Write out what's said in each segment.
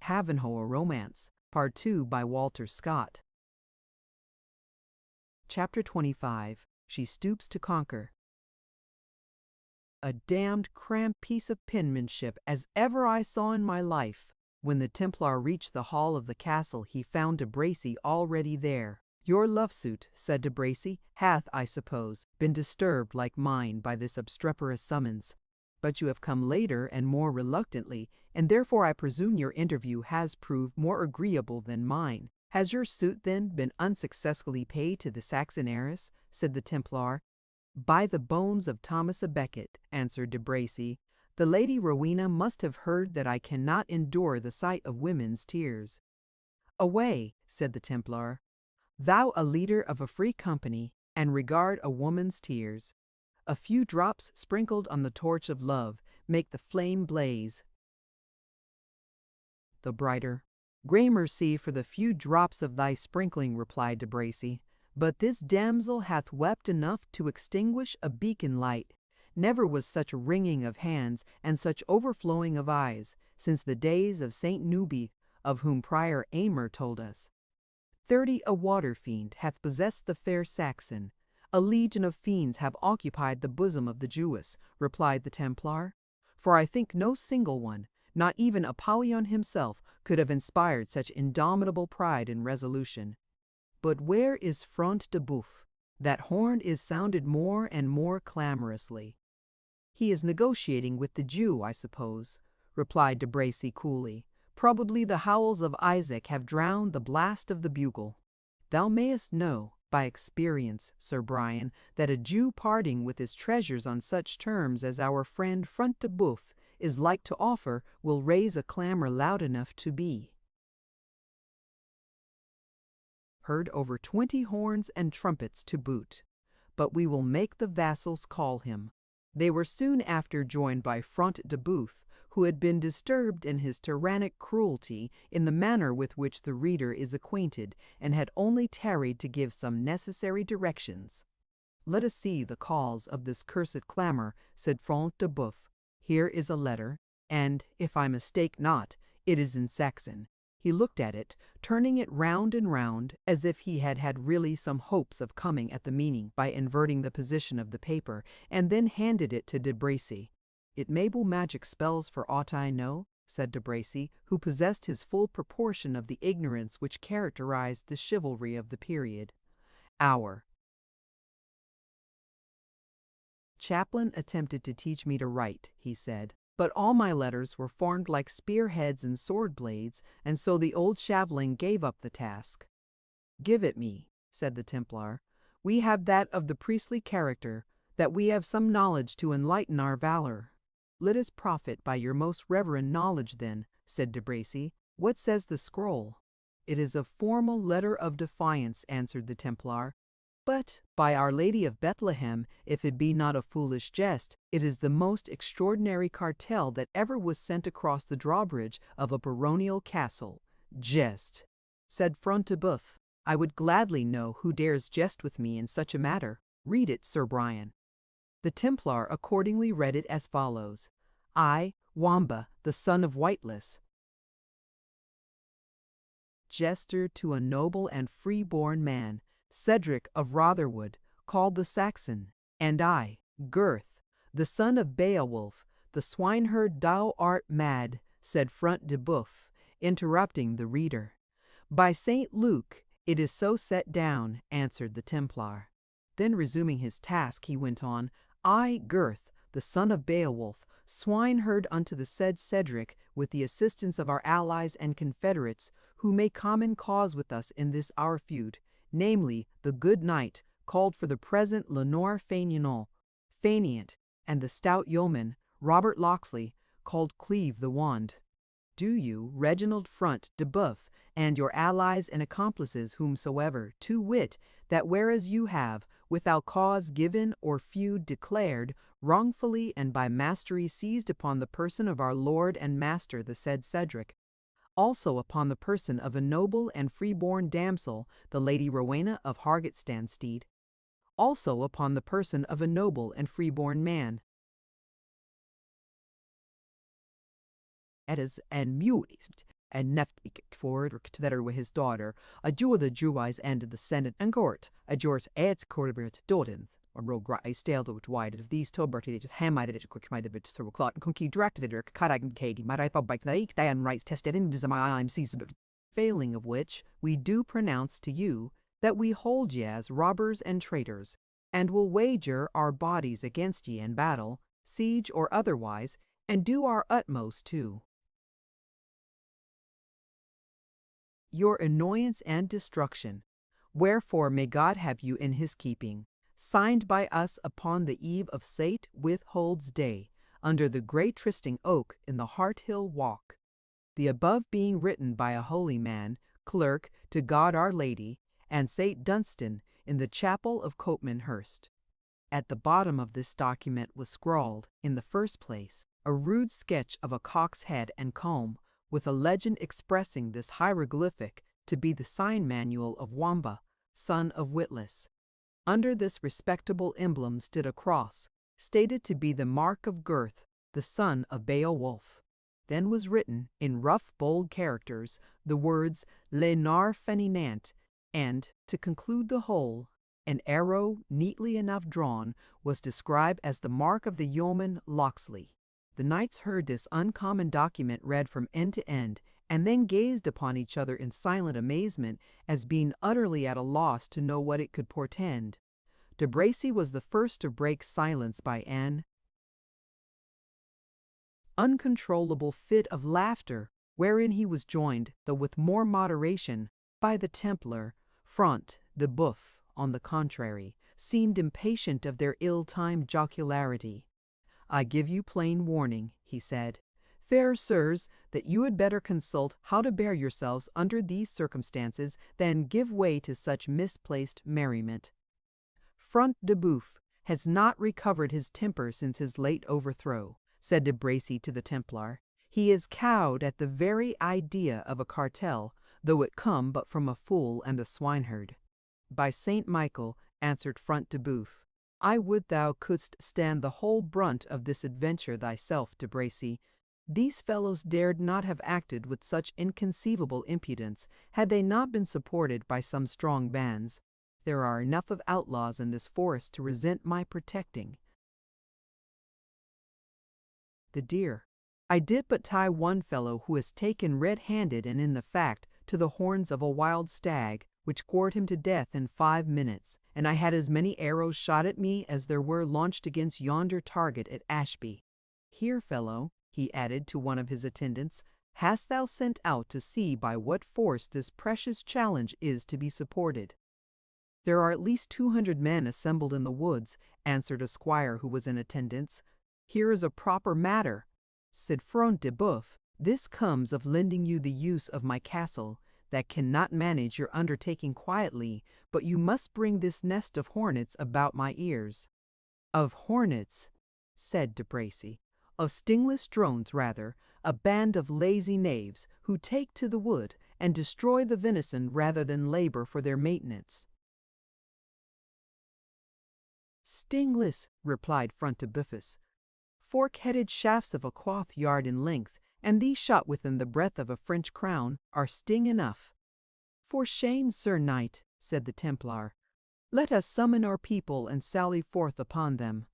Ivanhoe a Romance, Part 2 by Walter Scott. Chapter 25. She Stoops to Conquer. A damned cramped piece of penmanship as ever I saw in my life. When the Templar reached the hall of the castle, he found De Bracy already there. "Your love suit," said De Bracy, "hath, I suppose, been disturbed like mine by this obstreperous summons. But you have come later and more reluctantly, and therefore I presume your interview has proved more agreeable than mine. Has your suit, then, been unsuccessfully paid to the Saxon heiress?" said the Templar. "By the bones of Thomas a Becket," answered De Bracy, "the Lady Rowena must have heard that I cannot endure the sight of women's tears." "Away," said the Templar, "thou a leader of a free company, and regard a woman's tears. A few drops sprinkled on the torch of love make the flame blaze the brighter." "Gramercy for the few drops of thy sprinkling," replied De Bracy, "but this damsel hath wept enough to extinguish a beacon light. Never was such wringing of hands and such overflowing of eyes since the days of Saint Newby, of whom Prior Aymer told us. 30 a water fiend hath possessed the fair Saxon. A legion of fiends have occupied the bosom of the Jewess," replied the Templar. "For I think no single one, not even Apollyon himself, could have inspired such indomitable pride and resolution. But where is Front de Boeuf? That horn is sounded more and more clamorously." "He is negotiating with the Jew, I suppose," replied De Bracy coolly. "Probably the howls of Isaac have drowned the blast of the bugle. Thou mayest know, by experience, Sir Brian, that a Jew parting with his treasures on such terms as our friend Front de Boeuf is like to offer will raise a clamour loud enough to be heard over 20 horns and trumpets to boot. But we will make the vassals call him." They were soon after joined by Front de Boeuf, who had been disturbed in his tyrannic cruelty in the manner with which the reader is acquainted, and had only tarried to give some necessary directions. "Let us see the cause of this cursed clamour," said Front de Boeuf. "Here is a letter, and, if I mistake not, it is in Saxon." He looked at it, turning it round and round, as if he had had really some hopes of coming at the meaning by inverting the position of the paper, and then handed it to De Bracy. "It may be magic spells for aught I know," said De Bracy, who possessed his full proportion of the ignorance which characterized the chivalry of the period. "Our chaplain attempted to teach me to write," he said, "but all my letters were formed like spearheads and sword blades, and so the old shaveling gave up the task." "Give it me," said the Templar. "We have that of the priestly character, that we have some knowledge to enlighten our valour." "Let us profit by your most reverend knowledge, then," said De Bracy. "What says the scroll?" "It is a formal letter of defiance," answered the Templar. "But, by Our Lady of Bethlehem, if it be not a foolish jest, it is the most extraordinary cartel that ever was sent across the drawbridge of a baronial castle." "Jest," said Front de Boeuf. "I would gladly know who dares jest with me in such a matter. Read it, Sir Brian." The Templar accordingly read it as follows: "I, Wamba, the son of Wightless, jester to a noble and free-born man, Cedric of Rotherwood, called the Saxon, and I, Gurth, the son of Beowulf, the swineherd. Thou art mad," said Front de Boeuf, interrupting the reader. "By St. Luke, it is so set down," answered the Templar. Then resuming his task, he went on: "I, Gurth, the son of Beowulf, swineherd unto the said Cedric, with the assistance of our allies and confederates, who make common cause with us in this our feud, namely, the good knight, called for the present Lenore Faineant, and the stout yeoman, Robert Locksley, called Cleave the Wand. Do you, Reginald Front de Boeuf, and your allies and accomplices whomsoever, to wit, that whereas you have, without cause given or feud declared, wrongfully and by mastery seized upon the person of our lord and master the said Cedric, also upon the person of a noble and free-born damsel, the Lady Rowena of Hargetstanstead, also upon the person of a noble and free-born man, and and nepik forward together with his daughter, a Jew of the Jewis and the Senate and court, a George Ed's corbett Dodin, or rogue I staled out wide of these tuberted hamided it quick might have it through a clot and kunky directed it carag and katie, my right bike like Diane rights tested in my I'm season. Failing of which, we do pronounce to you that we hold ye as robbers and traitors, and will wager our bodies against ye in battle, siege or otherwise, and do our utmost too. Your annoyance and destruction, wherefore may God have you in his keeping, signed by us upon the eve of Sate withholds day, under the great trysting oak in the Hart Hill Walk. The above being written by a holy man, clerk to God Our Lady, and St. Dunstan in the chapel of Copemanhurst. At the bottom of this document was scrawled, in the first place, a rude sketch of a cock's head and comb, with a legend expressing this hieroglyphic to be the sign manual of Wamba, son of Witless. Under this respectable emblem stood a cross, stated to be the mark of Gurth, the son of Beowulf. Then was written, in rough, bold characters, the words Le Nar Feninant, and, to conclude the whole, an arrow, neatly enough drawn, was described as the mark of the yeoman Locksley. The knights heard this uncommon document read from end to end, and then gazed upon each other in silent amazement, as being utterly at a loss to know what it could portend. De Bracy was the first to break silence by an uncontrollable fit of laughter, wherein he was joined, though with more moderation, by the Templar. Front de Boeuf, on the contrary, seemed impatient of their ill-timed jocularity. I give you plain warning, he said, fair sirs, that you had better consult how to bear yourselves under these circumstances than give way to such misplaced merriment. Front de Boeuf has not recovered his temper since his late overthrow, said de Bracy to the Templar. He is cowed at the very idea of a cartel, though it come but from a fool and a swineherd. By Saint Michael, answered Front de Boeuf, I would thou couldst stand the whole brunt of this adventure thyself, de Bracy. These fellows dared not have acted with such inconceivable impudence had they not been supported by some strong bands. There are enough of outlaws in this forest to resent my protecting. The deer. I did but tie one fellow who is taken red-handed and in the fact to the horns of a wild stag, which gored him to death in 5 minutes, and I had as many arrows shot at me as there were launched against yonder target at Ashby. Here, fellow, he added to one of his attendants, hast thou sent out to see by what force this precious challenge is to be supported? There are at least 200 men assembled in the woods, answered a squire who was in attendance. Here is a proper matter, said Front de Boeuf. This comes of lending you the use of my castle, that cannot manage your undertaking quietly, but you must bring this nest of hornets about my ears. Of hornets, said de Bracy, of stingless drones rather, a band of lazy knaves, who take to the wood, and destroy the venison rather than labor for their maintenance. Stingless, replied Front de Boeuf, fork-headed shafts of a cloth yard in length, and these shot within the breadth of a French crown, are sting enough. For shame, Sir Knight, said the Templar, let us summon our people and sally forth upon them.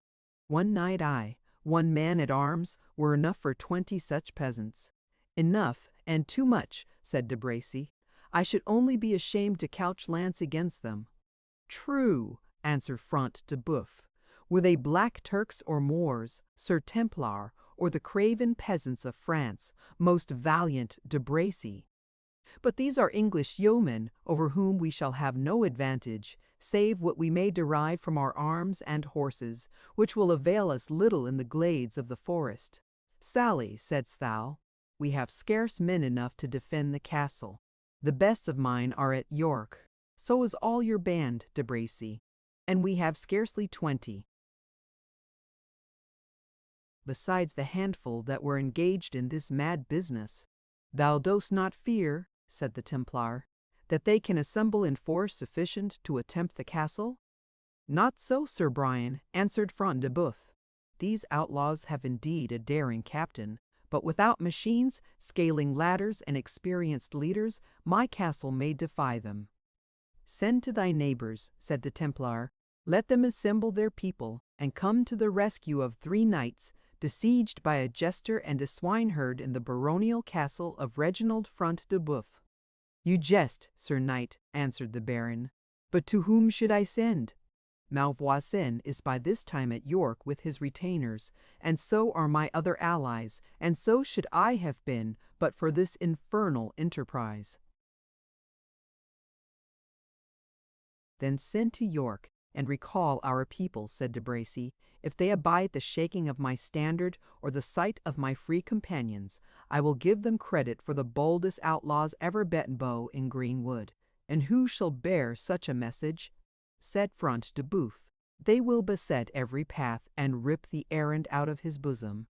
One knight one man at arms, were enough for 20 such peasants. Enough, and too much, said de Bracy. I should only be ashamed to couch lance against them. True, answered Front de Boeuf. Were they black Turks or Moors, Sir Templar, or the craven peasants of France, most valiant de Bracy? But these are English yeomen, over whom we shall have no advantage, save what we may derive from our arms and horses, which will avail us little in the glades of the forest. Sally, saidst thou, we have scarce men enough to defend the castle. The best of mine are at York. So is all your band, de Bracy, and we have scarcely 20. Besides the handful that were engaged in this mad business. Thou dost not fear, said the Templar, that they can assemble in force sufficient to attempt the castle? Not so, Sir Brian, answered Front de Boeuf. These outlaws have indeed a daring captain, but without machines, scaling ladders, and experienced leaders, my castle may defy them." "Send to thy neighbors," said the Templar. "Let them assemble their people, and come to the rescue of 3 knights, besieged by a jester and a swineherd in the baronial castle of Reginald Front de Boeuf." "You jest, Sir Knight," answered the Baron. "But to whom should I send? Malvoisin is by this time at York with his retainers, and so are my other allies, and so should I have been but for this infernal enterprise." "Then send to York, and recall our people," said De Bracy. "If they abide the shaking of my standard, or the sight of my free companions, I will give them credit for the boldest outlaws ever bent bow in green wood. And who shall bear such a message?" Said Front de Boeuf. "They will beset every path, and rip the errand out of his bosom.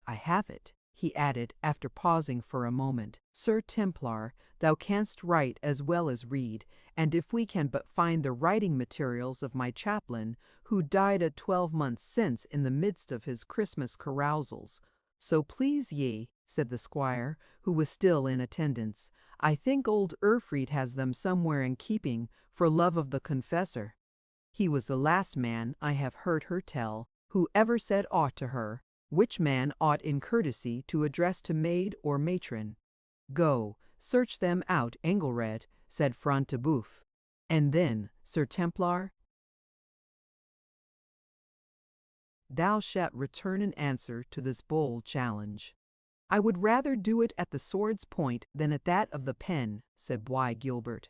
I have it," he added, after pausing for a moment. "Sir Templar, thou canst write as well as read, and if we can but find the writing materials of my chaplain, who died a 12 months since in the midst of his Christmas carousals." "So please ye," said the squire, who was still in attendance, "I think old Urfried has them somewhere in keeping, for love of the confessor. He was the last man, I have heard her tell, who ever said aught to her, which man ought in courtesy to address to maid or matron." "Go, search them out, Engelred," said Front de Boeuf. "And then, Sir Templar, thou shalt return an answer to this bold challenge." "I would rather do it at the sword's point than at that of the pen," said Bois Guilbert.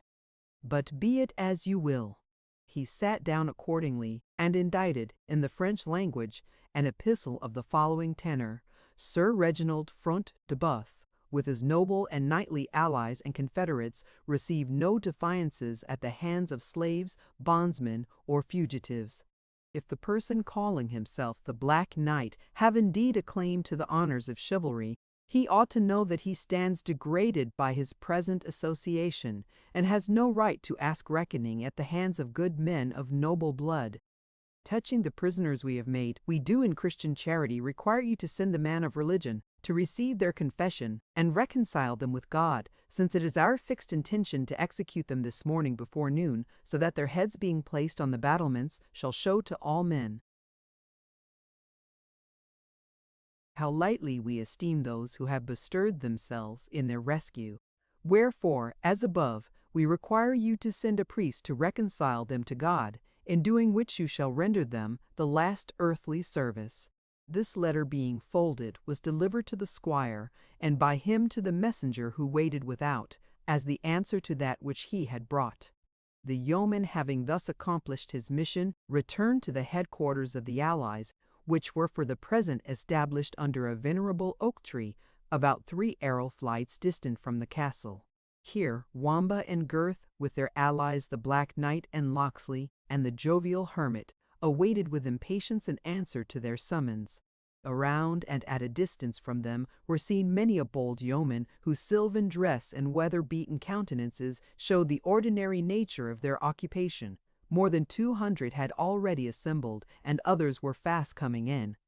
"But be it as you will." He sat down accordingly, and indited, in the French language, an epistle of the following tenor: "Sir Reginald Front de Boeuf, with his noble and knightly allies and confederates, receive no defiances at the hands of slaves, bondsmen, or fugitives." If the person calling himself the Black Knight have indeed a claim to the honors of chivalry, he ought to know that he stands degraded by his present association, and has no right to ask reckoning at the hands of good men of noble blood. Touching the prisoners we have made, we do in Christian charity require you to send the man of religion, to receive their confession, and reconcile them with God, since it is our fixed intention to execute them this morning before noon, so that their heads being placed on the battlements shall show to all men how lightly we esteem those who have bestirred themselves in their rescue. Wherefore, as above, we require you to send a priest to reconcile them to God, in doing which you shall render them the last earthly service." This letter being folded was delivered to the squire, and by him to the messenger who waited without, as the answer to that which he had brought. The yeoman, having thus accomplished his mission, returned to the headquarters of the allies, which were for the present established under a venerable oak tree, about 3 arrow flights distant from the castle. Here Wamba and Gurth, with their allies the Black Knight and Locksley, and the jovial hermit, awaited with impatience an answer to their summons. Around and at a distance from them were seen many a bold yeoman, whose sylvan dress and weather-beaten countenances showed the ordinary nature of their occupation. More than 200 had already assembled, and others were fast coming in.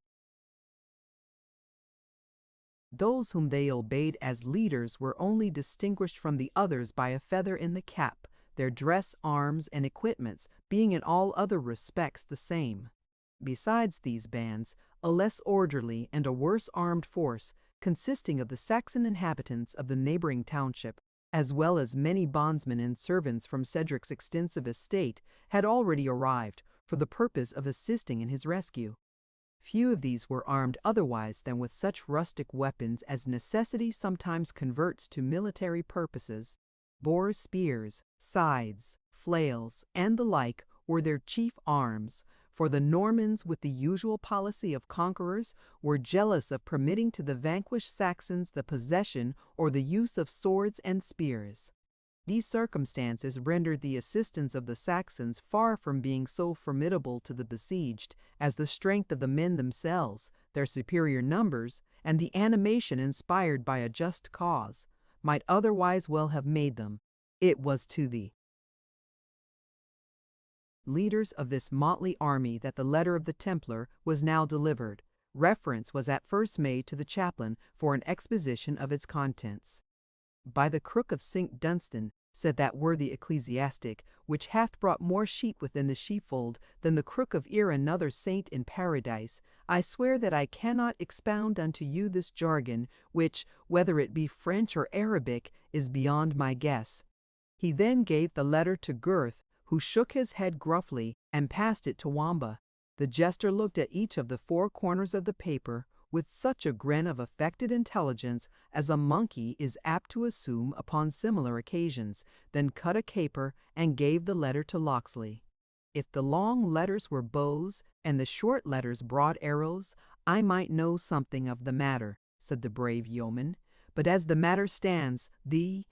Those whom they obeyed as leaders were only distinguished from the others by a feather in the cap, their dress, arms, and equipments being in all other respects the same. Besides these bands, a less orderly and a worse armed force, consisting of the Saxon inhabitants of the neighbouring township, as well as many bondsmen and servants from Cedric's extensive estate, had already arrived, for the purpose of assisting in his rescue. Few of these were armed otherwise than with such rustic weapons as necessity sometimes converts to military purposes. Boar spears, scythes, flails, and the like were their chief arms, for the Normans, with the usual policy of conquerors, were jealous of permitting to the vanquished Saxons the possession or the use of swords and spears. These circumstances rendered the assistance of the Saxons far from being so formidable to the besieged as the strength of the men themselves, their superior numbers, and the animation inspired by a just cause, might otherwise well have made them. It was to the leaders of this motley army that the letter of the Templar was now delivered, Reference was at first made to the chaplain for an exposition of its contents. By the crook of St. Dunstan, said that worthy ecclesiastic, which hath brought more sheep within the sheepfold than the crook of e'er another saint in paradise, I swear that I cannot expound unto you this jargon, which, whether it be French or Arabic, is beyond my guess. He then gave the letter to Gurth, who shook his head gruffly and passed it to Wamba. The jester looked at each of the four corners of the paper with such a grin of affected intelligence as a monkey is apt to assume upon similar occasions, then cut a caper and gave the letter to Locksley. If the long letters were bows and the short letters broad arrows, I might know something of the matter, said the brave yeoman. But as the matter stands, the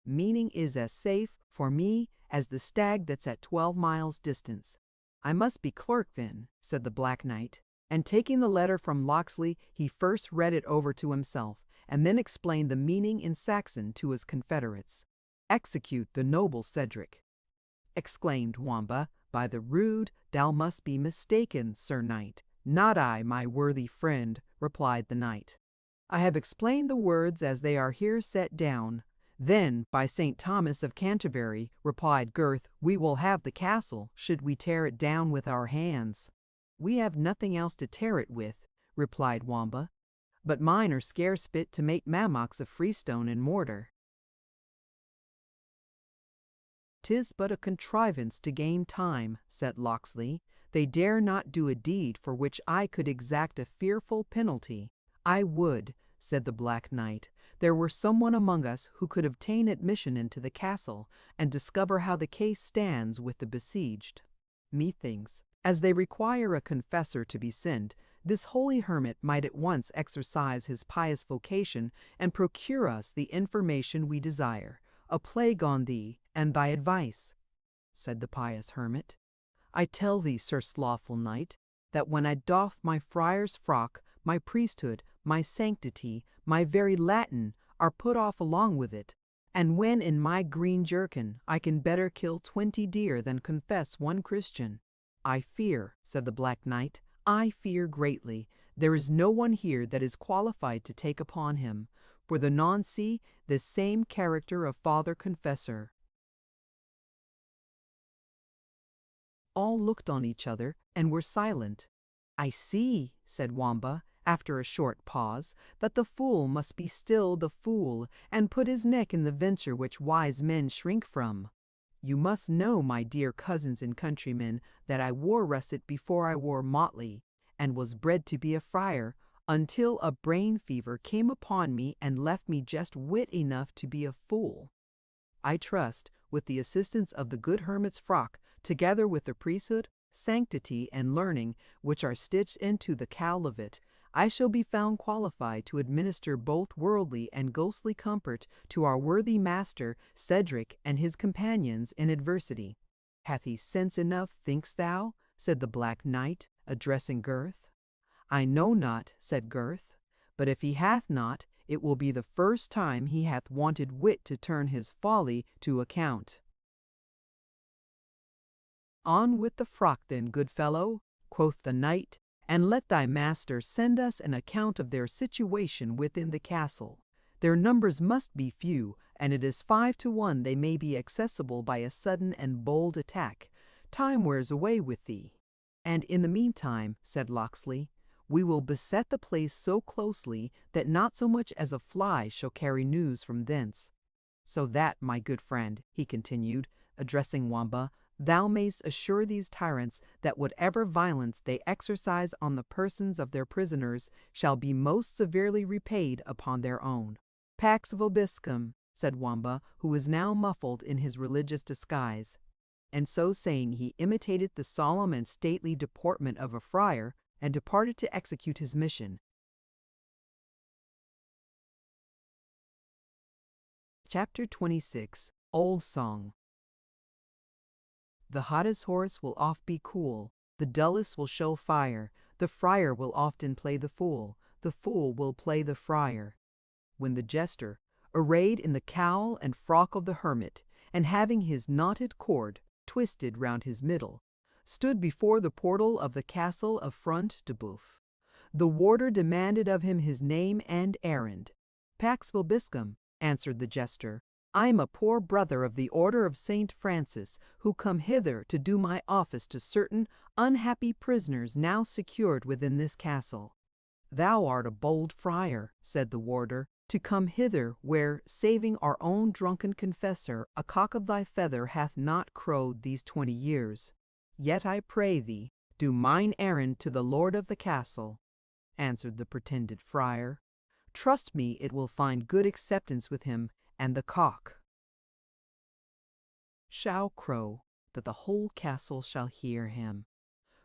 meaning is as safe for me as the stag that's at 12 miles distance. I must be clerk then, said the Black Knight, and taking the letter from Locksley, he first read it over to himself, and then explained the meaning in Saxon to his confederates. Execute the noble Cedric, exclaimed Wamba. By the rood, thou must be mistaken, Sir Knight. Not I, my worthy friend, replied the knight. I have explained the words as they are here set down. Then, by St. Thomas of Canterbury, replied Gurth, we will have the castle, should we tear it down with our hands. We have nothing else to tear it with, replied Wamba, but mine are scarce fit to make mammocks of freestone and mortar. 'Tis but a contrivance to gain time, said Locksley. They dare not do a deed for which I could exact a fearful penalty. I would, said the Black Knight, there were someone among us who could obtain admission into the castle and discover how the case stands with the besieged. Methinks, as they require a confessor to be sent, this holy hermit might at once exercise his pious vocation and procure us the information we desire. A plague on thee and thy advice, said the pious hermit. I tell thee, Sir Slothful Knight, that when I doff my friar's frock, my priesthood, my sanctity, my very Latin are put off along with it, and when in my green jerkin I can better kill 20 deer than confess one Christian. I fear, said the Black Knight, I fear greatly. There is no one here that is qualified to take upon him, for the nonce, the same character of Father Confessor. All looked on each other and were silent. I see, said Wamba, after a short pause, that the fool must be still the fool, and put his neck in the venture which wise men shrink from. You must know, my dear cousins and countrymen, that I wore russet before I wore motley, and was bred to be a friar, until a brain fever came upon me and left me just wit enough to be a fool. I trust, with the assistance of the good hermit's frock, together with the priesthood, sanctity, and learning, which are stitched into the cowl of it, I shall be found qualified to administer both worldly and ghostly comfort to our worthy master Cedric and his companions in adversity. Hath he sense enough, thinkst thou? Said the Black Knight, addressing Gurth. I know not, said Gurth, but if he hath not, it will be the first time he hath wanted wit to turn his folly to account. On with the frock then, good fellow, quoth the knight, and let thy master send us an account of their situation within the castle. Their numbers must be few, and it is 5 to 1 they may be accessible by a sudden and bold attack. Time wears away with thee. And in the meantime, said Locksley, we will beset the place so closely that not so much as a fly shall carry news from thence. So that, my good friend, he continued, addressing Wamba, thou mayst assure these tyrants that whatever violence they exercise on the persons of their prisoners shall be most severely repaid upon their own. Pax vobiscum, said Wamba, who was now muffled in his religious disguise. And so saying, he imitated the solemn and stately deportment of a friar, and departed to execute his mission. Chapter 26. Old Song. The hottest horse will oft be cool, the dullest will show fire, the friar will often play the fool will play the friar. When the jester, arrayed in the cowl and frock of the hermit, and having his knotted cord twisted round his middle, stood before the portal of the castle of Front de Boeuf. The warder demanded of him his name and errand. "Pax vobiscum," answered the jester. "I am a poor brother of the order of Saint Francis, who come hither to do my office to certain unhappy prisoners now secured within this castle." "Thou art a bold friar," said the warder, "to come hither where, saving our own drunken confessor, a cock of thy feather hath not crowed these 20 years. Yet I pray thee, do mine errand to the lord of the castle," answered the pretended friar. "Trust me, it will find good acceptance with him and the cock shall crow, that the whole castle shall hear him."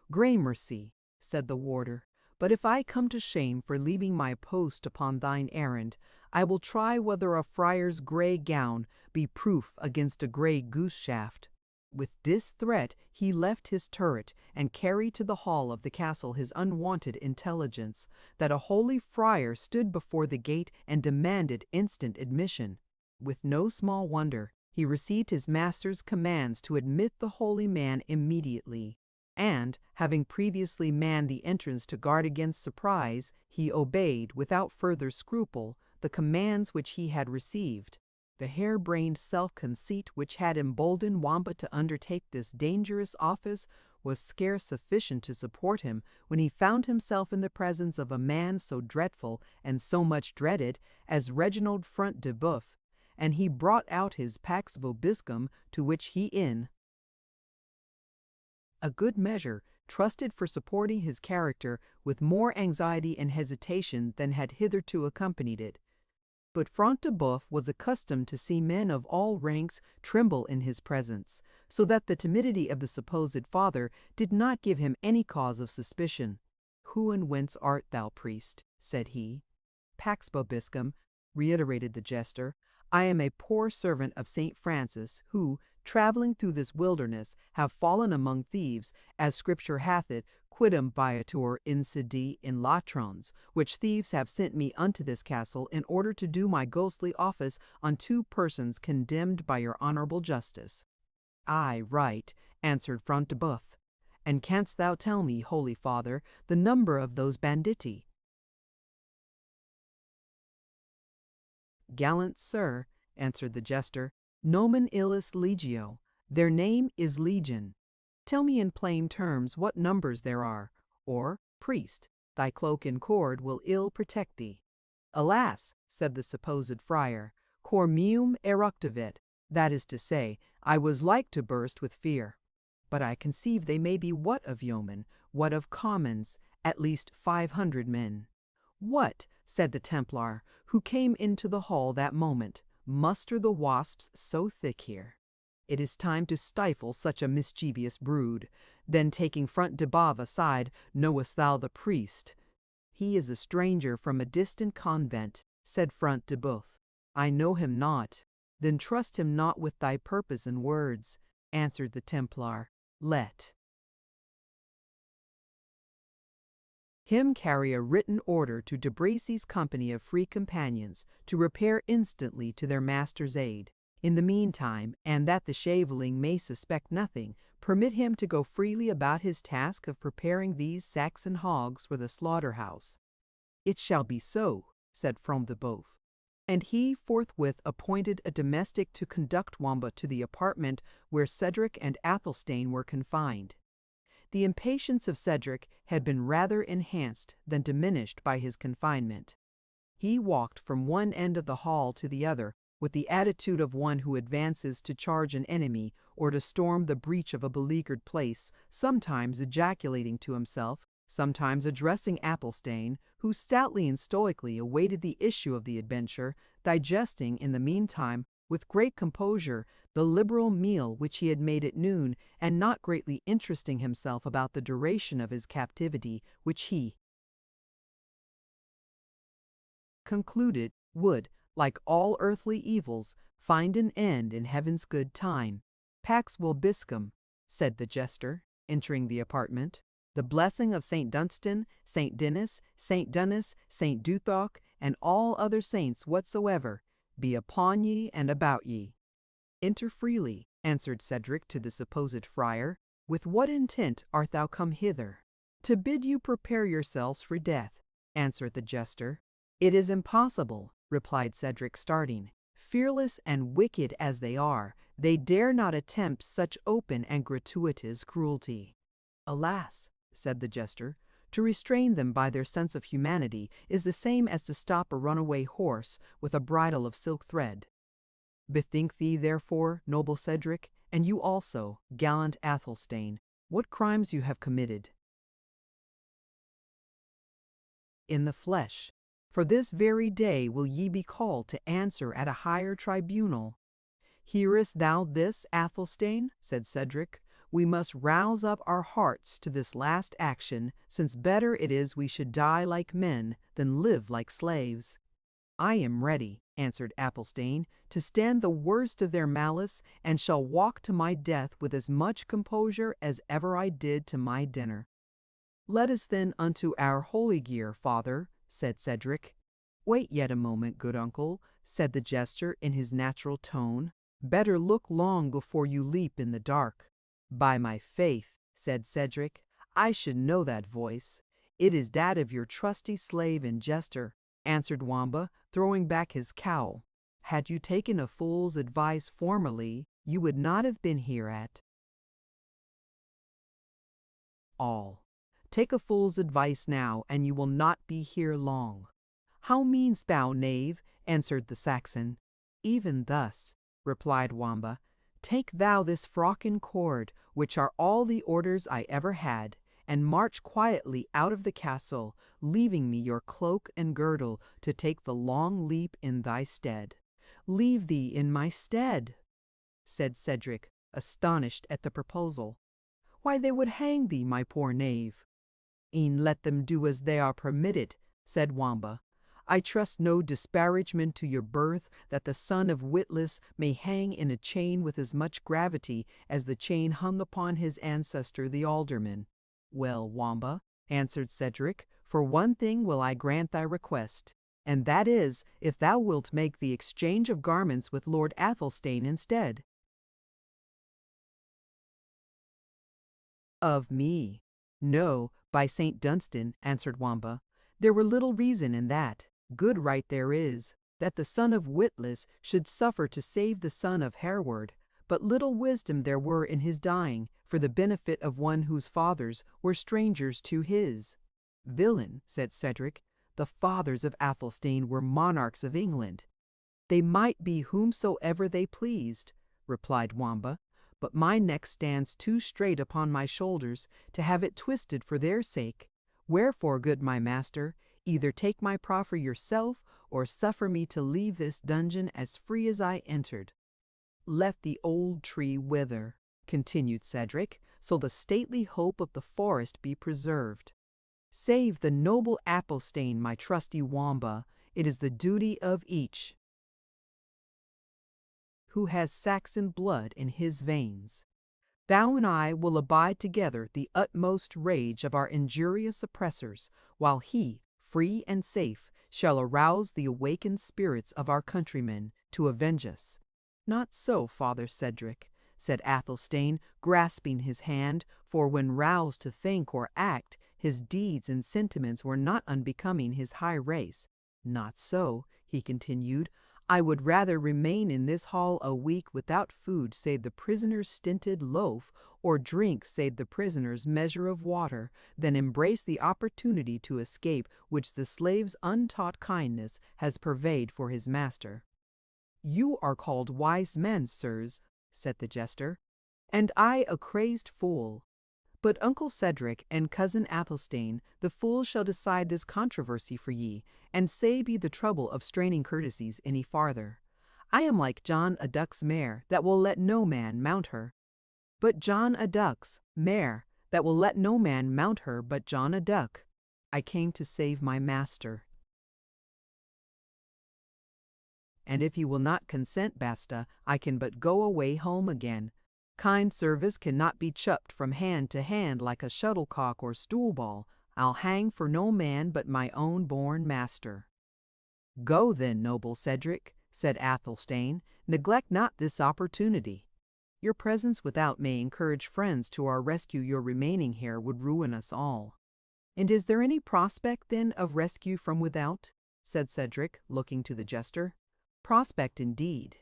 "Gramercy," said the warder, "but if I come to shame for leaving my post upon thine errand, I will try whether a friar's grey gown be proof against a grey goose shaft." With this threat he left his turret, and carried to the hall of the castle his unwonted intelligence, that a holy friar stood before the gate and demanded instant admission. With no small wonder, he received his master's commands to admit the holy man immediately, and, having previously manned the entrance to guard against surprise, he obeyed, without further scruple, the commands which he had received. The hare-brained self-conceit which had emboldened Wamba to undertake this dangerous office was scarce sufficient to support him when he found himself in the presence of a man so dreadful and so much dreaded as Reginald Front de Boeuf, and he brought out his pax vobiscum, to which he in a good measure trusted for supporting his character with more anxiety and hesitation than had hitherto accompanied it. But Front de Boeuf was accustomed to see men of all ranks tremble in his presence, so that the timidity of the supposed father did not give him any cause of suspicion. "Who and whence art thou, priest?" said he. "Pax vobiscum," reiterated the jester. "I am a poor servant of Saint Francis, who, travelling through this wilderness, have fallen among thieves, as Scripture hath it, quidem viator incidi in latrons, which thieves have sent me unto this castle in order to do my ghostly office on 2 persons condemned by your honourable justice." "Ay, right," answered Front de Boeuf. "And canst thou tell me, holy father, the number of those banditti?" "Gallant sir," answered the jester, "nomen illis legio, their name is Legion. Tell me in plain terms what numbers there are, or, priest, thy cloak and cord will ill protect thee." "Alas," said the supposed friar, "cor meum eructavit, that is to say, I was like to burst with fear. But I conceive they may be what of yeomen, what of commons, at least 500 men." "What," said the Templar, who came into the hall that moment, "muster the wasps so thick here? It is time to stifle such a mischievous brood." Then taking Front de Boeuf aside, "Knowest thou the priest?" "He is a stranger from a distant convent," said Front de Boeuf. "I know him not." "Then trust him not with thy purpose and words," answered the Templar. "Let him carry a written order to De Bracy's company of free companions to repair instantly to their master's aid. In the meantime, and that the shaveling may suspect nothing, permit him to go freely about his task of preparing these Saxon hogs for the slaughter-house." "It shall be so," said Front de Boeuf. And he forthwith appointed a domestic to conduct Wamba to the apartment where Cedric and Athelstane were confined. The impatience of Cedric had been rather enhanced than diminished by his confinement. He walked from one end of the hall to the other with the attitude of one who advances to charge an enemy or to storm the breach of a beleaguered place, sometimes ejaculating to himself, sometimes addressing Athelstane, who stoutly and stoically awaited the issue of the adventure, digesting in the meantime, with great composure, the liberal meal which he had made at noon, and not greatly interesting himself about the duration of his captivity, which he concluded would, like all earthly evils, find an end in heaven's good time. "Pax vobiscum," said the jester, entering the apartment. "The blessing of St. Dunstan, St. Denis, St. Dunis, St. Duthoc, and all other saints whatsoever, be upon ye and about ye." "Enter freely," answered Cedric to the supposed friar. With what intent art thou come hither? To bid you prepare yourselves for death, answered the jester. It is impossible, replied Cedric, starting. Fearless and wicked as they are, they dare not attempt such open and gratuitous cruelty. Alas, said the jester, to restrain them by their sense of humanity is the same as to stop a runaway horse with a bridle of silk thread. Bethink thee, therefore, noble Cedric, and you also, gallant Athelstane, what crimes you have committed. In the flesh, for this very day will ye be called to answer at a higher tribunal. Hearest thou this, Athelstane? Said Cedric. We must rouse up our hearts to this last action, since better it is we should die like men than live like slaves. I am ready, answered Athelstane, to stand the worst of their malice, and shall walk to my death with as much composure as ever I did to my dinner. Let us then unto our holy gear, father, said Cedric. Wait yet a moment, good uncle, said the jester in his natural tone. Better look long before you leap in the dark. By my faith, said Cedric, I should know that voice. It is that of your trusty slave and jester, answered Wamba, throwing back his cowl. Had you taken a fool's advice formerly, you would not have been here at all. Take a fool's advice now, and you will not be here long. How meanest thou, knave? Answered the Saxon. Even thus, replied Wamba. Take thou this frock and cord, which are all the orders I ever had, and march quietly out of the castle, leaving me your cloak and girdle to take the long leap in thy stead. Leave thee in my stead, said Cedric, astonished at the proposal. Why, they would hang thee, my poor knave. E'en let them do as they are permitted, said Wamba. I trust no disparagement to your birth that the son of Witless may hang in a chain with as much gravity as the chain hung upon his ancestor the alderman. Well, Wamba, answered Cedric, for one thing will I grant thy request, and that is, if thou wilt make the exchange of garments with Lord Athelstane instead. Of me? No, by St. Dunstan, answered Wamba. There were little reason in that. Good right there is, that the son of Witless should suffer to save the son of Hereward, but little wisdom there were in his dying for the benefit of one whose fathers were strangers to his. Villain, said Cedric, the fathers of Athelstane were monarchs of England. They might be whomsoever they pleased, replied Wamba, but my neck stands too straight upon my shoulders to have it twisted for their sake. Wherefore, good my master, either take my proffer yourself, or suffer me to leave this dungeon as free as I entered. Let the old tree wither, continued Cedric, so the stately hope of the forest be preserved. Save the noble Athelstane, my trusty Wamba, it is the duty of each who has Saxon blood in his veins. Thou and I will abide together the utmost rage of our injurious oppressors, while he, free and safe, shall arouse the awakened spirits of our countrymen to avenge us. Not so, Father Cedric, said Athelstane, grasping his hand, for when roused to think or act, his deeds and sentiments were not unbecoming his high race. Not so, he continued, I would rather remain in this hall a week without food save the prisoner's stinted loaf, or drink save the prisoner's measure of water, than embrace the opportunity to escape which the slave's untaught kindness has purveyed for his master. You are called wise men, sirs, said the jester, and I a crazed fool. But Uncle Cedric and cousin Athelstane, the fool shall decide this controversy for ye, and save ye the trouble of straining courtesies any farther. I am like John a Duck's mare, that will let no man mount her. But John a Duck's mare, that will let no man mount her but John a Duck. I came to save my master. And if you will not consent, Basta, I can but go away home again. Kind service cannot be chucked from hand to hand like a shuttlecock or stool-ball. I'll hang for no man but my own born master. Go then, noble Cedric, said Athelstane, neglect not this opportunity. Your presence without may encourage friends to our rescue. Your remaining here would ruin us all." "And is there any prospect, then, of rescue from without?" said Cedric, looking to the jester. "Prospect indeed,"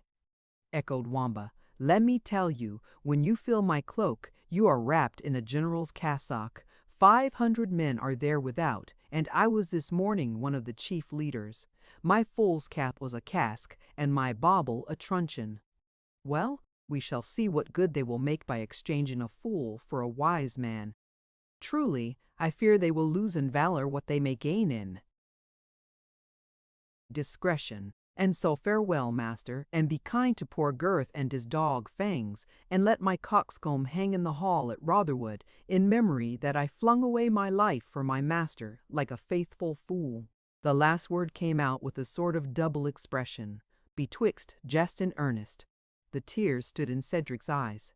echoed Wamba. "Let me tell you, when you fill my cloak, you are wrapped in a general's cassock. 500 men are there without, and I was this morning one of the chief leaders. My fool's cap was a casque, and my bauble a truncheon. Well, we shall see what good they will make by exchanging a fool for a wise man. Truly, I fear they will lose in valor what they may gain in discretion. And so farewell, master, and be kind to poor Gurth and his dog Fangs, and let my coxcomb hang in the hall at Rotherwood, in memory that I flung away my life for my master like a faithful fool." The last word came out with a sort of double expression, betwixt jest and earnest. The tears stood in Cedric's eyes.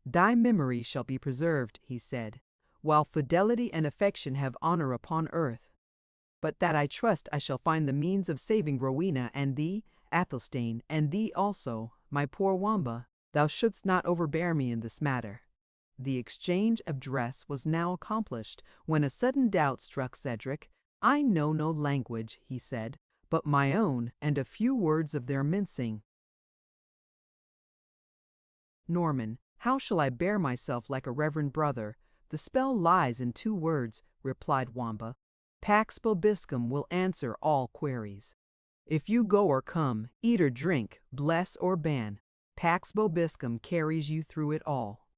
"Thy memory shall be preserved," he said, "while fidelity and affection have honor upon earth. But that I trust I shall find the means of saving Rowena and thee, Athelstane, and thee also, my poor Wamba. Thou shouldst not overbear me in this matter." The exchange of dress was now accomplished, when a sudden doubt struck Cedric. "I know no language," he said, "but my own, and a few words of their mincing. Norman, how shall I bear myself like a reverend brother?" "The spell lies in 2 words," replied Wamba. "Pax vobiscum will answer all queries. If you go or come, eat or drink, bless or ban, Pax vobiscum carries you through it all.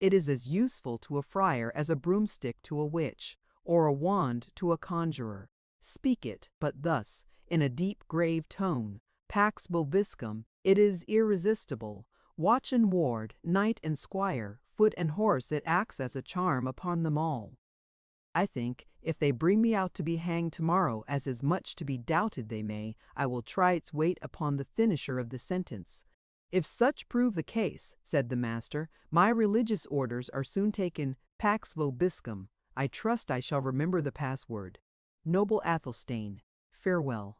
It is as useful to a friar as a broomstick to a witch, or a wand to a conjurer. Speak it but thus, in a deep grave tone, Pax vobiscum, it is irresistible. Watch and ward, knight and squire, foot and horse, it acts as a charm upon them all. I think, if they bring me out to be hanged tomorrow, as is much to be doubted they may, I will try its weight upon the finisher of the sentence." "If such prove the case," said the master, "my religious orders are soon taken Pax vobiscum. I trust I shall remember the password. Noble Athelstane, farewell.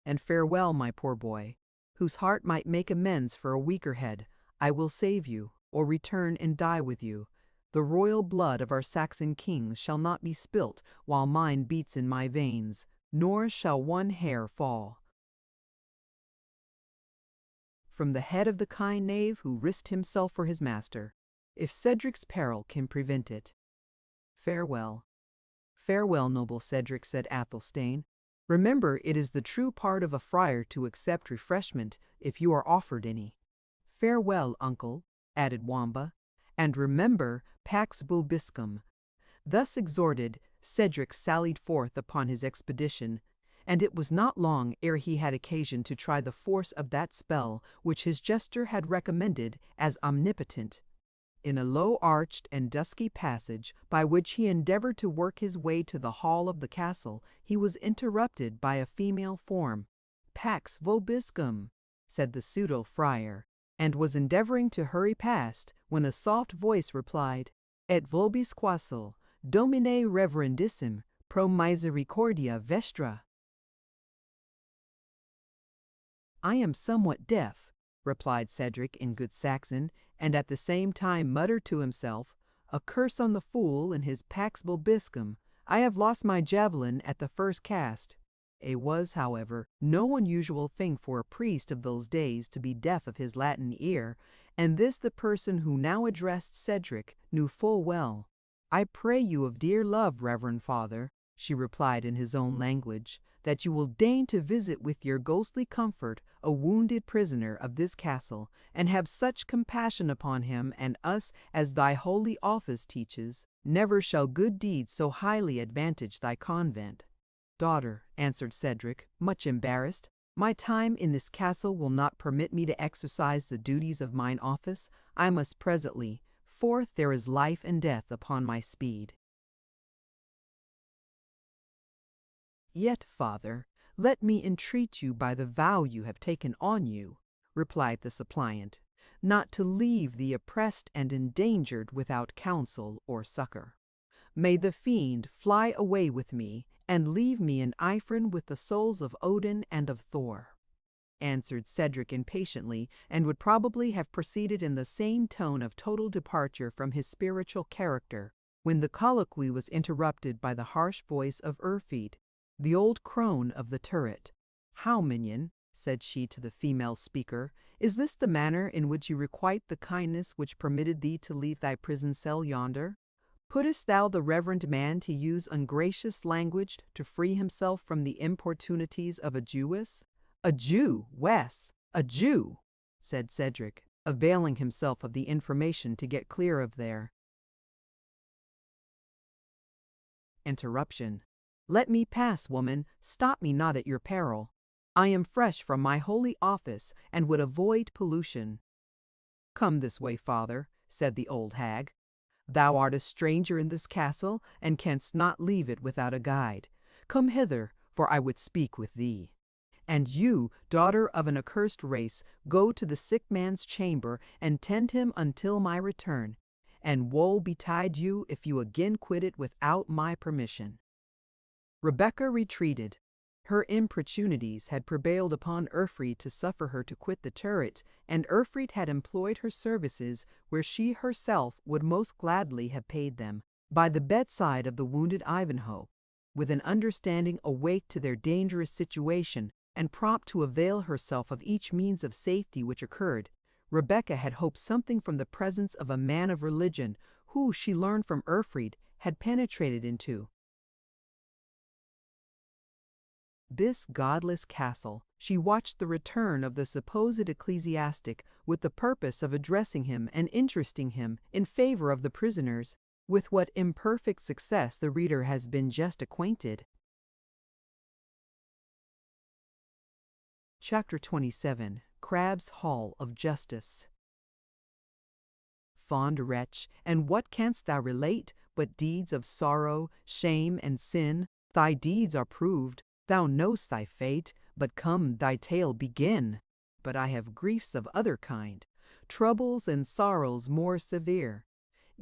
And farewell, my poor boy, whose heart might make amends for a weaker head. I will save you, or return and die with you. The royal blood of our Saxon kings shall not be spilt while mine beats in my veins, nor shall one hair fall from the head of the kind knave who risked himself for his master, if Cedric's peril can prevent it. Farewell." "Farewell, noble Cedric," said Athelstane. "Remember, it is the true part of a friar to accept refreshment, if you are offered any." "Farewell, uncle," added Wamba, "and remember Pax vobiscum." Thus exhorted, Cedric sallied forth upon his expedition, and it was not long ere he had occasion to try the force of that spell which his jester had recommended as omnipotent. In a low-arched and dusky passage, by which he endeavored to work his way to the hall of the castle, he was interrupted by a female form. "Pax vobiscum," said the pseudo-friar, and was endeavoring to hurry past, when a soft voice replied, "Et vobis quassel, Domine reverendissim, pro misericordia vestra." "I am somewhat deaf," replied Cedric in good Saxon, and at the same time muttered to himself, "A curse on the fool and his Pax vobiscum. I have lost my javelin at the first cast." It was, however, no unusual thing for a priest of those days to be deaf of his Latin ear, and this the person who now addressed Cedric knew full well. "I pray you of dear love, reverend father," she replied in his own language, "that you will deign to visit with your ghostly comfort a wounded prisoner of this castle, and have such compassion upon him and us as thy holy office teaches. Never shall good deeds so highly advantage thy convent." "Daughter," answered Cedric, much embarrassed, "my time in this castle will not permit me to exercise the duties of mine office. I must presently, forth there is life and death upon my speed." "Yet, father, let me entreat you by the vow you have taken on you," replied the suppliant, "not to leave the oppressed and endangered without counsel or succor. May the fiend fly away with me, and leave me in Ifrin with the souls of Odin and of Thor." answered Cedric impatiently, and would probably have proceeded in the same tone of total departure from his spiritual character, when the colloquy was interrupted by the harsh voice of Urfried, the old crone of the turret. "How, minion," said she to the female speaker, "is this the manner in which you requite the kindness which permitted thee to leave thy prison cell yonder? Puttest thou the reverend man to use ungracious language to free himself from the importunities of a Jewess?" "A Jew, Wes, a Jew," said Cedric, availing himself of the information to get clear of their interruption. "Let me pass, woman, stop me not at your peril. I am fresh from my holy office, and would avoid pollution." "Come this way, father," said the old hag. "Thou art a stranger in this castle, and canst not leave it without a guide. Come hither, for I would speak with thee. And you, daughter of an accursed race, go to the sick man's chamber, and tend him until my return, and woe betide you if you again quit it without my permission." Rebecca retreated. Her importunities had prevailed upon Urfried to suffer her to quit the turret, and Urfried had employed her services where she herself would most gladly have paid them, by the bedside of the wounded Ivanhoe. With an understanding awake to their dangerous situation, and prompt to avail herself of each means of safety which occurred, Rebecca had hoped something from the presence of a man of religion, who, she learned from Urfried, had penetrated into this godless castle. She watched the return of the supposed ecclesiastic with the purpose of addressing him and interesting him in favor of the prisoners, with what imperfect success the reader has been just acquainted. Chapter 27. Crabbe's Hall of Justice. Fond wretch, and what canst thou relate but deeds of sorrow, shame, and sin? Thy deeds are proved, thou know'st thy fate, but come, thy tale begin. But I have griefs of other kind, troubles and sorrows more severe.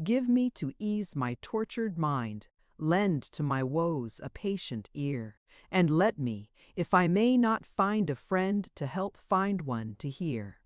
Give me to ease my tortured mind, lend to my woes a patient ear, and let me, if I may not find a friend, to help find one to hear.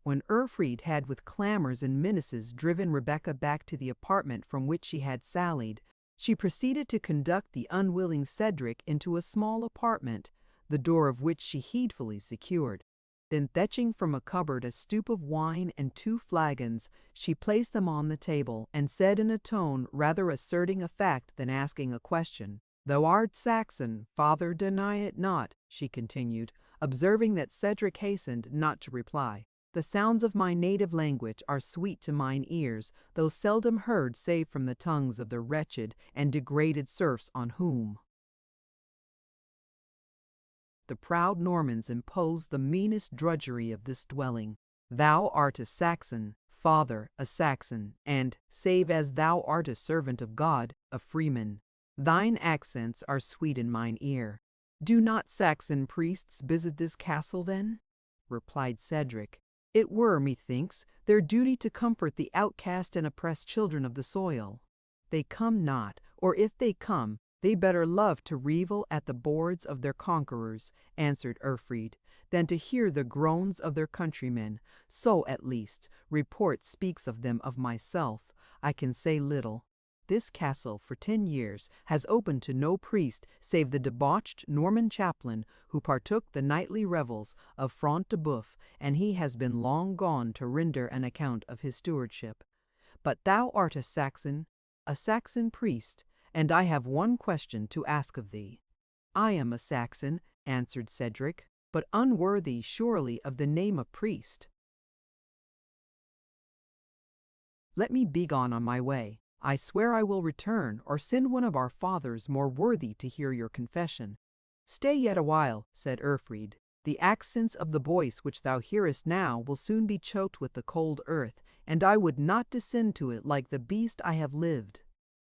When Urfried had with clamors and menaces driven Rebecca back to the apartment from which she had sallied, she proceeded to conduct the unwilling Cedric into a small apartment, the door of which she heedfully secured. Then, fetching from a cupboard a stoup of wine and 2 flagons, she placed them on the table, and said in a tone rather asserting a fact than asking a question, "Thou art Saxon, father, deny it not," she continued, observing that Cedric hastened not to reply. "The sounds of my native language are sweet to mine ears, though seldom heard save from the tongues of the wretched and degraded serfs on whom the proud Normans impose the meanest drudgery of this dwelling. Thou art a Saxon, father, a Saxon, and, save as thou art a servant of God, a freeman. Thine accents are sweet in mine ear. Do not Saxon priests visit this castle, then?" replied Cedric. "It were, methinks, their duty to comfort the outcast and oppressed children of the soil. They come not, or if they come, they better love to revel at the boards of their conquerors," answered Urfried, "than to hear the groans of their countrymen. So, at least, report speaks of them. Of myself, I can say little. This castle, for 10 years, has opened to no priest save the debauched Norman chaplain who partook the nightly revels of Front de Boeuf, and he has been long gone to render an account of his stewardship. But thou art a Saxon priest, and I have one question to ask of thee." "I am a Saxon," answered Cedric, "but unworthy, surely, of the name of priest. Let me begone on my way. I swear I will return, or send one of our fathers more worthy to hear your confession." "Stay yet a while," said Urfried. "The accents of the voice which thou hearest now will soon be choked with the cold earth, and I would not descend to it like the beast I have lived.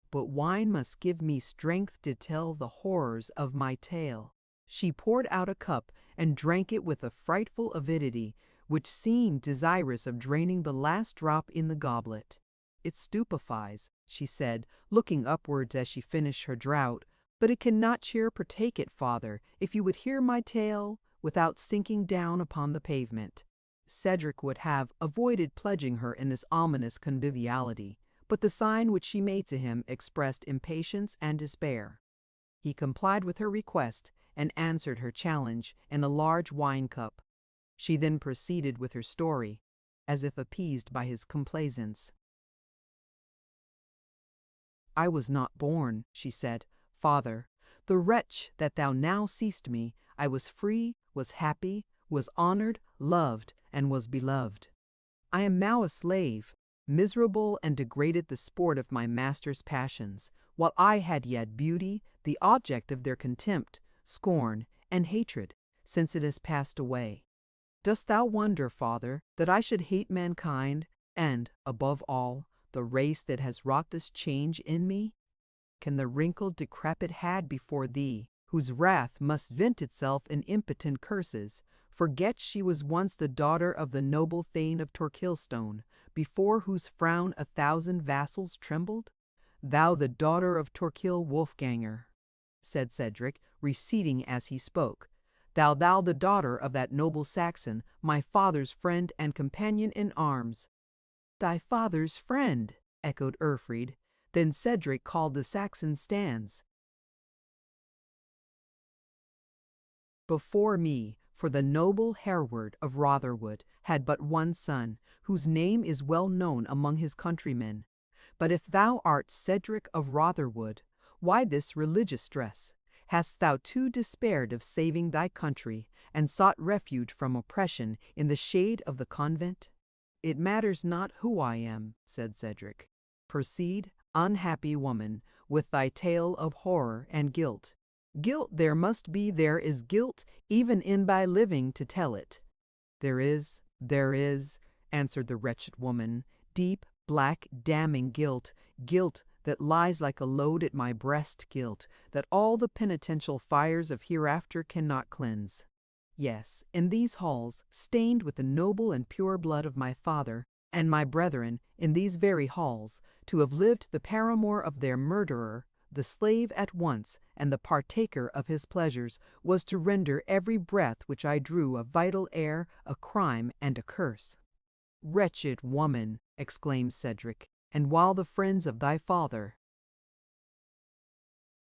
But wine must give me strength to tell the horrors of my tale." She poured out a cup and drank it with a frightful avidity, which seemed desirous of draining the last drop in the goblet. "It stupefies," she said, looking upwards as she finished her draught, "but it cannot cheer. Partake it, father, if you would hear my tale without sinking down upon the pavement. Cedric would have avoided pledging her in this ominous conviviality, but the sign which she made to him expressed impatience and despair. He complied with her request and answered her challenge in a large wine cup. She then proceeded with her story, as if appeased by his complaisance. "I was not born," she said, "father, the wretch that thou now seest me. I was free, was happy, was honored, loved, and was beloved. I am now a slave, miserable and degraded, the sport of my master's passions, while I had yet beauty, the object of their contempt, scorn, and hatred, since it has passed away. Dost thou wonder, father, that I should hate mankind, and, above all, the race that has wrought this change in me? Can the wrinkled, decrepit hag before thee, whose wrath must vent itself in impotent curses, forget she was once the daughter of the noble Thane of Torquilstone, before whose frown 1,000 vassals trembled? Thou the daughter of Torquil Wolfganger," said Cedric, receding as he spoke. Thou the daughter of that noble Saxon, my father's friend and companion in arms." "Thy father's friend," echoed Urfried. Then Cedric called the Saxon stands. "Before me, for the noble Hereward of Rotherwood had but one son, whose name is well known among his countrymen. But if thou art Cedric of Rotherwood, why this religious dress? Hast thou too despaired of saving thy country, and sought refuge from oppression in the shade of the convent?" "It matters not who I am," said Cedric. "Proceed, unhappy woman, with thy tale of horror and guilt. Guilt there must be, there is guilt even in thy living to tell it." There is," answered the wretched woman, "deep, black, damning guilt, guilt that lies like a load at my breast, guilt that all the penitential fires of hereafter cannot cleanse. Yes, in these halls, stained with the noble and pure blood of my father and my brethren, in these very halls, to have lived the paramour of their murderer, the slave at once, and the partaker of his pleasures, was to render every breath which I drew a vital air, a crime, and a curse." "Wretched woman!" exclaimed Cedric, "and while the friends of thy father,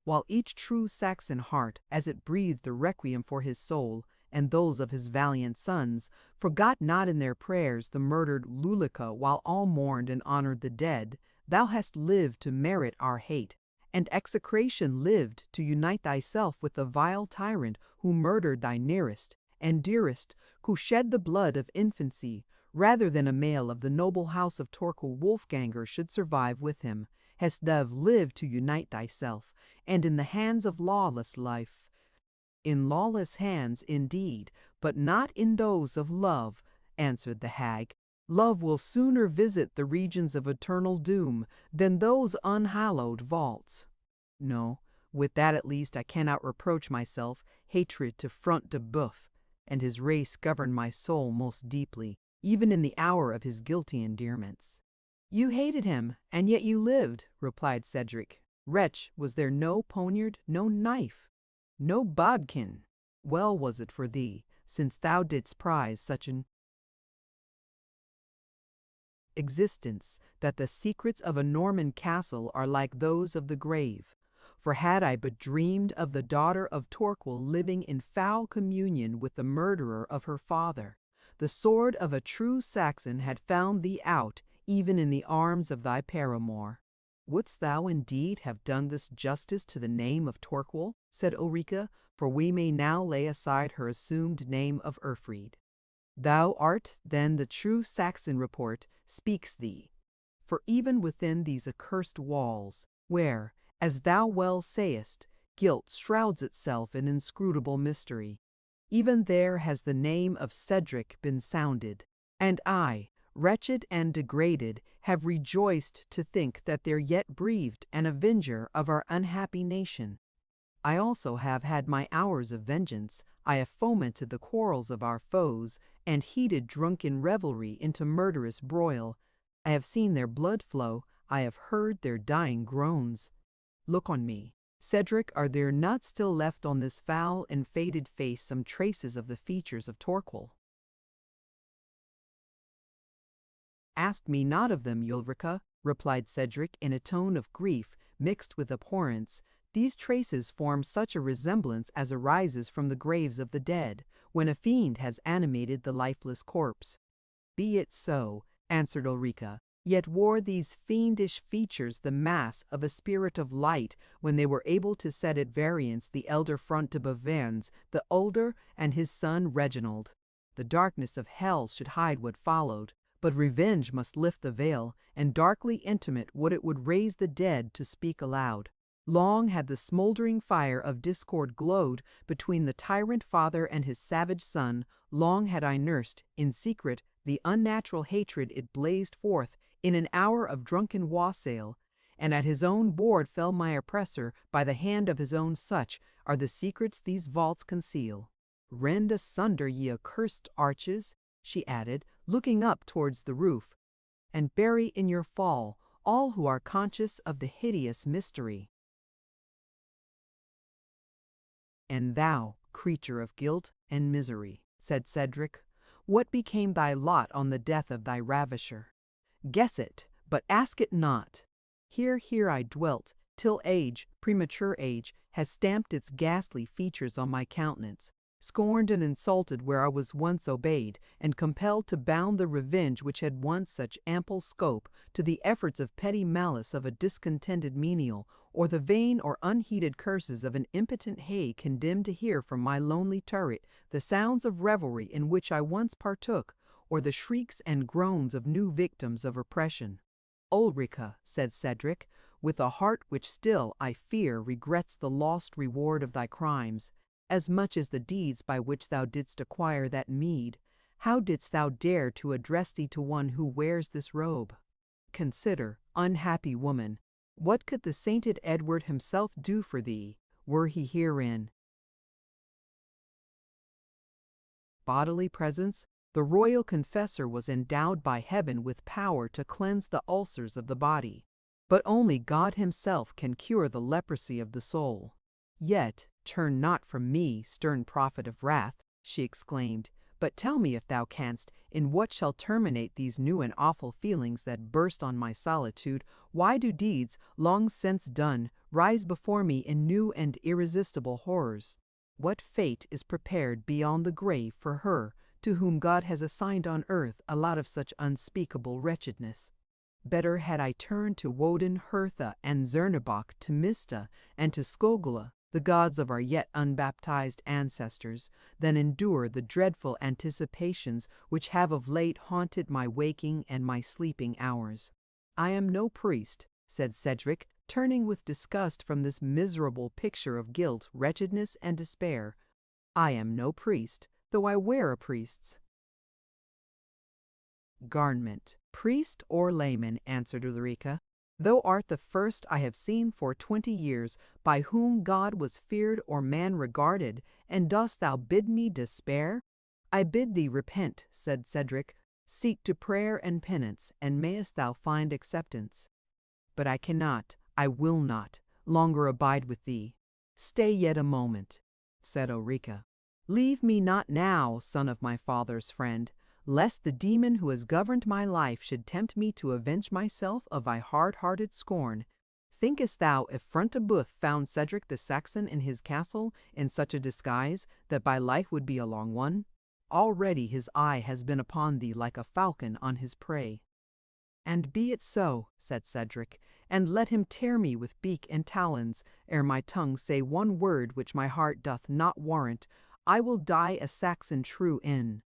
while each true Saxon heart, as it breathed the requiem for his soul, and those of his valiant sons, forgot not in their prayers the murdered Lulica, while all mourned and honored the dead, thou hast lived to merit our hate, and execration lived to unite thyself with the vile tyrant who murdered thy nearest and dearest, who shed the blood of infancy, rather than a male of the noble house of Torquil Wolfganger should survive with him. Hast thou lived to unite thyself, and in the hands of lawless life, in lawless hands indeed, but not in those of love," answered the hag. "Love will sooner visit the regions of eternal doom than those unhallowed vaults. No, with that at least I cannot reproach myself. Hatred to Front de Bœuf and his race governed my soul most deeply, even in the hour of his guilty endearments." "You hated him, and yet you lived," replied Cedric. "Wretch, was there no poniard, no knife, no bodkin? Well was it for thee, since thou didst prize such an existence, that the secrets of a Norman castle are like those of the grave. For had I but dreamed of the daughter of Torquil living in foul communion with the murderer of her father, the sword of a true Saxon had found thee out even in the arms of thy paramour." "Wouldst thou indeed have done this justice to the name of Torquil?" said Ulrica, "for we may now lay aside her assumed name of Urfried. Thou art, then, the true Saxon report speaks thee. For even within these accursed walls, where, as thou well sayest, guilt shrouds itself in inscrutable mystery, even there has the name of Cedric been sounded, and I, wretched and degraded, have rejoiced to think that there yet breathed an avenger of our unhappy nation. I also have had my hours of vengeance. I have fomented the quarrels of our foes, and heated drunken revelry into murderous broil. I have seen their blood flow, I have heard their dying groans. Look on me, Cedric, are there not still left on this foul and faded face some traces of the features of Torquil? Ask me not of them, Ulrica, replied Cedric in a tone of grief mixed with abhorrence. These traces form such a resemblance as arises from the graves of the dead, when a fiend has animated the lifeless corpse. Be it so, answered Ulrica, yet wore these fiendish features the mask of a spirit of light when they were able to set at variance the elder Front de Bavens, the older, and his son Reginald. The darkness of hell should hide what followed, but revenge must lift the veil, and darkly intimate what it would raise the dead to speak aloud. Long had the smoldering fire of discord glowed between the tyrant father and his savage son, long had I nursed, in secret, the unnatural hatred it blazed forth in an hour of drunken wassail, and at his own board fell my oppressor by the hand of his own. Such are the secrets these vaults conceal. Rend asunder, ye accursed arches, she added, looking up towards the roof, and bury in your fall all who are conscious of the hideous mystery. And thou, creature of guilt and misery, said Cedric, what became thy lot on the death of thy ravisher? Guess it, but ask it not. Here I dwelt, till age, premature age, has stamped its ghastly features on my countenance, scorned and insulted where I was once obeyed, and compelled to bound the revenge which had once such ample scope to the efforts of petty malice of a discontented menial, or the vain or unheeded curses of an impotent hay condemned to hear from my lonely turret the sounds of revelry in which I once partook, or the shrieks and groans of new victims of oppression. Ulrica, said Cedric, with a heart which still, I fear, regrets the lost reward of thy crimes, as much as the deeds by which thou didst acquire that meed, how didst thou dare to address thee to one who wears this robe? Consider, unhappy woman, what could the sainted Edward himself do for thee, were he herein? Bodily presence, the royal confessor was endowed by heaven with power to cleanse the ulcers of the body, but only God himself can cure the leprosy of the soul. Yet, turn not from me, stern prophet of wrath, she exclaimed, but tell me if thou canst, in what shall terminate these new and awful feelings that burst on my solitude. Why do deeds, long since done, rise before me in new and irresistible horrors? What fate is prepared beyond the grave for her to whom God has assigned on earth a lot of such unspeakable wretchedness? Better had I turned to Woden, Hertha, and Zernebok, to Mista, and to Skogula, the gods of our yet unbaptized ancestors, than endure the dreadful anticipations which have of late haunted my waking and my sleeping hours. I am no priest, said Cedric, turning with disgust from this miserable picture of guilt, wretchedness, and despair. I am no priest, though I wear a priest's garment. Priest or layman, answered Ulrica, thou art the first I have seen for 20 years by whom God was feared or man regarded, and dost thou bid me despair? I bid thee repent, said Cedric, seek to prayer and penance, and mayest thou find acceptance. But I cannot, I will not, longer abide with thee. Stay yet a moment, said Ulrica. Leave me not now, son of my father's friend, lest the demon who has governed my life should tempt me to avenge myself of thy hard-hearted scorn. Thinkest thou if Front de Bœuf found Cedric the Saxon in his castle in such a disguise, that thy life would be a long one? Already his eye has been upon thee like a falcon on his prey. And be it so, said Cedric, and let him tear me with beak and talons, ere my tongue say one word which my heart doth not warrant. I will die a Saxon true in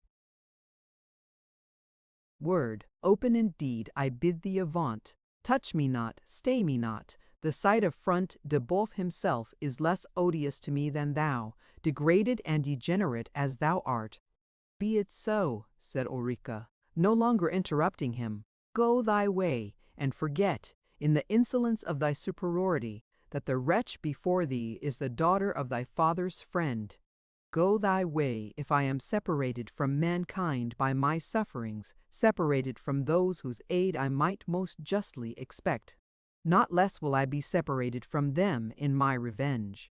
word, open indeed, I bid thee avaunt. Touch me not, stay me not. The sight of Front de Bœuf himself is less odious to me than thou, degraded and degenerate as thou art. Be it so, said Ulrica, no longer interrupting him. Go thy way, and forget, in the insolence of thy superiority, that the wretch before thee is the daughter of thy father's friend. Go thy way, if I am separated from mankind by my sufferings, separated from those whose aid I might most justly expect. not less will I be separated from them in my revenge.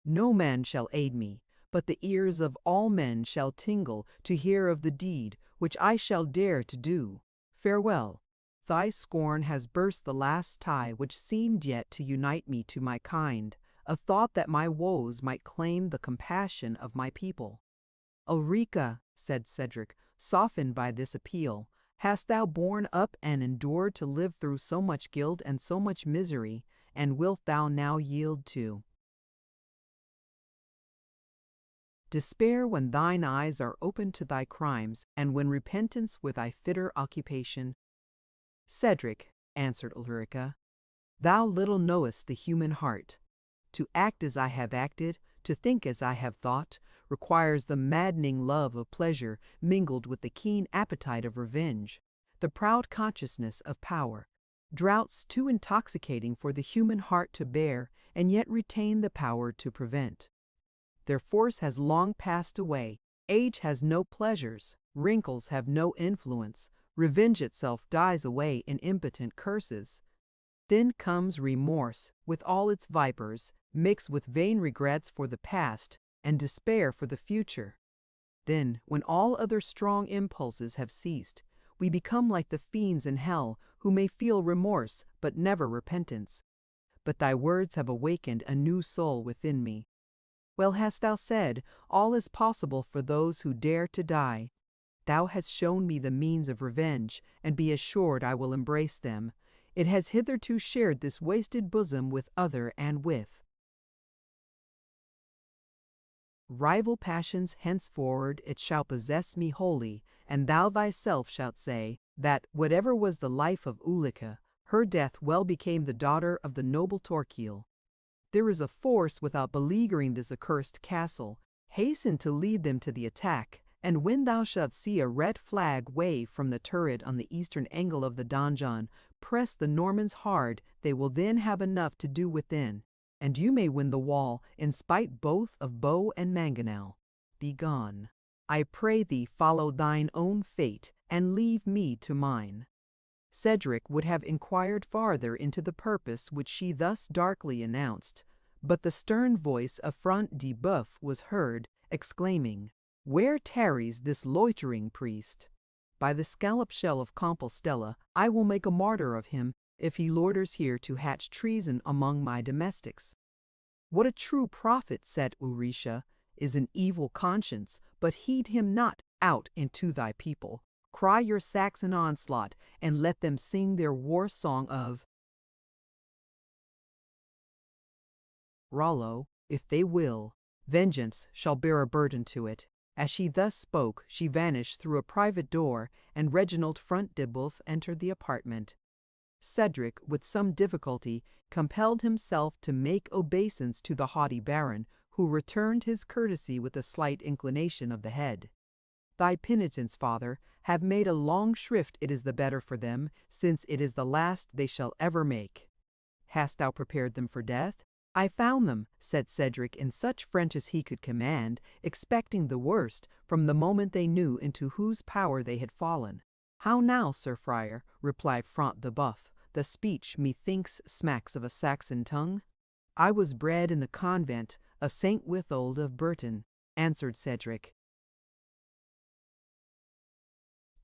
No man shall aid me, but the ears of all men shall tingle to hear of the deed which I shall dare to do. Farewell. Thy scorn has burst the last tie which seemed yet to unite me to my kind, a thought that my woes might claim the compassion of my people. Ulrica, said Cedric, softened by this appeal, hast thou borne up and endured to live through so much guilt and so much misery, and wilt thou now yield to despair when thine eyes are opened to thy crimes, and when repentance with thy fitter occupation? Cedric, answered Ulrica, thou little knowest the human heart. To act as I have acted, to think as I have thought, requires the maddening love of pleasure mingled with the keen appetite of revenge, the proud consciousness of power, draughts too intoxicating for the human heart to bear and yet retain the power to prevent. Their force has long passed away, age has no pleasures, wrinkles have no influence, revenge itself dies away in impotent curses. Then comes remorse, with all its vipers, mixed with vain regrets for the past and despair for the future. Then, when all other strong impulses have ceased, we become like the fiends in hell who may feel remorse but never repentance. But thy words have awakened a new soul within me. Well hast thou said, all is possible for those who dare to die. Thou hast shown me the means of revenge, and be assured I will embrace them. It has hitherto shared this wasted bosom with other and with rival passions. Henceforward it shall possess me wholly, and thou thyself shalt say, that, whatever was the life of Ulrica, her death well became the daughter of the noble Torquil. There is a force without beleaguering this accursed castle. Hasten to lead them to the attack, and when thou shalt see a red flag wave from the turret on the eastern angle of the donjon, press the Normans hard. They will then have enough to do within, and you may win the wall in spite both of bow and mangonel. Begone. I pray thee follow thine own fate, and leave me to mine. Cedric would have inquired farther into the purpose which she thus darkly announced, but the stern voice of Front de Bœuf was heard, exclaiming, "Where tarries this loitering priest? By the scallop shell of Compostella, I will make a martyr of him if he loiters here to hatch treason among my domestics." What a true prophet, said Ulrica, is an evil conscience, but heed him not. Out into thy people. Cry your Saxon onslaught, and let them sing their war song of Rollo, if they will. Vengeance shall bear a burden to it. As she thus spoke, she vanished through a private door, and Reginald Front de Bœuf entered the apartment. Cedric, with some difficulty, compelled himself to make obeisance to the haughty baron, who returned his courtesy with a slight inclination of the head. Thy penitents, father, have made a long shrift. It is the better for them, since it is the last they shall ever make. Hast thou prepared them for death? I found them, said Cedric in such French as he could command, expecting the worst, from the moment they knew into whose power they had fallen. How now, Sir Friar, replied Front de Bœuf, the speech, methinks, smacks of a Saxon tongue. I was bred in the convent of St. Withold of Burton, answered Cedric.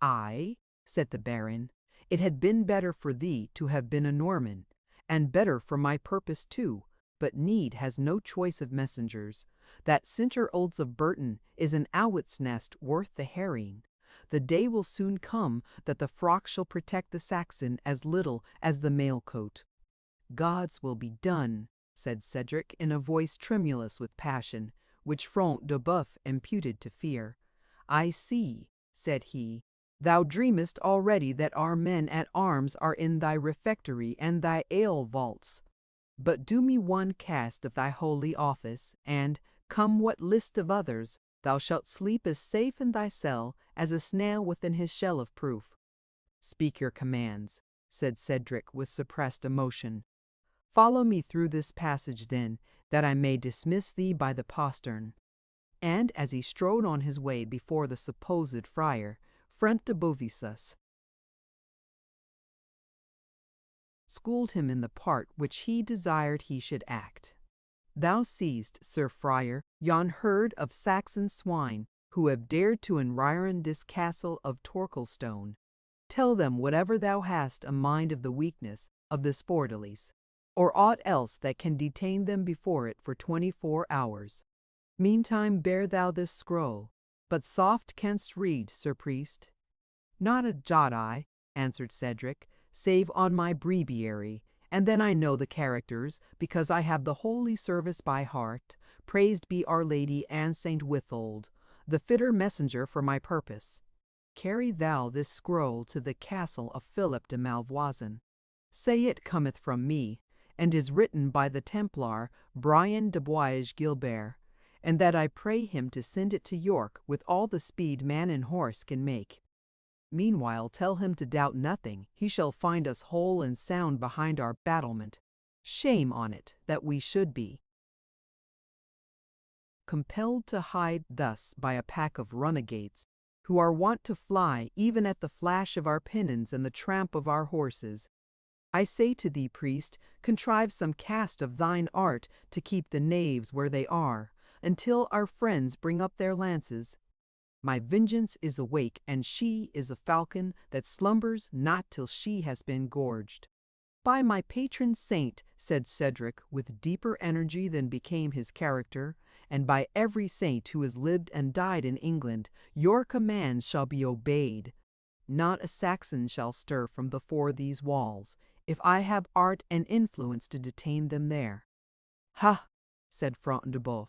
Ay, said the baron, it had been better for thee to have been a Norman, and better for my purpose too, but need has no choice of messengers. That Cinter Olds of Burton is an owlet's nest worth the harrying. The day will soon come that the frock shall protect the Saxon as little as the mail coat. God's will be done, said Cedric in a voice tremulous with passion, which Front de Bœuf imputed to fear. I see, said he, thou dreamest already that our men at arms are in thy refectory and thy ale vaults. But do me one cast of thy holy office, and, come what list of others, thou shalt sleep as safe in thy cell as a snail within his shell of proof. Speak your commands, said Cedric with suppressed emotion. Follow me through this passage, then, that I may dismiss thee by the postern. And as he strode on his way before the supposed friar, Front de Bœuf schooled him in the part which he desired he should act. Thou seest, Sir Friar, yon herd of Saxon swine, who have dared to environ this castle of Torquilstone. Tell them whatever thou hast a mind of the weakness of this fortalice, or aught else that can detain them before it for 24 hours. Meantime bear thou this scroll, but soft canst read, Sir Priest. Not a jot I, answered Cedric, save on my breviary, and then I know the characters, because I have the holy service by heart. Praised be Our Lady and Saint Withold, the fitter messenger for my purpose. Carry thou this scroll to the castle of Philip de Malvoisin. Say it cometh from me, and is written by the Templar Brian de Bois Gilbert, and that I pray him to send it to York with all the speed man and horse can make. Meanwhile tell him to doubt nothing, he shall find us whole and sound behind our battlement. Shame on it, that we should be compelled to hide thus by a pack of runagates, who are wont to fly even at the flash of our pennons and the tramp of our horses. I say to thee, priest, contrive some cast of thine art to keep the knaves where they are, until our friends bring up their lances. My vengeance is awake, and she is a falcon that slumbers not till she has been gorged. By my patron saint, said Cedric with deeper energy than became his character, and by every saint who has lived and died in England, your commands shall be obeyed. Not a Saxon shall stir from before these walls, if I have art and influence to detain them there. Ha, said Front de Bœuf,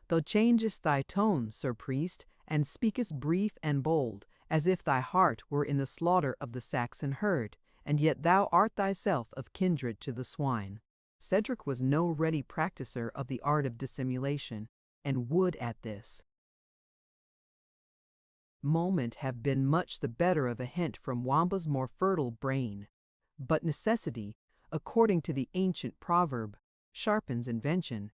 thou changest thy tone, Sir Priest, and speakest brief and bold, as if thy heart were in the slaughter of the Saxon herd, and yet thou art thyself of kindred to the swine. Cedric was no ready practicer of the art of dissimulation, and would at this moment have been much the better of a hint from Wamba's more fertile brain. But necessity, according to the ancient proverb, sharpens invention,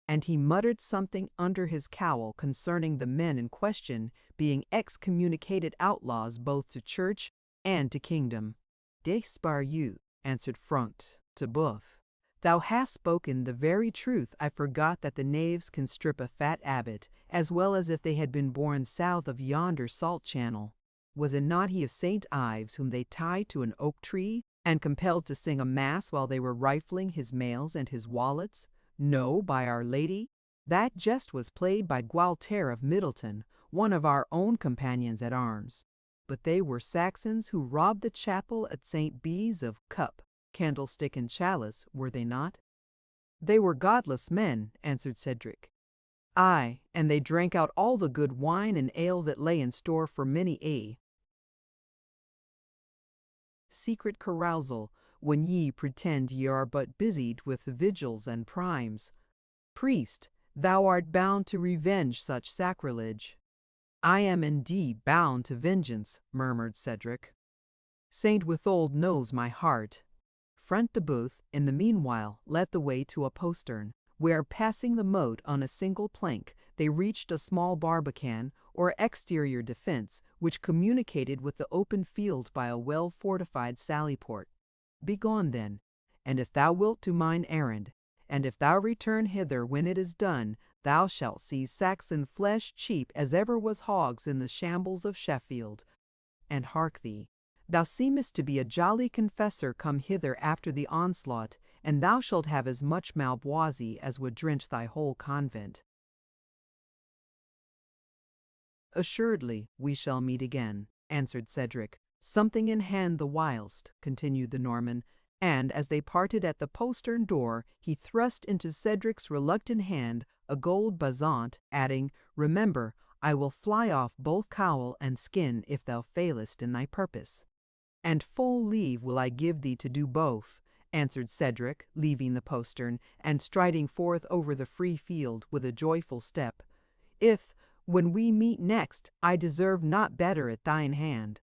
and he muttered something under his cowl concerning the men in question being excommunicated outlaws both to church and to kingdom. D'Esparieux, answered Front de Bœuf, thou hast spoken the very truth. I forgot that the knaves can strip a fat abbot, as well as if they had been born south of yonder salt channel. Was it not he of St. Ives whom they tied to an oak tree, and compelled to sing a mass while they were rifling his mails and his wallets? No, by Our Lady. That jest was played by Gualter of Middleton, one of our own companions at arms. But they were Saxons who robbed the chapel at St. Bees of cup, candlestick, and chalice, were they not? They were godless men, answered Cedric. Aye, and they drank out all the good wine and ale that lay in store for many a secret carousal, when ye pretend ye are but busied with vigils and primes. Priest, thou art bound to revenge such sacrilege. I am indeed bound to vengeance, murmured Cedric. Saint Withold knows my heart. Front de Bœuf, in the meanwhile, led the way to a postern, where, passing the moat on a single plank, they reached a small barbican, or exterior defence, which communicated with the open field by a well-fortified sallyport. Begone, then, and if thou wilt do mine errand, and if thou return hither when it is done, thou shalt see Saxon flesh cheap as ever was hogs in the shambles of Sheffield. And hark thee, thou seemest to be a jolly confessor come hither after the onslaught, and thou shalt have as much Malvoisie as would drench thy whole convent. Assuredly we shall meet again, answered Cedric, something in hand the whilst, continued the Norman, and as they parted at the postern door, he thrust into Cedric's reluctant hand a gold basant, adding, Remember, I will fly off both cowl and skin if thou failest in thy purpose. And full leave will I give thee to do both, answered Cedric, leaving the postern, and striding forth over the free field with a joyful step, if, when we meet next, I deserve not better at thine hand.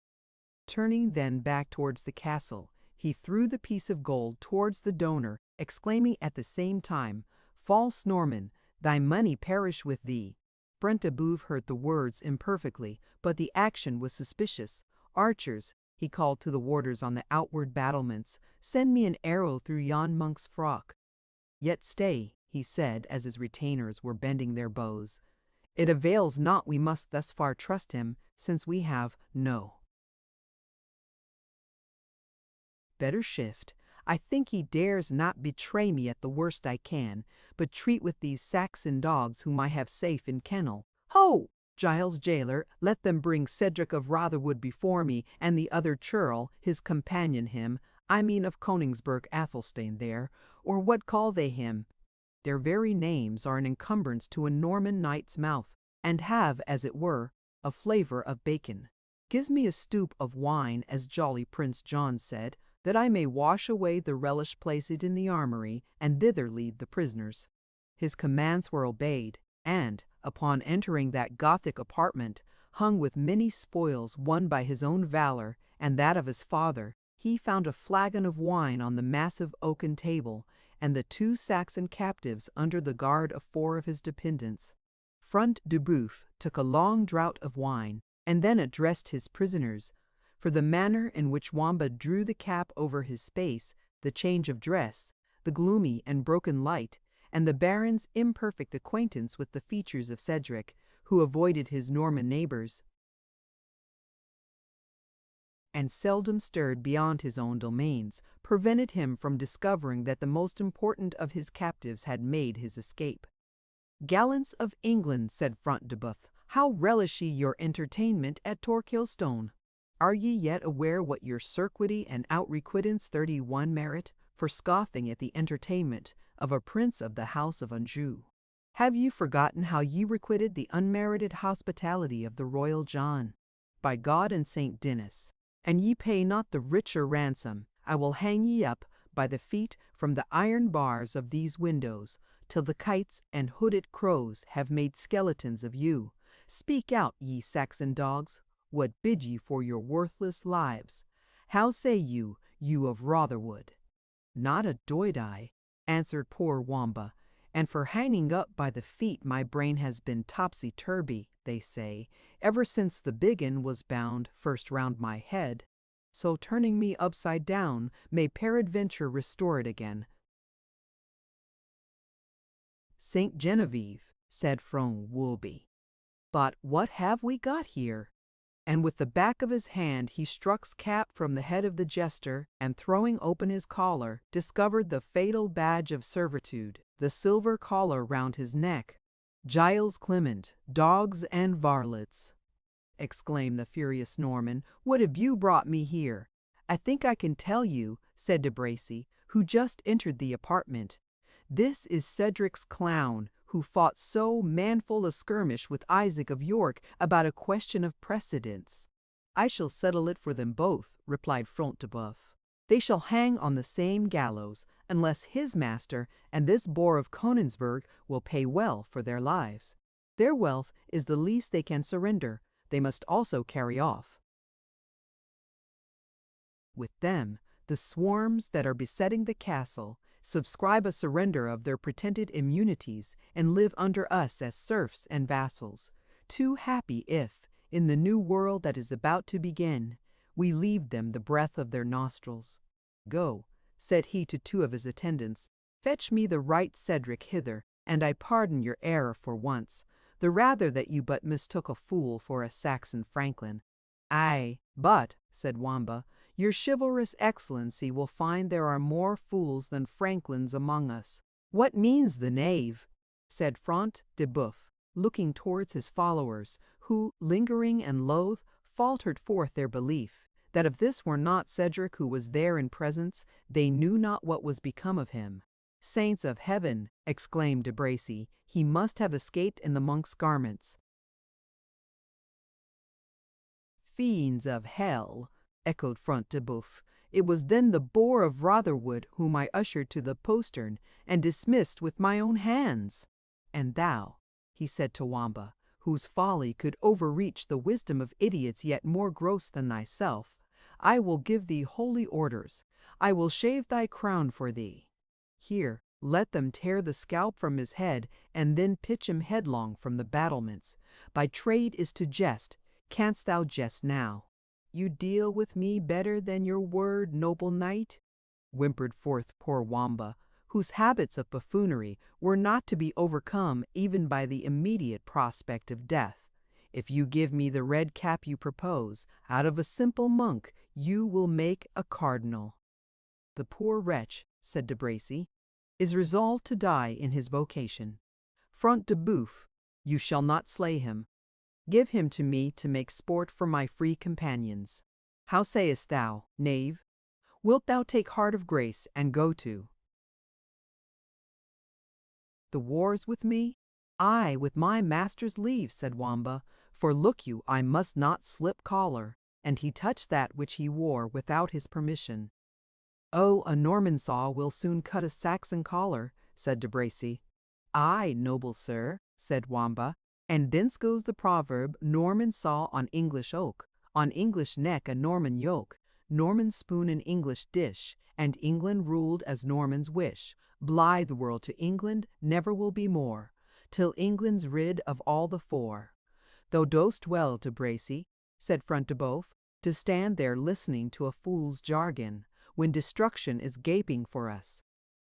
Turning then back towards the castle, he threw the piece of gold towards the donor, exclaiming at the same time, False Norman, thy money perish with thee. Front de Bœuf heard the words imperfectly, but the action was suspicious. Archers, he called to the warders on the outward battlements, "send me an arrow through yon monk's frock." "Yet stay," he said, as his retainers were bending their bows. "It avails not, we must thus far trust him, since we have no better shift. I think he dares not betray me at the worst I can, but treat with these Saxon dogs whom I have safe in kennel. Ho! Giles Jailer, let them bring Cedric of Rotherwood before me, and the other churl, his companion him, I mean of Königsberg Athelstane there, or what call they him? Their very names are an encumbrance to a Norman knight's mouth, and have, as it were, a flavour of bacon. Give me a stoup of wine, as jolly Prince John said, that I may wash away the relish placed in the armoury, and thither lead the prisoners." His commands were obeyed, and, upon entering that Gothic apartment, hung with many spoils won by his own valour and that of his father, he found a flagon of wine on the massive oaken table, and the 2 Saxon captives under the guard of 4 of his dependents. Front de Boeuf took a long draught of wine, and then addressed his prisoners. For the manner in which Wamba drew the cap over his face, the change of dress, the gloomy and broken light, and the Baron's imperfect acquaintance with the features of Cedric, who avoided his Norman neighbours, and seldom stirred beyond his own domains, prevented him from discovering that the most important of his captives had made his escape. "Gallants of England," said Front de Boeuf, "how relish ye your entertainment at Torquilstone? Are ye yet aware what your circuity and outrequittance 31 merit, for scoffing at the entertainment of a prince of the house of Anjou? Have ye forgotten how ye requited the unmerited hospitality of the royal John? By God and Saint Denis, and ye pay not the richer ransom, I will hang ye up by the feet from the iron bars of these windows, till the kites and hooded crows have made skeletons of you. Speak out, ye Saxon dogs, what bid ye for your worthless lives? How say you, you of Rotherwood?" "Not a doit I," answered poor Wamba, "and for hanging up by the feet my brain has been topsy-turvy, they say, ever since the big un was bound first round my head, so turning me upside down may peradventure restore it again." "Saint Genevieve," said Front Woolby, "but what have we got here?" And with the back of his hand he struck's cap from the head of the jester, and throwing open his collar, discovered the fatal badge of servitude, the silver collar round his neck. "Giles Clement, dogs and varlets!" exclaimed the furious Norman, "what have you brought me here?" "I think I can tell you," said de Bracy, who just entered the apartment. "This is Cedric's clown, who fought so manful a skirmish with Isaac of York about a question of precedence." "I shall settle it for them both," replied Front de Boeuf. "They shall hang on the same gallows, unless his master and this boar of Königsberg will pay well for their lives. Their wealth is the least they can surrender. They must also carry off with them the swarms that are besetting the castle, subscribe a surrender of their pretended immunities, and live under us as serfs and vassals, too happy if, in the new world that is about to begin, we leave them the breath of their nostrils. Go," said he to 2 of his attendants, "fetch me the right Cedric hither, and I pardon your error for once, the rather that you but mistook a fool for a Saxon franklin." "Aye, but," said Wamba, "your chivalrous excellency will find there are more fools than franklins among us." "What means the knave?" said Front de Boeuf, looking towards his followers, who, lingering and loath, faltered forth their belief, that if this were not Cedric who was there in presence, they knew not what was become of him. "Saints of heaven!" exclaimed de Bracy, "he must have escaped in the monk's garments." "Fiends of hell!" echoed Front de Boeuf. "It was then the boar of Rotherwood whom I ushered to the postern, and dismissed with my own hands. And thou," he said to Wamba, "whose folly could overreach the wisdom of idiots yet more gross than thyself, I will give thee holy orders. I will shave thy crown for thee. Here, let them tear the scalp from his head, and then pitch him headlong from the battlements. My trade is to jest. Canst thou jest now?" you deal with me better than your word, noble knight," whimpered forth poor Wamba, whose habits of buffoonery were not to be overcome even by the immediate prospect of death. "If you give me the red cap you propose, out of a simple monk you will make a cardinal." "The poor wretch," said De Bracy, "is resolved to die in his vocation. Front de Bœuf, you shall not slay him. Give him to me to make sport for my free companions. How sayest thou, knave? Wilt thou take heart of grace and go to the wars with me?" "Ay, with my master's leave," said Wamba, "for look you, I must not slip collar," and he touched that which he wore without his permission. "Oh, a Norman saw will soon cut a Saxon collar," said De Bracy. "Ay, noble sir," said Wamba, "and thence goes the proverb, Norman saw on English oak, on English neck a Norman yoke, Norman spoon in English dish, and England ruled as Normans wish. Blithe world to England never will be more, till England's rid of all the four." "Thou dost well, De Bracy," said Front de Bœuf, "to stand there listening to a fool's jargon, when destruction is gaping for us.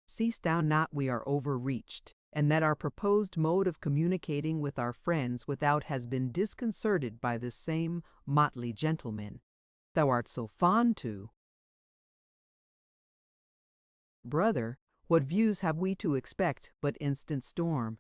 Seest thou not we are overreached, and that our proposed mode of communicating with our friends without has been disconcerted by this same motley gentleman thou art so fond to?" "Brother, what views have we to expect but instant storm?"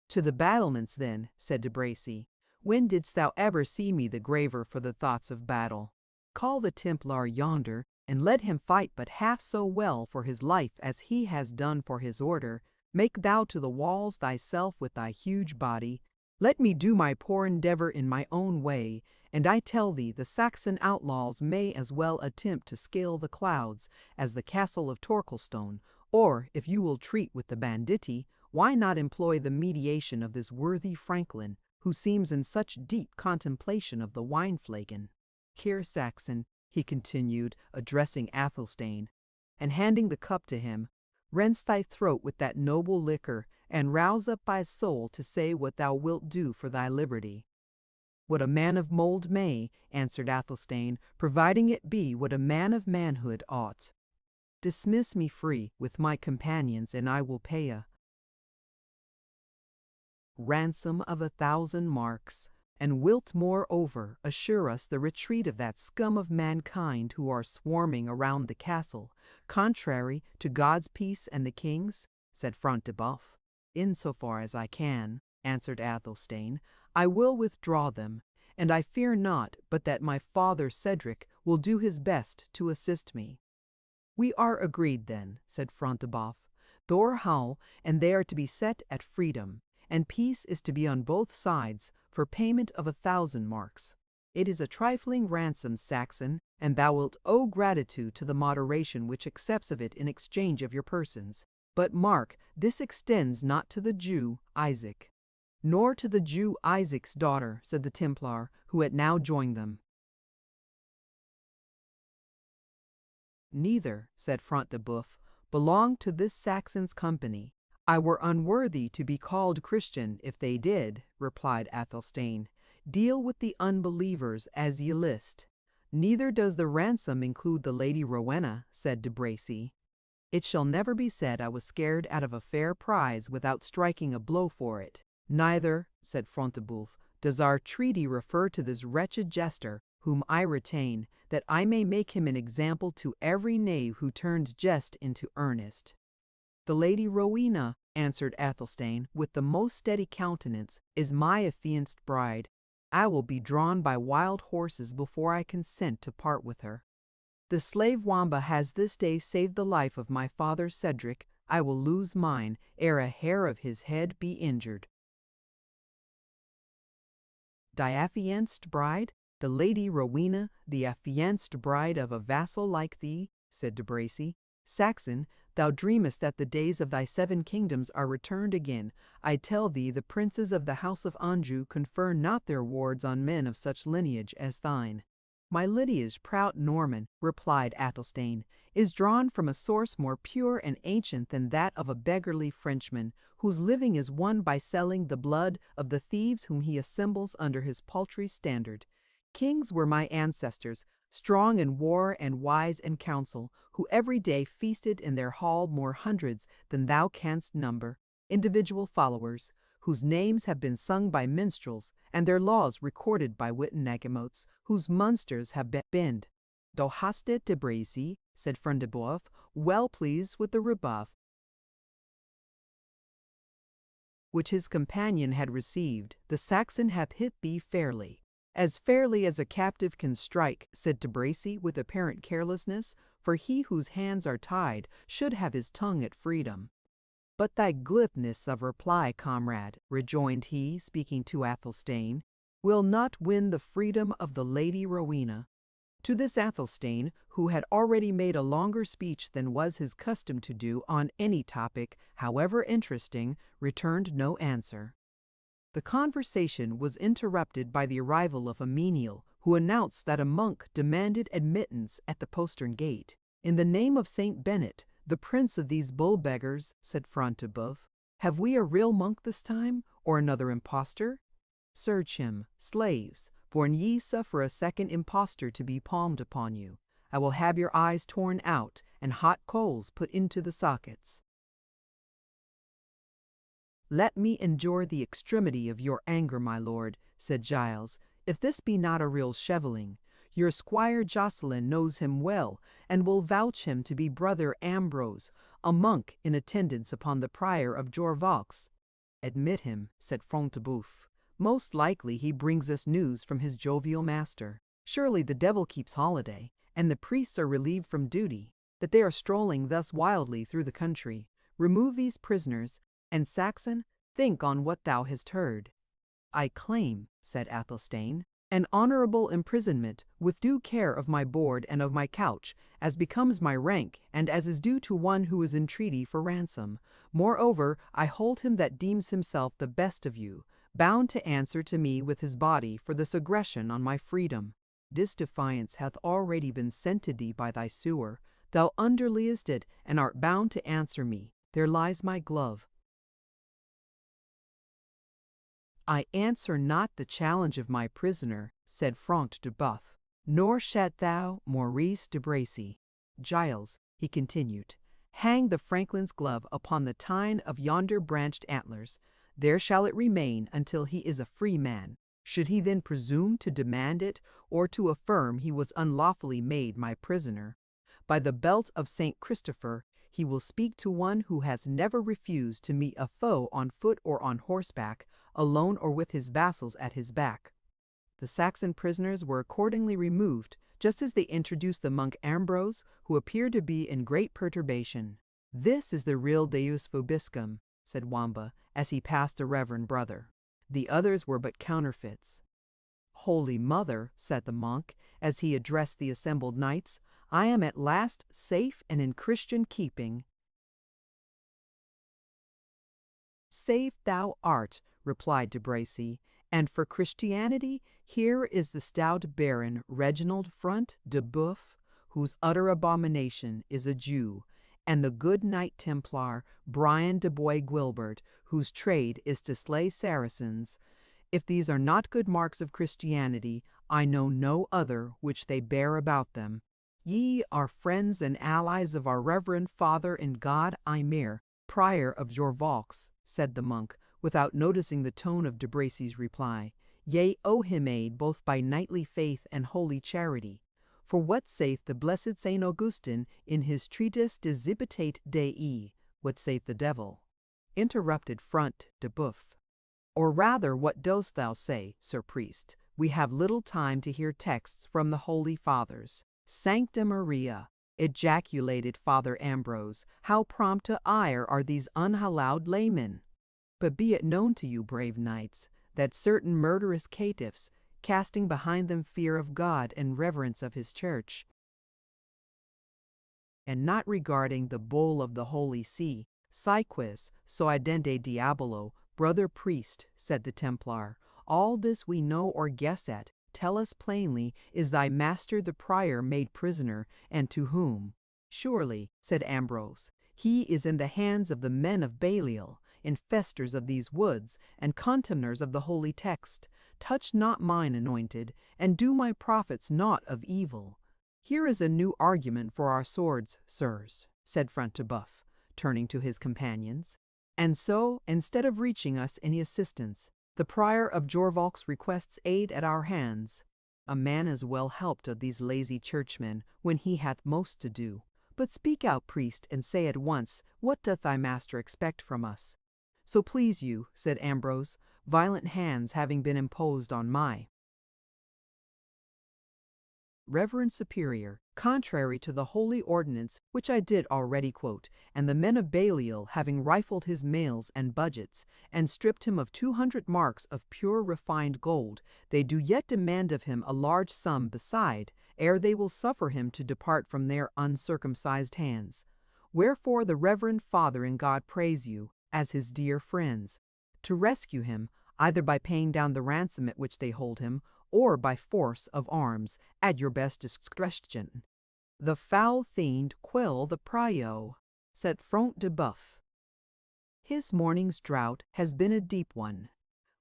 "To the battlements, then," said De Bracy. "When didst thou ever see me the graver for the thoughts of battle? Call the Templar yonder, and let him fight but half so well for his life as he has done for his order. Make thou to the walls thyself with thy huge body. Let me do my poor endeavour in my own way, and I tell thee the Saxon outlaws may as well attempt to scale the clouds as the castle of Torquilstone, or, if you will treat with the banditti, why not employ the mediation of this worthy franklin, who seems in such deep contemplation of the wine-flagon? Here, Saxon," he continued, addressing Athelstane, and handing the cup to him, "rinse thy throat with that noble liquor, and rouse up thy soul to say what thou wilt do for thy liberty." "What a man of mould may," answered Athelstane, "providing it be what a man of manhood ought. Dismiss me free with my companions, and I will pay a ransom of 1,000 marks. And wilt moreover assure us the retreat of that scum of mankind who are swarming around the castle, contrary to God's peace and the king's?" said Front de Bœuf. "In so far as I can," answered Athelstane, "I will withdraw them, and I fear not but that my father Cedric will do his best to assist me." "We are agreed then," said Front de Bœuf. "Thor Hall and they are to be set at freedom, and peace is to be on both sides, for payment of 1,000 marks. It is a trifling ransom, Saxon, and thou wilt owe gratitude to the moderation which accepts of it in exchange of your persons. But mark, this extends not to the Jew Isaac." "Nor to the Jew Isaac's daughter," said the Templar, who had now joined them. "Neither," said Front de Bœuf, "belong to this Saxon's company. I were unworthy to be called Christian if they did," replied Athelstane. "Deal with the unbelievers as ye list." "Neither does the ransom include the Lady Rowena," said De Bracy. "It shall never be said I was scared out of a fair prize without striking a blow for it." "Neither," said Front de Bœuf, "does our treaty refer to this wretched jester, whom I retain, that I may make him an example to every knave who turns jest into earnest." "The Lady Rowena," answered Athelstane, with the most steady countenance, "is my affianced bride. I will be drawn by wild horses before I consent to part with her. The slave Wamba has this day saved the life of my father Cedric. I will lose mine ere a hair of his head be injured." "Thy affianced bride? The Lady Rowena, the affianced bride of a vassal like thee?" said De Bracy. "Saxon, thou dreamest that the days of thy 7 kingdoms are returned again. I tell thee the princes of the house of Anjou confer not their wards on men of such lineage as thine." "My lineage, proud Norman," replied Athelstane, "is drawn from a source more pure and ancient than that of a beggarly Frenchman, whose living is won by selling the blood of the thieves whom he assembles under his paltry standard. Kings were my ancestors, strong in war and wise in counsel, who every day feasted in their hall more hundreds than thou canst number, individual followers, whose names have been sung by minstrels, and their laws recorded by wittenagemotes, whose munsters have been bend. Do hastet de Bracy, said Frondeboeuf, well pleased with the rebuff which his companion had received. The Saxon hath hit thee fairly. As fairly as a captive can strike, said de Bracy with apparent carelessness, for he whose hands are tied should have his tongue at freedom. But thy glibness of reply, comrade, rejoined he, speaking to Athelstane, will not win the freedom of the Lady Rowena. To this Athelstane, who had already made a longer speech than was his custom to do on any topic, however interesting, returned no answer. The conversation was interrupted by the arrival of a menial, who announced that a monk demanded admittance at the postern gate. In the name of Saint Bennet, the prince of these bull-beggars, said Front de Bœuf, have we a real monk this time, or another impostor? Search him, slaves, for an ye suffer a second impostor to be palmed upon you, I will have your eyes torn out, and hot coals put into the sockets. Let me endure the extremity of your anger, my lord, said Giles, if this be not a real cheveling. Your squire Jocelyn knows him well, and will vouch him to be brother Ambrose, a monk in attendance upon the prior of Jorvaux. Admit him, said Front de Bœuf. Most likely he brings us news from his jovial master. Surely the devil keeps holiday, and the priests are relieved from duty, that they are strolling thus wildly through the country. Remove these prisoners, and Saxon, think on what thou hast heard. I claim, said Athelstane, an honourable imprisonment, with due care of my board and of my couch, as becomes my rank, and as is due to one who is in treaty for ransom. Moreover, I hold him that deems himself the best of you, bound to answer to me with his body for this aggression on my freedom. This defiance hath already been sent to thee by thy sewer. Thou underliest it, and art bound to answer me. There lies my glove. I answer not the challenge of my prisoner, said Front de Bœuf, nor shalt thou, Maurice de Bracy. Giles, he continued, hang the franklin's glove upon the tine of yonder branched antlers. There shall it remain until he is a free man. Should he then presume to demand it, or to affirm he was unlawfully made my prisoner, by the belt of St. Christopher, he will speak to one who has never refused to meet a foe on foot or on horseback, alone or with his vassals at his back. The Saxon prisoners were accordingly removed, just as they introduced the monk Ambrose, who appeared to be in great perturbation. This is the real Deus Vobiscum, said Wamba, as he passed the reverend brother. The others were but counterfeits. Holy Mother, said the monk, as he addressed the assembled knights, I am at last safe and in Christian keeping. Safe thou art, replied de Bracy, and for Christianity, here is the stout Baron Reginald Front de Bœuf, whose utter abomination is a Jew, and the good Knight Templar Brian de Bois Guilbert, whose trade is to slay Saracens. If these are not good marks of Christianity, I know no other which they bear about them. Ye are friends and allies of our reverend father in God Aymer, prior of Jorvaux, said the monk, without noticing the tone of de Bracy's reply. Ye owe him aid both by knightly faith and holy charity. For what saith the blessed Saint Augustine in his treatise De Zibitate Dei? What saith the devil? Interrupted Front de Bœuf. Or rather, what dost thou say, Sir Priest? We have little time to hear texts from the Holy Fathers. Sancta Maria, ejaculated Father Ambrose, how prompt to ire are these unhallowed laymen! But be it known to you, brave knights, that certain murderous caitiffs, casting behind them fear of God and reverence of his church, and not regarding the bull of the Holy See, Siquis soidende diabolo, brother priest, said the Templar, all this we know or guess at. Tell us plainly, is thy master the prior made prisoner, and to whom? Surely, said Ambrose, he is in the hands of the men of Belial, infestors of these woods, and contemners of the holy text. touch not mine anointed, and do my prophets naught of evil. Here is a new argument for our swords, sirs, said Front de Bœuf, turning to his companions. And so, instead of reaching us any assistance, the prior of Jorvaulx requests aid at our hands. A man is well helped of these lazy churchmen when he hath most to do. But speak out, priest, and say at once, what doth thy master expect from us? So please you, said Ambrose, violent hands having been imposed on my Reverend Superior, contrary to the holy ordinance which I did already quote, and the men of Belial having rifled his mails and budgets, and stripped him of 200 marks of pure refined gold, they do yet demand of him a large sum beside, ere they will suffer him to depart from their uncircumcised hands. Wherefore the reverend Father in God prays you, as his dear friends, to rescue him, either by paying down the ransom at which they hold him, or by force of arms, at your best discretion. The foul fiend quell the prior, said Front de Bœuf. His morning's drought has been a deep one.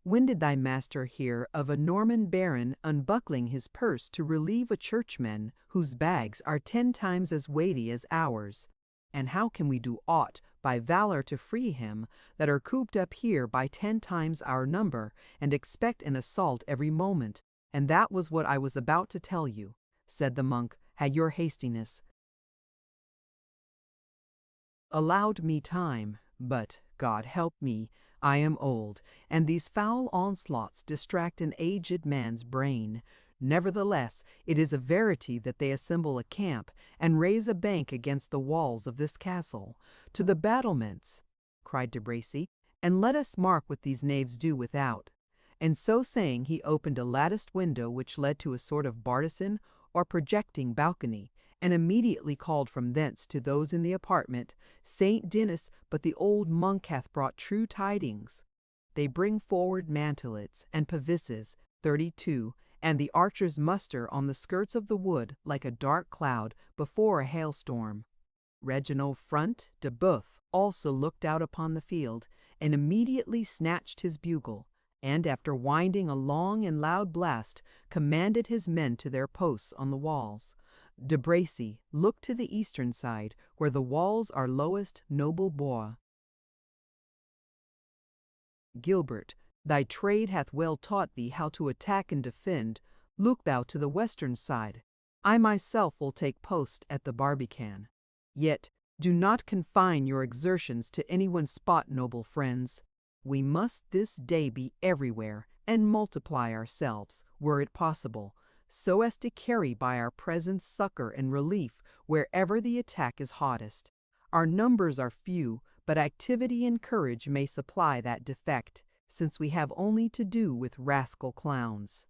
When did thy master hear of a Norman baron unbuckling his purse to relieve a churchman whose bags are 10 times as weighty as ours? And how can we do aught by valor to free him that are cooped up here by 10 times our number, and expect an assault every moment? And that was what I was about to tell you, said the monk, had your hastiness allowed me time. But, God help me, I am old, and these foul onslaughts distract an aged man's brain. Nevertheless, it is a verity that they assemble a camp, and raise a bank against the walls of this castle. To the battlements, cried De Bracy, and let us mark what these knaves do without. And so saying, he opened a latticed window which led to a sort of bartizan or projecting balcony, and immediately called from thence to those in the apartment, Saint Denis, but the old monk hath brought true tidings. They bring forward mantelets and pavisses, 32, and the archers muster on the skirts of the wood like a dark cloud before a hailstorm. Reginald Front de Bœuf also looked out upon the field, and immediately snatched his bugle, and after winding a long and loud blast, commanded his men to their posts on the walls. De Bracy looked to the eastern side, where the walls are lowest, noble bois. Gilbert, thy trade hath well taught thee how to attack and defend. Look thou to the western side. I myself will take post at the Barbican. Yet do not confine your exertions to any one spot, noble friends. We must this day be everywhere, and multiply ourselves, were it possible, so as to carry by our presence succor and relief wherever the attack is hottest. Our numbers are few, but activity and courage may supply that defect, since we have only to do with rascal clowns.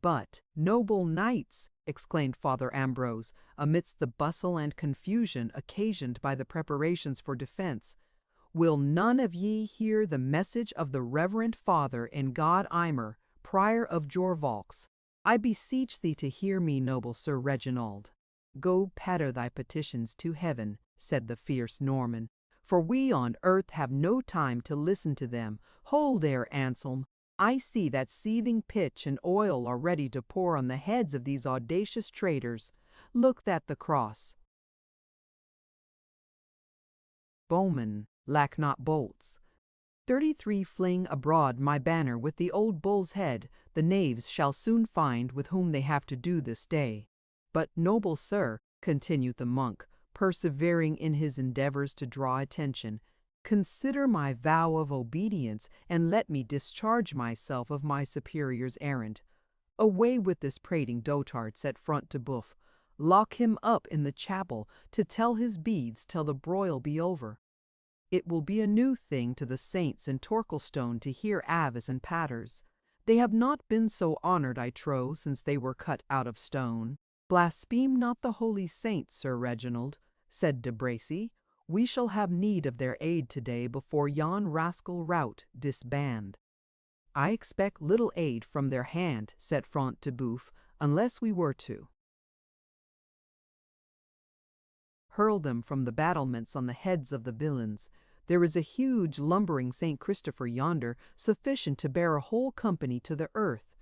But, noble knights, exclaimed Father Ambrose, amidst the bustle and confusion occasioned by the preparations for defense, will none of ye hear the message of the reverend Father in God Imer, prior of Jorvaulx? I beseech thee to hear me, noble Sir Reginald. Go patter thy petitions to heaven, said the fierce Norman, for we on earth have no time to listen to them. Hold there, Anselm. I see that seething pitch and oil are ready to pour on the heads of these audacious traitors. Look that the cross. Bowmen lack not bolts. 33 fling abroad my banner with the old bull's head. The knaves shall soon find with whom they have to do this day. But, noble sir, continued the monk, persevering in his endeavors to draw attention, consider my vow of obedience, and let me discharge myself of my superior's errand. Away with this prating dotard, said Front de Bœuf. Lock him up in the chapel to tell his beads till the broil be over. It will be a new thing to the saints in Torquilstone to hear aves and patters. They have not been so honored, I trow, since they were cut out of stone. Blaspheme not the holy saints, Sir Reginald, said De Bracy. We shall have need of their aid today before yon rascal rout disband. I expect little aid from their hand, said Front de Bœuf, unless we were to hurl them from the battlements on the heads of the villains. There is a huge lumbering St. Christopher yonder, sufficient to bear a whole company to the earth.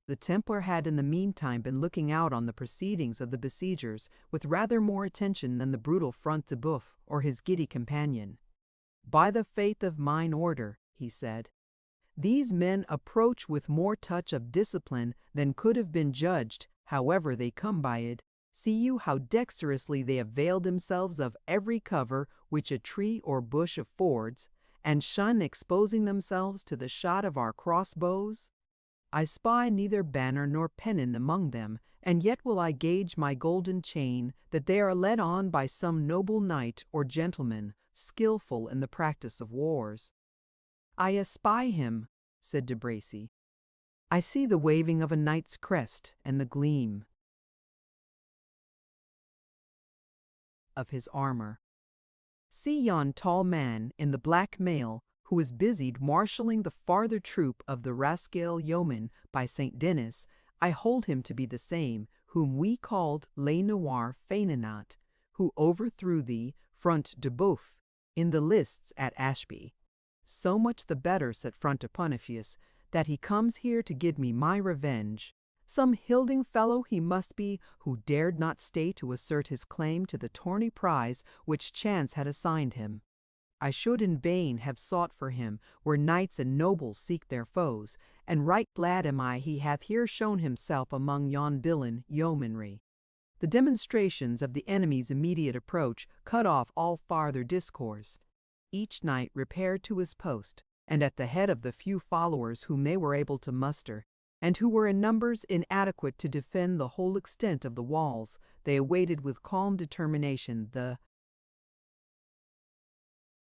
The Templar had in the meantime been looking out on the proceedings of the besiegers with rather more attention than the brutal Front de Bœuf or his giddy companion. "By the faith of mine order," he said, "these men approach with more touch of discipline than could have been judged, however they come by it. See you how dexterously they avail themselves of every cover which a tree or bush affords, and shun exposing themselves to the shot of our crossbows? I spy neither banner nor pennon among them, and yet will I gauge my golden chain that they are led on by some noble knight or gentleman, skilful in the practice of wars." "I espy him," said De Bracy. "I see the waving of a knight's crest and the gleam of his armor. See yon tall man in the black mail, who is busied marshalling the farther troop of the rascaille yeomen by St. Denis. I hold him to be the same whom we called Le Noir Fénénat, who overthrew the Front de Bœuf in the lists at Ashby." "So much the better," said Frontoponophius, "that he comes here to give me my revenge. Some hilding fellow he must be, who dared not stay to assert his claim to the tawny prize which chance had assigned him. I should in vain have sought for him where knights and nobles seek their foes, and right glad am I he hath here shown himself among yon villain yeomanry." The demonstrations of the enemy's immediate approach cut off all farther discourse. Each knight repaired to his post, and at the head of the few followers whom they were able to muster, and who were in numbers inadequate to defend the whole extent of the walls, they awaited with calm determination the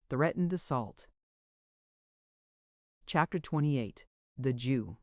threatened assault. Chapter 28. The Jew.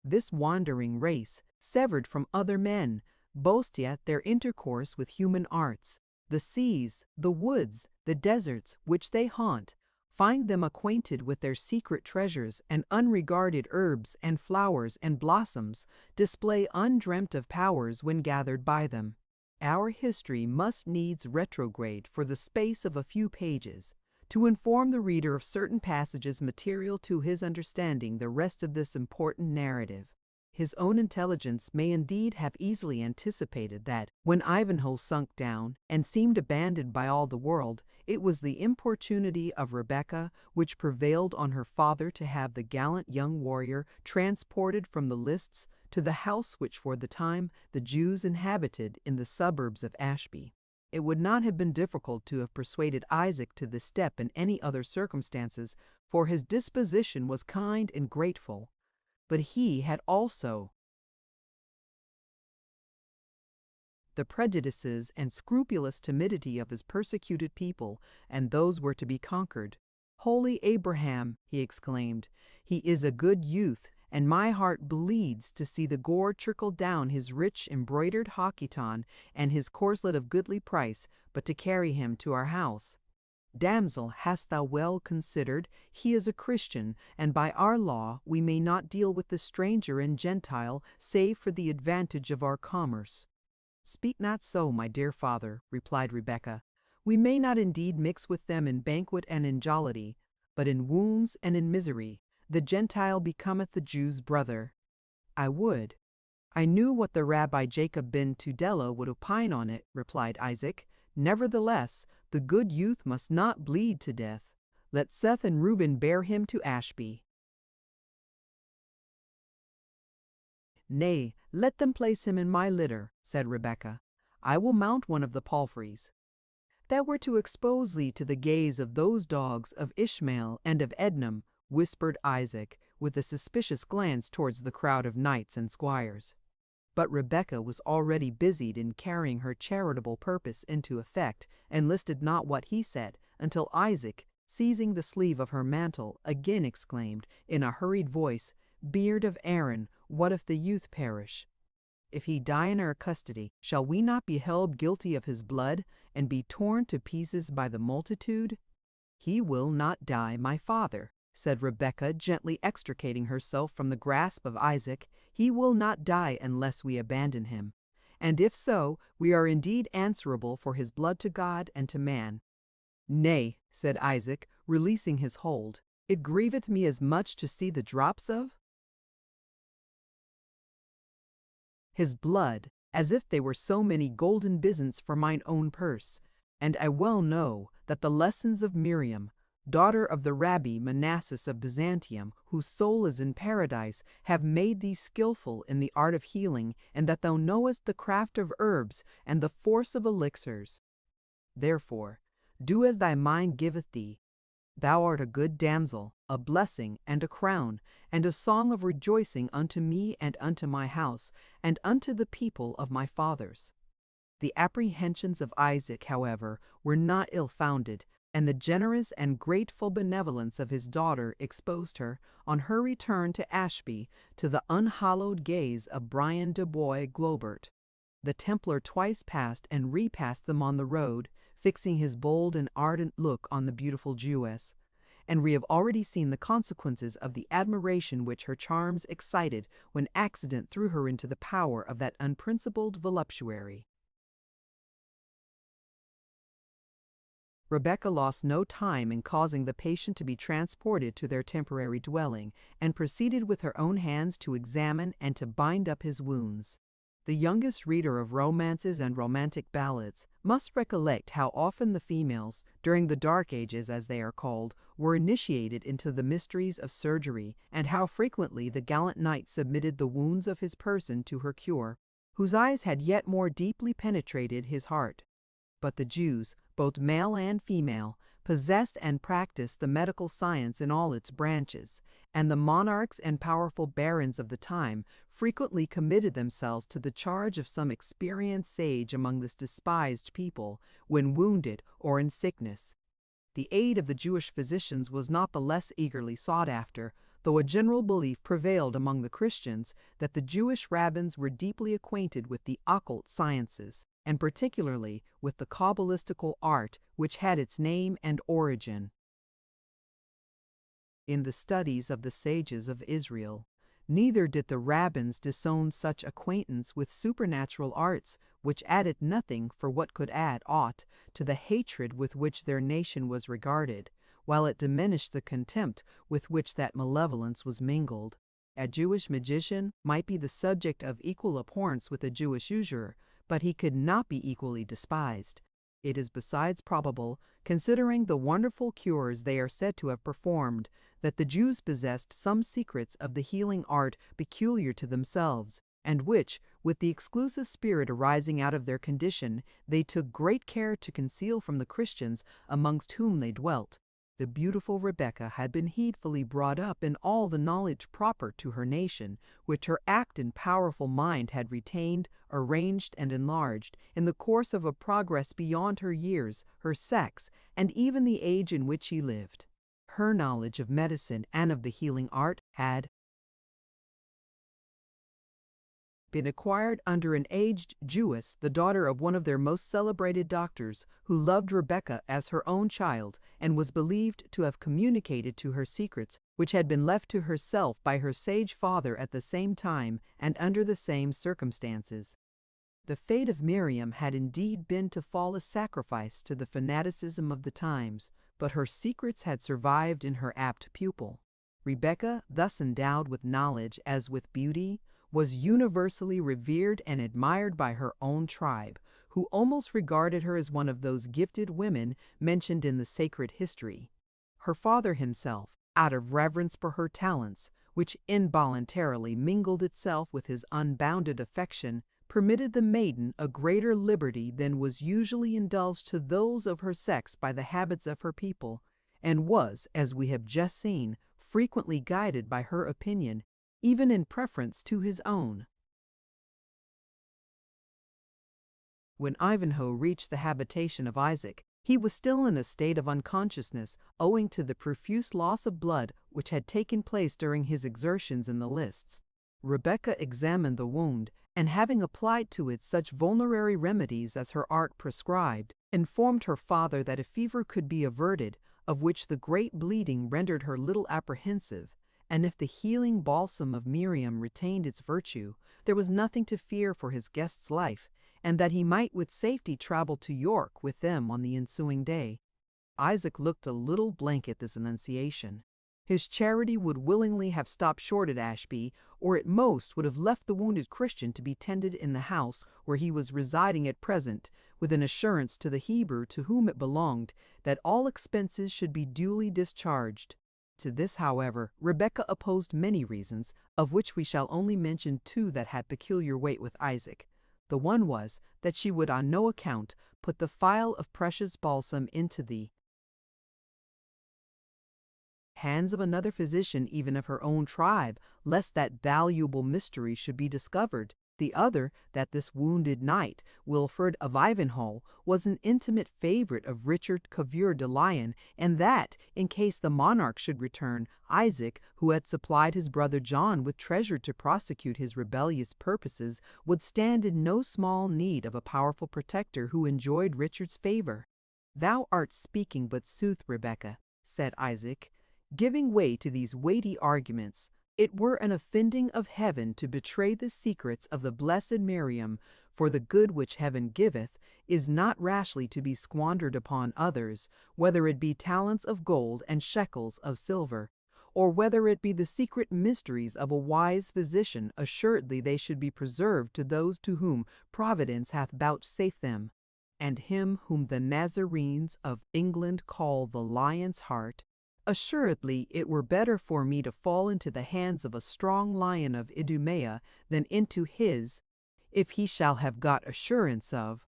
This wandering race, severed from other men, boast yet their intercourse with human arts. The seas, the woods, the deserts which they haunt, find them acquainted with their secret treasures, and unregarded herbs and flowers and blossoms display undreamt of powers when gathered by them. Our history must needs retrograde for the space of a few pages, to inform the reader of certain passages material to his understanding the rest of this important narrative. His own intelligence may indeed have easily anticipated that, when Ivanhoe sunk down, and seemed abandoned by all the world, it was the importunity of Rebecca which prevailed on her father to have the gallant young warrior transported from the lists to the house which for the time the Jews inhabited in the suburbs of Ashby. It would not have been difficult to have persuaded Isaac to this step in any other circumstances, for his disposition was kind and grateful. But he had also the prejudices and scrupulous timidity of his persecuted people, and those were to be conquered. "Holy Abraham!" he exclaimed, "he is a good youth, and my heart bleeds to see the gore trickle down his rich embroidered haughton and his corslet of goodly price, but to carry him to our house. Damsel, hast thou well considered? He is a Christian, and by our law we may not deal with the stranger and Gentile, save for the advantage of our commerce." "Speak not so, my dear father," replied Rebecca. "We may not indeed mix with them in banquet and in jollity, but in wounds and in misery. The Gentile becometh the Jew's brother." "I knew what the Rabbi Jacob ben Tudela would opine on it," replied Isaac. "Nevertheless, the good youth must not bleed to death. Let Seth and Reuben bear him to Ashby." "Nay, let them place him in my litter," said Rebecca. "I will mount one of the palfreys." "That were to expose thee to the gaze of those dogs of Ishmael and of Ednom," whispered Isaac, with a suspicious glance towards the crowd of knights and squires. But Rebecca was already busied in carrying her charitable purpose into effect, and listed not what he said, until Isaac, seizing the sleeve of her mantle, again exclaimed, in a hurried voice, "Beard of Aaron, what if the youth perish? If he die in our custody, shall we not be held guilty of his blood, and be torn to pieces by the multitude?" "He will not die, my father," said Rebecca, gently extricating herself from the grasp of Isaac. "He will not die unless we abandon him. And if so, we are indeed answerable for his blood to God and to man." "Nay," said Isaac, releasing his hold, "it grieveth me as much to see the drops of his blood, as if they were so many golden byzants for mine own purse. And I well know that the lessons of Miriam, daughter of the Rabbi Manasses of Byzantium, whose soul is in paradise, have made thee skillful in the art of healing, and that thou knowest the craft of herbs and the force of elixirs. Therefore, do as thy mind giveth thee. Thou art a good damsel, a blessing and a crown, and a song of rejoicing unto me and unto my house, and unto the people of my fathers. The apprehensions of Isaac, however, were not ill-founded, and the generous and grateful benevolence of his daughter exposed her, on her return to Ashby, to the unhallowed gaze of Brian de Bois Globert. The Templar twice passed and repassed them on the road, fixing his bold and ardent look on the beautiful Jewess, and we have already seen the consequences of the admiration which her charms excited when accident threw her into the power of that unprincipled voluptuary. Rebecca lost no time in causing the patient to be transported to their temporary dwelling, and proceeded with her own hands to examine and to bind up his wounds. The youngest reader of romances and romantic ballads must recollect how often the females, during the Dark Ages as they are called, were initiated into the mysteries of surgery, and how frequently the gallant knight submitted the wounds of his person to her cure, whose eyes had yet more deeply penetrated his heart. But the Jews, both male and female, possessed and practiced the medical science in all its branches, and the monarchs and powerful barons of the time frequently committed themselves to the charge of some experienced sage among this despised people, when wounded or in sickness. The aid of the Jewish physicians was not the less eagerly sought after, though a general belief prevailed among the Christians that the Jewish rabbins were deeply acquainted with the occult sciences, and particularly with the Kabbalistical art which had its name and origin in the studies of the sages of Israel. Neither did the rabbins disown such acquaintance with supernatural arts, which added nothing, for what could add aught, to the hatred with which their nation was regarded, while it diminished the contempt with which that malevolence was mingled. A Jewish magician might be the subject of equal abhorrence with a Jewish usurer, but he could not be equally despised. It is besides probable, considering the wonderful cures they are said to have performed, that the Jews possessed some secrets of the healing art peculiar to themselves, and which, with the exclusive spirit arising out of their condition, they took great care to conceal from the Christians amongst whom they dwelt. The beautiful Rebecca had been heedfully brought up in all the knowledge proper to her nation, which her active and powerful mind had retained, arranged, and enlarged, in the course of a progress beyond her years, her sex, and even the age in which she lived. Her knowledge of medicine and of the healing art had been acquired under an aged Jewess, the daughter of one of their most celebrated doctors, who loved Rebecca as her own child, and was believed to have communicated to her secrets, which had been left to herself by her sage father at the same time and under the same circumstances. The fate of Miriam had indeed been to fall a sacrifice to the fanaticism of the times, but her secrets had survived in her apt pupil. Rebecca, thus endowed with knowledge as with beauty, was universally revered and admired by her own tribe, who almost regarded her as one of those gifted women mentioned in the sacred history. Her father himself, out of reverence for her talents, which involuntarily mingled itself with his unbounded affection, permitted the maiden a greater liberty than was usually indulged to those of her sex by the habits of her people, and was, as we have just seen, frequently guided by her opinion, even in preference to his own. When Ivanhoe reached the habitation of Isaac, he was still in a state of unconsciousness, owing to the profuse loss of blood which had taken place during his exertions in the lists. Rebecca examined the wound, and having applied to it such vulnerary remedies as her art prescribed, informed her father that a fever could be averted, of which the great bleeding rendered her little apprehensive, and if the healing balsam of Miriam retained its virtue, there was nothing to fear for his guest's life, and that he might with safety travel to York with them on the ensuing day. Isaac looked a little blank at this annunciation. His charity would willingly have stopped short at Ashby, or at most would have left the wounded Christian to be tended in the house where he was residing at present, with an assurance to the Hebrew to whom it belonged that all expenses should be duly discharged. To this, however, Rebekah opposed many reasons, of which we shall only mention two that had peculiar weight with Isaac. The one was that she would on no account put the phial of precious balsam into the hands of another physician, even of her own tribe, lest that valuable mystery should be discovered. The other, that this wounded knight, Wilfred of Ivanhoe, was an intimate favorite of Richard Coeur de Lion, and that, in case the monarch should return, Isaac, who had supplied his brother John with treasure to prosecute his rebellious purposes, would stand in no small need of a powerful protector who enjoyed Richard's favor. "Thou art speaking but sooth, Rebekah," said Isaac, giving way to these weighty arguments. "It were an offending of heaven to betray the secrets of the blessed Miriam, for the good which heaven giveth is not rashly to be squandered upon others, whether it be talents of gold and shekels of silver, or whether it be the secret mysteries of a wise physician. Assuredly they should be preserved to those to whom Providence hath vouchsafed them. And him whom the Nazarenes of England call the Lion's Heart, assuredly it were better for me to fall into the hands of a strong lion of Idumea than into his, if he shall have got assurance of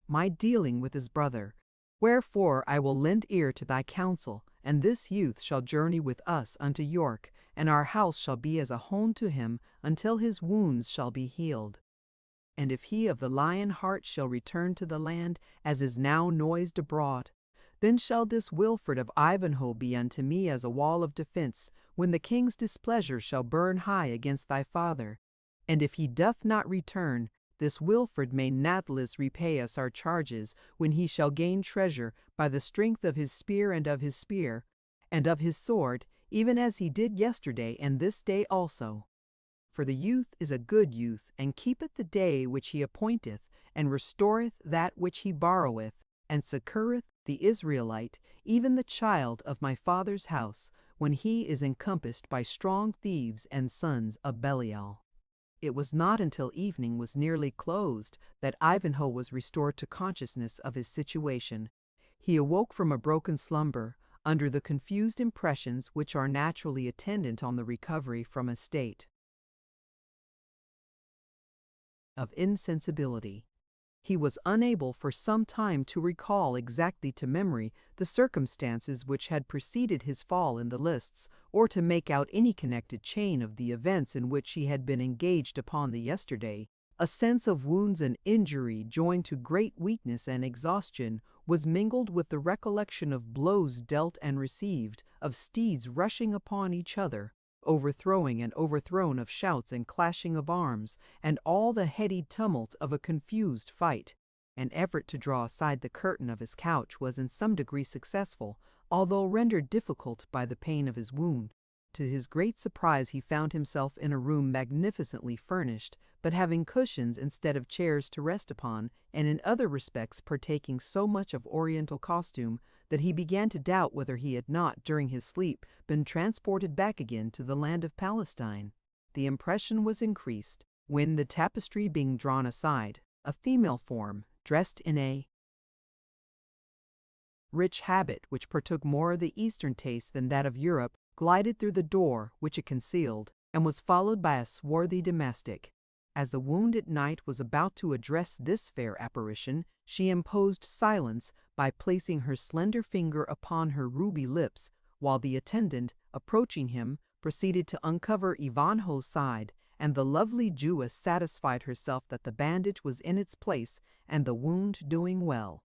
my dealing with his brother. Wherefore I will lend ear to thy counsel, and this youth shall journey with us unto York, and our house shall be as a home to him until his wounds shall be healed. And if he of the lion heart shall return to the land, as is now noised abroad, then shall this Wilfred of Ivanhoe be unto me as a wall of defence, when the king's displeasure shall burn high against thy father. And if he doth not return, this Wilfred may natheless repay us our charges, when he shall gain treasure by the strength of his spear and of his spear, and of his sword, even as he did yesterday and this day also. For the youth is a good youth, and keepeth the day which he appointeth, and restoreth that which he borroweth, and succoureth the Israelite, even the child of my father's house, when he is encompassed by strong thieves and sons of Belial." It was not until evening was nearly closed that Ivanhoe was restored to consciousness of his situation. He awoke from a broken slumber, under the confused impressions which are naturally attendant on the recovery from a state of insensibility. He was unable for some time to recall exactly to memory the circumstances which had preceded his fall in the lists, or to make out any connected chain of the events in which he had been engaged upon the yesterday. A sense of wounds and injury, joined to great weakness and exhaustion, was mingled with the recollection of blows dealt and received, of steeds rushing upon each other, overthrowing and overthrown, of shouts and clashing of arms, and all the heady tumult of a confused fight. An effort to draw aside the curtain of his couch was in some degree successful, although rendered difficult by the pain of his wound. To his great surprise he found himself in a room magnificently furnished, but having cushions instead of chairs to rest upon, and in other respects partaking so much of Oriental costume that he began to doubt whether he had not, during his sleep, been transported back again to the land of Palestine. The impression was increased, when, the tapestry being drawn aside, a female form, dressed in a rich habit which partook more of the Eastern taste than that of Europe, glided through the door which it concealed, and was followed by a swarthy domestic. As the wounded knight was about to address this fair apparition, she imposed silence by placing her slender finger upon her ruby lips, while the attendant, approaching him, proceeded to uncover Ivanhoe's side, and the lovely Jewess satisfied herself that the bandage was in its place and the wound doing well.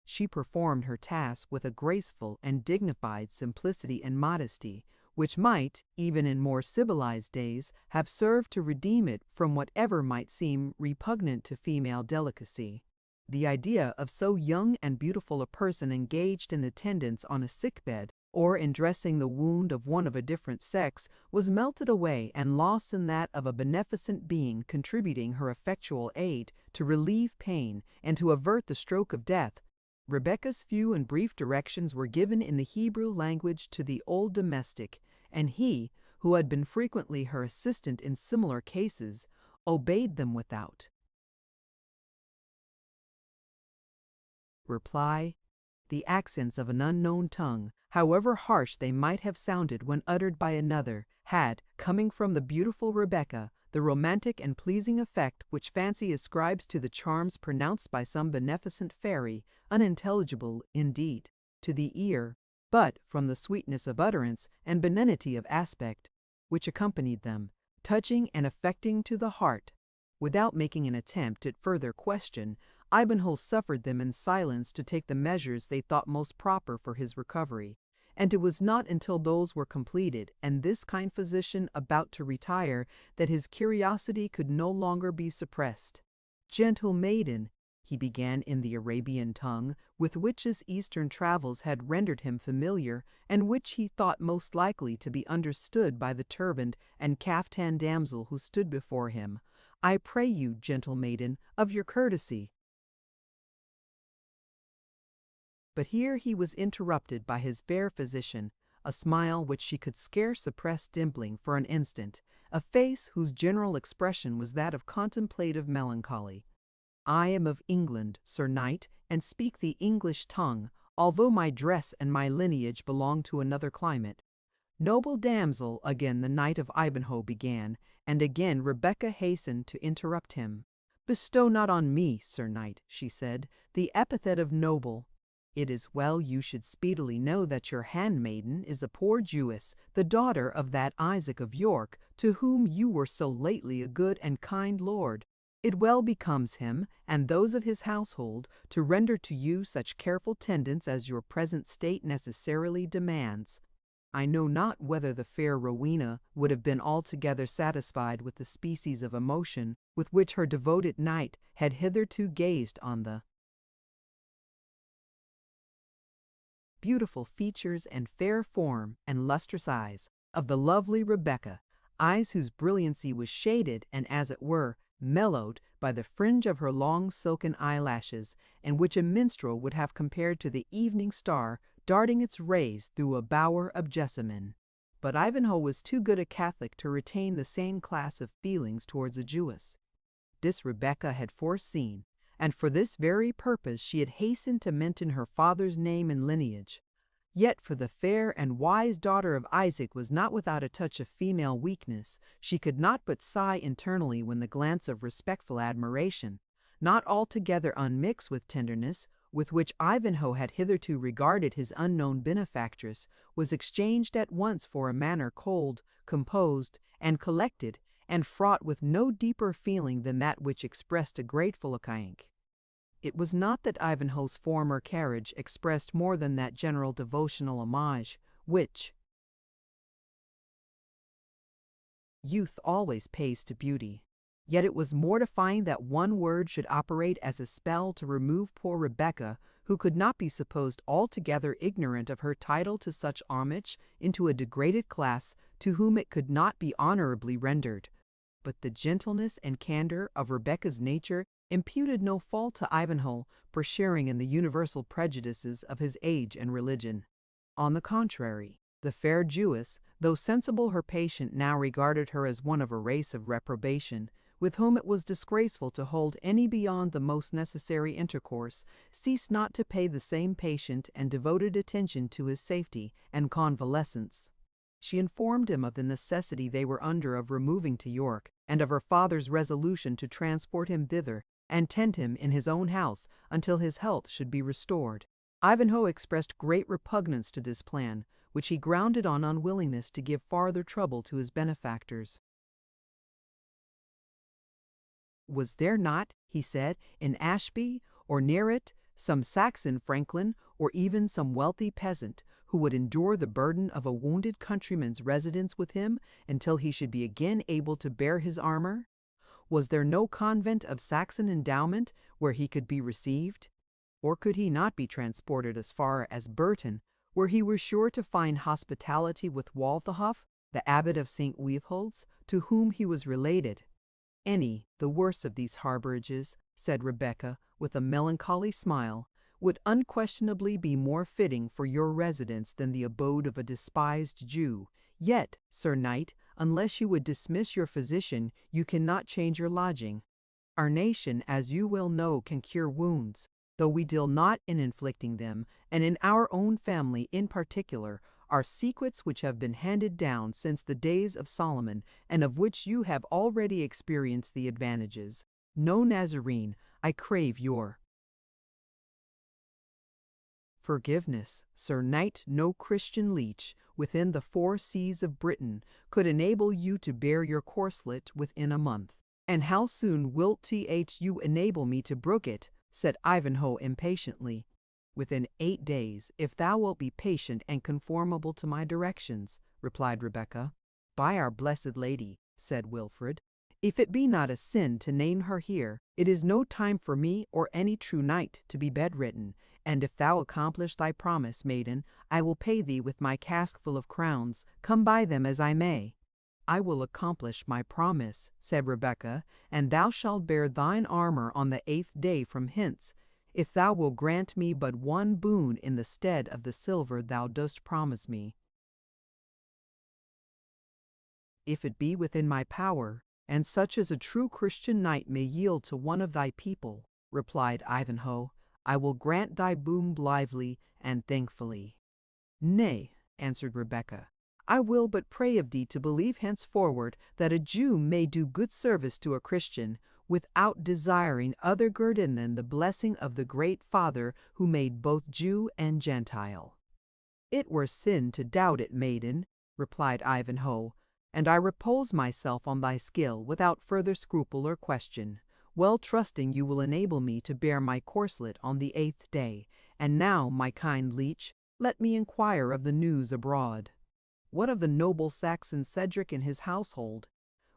She performed her task with a graceful and dignified simplicity and modesty, which might, even in more civilized days, have served to redeem it from whatever might seem repugnant to female delicacy. The idea of so young and beautiful a person engaged in attendance on a sick-bed, or in dressing the wound of one of a different sex, was melted away and lost in that of a beneficent being contributing her effectual aid to relieve pain and to avert the stroke of death. Rebecca's few and brief directions were given in the Hebrew language to the old domestic, and he, who had been frequently her assistant in similar cases, obeyed them without reply. The accents of an unknown tongue, however harsh they might have sounded when uttered by another, had, coming from the beautiful Rebecca, the romantic and pleasing effect which fancy ascribes to the charms pronounced by some beneficent fairy, unintelligible, indeed, to the ear, but, from the sweetness of utterance and benignity of aspect which accompanied them, touching and affecting to the heart. Without making an attempt at further question, Ivanhoe suffered them in silence to take the measures they thought most proper for his recovery, and it was not until those were completed, and this kind physician about to retire, that his curiosity could no longer be suppressed. "Gentle maiden," he began in the Arabian tongue, with which his Eastern travels had rendered him familiar, and which he thought most likely to be understood by the turbaned and caftan damsel who stood before him, "I pray you, gentle maiden, of your courtesy." But here he was interrupted by his fair physician, a smile which she could scarce suppress dimpling for an instant, a face whose general expression was that of contemplative melancholy. "I am of England, Sir Knight, and speak the English tongue, although my dress and my lineage belong to another climate." "Noble damsel," again the Knight of Ivanhoe began, and again Rebecca hastened to interrupt him. "Bestow not on me, Sir Knight," she said, "the epithet of noble. It is well you should speedily know that your handmaiden is a poor Jewess, the daughter of that Isaac of York, to whom you were so lately a good and kind lord. It well becomes him, and those of his household, to render to you such careful tendance as your present state necessarily demands." I know not whether the fair Rowena would have been altogether satisfied with the species of emotion with which her devoted knight had hitherto gazed on the beautiful features and fair form and lustrous eyes of the lovely Rebecca, eyes whose brilliancy was shaded and, as it were, mellowed by the fringe of her long silken eyelashes, and which a minstrel would have compared to the evening star darting its rays through a bower of jessamine. But Ivanhoe was too good a Catholic to retain the same class of feelings towards a Jewess. This Rebecca had foreseen, and for this very purpose she had hastened to mention her father's name and lineage. Yet for the fair and wise daughter of Isaac was not without a touch of female weakness. She could not but sigh internally when the glance of respectful admiration, not altogether unmixed with tenderness, with which Ivanhoe had hitherto regarded his unknown benefactress, was exchanged at once for a manner cold, composed, and collected, and fraught with no deeper feeling than that which expressed a grateful acquaintance. It was not that Ivanhoe's former carriage expressed more than that general devotional homage which youth always pays to beauty. Yet it was mortifying that one word should operate as a spell to remove poor Rebecca, who could not be supposed altogether ignorant of her title to such homage, into a degraded class to whom it could not be honorably rendered. But the gentleness and candor of Rebecca's nature imputed no fault to Ivanhoe for sharing in the universal prejudices of his age and religion. On the contrary, the fair Jewess, though sensible her patient now regarded her as one of a race of reprobation, with whom it was disgraceful to hold any beyond the most necessary intercourse, ceased not to pay the same patient and devoted attention to his safety and convalescence. She informed him of the necessity they were under of removing to York, and of her father's resolution to transport him thither and tend him in his own house until his health should be restored. Ivanhoe expressed great repugnance to this plan, which he grounded on unwillingness to give farther trouble to his benefactors. Was there not, he said, in Ashby, or near it, some Saxon franklin, or even some wealthy peasant, who would endure the burden of a wounded countryman's residence with him until he should be again able to bear his armor? Was there no convent of Saxon endowment where he could be received? Or could he not be transported as far as Burton, where he was sure to find hospitality with Walthehoff, the abbot of St. Weithold's, to whom he was related? Any, the worst of these harborages, said Rebecca, with a melancholy smile, would unquestionably be more fitting for your residence than the abode of a despised Jew. Yet, Sir Knight, unless you would dismiss your physician, you cannot change your lodging. Our nation, as you well know, can cure wounds, though we deal not in inflicting them, and in our own family in particular, are secrets which have been handed down since the days of Solomon, and of which you have already experienced the advantages. No Nazarene, I crave your forgiveness, Sir Knight. No Christian leech within the 4 seas of Britain could enable you to bear your corslet within a month. And how soon wilt you enable me to brook it? Said Ivanhoe impatiently. Within 8 days, if thou wilt be patient and conformable to my directions, replied Rebecca. By our blessed Lady, said Wilfred, if it be not a sin to name her here, it is no time for me or any true knight to be bedridden, and if thou accomplish thy promise, maiden, I will pay thee with my cask full of crowns, come by them as I may. I will accomplish my promise, said Rebecca, and thou shalt bear thine armor on the 8th day from hence, if thou wilt grant me but one boon in the stead of the silver thou dost promise me. If it be within my power, and such as a true Christian knight may yield to one of thy people, replied Ivanhoe, I will grant thy boon blithely and thankfully. Nay, answered Rebecca, I will but pray of thee to believe henceforward that a Jew may do good service to a Christian, without desiring other guerdon than the blessing of the great Father who made both Jew and Gentile. It were sin to doubt it, maiden, replied Ivanhoe, and I repose myself on thy skill without further scruple or question, well trusting you will enable me to bear my corslet on the 8th day. And now, my kind leech, let me inquire of the news abroad. What of the noble Saxon Cedric and his household?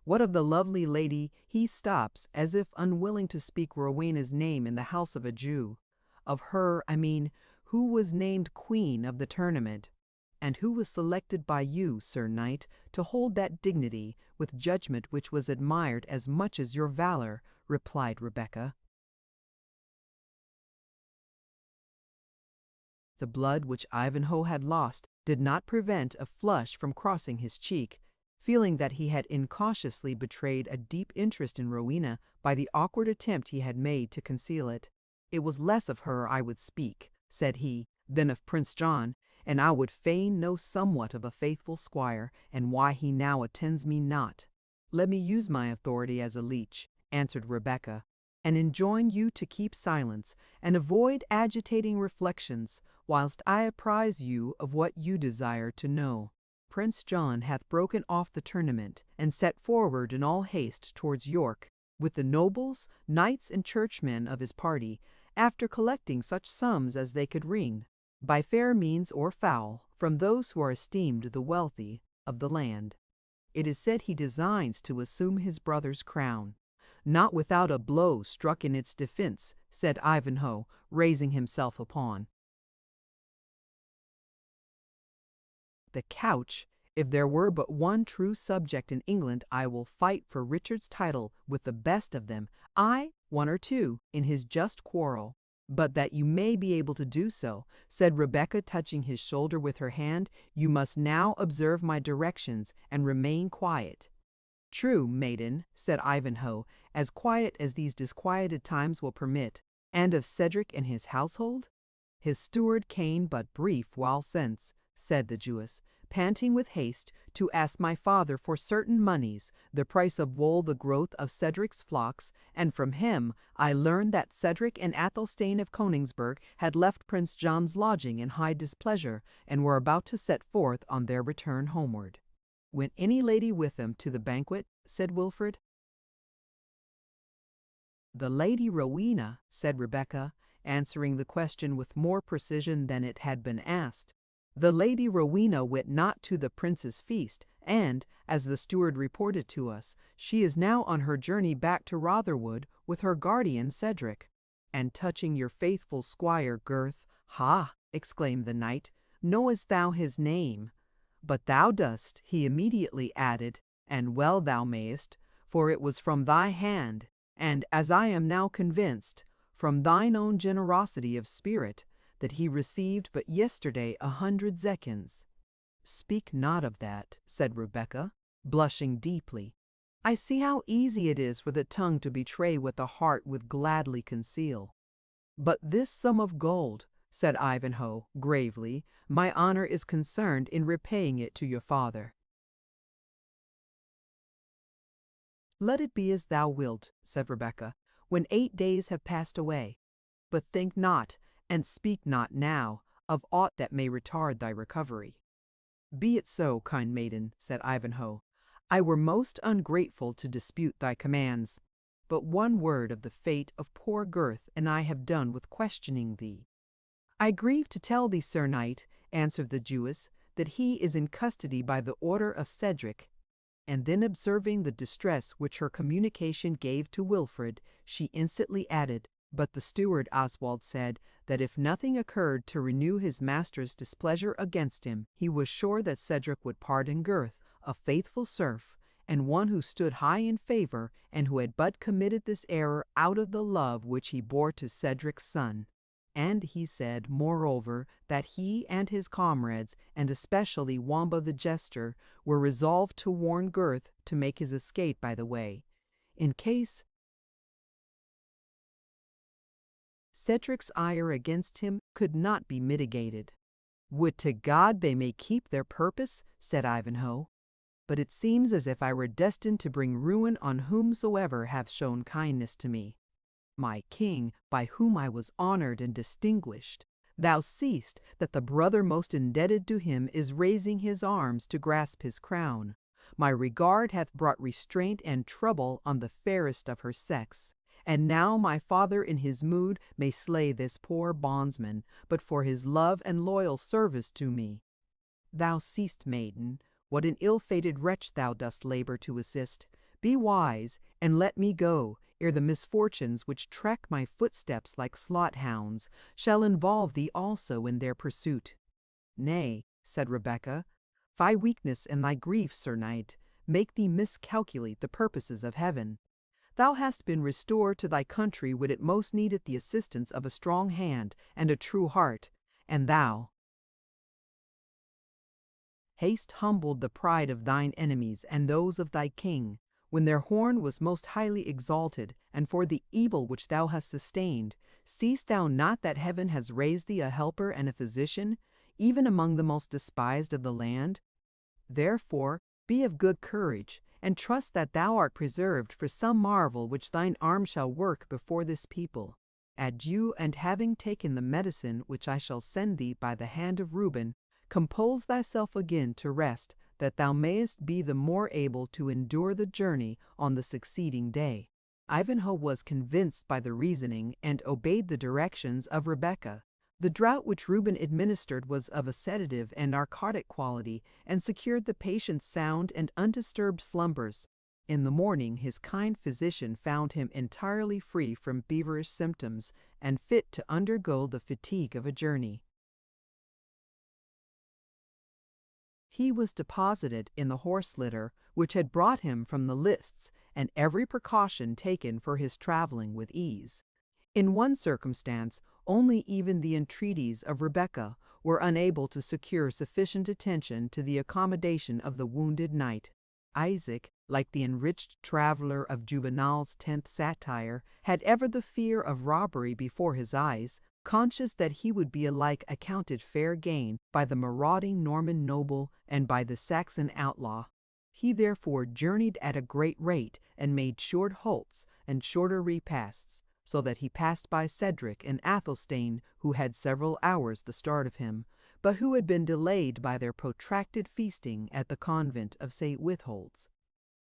What of the lovely lady? He stops, as if unwilling to speak Rowena's name in the house of a Jew. Of her, I mean, who was named queen of the tournament, and who was selected by you, Sir Knight, to hold that dignity with judgment which was admired as much as your valor, replied Rebecca. The blood which Ivanhoe had lost did not prevent a flush from crossing his cheek, feeling that he had incautiously betrayed a deep interest in Rowena by the awkward attempt he had made to conceal it. It was less of her I would speak, said he, than of Prince John, and I would fain know somewhat of a faithful squire, and why he now attends me not. Let me use my authority as a leech, answered Rebecca, and enjoin you to keep silence, and avoid agitating reflections, whilst I apprise you of what you desire to know. Prince John hath broken off the tournament, and set forward in all haste towards York, with the nobles, knights, and churchmen of his party, after collecting such sums as they could wring, by fair means or foul, from those who are esteemed the wealthy of the land. It is said he designs to assume his brother's crown. Not without a blow struck in its defence, said Ivanhoe, raising himself upon the couch. If there were but one true subject in England, I will fight for Richard's title with the best of them, I, 1 or 2, in his just quarrel. But that you may be able to do so, said Rebecca, touching his shoulder with her hand, you must now observe my directions and remain quiet. True, maiden, said Ivanhoe, as quiet as these disquieted times will permit. And of Cedric and his household? His steward came but brief while since, said the Jewess, panting with haste, to ask my father for certain moneys, the price of wool, the growth of Cedric's flocks, and from him I learned that Cedric and Athelstane of Königsberg had left Prince John's lodging in high displeasure, and were about to set forth on their return homeward. Went any lady with them to the banquet? Said Wilfred. The Lady Rowena, said Rebecca, answering the question with more precision than it had been asked. The Lady Rowena went not to the prince's feast, and, as the steward reported to us, she is now on her journey back to Rotherwood with her guardian Cedric. And touching your faithful squire Gurth, ha! exclaimed the knight, knowest thou his name? But thou dost, he immediately added, and well thou mayest, for it was from thy hand, and, as I am now convinced, from thine own generosity of spirit, that he received but yesterday 100 zecchins." "Speak not of that," said Rebecca, blushing deeply. "I see how easy it is for the tongue to betray what the heart would gladly conceal." "But this sum of gold," said Ivanhoe, gravely, "my honor is concerned in repaying it to your father." "Let it be as thou wilt," said Rebecca, "when 8 days have passed away. But think not, and speak not now, of aught that may retard thy recovery." "Be it so, kind maiden," said Ivanhoe. "I were most ungrateful to dispute thy commands. But one word of the fate of poor Gurth, and I have done with questioning thee." "I grieve to tell thee, Sir Knight," answered the Jewess, "that he is in custody by the order of Cedric." And then, observing the distress which her communication gave to Wilfred, she instantly added, "But the steward Oswald said that if nothing occurred to renew his master's displeasure against him, he was sure that Cedric would pardon Gurth, a faithful serf, and one who stood high in favour, and who had but committed this error out of the love which he bore to Cedric's son. And he said, moreover, that he and his comrades, and especially Wamba the Jester, were resolved to warn Gurth to make his escape by the way, in case Cedric's ire against him could not be mitigated." "Would to God they may keep their purpose," said Ivanhoe. "But it seems as if I were destined to bring ruin on whomsoever hath shown kindness to me. My king, by whom I was honoured and distinguished, thou seest that the brother most indebted to him is raising his arms to grasp his crown. My regard hath brought restraint and trouble on the fairest of her sex. And now my father in his mood may slay this poor bondsman, but for his love and loyal service to me. Thou seest, maiden, what an ill-fated wretch thou dost labour to assist. Be wise, and let me go, ere the misfortunes which track my footsteps like slot-hounds shall involve thee also in their pursuit." "Nay," said Rebecca, "thy weakness and thy grief, Sir Knight, make thee miscalculate the purposes of heaven. Thou hast been restored to thy country when it most needed the assistance of a strong hand and a true heart, and thou hast humbled the pride of thine enemies and those of thy king, when their horn was most highly exalted, and for the evil which thou hast sustained, seest thou not that heaven has raised thee a helper and a physician, even among the most despised of the land? Therefore be of good courage, and trust that thou art preserved for some marvel which thine arm shall work before this people. Adieu, and having taken the medicine which I shall send thee by the hand of Reuben, compose thyself again to rest, that thou mayest be the more able to endure the journey on the succeeding day." Ivanhoe was convinced by the reasoning, and obeyed the directions of Rebecca. The draught which Reuben administered was of a sedative and narcotic quality, and secured the patient's sound and undisturbed slumbers. In the morning his kind physician found him entirely free from feverish symptoms, and fit to undergo the fatigue of a journey. He was deposited in the horse litter which had brought him from the lists, and every precaution taken for his travelling with ease. In one circumstance, only even the entreaties of Rebecca were unable to secure sufficient attention to the accommodation of the wounded knight. Isaac, like the enriched traveller of Juvenal's 10th satire, had ever the fear of robbery before his eyes, conscious that he would be alike accounted fair game by the marauding Norman noble and by the Saxon outlaw. He therefore journeyed at a great rate, and made short halts and shorter repasts, so that he passed by Cedric and Athelstane, who had several hours the start of him, but who had been delayed by their protracted feasting at the convent of St. Withold's.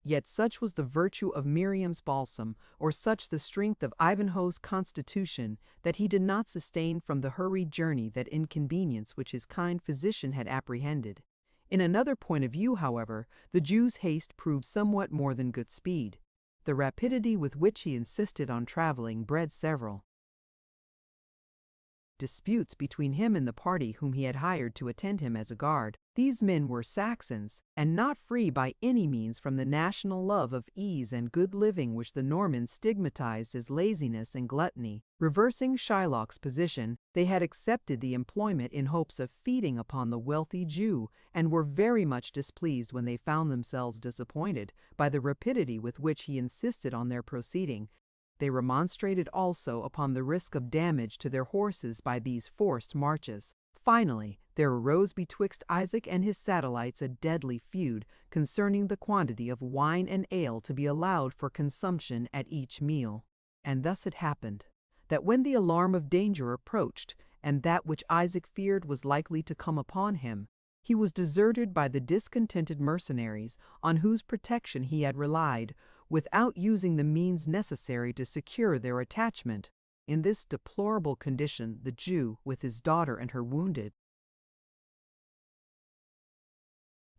Yet such was the virtue of Miriam's balsam, or such the strength of Ivanhoe's constitution, that he did not sustain from the hurried journey that inconvenience which his kind physician had apprehended. In another point of view, however, the Jew's haste proved somewhat more than good speed. The rapidity with which he insisted on travelling bred several disputes between him and the party whom he had hired to attend him as a guard. These men were Saxons, and not free by any means from the national love of ease and good living which the Normans stigmatized as laziness and gluttony. Reversing Shylock's position, they had accepted the employment in hopes of feeding upon the wealthy Jew, and were very much displeased when they found themselves disappointed by the rapidity with which he insisted on their proceeding. They remonstrated also upon the risk of damage to their horses by these forced marches. Finally, there arose betwixt Isaac and his satellites a deadly feud concerning the quantity of wine and ale to be allowed for consumption at each meal. And thus it happened that when the alarm of danger approached, and that which Isaac feared was likely to come upon him, he was deserted by the discontented mercenaries on whose protection he had relied, without using the means necessary to secure their attachment. In this deplorable condition, the Jew, with his daughter and her wounded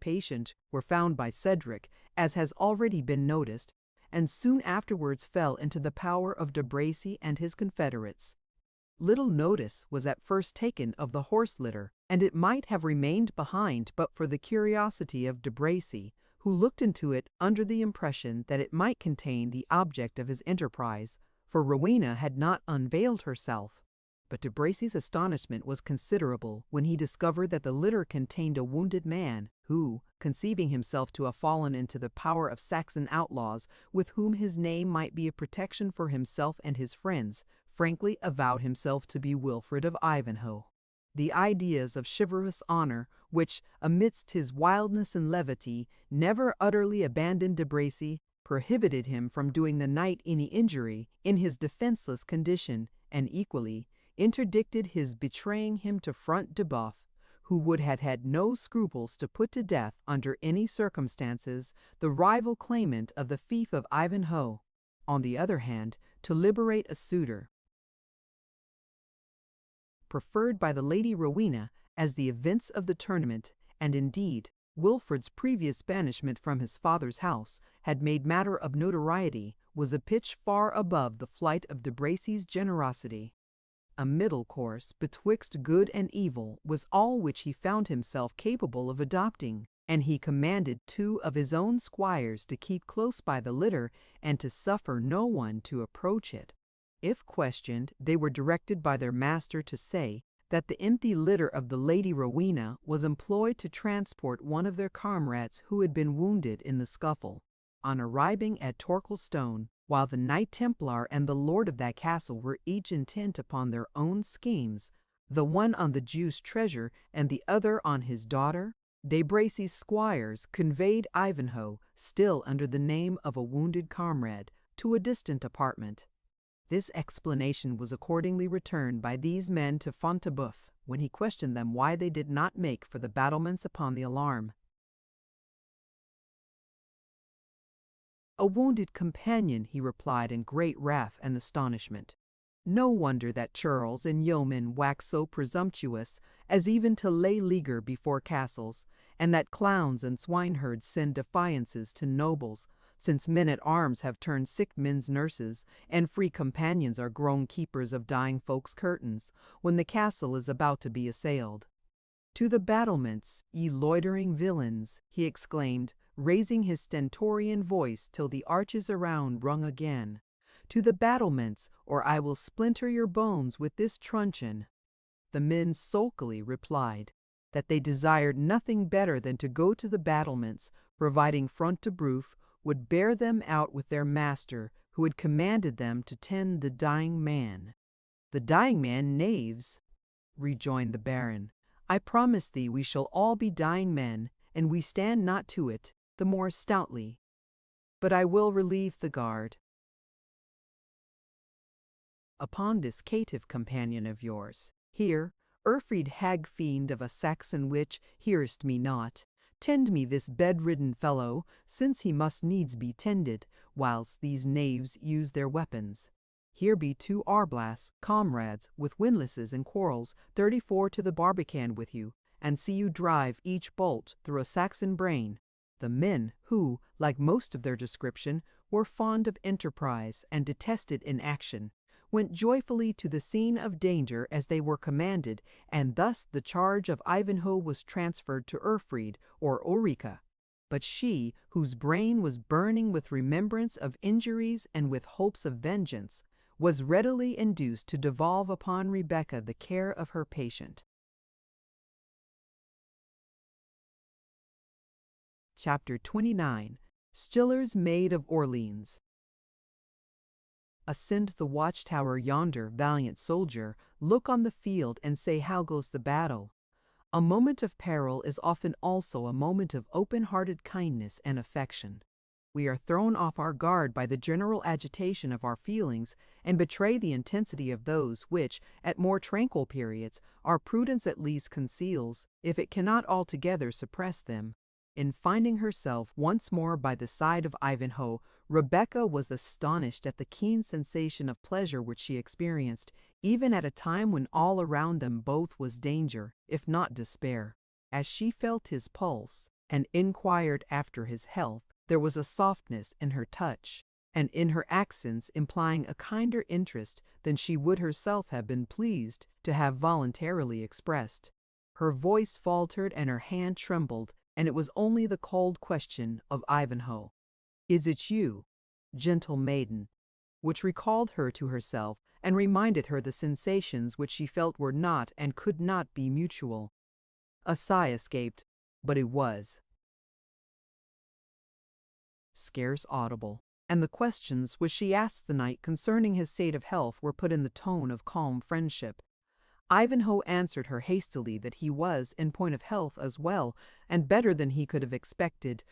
patient, were found by Cedric, as has already been noticed, and soon afterwards fell into the power of De Bracy and his confederates. Little notice was at first taken of the horse litter, and it might have remained behind but for the curiosity of De Bracy, who looked into it under the impression that it might contain the object of his enterprise, for Rowena had not unveiled herself. But De Bracy's astonishment was considerable when he discovered that the litter contained a wounded man, who, conceiving himself to have fallen into the power of Saxon outlaws, with whom his name might be a protection for himself and his friends, frankly avowed himself to be Wilfred of Ivanhoe. The ideas of chivalrous honor, which, amidst his wildness and levity, never utterly abandoned De Bracy, prohibited him from doing the knight any injury in his defenseless condition, and equally interdicted his betraying him to Front de Boeuf, who would have had no scruples to put to death, under any circumstances, the rival claimant of the fief of Ivanhoe. On the other hand, to liberate a suitor preferred by the Lady Rowena, as the events of the tournament, and indeed Wilfred's previous banishment from his father's house, had made matter of notoriety, was a pitch far above the flight of De Bracy's generosity. A middle course betwixt good and evil was all which he found himself capable of adopting, and he commanded 2 of his own squires to keep close by the litter and to suffer no one to approach it. If questioned, they were directed by their master to say that the empty litter of the Lady Rowena was employed to transport one of their comrades who had been wounded in the scuffle. On arriving at Torquilstone, while the Knight Templar and the lord of that castle were each intent upon their own schemes, the one on the Jew's treasure and the other on his daughter, De Bracy's squires conveyed Ivanhoe, still under the name of a wounded comrade, to a distant apartment. This explanation was accordingly returned by these men to Front de Boeuf, when he questioned them why they did not make for the battlements upon the alarm. "A wounded companion," he replied in great wrath and astonishment. No wonder that churls and yeomen wax so presumptuous as even to lay leaguer before castles, and that clowns and swineherds send defiances to nobles, since men-at-arms have turned sick men's nurses, and free companions are grown keepers of dying folks' curtains, when the castle is about to be assailed. "To the battlements, ye loitering villains!" he exclaimed, raising his stentorian voice till the arches around rung again. "To the battlements, or I will splinter your bones with this truncheon." The men sulkily replied that they desired nothing better than to go to the battlements, providing Front de Boeuf would bear them out with their master, who had commanded them to tend the dying man. "The dying man, knaves!" rejoined the Baron. "I promise thee we shall all be dying men, and we stand not to it the more stoutly. But I will relieve the guard upon this caitiff companion of yours. Here, Urfried hag-fiend of a Saxon witch, hearest me not? Tend me this bed-ridden fellow, since he must needs be tended, whilst these knaves use their weapons. Here be 2 Arblasts, comrades, with windlasses and quarrels, 34 to the barbican with you, and see you drive each bolt through a Saxon brain." The men, who, like most of their description, were fond of enterprise and detested inaction, went joyfully to the scene of danger as they were commanded, and thus the charge of Ivanhoe was transferred to Urfried or Ulrica. But she, whose brain was burning with remembrance of injuries and with hopes of vengeance, was readily induced to devolve upon Rebecca the care of her patient. Chapter 29. Stiller's Maid of Orleans. Ascend the watchtower yonder, valiant soldier, look on the field and say how goes the battle. A moment of peril is often also a moment of open-hearted kindness and affection. We are thrown off our guard by the general agitation of our feelings, and betray the intensity of those which, at more tranquil periods, our prudence at least conceals, if it cannot altogether suppress them. In finding herself once more by the side of Ivanhoe, Rebecca was astonished at the keen sensation of pleasure which she experienced, even at a time when all around them both was danger, if not despair. As she felt his pulse, and inquired after his health, there was a softness in her touch, and in her accents implying a kinder interest than she would herself have been pleased to have voluntarily expressed. Her voice faltered and her hand trembled, and it was only the cold question of Ivanhoe, "Is it you, gentle maiden?" which recalled her to herself and reminded her the sensations which she felt were not and could not be mutual. A sigh escaped, but it was scarce audible, and the questions which she asked the knight concerning his state of health were put in the tone of calm friendship. Ivanhoe answered her hastily that he was, in point of health, as well, and better than he could have expected.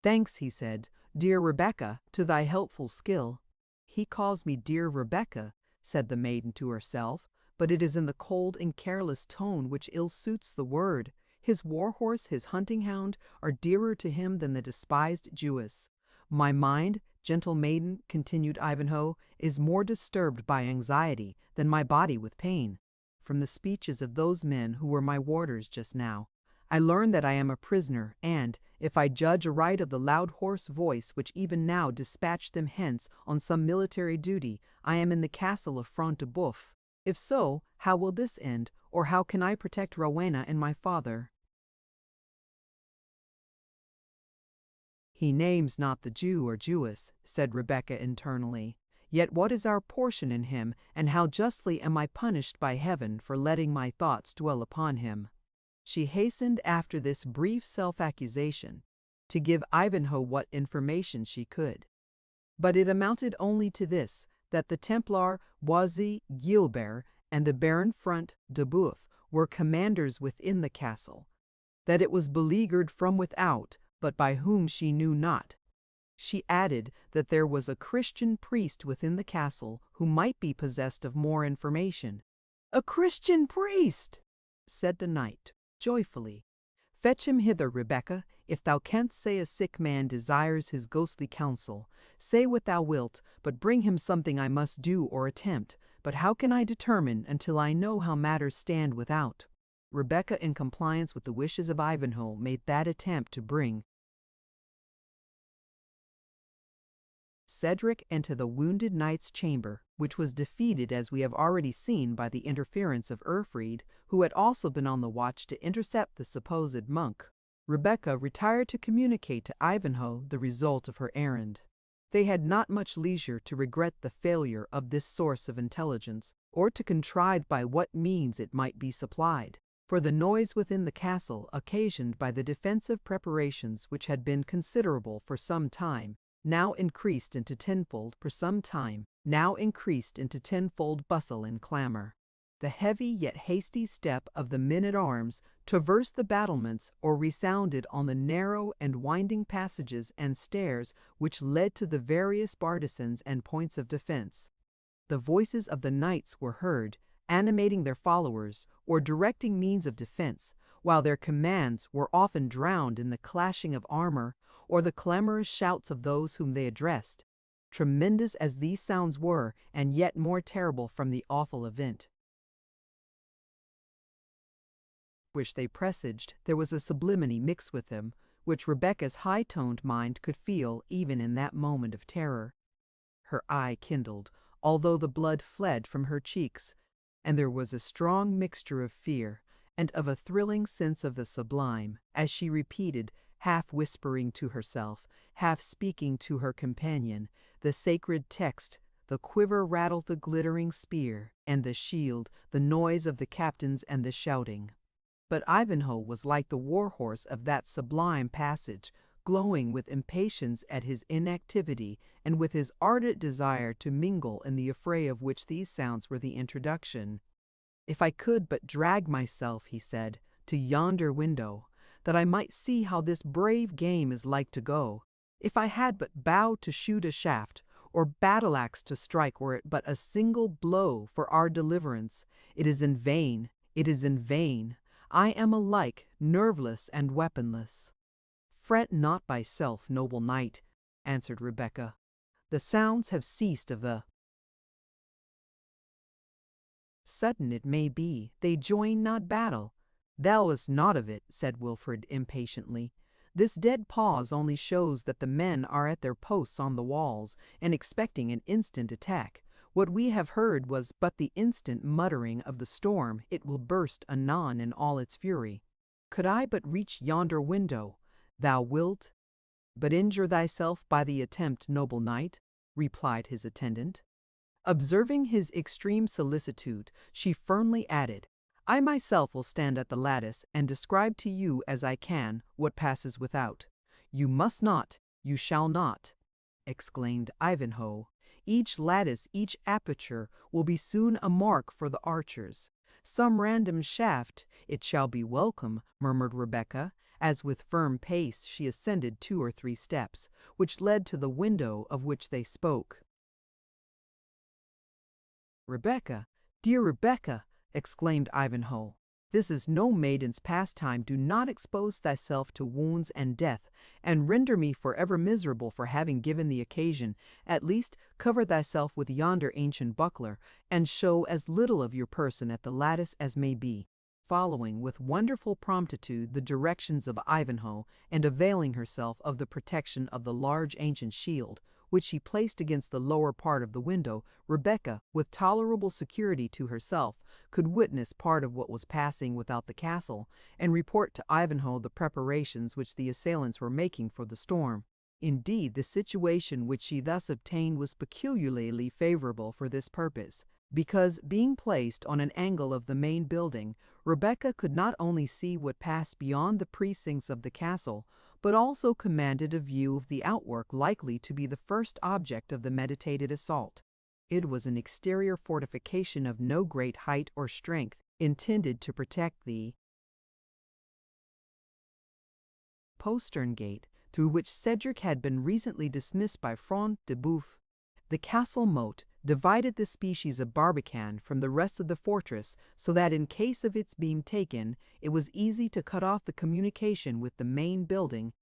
"Thanks," he said, "dear Rebecca, to thy helpful skill." "He calls me dear Rebecca," said the maiden to herself, "but it is in the cold and careless tone which ill suits the word. His war-horse, his hunting-hound, are dearer to him than the despised Jewess. My mind, gentle maiden," continued Ivanhoe, "is more disturbed by anxiety than my body with pain. From the speeches of those men who were my warders just now, I learn that I am a prisoner, and, if I judge aright of the loud hoarse voice which even now dispatched them hence on some military duty, I am in the castle of Front de Boeuf. If so, how will this end, or how can I protect Rowena and my father?" "He names not the Jew or Jewess," said Rebecca internally. "Yet what is our portion in him, and how justly am I punished by heaven for letting my thoughts dwell upon him?" She hastened after this brief self-accusation to give Ivanhoe what information she could. But it amounted only to this, that the Templar Boisy Guilbert and the Baron Front de Boeuf were commanders within the castle, that it was beleaguered from without, but by whom she knew not. She added that there was a Christian priest within the castle who might be possessed of more information. "A Christian priest!" said the knight, joyfully. "Fetch him hither, Rebecca, if thou canst say a sick man desires his ghostly counsel. Say what thou wilt, but bring him something I must do or attempt. But how can I determine until I know how matters stand without?" Rebecca, in compliance with the wishes of Ivanhoe, made that attempt to bring Cedric into the wounded knight's chamber, which was defeated, as we have already seen, by the interference of Urfried, who had also been on the watch to intercept the supposed monk. Rebecca retired to communicate to Ivanhoe the result of her errand. They had not much leisure to regret the failure of this source of intelligence, or to contrive by what means it might be supplied, for the noise within the castle, occasioned by the defensive preparations which had been considerable for some time, now increased into tenfold bustle and clamour. The heavy yet hasty step of the men-at-arms traversed the battlements or resounded on the narrow and winding passages and stairs which led to the various bartisans and points of defence. The voices of the knights were heard, animating their followers or directing means of defence, while their commands were often drowned in the clashing of armour or the clamorous shouts of those whom they addressed. Tremendous as these sounds were, and yet more terrible from the awful event which they presaged, there was a sublimity mixed with them, which Rebecca's high-toned mind could feel even in that moment of terror. Her eye kindled, although the blood fled from her cheeks, and there was a strong mixture of fear and of a thrilling sense of the sublime, as she repeated, half whispering to herself, half speaking to her companion, the sacred text: the quiver rattled the glittering spear, and the shield, the noise of the captains and the shouting. But Ivanhoe was like the war-horse of that sublime passage, glowing with impatience at his inactivity and with his ardent desire to mingle in the affray of which these sounds were the introduction. "If I could but drag myself," he said, "to yonder window, that I might see how this brave game is like to go. If I had but bow to shoot a shaft, or battle-axe to strike were it but a single blow for our deliverance, it is in vain, it is in vain. I am alike nerveless and weaponless." "Fret not thyself, noble knight," answered Rebecca. "The sounds have ceased of the sudden it may be, they join not battle." "Thou is naught of it," said Wilfred impatiently. "This dead pause only shows that the men are at their posts on the walls, and expecting an instant attack. What we have heard was but the instant muttering of the storm. It will burst anon in all its fury. Could I but reach yonder window, thou wilt but injure thyself by the attempt, noble knight," replied his attendant. Observing his extreme solicitude, she firmly added, "I myself will stand at the lattice and describe to you as I can what passes without." "You must not, you shall not," exclaimed Ivanhoe. "Each lattice, each aperture, will be soon a mark for the archers." "Some random shaft, it shall be welcome," murmured Rebecca, as with firm pace she ascended 2 or 3 steps, which led to the window of which they spoke. "Rebecca, dear Rebecca," exclaimed Ivanhoe, "this is no maiden's pastime. Do not expose thyself to wounds and death, and render me forever miserable for having given the occasion. At least cover thyself with yonder ancient buckler, and show as little of your person at the lattice as may be." Following with wonderful promptitude the directions of Ivanhoe, and availing herself of the protection of the large ancient shield, which she placed against the lower part of the window, Rebecca, with tolerable security to herself, could witness part of what was passing without the castle, and report to Ivanhoe the preparations which the assailants were making for the storm. Indeed, the situation which she thus obtained was peculiarly favorable for this purpose, because, being placed on an angle of the main building, Rebecca could not only see what passed beyond the precincts of the castle, but also commanded a view of the outwork likely to be the first object of the meditated assault. It was an exterior fortification of no great height or strength, intended to protect the postern gate, through which Cedric had been recently dismissed by Front de Boeuf. The castle moat divided the species of barbican from the rest of the fortress, so that in case of its being taken, it was easy to cut off the communication with the main building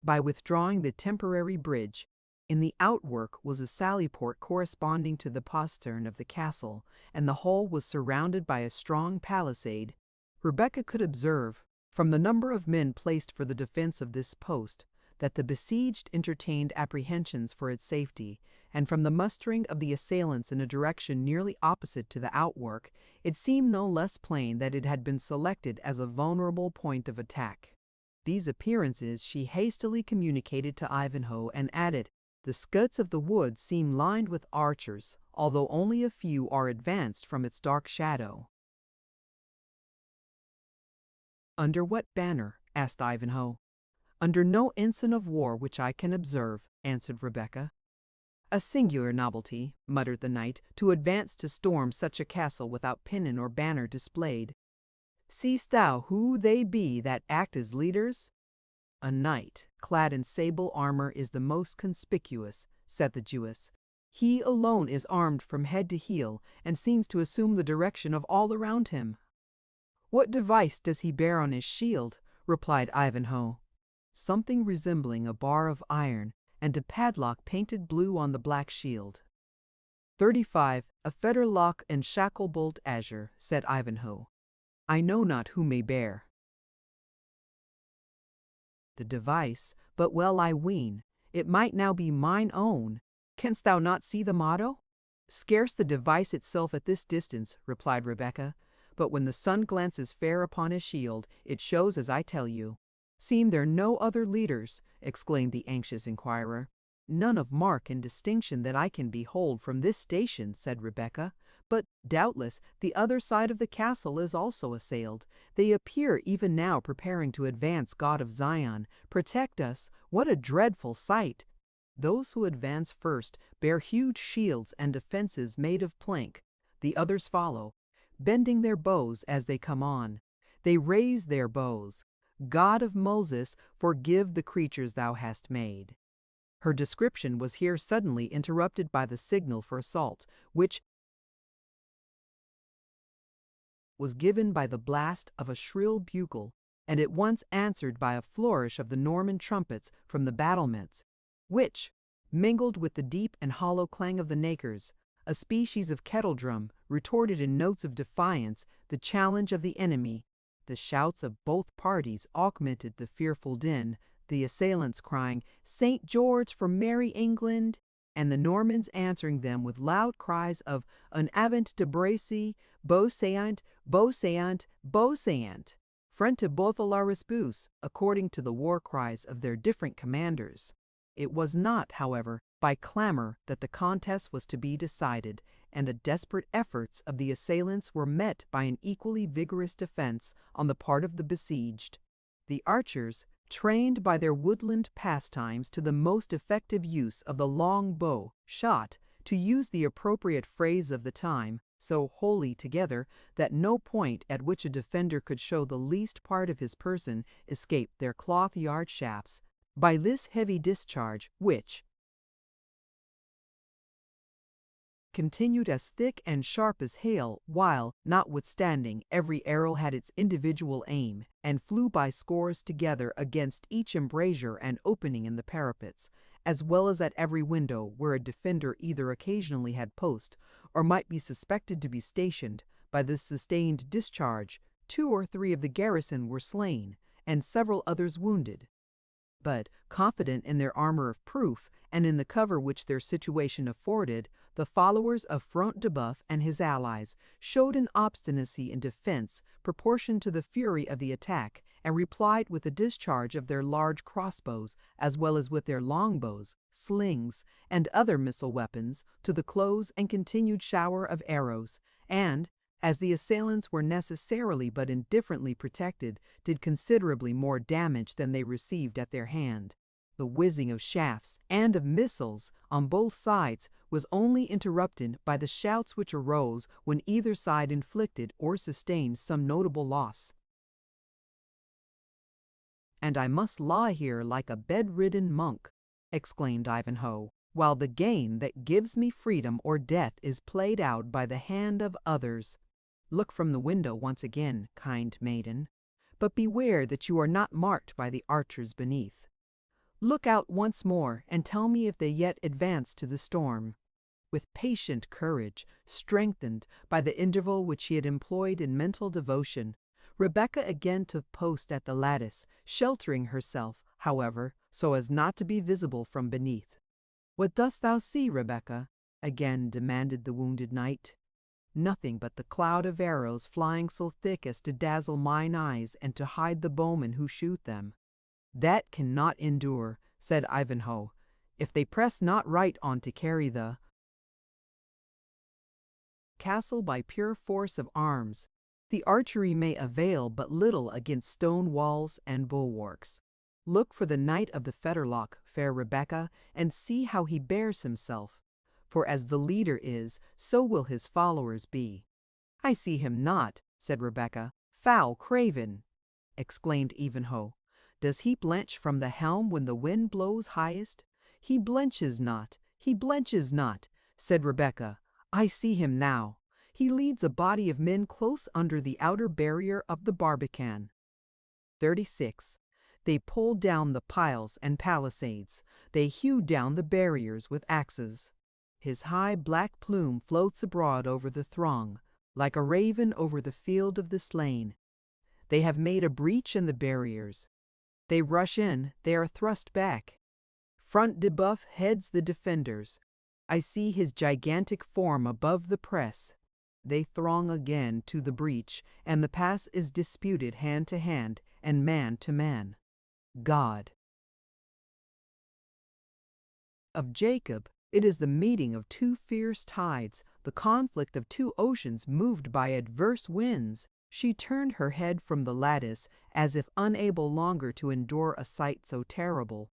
by withdrawing the temporary bridge. In the outwork was a sallyport corresponding to the postern of the castle, and the whole was surrounded by a strong palisade. Rebecca could observe, from the number of men placed for the defense of this post, that the besieged entertained apprehensions for its safety, and from the mustering of the assailants in a direction nearly opposite to the outwork, it seemed no less plain that it had been selected as a vulnerable point of attack. These appearances she hastily communicated to Ivanhoe, and added, "The skirts of the wood seem lined with archers, although only a few are advanced from its dark shadow." "Under what banner?" asked Ivanhoe. "Under no ensign of war which I can observe," answered Rebecca. "A singular novelty," muttered the knight, "to advance to storm such a castle without pennon or banner displayed. Seest thou who they be that act as leaders?" "A knight, clad in sable armor, is the most conspicuous," said the Jewess. "He alone is armed from head to heel, and seems to assume the direction of all around him." "What device does he bear on his shield?" replied Ivanhoe. "Something resembling a bar of iron, and a padlock painted blue on the black shield." 35. A fetterlock and shackle bolt azure, said Ivanhoe. "I know not who may bear the device, but well I ween it might now be mine own. Canst thou not see the motto?" "Scarce the device itself at this distance," replied Rebecca, "but when the sun glances fair upon his shield, it shows as I tell you." "Seem there no other leaders?" exclaimed the anxious inquirer. "None of mark and distinction that I can behold from this station," said Rebecca. "But, doubtless, the other side of the castle is also assailed. They appear even now preparing to advance. God of Zion, protect us! What a dreadful sight!" Those who advance first bear huge shields and defenses made of plank. The others follow, bending their bows as they come on. They raise their bows. "God of Moses, forgive the creatures thou hast made." Her description was here suddenly interrupted by the signal for assault, which was given by the blast of a shrill bugle, and at once answered by a flourish of the Norman trumpets from the battlements, which, mingled with the deep and hollow clang of the nakers, a species of kettledrum, retorted in notes of defiance the challenge of the enemy. The shouts of both parties augmented the fearful din, the assailants crying, "St. George for merry England!" and the Normans answering them with loud cries of "Un avant de Bracy, beau seant, beau seant, beau seant," front both a la resbus, according to the war cries of their different commanders. It was not, however, by clamor that the contest was to be decided, and the desperate efforts of the assailants were met by an equally vigorous defense on the part of the besieged. The archers, trained by their woodland pastimes to the most effective use of the long bow, shot, to use the appropriate phrase of the time, so wholly together that no point at which a defender could show the least part of his person escaped their cloth-yard shafts. By this heavy discharge, which continued as thick and sharp as hail, while, notwithstanding, every arrow had its individual aim, and flew by scores together against each embrasure and opening in the parapets, as well as at every window where a defender either occasionally had post, or might be suspected to be stationed. By this sustained discharge, 2 or 3 of the garrison were slain, and several others wounded. But, confident in their armor of proof, and in the cover which their situation afforded, the followers of Front de Bœuf and his allies showed an obstinacy in defense proportioned to the fury of the attack, and replied with a discharge of their large crossbows, as well as with their longbows, slings, and other missile weapons, to the close and continued shower of arrows, and, as the assailants were necessarily but indifferently protected, did considerably more damage than they received at their hand. The whizzing of shafts and of missiles on both sides was only interrupted by the shouts which arose when either side inflicted or sustained some notable loss. "And I must lie here like a bedridden monk," exclaimed Ivanhoe, "while the game that gives me freedom or death is played out by the hand of others. Look from the window once again, kind maiden, but beware that you are not marked by the archers beneath. Look out once more, and tell me if they yet advance to the storm." With patient courage, strengthened by the interval which she had employed in mental devotion, Rebecca again took post at the lattice, sheltering herself, however, so as not to be visible from beneath. "What dost thou see, Rebecca?" again demanded the wounded knight. "Nothing but the cloud of arrows flying so thick as to dazzle mine eyes and to hide the bowmen who shoot them." "That cannot endure," said Ivanhoe, "if they press not right on to carry the castle by pure force of arms. The archery may avail but little against stone walls and bulwarks. Look for the knight of the fetterlock, fair Rebecca, and see how he bears himself. For as the leader is, so will his followers be." "I see him not," said Rebecca. "Foul craven!" exclaimed Ivanhoe. "Does he blench from the helm when the wind blows highest?" "He blenches not, he blenches not," said Rebecca. "I see him now. He leads a body of men close under the outer barrier of the barbican." 36. They pull down the piles and palisades. They hew down the barriers with axes. His high black plume floats abroad over the throng, like a raven over the field of the slain. They have made a breach in the barriers. They rush in, they are thrust back. Front de Bœuf heads the defenders. I see his gigantic form above the press. They throng again to the breach, and the pass is disputed hand to hand and man to man. God. Of Jacob, it is the meeting of two fierce tides, the conflict of two oceans moved by adverse winds. She turned her head from the lattice, as if unable longer to endure a sight so terrible.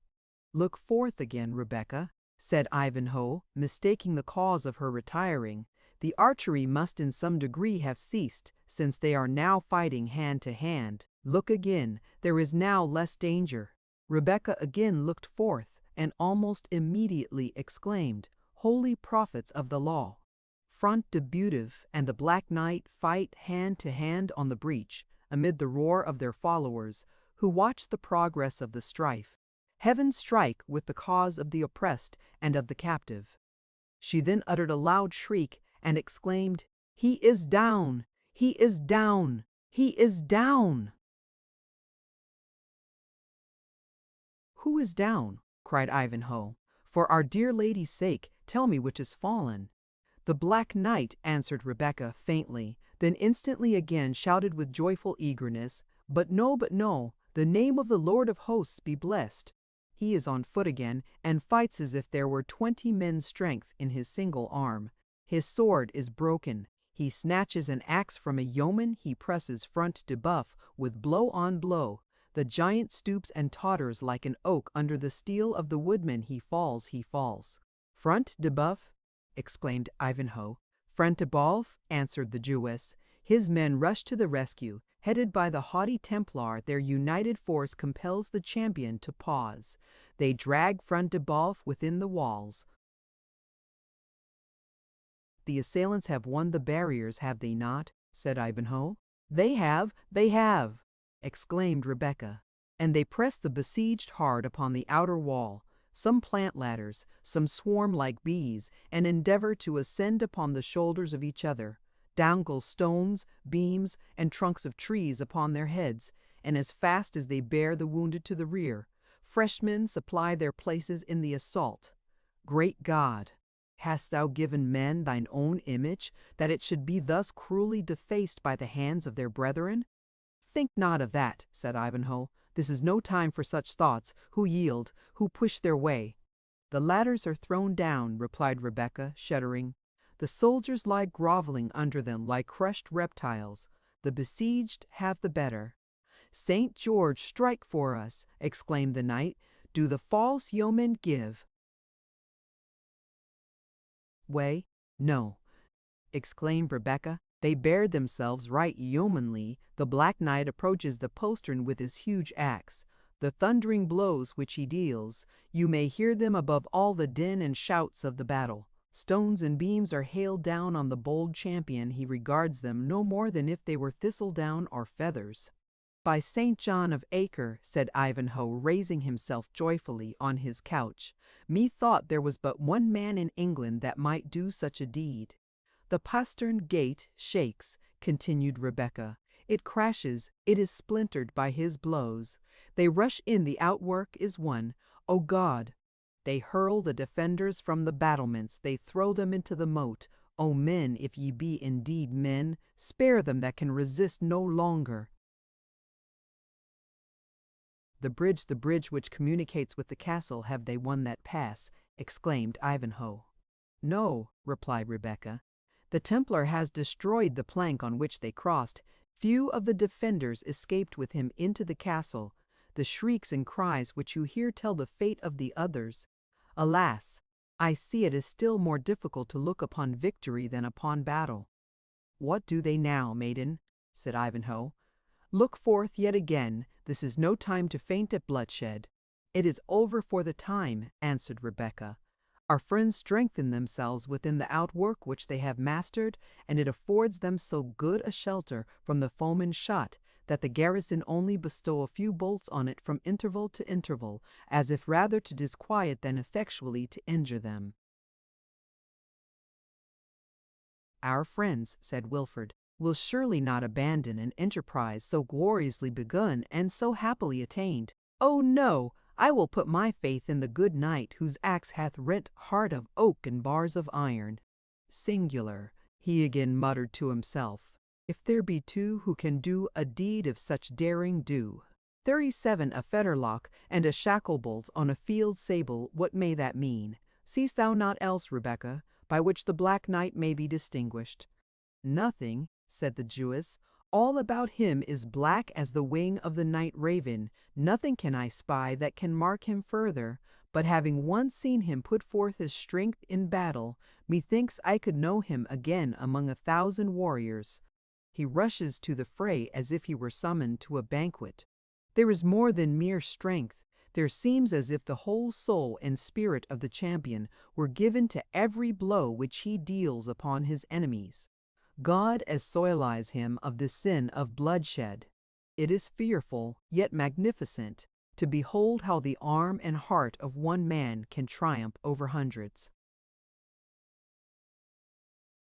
"Look forth again, Rebecca," said Ivanhoe, mistaking the cause of her retiring. "The archery must in some degree have ceased, since they are now fighting hand to hand. Look again, there is now less danger." Rebecca again looked forth, and almost immediately exclaimed, "Holy prophets of the law!" Front de Beuve and the Black Knight fight hand to hand on the breach, amid the roar of their followers, who watch the progress of the strife. Heaven strike with the cause of the oppressed and of the captive. She then uttered a loud shriek, and exclaimed, "He is down! He is down! He is down!" "Who is down?" cried Ivanhoe. "For our dear lady's sake, tell me which is fallen." "The Black Knight," answered Rebecca faintly, then instantly again shouted with joyful eagerness, but no, the name of the Lord of hosts be blessed. He is on foot again, and fights as if there were 20 men's strength in his single arm. His sword is broken. He snatches an axe from a yeoman, he presses front de Boeuf with blow on blow. The giant stoops and totters like an oak under the steel of the woodman. He falls, he falls. "Front de Boeuf?" exclaimed Ivanhoe. "Front de Boeuf," answered the Jewess. His men rush to the rescue. Headed by the haughty Templar, their united force compels the champion to pause. They drag Front de Boeuf within the walls. "The assailants have won the barriers, have they not?" said Ivanhoe. They have!" exclaimed Rebecca. "And they press the besieged hard upon the outer wall. Some plant ladders, some swarm like bees, and endeavor to ascend upon the shoulders of each other, dangle stones, beams, and trunks of trees upon their heads, and as fast as they bear the wounded to the rear, fresh men supply their places in the assault. Great God! Hast thou given men thine own image, that it should be thus cruelly defaced by the hands of their brethren?" "Think not of that," said Ivanhoe. "This is no time for such thoughts. Who yield? Who push their way?" "The ladders are thrown down," replied Rebecca, shuddering. "The soldiers lie groveling under them like crushed reptiles. The besieged have the better." "Saint George strike for us!" exclaimed the knight. "Do the false yeomen give way?" "No," exclaimed Rebecca. "They bear themselves right yeomanly. The Black Knight approaches the postern with his huge axe. The thundering blows which he deals, you may hear them above all the din and shouts of the battle. Stones and beams are hailed down on the bold champion. He regards them no more than if they were thistledown or feathers." "By St. John of Acre," said Ivanhoe, raising himself joyfully on his couch, "methought there was but one man in England that might do such a deed." "The postern gate shakes," continued Rebecca. "It crashes, it is splintered by his blows. They rush in, the outwork is won. O God! They hurl the defenders from the battlements, they throw them into the moat. O men, if ye be indeed men, spare them that can resist no longer." The bridge which communicates with the castle, have they won that pass?" exclaimed Ivanhoe. "No," replied Rebecca. "The Templar has destroyed the plank on which they crossed. Few of the defenders escaped with him into the castle. The shrieks and cries which you hear tell the fate of the others. Alas! I see it is still more difficult to look upon victory than upon battle." "What do they now, maiden?" said Ivanhoe. "Look forth yet again. This is no time to faint at bloodshed." "It is over for the time," answered Rebecca. "Our friends strengthen themselves within the outwork which they have mastered, and it affords them so good a shelter from the foeman's shot that the garrison only bestow a few bolts on it from interval to interval, as if rather to disquiet than effectually to injure them." "Our friends," said Wilfred, "will surely not abandon an enterprise so gloriously begun and so happily attained." "Oh no! I will put my faith in the good knight whose axe hath rent heart of oak and bars of iron. Singular, he again muttered to himself, if there be two who can do a deed of such daring do. 37 A fetterlock and a shacklebolt on a field sable, what may that mean? Seest thou not else, Rebecca, by which the Black Knight may be distinguished? Nothing, said the Jewess. All about him is black as the wing of the night raven. Nothing can I spy that can mark him further, but having once seen him put forth his strength in battle, methinks I could know him again among 1,000 warriors. He rushes to the fray as if he were summoned to a banquet. There is more than mere strength. There seems as if the whole soul and spirit of the champion were given to every blow which he deals upon his enemies. God assoilize him of the sin of bloodshed. It is fearful, yet magnificent, to behold how the arm and heart of one man can triumph over hundreds.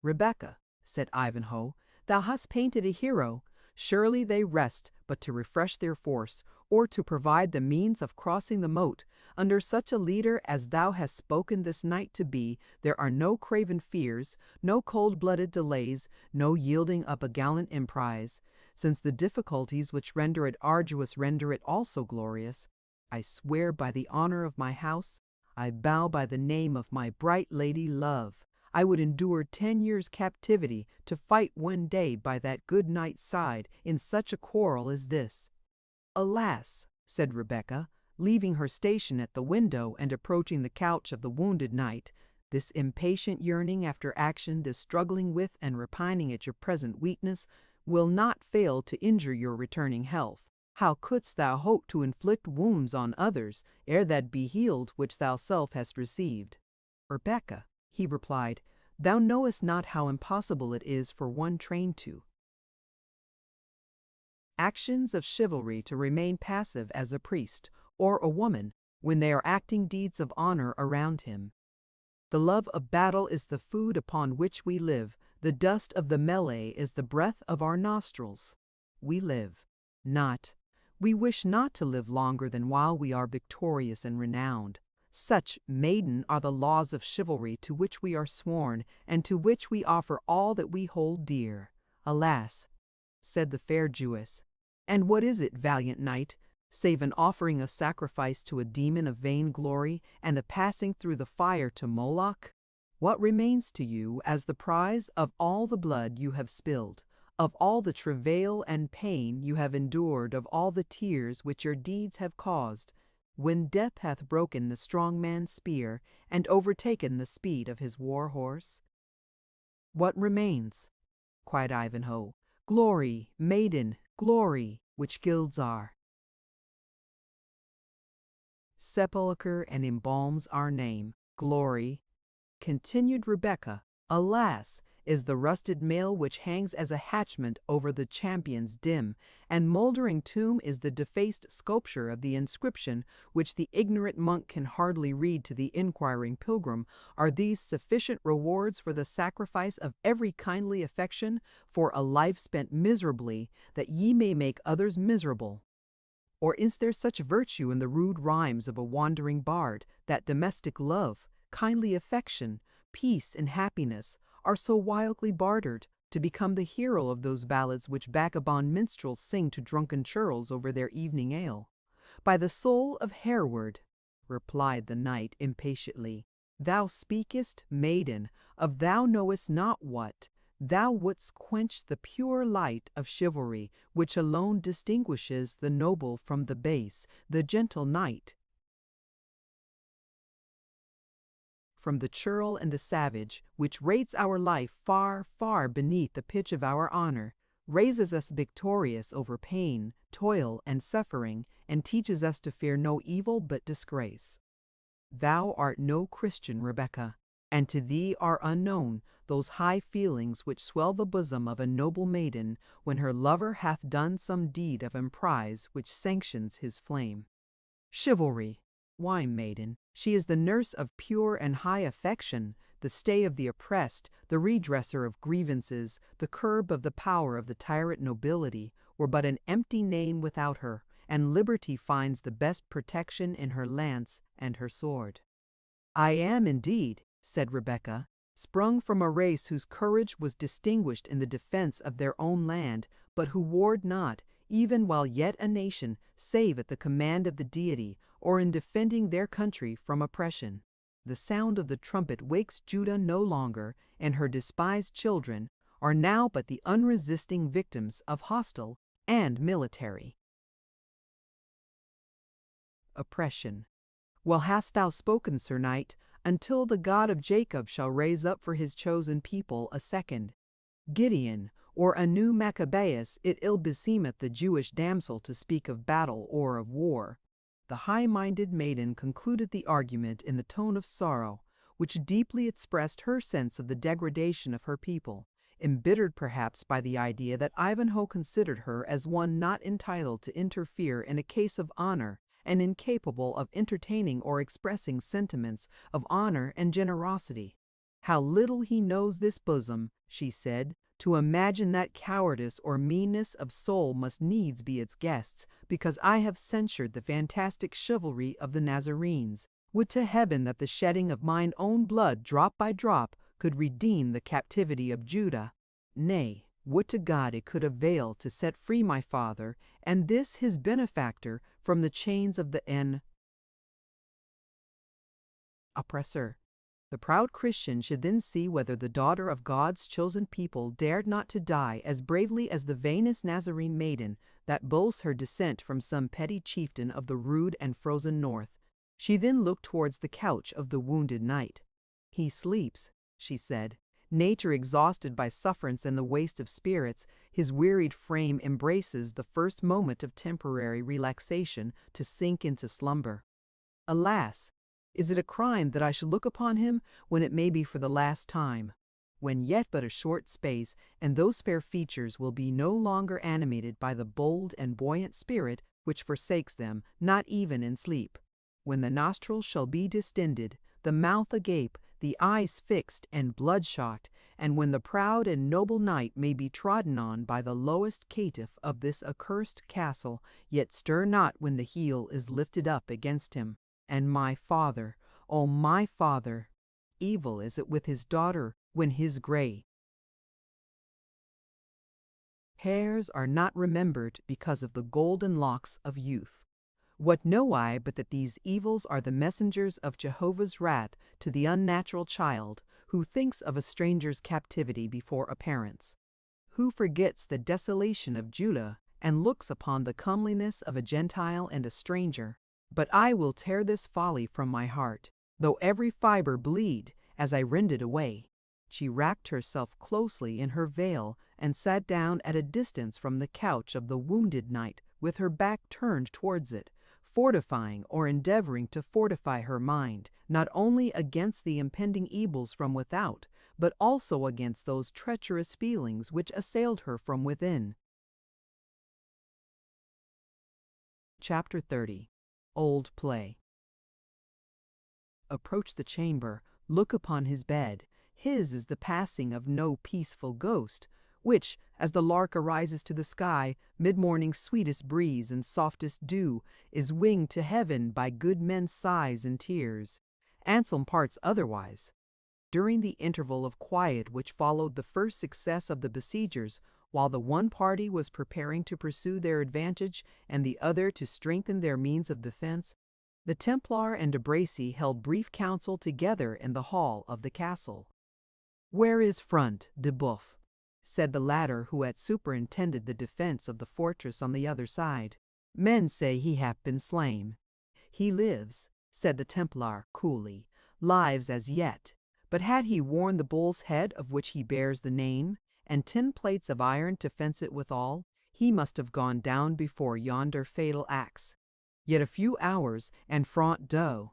Rebecca, said Ivanhoe, thou hast painted a hero. Surely they rest but to refresh their force, or to provide the means of crossing the moat. Under such a leader as thou hast spoken this night to be, there are no craven fears, no cold-blooded delays, no yielding up a gallant emprise, since the difficulties which render it arduous render it also glorious. I swear by the honor of my house, I bow by the name of my bright lady love, I would endure 10 years' captivity to fight one day by that good knight's side in such a quarrel as this. Alas, said Rebecca, leaving her station at the window and approaching the couch of the wounded knight, this impatient yearning after action, this struggling with and repining at your present weakness, will not fail to injure your returning health. How couldst thou hope to inflict wounds on others ere that be healed which thou self hast received? Rebecca, he replied, thou knowest not how impossible it is for one trained to actions of chivalry to remain passive as a priest or a woman when they are acting deeds of honor around him. The love of battle is the food upon which we live. The dust of the melee is the breath of our nostrils. We live, not. We wish not to live longer than while we are victorious and renowned. Such, maiden, are the laws of chivalry to which we are sworn, and to which we offer all that we hold dear. Alas, said the fair Jewess, and what is it, valiant knight, save an offering of sacrifice to a demon of vain glory, and the passing through the fire to Moloch? What remains to you as the prize of all the blood you have spilled, of all the travail and pain you have endured, of all the tears which your deeds have caused, when death hath broken the strong man's spear and overtaken the speed of his war horse? What remains? Cried Ivanhoe. Glory, maiden, glory, which gilds our sepulchre and embalms our name. Glory, continued Rebecca, alas, is the rusted mail which hangs as a hatchment over the champion's dim and mouldering tomb is the defaced sculpture of the inscription which the ignorant monk can hardly read to the inquiring pilgrim. Are these sufficient rewards for the sacrifice of every kindly affection, for a life spent miserably, that ye may make others miserable? Or is there such virtue in the rude rhymes of a wandering bard, that domestic love, kindly affection, peace, and happiness are so wildly bartered to become the hero of those ballads which vagabond minstrels sing to drunken churls over their evening ale? By the soul of Hereward, replied the knight impatiently, thou speakest, maiden, of thou knowest not what. Thou wouldst quench the pure light of chivalry, which alone distinguishes the noble from the base, the gentle knight from the churl and the savage, which rates our life far, far beneath the pitch of our honor, raises us victorious over pain, toil, and suffering, and teaches us to fear no evil but disgrace. Thou art no Christian, Rebecca, and to thee are unknown those high feelings which swell the bosom of a noble maiden when her lover hath done some deed of emprise which sanctions his flame. Chivalry, why, maiden, she is the nurse of pure and high affection, the stay of the oppressed, the redresser of grievances, the curb of the power of the tyrant nobility, were but an empty name without her, and liberty finds the best protection in her lance and her sword. I am indeed, said Rebecca, sprung from a race whose courage was distinguished in the defense of their own land, but who warred not, even while yet a nation, save at the command of the deity, or in defending their country from oppression. The sound of the trumpet wakes Judah no longer, and her despised children are now but the unresisting victims of hostile and military oppression. Well hast thou spoken, Sir Knight, until the God of Jacob shall raise up for his chosen people a second Gideon, or a new Maccabeus. It ill beseemeth the Jewish damsel to speak of battle or of war. The high-minded maiden concluded the argument in the tone of sorrow, which deeply expressed her sense of the degradation of her people, embittered perhaps by the idea that Ivanhoe considered her as one not entitled to interfere in a case of honor, and incapable of entertaining or expressing sentiments of honor and generosity. How little he knows this bosom, she said, to imagine that cowardice or meanness of soul must needs be its guests, because I have censured the fantastic chivalry of the Nazarenes. Would to heaven that the shedding of mine own blood drop by drop could redeem the captivity of Judah. Nay, would to God it could avail to set free my father, and this his benefactor, from the chains of the oppressor. The proud Christian should then see whether the daughter of God's chosen people dared not to die as bravely as the vainest Nazarene maiden that boasts her descent from some petty chieftain of the rude and frozen north. She then looked towards the couch of the wounded knight. He sleeps, she said. Nature exhausted by sufferance and the waste of spirits, his wearied frame embraces the first moment of temporary relaxation to sink into slumber. Alas! Is it a crime that I should look upon him when it may be for the last time, when yet but a short space, and those fair features will be no longer animated by the bold and buoyant spirit which forsakes them, not even in sleep, when the nostrils shall be distended, the mouth agape, the eyes fixed and bloodshot, and when the proud and noble knight may be trodden on by the lowest caitiff of this accursed castle, yet stir not when the heel is lifted up against him. And my father, oh my father, evil is it with his daughter when his gray hairs are not remembered because of the golden locks of youth. What know I but that these evils are the messengers of Jehovah's wrath to the unnatural child who thinks of a stranger's captivity before a parent's, who forgets the desolation of Judah and looks upon the comeliness of a Gentile and a stranger. But I will tear this folly from my heart, though every fiber bleed as I rend it away. She wrapped herself closely in her veil and sat down at a distance from the couch of the wounded knight, with her back turned towards it, fortifying or endeavoring to fortify her mind, not only against the impending evils from without, but also against those treacherous feelings which assailed her from within. Chapter 30. Old Play. Approach the chamber, look upon his bed. His is the passing of no peaceful ghost, which, as the lark arises to the sky, mid-morning's sweetest breeze and softest dew, is winged to heaven by good men's sighs and tears. Anselm parts otherwise. During the interval of quiet which followed the first success of the besiegers, while the one party was preparing to pursue their advantage and the other to strengthen their means of defense, the Templar and de Bracy held brief council together in the hall of the castle. "Where is Front de Boeuf?" said the latter, who had superintended the defense of the fortress on the other side. "Men say he hath been slain." "He lives," said the Templar coolly, "lives as yet. But had he worn the bull's head of which he bears the name, and 10 plates of iron to fence it withal, he must have gone down before yonder fatal axe. Yet a few hours, and Front de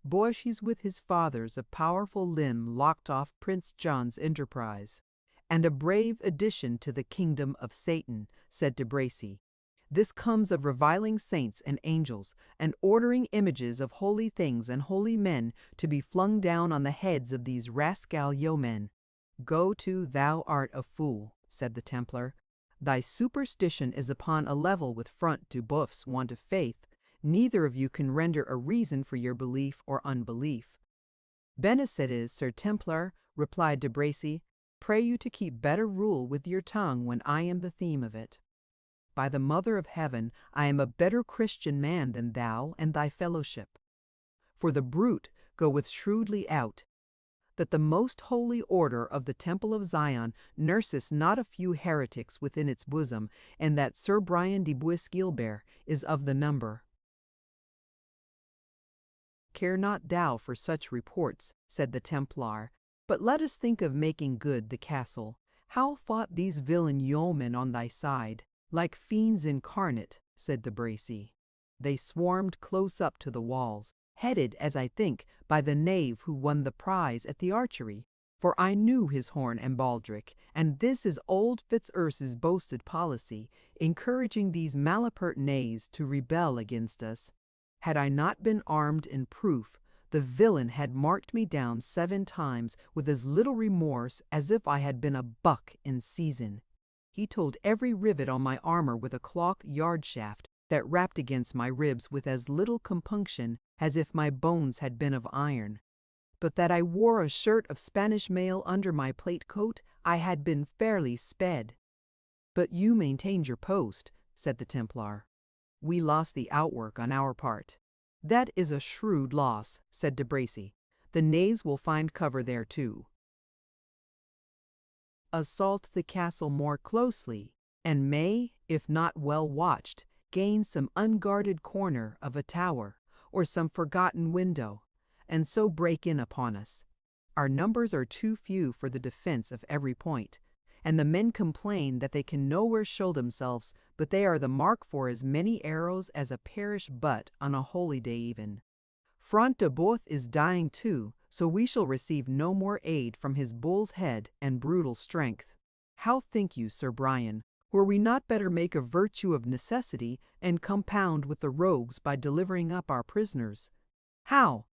Boeuf with his fathers a powerful limb locked off Prince John's enterprise, and a brave addition to the kingdom of Satan, said de Bracy. This comes of reviling saints and angels, and ordering images of holy things and holy men to be flung down on the heads of these rascal yeomen. "Go to, thou art a fool," said the Templar. thy superstition is upon a level with Front de Bœuf's want of faith. Neither of you can render a reason for your belief or unbelief. Benefides, Sir Templar, replied De Bracy, pray you to keep better rule with your tongue when I am the theme of it. By the Mother of Heaven, I am a better Christian man than thou and thy fellowship. For the brute goeth shrewdly out, that the most holy order of the Temple of Zion nurses not a few heretics within its bosom, and that Sir Brian de Bois-Guilbert is of the number. Care not thou for such reports, said the Templar, but let us think of making good the castle. How fought these villain yeomen on thy side? Like fiends incarnate, said De Bracy. They swarmed close up to the walls, headed, as I think, by the knave who won the prize at the archery. For I knew his horn and baldric, and this is old Fitzurse's boasted policy, encouraging these malapert knaves to rebel against us. Had I not been armed in proof, the villain had marked me down 7 times with as little remorse as if I had been a buck in season. He told every rivet on my armor with a cloth yard shaft that rapped against my ribs with as little compunction as if my bones had been of iron. But that I wore a shirt of Spanish mail under my plate coat, I had been fairly sped. But you maintained your post, said the Templar. We lost the outwork on our part. That is a shrewd loss, said De Bracy. The knaves will find cover there too. Assault the castle more closely, and may, if not well watched, gain some unguarded corner of a tower, or some forgotten window, and so break in upon us. Our numbers are too few for the defense of every point, and the men complain that they can nowhere show themselves, but they are the mark for as many arrows as a parish butt on a holy day even. Front de Bœuf is dying too, so we shall receive no more aid from his bull's head and brutal strength. How think you, Sir Brian, were we not better make a virtue of necessity and compound with the rogues by delivering up our prisoners? How?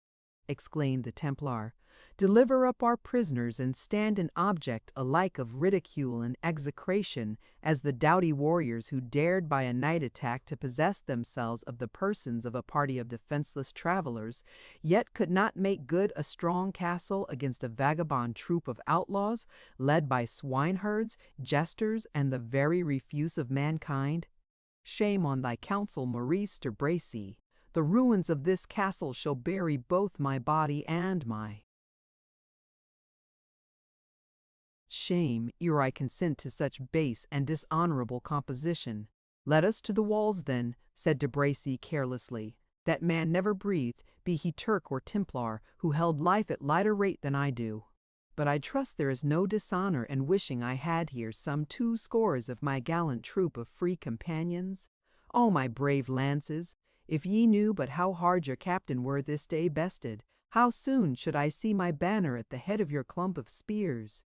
Exclaimed the Templar. Deliver up our prisoners and stand an object alike of ridicule and execration as the doughty warriors who dared by a night attack to possess themselves of the persons of a party of defenseless travelers, yet could not make good a strong castle against a vagabond troop of outlaws, led by swineherds, jesters, and the very refuse of mankind? Shame on thy counsel, Maurice de Bracy. The ruins of this castle shall bury both my body and my shame, ere I consent to such base and dishonorable composition. Let us to the walls, then, said De Bracy carelessly. That man never breathed, be he Turk or Templar, who held life at lighter rate than I do. But I trust there is no dishonor in wishing I had here some 2 scores of my gallant troop of free companions. O my brave lances! If ye knew but how hard your captain were this day bested, how soon should I see my banner at the head of your clump of spears?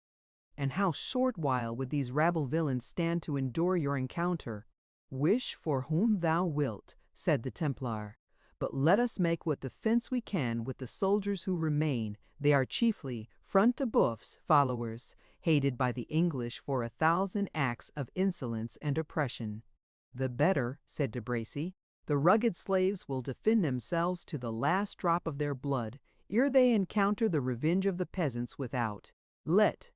And how short while would these rabble villains stand to endure your encounter? Wish for whom thou wilt, said the Templar, but let us make what defense we can with the soldiers who remain. They are chiefly Front de Bœuf's followers, hated by the English for 1,000 acts of insolence and oppression. The better, said De Bracy. The rugged slaves will defend themselves to the last drop of their blood, ere they encounter the revenge of the peasants without. Let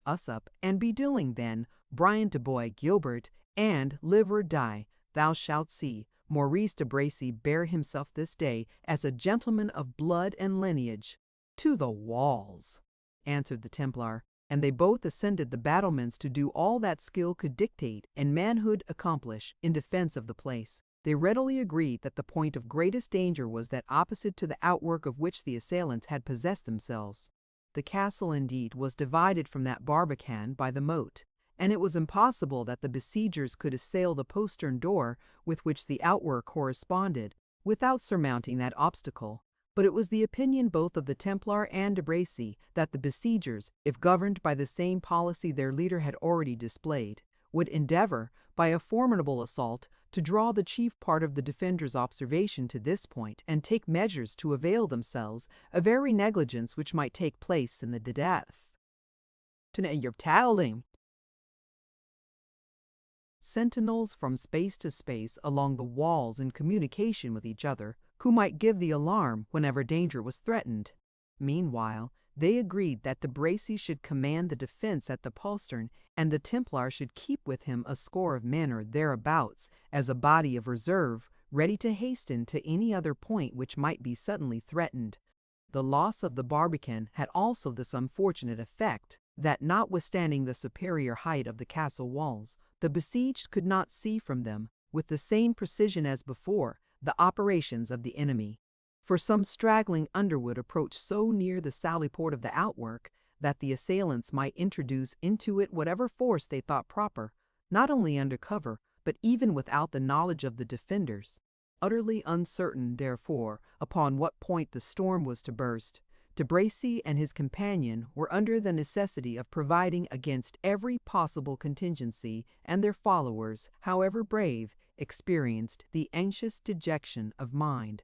us up and be doing then, Brian de Bois-Guilbert, and live or die, thou shalt see, Maurice de Bracy bear himself this day as a gentleman of blood and lineage. To the walls, answered the Templar, and they both ascended the battlements to do all that skill could dictate and manhood accomplish in defense of the place. They readily agreed that the point of greatest danger was that opposite to the outwork of which the assailants had possessed themselves. The castle, indeed, was divided from that barbican by the moat, and it was impossible that the besiegers could assail the postern door with which the outwork corresponded, without surmounting that obstacle. But it was the opinion both of the Templar and De Bracy that the besiegers, if governed by the same policy their leader had already displayed, would endeavor, by a formidable assault, to draw the chief part of the defenders' observation to this point, and take measures to avail themselves of every negligence which might take place in the death. your toweling. Sentinels from space to space along the walls in communication with each other, who might give the alarm whenever danger was threatened. Meanwhile, they agreed that de Bracy should command the defense at the postern, and the Templar should keep with him a score of men or thereabouts as a body of reserve, ready to hasten to any other point which might be suddenly threatened. The loss of the Barbican had also this unfortunate effect, that notwithstanding the superior height of the castle walls, the besieged could not see from them, with the same precision as before, the operations of the enemy. For some straggling underwood approached so near the sallyport of the outwork that the assailants might introduce into it whatever force they thought proper, not only under cover, but even without the knowledge of the defenders. Utterly uncertain, therefore, upon what point the storm was to burst, de Bracy and his companion were under the necessity of providing against every possible contingency, and their followers, however brave, experienced the anxious dejection of mind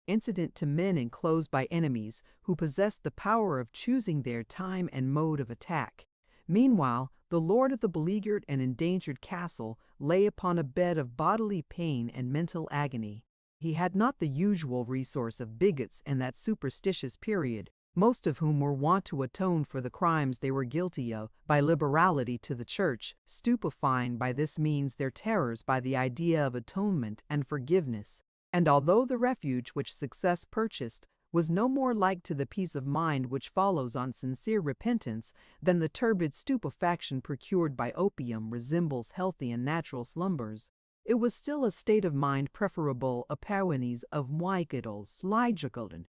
incident to men enclosed by enemies who possessed the power of choosing their time and mode of attack. Meanwhile, the lord of the beleaguered and endangered castle lay upon a bed of bodily pain and mental agony. He had not the usual resource of bigots in that superstitious period, most of whom were wont to atone for the crimes they were guilty of by liberality to the church, stupefying by this means their terrors by the idea of atonement and forgiveness. And although the refuge which success purchased was no more like to the peace of mind which follows on sincere repentance than the turbid stupefaction procured by opium resembles healthy and natural slumbers, it was still a state of mind preferable a parwenes of Wycadles, Lydragolden.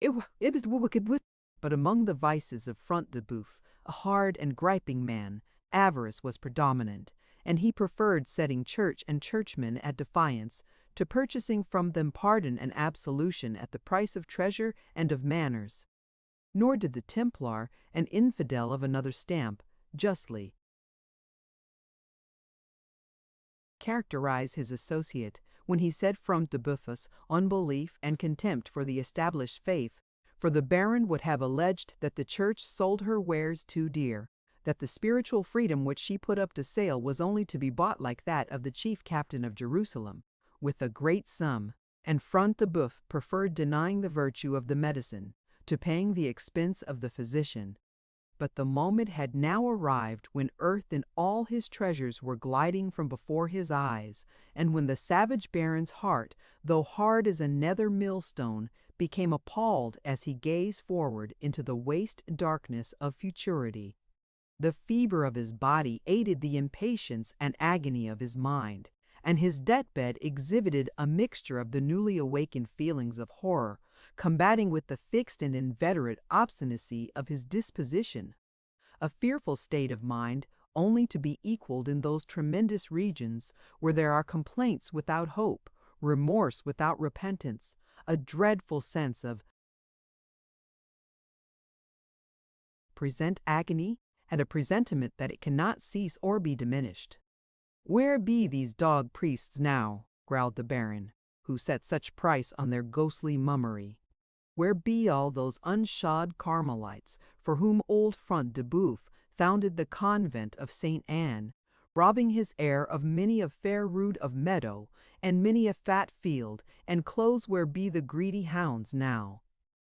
It was wicked with. But among the vices of Front de Boeuf, a hard and griping man, avarice was predominant, and he preferred setting church and churchmen at defiance to purchasing from them pardon and absolution at the price of treasure and of manners. Nor did the Templar, an infidel of another stamp, justly characterize his associate when he said Front de Boeuf's unbelief and contempt for the established faith, for the Baron would have alleged that the Church sold her wares too dear, that the spiritual freedom which she put up to sale was only to be bought like that of the chief captain of Jerusalem, with a great sum, and Front de Boeuf preferred denying the virtue of the medicine to paying the expense of the physician. But the moment had now arrived when earth and all his treasures were gliding from before his eyes, and when the savage baron's heart, though hard as a nether millstone, became appalled as he gazed forward into the waste darkness of futurity. The fever of his body aided the impatience and agony of his mind, and his deathbed exhibited a mixture of the newly awakened feelings of horror, combating with the fixed and inveterate obstinacy of his disposition. A fearful state of mind, only to be equaled in those tremendous regions where there are complaints without hope, remorse without repentance, a dreadful sense of present agony, and a presentiment that it cannot cease or be diminished. "Where be these dog priests now," growled the Baron, "who set such price on their ghostly mummery? Where be all those unshod Carmelites for whom old Front de Boeuf founded the convent of St. Anne, robbing his heir of many a fair rood of meadow and many a fat field, and close where be the greedy hounds now?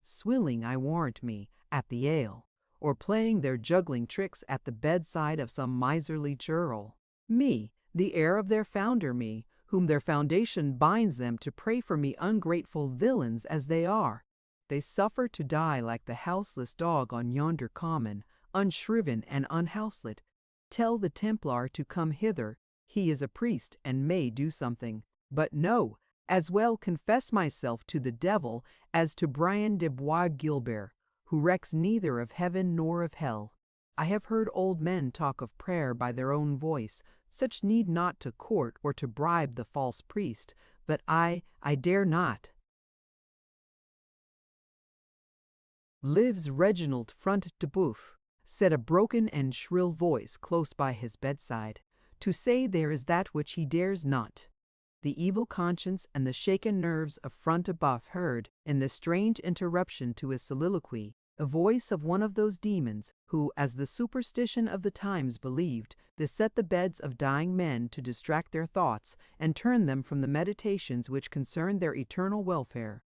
Swilling, I warrant me, at the ale, or playing their juggling tricks at the bedside of some miserly churl. Me, the heir of their founder, me, whom their foundation binds them to pray for me, ungrateful villains as they are. They suffer to die like the houseless dog on yonder common, unshriven and unhouselet. Tell the Templar to come hither, he is a priest and may do something. But no, as well confess myself to the devil as to Brian de Bois Guilbert, who recks neither of heaven nor of hell. I have heard old men talk of prayer by their own voice, such need not to court or to bribe the false priest, but I dare not." "Lives Reginald Front de Boeuf," said a broken and shrill voice close by his bedside, "to say there is that which he dares not." The evil conscience and the shaken nerves of Front de Boeuf heard, in this strange interruption to his soliloquy, a voice of one of those demons who, as the superstition of the times believed, beset the beds of dying men to distract their thoughts and turn them from the meditations which concern their eternal welfare.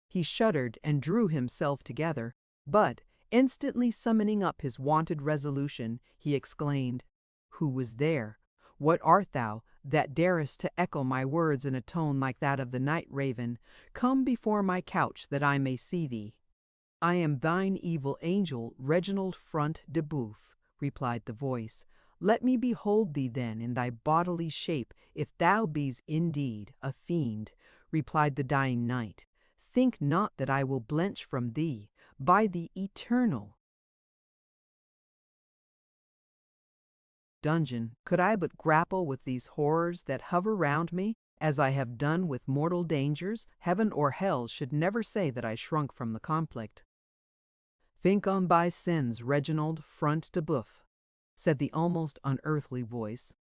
He shuddered and drew himself together, but, instantly summoning up his wonted resolution, he exclaimed, "Who was there? What art thou, that darest to echo my words in a tone like that of the night raven? Come before my couch that I may see thee." "I am thine evil angel, Reginald Front de Boeuf," replied the voice. "Let me behold thee then in thy bodily shape, if thou be's indeed a fiend," replied the dying knight. "Think not that I will blench from thee, by the eternal dungeon, could I but grapple with these horrors that hover round me, as I have done with mortal dangers, heaven or hell should never say that I shrunk from the conflict." "Think on thy sins, Reginald Front de Boeuf," said the almost unearthly voice,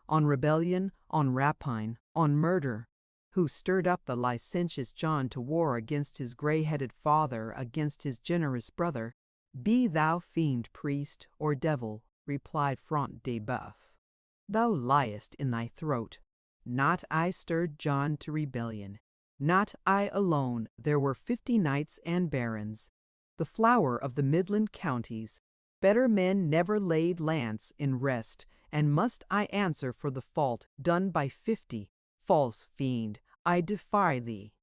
"on rebellion, on rapine, on murder. Who stirred up the licentious John to war against his grey-headed father, against his generous brother? Be thou fiend, priest, or devil," replied Front de Boeuf, "thou liest in thy throat. Not I stirred John to rebellion. Not I alone, there were 50 knights and barons, the flower of the Midland counties. Better men never laid lance in rest, and must I answer for the fault done by 50? False fiend, I defy thee.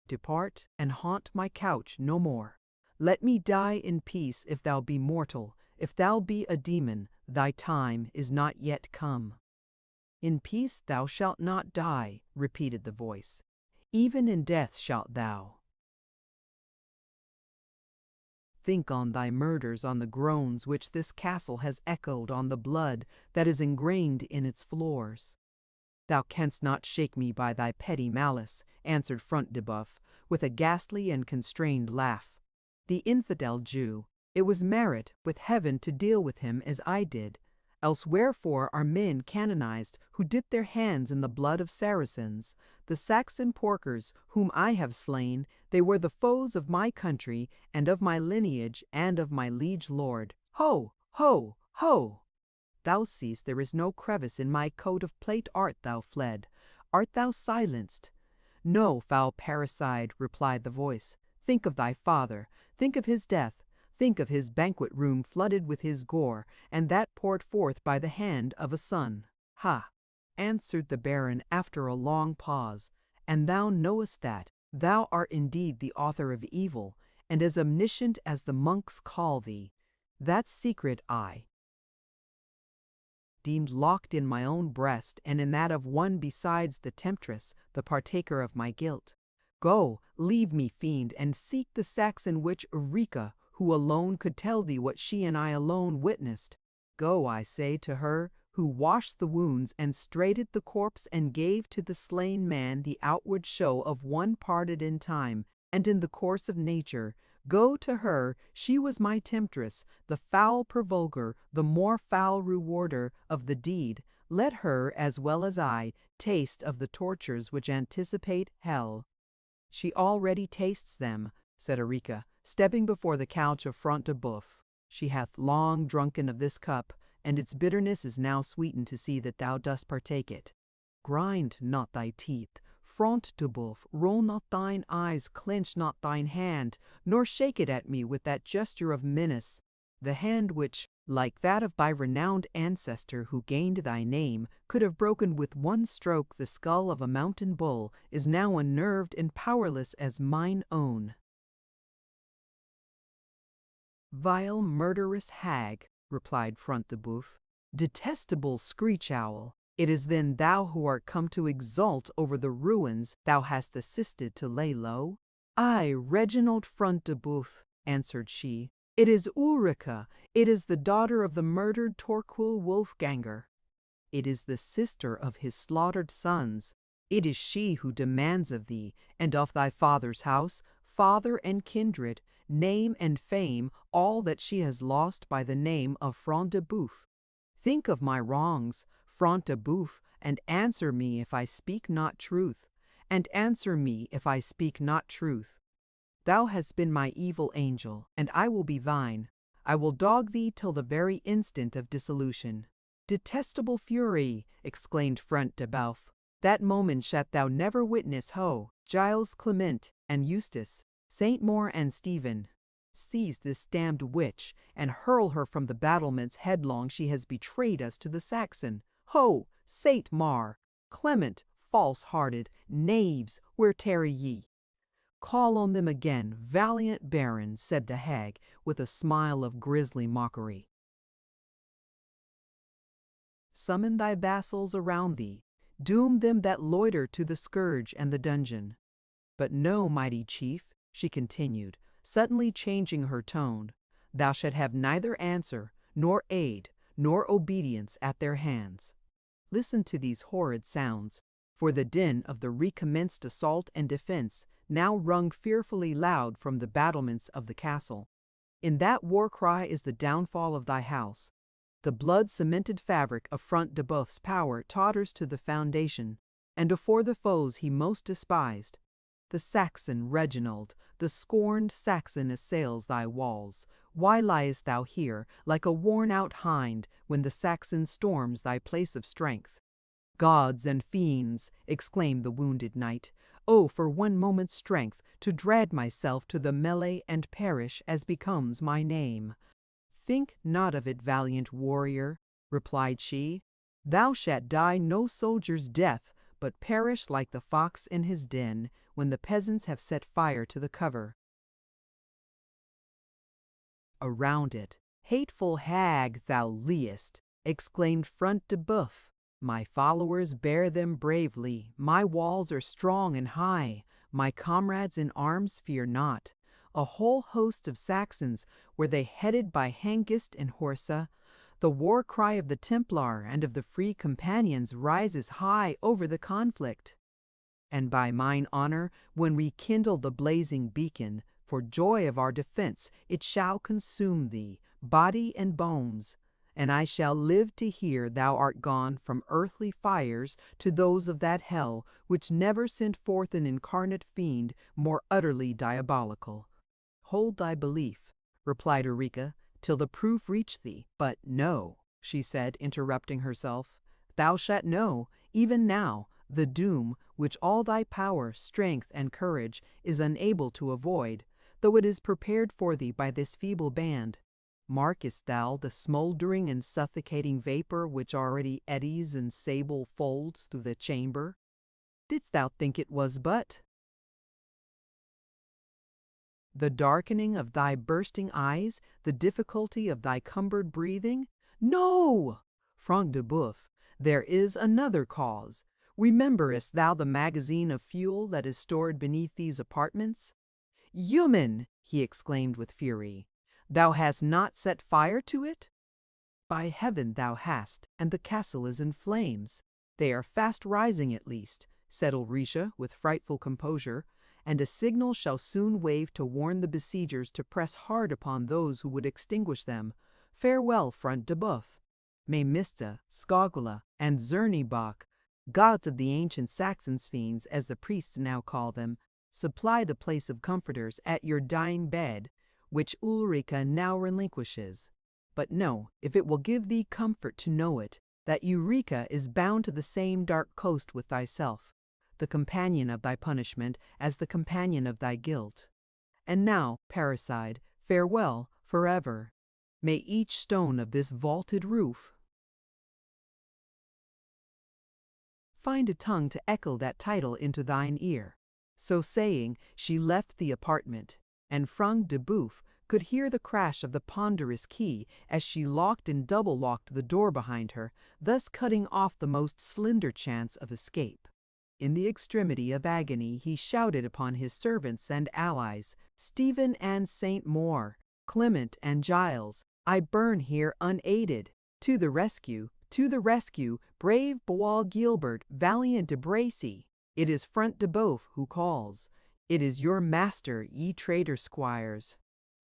Depart and haunt my couch no more. Let me die in peace if thou be mortal. If thou be a demon, thy time is not yet come." "In peace thou shalt not die," repeated the voice. "Even in death shalt thou. Think on thy murders, on the groans which this castle has echoed, on the blood that is ingrained in its floors." "Thou canst not shake me by thy petty malice," answered Front de Boeuf, with a ghastly and constrained laugh. "The infidel Jew, it was merit with heaven to deal with him as I did. Else wherefore are men canonized who dip their hands in the blood of Saracens? The Saxon porkers whom I have slain, they were the foes of my country and of my lineage and of my liege lord. Ho! Ho! Ho! Thou seest there is no crevice in my coat of plate. Art thou fled? Art thou silenced?" "No, foul parricide," replied the voice. "Think of thy father. Think of his death. Think of his banquet room flooded with his gore, and that poured forth by the hand of a son." "Ha!" answered the Baron after a long pause, "and thou knowest that. Thou art indeed the author of evil, and as omniscient as the monks call thee. That secret I deemed locked in my own breast, and in that of one besides the temptress, the partaker of my guilt. Go, leave me, fiend, and seek the Saxon witch Ulrica, who alone could tell thee what she and I alone witnessed. Go, I say, to her who washed the wounds and straightened the corpse and gave to the slain man the outward show of one parted in time and in the course of nature. Go to her, she was my temptress, the foul provoker, the more foul rewarder of the deed. Let her, as well as I, taste of the tortures which anticipate hell." "She already tastes them," said Ulrica, stepping before the couch of Front de Boeuf. "She hath long drunken of this cup, and its bitterness is now sweetened to see that thou dost partake it. Grind not thy teeth, Front de Boeuf, roll not thine eyes, clench not thine hand, nor shake it at me with that gesture of menace. The hand which, like that of thy renowned ancestor who gained thy name, could have broken with one stroke the skull of a mountain bull, is now unnerved and powerless as mine own." "Vile, murderous hag," replied Front de Boeuf, "detestable screech owl, it is then thou who art come to exult over the ruins thou hast assisted to lay low?" "I, Reginald Front de Boeuf," answered she. "It is Ulrica. It is the daughter of the murdered Torquil Wolfganger. It is the sister of his slaughtered sons. It is she who demands of thee, and of thy father's house, father and kindred, name and fame, all that she has lost by the name of Front de Boeuf. Think of my wrongs, Front de Boeuf, and answer me if I speak not truth. And answer me if I speak not truth. thou hast been my evil angel, and I will be thine. I will dog thee till the very instant of dissolution. Detestable fury, exclaimed Front de Bœuf, that moment shalt thou never witness. Ho, Giles Clement and Eustace, Saint Maur and Stephen, seize this damned witch, and hurl her from the battlements headlong. She has betrayed us to the Saxon. Ho, Saint Maur, Clement, false-hearted knaves, where tarry ye? Call on them again, valiant barons, said the hag, with a smile of grisly mockery. Summon thy vassals around thee, doom them that loiter to the scourge and the dungeon. But know, mighty chief, she continued, suddenly changing her tone, thou shalt have neither answer, nor aid, nor obedience at their hands. Listen to these horrid sounds, for the din of the recommenced assault and defense now rung fearfully loud from the battlements of the castle. In that war cry is the downfall of thy house. The blood-cemented fabric of Front de Bœuf's power totters to the foundation, and afore the foes he most despised, the Saxon Reginald, the scorned Saxon, assails thy walls. Why liest thou here, like a worn-out hind, when the Saxon storms thy place of strength? Gods and fiends, exclaimed the wounded knight, oh, for one moment's strength, to drag myself to the melee and perish as becomes my name. Think not of it, valiant warrior, replied she. Thou shalt die no soldier's death, but perish like the fox in his den, when the peasants have set fire to the cover. Around it, hateful hag, thou liest, exclaimed Front de Bœuf. My followers bear them bravely, my walls are strong and high, my comrades in arms fear not. A whole host of Saxons were they, headed by Hengist and Horsa. The war cry of the Templar and of the Free Companions rises high over the conflict. And by mine honor, when we kindle the blazing beacon, for joy of our defense, it shall consume thee, body and bones, and I shall live to hear thou art gone from earthly fires to those of that hell which never sent forth an incarnate fiend more utterly diabolical. Hold thy belief, replied Ulrica, till the proof reach thee. But no, she said, interrupting herself, thou shalt know, even now, the doom which all thy power, strength, and courage is unable to avoid, though it is prepared for thee by this feeble band. Markest thou the smouldering and suffocating vapor which already eddies in sable folds through the chamber? Didst thou think it was but the darkening of thy bursting eyes, the difficulty of thy cumbered breathing? No! Front de Bœuf, there is another cause. Rememberest thou the magazine of fuel that is stored beneath these apartments? Human! He exclaimed with fury. Thou hast not set fire to it? By heaven thou hast, and the castle is in flames. They are fast rising at least, said Ulrica with frightful composure, and a signal shall soon wave to warn the besiegers to press hard upon those who would extinguish them. Farewell, Front de Bœuf. May Mista, Skogula, and Zernibach, gods of the ancient Saxon fiends, as the priests now call them, supply the place of comforters at your dying bed, which Ulrica now relinquishes. But know, if it will give thee comfort to know it, that Ulrica is bound to the same dark coast with thyself, the companion of thy punishment as the companion of thy guilt. And now, parricide, farewell forever. May each stone of this vaulted roof find a tongue to echo that title into thine ear. So saying, she left the apartment, and Front de Bœuf could hear the crash of the ponderous key as she locked and double-locked the door behind her, thus cutting off the most slender chance of escape. In the extremity of agony he shouted upon his servants and allies, Stephen and Saint Maur, Clement and Giles, I burn here unaided. To the rescue, brave Bois Guilbert, valiant de Bracy. It is Front de Bœuf who calls. It is your master, ye traitor squires,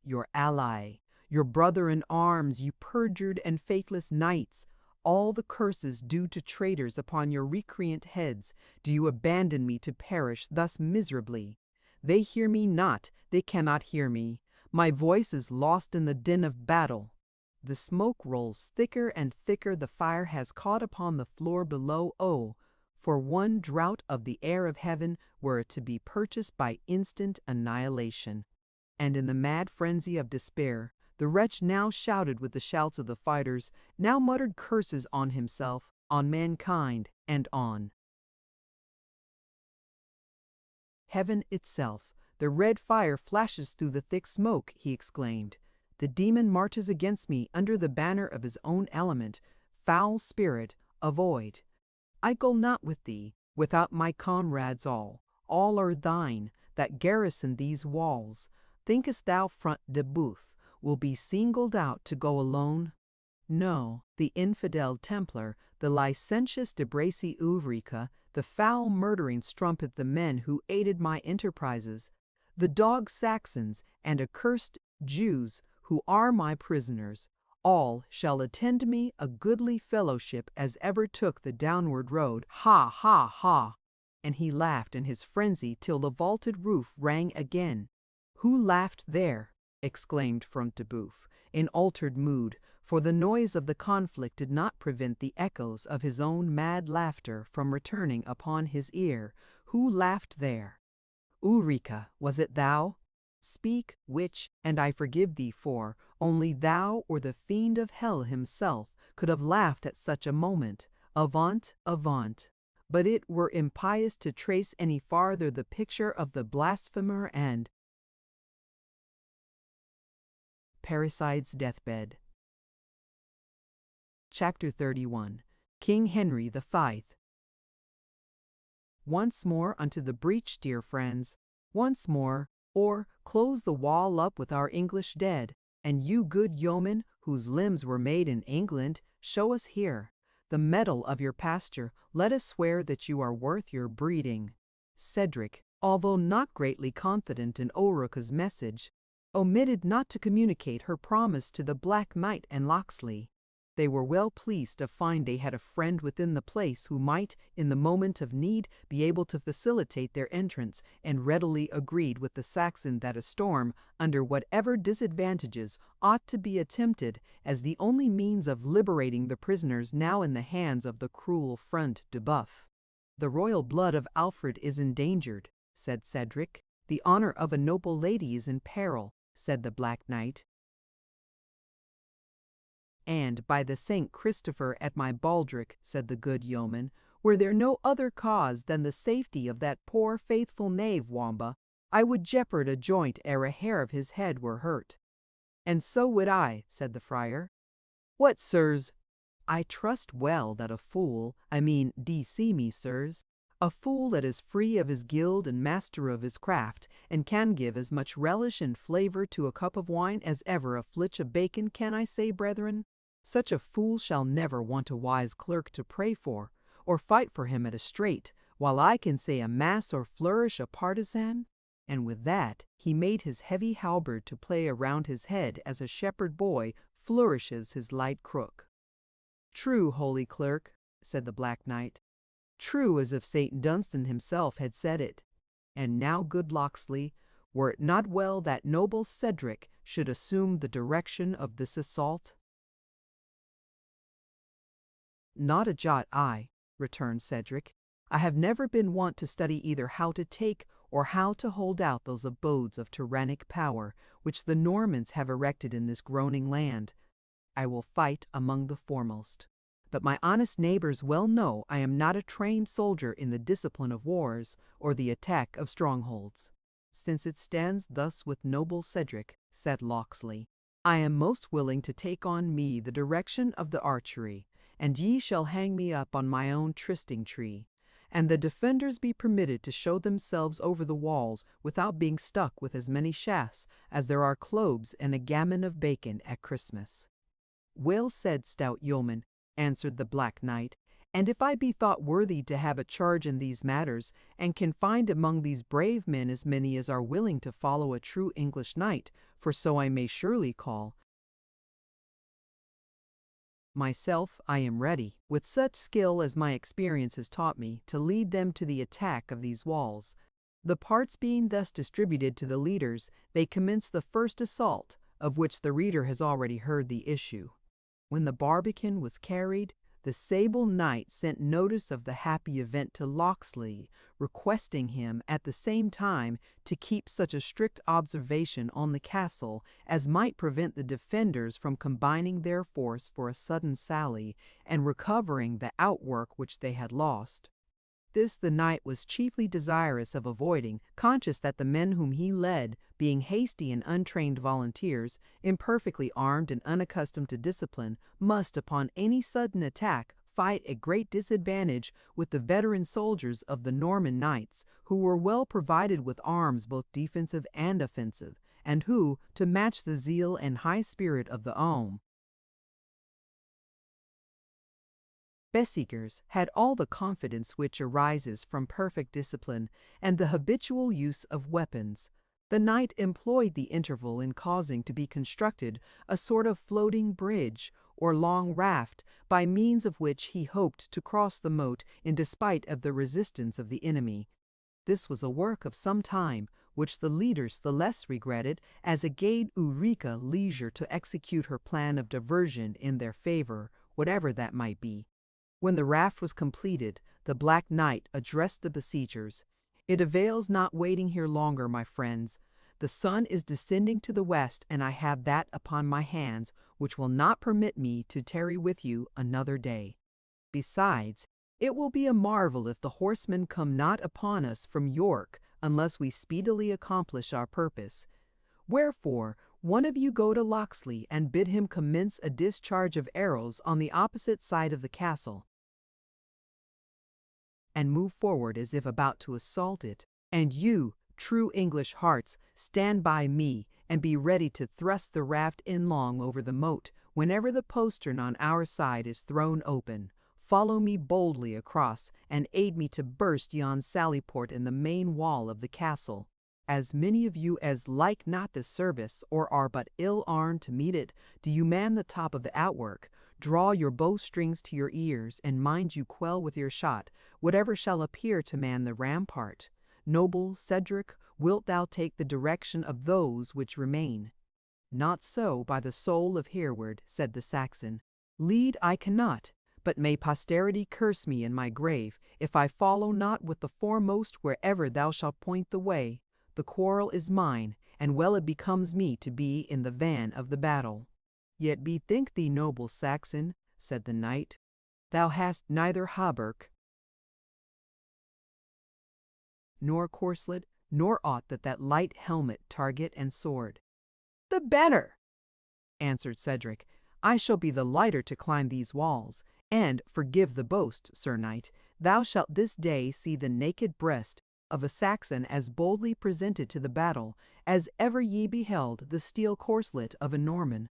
your ally, your brother in arms, you perjured and faithless knights. All the curses due to traitors upon your recreant heads do you abandon me to perish thus miserably. They hear me not, they cannot hear me. My voice is lost in the din of battle. The smoke rolls thicker and thicker, the fire has caught upon the floor below. Oh, for one draught of the air of heaven were it to be purchased by instant annihilation. And in the mad frenzy of despair, the wretch now shouted with the shouts of the fighters, now muttered curses on himself, on mankind, and on heaven itself. The red fire flashes through the thick smoke, he exclaimed. The demon marches against me under the banner of his own element. Foul spirit, avoid. I go not with thee, without my comrades all are thine, that garrison these walls. Thinkest thou Front de Boeuf will be singled out to go alone? No, the infidel Templar, the licentious de Bracy Ulrica, the foul murdering strumpet, the men who aided my enterprises, the dog Saxons and accursed Jews who are my prisoners, all shall attend me, a goodly fellowship as ever took the downward road. Ha, ha, ha! And he laughed in his frenzy till the vaulted roof rang again. Who laughed there? Exclaimed Front de Boeuf, in altered mood, for the noise of the conflict did not prevent the echoes of his own mad laughter from returning upon his ear. Who laughed there? Ulrica, was it thou? Speak which, and I forgive thee, for only thou or the fiend of hell himself could have laughed at such a moment. Avaunt, avaunt! But it were impious to trace any farther the picture of the blasphemer and parricide's deathbed. Chapter 31. King Henry the Fife. Once more unto the breach, dear friends, once more, or close the wall up with our English dead, and you good yeomen, whose limbs were made in England, show us here the mettle of your pasture. Let us swear that you are worth your breeding. Cedric, although not greatly confident in Ulrica's message, omitted not to communicate her promise to the Black Knight and Locksley. They were well pleased to find they had a friend within the place who might, in the moment of need, be able to facilitate their entrance, and readily agreed with the Saxon that a storm, under whatever disadvantages, ought to be attempted as the only means of liberating the prisoners now in the hands of the cruel Front de Boeuf. The royal blood of Alfred is endangered, said Cedric. The honor of a noble lady is in peril, said the Black Knight. And by the Saint Christopher at my baldric, said the good yeoman, were there no other cause than the safety of that poor faithful knave Wamba, I would jeopard a joint ere a hair of his head were hurt. And so would I, said the friar. What, sirs? I trust well that a fool, D.C. me, sirs, a fool that is free of his guild and master of his craft, and can give as much relish and flavour to a cup of wine as ever a flitch of bacon, can I say, brethren? Such a fool shall never want a wise clerk to pray for, or fight for him at a strait, while I can say a mass or flourish a partisan. And with that he made his heavy halberd to play around his head as a shepherd boy flourishes his light crook. True, holy clerk, said the Black Knight. True as if St. Dunstan himself had said it. And now, good Locksley, were it not well that noble Cedric should assume the direction of this assault? Not a jot I, returned Cedric. I have never been wont to study either how to take or how to hold out those abodes of tyrannic power which the Normans have erected in this groaning land. I will fight among the foremost. But my honest neighbors well know I am not a trained soldier in the discipline of wars or the attack of strongholds. Since it stands thus with noble Cedric, said Locksley, I am most willing to take on me the direction of the archery, and ye shall hang me up on my own trysting tree, and the defenders be permitted to show themselves over the walls without being stuck with as many shafts as there are cloves in a gammon of bacon at Christmas. Well said, stout yeoman, answered the Black Knight, and if I be thought worthy to have a charge in these matters, and can find among these brave men as many as are willing to follow a true English knight, for so I may surely call myself, I am ready, with such skill as my experience has taught me, to lead them to the attack of these walls. The parts being thus distributed to the leaders, they commenced the first assault, of which the reader has already heard the issue. When the barbican was carried, the sable knight sent notice of the happy event to Locksley, requesting him at the same time to keep such a strict observation on the castle as might prevent the defenders from combining their force for a sudden sally and recovering the outwork which they had lost. This the knight was chiefly desirous of avoiding, conscious that the men whom he led, being hasty and untrained volunteers, imperfectly armed and unaccustomed to discipline, must, upon any sudden attack, fight at great disadvantage with the veteran soldiers of the Norman knights, who were well provided with arms both defensive and offensive, and who, to match the zeal and high spirit of the Aum, Besseekers had all the confidence which arises from perfect discipline and the habitual use of weapons. The knight employed the interval in causing to be constructed a sort of floating bridge or long raft, by means of which he hoped to cross the moat in despite of the resistance of the enemy. This was a work of some time, which the leaders the less regretted, as it gave Ulrica leisure to execute her plan of diversion in their favor, whatever that might be. When the raft was completed, the Black Knight addressed the besiegers. "It avails not waiting here longer, my friends. The sun is descending to the west, and I have that upon my hands which will not permit me to tarry with you another day. Besides, it will be a marvel if the horsemen come not upon us from York unless we speedily accomplish our purpose. Wherefore, one of you go to Locksley and bid him commence a discharge of arrows on the opposite side of the castle, and move forward as if about to assault it. And you, true English hearts, stand by me, and be ready to thrust the raft inlong over the moat whenever the postern on our side is thrown open. Follow me boldly across, and aid me to burst yon sallyport in the main wall of the castle. As many of you as like not this service, or are but ill armed to meet it, do you man the top of the outwork, draw your bowstrings to your ears, and mind you quell with your shot whatever shall appear to man the rampart. Noble Cedric, wilt thou take the direction of those which remain?" "Not so, by the soul of Hereward," said the Saxon. "Lead I cannot, but may posterity curse me in my grave if I follow not with the foremost wherever thou shalt point the way. The quarrel is mine, and well it becomes me to be in the van of the battle." "Yet bethink thee, noble Saxon," said the knight, "thou hast neither hauberk, nor corslet, nor aught but that light helmet, target, and sword." "The better," answered Cedric. "I shall be the lighter to climb these walls, and, forgive the boast, Sir Knight, thou shalt this day see the naked breast of a Saxon as boldly presented to the battle as ever ye beheld the steel corslet of a Norman."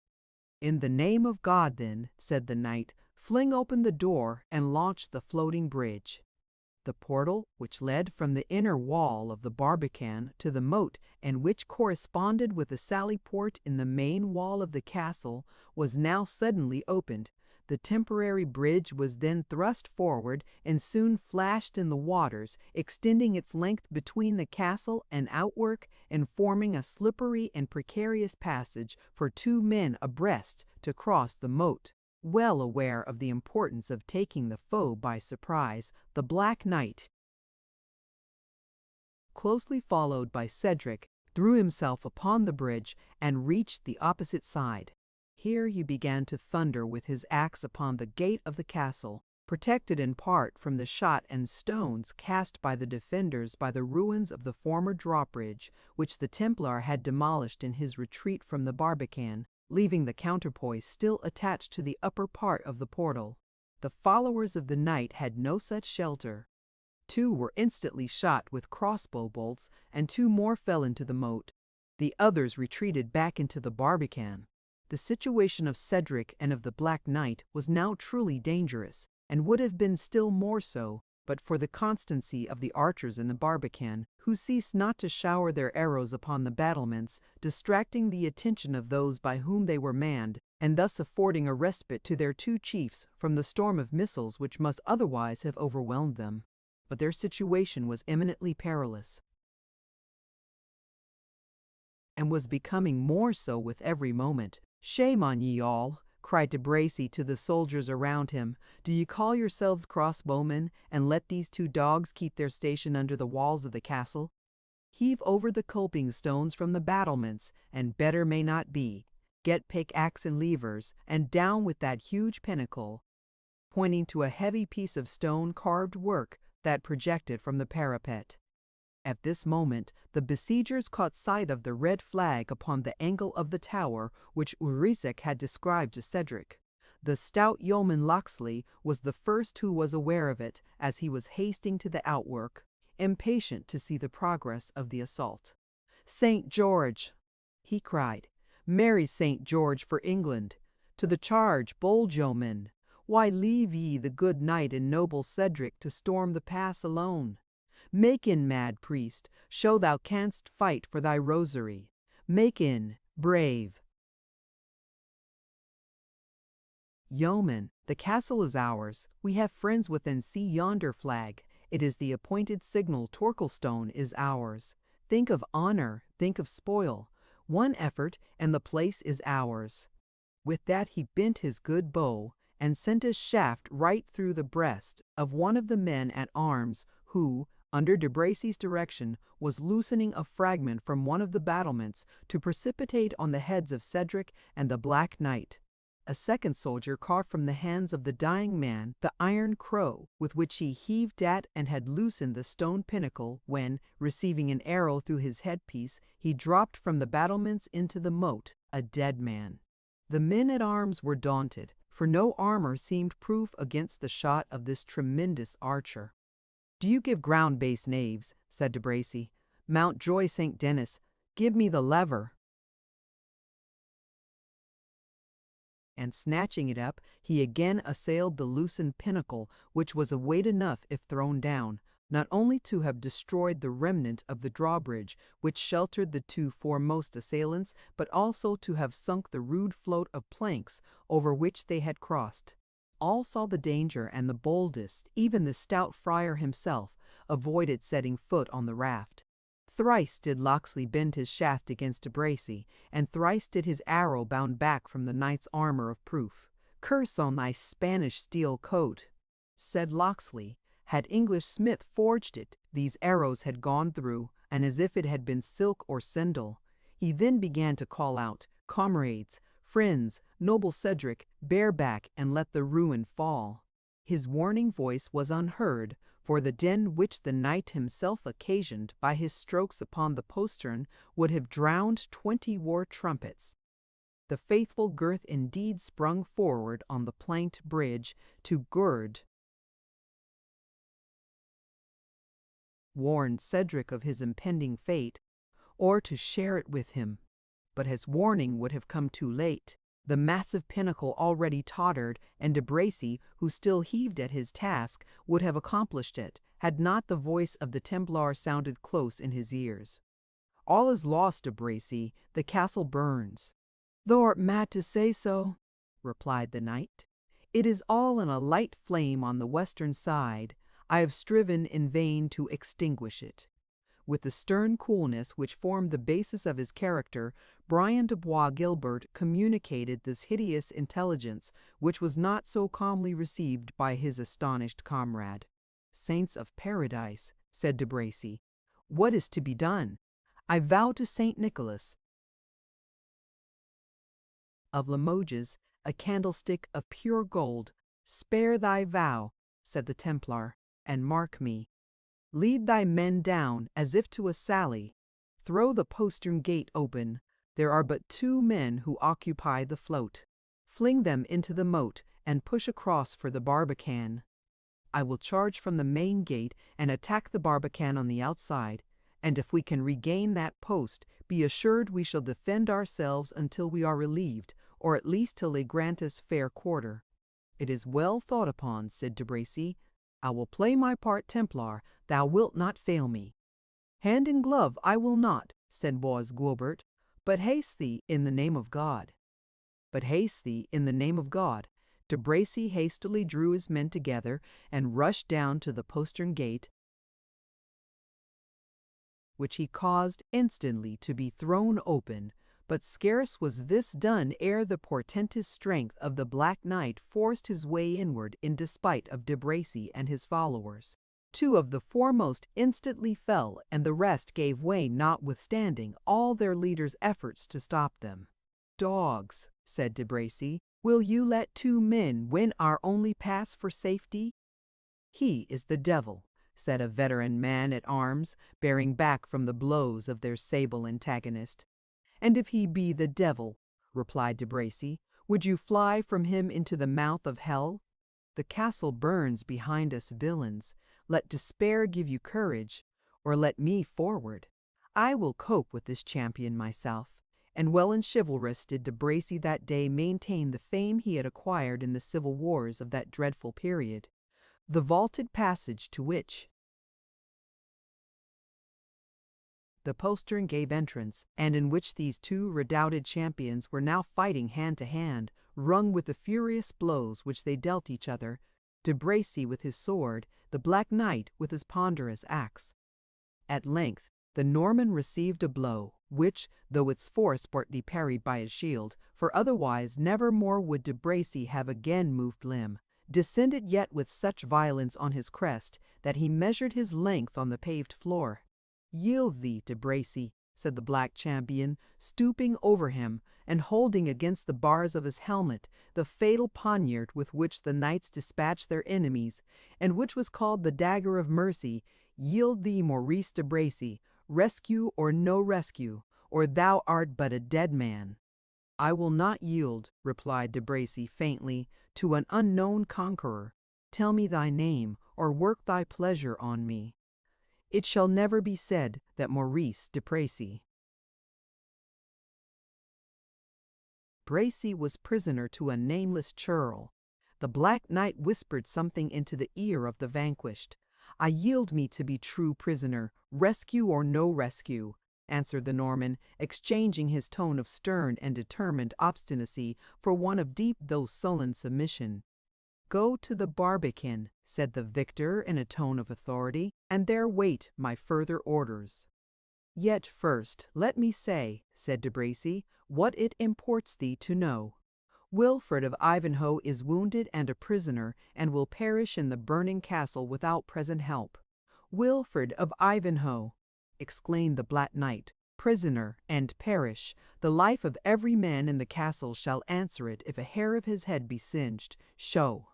"In the name of God, then," said the knight, "fling open the door and launch the floating bridge." The portal, which led from the inner wall of the barbican to the moat, and which corresponded with the sallyport in the main wall of the castle, was now suddenly opened. The temporary bridge was then thrust forward and soon flashed in the waters, extending its length between the castle and outwork, and forming a slippery and precarious passage for two men abreast to cross the moat. Well aware of the importance of taking the foe by surprise, the Black Knight, closely followed by Cedric, threw himself upon the bridge and reached the opposite side. Here he began to thunder with his axe upon the gate of the castle, protected in part from the shot and stones cast by the defenders by the ruins of the former drawbridge, which the Templar had demolished in his retreat from the barbican, leaving the counterpoise still attached to the upper part of the portal. The followers of the knight had no such shelter. Two were instantly shot with crossbow bolts, and two more fell into the moat. The others retreated back into the barbican. The situation of Cedric and of the Black Knight was now truly dangerous, and would have been still more so, but for the constancy of the archers in the barbican, who ceased not to shower their arrows upon the battlements, distracting the attention of those by whom they were manned, and thus affording a respite to their two chiefs from the storm of missiles which must otherwise have overwhelmed them. But their situation was eminently perilous. and was becoming more so with every moment. "Shame on ye all," cried de Bracy to the soldiers around him. "Do ye call yourselves crossbowmen, and let these two dogs keep their station under the walls of the castle? Heave over the coping stones from the battlements, and better may not be. Get pickaxe and levers, and down with that huge pinnacle," pointing to a heavy piece of stone carved work that projected from the parapet. At this moment the besiegers caught sight of the red flag upon the angle of the tower which Ulric had described to Cedric. The stout yeoman Locksley was the first who was aware of it as he was hasting to the outwork, impatient to see the progress of the assault. "St. George!" he cried. "Merry St. George for England! To the charge, bold yeomen! Why leave ye the good knight and noble Cedric to storm the pass alone? Make in, mad priest, show thou canst fight for thy rosary. Make in, brave yeomen, the castle is ours. We have friends within. See yonder flag. It is the appointed signal. Torquilstone is ours. Think of honor, think of spoil. One effort, and the place is ours." With that he bent his good bow, and sent a shaft right through the breast of one of the men at arms, who, under de Bracy's direction, was loosening a fragment from one of the battlements to precipitate on the heads of Cedric and the Black Knight. A second soldier caught from the hands of the dying man the iron crow with which he heaved at and had loosened the stone pinnacle when, receiving an arrow through his headpiece, he dropped from the battlements into the moat, a dead man. The men at arms were daunted, for no armor seemed proof against the shot of this tremendous archer. "Do you give ground, base knaves," said de Bracy. "Mountjoy St. Denis, give me the lever." And snatching it up, he again assailed the loosened pinnacle, which was a weight enough, if thrown down, not only to have destroyed the remnant of the drawbridge which sheltered the two foremost assailants, but also to have sunk the rude float of planks over which they had crossed. All saw the danger, and the boldest, even the stout friar himself, avoided setting foot on the raft. Thrice did Locksley bend his shaft against de Bracy, and thrice did his arrow bound back from the knight's armor of proof. "Curse on thy Spanish steel coat," said Locksley. "Had English smith forged it, these arrows had gone through, and as if it had been silk or sendal." He then began to call out, "Comrades, friends, noble Cedric, bear back and let the ruin fall." His warning voice was unheard, for the din which the knight himself occasioned by his strokes upon the postern would have drowned 20 war trumpets. The faithful Gurth indeed sprung forward on the planked bridge to gird, warn Cedric of his impending fate, or to share it with him. But his warning would have come too late. The massive pinnacle already tottered, and de Bracy, who still heaved at his task, would have accomplished it, had not the voice of the Templar sounded close in his ears. "All is lost, de Bracy. The castle burns." "Thou art mad to say so," replied the knight. "It is all in a light flame on the western side. I have striven in vain to extinguish it." With the stern coolness which formed the basis of his character, Brian de Bois Guilbert communicated this hideous intelligence, which was not so calmly received by his astonished comrade. "Saints of Paradise," said de Bracy, "what is to be done? I vow to St. Nicholas of Limoges a candlestick of pure gold." "Spare thy vow," said the Templar, "and mark me. Lead thy men down as if to a sally. Throw the postern gate open. There are but 2 men who occupy the float. Fling them into the moat and push across for the barbican. I will charge from the main gate and attack the barbican on the outside, and if we can regain that post, be assured we shall defend ourselves until we are relieved, or at least till they grant us fair quarter." "It is well thought upon," said de Bracy. "I will play my part Templar, thou wilt not fail me." "Hand in glove I will not," said Bois Guilbert, "but haste thee in the name of God." "But haste thee in the name of God." De Bracy hastily drew his men together and rushed down to the postern gate. which he caused instantly to be thrown open. But scarce was this done ere the portentous strength of the Black Knight forced his way inward in despite of De Bracy and his followers. 2 of the foremost instantly fell, and the rest gave way notwithstanding all their leaders' efforts to stop them. "Dogs," said De Bracy, "will you let 2 men win our only pass for safety?" "He is the devil," said a veteran man-at-arms, bearing back from the blows of their sable antagonist. "And if he be the devil," replied De Bracy, "would you fly from him into the mouth of hell? The castle burns behind us villains. Let despair give you courage, or let me forward. I will cope with this champion myself." And well and chivalrous did De Bracy that day maintain the fame he had acquired in the civil wars of that dreadful period. The vaulted passage to which the postern gave entrance, and in which these 2 redoubted champions were now fighting hand to hand, rung with the furious blows which they dealt each other, De Bracy with his sword, the Black Knight with his ponderous axe. At length the Norman received a blow, which, though its force partly parried by his shield, for otherwise never more would De Bracy have again moved limb, descended yet with such violence on his crest that he measured his length on the paved floor. "Yield thee, De Bracy," said the black champion, stooping over him, and holding against the bars of his helmet the fatal poniard with which the knights dispatched their enemies, and which was called the dagger of mercy. "Yield thee, Maurice de Bracy, rescue or no rescue, or thou art but a dead man." "I will not yield," replied De Bracy faintly, "to an unknown conqueror. Tell me thy name, or work thy pleasure on me." "It shall never be said that Maurice de Bracy." Bracy was prisoner to a nameless churl. The Black Knight whispered something into the ear of the vanquished. "I yield me to be true prisoner, rescue or no rescue," answered the Norman, exchanging his tone of stern and determined obstinacy for one of deep though sullen submission. "Go to the barbican," said the victor in a tone of authority, "and there wait my further orders." "Yet first let me say," said De Bracy, "what it imports thee to know. Wilfred of Ivanhoe is wounded and a prisoner, and will perish in the burning castle without present help." "Wilfred of Ivanhoe!" exclaimed the Black Knight, "prisoner, and perish! The life of every man in the castle shall answer it if a hair of his head be singed. Show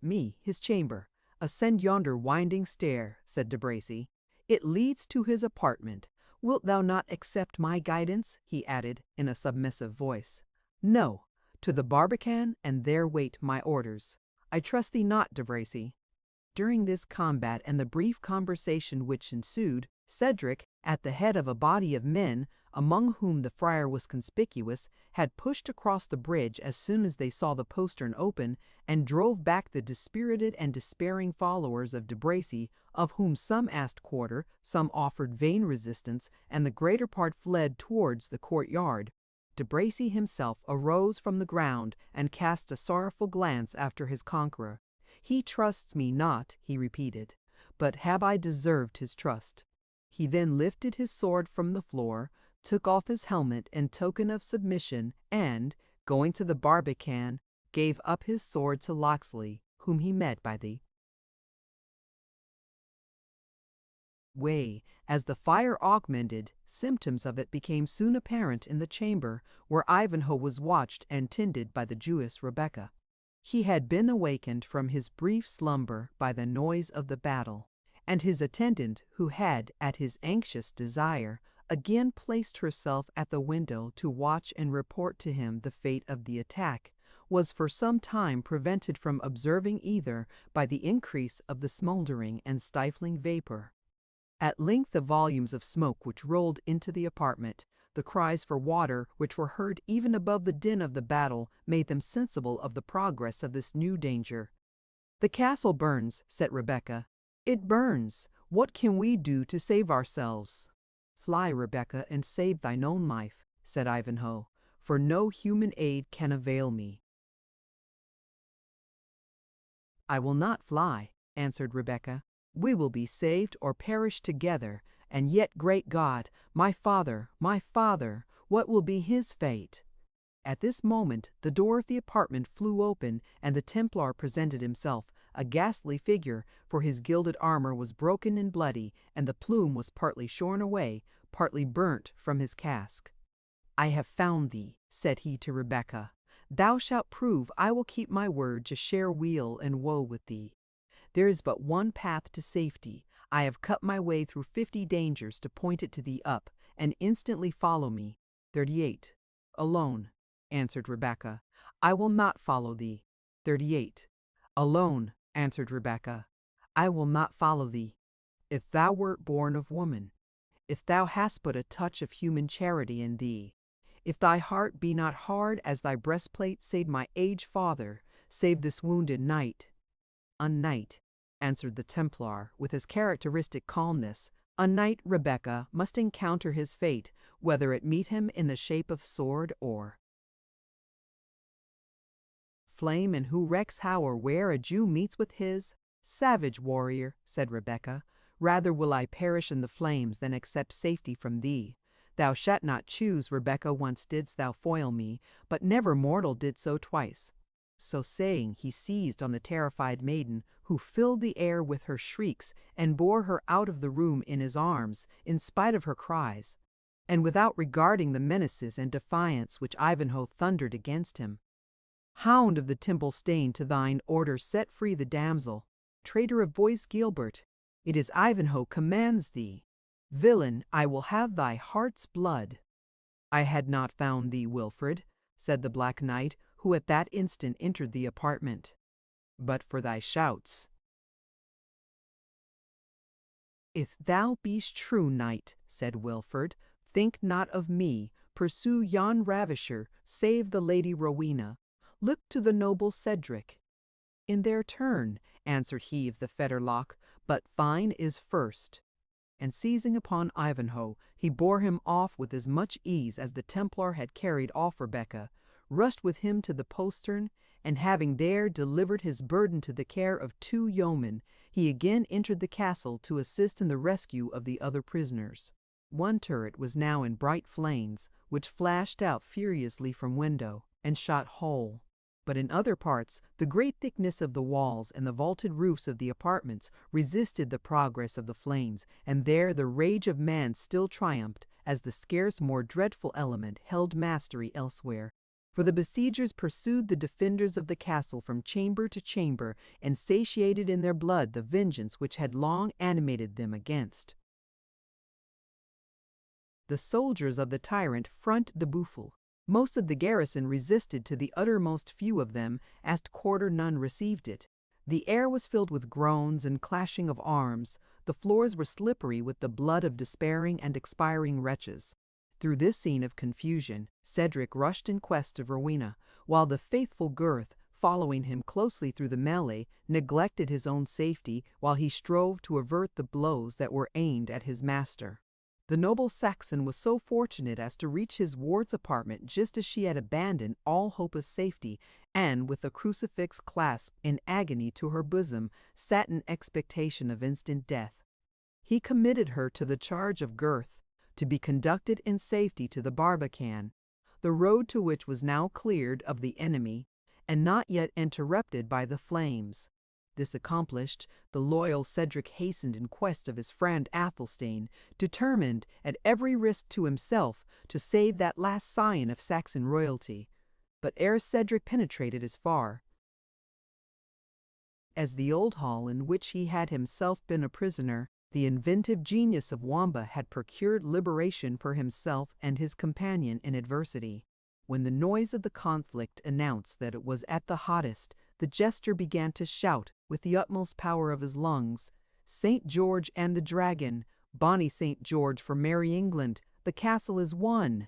me his chamber. Ascend yonder winding stair," said De Bracy. "It leads to his apartment. Wilt thou not accept my guidance?" he added, in a submissive voice. "No, to the barbican, and there wait my orders." "I trust thee not, De Bracy." During this combat and the brief conversation which ensued, Cedric, at the head of a body of men, among whom the friar was conspicuous, had pushed across the bridge as soon as they saw the postern open, and drove back the dispirited and despairing followers of De Bracy, of whom some asked quarter, some offered vain resistance, and the greater part fled towards the courtyard. De Bracy himself arose from the ground and cast a sorrowful glance after his conqueror. "He trusts me not," he repeated, "but have I deserved his trust?" He then lifted his sword from the floor, took off his helmet in token of submission, and, going to the barbican, gave up his sword to Locksley, whom he met by the way. As the fire augmented, symptoms of it became soon apparent in the chamber where Ivanhoe was watched and tended by the Jewess Rebecca. He had been awakened from his brief slumber by the noise of the battle, and his attendant, who had, at his anxious desire, again placed herself at the window to watch and report to him the fate of the attack, was for some time prevented from observing either by the increase of the smouldering and stifling vapor. At length the volumes of smoke which rolled into the apartment, the cries for water which were heard even above the din of the battle, made them sensible of the progress of this new danger. "The castle burns," said Rebecca. "It burns! What can we do to save ourselves?" "Fly, Rebecca, and save thine own life," said Ivanhoe, "for no human aid can avail me." "I will not fly," answered Rebecca. We will be saved or perish together, and yet, great God, my father, what will be his fate?" At this moment the door of the apartment flew open, and the Templar presented himself, a ghastly figure, for his gilded armor was broken and bloody, and the plume was partly shorn away, partly burnt from his casque. "I have found thee," said he to Rebecca. "Thou shalt prove I will keep my word to share weal and woe with thee. There is but one path to safety. I have cut my way through 50 dangers to point it to thee up, and instantly follow me." 38. "Alone," answered Rebecca. "I will not follow thee." 38. "Alone," answered Rebecca. "I will not follow thee. If thou wert born of woman, if thou hast but a touch of human charity in thee, if thy heart be not hard as thy breastplate, save my aged father, save this wounded knight." "A knight," answered the Templar, with his characteristic calmness. "A knight, Rebecca, must encounter his fate, whether it meet him in the shape of sword or flame, and who recks how or where a Jew meets with his." "Savage warrior," said Rebecca, "rather will I perish in the flames than accept safety from thee. Thou shalt not choose, Rebecca, once didst thou foil me, but never mortal did so twice." So saying, he seized on the terrified maiden, who filled the air with her shrieks, and bore her out of the room in his arms, in spite of her cries, and without regarding the menaces and defiance which Ivanhoe thundered against him. "Hound of the Temple Stain, to thine order set free the damsel. Traitor of voice Gilbert, it is Ivanhoe commands thee. Villain, I will have thy heart's blood." "I had not found thee, Wilfred," said the Black Knight, who at that instant entered the apartment, "but for thy shouts." "If thou be'st true knight," said Wilfred, "think not of me, pursue yon ravisher, save the Lady Rowena. Look to the noble Cedric." "In their turn," answered he of the fetterlock, "but thine is first." And seizing upon Ivanhoe, he bore him off with as much ease as the Templar had carried off Rebecca, rushed with him to the postern, and having there delivered his burden to the care of 2 yeomen, he again entered the castle to assist in the rescue of the other prisoners. One turret was now in bright flames, which flashed out furiously from window, and shot whole. But in other parts, the great thickness of the walls and the vaulted roofs of the apartments resisted the progress of the flames, and there the rage of man still triumphed, as the scarce more dreadful element held mastery elsewhere. For the besiegers pursued the defenders of the castle from chamber to chamber, and satiated in their blood the vengeance which had long animated them against the soldiers of the tyrant Front de Bouffle. Most of the garrison resisted to the uttermost few of them, as quarter none received it. The air was filled with groans and clashing of arms. The floors were slippery with the blood of despairing and expiring wretches. Through this scene of confusion, Cedric rushed in quest of Rowena, while the faithful Gurth, following him closely through the melee, neglected his own safety while he strove to avert the blows that were aimed at his master. The noble Saxon was so fortunate as to reach his ward's apartment just as she had abandoned all hope of safety, and, with the crucifix clasped in agony to her bosom, sat in expectation of instant death. He committed her to the charge of Gurth, to be conducted in safety to the Barbican, the road to which was now cleared of the enemy, and not yet interrupted by the flames. This accomplished, the loyal Cedric hastened in quest of his friend Athelstane, determined, at every risk to himself, to save that last scion of Saxon royalty. But ere Cedric penetrated as far as the old hall in which he had himself been a prisoner, the inventive genius of Wamba had procured liberation for himself and his companion in adversity. When the noise of the conflict announced that it was at the hottest, the jester began to shout with the utmost power of his lungs, "St. George and the Dragon! Bonny St. George for merry England! The castle is won!"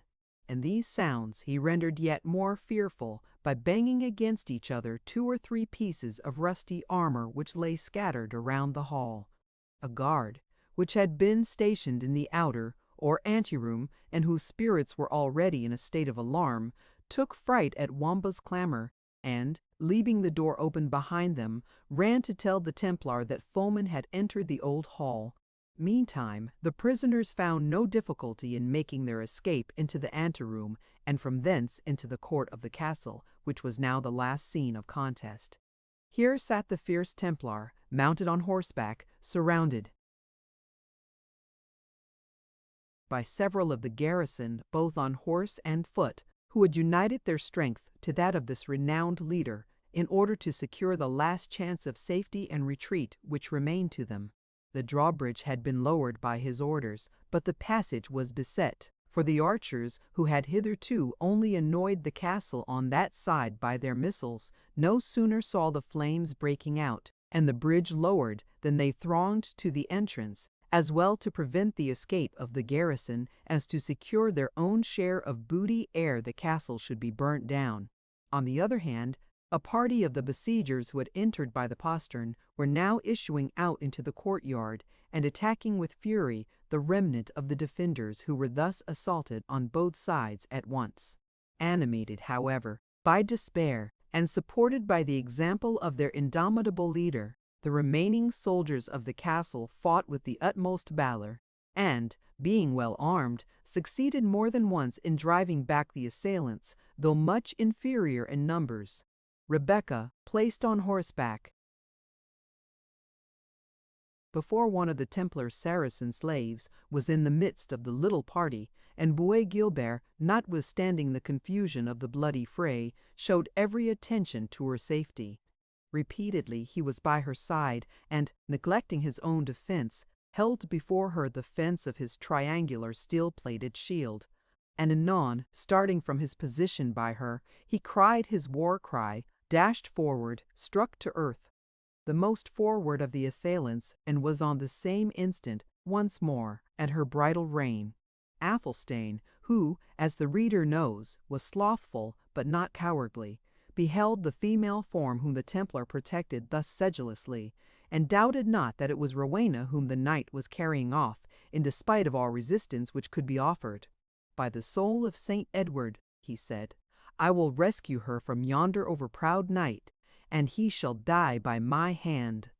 And these sounds he rendered yet more fearful by banging against each other 2 or 3 pieces of rusty armor which lay scattered around the hall. A guard, which had been stationed in the outer or anteroom, and whose spirits were already in a state of alarm, took fright at Wamba's clamor, and, leaving the door open behind them, ran to tell the Templar that foemen had entered the old hall. Meantime, the prisoners found no difficulty in making their escape into the anteroom, and from thence into the court of the castle, which was now the last scene of contest. Here sat the fierce Templar, mounted on horseback, surrounded by several of the garrison, both on horse and foot, who had united their strength to that of this renowned leader in order to secure the last chance of safety and retreat which remained to them. The drawbridge had been lowered by his orders, but the passage was beset, for the archers, who had hitherto only annoyed the castle on that side by their missiles, no sooner saw the flames breaking out, and the bridge lowered, than they thronged to the entrance, as well to prevent the escape of the garrison as to secure their own share of booty ere the castle should be burnt down. On the other hand, a party of the besiegers who had entered by the postern were now issuing out into the courtyard and attacking with fury the remnant of the defenders who were thus assaulted on both sides at once. Animated, however, by despair and supported by the example of their indomitable leader, the remaining soldiers of the castle fought with the utmost valor, and, being well armed, succeeded more than once in driving back the assailants, though much inferior in numbers. Rebecca, placed on horseback before one of the Templar Saracen slaves, was in the midst of the little party, and Bois Guilbert, notwithstanding the confusion of the bloody fray, showed every attention to her safety. Repeatedly he was by her side, and, neglecting his own defense, held before her the fence of his triangular steel-plated shield. And anon, starting from his position by her, he cried his war cry, dashed forward, struck to earth, the most forward of the assailants, and was on the same instant once more at her bridle rein. Athelstane, who, as the reader knows, was slothful but not cowardly, beheld the female form whom the Templar protected thus sedulously, and doubted not that it was Rowena whom the knight was carrying off, in despite of all resistance which could be offered. "By the soul of Saint Edward," he said, "I will rescue her from yonder overproud knight, and he shall die by my hand."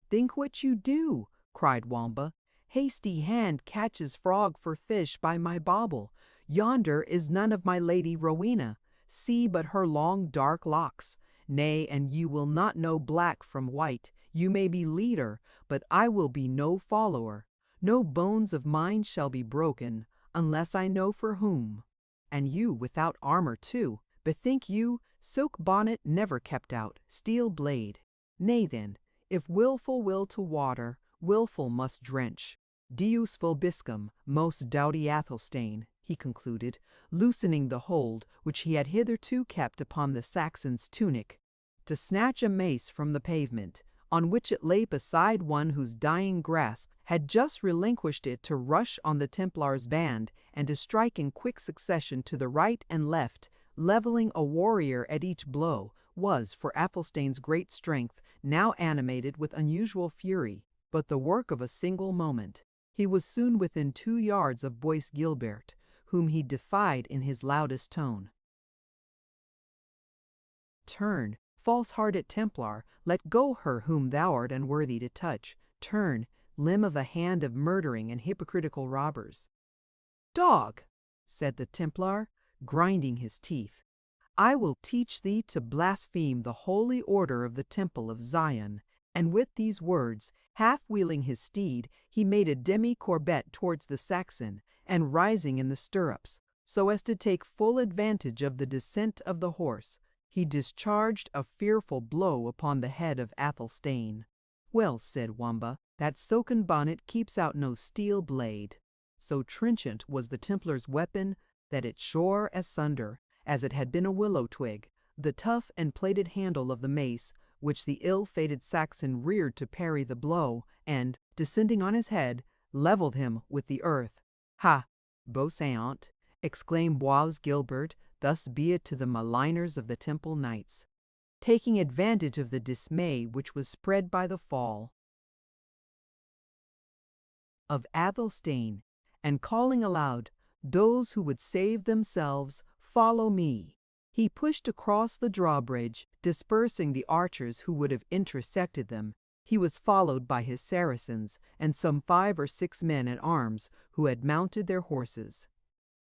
"Think what you do," cried Wamba. "Hasty hand catches frog for fish by my bauble. Yonder is none of my Lady Rowena. See but her long dark locks. Nay, and you will not know black from white. You may be leader, but I will be no follower. No bones of mine shall be broken, unless I know for whom. And you without armor too. Bethink you, silk bonnet never kept out, steel blade. Nay then, if wilful will to water, wilful must drench. Deus vobiscum, most doughty Athelstane," he concluded, loosening the hold which he had hitherto kept upon the Saxon's tunic, to snatch a mace from the pavement, on which it lay beside one whose dying grasp had just relinquished it to rush on the Templar's band and to strike in quick succession to the right and left, leveling a warrior at each blow, was, for Athelstane's great strength, now animated with unusual fury, but the work of a single moment. He was soon within 2 yards of Bois Guilbert, whom he defied in his loudest tone. "Turn, false-hearted Templar, let go her whom thou art unworthy to touch. Turn, limb of a hand of murdering and hypocritical robbers." "Dog!" said the Templar, grinding his teeth, "I will teach thee to blaspheme the holy order of the Temple of Zion." And with these words, half wheeling his steed, he made a demi-courbette towards the Saxon, and rising in the stirrups, so as to take full advantage of the descent of the horse, he discharged a fearful blow upon the head of Athelstane. "Well," said Wamba, "that silken bonnet keeps out no steel blade." So trenchant was the Templar's weapon that it shore asunder, as it had been a willow twig, the tough and plated handle of the mace, which the ill-fated Saxon reared to parry the blow, and, descending on his head, levelled him with the earth. "Ha! beau séant!" exclaimed Bois Guilbert, "thus be it to the maligners of the Temple Knights," taking advantage of the dismay which was spread by the fall of Athelstane, and calling aloud, "Those who would save themselves, Follow me." He pushed across the drawbridge, dispersing the archers who would have intersected them. He was followed by his Saracens and some 5 or 6 men at arms who had mounted their horses.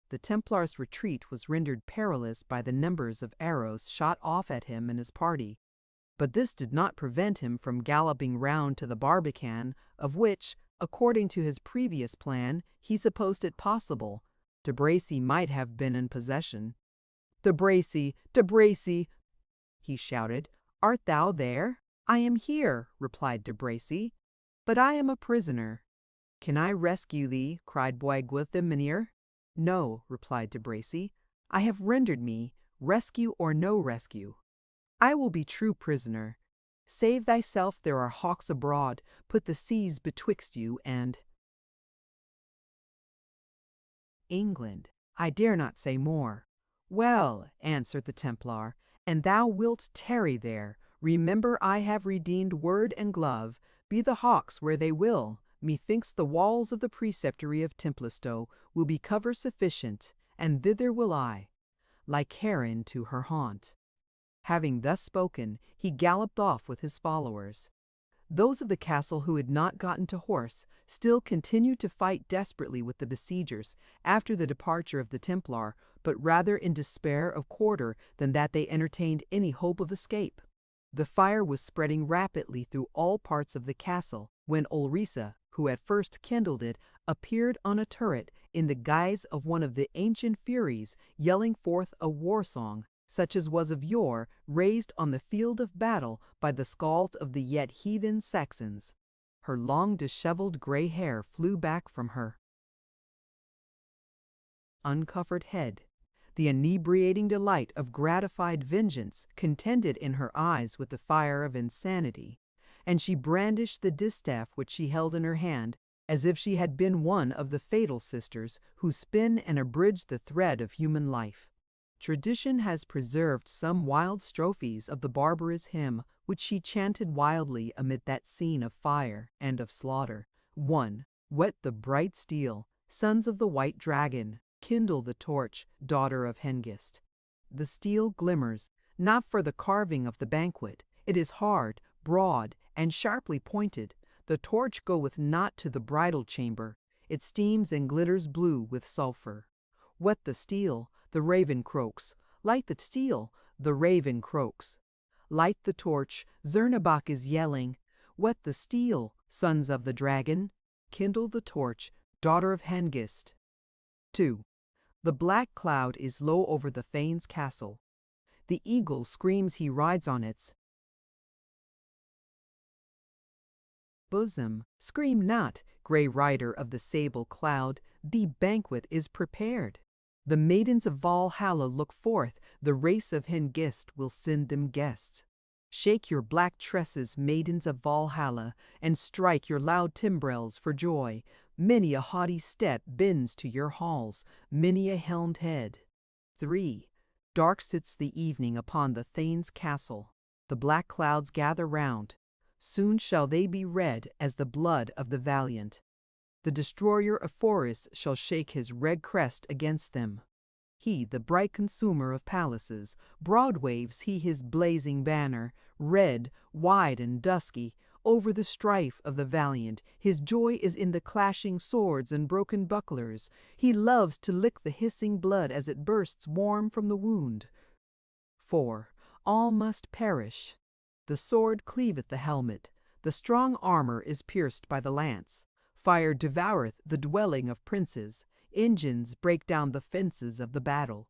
The Templars' retreat was rendered perilous by the numbers of arrows shot off at him and his party, but this did not prevent him from galloping round to the barbican, of which, according to his previous plan, he supposed it possible De Bracy might have been in possession. "De Bracy, De Bracy," he shouted, "art thou there?" "I am here," replied De Bracy, "but I am a prisoner." "Can I rescue thee?" cried Boisguil the Menhir. "No," replied De Bracy, "I have rendered me, rescue or no rescue. I will be true prisoner. Save thyself, there are hawks abroad, put the seas betwixt you and England. I dare not say more." "Well," answered the Templar, "and thou wilt tarry there. Remember I have redeemed word and glove. Be the hawks where they will, methinks the walls of the preceptory of Templestowe will be cover sufficient, and thither will I, like Heron to her haunt." Having thus spoken, he galloped off with his followers. Those of the castle who had not gotten to horse still continued to fight desperately with the besiegers after the departure of the Templar, but rather in despair of quarter than that they entertained any hope of escape. The fire was spreading rapidly through all parts of the castle when Ulrica, who had first kindled it, appeared on a turret in the guise of one of the ancient Furies, yelling forth a war song, such as was of yore raised on the field of battle by the skalds of the yet heathen Saxons. Her long dishevelled grey hair flew back from her uncovered head. The inebriating delight of gratified vengeance contended in her eyes with the fire of insanity, and she brandished the distaff which she held in her hand as if she had been one of the fatal sisters who spin and abridge the thread of human life. Tradition has preserved some wild strophes of the barbarous hymn which she chanted wildly amid that scene of fire and of slaughter. 1. Whet the bright steel, sons of the white dragon, kindle the torch, daughter of Hengist. The steel glimmers, not for the carving of the banquet. It is hard, broad, and sharply pointed. The torch goeth not to the bridal chamber. It steams and glitters blue with sulphur. Whet the steel, the raven croaks. Light the steel, the raven croaks. Light the torch, Zernebach is yelling. Whet the steel, sons of the dragon. Kindle the torch, daughter of Hengist. 2. The black cloud is low over the Thane's castle. The eagle screams he rides on its bosom. Scream not, grey rider of the sable cloud, the banquet is prepared. The maidens of Valhalla look forth, the race of Hengist will send them guests. Shake your black tresses, maidens of Valhalla, and strike your loud timbrels for joy. Many a haughty step bends to your halls, many a helmed head. 3. Dark sits the evening upon the Thane's castle. The black clouds gather round. Soon shall they be red as the blood of the valiant. The destroyer of forests shall shake his red crest against them. He, the bright consumer of palaces, broad waves he his blazing banner, red, wide, and dusky, over the strife of the valiant. His joy is in the clashing swords and broken bucklers. He loves to lick the hissing blood as it bursts warm from the wound. 4. All must perish. The sword cleaveth the helmet. The strong armor is pierced by the lance. Fire devoureth the dwelling of princes. Engines break down the fences of the battle.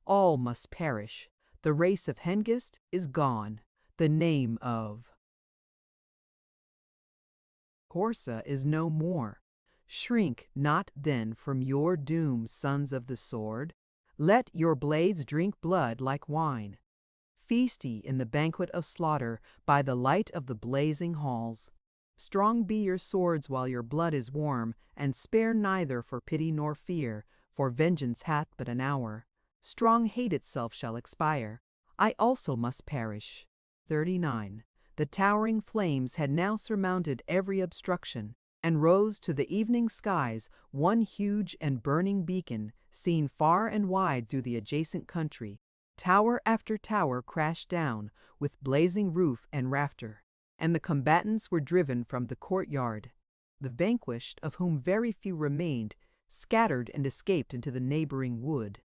All must perish. The race of Hengist is gone. The name of Horsa is no more. Shrink not then from your doom, sons of the sword. Let your blades drink blood like wine. Feast ye in the banquet of slaughter by the light of the blazing halls. Strong be your swords while your blood is warm, and spare neither for pity nor fear, for vengeance hath but an hour. Strong hate itself shall expire. I also must perish. 39. The towering flames had now surmounted every obstruction, and rose to the evening skies one huge and burning beacon, seen far and wide through the adjacent country. Tower after tower crashed down, with blazing roof and rafter, and the combatants were driven from the courtyard. The vanquished, of whom very few remained, scattered and escaped into the neighboring wood.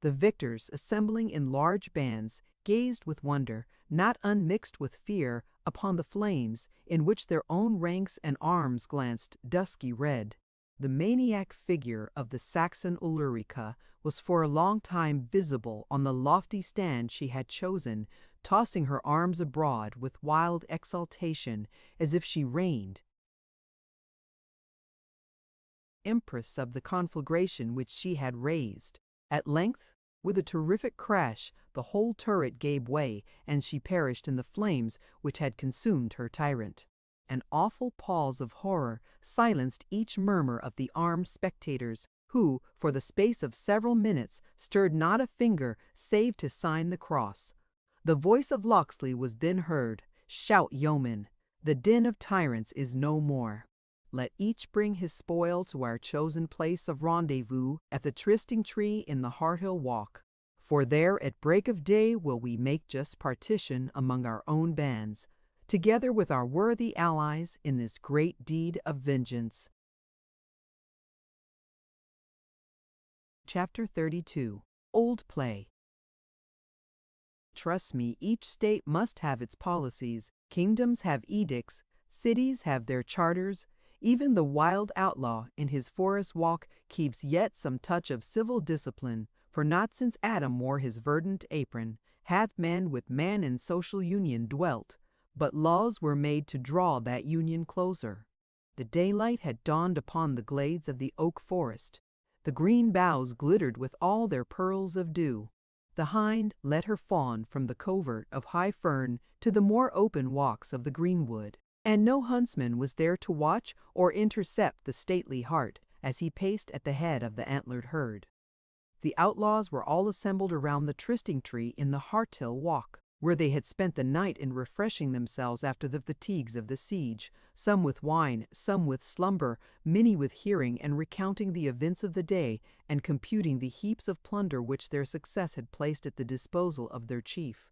The victors, assembling in large bands, gazed with wonder, not unmixed with fear, upon the flames, in which their own ranks and arms glanced dusky red. The maniac figure of the Saxon Ulrica was for a long time visible on the lofty stand she had chosen, tossing her arms abroad with wild exultation, as if she reigned, empress of the conflagration which she had raised. At length, with a terrific crash, the whole turret gave way, and she perished in the flames which had consumed her tyrant. An awful pause of horror silenced each murmur of the armed spectators, who, for the space of several minutes, stirred not a finger save to sign the cross. The voice of Locksley was then heard. "Shout, yeomen! The den of tyrants is no more. Let each bring his spoil to our chosen place of rendezvous at the trysting tree in the Harthill Walk. For there at break of day will we make just partition among our own bands, together with our worthy allies in this great deed of vengeance." Chapter 32. Old Play. Trust me, each state must have its policies, kingdoms have edicts, cities have their charters. Even the wild outlaw in his forest walk keeps yet some touch of civil discipline, for not since Adam wore his verdant apron hath man with man in social union dwelt, but laws were made to draw that union closer. The daylight had dawned upon the glades of the oak forest. The green boughs glittered with all their pearls of dew. The hind led her fawn from the covert of high fern to the more open walks of the greenwood, and no huntsman was there to watch or intercept the stately hart as he paced at the head of the antlered herd. The outlaws were all assembled around the trysting tree in the Harthill Walk, where they had spent the night in refreshing themselves after the fatigues of the siege, some with wine, some with slumber, many with hearing and recounting the events of the day, and computing the heaps of plunder which their success had placed at the disposal of their chief.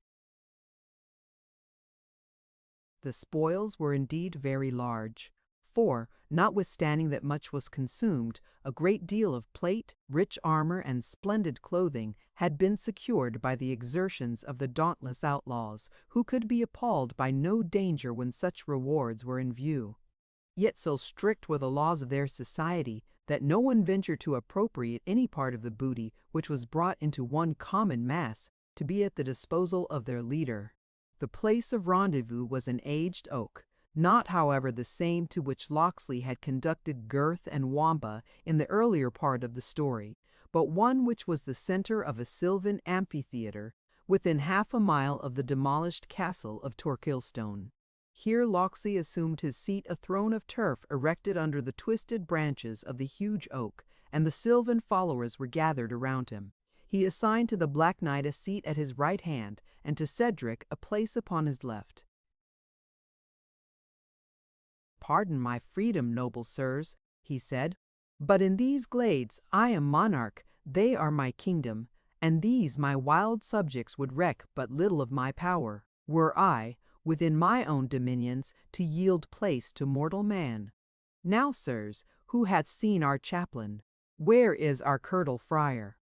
The spoils were indeed very large, for, notwithstanding that much was consumed, a great deal of plate, rich armor, and splendid clothing had been secured by the exertions of the dauntless outlaws, who could be appalled by no danger when such rewards were in view. Yet so strict were the laws of their society that no one ventured to appropriate any part of the booty which was brought into one common mass to be at the disposal of their leader. The place of rendezvous was an aged oak, not, however, the same to which Locksley had conducted Gurth and Wamba in the earlier part of the story, but one which was the centre of a sylvan amphitheatre within half a mile of the demolished castle of Torquilstone. Here Locksley assumed his seat, a throne of turf erected under the twisted branches of the huge oak, and the sylvan followers were gathered around him. He assigned to the Black Knight a seat at his right hand, and to Cedric a place upon his left. "Pardon my freedom, noble sirs," he said, "but in these glades I am monarch, they are my kingdom, and these my wild subjects would reck but little of my power, were I, within my own dominions, to yield place to mortal man. Now, sirs, who hath seen our chaplain? Where is our curtal friar?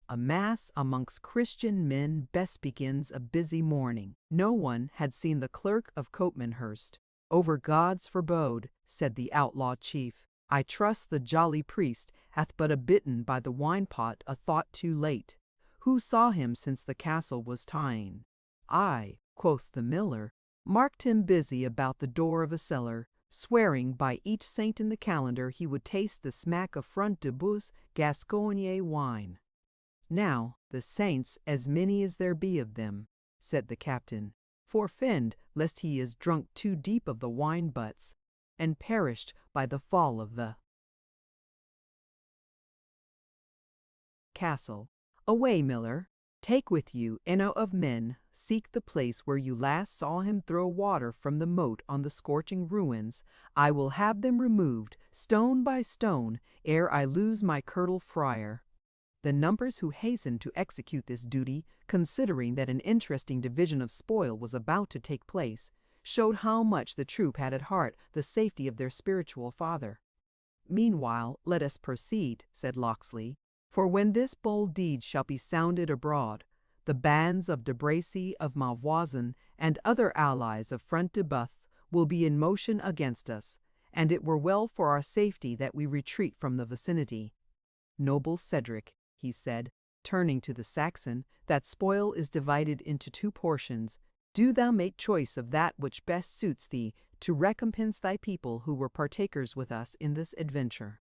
A mass amongst Christian men best begins a busy morning. No one had seen the clerk of Copmanhurst. Over God's forbode, said the outlaw chief, I trust the jolly priest hath but abitten by the wine-pot a thought too late. Who saw him since the castle was tying? I, quoth the miller, marked him busy about the door of a cellar, swearing by each saint in the calendar he would taste the smack of Front de Bœuf Gascogne wine. Now, the saints, as many as there be of them, said the captain, forfend lest he is drunk too deep of the wine butts, and perished by the fall of the castle. Away, miller, take with you enow of men, seek the place where you last saw him throw water from the moat on the scorching ruins. I will have them removed, stone by stone, ere I lose my curtal friar. The numbers who hastened to execute this duty, considering that an interesting division of spoil was about to take place, showed how much the troop had at heart the safety of their spiritual father. "Meanwhile, let us proceed," said Locksley, "for when this bold deed shall be sounded abroad, the bands of De Bracy, of Malvoisin, and other allies of Front de Boeuf will be in motion against us, and it were well for our safety that we retreat from the vicinity. Noble Cedric," he said, turning to the Saxon, "that spoil is divided into two portions. Do thou make choice of that which best suits thee, to recompense thy people who were partakers with us in this adventure."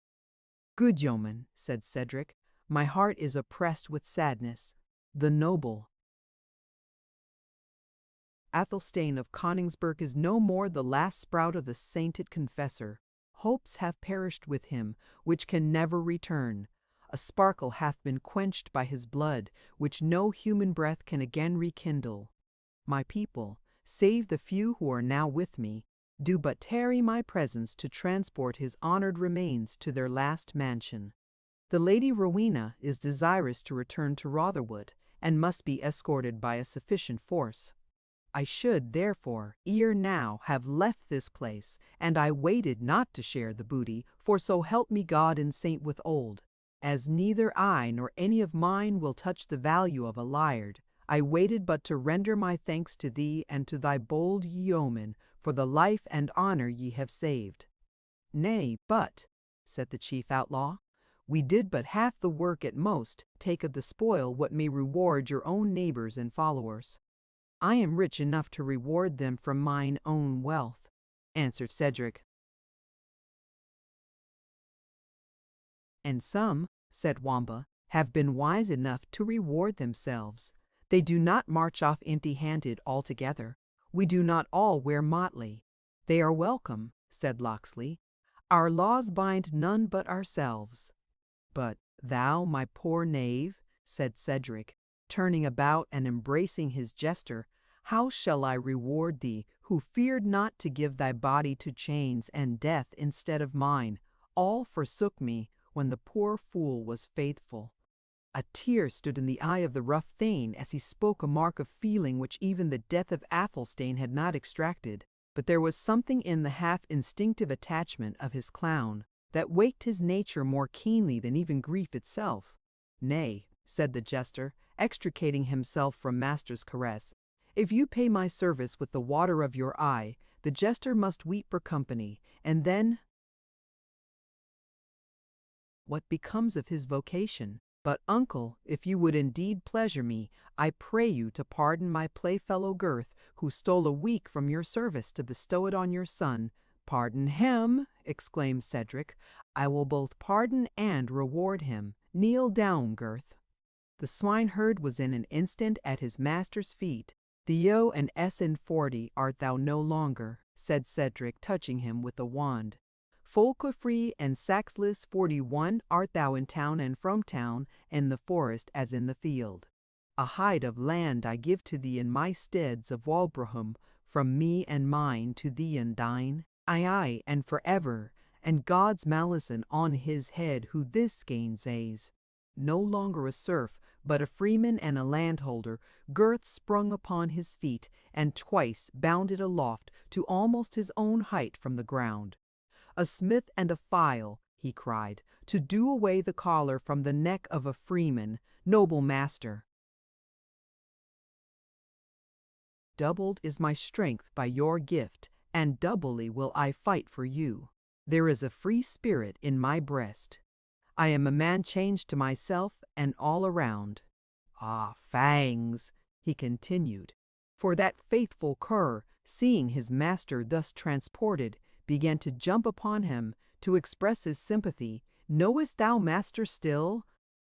"Good yeoman," said Cedric, "my heart is oppressed with sadness. The noble Athelstane of Coningsburgh is no more the last sprout of the sainted confessor. Hopes have perished with him, which can never return. A sparkle hath been quenched by his blood, which no human breath can again rekindle. My people, save the few who are now with me, do but tarry my presence to transport his honored remains to their last mansion. The Lady Rowena is desirous to return to Rotherwood, and must be escorted by a sufficient force. I should, therefore, ere now have left this place, and I waited not to share the booty, for so help me God and Saint Withold. As neither I nor any of mine will touch the value of a liard, I waited but to render my thanks to thee and to thy bold yeoman for the life and honor ye have saved." "Nay, but," said the chief outlaw, "we did but half the work at most, take of the spoil what may reward your own neighbours and followers." "I am rich enough to reward them from mine own wealth," answered Cedric. "And some," said Wamba, "have been wise enough to reward themselves. They do not march off empty-handed altogether. We do not all wear motley." "They are welcome," said Locksley. "Our laws bind none but ourselves." "But thou, my poor knave," said Cedric, turning about and embracing his jester, "how shall I reward thee, who feared not to give thy body to chains and death instead of mine? All forsook me when the poor fool was faithful." A tear stood in the eye of the rough thane as he spoke, a mark of feeling which even the death of Athelstane had not extracted, but there was something in the half-instinctive attachment of his clown that waked his nature more keenly than even grief itself. "Nay," said the jester, extricating himself from master's caress, "if you pay my service with the water of your eye, the jester must weep for company, and then what becomes of his vocation? But, uncle, if you would indeed pleasure me, I pray you to pardon my playfellow Gurth, who stole a week from your service to bestow it on your son." "Pardon him!" exclaimed Cedric. "I will both pardon and reward him. Kneel down, Gurth." The swineherd was in an instant at his master's feet. "Theo and SN40 art thou no longer," said Cedric, touching him with the wand. "Folcofree and Saxlis 41 art thou in town and from town, in the forest as in the field. A hide of land I give to thee in my steads of Walbraham, from me and mine to thee and thine. Aye, and for ever, and God's malison on his head who this gainsays." No longer a serf, but a freeman and a landholder, Gurth sprung upon his feet, and twice bounded aloft to almost his own height from the ground. "A smith and a file," he cried, "to do away the collar from the neck of a freeman, noble master. Doubled is my strength by your gift, and doubly will I fight for you. There is a free spirit in my breast. I am a man changed to myself and all around. Ah, fangs," he continued, for that faithful cur, seeing his master thus transported, began to jump upon him to express his sympathy. "Knowest thou master still?"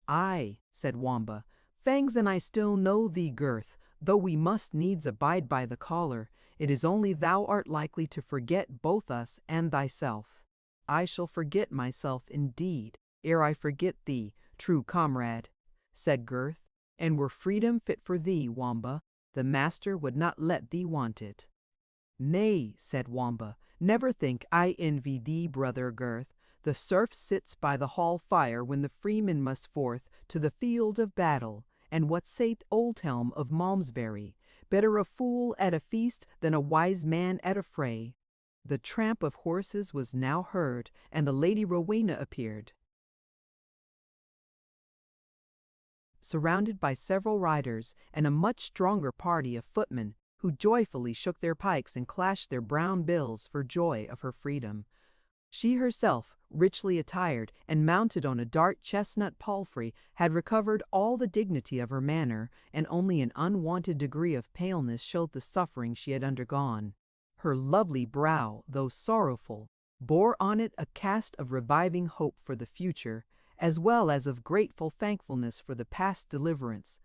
"Aye," said Wamba, "Fangs and I still know thee, Gurth, though we must needs abide by the collar. It is only thou art likely to forget both us and thyself." "I shall forget myself indeed, ere I forget thee, true comrade," said Gurth, "and were freedom fit for thee, Wamba, the master would not let thee want it." "Nay," said Wamba, "never think I envy thee, brother Gurth. The serf sits by the hall fire when the freeman must forth to the field of battle. And what saith Oldhelm of Malmesbury? Better a fool at a feast than a wise man at a fray. The tramp of horses was now heard, and the Lady Rowena appeared, surrounded by several riders and a much stronger party of footmen, who joyfully shook their pikes and clashed their brown bills for joy of her freedom. She herself, richly attired and mounted on a dark chestnut palfrey, had recovered all the dignity of her manner, and only an unwonted degree of paleness showed the suffering she had undergone. Her lovely brow, though sorrowful, bore on it a cast of reviving hope for the future, as well as of grateful thankfulness for the past deliverance.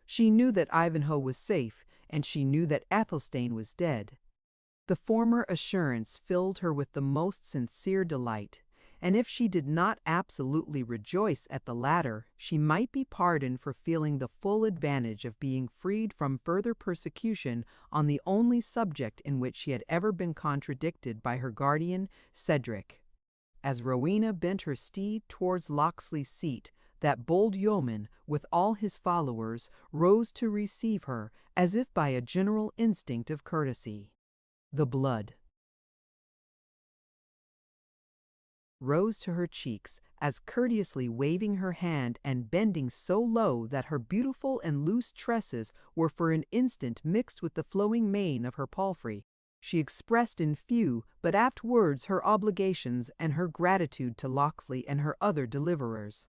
She knew that Ivanhoe was safe, and she knew that Athelstane was dead. The former assurance filled her with the most sincere delight, and if she did not absolutely rejoice at the latter, she might be pardoned for feeling the full advantage of being freed from further persecution on the only subject in which she had ever been contradicted by her guardian, Cedric. As Rowena bent her steed towards Locksley's seat, that bold yeoman, with all his followers, rose to receive her, as if by a general instinct of courtesy. The blood rose to her cheeks, as courteously waving her hand and bending so low that her beautiful and loose tresses were for an instant mixed with the flowing mane of her palfrey, she expressed in few but apt words her obligations and her gratitude to Locksley and her other deliverers.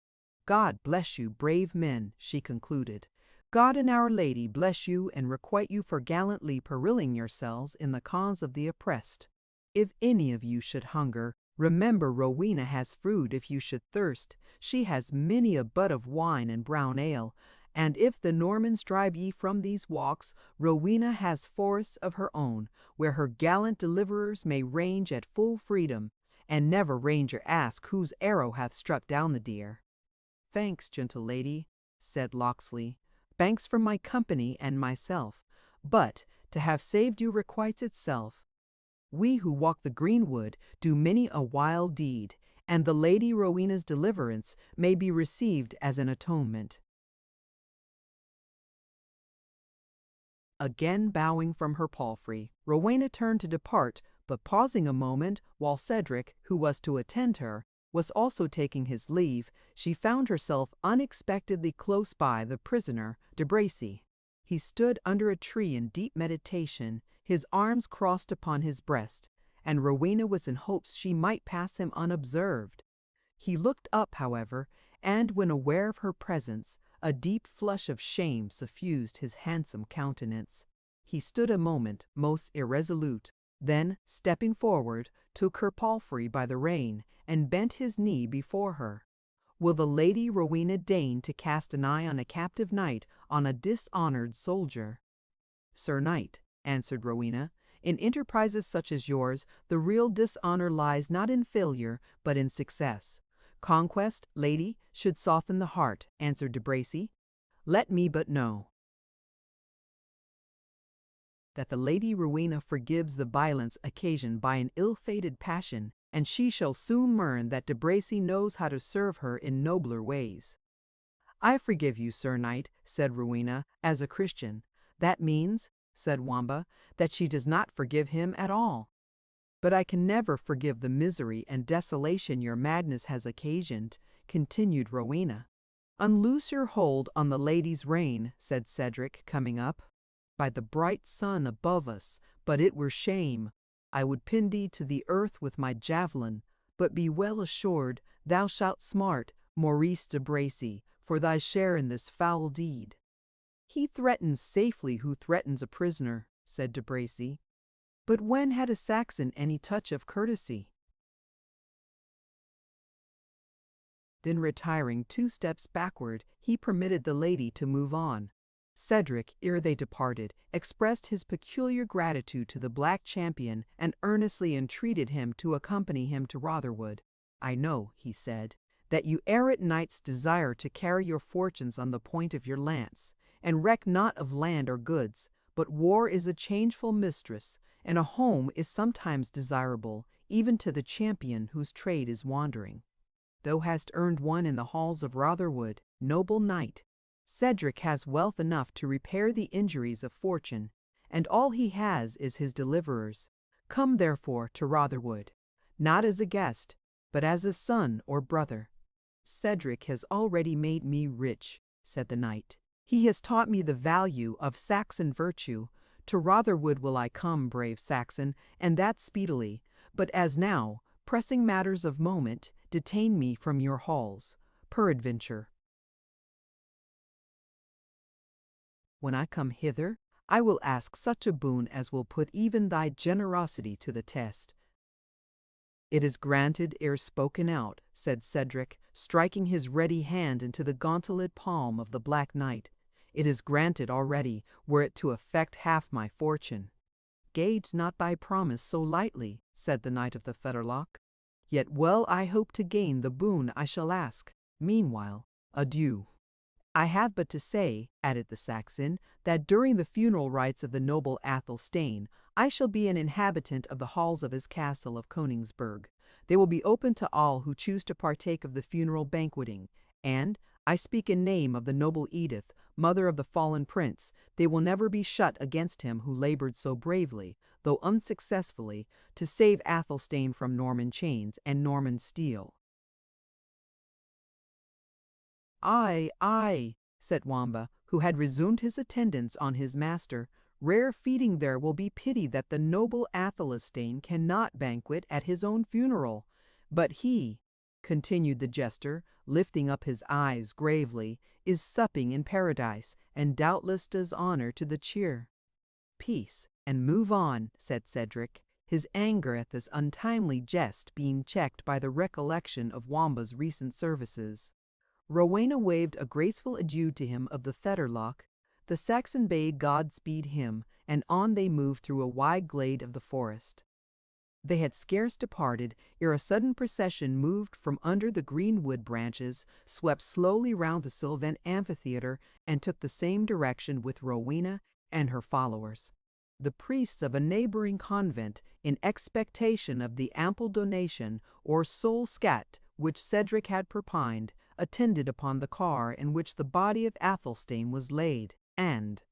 "God bless you, brave men," she concluded. "God and Our Lady bless you and requite you for gallantly perilling yourselves in the cause of the oppressed. If any of you should hunger, remember Rowena has food. If you should thirst, she has many a butt of wine and brown ale. And if the Normans drive ye from these walks, Rowena has forests of her own, where her gallant deliverers may range at full freedom, and never ranger ask whose arrow hath struck down the deer." "Thanks, gentle lady," said Locksley. "Thanks from my company and myself. But to have saved you requites itself. We who walk the greenwood do many a wild deed, and the Lady Rowena's deliverance may be received as an atonement." Again bowing from her palfrey, Rowena turned to depart, but pausing a moment while Cedric, who was to attend her, was also taking his leave, she found herself unexpectedly close by the prisoner, de Bracy. He stood under a tree in deep meditation, his arms crossed upon his breast, and Rowena was in hopes she might pass him unobserved. He looked up, however, and when aware of her presence, a deep flush of shame suffused his handsome countenance. He stood a moment most irresolute, then, stepping forward, took her palfrey by the rein, and bent his knee before her. "Will the Lady Rowena deign to cast an eye on a captive knight, on a dishonored soldier?" "Sir Knight," answered Rowena, "in enterprises such as yours, the real dishonor lies not in failure, but in success." "Conquest, lady, should soften the heart," answered de Bracy. "Let me but know that the Lady Rowena forgives the violence occasioned by an ill-fated passion, and she shall soon learn that de Bracy knows how to serve her in nobler ways." "I forgive you, Sir Knight," said Rowena, "as a Christian." "That means," said Wamba, "that she does not forgive him at all." "But I can never forgive the misery and desolation your madness has occasioned," continued Rowena. "Unloose your hold on the lady's rein," said Cedric, coming up. "By the bright sun above us, but it were shame, I would pin thee to the earth with my javelin, but be well assured thou shalt smart, Maurice de Bracy, for thy share in this foul deed." "He threatens safely who threatens a prisoner," said de Bracy. "But when had a Saxon any touch of courtesy?" Then retiring 2 steps backward, he permitted the lady to move on. Cedric, ere they departed, expressed his peculiar gratitude to the Black Champion and earnestly entreated him to accompany him to Rotherwood. "I know," he said, "that you errant knights desire to carry your fortunes on the point of your lance, and reck not of land or goods, but war is a changeful mistress, and a home is sometimes desirable, even to the champion whose trade is wandering. Thou hast earned one in the halls of Rotherwood, noble knight. Cedric has wealth enough to repair the injuries of fortune, and all he has is his deliverer's. Come therefore to Rotherwood, not as a guest, but as a son or brother. Cedric has already made me rich, said the knight. He has taught me the value of Saxon virtue. To Rotherwood will I come, brave Saxon, and that speedily. But as now, pressing matters of moment detain me from your halls, peradventure. When I come hither, I will ask such a boon as will put even thy generosity to the test. It is granted ere spoken out, said Cedric, striking his ready hand into the gauntleted palm of the Black Knight. It is granted already, were it to affect half my fortune. Gauge not thy promise so lightly, said the Knight of the Fetterlock. Yet well I hope to gain the boon I shall ask. Meanwhile, adieu. I have but to say, added the Saxon, that during the funeral rites of the noble Athelstane, I shall be an inhabitant of the halls of his castle of Königsberg. They will be open to all who choose to partake of the funeral banqueting, and, I speak in name of the noble Edith, mother of the fallen prince, they will never be shut against him who labored so bravely, though unsuccessfully, to save Athelstane from Norman chains and Norman steel. Aye, said Wamba, who had resumed his attendance on his master. Rare feeding there will be pity that the noble Athelstane cannot banquet at his own funeral. But he, continued the jester, lifting up his eyes gravely, is supping in paradise, and doubtless does honor to the cheer. Peace, and move on, said Cedric, his anger at this untimely jest being checked by the recollection of Wamba's recent services. Rowena waved a graceful adieu to him of the Fetterlock. The Saxon bade God speed him, and on they moved through a wide glade of the forest. They had scarce departed ere a sudden procession moved from under the green wood branches, swept slowly round the sylvan amphitheatre, and took the same direction with Rowena and her followers. The priests of a neighboring convent, in expectation of the ample donation or soul scat which Cedric had propined, attended upon the car in which the body of Athelstane was laid, and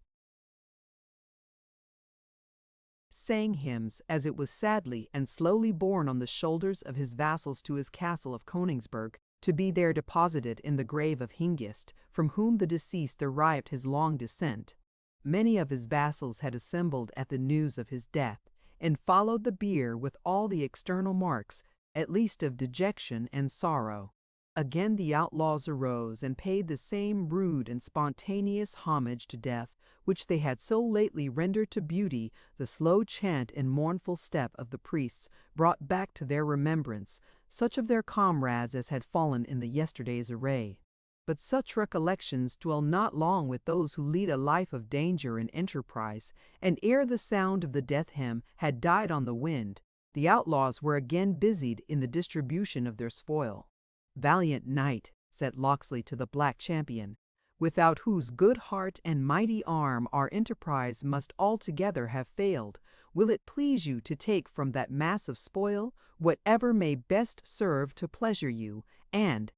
sang hymns as it was sadly and slowly borne on the shoulders of his vassals to his castle of Königsberg, to be there deposited in the grave of Hengist, from whom the deceased derived his long descent. Many of his vassals had assembled at the news of his death, and followed the bier with all the external marks, at least of dejection and sorrow. Again the outlaws arose and paid the same rude and spontaneous homage to death which they had so lately rendered to beauty. The slow chant and mournful step of the priests brought back to their remembrance such of their comrades as had fallen in the yesterday's array. But such recollections dwell not long with those who lead a life of danger and enterprise, and ere the sound of the death hymn had died on the wind, the outlaws were again busied in the distribution of their spoil. Valiant knight, said Locksley to the black champion, without whose good heart and mighty arm our enterprise must altogether have failed, will it please you to take from that mass of spoil whatever may best serve to pleasure you, and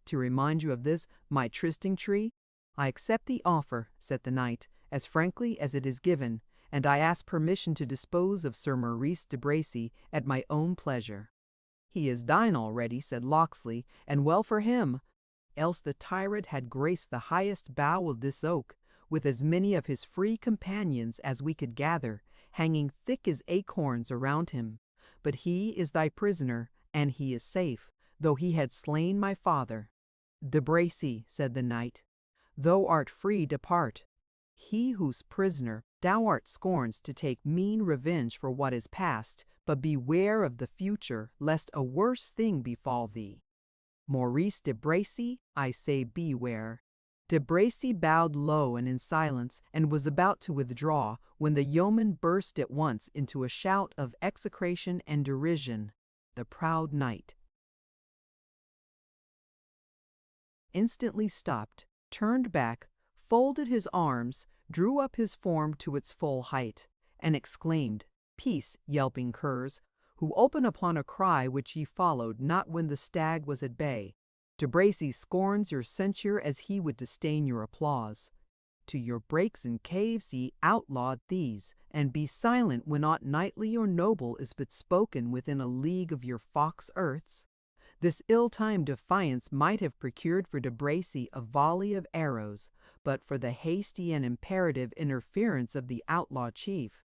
to remind you of this, my trysting tree? I accept the offer, said the knight, as frankly as it is given, and I ask permission to dispose of Sir Maurice de Bracy at my own pleasure. He is thine already, said Locksley, and well for him, else the tyrant had graced the highest bough of this oak, with as many of his free companions as we could gather, hanging thick as acorns around him. But he is thy prisoner, and he is safe, though he had slain my father. De Bracy, said the knight, thou art free, depart. He whose prisoner thou art scorns to take mean revenge for what is past, but beware of the future, lest a worse thing befall thee. Maurice de Bracy, I say beware. De Bracy bowed low and in silence, and was about to withdraw, when the yeoman burst at once into a shout of execration and derision. The proud knight instantly stopped, turned back, folded his arms, drew up his form to its full height, and exclaimed, Peace, yelping curs, who open upon a cry which ye followed not when the stag was at bay. De Bracy scorns your censure as he would disdain your applause. To your brakes and caves, ye outlawed thieves, and be silent when aught knightly or noble is but spoken within a league of your fox earths. This ill-timed defiance might have procured for De Bracy a volley of arrows, but for the hasty and imperative interference of the outlaw chief.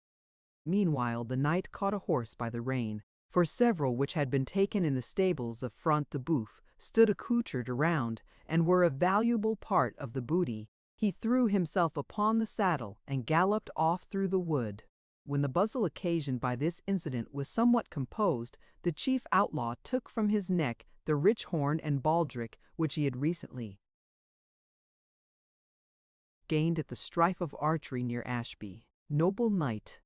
Meanwhile the knight caught a horse by the rein, for several which had been taken in the stables of Front de Boeuf stood accoutred around, and were a valuable part of the booty. He threw himself upon the saddle and galloped off through the wood. When the bustle occasioned by this incident was somewhat composed, the chief outlaw took from his neck the rich horn and baldric which he had recently gained at the strife of archery near Ashby. "Noble knight,"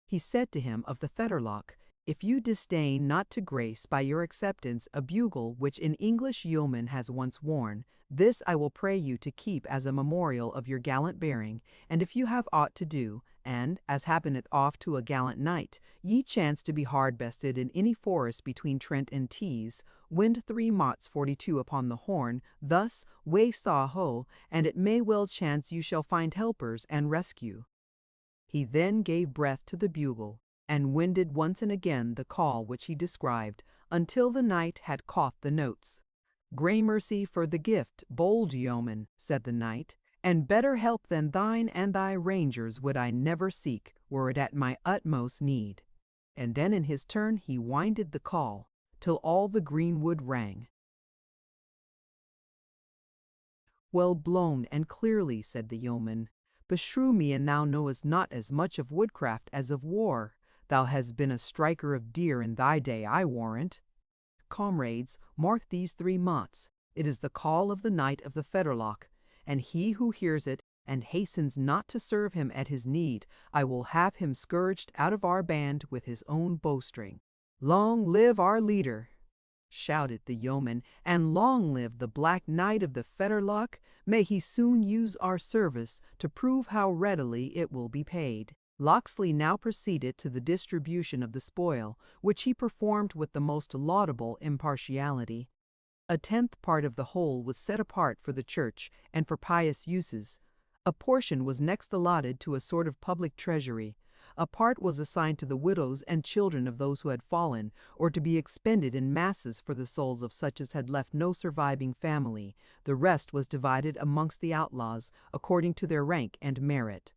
he said to him of the fetterlock, "if you disdain not to grace by your acceptance a bugle which an English yeoman has once worn, this I will pray you to keep as a memorial of your gallant bearing, and if you have aught to do, and, as happeneth oft to a gallant knight, ye chance to be hard-bested in any forest between Trent and Tees, wind 3 mots 42 upon the horn, thus way saw ho, and it may well chance you shall find helpers and rescue." He then gave breath to the bugle, and winded once and again the call which he described, until the knight had caught the notes. "Gramercy for the gift, bold yeoman," said the knight, "and better help than thine and thy rangers would I never seek, were it at my utmost need." And then in his turn he winded the call, till all the greenwood rang. "Well blown and clearly," said the yeoman. "Beshrew me an thou knowest not as much of woodcraft as of war. Thou hast been a striker of deer in thy day, I warrant. Comrades, mark these 3 mots. It is the call of the Knight of the Fetterlock, and he who hears it and hastens not to serve him at his need, I will have him scourged out of our band with his own bowstring." "Long live our leader!" shouted the yeoman, "and long live the Black Knight of the Fetterlock! May he soon use our service to prove how readily it will be paid." Locksley now proceeded to the distribution of the spoil, which he performed with the most laudable impartiality. A 10th part of the whole was set apart for the church and for pious uses. A portion was next allotted to a sort of public treasury. A part was assigned to the widows and children of those who had fallen, or to be expended in masses for the souls of such as had left no surviving family. The rest was divided amongst the outlaws according to their rank and merit.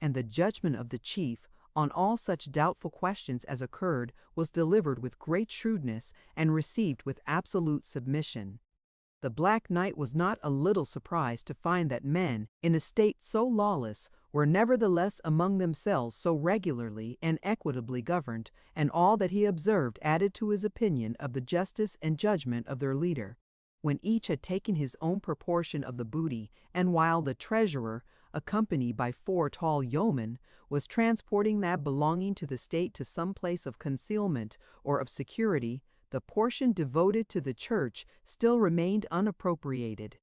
And the judgment of the chief on all such doubtful questions as occurred was delivered with great shrewdness and received with absolute submission. The Black Knight was not a little surprised to find that men, in a state so lawless, were nevertheless among themselves so regularly and equitably governed, and all that he observed added to his opinion of the justice and judgment of their leader. When each had taken his own proportion of the booty, and while the treasurer, accompanied by 4 tall yeomen, was transporting that belonging to the state to some place of concealment or of security, the portion devoted to the church still remained unappropriated.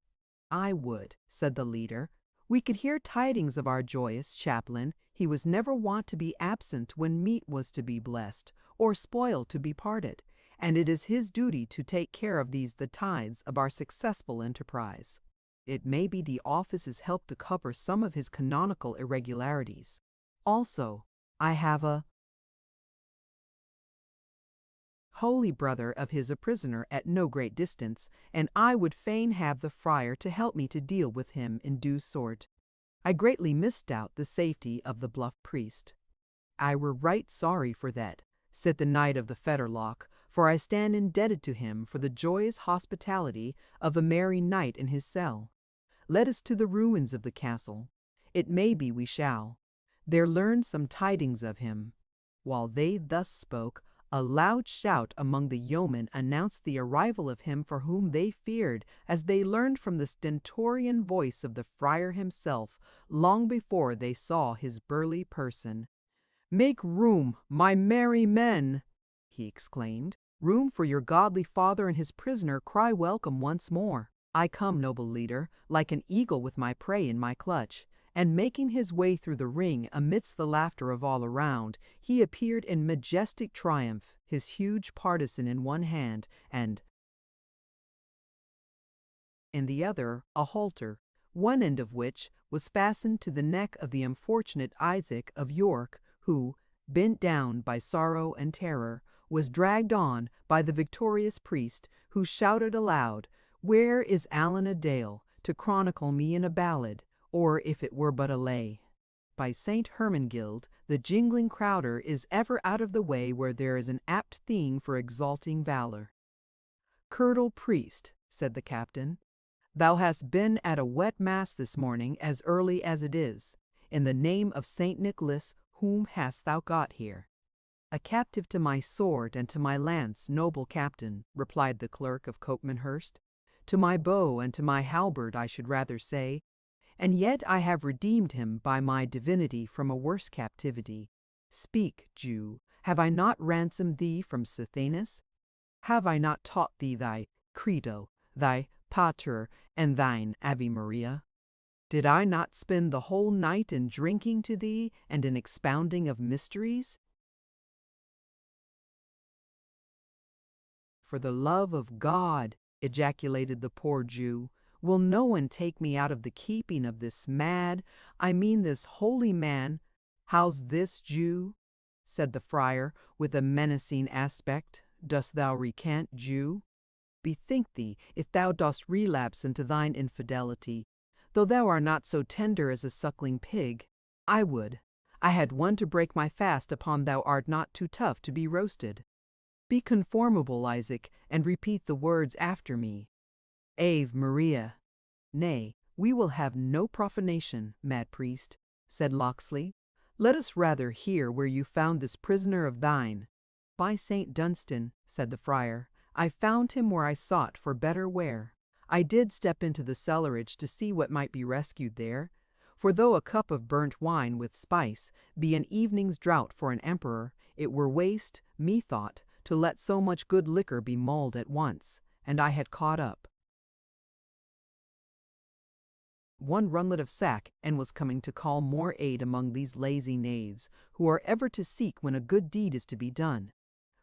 "I would," said the leader, "we could hear tidings of our joyous chaplain. He was never wont to be absent when meat was to be blessed, or spoil to be parted, and it is his duty to take care of these the tithes of our successful enterprise. It may be the office has helped to cover some of his canonical irregularities. Also, I have a holy brother of his a prisoner at no great distance, and I would fain have the friar to help me to deal with him in due sort. I greatly misdoubt the safety of the bluff priest." "I were right sorry for that," said the Knight of the Fetterlock, "for I stand indebted to him for the joyous hospitality of a merry night in his cell. Let us to the ruins of the castle. It may be we shall there learn some tidings of him." While they thus spoke, a loud shout among the yeomen announced the arrival of him for whom they feared, as they learned from the stentorian voice of the friar himself, long before they saw his burly person. "Make room, my merry men!" he exclaimed. "Room for your godly father and his prisoner cry welcome once more. I come, noble leader, like an eagle with my prey in my clutch, and making his way through the ring amidst the laughter of all around, he appeared in majestic triumph, his huge partisan in one hand, and in the other a halter, one end of which was fastened to the neck of the unfortunate Isaac of York, who, bent down by sorrow and terror, was dragged on by the victorious priest, who shouted aloud, "Where is Allan a Dale, to chronicle me in a ballad, or if it were but a lay?" By St. Hermangild, the jingling crowder is ever out of the way where there is an apt theme for exalting valor. "Curtal priest," said the captain, "thou hast been at a wet mass this morning as early as it is. In the name of St. Nicholas, whom hast thou got here?" "A captive to my sword and to my lance, noble captain," replied the clerk of Copmanhurst. "To my bow and to my halberd, I should rather say. And yet I have redeemed him by my divinity from a worse captivity. Speak, Jew, have I not ransomed thee from Sithanus? Have I not taught thee thy Credo, thy Pater, and thine Ave Maria? Did I not spend the whole night in drinking to thee and in expounding of mysteries?" "For the love of God," ejaculated the poor Jew, "will no one take me out of the keeping of this this holy man?" "How's this, Jew?" said the friar, with a menacing aspect. "Dost thou recant, Jew? Bethink thee, if thou dost relapse into thine infidelity, though thou art not so tender as a suckling pig, I had one to break my fast upon thou art not too tough to be roasted. Be conformable, Isaac, and repeat the words after me. Ave Maria." "Nay, we will have no profanation, mad priest," said Locksley. "Let us rather hear where you found this prisoner of thine." "By St. Dunstan," said the friar, "I found him where I sought for better wear. I did step into the cellarage to see what might be rescued there, for though a cup of burnt wine with spice be an evening's draught for an emperor, it were waste, methought, to let so much good liquor be mulled at once, and I had caught up one runlet of sack, and was coming to call more aid among these lazy knaves, who are ever to seek when a good deed is to be done.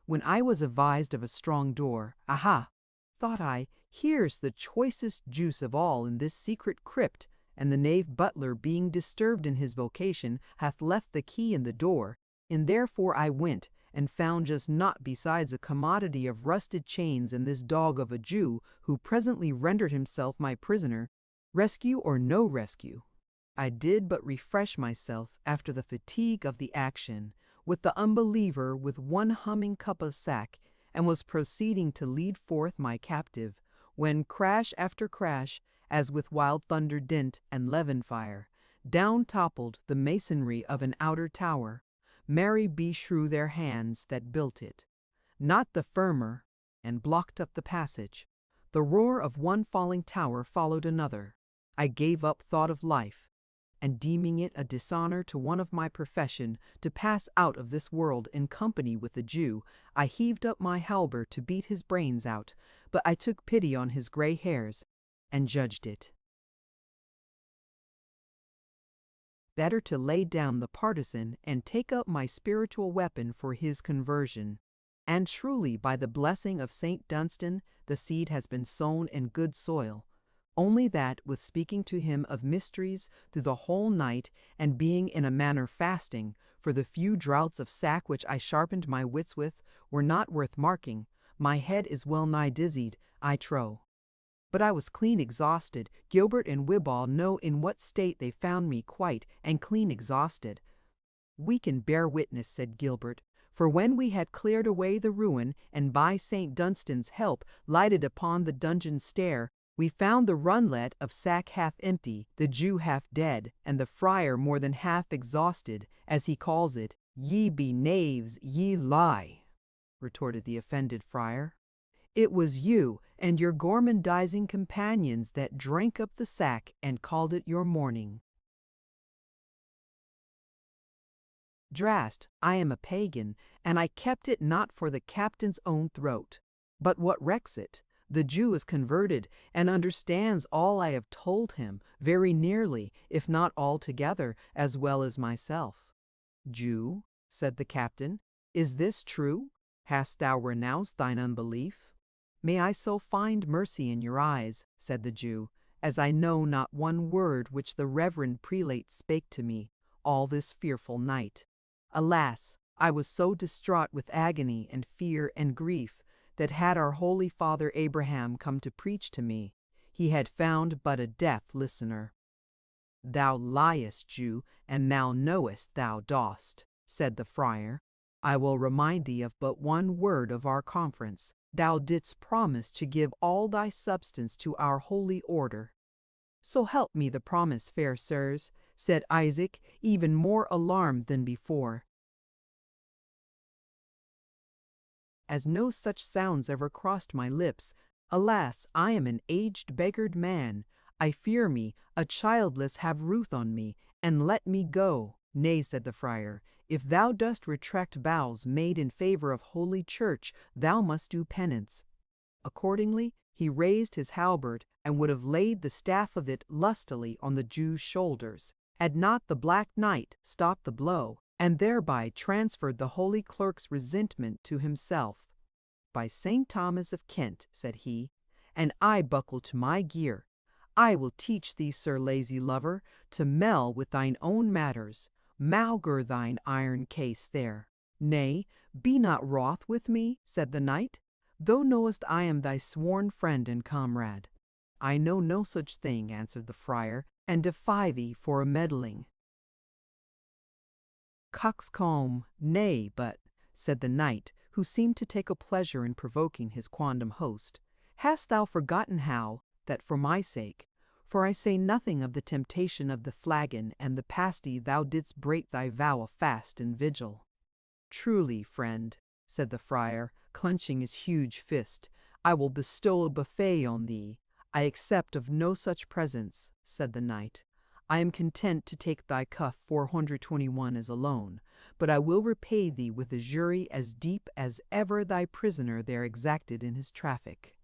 When I was avised of a strong door, aha! thought I, here's the choicest juice of all in this secret crypt, and the knave butler, being disturbed in his vocation, hath left the key in the door, and therefore I went, and found just naught besides a commodity of rusted chains and this dog of a Jew, who presently rendered himself my prisoner. Rescue or no rescue, I did but refresh myself after the fatigue of the action, with the unbeliever with one humming cup of sack, and was proceeding to lead forth my captive, when crash after crash, as with wild thunder dint and levin fire, down toppled the masonry of an outer tower. Mary beshrew their hands that built it, not the firmer, and blocked up the passage. The roar of one falling tower followed another. I gave up thought of life, and deeming it a dishonor to one of my profession to pass out of this world in company with a Jew, I heaved up my halberd to beat his brains out, but I took pity on his gray hairs, and judged it better to lay down the partisan and take up my spiritual weapon for his conversion. And truly, by the blessing of St. Dunstan, the seed has been sown in good soil. Only that, with speaking to him of mysteries through the whole night, and being in a manner fasting, for the few draughts of sack which I sharpened my wits with were not worth marking, my head is well nigh dizzied, I trow. But I was clean exhausted. Gilbert and Wibball know in what state they found me, quite and clean exhausted. "We can bear witness," said Gilbert, "for when we had cleared away the ruin, and by St. Dunstan's help lighted upon the dungeon stair, we found the runlet of sack half empty, the Jew half dead, and the friar more than half exhausted, as he calls it." "Ye be knaves, ye lie," retorted the offended friar. "It was you and your gormandizing companions that drank up the sack and called it your morning." "Drast, I am a pagan, and I kept it not for the captain's own throat. But what recks it? The Jew is converted and understands all I have told him very nearly, if not altogether, as well as myself." "Jew," said the captain, "is this true? Hast thou renounced thine unbelief?" "May I so find mercy in your eyes," said the Jew, "as I know not one word which the reverend prelate spake to me all this fearful night. Alas, I was so distraught with agony and fear and grief that had our holy father Abraham come to preach to me, he had found but a deaf listener." "Thou liest, Jew, and thou knowest thou dost," said the friar. "I will remind thee of but one word of our conference. Thou didst promise to give all thy substance to our holy order." "So help me the promise, fair sirs," said Isaac, even more alarmed than before, as no such sounds ever crossed my lips. "Alas, I am an aged beggared man. I fear me a childless have ruth on me, and let me go." "Nay," said the friar, "if thou dost retract vows made in favor of Holy Church, thou must do penance." Accordingly, he raised his halberd and would have laid the staff of it lustily on the Jew's shoulders, had not the Black Knight stopped the blow, and thereby transferred the holy clerk's resentment to himself. "By St. Thomas of Kent," said he, "and I buckle to my gear, I will teach thee, sir lazy lover, to mell with thine own matters. Maugre thine iron case there." "Nay, be not wroth with me," said the knight. "Thou knowest I am thy sworn friend and comrade." "I know no such thing," answered the friar, "and defy thee for a meddling." "Coxcomb, nay, but," said the knight, who seemed to take a pleasure in provoking his quondam host, "hast thou forgotten how, that for my sake, for I say nothing of the temptation of the flagon and the pasty, thou didst break thy vow of fast and vigil?" "Truly, friend," said the friar, clenching his huge fist, "I will bestow a buffet on thee." "I accept of no such presents," said the knight. "I am content to take thy cuff 421 as a loan, but I will repay thee with a jury as deep as ever thy prisoner there exacted in his traffic."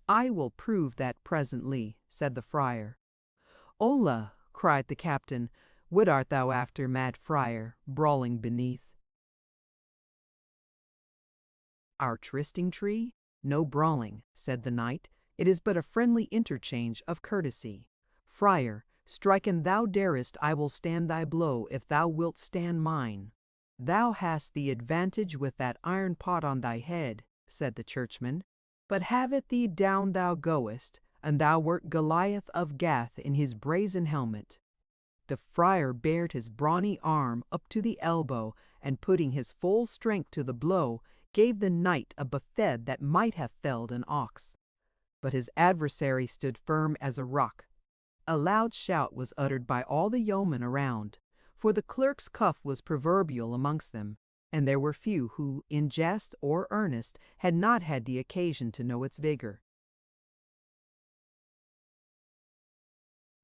"I will prove that presently," said the friar. "Ola!" cried the captain, "what art thou after, mad friar, brawling beneath our trysting tree?" "No brawling," said the knight. "It is but a friendly interchange of courtesy. Friar, strike an thou darest, I will stand thy blow if thou wilt stand mine." "Thou hast the advantage with that iron pot on thy head," said the churchman. "But have it thee down thou goest, and thou wert Goliath of Gath in his brazen helmet." The friar bared his brawny arm up to the elbow, and putting his full strength to the blow, gave the knight a buffet that might have felled an ox. But his adversary stood firm as a rock. A loud shout was uttered by all the yeomen around, for the clerk's cuff was proverbial amongst them, and there were few who, in jest or earnest, had not had the occasion to know its vigor.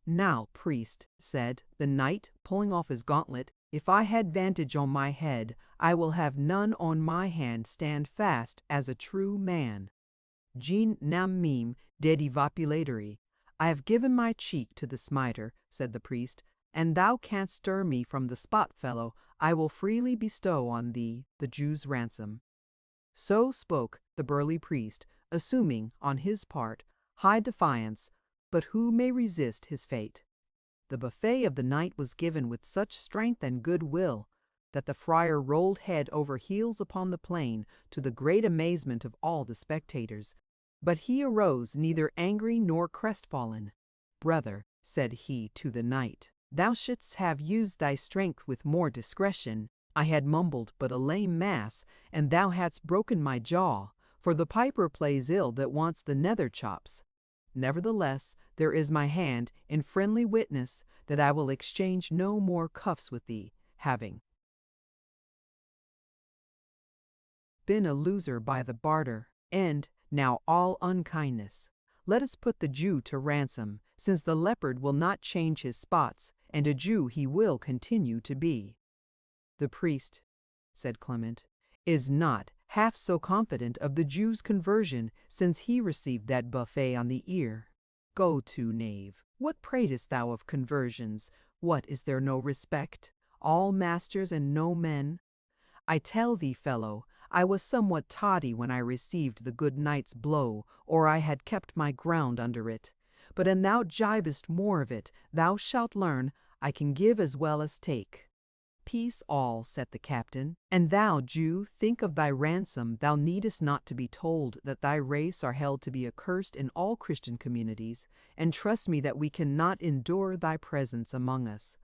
"Now, priest," said the knight, pulling off his gauntlet, "if I had vantage on my head, I will have none on my hand stand fast as a true man. Gene nam meme dedi vapulatori. I have given my cheek to the smiter," said the priest, "and thou canst stir me from the spot, fellow. I will freely bestow on thee the Jew's ransom." So spoke the burly priest, assuming, on his part, high defiance, but who may resist his fate? The buffet of the knight was given with such strength and good will that the friar rolled head over heels upon the plain, to the great amazement of all the spectators. But he arose neither angry nor crestfallen. "Brother," said he to the knight, "thou shouldst have used thy strength with more discretion. I had mumbled but a lame mass, and thou hadst broken my jaw, for the piper plays ill that wants the nether chops. Nevertheless, there is my hand in friendly witness that I will exchange no more cuffs with thee, having been a loser by the barter. And now all unkindness. Let us put the Jew to ransom, since the leopard will not change his spots, and a Jew he will continue to be." "The priest," said Clement, "is not, half so confident of the Jew's conversion, since he received that buffet on the ear. Go to, knave, what pratest thou of conversions? What, is there no respect? All masters and no men? I tell thee, fellow, I was somewhat toddy when I received the good knight's blow, or I had kept my ground under it. But an thou gibest more of it, thou shalt learn I can give as well as take. Peace all, said the captain. And thou, Jew, think of thy ransom. Thou needest not to be told that thy race are held to be accursed in all Christian communities, and trust me that we cannot endure thy presence among us.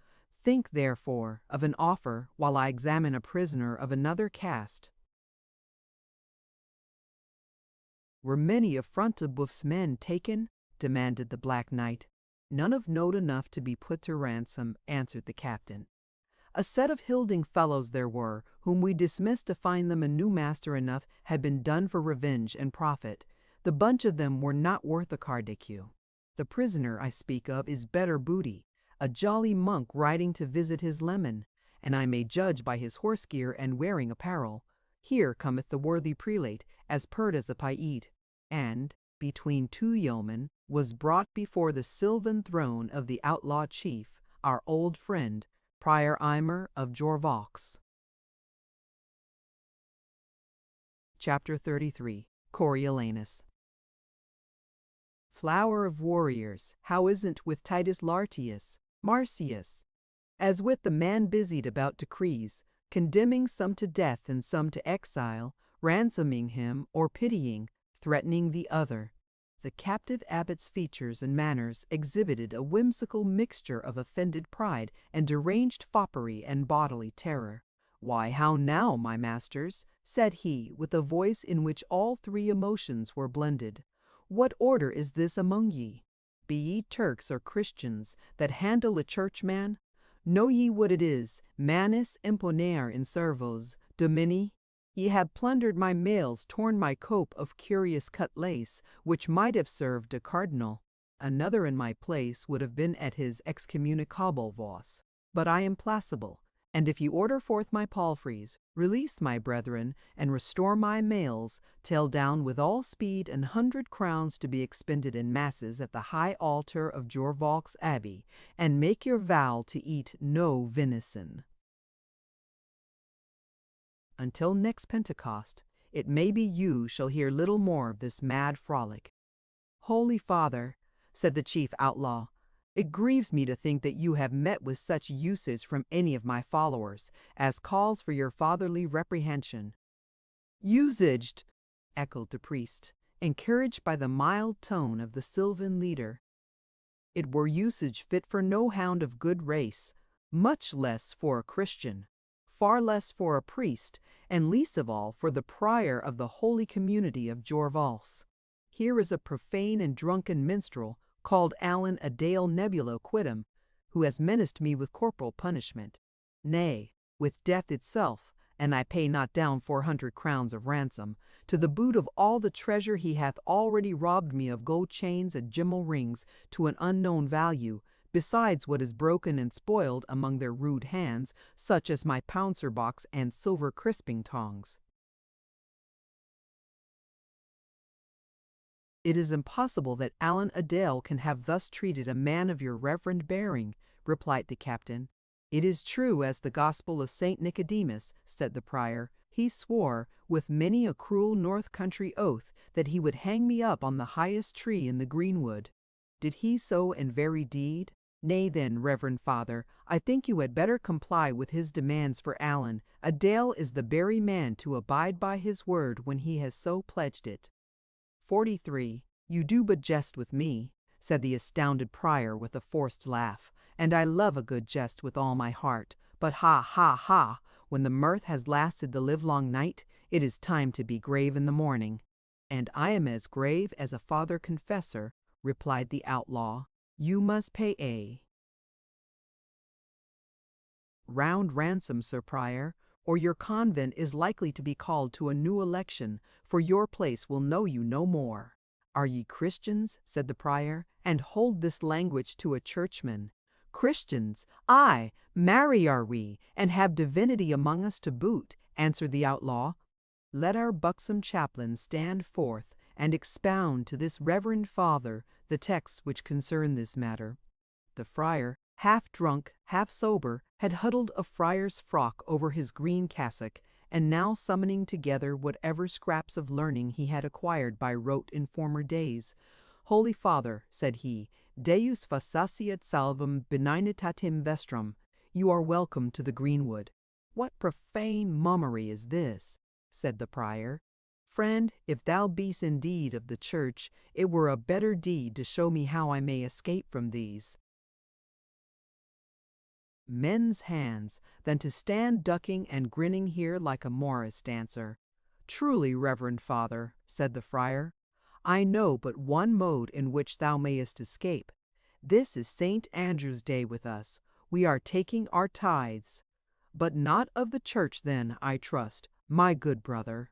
Think, therefore, of an offer while I examine a prisoner of another caste. Were many of Front de Bœuf's men taken? Demanded the Black Knight. None of note enough to be put to ransom, answered the captain. A set of hilding fellows there were, whom we dismissed to find them a new master enough had been done for revenge and profit. The bunch of them were not worth a cardicue. The prisoner I speak of is better booty, a jolly monk riding to visit his leman, and I may judge by his horse gear and wearing apparel. Here cometh the worthy prelate, as pert as a Pied, and, between two yeomen, was brought before the sylvan throne of the outlaw chief, our old friend, Prior Immerse of Jorvaux. Chapter 33. Coriolanus. Flower of warriors, how isn't with Titus Lartius, Marcius? As with the man busied about decrees, condemning some to death and some to exile, ransoming him or pitying, threatening the other. The captive abbot's features and manners exhibited a whimsical mixture of offended pride and deranged foppery and bodily terror. "Why, how now, my masters?" said he, with a voice in which all three emotions were blended. "What order is this among ye? Be ye Turks or Christians, that handle a churchman? Know ye what it is, manus imponere in servos, domini? Ye have plundered my mails, torn my cope of curious cut lace, which might have served a cardinal. Another in my place would have been at his excommunicable voss. But I am placable, and if ye order forth my palfreys, release my brethren, and restore my mails, tell down with all speed 100 crowns to be expended in masses at the high altar of Jorvaux Abbey, and make your vow to eat no venison. Until next Pentecost, it may be you shall hear little more of this mad frolic." "Holy Father," said the chief outlaw, "it grieves me to think that you have met with such usage from any of my followers as calls for your fatherly reprehension." "Usaged!" echoed the priest, encouraged by the mild tone of the sylvan leader. "It were usage fit for no hound of good race, much less for a Christian, far less for a priest, and least of all for the prior of the holy community of Jorvaux. Here is a profane and drunken minstrel, called Alan a Dale Nebulo Quidem, who has menaced me with corporal punishment, nay, with death itself, and I pay not down 400 crowns of ransom, to the boot of all the treasure he hath already robbed me of gold chains and gemmel rings to an unknown value, besides what is broken and spoiled among their rude hands, such as my pouncer box and silver crisping tongs." "It is impossible that Alan Adale can have thus treated a man of your reverend bearing," replied the captain. "It is true as the gospel of Saint Nicodemus," said the prior. "He swore, with many a cruel north country oath, that he would hang me up on the highest tree in the greenwood. Did he so in very deed? Nay then, reverend father, I think you had better comply with his demands for Alan. Adale is the very man to abide by his word when he has so pledged it." 43. "You do but jest with me," said the astounded prior with a forced laugh, "and I love a good jest with all my heart. But ha, ha, ha! When the mirth has lasted the livelong night, it is time to be grave in the morning." "And I am as grave as a father confessor," replied the outlaw. "You must pay a round ransom, Sir Prior, or your convent is likely to be called to a new election, for your place will know you no more." "Are ye Christians?" said the prior, "and hold this language to a churchman." "Christians! Aye, marry are we, and have divinity among us to boot," answered the outlaw. let our buxom chaplain stand forth and expound to this reverend father the texts which concern this matter." The friar, half drunk, half sober, had huddled a friar's frock over his green cassock, and now summoning together whatever scraps of learning he had acquired by rote in former days. "Holy Father," said he, "Deus faciat salvum benignitatem vestram. You are welcome to the greenwood." "What profane mummery is this?" said the prior. "Friend, if thou be'st indeed of the church, it were a better deed to show me how I may escape from these men's hands than to stand ducking and grinning here like a Morris dancer." "Truly, reverend father," said the friar, "I know but one mode in which thou mayest escape. This is St. Andrew's Day with us. We are taking our tithes." "But not of the church then, I trust, my good brother,"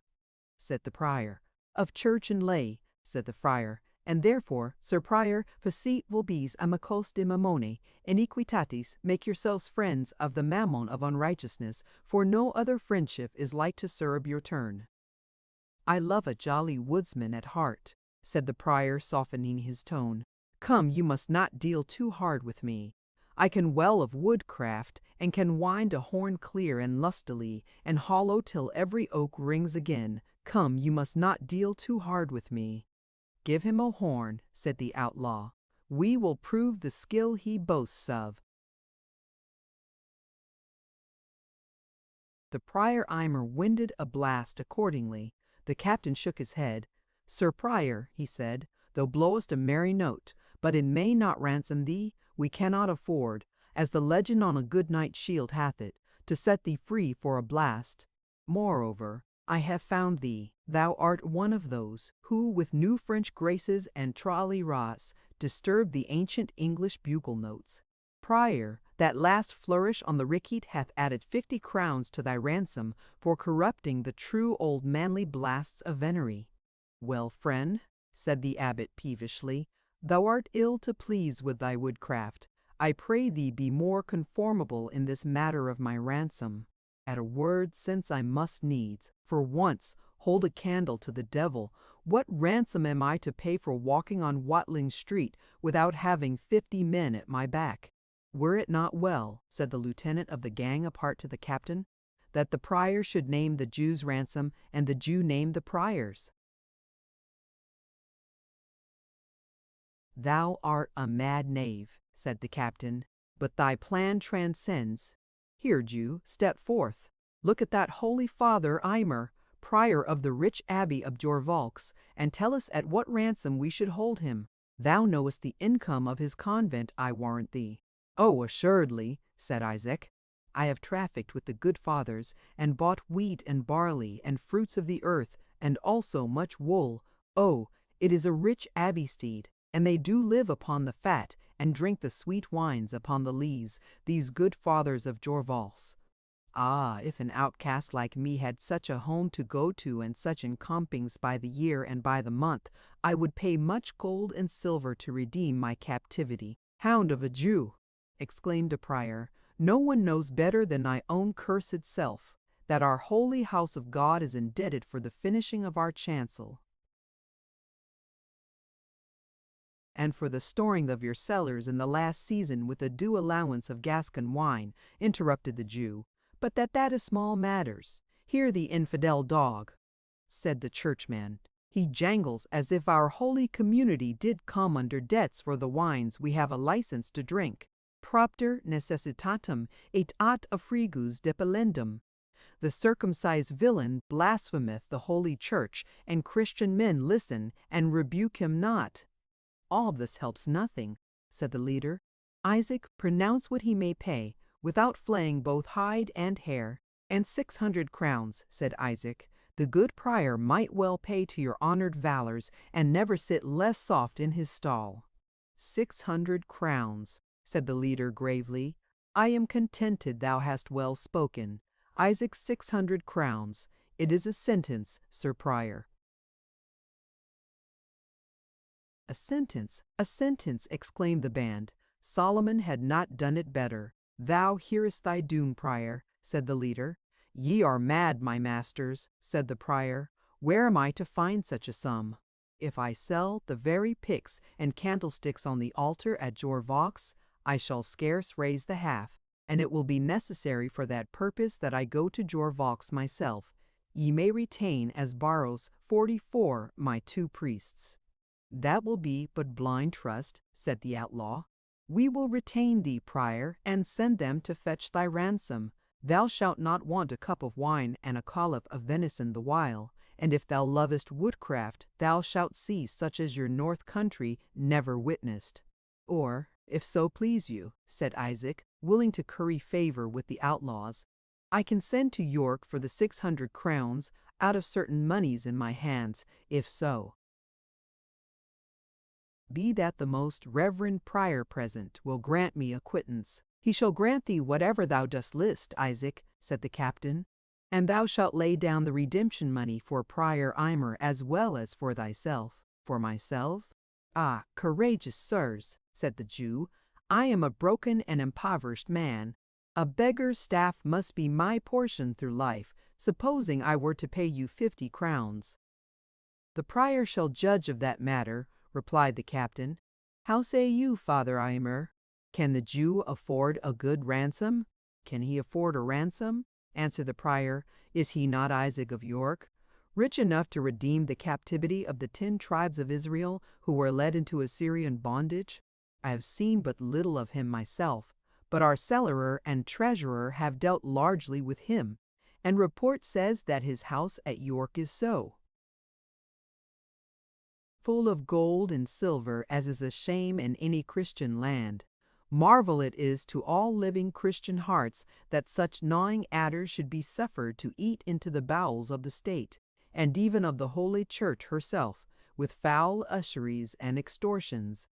said the prior. "Of church and lay," said the friar, "and therefore, Sir Prior, facit vobis amicos de mammone, iniquitatis, make yourselves friends of the mammon of unrighteousness, for no other friendship is like to serve your turn." "I love a jolly woodsman at heart," said the prior, softening his tone. "Come, you must not deal too hard with me. I can well of woodcraft, and can wind a horn clear and lustily, and hollow till every oak rings again. Come, you must not deal too hard with me." "Give him a horn," said the outlaw. "We will prove the skill he boasts of." The prior Aymer winded a blast accordingly. The captain shook his head. "Sir Prior," he said, "thou blowest a merry note, but it may not ransom thee. We cannot afford, as the legend on a good knight's shield hath it, to set thee free for a blast. Moreover, I have found thee. Thou art one of those who, with new French graces and trally-ras, disturb the ancient English bugle notes. Prior, that last flourish on the rickety hath added 50 crowns to thy ransom for corrupting the true old manly blasts of venery." "Well, friend," said the abbot peevishly, "thou art ill to please with thy woodcraft. I pray thee be more conformable in this matter of my ransom. At a word, since I must needs, for once, hold a candle to the devil, what ransom am I to pay for walking on Watling Street without having 50 men at my back?" "Were it not well," said the lieutenant of the gang apart to the captain, "that the prior should name the Jew's ransom, and the Jew name the prior's?" "Thou art a mad knave," said the captain, "but thy plan transcends. Here, Jew, step forth. Look at that holy father Aymer, prior of the rich abbey of Jorvaulx, and tell us at what ransom we should hold him. Thou knowest the income of his convent, I warrant thee." "Oh, assuredly," said Isaac. "I have trafficked with the good fathers, and bought wheat and barley, and fruits of the earth, and also much wool. Oh, it is a rich abbey steed, and they do live upon the fat, and drink the sweet wines upon the lees, these good fathers of Jorvaulx. Ah, if an outcast like me had such a home to go to and such encampings by the year and by the month, I would pay much gold and silver to redeem my captivity." "Hound of a Jew!" exclaimed a prior, "no one knows better than thy own cursed self that our holy house of God is indebted for the finishing of our chancel, and for the storing of your cellars in the last season with a due allowance of Gascon wine," interrupted the Jew. "But that is small matters. Hear the infidel dog," said the churchman. "He jangles as if our holy community did come under debts for the wines we have a license to drink. Propter necessitatem et at affrigus depellendum. The circumcised villain blasphemeth the holy church, and Christian men listen and rebuke him not." "All this helps nothing," said the leader. "Isaac, pronounce what he may pay, without flaying both hide and hair." "And 600 crowns," said Isaac. "The good prior might well pay to your honored valors, and never sit less soft in his stall." 600 crowns, said the leader gravely. "I am contented thou hast well spoken. Isaac, 600 crowns. It is a sentence, Sir Prior." "A sentence, a sentence," exclaimed the band. Solomon had not done it better. "Thou hearest thy doom, Prior," said the leader. "Ye are mad, my masters," said the prior. "Where am I to find such a sum? If I sell the very pyx and candlesticks on the altar at Jorvaux, I shall scarce raise the half, and it will be necessary for that purpose that I go to Jorvaux myself. Ye may retain as borrows 44 my 2 priests." "That will be but blind trust," said the outlaw. "We will retain thee, prior, and send them to fetch thy ransom. Thou shalt not want a cup of wine and a collop of venison the while, and if thou lovest woodcraft, thou shalt see such as your north country never witnessed." "Or, if so please you," said Isaac, willing to curry favor with the outlaws, "I can send to York for the 600 crowns out of certain moneys in my hands, if so be that the most reverend prior present will grant me acquittance." "He shall grant thee whatever thou dost list, Isaac," said the captain, "and thou shalt lay down the redemption money for Prior Aymer as well as for thyself." "For myself? Ah, courageous sirs," said the Jew, "I am a broken and impoverished man. A beggar's staff must be my portion through life, supposing I were to pay you 50 crowns." "The prior shall judge of that matter," replied the captain. "How say you, Father Aymer? Can the Jew afford a good ransom?" "Can he afford a ransom?" answered the prior. "Is he not Isaac of York, rich enough to redeem the captivity of the 10 tribes of Israel who were led into Assyrian bondage? I have seen but little of him myself, but our cellarer and treasurer have dealt largely with him, and report says that his house at York is so full of gold and silver as is a shame in any Christian land. Marvel it is to all living Christian hearts that such gnawing adders should be suffered to eat into the bowels of the state, and even of the Holy Church herself, with foul usuries and extortions."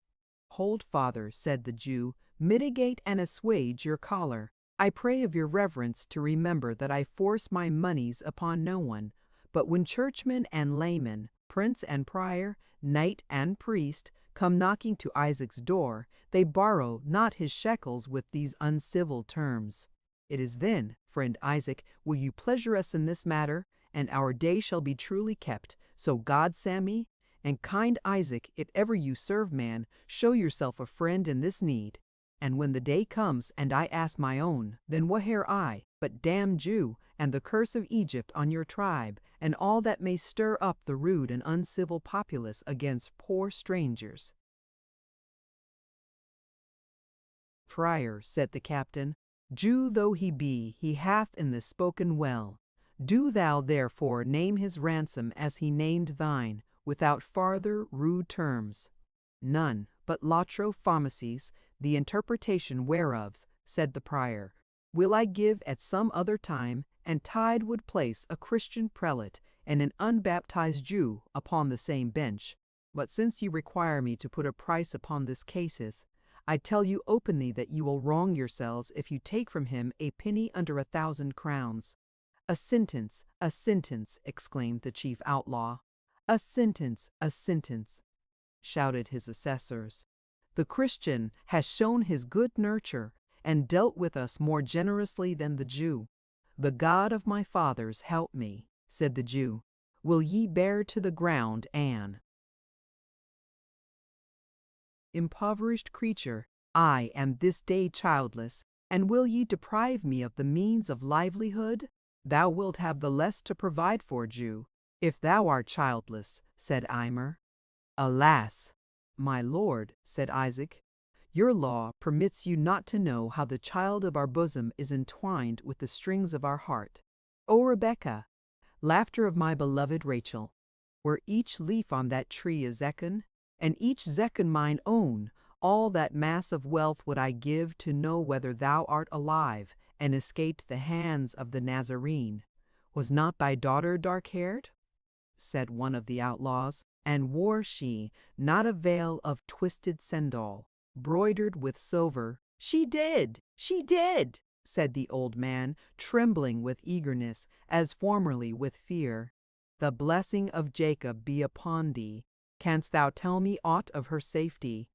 "Hold, father," said the Jew, "mitigate and assuage your choler. I pray of your reverence to remember that I force my moneys upon no one, but when churchman and layman, prince and prior, knight and priest, come knocking to Isaac's door, they borrow not his shekels with these uncivil terms. It is then, friend Isaac, will you pleasure us in this matter, and our day shall be truly kept. So God Sammy, and kind Isaac, if ever you serve man, show yourself a friend in this need. And when the day comes and I ask my own, then what care I, but damn Jew, and the curse of Egypt on your tribe, and all that may stir up the rude and uncivil populace against poor strangers." "Friar," said the captain, "Jew though he be, he hath in this spoken well. Do thou therefore name his ransom as he named thine, without farther rude terms." "None, but latro pharmacies, the interpretation whereof," said the prior, "will I give at some other time, and Tide would place a Christian prelate and an unbaptized Jew upon the same bench. But since you require me to put a price upon this caseth, I tell you openly that you will wrong yourselves if you take from him a penny under 1,000 crowns." A sentence," exclaimed the chief outlaw. A sentence," shouted his assessors. "The Christian has shown his good nurture, and dealt with us more generously than the Jew. The God of my fathers help me," said the Jew. "Will ye bear to the ground, Anne?" "Impoverished creature, I am this day childless, and will ye deprive me of the means of livelihood? Thou wilt have the less to provide for, Jew, if thou art childless," said Aymer. "Alas!" "My lord," said Isaac, "your law permits you not to know how the child of our bosom is entwined with the strings of our heart. O Rebecca, laughter of my beloved Rachel, were each leaf on that tree a zecchin, and each zecchin mine own, all that mass of wealth would I give to know whether thou art alive, and escaped the hands of the Nazarene. Was not thy daughter dark-haired?" said one of the outlaws, "and wore she not a veil of twisted sendal, broidered with silver?" "She did, said the old man, trembling with eagerness, as formerly with fear. "The blessing of Jacob be upon thee. Canst thou tell me aught of her safety?"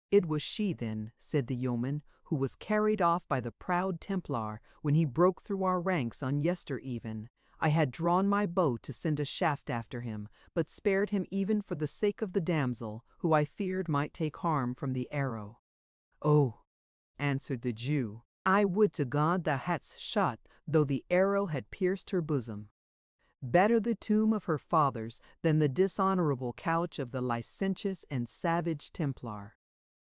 "It was she, then," said the yeoman, who was carried off by the proud Templar when he broke through our ranks on yester-even. I had drawn my bow to send a shaft after him, but spared him even for the sake of the damsel, who I feared might take harm from the arrow." "Oh," answered the Jew, "I would to God thou hadst shot, though the arrow had pierced her bosom. Better the tomb of her fathers than the dishonorable couch of the licentious and savage Templar.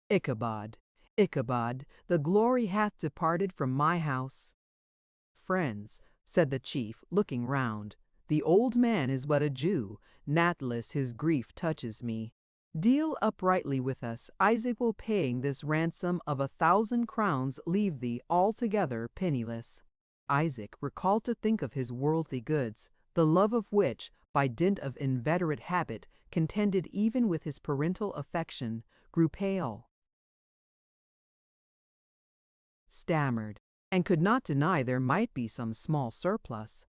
Ichabod, Ichabod, the glory hath departed from my house." "Friends," said the chief, looking round, "the old man is but a Jew, nathless his grief touches me. Deal uprightly with us, Isaac will paying this ransom of 1,000 crowns leave thee altogether penniless." Isaac, recalled to think of his worldly goods, the love of which, by dint of inveterate habit, contended even with his parental affection, grew pale, stammered, and could not deny there might be some small surplus.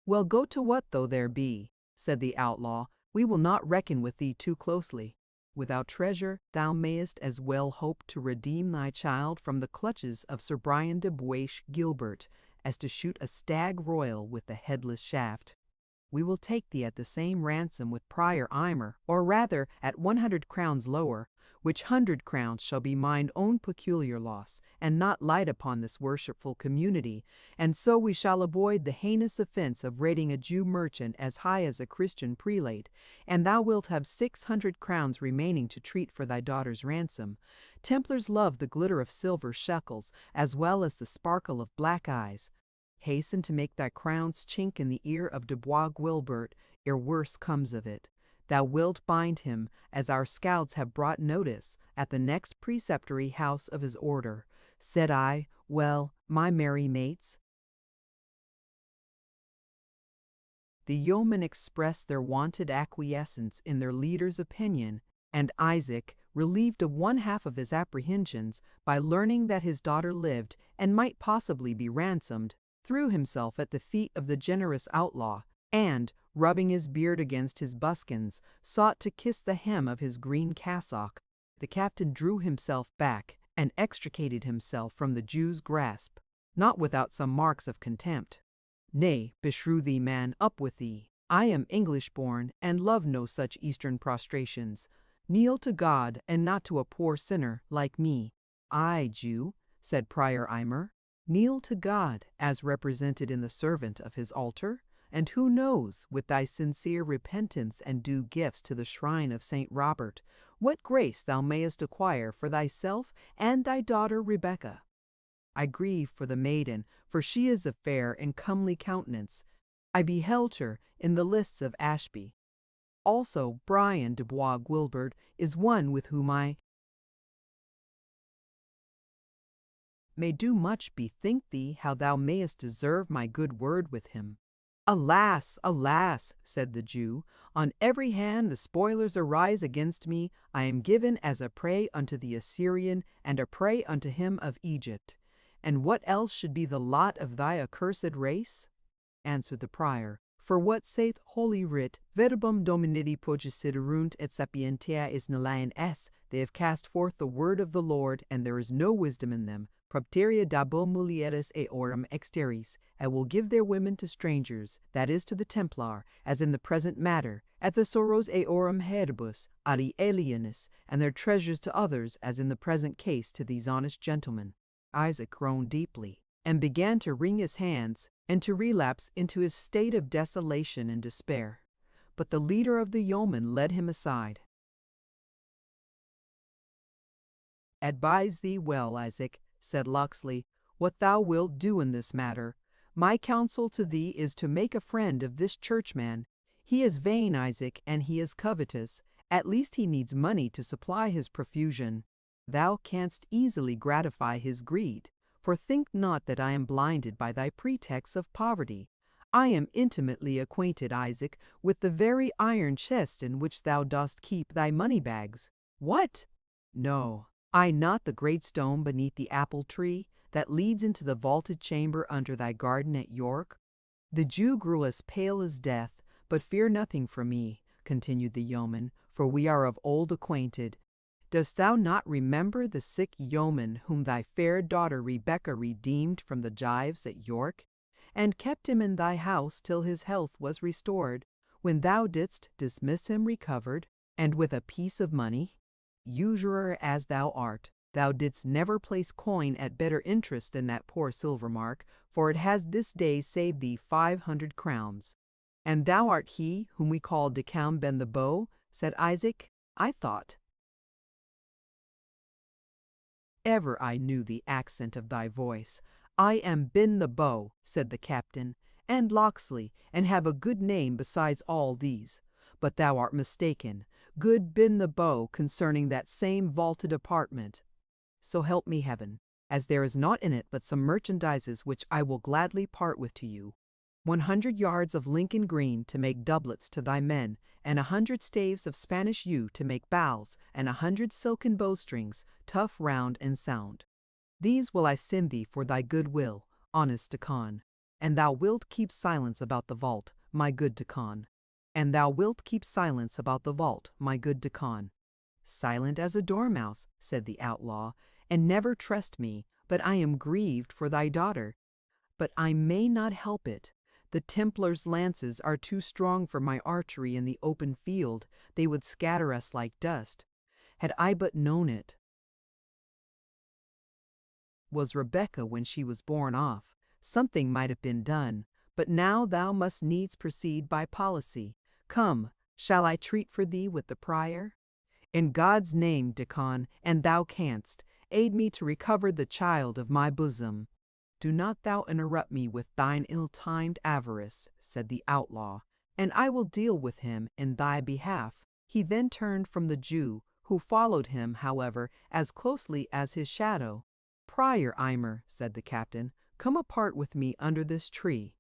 "Well, go to what though there be," said the outlaw, "we will not reckon with thee too closely. Without treasure thou mayest as well hope to redeem thy child from the clutches of Sir Brian de Bois Gilbert as to shoot a stag royal with the headless shaft. We will take thee at the same ransom with Prior Aymer, or rather at 100 crowns lower, which 100 crowns shall be mine own peculiar loss, and not light upon this worshipful community, and so we shall avoid the heinous offence of rating a Jew merchant as high as a Christian prelate, and thou wilt have 600 crowns remaining to treat for thy daughter's ransom. Templars love the glitter of silver shekels, as well as the sparkle of black eyes. Hasten to make thy crowns chink in the ear of de Bois Guilbert, ere worse comes of it. Thou wilt bind him, as our scouts have brought notice, at the next preceptory house of his order. Said I, well, my merry mates?" The yeomen expressed their wonted acquiescence in their leader's opinion, and Isaac, relieved of one half of his apprehensions by learning that his daughter lived and might possibly be ransomed, threw himself at the feet of the generous outlaw, and, rubbing his beard against his buskins, sought to kiss the hem of his green cassock. The captain drew himself back and extricated himself from the Jew's grasp, not without some marks of contempt. "Nay, beshrew thee, man, up with thee. I am English-born, and love no such Eastern prostrations. Kneel to God, and not to a poor sinner like me." "Ay, Jew," said Prior Aymer, "kneel to God, as represented in the servant of his altar, and who knows, with thy sincere repentance and due gifts to the shrine of St. Robert, what grace thou mayest acquire for thyself and thy daughter Rebecca. I grieve for the maiden, for she is of fair and comely countenance. I beheld her in the lists of Ashby. Also Brian de Bois Guilbert is one with whom I may do much. Bethink thee how thou mayest deserve my good word with him." "Alas, alas," said the Jew, "on every hand the spoilers arise against me. I am given as a prey unto the Assyrian, and a prey unto him of Egypt. And what else should be the lot of thy accursed race?" answered the prior. "For what saith Holy Writ, verbum Domini progesiderunt et sapientia is nihil est, they have cast forth the word of the Lord, and there is no wisdom in them. Propteria dabo mulieres eorum exteris, and will give their women to strangers, that is to the Templar, as in the present matter, et thesaurus eorum herbus, adi alienis, and their treasures to others, as in the present case to these honest gentlemen." Isaac groaned deeply, and began to wring his hands, and to relapse into his state of desolation and despair. But the leader of the yeomen led him aside. "Advise thee well, Isaac," said Locksley, "what thou wilt do in this matter. My counsel to thee is to make a friend of this churchman. He is vain, Isaac, and he is covetous. At least he needs money to supply his profusion. Thou canst easily gratify his greed, for think not that I am blinded by thy pretexts of poverty. I am intimately acquainted, Isaac, with the very iron chest in which thou dost keep thy money-bags." "What? No, I not the great stone beneath the apple tree, that leads into the vaulted chamber under thy garden at York?" The Jew grew as pale as death. "But fear nothing for me," continued the yeoman, "for we are of old acquainted. Dost thou not remember the sick yeoman whom thy fair daughter Rebecca redeemed from the gyves at York, and kept him in thy house till his health was restored, when thou didst dismiss him recovered, and with a piece of money? Usurer as thou art, thou didst never place coin at better interest than that poor silver mark, for it has this day saved thee 500 crowns. And thou art he whom we call Decambe ben the Bow, said Isaac. I thought ever I knew the accent of thy voice. I am Ben the Bow, said the captain, and Locksley, and have a good name besides all these. But thou art mistaken, good Ben the Bow, concerning that same vaulted apartment. So help me heaven, as there is naught in it but some merchandises which I will gladly part with to you. 100 yards of Lincoln green to make doublets to thy men, and 100 staves of Spanish yew to make bows, and 100 silken bowstrings, tough, round, and sound. These will I send thee for thy good will, honest Decon. And thou wilt keep silence about the vault, my good Decon. And thou wilt keep silence about the vault, my good Decon. Silent as a dormouse, said the outlaw, and never trust me, but I am grieved for thy daughter. But I may not help it. The Templars' lances are too strong for my archery in the open field. They would scatter us like dust. Had I but known it was Rebecca when she was borne off, something might have been done. But now thou must needs proceed by policy. Come, shall I treat for thee with the prior? In God's name, Decon, and thou canst, aid me to recover the child of my bosom. Do not thou interrupt me with thine ill-timed avarice, said the outlaw, and I will deal with him in thy behalf. He then turned from the Jew, who followed him, however, as closely as his shadow. Prior Aymer, said the captain, come apart with me under this tree.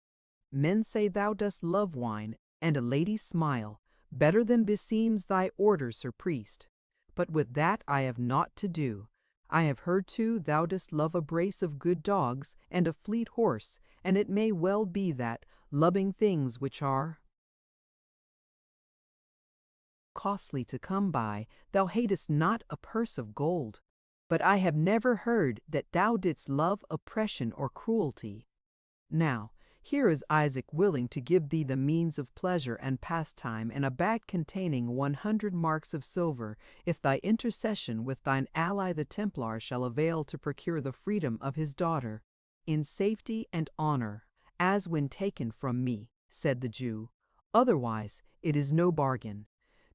Men say thou dost love wine, and a lady smile, better than beseems thy order, Sir Priest. But with that I have naught to do. I have heard too thou dost love a brace of good dogs and a fleet horse, and it may well be that, loving things which are costly to come by, thou hatest not a purse of gold. But I have never heard that thou didst love oppression or cruelty. Now, here is Isaac willing to give thee the means of pleasure and pastime and a bag containing 100 marks of silver, if thy intercession with thine ally the Templar shall avail to procure the freedom of his daughter, in safety and honor, as when taken from me, said the Jew. Otherwise it is no bargain.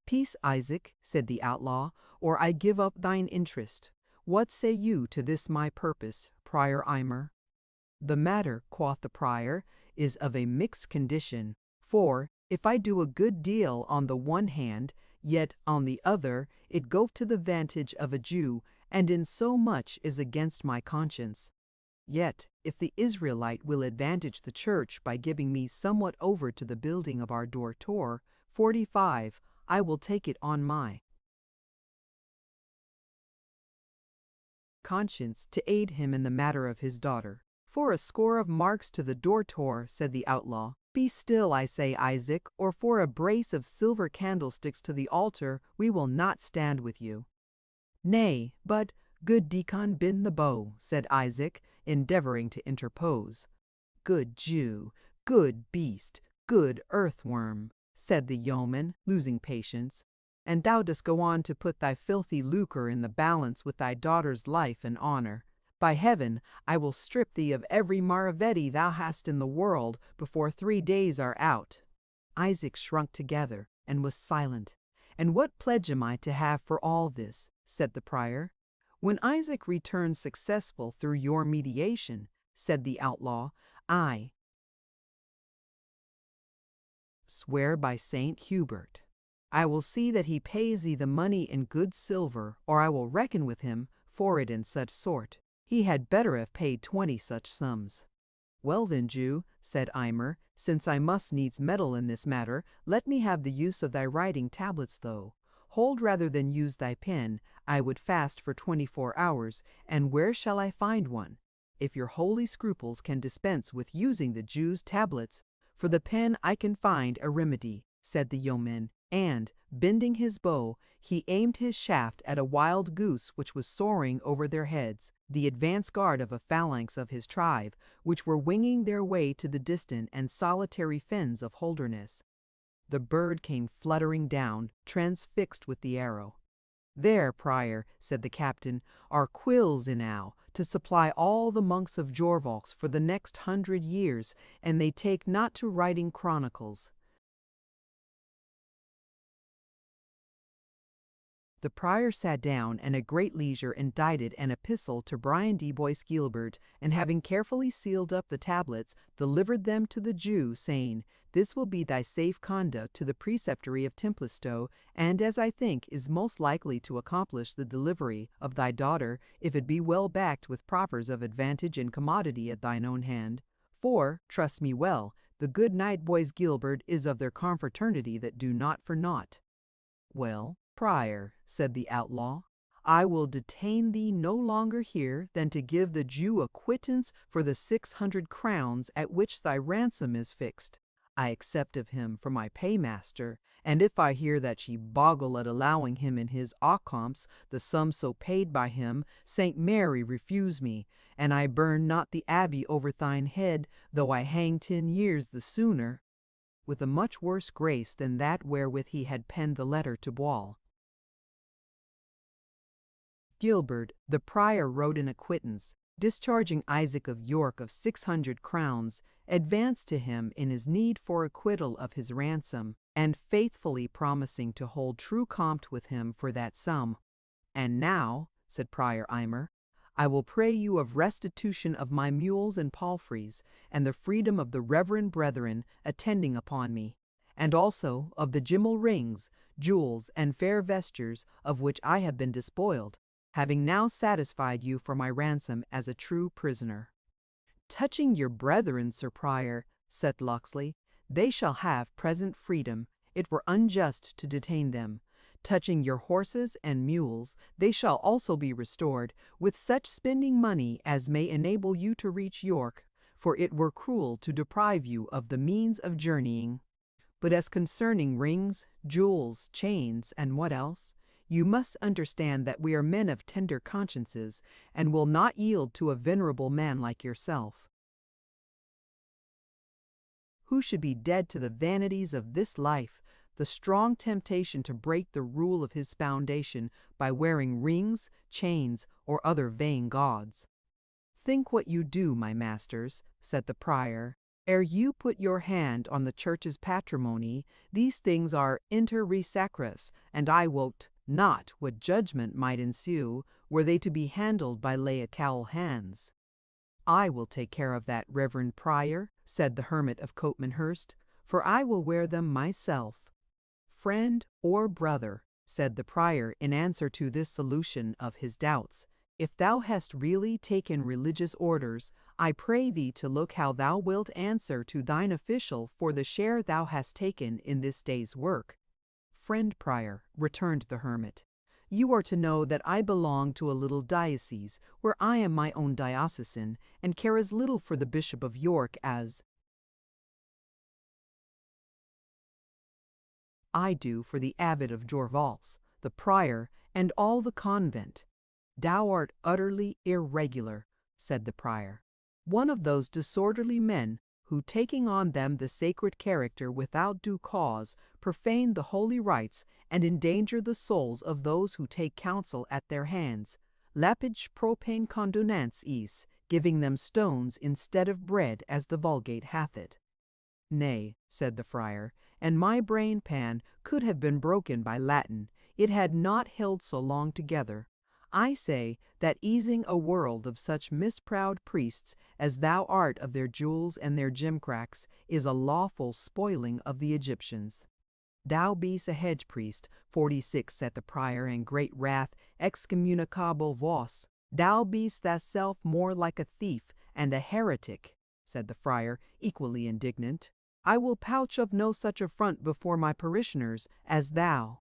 Peace, Isaac, said the outlaw, or I give up thine interest. What say you to this my purpose, Prior Aymer? The matter, quoth the prior, is of a mixed condition, for, if I do a good deal on the one hand, yet on the other it goeth to the vantage of a Jew, and in so much is against my conscience. Yet, if the Israelite will advantage the church by giving me somewhat over to the building of our door-tor, 45, I will take it on my conscience to aid him in the matter of his daughter. For a score of marks to the door-tor, said the outlaw. Be still, I say, Isaac, or for a brace of silver candlesticks to the altar, we will not stand with you. Nay, but, good Decon ben the Bow, said Isaac, endeavoring to interpose. Good Jew, good beast, good earthworm, said the yeoman, losing patience. And thou dost go on to put thy filthy lucre in the balance with thy daughter's life and honor. By heaven, I will strip thee of every maravetti thou hast in the world before 3 days are out. Isaac shrunk together and was silent. And what pledge am I to have for all this? Said the prior. When Isaac returns successful through your mediation, said the outlaw, I swear by Saint Hubert, I will see that he pays thee the money in good silver, or I will reckon with him for it in such sort. He had better have paid 20 such sums. Well then, Jew, said Aymer, since I must needs meddle in this matter, let me have the use of thy writing tablets, though. Hold rather than use thy pen. I would fast for 24 hours, and where shall I find one? If your holy scruples can dispense with using the Jew's tablets, for the pen I can find a remedy, said the yeoman, and, bending his bow, he aimed his shaft at a wild goose which was soaring over their heads, the advance guard of a phalanx of his tribe, which were winging their way to the distant and solitary fens of Holderness. The bird came fluttering down, transfixed with the arrow. "There, Prior," said the captain, "are quills enow to supply all the monks of Jorvaulx for the next 100 years, and they take not to writing chronicles." The prior sat down and at great leisure indited an epistle to Brian de Bois Guilbert, and having carefully sealed up the tablets, delivered them to the Jew, saying, "This will be thy safe conduct to the preceptory of Templestowe, and, as I think, is most likely to accomplish the delivery of thy daughter, if it be well backed with proffers of advantage and commodity at thine own hand. For, trust me well, the good knight Bois Guilbert is of their confraternity that do naught for naught." "Well, Prior," said the outlaw, "I will detain thee no longer here than to give the Jew a quittance for the 600 crowns at which thy ransom is fixed. I accept of him for my paymaster, and if I hear that ye boggle at allowing him in his accomps the sum so paid by him, Saint Mary refuse me, and I burn not the abbey over thine head, though I hang 10 years the sooner," with a much worse grace than that wherewith he had penned the letter to Bois. Gilbert, the prior, wrote an acquittance, discharging Isaac of York of 600 crowns, advanced to him in his need for acquittal of his ransom, and faithfully promising to hold true compt with him for that sum. "And now," said Prior Aymer, "I will pray you of restitution of my mules and palfreys, and the freedom of the reverend brethren attending upon me, and also of the gimmal rings, jewels, and fair vestures of which I have been despoiled, having now satisfied you for my ransom as a true prisoner." "Touching your brethren, Sir Prior," said Locksley, "they shall have present freedom. It were unjust to detain them. Touching your horses and mules, they shall also be restored, with such spending money as may enable you to reach York, for it were cruel to deprive you of the means of journeying. But as concerning rings, jewels, chains, and what else, you must understand that we are men of tender consciences, and will not yield to a venerable man like yourself, who should be dead to the vanities of this life, the strong temptation to break the rule of his foundation by wearing rings, chains, or other vain gauds. Think what you do, my masters," said the prior. "Ere you put your hand on the church's patrimony, these things are inter re sacras, and I wot not what judgment might ensue were they to be handled by laical hands." "I will take care of that, reverend prior," said the hermit of Copmanhurst, "for I will wear them myself." "Friend or brother," said the prior in answer to this solution of his doubts, "if thou hast really taken religious orders, I pray thee to look how thou wilt answer to thine official for the share thou hast taken in this day's work." "Friend prior," returned the hermit, "you are to know that I belong to a little diocese, where I am my own diocesan, and care as little for the Bishop of York as I do for the abbot of Jorvaulx, the prior, and all the convent." "Thou art utterly irregular," said the prior. "One of those disorderly men who, taking on them the sacred character without due cause, profane the holy rites and endanger the souls of those who take counsel at their hands. Lapide propane condonans is, giving them stones instead of bread, as the Vulgate hath it." "Nay," said the friar, "and my brain pan could have been broken by Latin, it had not held so long together. I say that easing a world of such misproud priests as thou art of their jewels and their gimcracks is a lawful spoiling of the Egyptians." "Thou be'st a hedge priest, 46, said the prior in great wrath, excommunicable vos. "Thou be'st thyself more like a thief and a heretic," said the friar, equally indignant. "I will pouch of no such affront before my parishioners as thou.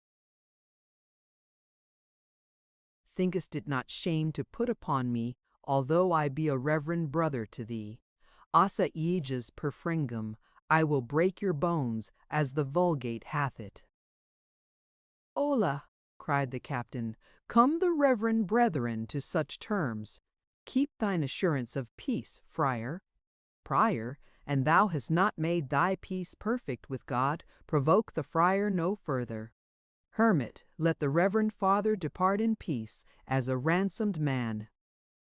Thinkest it not shame to put upon me, although I be a reverend brother to thee? Assa aegis per fringum, I will break your bones, as the Vulgate hath it." "Hola!" cried the captain, "come the reverend brethren to such terms? Keep thine assurance of peace, friar. Prior, and thou hast not made thy peace perfect with God, provoke the friar no further. Hermit, let the reverend father depart in peace, as a ransomed man."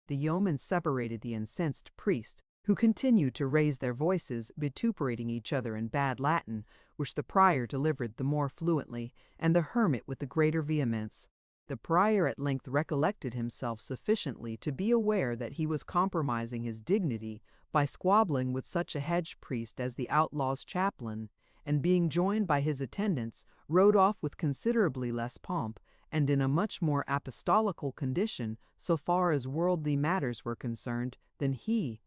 The yeomen separated the incensed priest, who continued to raise their voices, vituperating each other in bad Latin, which the prior delivered the more fluently, and the hermit with the greater vehemence. The prior at length recollected himself sufficiently to be aware that he was compromising his dignity by squabbling with such a hedge priest as the outlaw's chaplain, and being joined by his attendants, rode off with considerably less pomp, and in a much more apostolical condition, so far as worldly matters were concerned, than he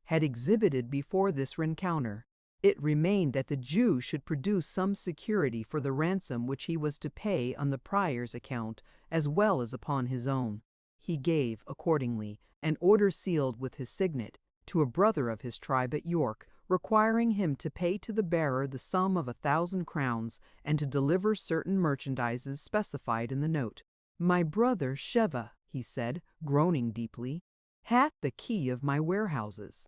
had exhibited before this rencounter. It remained that the Jew should produce some security for the ransom which he was to pay on the prior's account as well as upon his own. He gave, accordingly, an order sealed with his signet to a brother of his tribe at York, requiring him to pay to the bearer the sum of 1,000 crowns, and to deliver certain merchandises specified in the note. "My brother Sheva," he said, groaning deeply, "hath the key of my warehouses."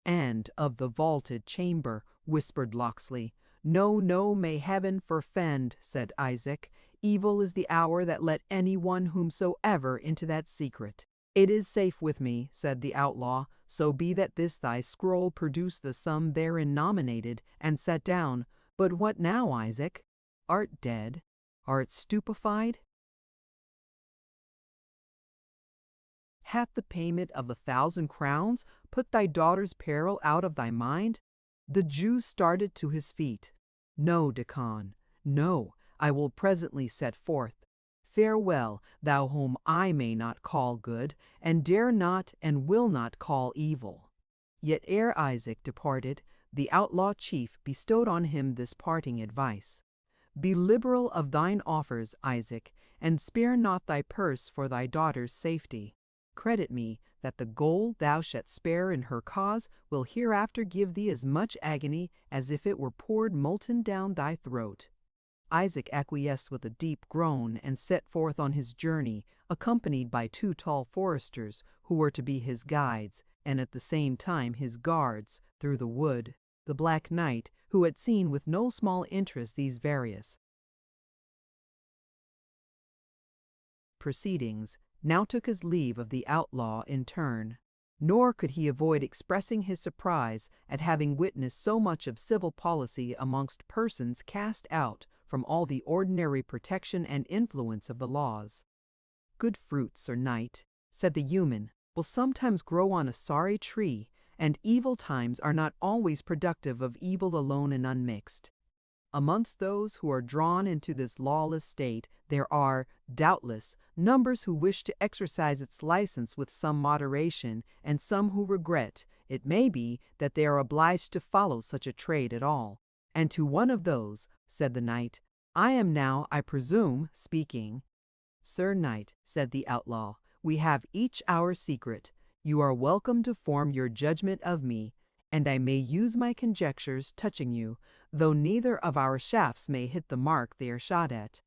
"And of the vaulted chamber," whispered Locksley. "No, no, may heaven forfend," said Isaac. "Evil is the hour that let any one whomsoever into that secret." "It is safe with me," said the outlaw, "so be that this thy scroll produce the sum therein nominated, and set down. But what now, Isaac? Art dead? Art stupefied? Hath the payment of 1,000 crowns put thy daughter's peril out of thy mind?" The Jew started to his feet. "No, Diccon, no, I will presently set forth. Farewell, thou whom I may not call good, and dare not and will not call evil." Yet ere Isaac departed, the outlaw chief bestowed on him this parting advice: "Be liberal of thine offers, Isaac, and spare not thy purse for thy daughter's safety. Credit me that the gold thou shalt spare in her cause will hereafter give thee as much agony as if it were poured molten down thy throat." Isaac acquiesced with a deep groan and set forth on his journey, accompanied by 2 tall foresters, who were to be his guides, and at the same time his guards, through the wood. The Black Knight, who had seen with no small interest these various proceedings, now took his leave of the outlaw in turn. Nor could he avoid expressing his surprise at having witnessed so much of civil policy amongst persons cast out from all the ordinary protection and influence of the laws. "Good fruit, Sir Knight," said the yeoman, "will sometimes grow on a sorry tree, and evil times are not always productive of evil alone and unmixed. Amongst those who are drawn into this lawless state there are, doubtless, numbers who wish to exercise its license with some moderation, and some who regret, it may be, that they are obliged to follow such a trade at all. And to one of those," said the knight, "I am now, I presume, speaking." "Sir Knight," said the outlaw, "we have each our secret. You are welcome to form your judgment of me, and I may use my conjectures touching you, though neither of our shafts may hit the mark they are shot at.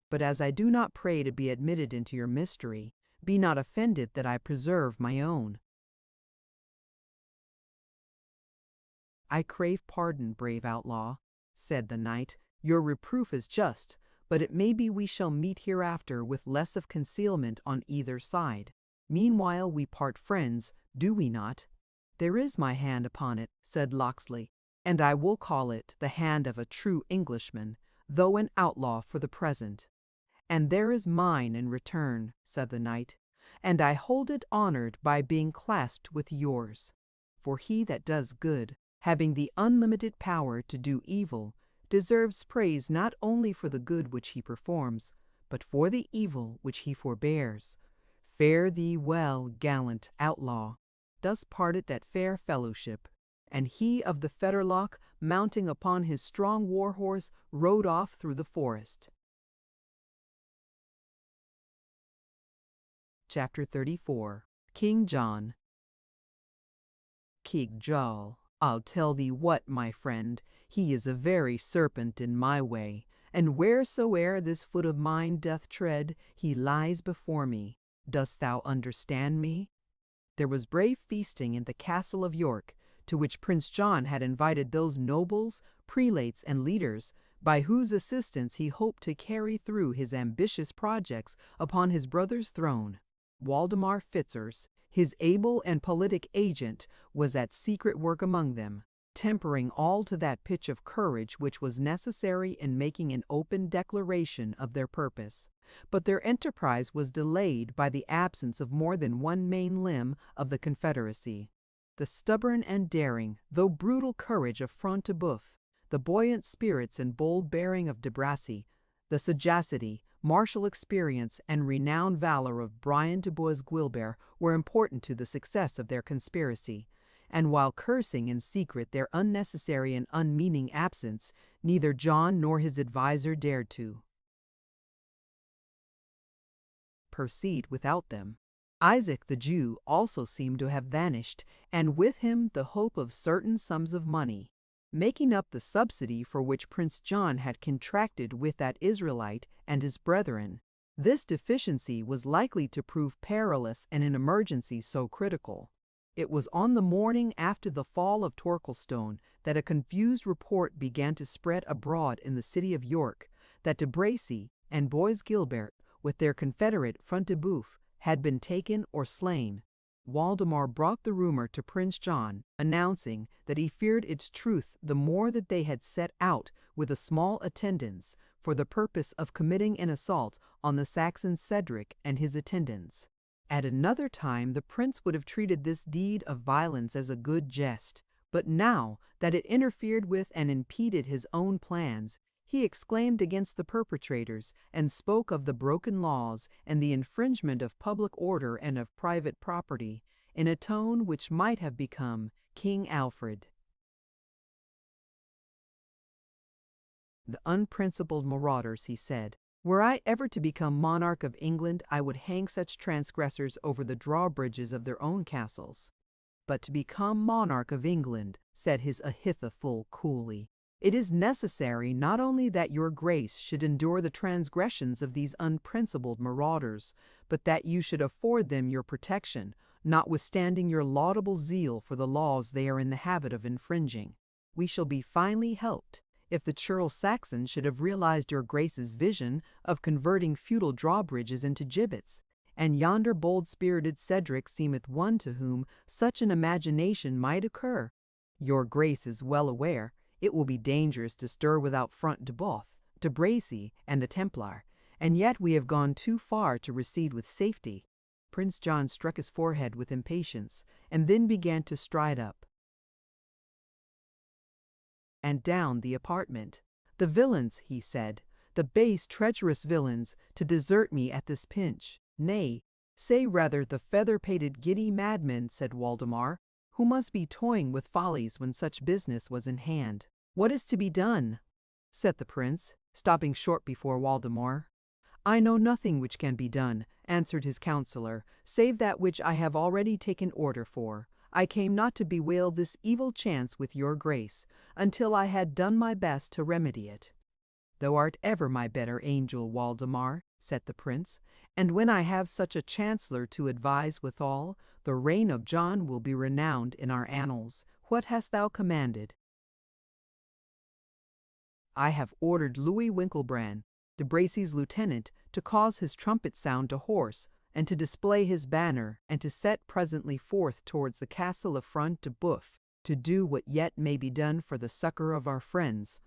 But as I do not pray to be admitted into your mystery, be not offended that I preserve my own." "I crave pardon, brave outlaw," said the knight. "Your reproof is just, but it may be we shall meet hereafter with less of concealment on either side. Meanwhile we part friends, do we not?" "There is my hand upon it," said Locksley, "and I will call it the hand of a true Englishman, though an outlaw for the present." "And there is mine in return," said the knight, "and I hold it honored by being clasped with yours. For he that does good, having the unlimited power to do evil, deserves praise not only for the good which he performs, but for the evil which he forbears. Fare thee well, gallant outlaw." Thus parted that fair fellowship, and he of the Fetterlock, mounting upon his strong war horse, rode off through the forest. Chapter 34. King John. "King Jol, I'll tell thee what, my friend, He is a very serpent in my way, and wheresoe'er this foot of mine doth tread, he lies before me. Dost thou understand me?" There was brave feasting in the castle of York, to which Prince John had invited those nobles, prelates, and leaders by whose assistance he hoped to carry through his ambitious projects upon his brother's throne. Waldemar Fitzurse, his able and politic agent, was at secret work among them, tempering all to that pitch of courage which was necessary in making an open declaration of their purpose. But their enterprise was delayed by the absence of more than one main limb of the Confederacy. The stubborn and daring, though brutal courage of Front de Boeuf, the buoyant spirits and bold bearing of de Bracy, the sagacity, martial experience, and renowned valor of Brian de Bois-Guilbert were important to the success of their conspiracy, and while cursing in secret their unnecessary and unmeaning absence, neither John nor his adviser dared to proceed without them. Isaac the Jew also seemed to have vanished, and with him the hope of certain sums of money, making up the subsidy for which Prince John had contracted with that Israelite and his brethren. This deficiency was likely to prove perilous in an emergency so critical. It was on the morning after the fall of Torquilstone that a confused report began to spread abroad in the city of York that de Bracy and Bois-Guilbert, with their confederate Front de Boeuf, had been taken or slain. Waldemar brought the rumor to Prince John, announcing that he feared its truth the more that they had set out with a small attendance for the purpose of committing an assault on the Saxon Cedric and his attendants. At another time the prince would have treated this deed of violence as a good jest, but now that it interfered with and impeded his own plans, he exclaimed against the perpetrators and spoke of the broken laws and the infringement of public order and of private property in a tone which might have become King Alfred. "The unprincipled marauders," he said. "Were I ever to become monarch of England, I would hang such transgressors over the drawbridges of their own castles." "But to become monarch of England," said his Ahithophel coolly, "it is necessary not only that your grace should endure the transgressions of these unprincipled marauders, but that you should afford them your protection, notwithstanding your laudable zeal for the laws they are in the habit of infringing. We shall be finely helped if the churl Saxons should have realized your grace's vision of converting feudal drawbridges into gibbets, and yonder bold-spirited Cedric seemeth one to whom such an imagination might occur. Your grace is well aware it will be dangerous to stir without Front de Boeuf, de Bracy, and the Templar, and yet we have gone too far to recede with safety." Prince John struck his forehead with impatience, and then began to stride up and down the apartment. "The villains," he said, "the base, treacherous villains, to desert me at this pinch. Nay, say rather the feather-pated giddy madmen," said Waldemar, "who must be toying with follies when such business was in hand." "What is to be done?" said the prince, stopping short before Waldemar. "I know nothing which can be done," answered his counselor, "save that which I have already taken order for. I came not to bewail this evil chance with your grace, until I had done my best to remedy it." "Thou art ever my better angel, Waldemar," said the prince, "and when I have such a chancellor to advise withal, the reign of John will be renowned in our annals. What hast thou commanded?" "I have ordered Louis Winkelbrand, de Bracy's lieutenant, to cause his trumpet sound to horse, and to display his banner, and to set presently forth towards the castle of Front de Boeuf, to do what yet may be done for the succor of our friends."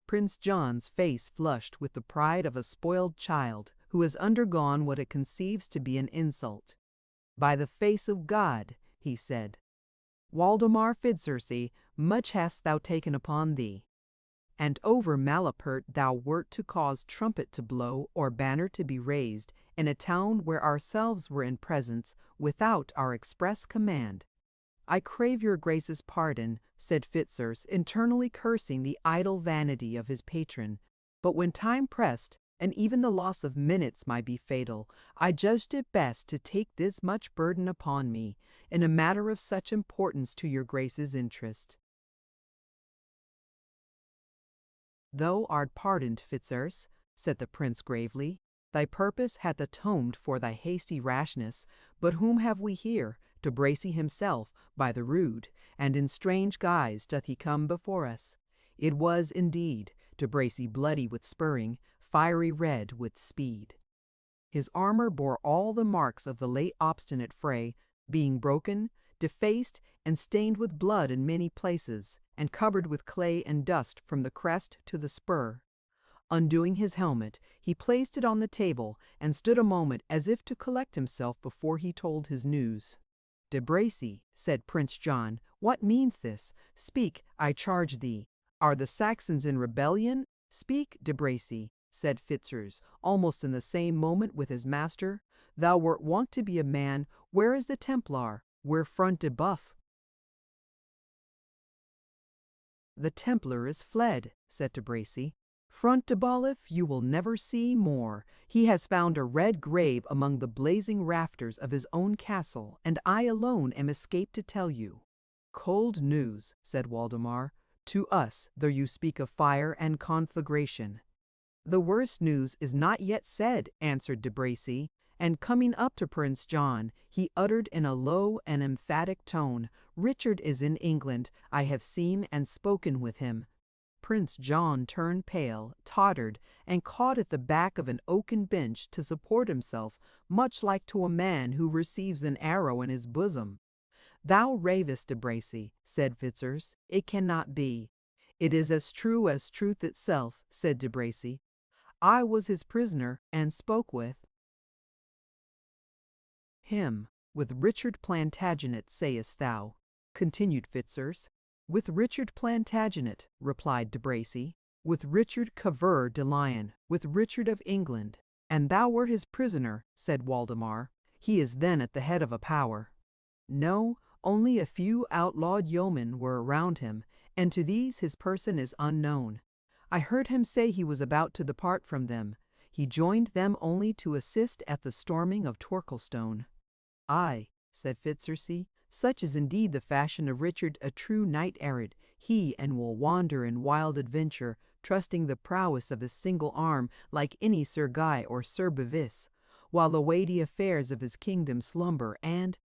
Prince John's face flushed with the pride of a spoiled child who has undergone what it conceives to be an insult. "By the face of God," he said, "Waldemar Fitzurse, much hast thou taken upon thee. And over malapert thou wert to cause trumpet to blow or banner to be raised in a town where ourselves were in presence without our express command." "I crave your grace's pardon," said Fitzurse, internally cursing the idle vanity of his patron, "but when time pressed, and even the loss of minutes might be fatal, I judged it best to take this much burden upon me, in a matter of such importance to your grace's interest." "Thou art pardoned, Fitzurse," said the prince gravely. "Thy purpose hath atoned for thy hasty rashness. But whom have we here? De Bracy himself, by the rood, and in strange guise doth he come before us." It was, indeed, De Bracy, bloody with spurring, fiery red with speed. His armor bore all the marks of the late obstinate fray, being broken, defaced, and stained with blood in many places, and covered with clay and dust from the crest to the spur. Undoing his helmet, he placed it on the table, and stood a moment as if to collect himself before he told his news. "De Bracy," said Prince John, "what means this? Speak, I charge thee. Are the Saxons in rebellion? Speak, De Bracy," said Fitzurse, almost in the same moment with his master. "Thou wert wont to be a man. Where is the Templar? Where Front de Bœuf?" "The Templar is fled," said De Bracy. "Front de Bœuf you will never see more. He has found a red grave among the blazing rafters of his own castle, and I alone am escaped to tell you." "Cold news," said Waldemar. "To us, though you speak of fire and conflagration." "The worst news is not yet said," answered De Bracy, and coming up to Prince John, he uttered in a low and emphatic tone, "Richard is in England. I have seen and spoken with him." Prince John turned pale, tottered, and caught at the back of an oaken bench to support himself, much like to a man who receives an arrow in his bosom. "Thou ravest, De Bracy," said Fitzurse. "It cannot be." "It is as true as truth itself," said De Bracy. "I was his prisoner, and spoke with him. With Richard Plantagenet, sayest thou?" continued Fitzurse. "With Richard Plantagenet," replied De Bracy. "With Richard Coeur de Lion, with Richard of England." "And thou wert his prisoner," said Waldemar. "He is then at the head of a power." "No, only a few outlawed yeomen were around him, and to these his person is unknown. I heard him say he was about to depart from them. He joined them only to assist at the storming of Torquilstone." "Ay," said Fitzurse, "such is indeed the fashion of Richard, a true knight-errant, he, and will wander in wild adventure, trusting the prowess of his single arm, like any Sir Guy or Sir Bevis, while the weighty affairs of his kingdom slumber, and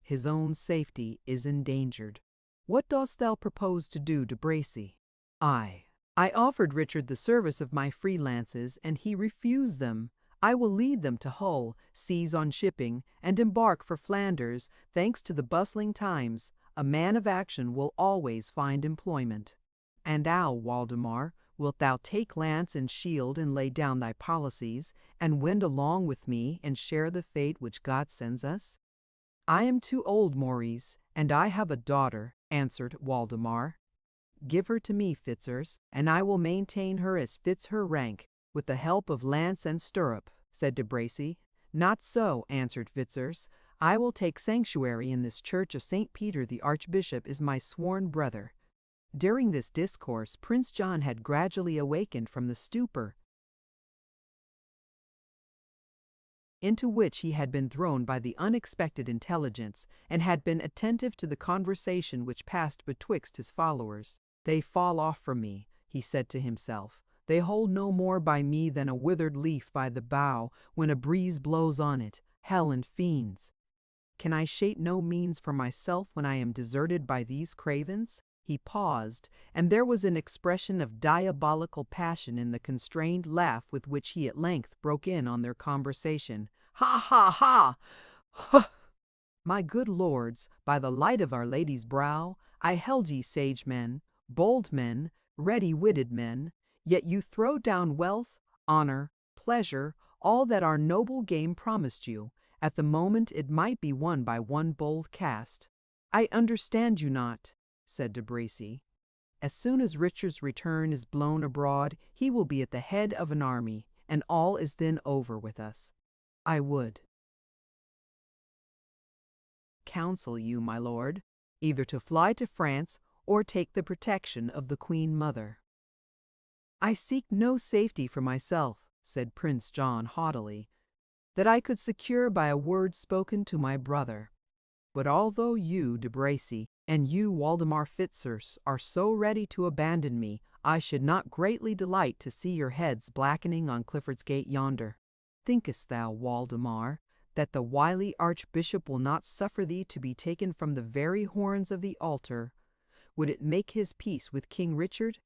his own safety is endangered. What dost thou propose to do, De Bracy?" "I offered Richard the service of my free lances, and he refused them. I will lead them to Hull, seize on shipping, and embark for Flanders. Thanks to the bustling times, a man of action will always find employment." "And thou, Waldemar, wilt thou take lance and shield and lay down thy policies, and wend along with me and share the fate which God sends us?" "I am too old, Maurice, and I have a daughter," answered Waldemar. "Give her to me, Fitzurse, and I will maintain her as fits her rank, with the help of lance and stirrup," said De Bracy. "Not so," answered Fitzurse. "I will take sanctuary in this church of St. Peter the Archbishop is my sworn brother." During this discourse Prince John had gradually awakened from the stupor into which he had been thrown by the unexpected intelligence, and had been attentive to the conversation which passed betwixt his followers. "They fall off from me," he said to himself. "They hold no more by me than a withered leaf by the bough when a breeze blows on it. Hell and fiends! Can I shape no means for myself when I am deserted by these cravens?" He paused, and there was an expression of diabolical passion in the constrained laugh with which he at length broke in on their conversation. "Ha, ha, ha! Ha! My good lords, by the light of Our Lady's brow, I held ye sage men, bold men, ready-witted men, yet you throw down wealth, honor, pleasure, all that our noble game promised you, at the moment it might be won by one bold cast." "I understand you not," said De Bracy. "As soon as Richard's return is blown abroad, he will be at the head of an army, and all is then over with us. I would counsel you, my lord, either to fly to France or take the protection of the Queen Mother." "I seek no safety for myself," said Prince John haughtily, "that I could secure by a word spoken to my brother. But although you, De Bracy, And you, Waldemar Fitzurse, are so ready to abandon me, I should not greatly delight to see your heads blackening on Clifford's Gate yonder. Thinkest thou, Waldemar, that the wily Archbishop will not suffer thee to be taken from the very horns of the altar? Would it make his peace with King Richard?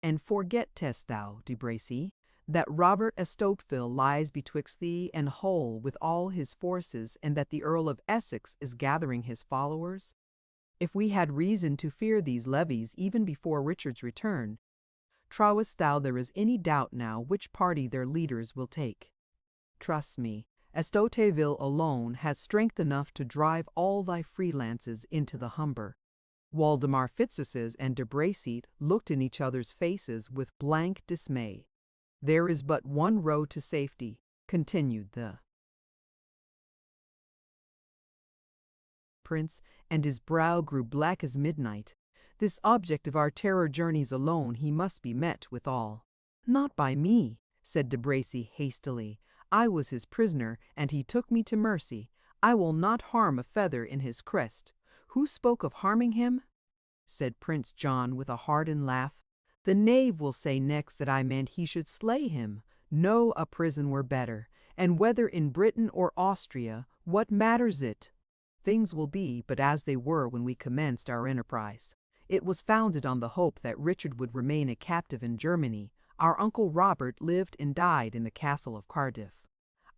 And forgettest thou, de Bracy, that Robert Estopeville lies betwixt thee and Hull with all his forces, and that the Earl of Essex is gathering his followers? If we had reason to fear these levies even before Richard's return, trowest thou there is any doubt now which party their leaders will take? Trust me, Estoteville alone has strength enough to drive all thy freelances into the Humber. Waldemar Fitzurse and de Bracy looked in each other's faces with blank dismay. There is but one road to safety, continued the prince, and his brow grew black as midnight. This object of our terror journeys alone he must be met withal. Not by me, said de Bracy hastily. I was his prisoner, and he took me to mercy. I will not harm a feather in his crest. Who spoke of harming him? Said Prince John with a hardened laugh. The knave will say next that I meant he should slay him. No, a prison were better, and whether in Britain or Austria, what matters it? Things will be but as they were when we commenced our enterprise. It was founded on the hope that Richard would remain a captive in Germany. Our uncle Robert lived and died in the castle of Cardiff.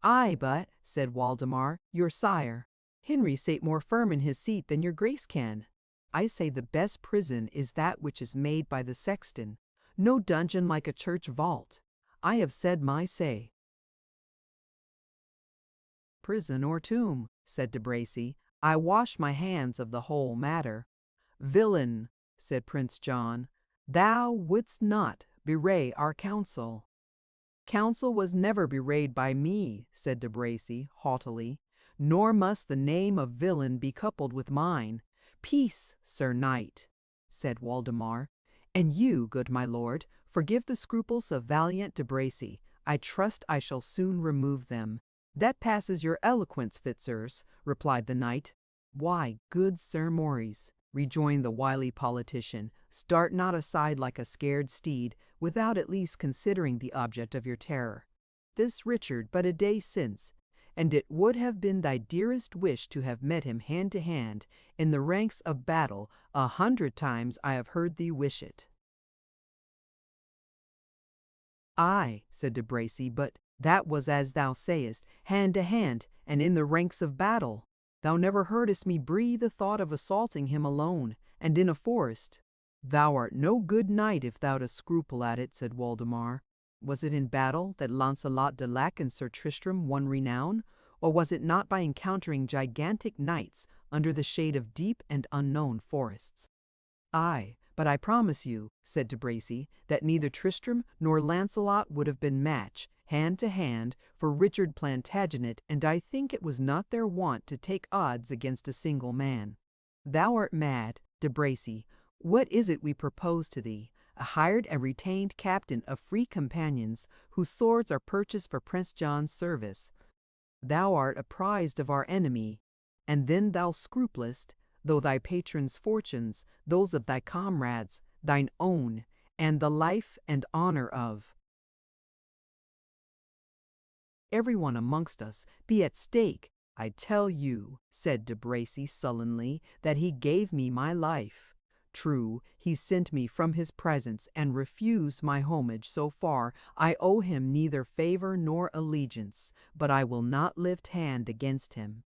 Aye, but, said Waldemar, your sire, Henry sate more firm in his seat than your grace can. I say the best prison is that which is made by the sexton, no dungeon like a church vault. I have said my say. Prison or tomb, said de Bracy, I wash my hands of the whole matter. Villain, said Prince John, thou wouldst not bewray our counsel. Counsel was never bewrayed by me, said de Bracy haughtily, nor must the name of villain be coupled with mine. Peace, Sir Knight, said Waldemar, and you, good my lord, forgive the scruples of valiant de Bracy. I trust I shall soon remove them. That passes your eloquence, Fitzurse, replied the knight. Why, good Sir Maurice, rejoined the wily politician, start not aside like a scared steed, without at least considering the object of your terror. This Richard but a day since, and it would have been thy dearest wish to have met him hand to hand in the ranks of battle 100 times I have heard thee wish it. Aye, said de Bracy, but that was as thou sayest, hand to hand, and in the ranks of battle. Thou never heardest me breathe a thought of assaulting him alone, and in a forest. Thou art no good knight if thou dost scruple at it, said Waldemar. Was it in battle that Launcelot de Lac and Sir Tristram won renown, or was it not by encountering gigantic knights under the shade of deep and unknown forests? Aye, but I promise you, said de Bracy, that neither Tristram nor Launcelot would have been match, hand to hand, for Richard Plantagenet, and I think it was not their wont to take odds against a single man. Thou art mad, de Bracy. What is it we propose to thee? A hired and retained captain of free companions, whose swords are purchased for Prince John's service. Thou art apprised of our enemy, and then thou scruplest, though thy patron's fortunes, those of thy comrades, thine own, and the life and honor of everyone amongst us, be at stake. I tell you, said de Bracy sullenly, that he gave me my life. True, he sent me from his presence and refused my homage. So far I owe him neither favor nor allegiance, but I will not lift hand against him.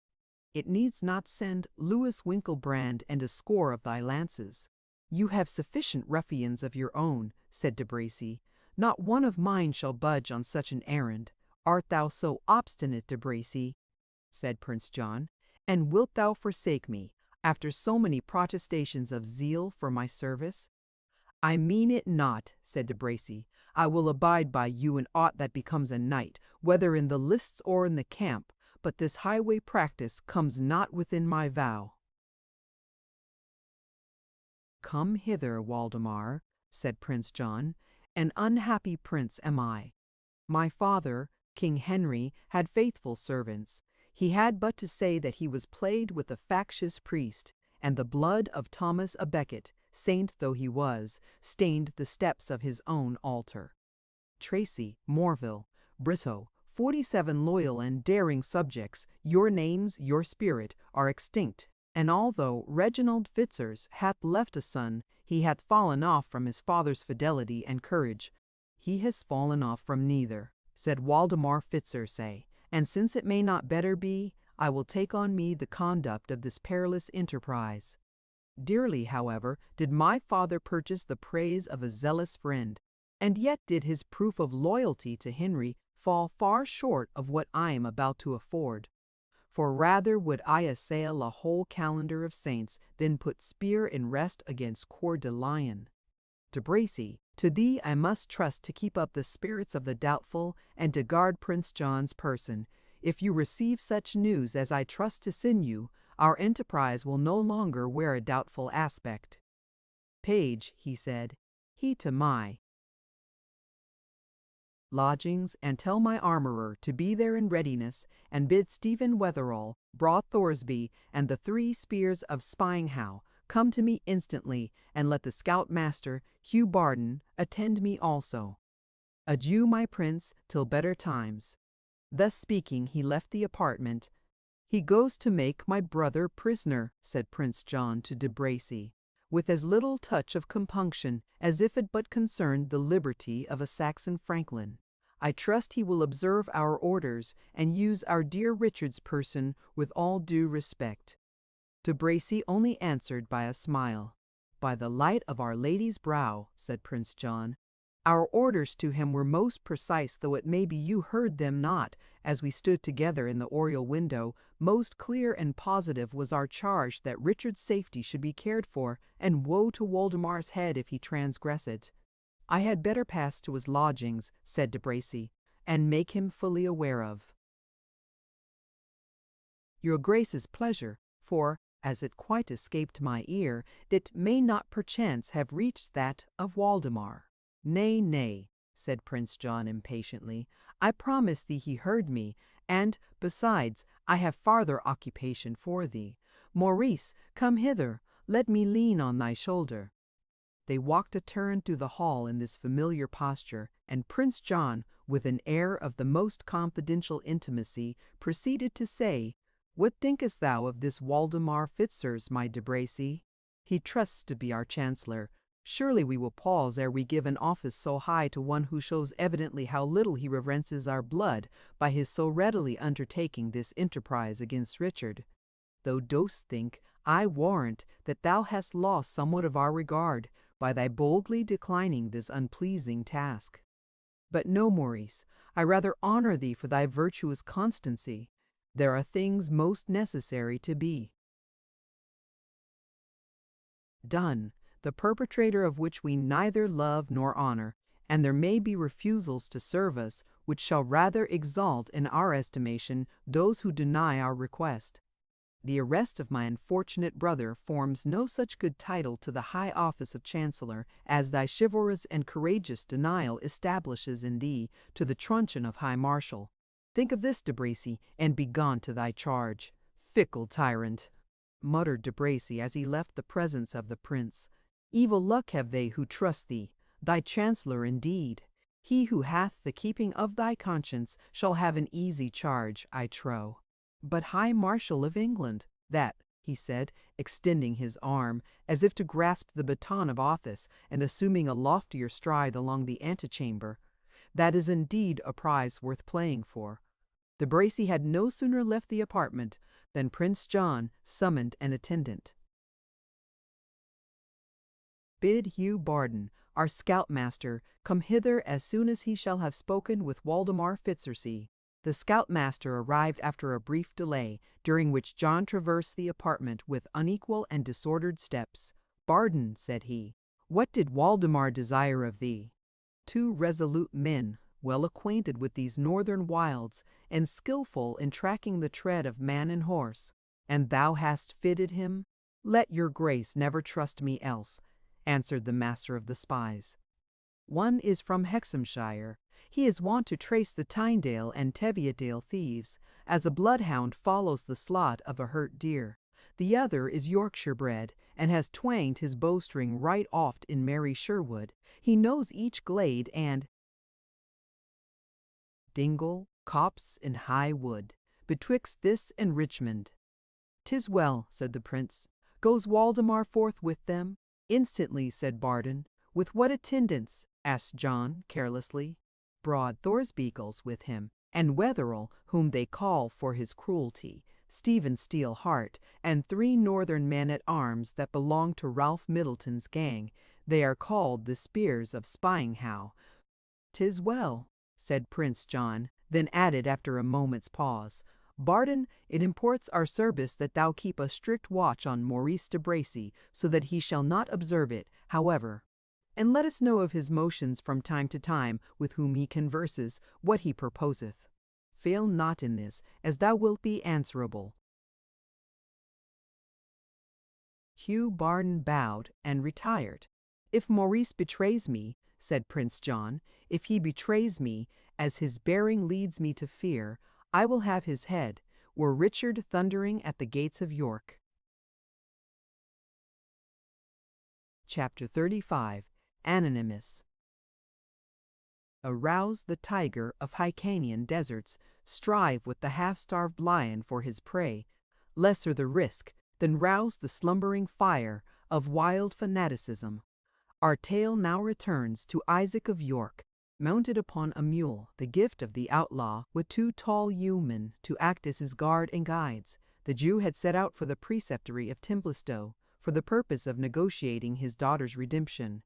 It needs not send Louis Winkelbrand and a score of thy lances. You have sufficient ruffians of your own, said de Bracy. Not one of mine shall budge on such an errand. Art thou so obstinate, de Bracy? Said Prince John, and wilt thou forsake me, after so many protestations of zeal for my service? I mean it not, said de Bracy. I will abide by you in aught that becomes a knight, whether in the lists or in the camp, but this highway practice comes not within my vow. Come hither, Waldemar, said Prince John. An unhappy prince am I. My father, King Henry, had faithful servants. He had but to say that he was plagued with a factious priest, and the blood of Thomas a Becket, saint though he was, stained the steps of his own altar. Tracy, Morville, Bristol, 47 loyal and daring subjects, your names, your spirit, are extinct. And although Reginald Fitzurse hath left a son, he hath fallen off from his father's fidelity and courage. He has fallen off from neither, said Waldemar Fitzurse, and since it may not better be, I will take on me the conduct of this perilous enterprise. Dearly, however, did my father purchase the praise of a zealous friend, and yet did his proof of loyalty to Henry fall far short of what I am about to afford. For rather would I assail a whole calendar of saints than put spear in rest against Coeur de Lion. De Bracy, to thee I must trust to keep up the spirits of the doubtful and to guard Prince John's person. If you receive such news as I trust to send you, our enterprise will no longer wear a doubtful aspect. Page, he said, he to my lodgings, and tell my armourer to be there in readiness, and bid Stephen Wetherall, Broad Thorsby, and the 3 spears of Spyinghow come to me instantly, and let the scout-master, Hugh Barden, attend me also. Adieu, my prince, till better times. Thus speaking, he left the apartment. He goes to make my brother prisoner, said Prince John to de Bracy, with as little touch of compunction as if it but concerned the liberty of a Saxon franklin. I trust he will observe our orders and use our dear Richard's person with all due respect. De Bracy only answered by a smile. By the light of Our Lady's brow, said Prince John, our orders to him were most precise, though it may be you heard them not, as we stood together in the oriel window. Most clear and positive was our charge that Richard's safety should be cared for, and woe to Waldemar's head if he transgress it. I had better pass to his lodgings, said de Bracy, and make him fully aware of your Grace's pleasure, for, as it quite escaped my ear, it may not perchance have reached that of Waldemar. Nay, nay, said Prince John impatiently, I promise thee he heard me, and, besides, I have farther occupation for thee. Maurice, come hither, let me lean on thy shoulder. They walked a turn through the hall in this familiar posture, and Prince John, with an air of the most confidential intimacy, proceeded to say, What thinkest thou of this Waldemar Fitzurse, my de Bracy? He trusts to be our chancellor. Surely we will pause ere we give an office so high to one who shows evidently how little he reverences our blood by his so readily undertaking this enterprise against Richard. Thou dost think, I warrant, that thou hast lost somewhat of our regard by thy boldly declining this unpleasing task. But no, Maurice, I rather honor thee for thy virtuous constancy. There are things most necessary to be done, the perpetrator of which we neither love nor honor, and there may be refusals to serve us, which shall rather exalt in our estimation those who deny our request. The arrest of my unfortunate brother forms no such good title to the high office of Chancellor as thy chivalrous and courageous denial establishes in thee to the truncheon of High Marshal. Think of this, de Bracy, and begone to thy charge. Fickle tyrant, muttered de Bracy as he left the presence of the prince. Evil luck have they who trust thee, thy chancellor indeed. He who hath the keeping of thy conscience shall have an easy charge, I trow. But High Marshal of England, that, he said, extending his arm, as if to grasp the baton of office, and assuming a loftier stride along the antechamber, that is indeed a prize worth playing for. De Bracy had no sooner left the apartment than Prince John summoned an attendant. Bid Hugh Barden, our scoutmaster, come hither as soon as he shall have spoken with Waldemar Fitzurse. The scoutmaster arrived after a brief delay, during which John traversed the apartment with unequal and disordered steps. Barden, said he, what did Waldemar desire of thee? 2 resolute men, well acquainted with these northern wilds, and skilful in tracking the tread of man and horse. And thou hast fitted him? Let your grace never trust me else, answered the master of the spies. One is from Hexhamshire. He is wont to trace the Tynedale and Teviotdale thieves, as a bloodhound follows the slot of a hurt deer. The other is Yorkshire bred, and has twanged his bowstring right oft in merry Sherwood. He knows each glade and dingle, copse, and high wood, betwixt this and Richmond. "'Tis well," said the prince. "Goes Waldemar forth with them?" "Instantly," said Barden. "With what attendants?" asked John, carelessly. "Broad Thorsbeagle's with him, and Wetherell, whom they call for his cruelty, Stephen Steelheart, and 3 northern men-at-arms that belong to Ralph Middleton's gang. They are called the Spears of Spyinghow." "'Tis well," said Prince John, then added after a moment's pause, "Barden, it imports our service that thou keep a strict watch on Maurice de Bracy, so that he shall not observe it, however. And let us know of his motions from time to time, with whom he converses, what he proposeth. Fail not in this, as thou wilt be answerable." Hugh Barden bowed and retired. "If Maurice betrays me," said Prince John, "if he betrays me, as his bearing leads me to fear, I will have his head, were Richard thundering at the gates of York." Chapter 35. Anonymous. Arouse the tiger of Hyrcanian deserts, strive with the half-starved lion for his prey. Lesser the risk than rouse the slumbering fire of wild fanaticism. Our tale now returns to Isaac of York, mounted upon a mule, the gift of the outlaw, with 2 tall yeomen to act as his guard and guides. The Jew had set out for the preceptory of Templestowe, for the purpose of negotiating his daughter's redemption.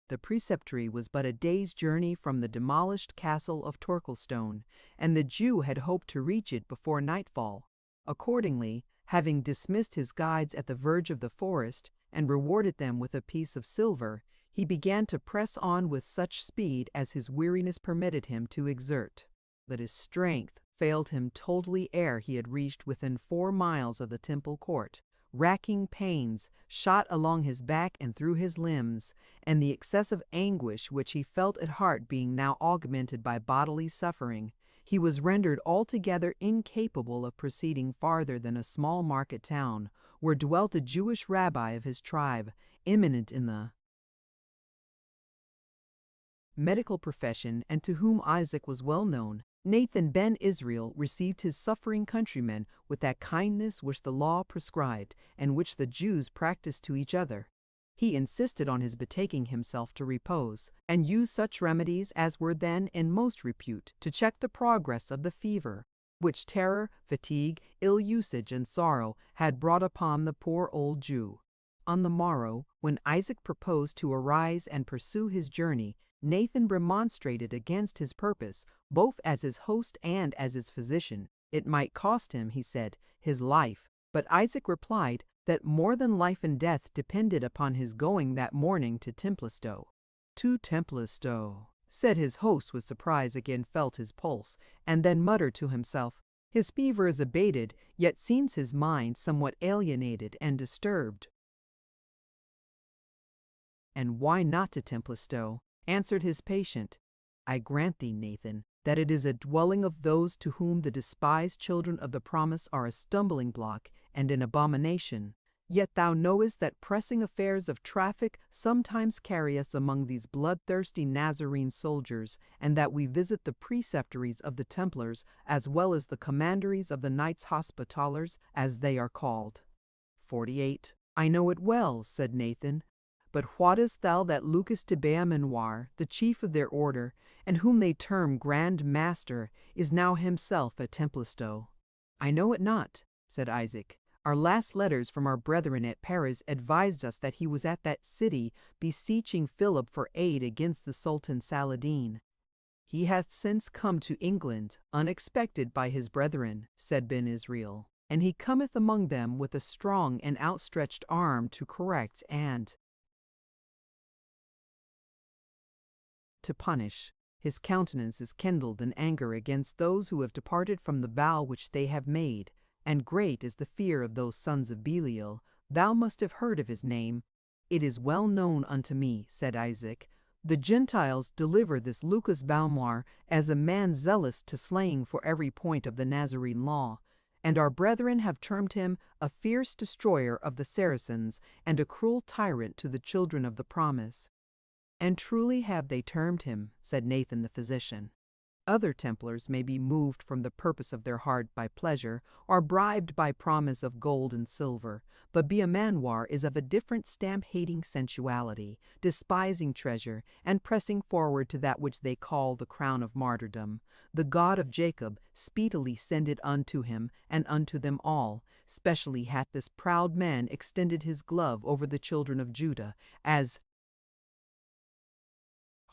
The preceptory was but a day's journey from the demolished castle of Torquilstone, and the Jew had hoped to reach it before nightfall. Accordingly, having dismissed his guides at the verge of the forest, and rewarded them with a piece of silver, he began to press on with such speed as his weariness permitted him to exert. But his strength failed him totally ere he had reached within 4 miles of the temple court. Racking pains shot along his back and through his limbs, and the excessive anguish which he felt at heart being now augmented by bodily suffering, he was rendered altogether incapable of proceeding farther than a small market town, where dwelt a Jewish rabbi of his tribe, eminent in the medical profession, and to whom Isaac was well known. Nathan ben Israel received his suffering countrymen with that kindness which the law prescribed, and which the Jews practiced to each other. He insisted on his betaking himself to repose, and used such remedies as were then in most repute to check the progress of the fever, which terror, fatigue, ill usage, and sorrow had brought upon the poor old Jew. On the morrow, when Isaac proposed to arise and pursue his journey, Nathan remonstrated against his purpose, both as his host and as his physician. It might cost him, he said, his life, but Isaac replied that more than life and death depended upon his going that morning to Templestowe. "To Templestowe," said his host with surprise, again felt his pulse, and then muttered to himself, "His fever is abated, yet seems his mind somewhat alienated and disturbed." "And why not to Templestowe?" answered his patient. "I grant thee, Nathan, that it is a dwelling of those to whom the despised children of the promise are a stumbling block and an abomination. Yet thou knowest that pressing affairs of traffic sometimes carry us among these bloodthirsty Nazarene soldiers, and that we visit the preceptories of the Templars as well as the commanderies of the Knights Hospitallers, as they are called." 48. "I know it well," said Nathan. "But wottest thou that Lucas de Beaumanoir, the chief of their order, and whom they term Grand Master, is now himself at Templestowe?" "I know it not," said Isaac. "Our last letters from our brethren at Paris advised us that he was at that city beseeching Philip for aid against the Sultan Saladin." "He hath since come to England, unexpected by his brethren," said Ben Israel, "and he cometh among them with a strong and outstretched arm to correct and to punish. His countenance is kindled in anger against those who have departed from the vow which they have made, and great is the fear of those sons of Belial. Thou must have heard of his name." "It is well known unto me," said Isaac. "The Gentiles deliver this Lucas Beaumanoir as a man zealous to slaying for every point of the Nazarene law, and our brethren have termed him a fierce destroyer of the Saracens and a cruel tyrant to the children of the promise. And truly have they termed him, said Nathan the physician. Other Templars may be moved from the purpose of their heart by pleasure, or bribed by promise of gold and silver, but Beaumanoir is of a different stamp, hating sensuality, despising treasure, and pressing forward to that which they call the crown of martyrdom. The God of Jacob speedily send it unto him and unto them all. Specially hath this proud man extended his glove over the children of Judah, as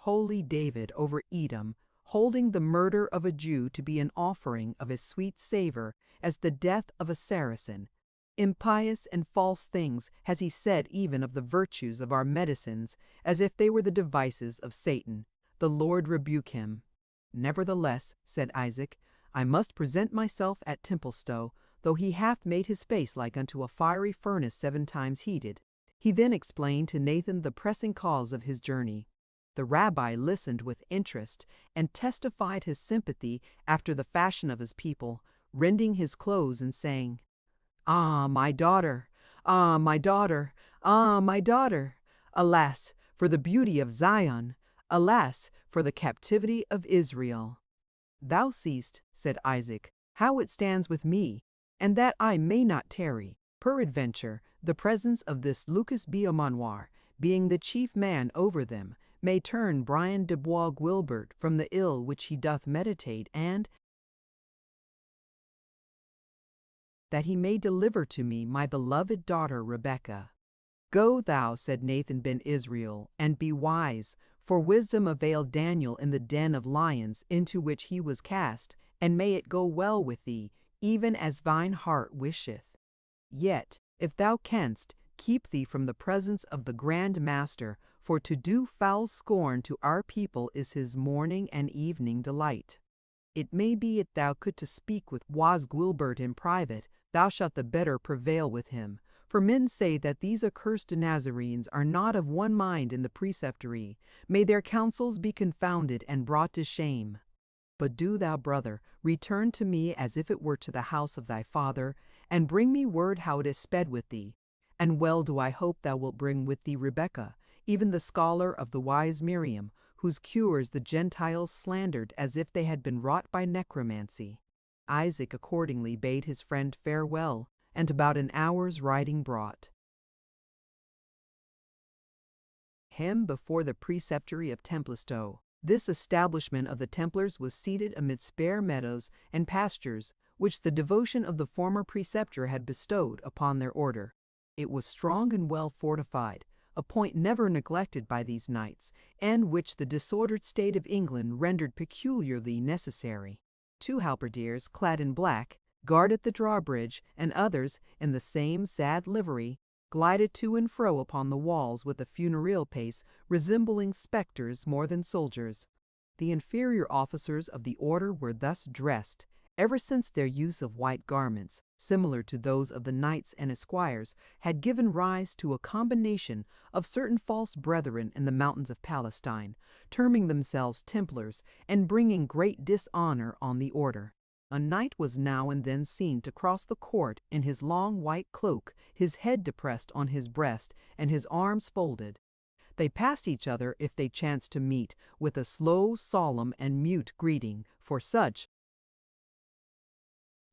holy David over Edom, holding the murder of a Jew to be an offering of his sweet savor, as the death of a Saracen. Impious and false things has he said even of the virtues of our medicines, as if they were the devices of Satan. The Lord rebuke him. Nevertheless, said Isaac, I must present myself at Templestowe, though he hath made his face like unto a fiery furnace 7 times heated. He then explained to Nathan the pressing cause of his journey. The rabbi listened with interest and testified his sympathy after the fashion of his people, rending his clothes and saying, Ah, my daughter! Ah, my daughter! Ah, my daughter! Alas, for the beauty of Zion! Alas, for the captivity of Israel! Thou seest, said Isaac, how it stands with me, and that I may not tarry. Peradventure, the presence of this Lucas Beaumanoir, being the chief man over them, may turn Brian de Bois Guilbert from the ill which he doth meditate, and that he may deliver to me my beloved daughter Rebekah. Go thou, said Nathan ben Israel, and be wise, for wisdom availed Daniel in the den of lions into which he was cast, and may it go well with thee, even as thine heart wisheth. Yet, if thou canst, keep thee from the presence of the Grand Master, for to do foul scorn to our people is his morning and evening delight. It may be if thou couldst speak with Bois Guilbert in private, thou shalt the better prevail with him. For men say that these accursed Nazarenes are not of one mind in the preceptory. May their counsels be confounded and brought to shame. But do thou, brother, return to me as if it were to the house of thy father, and bring me word how it is sped with thee. And well do I hope thou wilt bring with thee Rebekah, even the scholar of the wise Miriam, whose cures the Gentiles slandered as if they had been wrought by necromancy. Isaac accordingly bade his friend farewell, and about an hour's riding brought him before the preceptory of Templestowe. This establishment of the Templars was seated amidst bare meadows and pastures, which the devotion of the former preceptor had bestowed upon their order. It was strong and well fortified, a point never neglected by these knights, and which the disordered state of England rendered peculiarly necessary. 2 halberdiers, clad in black, guarded the drawbridge, and others, in the same sad livery, glided to and fro upon the walls with a funereal pace resembling spectres more than soldiers. The inferior officers of the order were thus dressed, ever since their use of white garments, similar to those of the knights and esquires, had given rise to a combination of certain false brethren in the mountains of Palestine, terming themselves Templars, and bringing great dishonor on the order. A knight was now and then seen to cross the court in his long white cloak, his head depressed on his breast, and his arms folded. They passed each other, if they chanced to meet, with a slow, solemn, and mute greeting, for such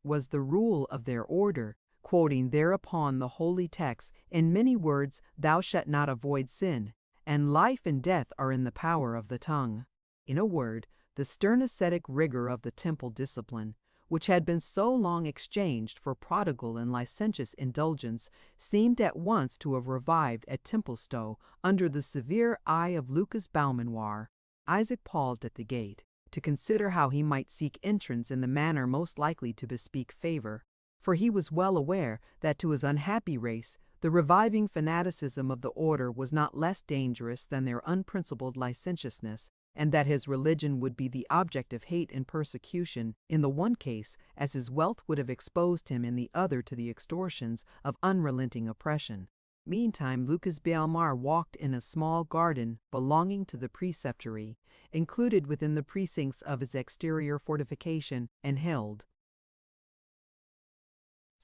was the rule of their order, quoting thereupon the holy text, in many words, Thou shalt not avoid sin, and life and death are in the power of the tongue. In a word, the stern ascetic rigor of the temple discipline, which had been so long exchanged for prodigal and licentious indulgence, seemed at once to have revived at Templestowe under the severe eye of Lucas Beaumanoir. Isaac paused at the gate to consider how he might seek entrance in the manner most likely to bespeak favor, for he was well aware that to his unhappy race the reviving fanaticism of the order was not less dangerous than their unprincipled licentiousness, and that his religion would be the object of hate and persecution in the one case, as his wealth would have exposed him in the other to the extortions of unrelenting oppression. Meantime, Lucas Beaumanoir walked in a small garden belonging to the preceptory, included within the precincts of his exterior fortification, and held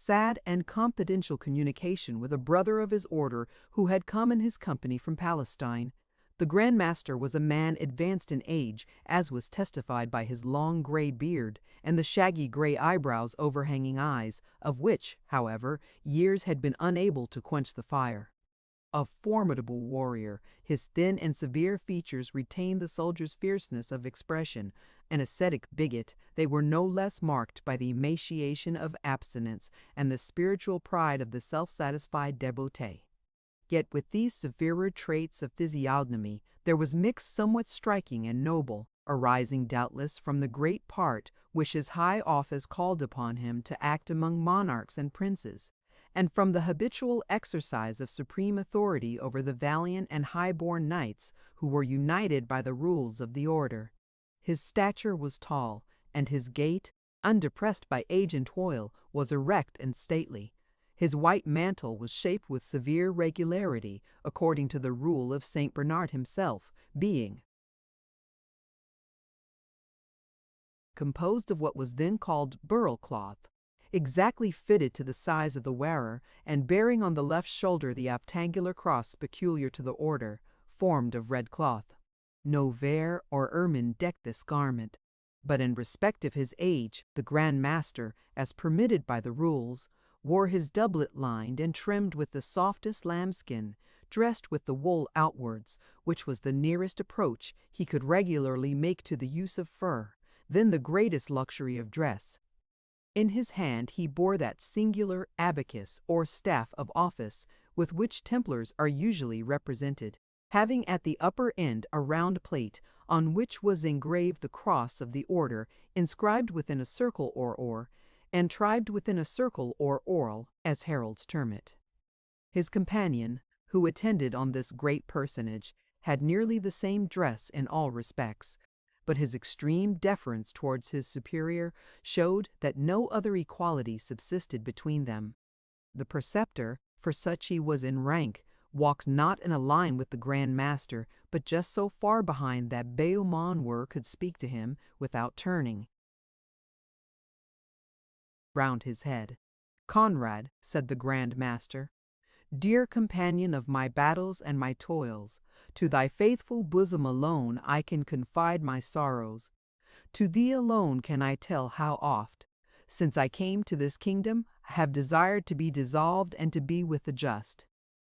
sad and confidential communication with a brother of his order who had come in his company from Palestine. The Grand Master was a man advanced in age, as was testified by his long gray beard and the shaggy gray eyebrows overhanging eyes, of which, however, years had been unable to quench the fire. A formidable warrior, his thin and severe features retained the soldier's fierceness of expression. An ascetic bigot, they were no less marked by the emaciation of abstinence and the spiritual pride of the self-satisfied devotee. Yet with these severer traits of physiognomy there was mixed somewhat striking and noble, arising doubtless from the great part which his high office called upon him to act among monarchs and princes, and from the habitual exercise of supreme authority over the valiant and high-born knights who were united by the rules of the order. His stature was tall, and his gait, undepressed by age and toil, was erect and stately. His white mantle was shaped with severe regularity, according to the rule of Saint Bernard himself, being composed of what was then called burl cloth, exactly fitted to the size of the wearer, and bearing on the left shoulder the octangular cross peculiar to the order, formed of red cloth. No vair or ermine decked this garment, but in respect of his age, the Grand Master, as permitted by the rules, wore his doublet lined and trimmed with the softest lambskin, dressed with the wool outwards, which was the nearest approach he could regularly make to the use of fur, then the greatest luxury of dress. In his hand he bore that singular abacus or staff of office with which Templars are usually represented, having at the upper end a round plate on which was engraved the cross of the order, inscribed within a circle or, and tribed within a circle or orle, as heralds term it. His companion, who attended on this great personage, had nearly the same dress in all respects, but his extreme deference towards his superior showed that no other equality subsisted between them. The preceptor, for such he was in rank, walked not in a line with the Grand Master, but just so far behind that Beaumanoir could speak to him without turning round his head. "Conrad," said the Grand Master, "dear companion of my battles and my toils, to thy faithful bosom alone I can confide my sorrows. To thee alone can I tell how oft, since I came to this kingdom, I have desired to be dissolved and to be with the just.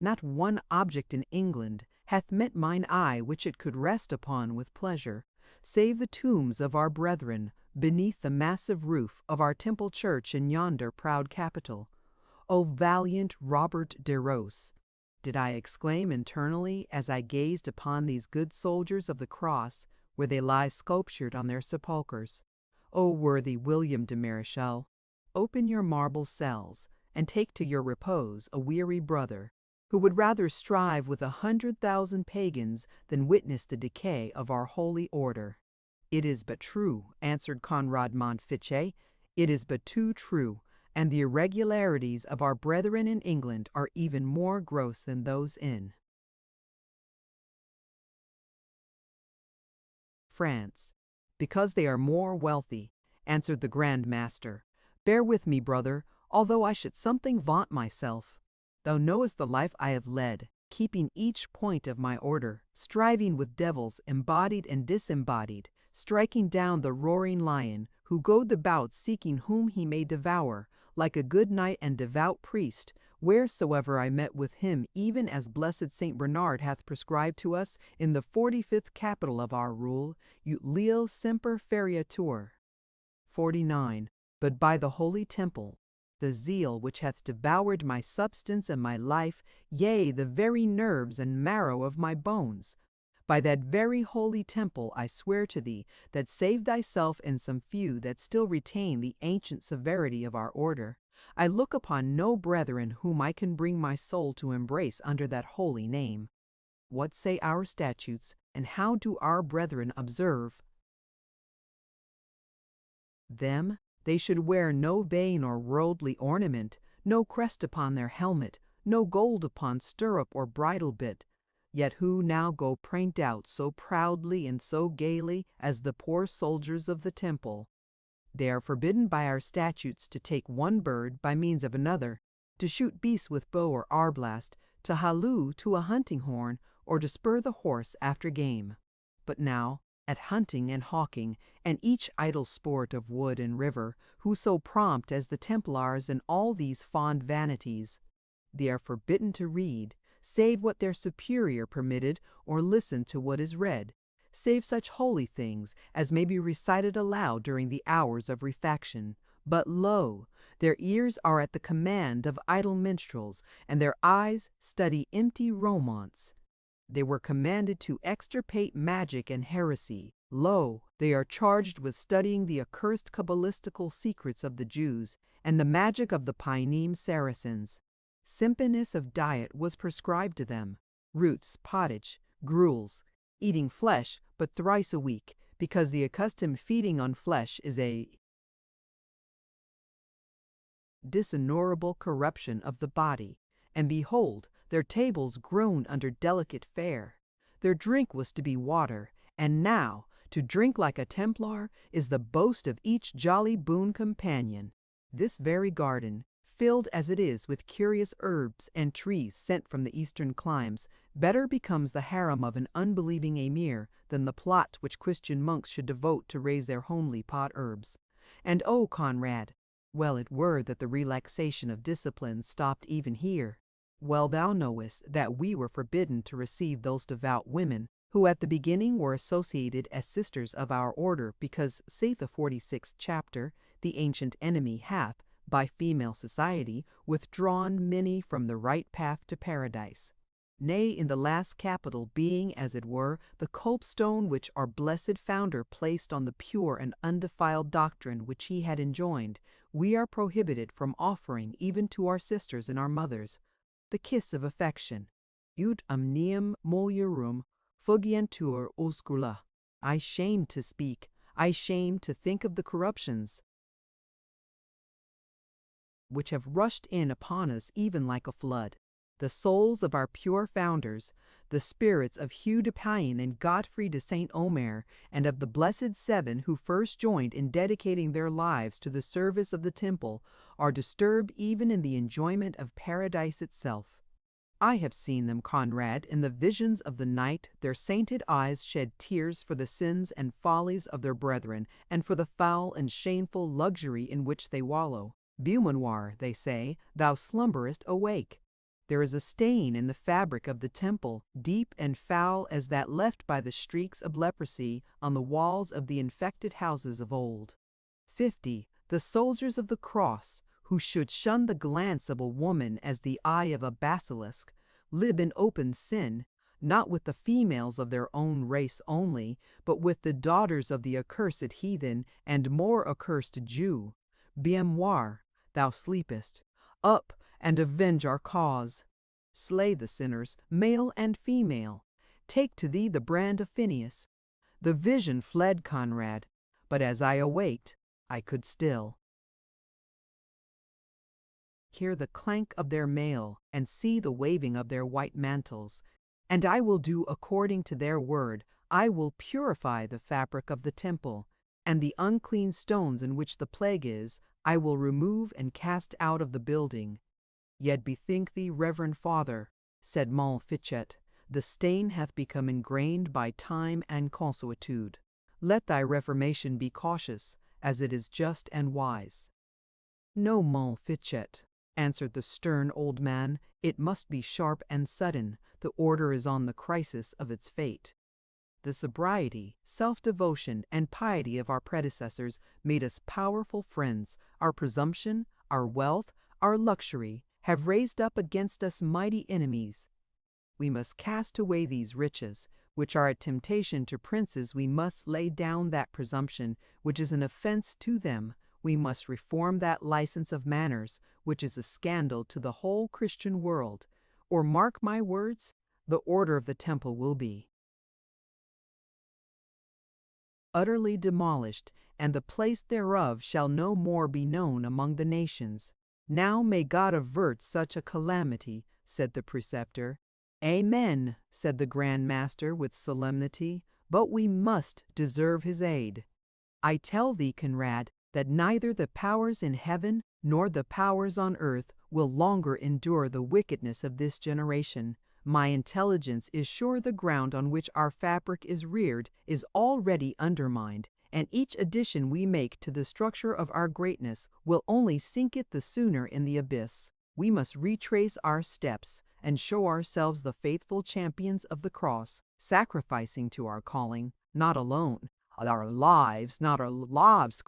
Not one object in England hath met mine eye which it could rest upon with pleasure, save the tombs of our brethren beneath the massive roof of our temple church in yonder proud capital. O valiant Robert de Ros!" did I exclaim internally as I gazed upon these good soldiers of the cross, where they lie sculptured on their sepulchres. O worthy William de Mareschal, open your marble cells, and take to your repose a weary brother, who would rather strive with 100,000 pagans than witness the decay of our holy order. "It is but true," answered Conrad Montfichet, "it is but too true, and the irregularities of our brethren in England are even more gross than those in France, because they are more wealthy," answered the Grand Master. "Bear with me, brother, although I should something vaunt myself. Thou knowest the life I have led, keeping each point of my order, striving with devils embodied and disembodied, striking down the roaring lion, who goad the bout seeking whom he may devour, like a good knight and devout priest, wheresoever I met with him, even as blessed Saint Bernard hath prescribed to us in the 45th capital of our rule, ut leo semper feriatur. 49. But by the holy temple, the zeal which hath devoured my substance and my life, yea, the very nerves and marrow of my bones, by that very holy temple I swear to thee, that save thyself and some few that still retain the ancient severity of our order, I look upon no brethren whom I can bring my soul to embrace under that holy name. What say our statutes, and how do our brethren observe them? They should wear no vain or worldly ornament, no crest upon their helmet, no gold upon stirrup or bridle bit. Yet who now go pranked out so proudly and so gaily as the poor soldiers of the temple? They are forbidden by our statutes to take one bird by means of another, to shoot beasts with bow or arblast, to halloo to a hunting horn, or to spur the horse after game. But now, at hunting and hawking, and each idle sport of wood and river, who so prompt as the Templars in all these fond vanities, they are forbidden to read, save what their superior permitted, or listen to what is read, save such holy things as may be recited aloud during the hours of refaction. But lo, their ears are at the command of idle minstrels, and their eyes study empty romance. They were commanded to extirpate magic and heresy. Lo, they are charged with studying the accursed Kabbalistical secrets of the Jews, and the magic of the Paynim Saracens. Simpleness of diet was prescribed to them, roots, pottage, gruels, eating flesh but thrice a week, because the accustomed feeding on flesh is a dishonorable corruption of the body. And behold, their tables groaned under delicate fare. Their drink was to be water, and now, to drink like a Templar is the boast of each jolly boon companion. This very garden, filled as it is with curious herbs and trees sent from the eastern climes, better becomes the harem of an unbelieving emir than the plot which Christian monks should devote to raise their homely pot herbs. And oh, Conrad, well it were that the relaxation of discipline stopped even here. Well thou knowest that we were forbidden to receive those devout women who at the beginning were associated as sisters of our order, because, saith the 46th chapter, the ancient enemy hath, by female society, withdrawn many from the right path to paradise. Nay, in the last capital being, as it were, the copestone which our blessed founder placed on the pure and undefiled doctrine which he had enjoined, we are prohibited from offering even to our sisters and our mothers the kiss of affection. Ut omnium mulierum fugientur oscula. I shame to speak, I shame to think of the corruptions which have rushed in upon us even like a flood. The souls of our pure founders, the spirits of Hugh de Payne and Godfrey de Saint Omer, and of the blessed seven who first joined in dedicating their lives to the service of the temple, are disturbed even in the enjoyment of paradise itself. I have seen them, Conrad, in the visions of the night, their sainted eyes shed tears for the sins and follies of their brethren, and for the foul and shameful luxury in which they wallow. Beaumanoir, they say, thou slumberest, awake. There is a stain in the fabric of the temple, deep and foul as that left by the streaks of leprosy on the walls of the infected houses of old. 50. The soldiers of the cross, who should shun the glance of a woman as the eye of a basilisk, live in open sin, not with the females of their own race only, but with the daughters of the accursed heathen and more accursed Jew. Beaumanoir, thou sleepest. Up and avenge our cause. Slay the sinners, male and female. Take to thee the brand of Phineas. The vision fled, Conrad, but as I await, I could still hear the clank of their mail and see the waving of their white mantles. And I will do according to their word. I will purify the fabric of the temple, and the unclean stones in which the plague is, I will remove and cast out of the building. Yet bethink thee, reverend father, said Montfichet, the stain hath become ingrained by time and consuetude. Let thy reformation be cautious, as it is just and wise. No, Montfichet, answered the stern old man, it must be sharp and sudden. The order is on the crisis of its fate. The sobriety, self-devotion, and piety of our predecessors made us powerful friends. Our presumption, our wealth, our luxury have raised up against us mighty enemies. We must cast away these riches, which are a temptation to princes. We must lay down that presumption, which is an offense to them. We must reform that license of manners, which is a scandal to the whole Christian world. Or mark my words, the order of the temple will be utterly demolished, and the place thereof shall no more be known among the nations. Now may God avert such a calamity, said the preceptor. Amen, said the Grand Master with solemnity, but we must deserve his aid. I tell thee, Conrad, that neither the powers in heaven nor the powers on earth will longer endure the wickedness of this generation. My intelligence is sure the ground on which our fabric is reared is already undermined, and each addition we make to the structure of our greatness will only sink it the sooner in the abyss. We must retrace our steps and show ourselves the faithful champions of the cross, sacrificing to our calling, not alone our lives, not our lives,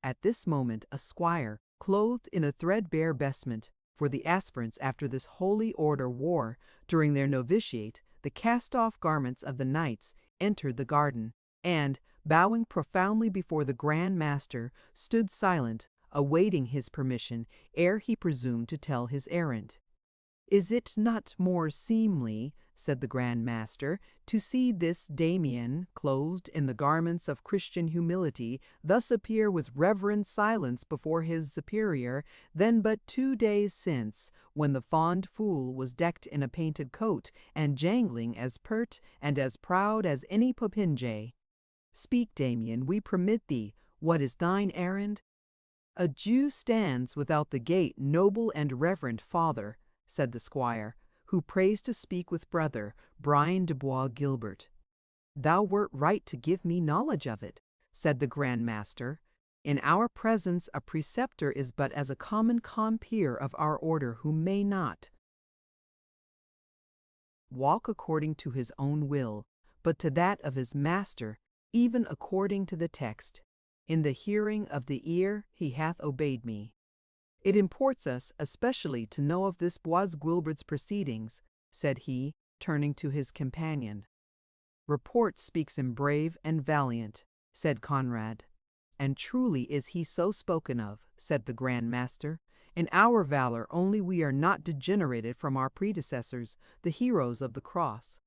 At this moment a squire, clothed in a threadbare vestment, for the aspirants after this holy order wore, during their novitiate, the cast-off garments of the knights, entered the garden, and, bowing profoundly before the Grand Master, stood silent, awaiting his permission ere he presumed to tell his errand. "Is it not more seemly," said the Grand Master, "to see this Damien, clothed in the garments of Christian humility, thus appear with reverent silence before his superior, than but 2 days since, when the fond fool was decked in a painted coat, and jangling as pert and as proud as any popinjay? Speak, Damien, we permit thee. What is thine errand?" "A Jew stands without the gate, noble and reverend father," said the squire, "who prays to speak with brother Brian de Bois Gilbert." "Thou wert right to give me knowledge of it," said the Grand Master. "In our presence a preceptor is but as a common compeer of our order who may not walk according to his own will, but to that of his master, even according to the text. In the hearing of the ear he hath obeyed me. It imports us especially to know of this Bois Guilbert's proceedings," said he, turning to his companion. "Report speaks him brave and valiant," said Conrad. "And truly is he so spoken of," said the Grand Master. "In our valor only we are not degenerated from our predecessors, the heroes of the cross.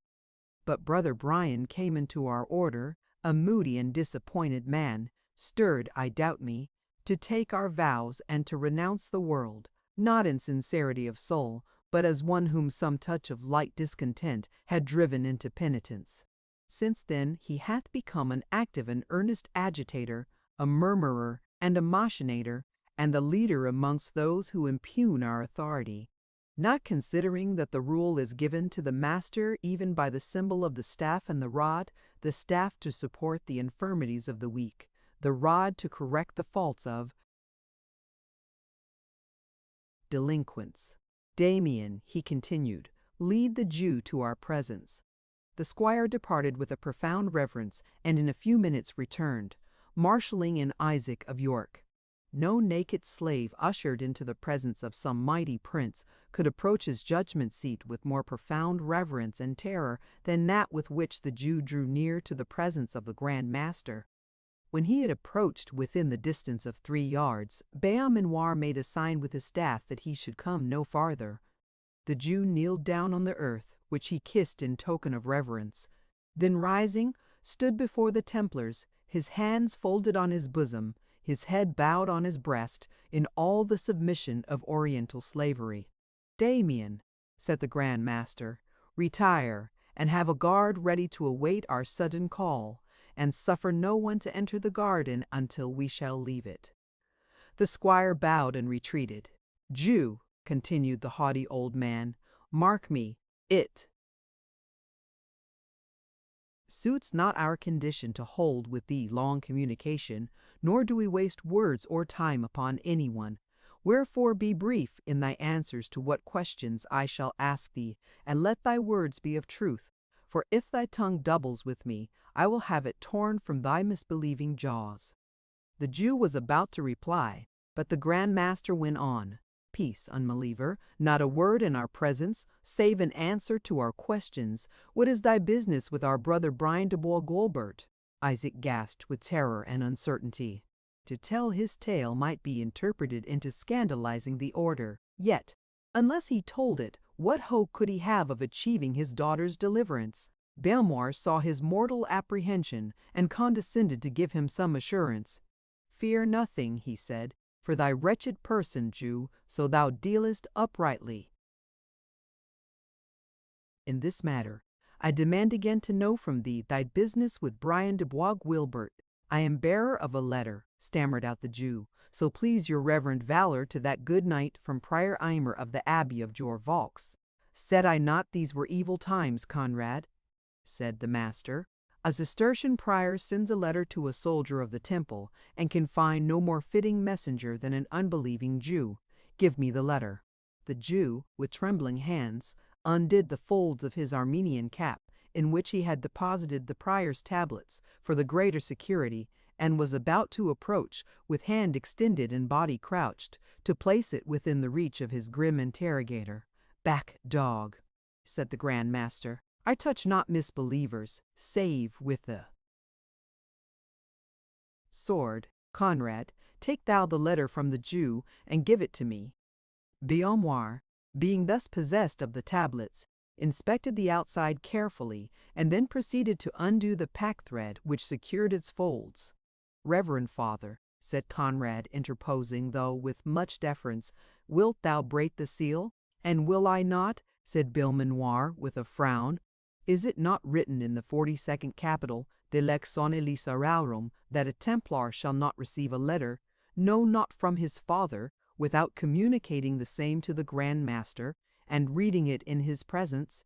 But brother Brian came into our order, a moody and disappointed man, stirred, I doubt me, to take our vows and to renounce the world, not in sincerity of soul, but as one whom some touch of light discontent had driven into penitence. Since then he hath become an active and earnest agitator, a murmurer and a machinator, and the leader amongst those who impugn our authority. Not considering that the rule is given to the master even by the symbol of the staff and the staff to support the infirmities of the weak, the rod to correct the faults of delinquents. Damien," he continued, "lead the Jew to our presence." The squire departed with a profound reverence, and in a few minutes returned, marshalling in Isaac of York. No naked slave ushered into the presence of some mighty prince could approach his judgment seat with more profound reverence and terror than that with which the Jew drew near to the presence of the Grand Master. When he had approached within the distance of 3 yards, Beaumanoir made a sign with his staff that he should come no farther. The Jew kneeled down on the earth, which he kissed in token of reverence. Then rising, stood before the Templars, his hands folded on his bosom, his head bowed on his breast, in all the submission of Oriental slavery. "Damien," said the Grand Master, "retire, and have a guard ready to await our sudden call, and suffer no one to enter the garden until we shall leave it." The squire bowed and retreated. "Jew," continued the haughty old man, "mark me, it suits not our condition to hold with thee long communication, nor do we waste words or time upon any one. Wherefore be brief in thy answers to what questions I shall ask thee, and let thy words be of truth. For if thy tongue doubles with me, I will have it torn from thy misbelieving jaws." The Jew was about to reply, but the Grand Master went on. "Peace, unbeliever, not a word in our presence, save an answer to our questions. What is thy business with our brother Brian de Bois Guilbert?" Isaac gasped with terror and uncertainty. To tell his tale might be interpreted into scandalizing the order. Yet, unless he told it, what hope could he have of achieving his daughter's deliverance? Belmore saw his mortal apprehension, and condescended to give him some assurance. "Fear nothing," he said, "for thy wretched person, Jew, so thou dealest uprightly. In this matter, I demand again to know from thee thy business with Brian de Bois Guilbert. I am bearer of a letter, stammered out the Jew, so please your reverend valor to that good knight from Prior Aymer of the Abbey of Jorvolks. Said I not these were evil times, Conrad? Said the master. A Cistercian prior sends a letter to a soldier of the temple, and can find no more fitting messenger than an unbelieving Jew. Give me the letter. The Jew, with trembling hands, undid the folds of his Armenian cap, in which he had deposited the prior's tablets for the greater security, and was about to approach, with hand extended and body crouched, to place it within the reach of his grim interrogator. "Back, dog," said the Grand Master. "I touch not misbelievers, save with the sword. Conrad, take thou the letter from the Jew, and give it to me." Beaumanoir, being thus possessed of the tablets, inspected the outside carefully, and then proceeded to undo the pack-thread which secured its folds. "Reverend father," said Conrad, interposing, though with much deference, "wilt thou break the seal?" "And will I not?" said Beaumanoir, with a frown. "Is it not written in the 42nd capital, de lex sone lisararum, that a Templar shall not receive a letter, no, not from his father, without communicating the same to the Grand Master, and reading it in his presence?"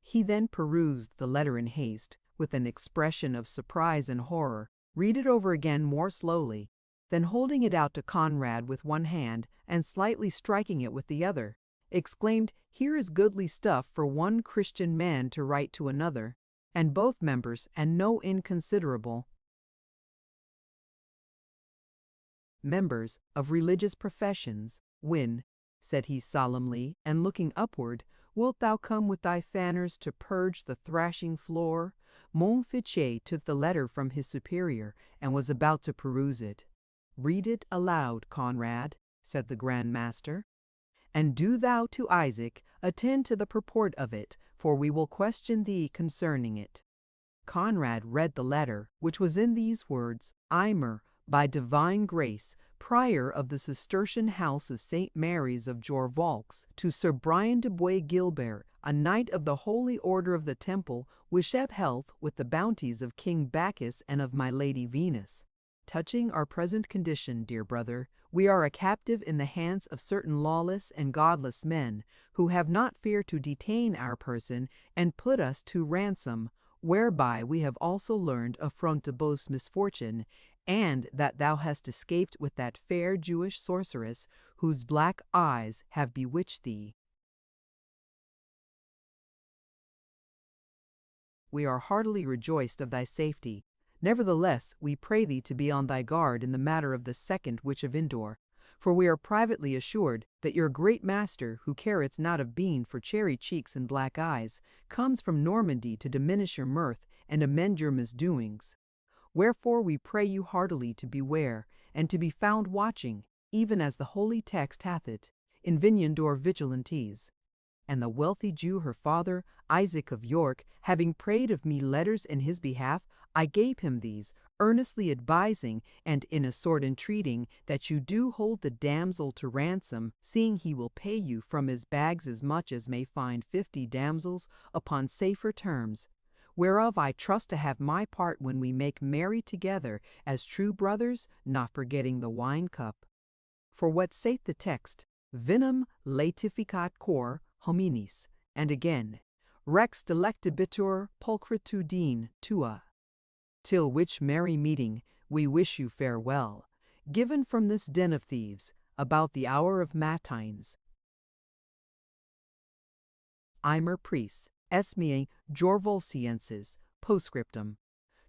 He then perused the letter in haste, with an expression of surprise and horror, read it over again more slowly, then holding it out to Conrad with one hand, and slightly striking it with the other, exclaimed, "Here is goodly stuff for one Christian man to write to another, and both members, and no inconsiderable, members of religious professions. When," said he solemnly, and looking upward, "wilt thou come with thy fanners to purge the thrashing floor?" Montfichet took the letter from his superior, and was about to peruse it. "Read it aloud, Conrad," said the Grand Master, "and do thou to Isaac attend to the purport of it, for we will question thee concerning it." Conrad read the letter, which was in these words: "Aymer, by divine grace, prior of the Cistercian house of St. Mary's of Jorvolks, to Sir Brian de Bois Guilbert, a knight of the Holy Order of the Temple, wisheth health with the bounties of King Bacchus and of my Lady Venus. Touching our present condition, dear brother, we are a captive in the hands of certain lawless and godless men, who have not feared to detain our person and put us to ransom, whereby we have also learned of Front de Beau's misfortune, and that thou hast escaped with that fair Jewish sorceress whose black eyes have bewitched thee. We are heartily rejoiced of thy safety. Nevertheless, we pray thee to be on thy guard in the matter of the second witch of Endor, for we are privately assured that your great master, who careth not a bean for cherry cheeks and black eyes, comes from Normandy to diminish your mirth and amend your misdoings. Wherefore we pray you heartily to beware, and to be found watching, even as the holy text hath it, Inveniendor vigilantes. And the wealthy Jew her father, Isaac of York, having prayed of me letters in his behalf, I gave him these, earnestly advising, and in a sort entreating, that you do hold the damsel to ransom, seeing he will pay you from his bags as much as may find 50 damsels upon safer terms, whereof I trust to have my part when we make merry together as true brothers, not forgetting the wine cup. For what saith the text, vinum laetificat cor hominis, and again, rex delectabitur pulchritude tua. Till which merry meeting we wish you farewell, given from this den of thieves, about the hour of matines. Aymer Priest, Esme Jorvolsiensis, postscriptum.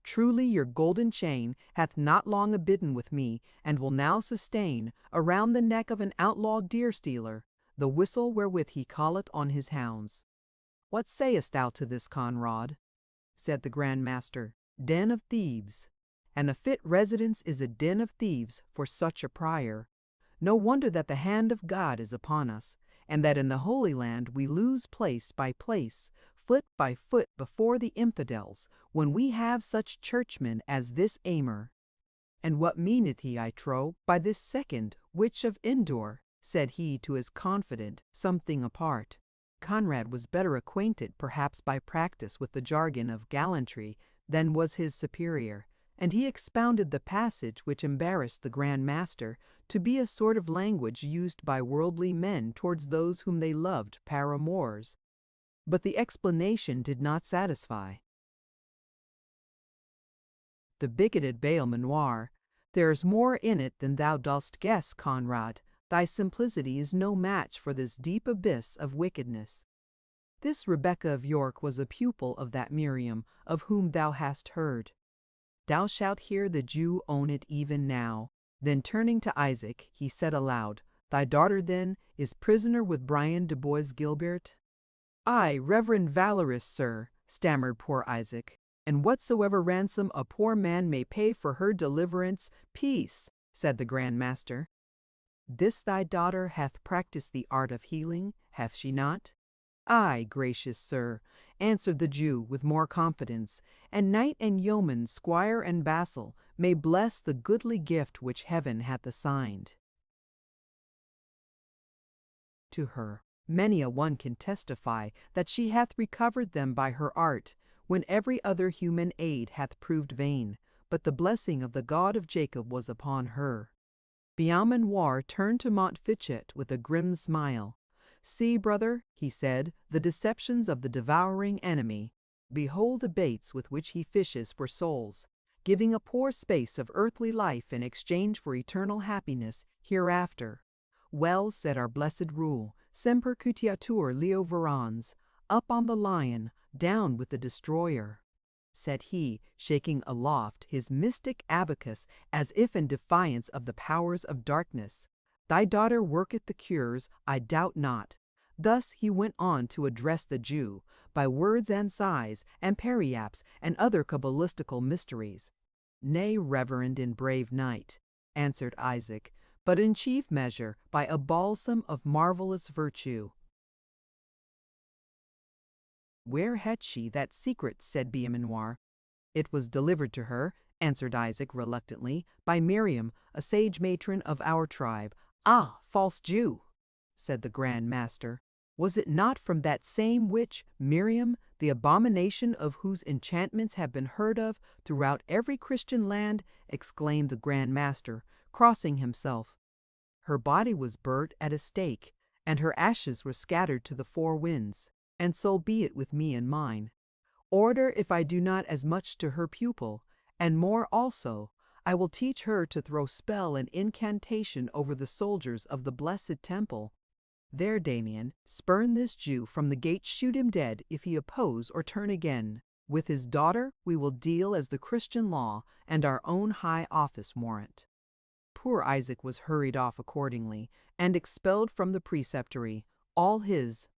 Truly your golden chain hath not long abidden with me, and will now sustain, around the neck of an outlaw deer-stealer, the whistle wherewith he calleth on his hounds. What sayest thou to this, Conrad? Said the Grand Master. Den of thieves. And a fit residence is a den of thieves for such a prior. No wonder that the hand of God is upon us, and that in the Holy Land we lose place by place, foot by foot before the infidels, when we have such churchmen as this Aymer. And what meaneth he, I trow, by this second witch of Endor? Said he to his confidant, something apart. Conrad was better acquainted, perhaps by practice, with the jargon of gallantry than was his superior, and he expounded the passage which embarrassed the Grand Master to be a sort of language used by worldly men towards those whom they loved paramours. But the explanation did not satisfy the bigoted Bailmanoir. "There's more in it than thou dost guess, Conrad. Thy simplicity is no match for this deep abyss of wickedness." This Rebecca of York was a pupil of that Miriam of whom thou hast heard. Thou shalt hear the Jew own it even now. Then turning to Isaac, he said aloud, "Thy daughter, then, is prisoner with Brian de Bois Guilbert?" "Aye, reverend valorous sir," stammered poor Isaac, "and whatsoever ransom a poor man may pay for her deliverance." "Peace," said the Grand Master. "This thy daughter hath practised the art of healing, hath she not?" "Aye, gracious sir," answered the Jew with more confidence, "and knight and yeoman, squire and vassal, may bless the goodly gift which heaven hath assigned to her. Many a one can testify that she hath recovered them by her art, when every other human aid hath proved vain, but the blessing of the God of Jacob was upon her." Beaumanoir turned to Montfichet with a grim smile. "See, brother," he said, "the deceptions of the devouring enemy. Behold the baits with which he fishes for souls, giving a poor space of earthly life in exchange for eternal happiness hereafter. Well said our blessed rule, semper cutiatur leo verans, up on the lion, down with the destroyer," said he, shaking aloft his mystic abacus as if in defiance of the powers of darkness. "Thy daughter worketh the cures, I doubt not." Thus he went on to address the Jew, by words and sighs, and periapts, and other cabalistical mysteries. "Nay, reverend and brave knight," answered Isaac, "but in chief measure by a balsam of marvellous virtue." "Where had she that secret?" said Beaumanoir. "It was delivered to her," answered Isaac reluctantly, "by Miriam, a sage matron of our tribe." "Ah, false Jew!" said the Grand Master. "Was it not from that same witch, Miriam, the abomination of whose enchantments have been heard of throughout every Christian land?" exclaimed the Grand Master, crossing himself. "Her body was burnt at a stake, and her ashes were scattered to the four winds, and so be it with me and mine. Order if I do not as much to her pupil, and more also. I will teach her to throw spell and incantation over the soldiers of the blessed temple. There, Damien, spurn this Jew from the gate, shoot him dead if he oppose or turn again. With his daughter we will deal as the Christian law and our own high office warrant." Poor Isaac was hurried off accordingly, and expelled from the preceptory, all his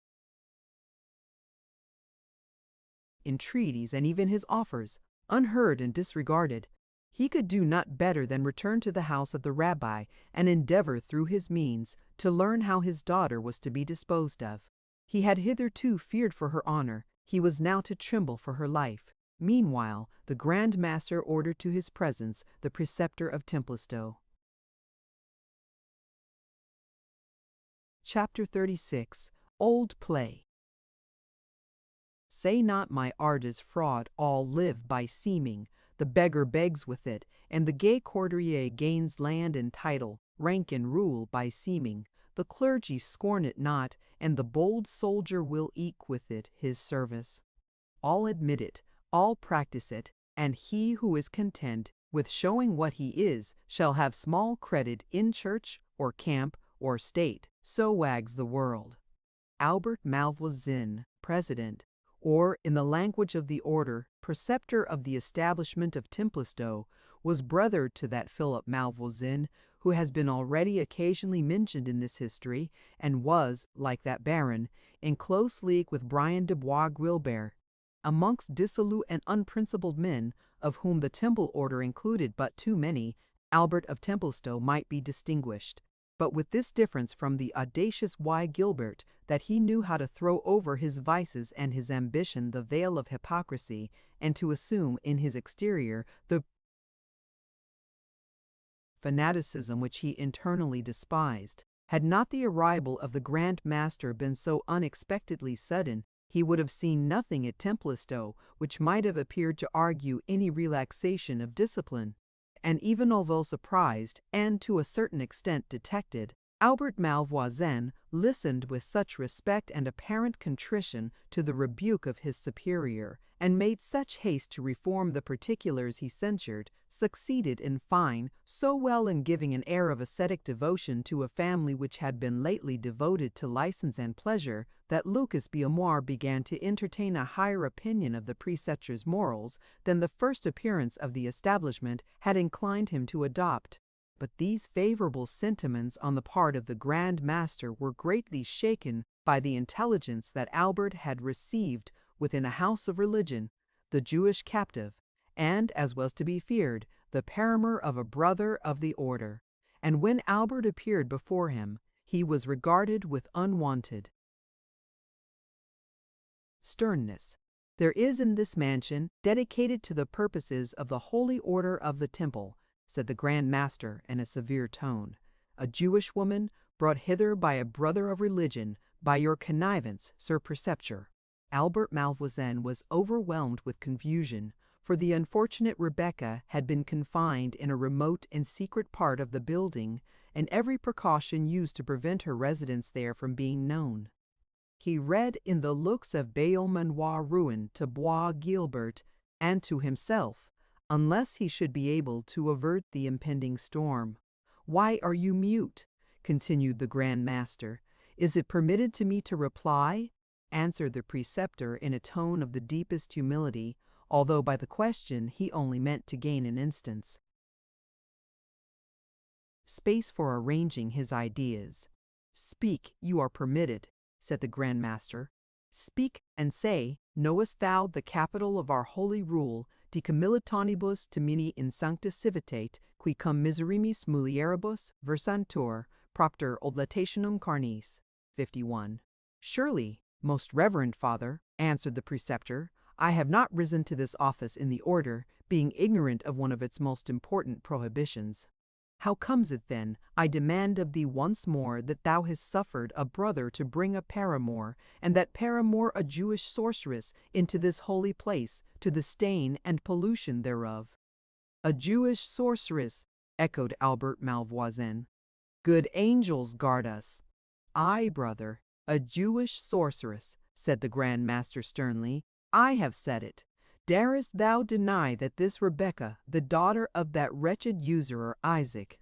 entreaties and even his offers unheard and disregarded. He could do not better than return to the house of the rabbi and endeavor through his means to learn how his daughter was to be disposed of. He had hitherto feared for her honor, he was now to tremble for her life. Meanwhile the Grand Master ordered to his presence the preceptor of Templestowe. Chapter 36. Old Play. "Say not my art is fraud, all live by seeming. The beggar begs with it, and the gay courtier gains land and title, rank and rule by seeming. The clergy scorn it not, and the bold soldier will eke with it his service. All admit it, all practice it, and he who is content with showing what he is shall have small credit in church or camp or state. So wags the world." Albert Malvoisin, President, or, in the language of the order, preceptor of the establishment of Templestowe, was brother to that Philip Malvoisin who has been already occasionally mentioned in this history, and was, like that baron, in close league with Brian de Bois Guilbert. Amongst dissolute and unprincipled men, of whom the Temple order included but too many, Albert of Templestowe might be distinguished, but with this difference from the audacious Y. Gilbert, that he knew how to throw over his vices and his ambition the veil of hypocrisy, and to assume in his exterior the fanaticism which he internally despised. Had not the arrival of the Grand Master been so unexpectedly sudden, he would have seen nothing at Templestowe which might have appeared to argue any relaxation of discipline. And even although surprised, and to a certain extent detected, Albert Malvoisin listened with such respect and apparent contrition to the rebuke of his superior, and made such haste to reform the particulars he censured, succeeded, in fine, so well in giving an air of ascetic devotion to a family which had been lately devoted to license and pleasure, that Lucas Beaumont began to entertain a higher opinion of the preceptor's morals than the first appearance of the establishment had inclined him to adopt. But these favorable sentiments on the part of the Grand Master were greatly shaken by the intelligence that Albert had received within a house of religion the Jewish captive, and, as was to be feared, the paramour of a brother of the order. And when Albert appeared before him, he was regarded with unwonted sternness. There is in this mansion, dedicated to the purposes of the Holy Order of the Temple, said the Grand Master in a severe tone, a Jewish woman, brought hither by a brother of religion, by your connivance, Sir Preceptor. Albert Malvoisin was overwhelmed with confusion, for the unfortunate Rebecca had been confined in a remote and secret part of the building, and every precaution used to prevent her residence there from being known. He read in the looks of Beaumanoir ruin to Bois Guilbert and to himself, unless he should be able to avert the impending storm. "Why are you mute?" continued the Grand Master. "Is it permitted to me to reply?" answered the preceptor in a tone of the deepest humility, although by the question he only meant to gain an instance. Space for arranging his ideas. "Speak, you are permitted," said the Grand Master. "Speak and say, knowest thou the capital of our holy rule, de commilitonibus timini in sancta civitate, qui cum miserimis mulieribus versantur, propter oblationem carnis." 51. "Surely, most reverend father," answered the preceptor, "I have not risen to this office in the order, being ignorant of one of its most important prohibitions. How comes it then, I demand of thee once more, that thou hast suffered a brother to bring a paramour, and that paramour a Jewish sorceress, into this holy place, to the stain and pollution thereof?" "A Jewish sorceress!" echoed Albert Malvoisin. "Good angels guard us!" "Ay, brother, a Jewish sorceress," said the Grand Master sternly. "I have said it. Darest thou deny that this Rebecca, the daughter of that wretched usurer Isaac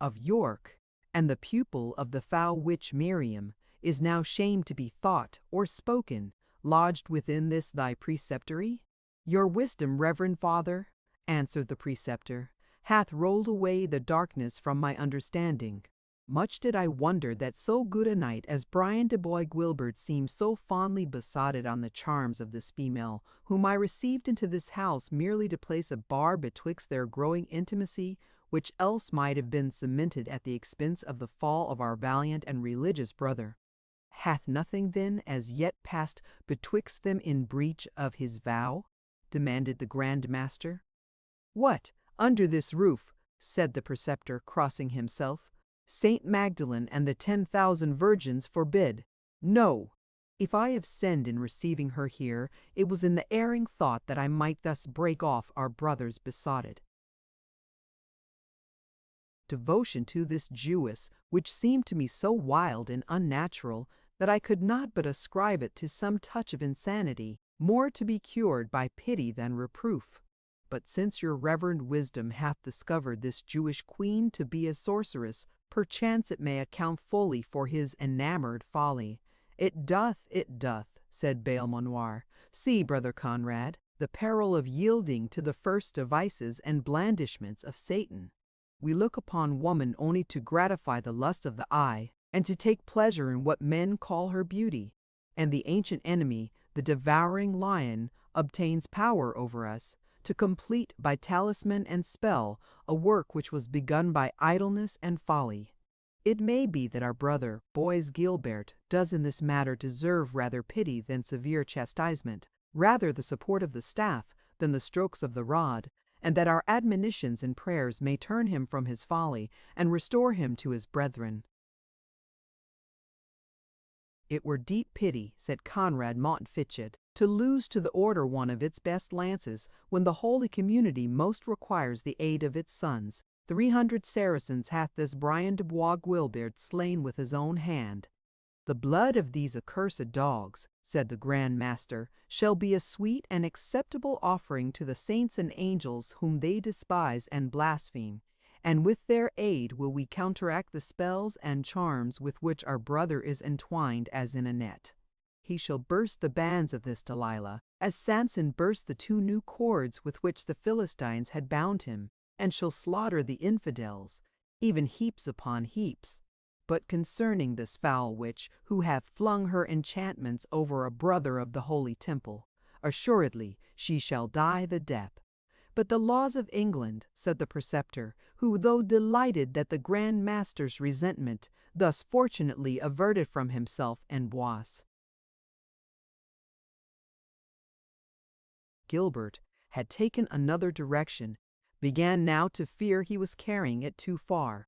of York, and the pupil of the foul witch Miriam, is now shamed to be thought or spoken, lodged within this thy preceptory?" "Your wisdom, reverend father," answered the preceptor, "hath rolled away the darkness from my understanding. Much did I wonder that so good a knight as Brian de Bois Guilbert seemed so fondly besotted on the charms of this female, whom I received into this house merely to place a bar betwixt their growing intimacy, which else might have been cemented at the expense of the fall of our valiant and religious brother. Hath nothing, then, as yet passed betwixt them in breach of his vow?" demanded the Grand Master. "What, under this roof," said the preceptor, crossing himself, "Saint Magdalene and the 10,000 virgins forbid. No! If I have sinned in receiving her here, it was in the erring thought that I might thus break off our brother's besotted devotion to this Jewess, which seemed to me so wild and unnatural that I could not but ascribe it to some touch of insanity, more to be cured by pity than reproof. But since your reverend wisdom hath discovered this Jewish queen to be a sorceress, perchance it may account fully for his enamoured folly." It doth," said Beaumanoir. "See, brother Conrad, the peril of yielding to the first devices and blandishments of Satan. We look upon woman only to gratify the lust of the eye, and to take pleasure in what men call her beauty, and the ancient enemy, the devouring lion, obtains power over us, to complete by talisman and spell a work which was begun by idleness and folly. It may be that our brother, Bois Guilbert, does in this matter deserve rather pity than severe chastisement, rather the support of the staff than the strokes of the rod, and that our admonitions and prayers may turn him from his folly and restore him to his brethren." "It were deep pity," said Conrad Montfichet, "to lose to the order one of its best lances, when the holy community most requires the aid of its sons. 300 Saracens hath this Brian de Bois Guilbert slain with his own hand." "The blood of these accursed dogs," said the Grand Master, "shall be a sweet and acceptable offering to the saints and angels whom they despise and blaspheme, and with their aid will we counteract the spells and charms with which our brother is entwined as in a net. He shall burst the bands of this Delilah, as Samson burst the 2 new cords with which the Philistines had bound him, and shall slaughter the infidels, even heaps upon heaps. But concerning this foul witch, who hath flung her enchantments over a brother of the holy temple, assuredly she shall die the death. But the laws of England," said the preceptor, who, though delighted that the Grand Master's resentment thus fortunately averted from himself and Bois. Gilbert had taken another direction, began now to fear he was carrying it too far.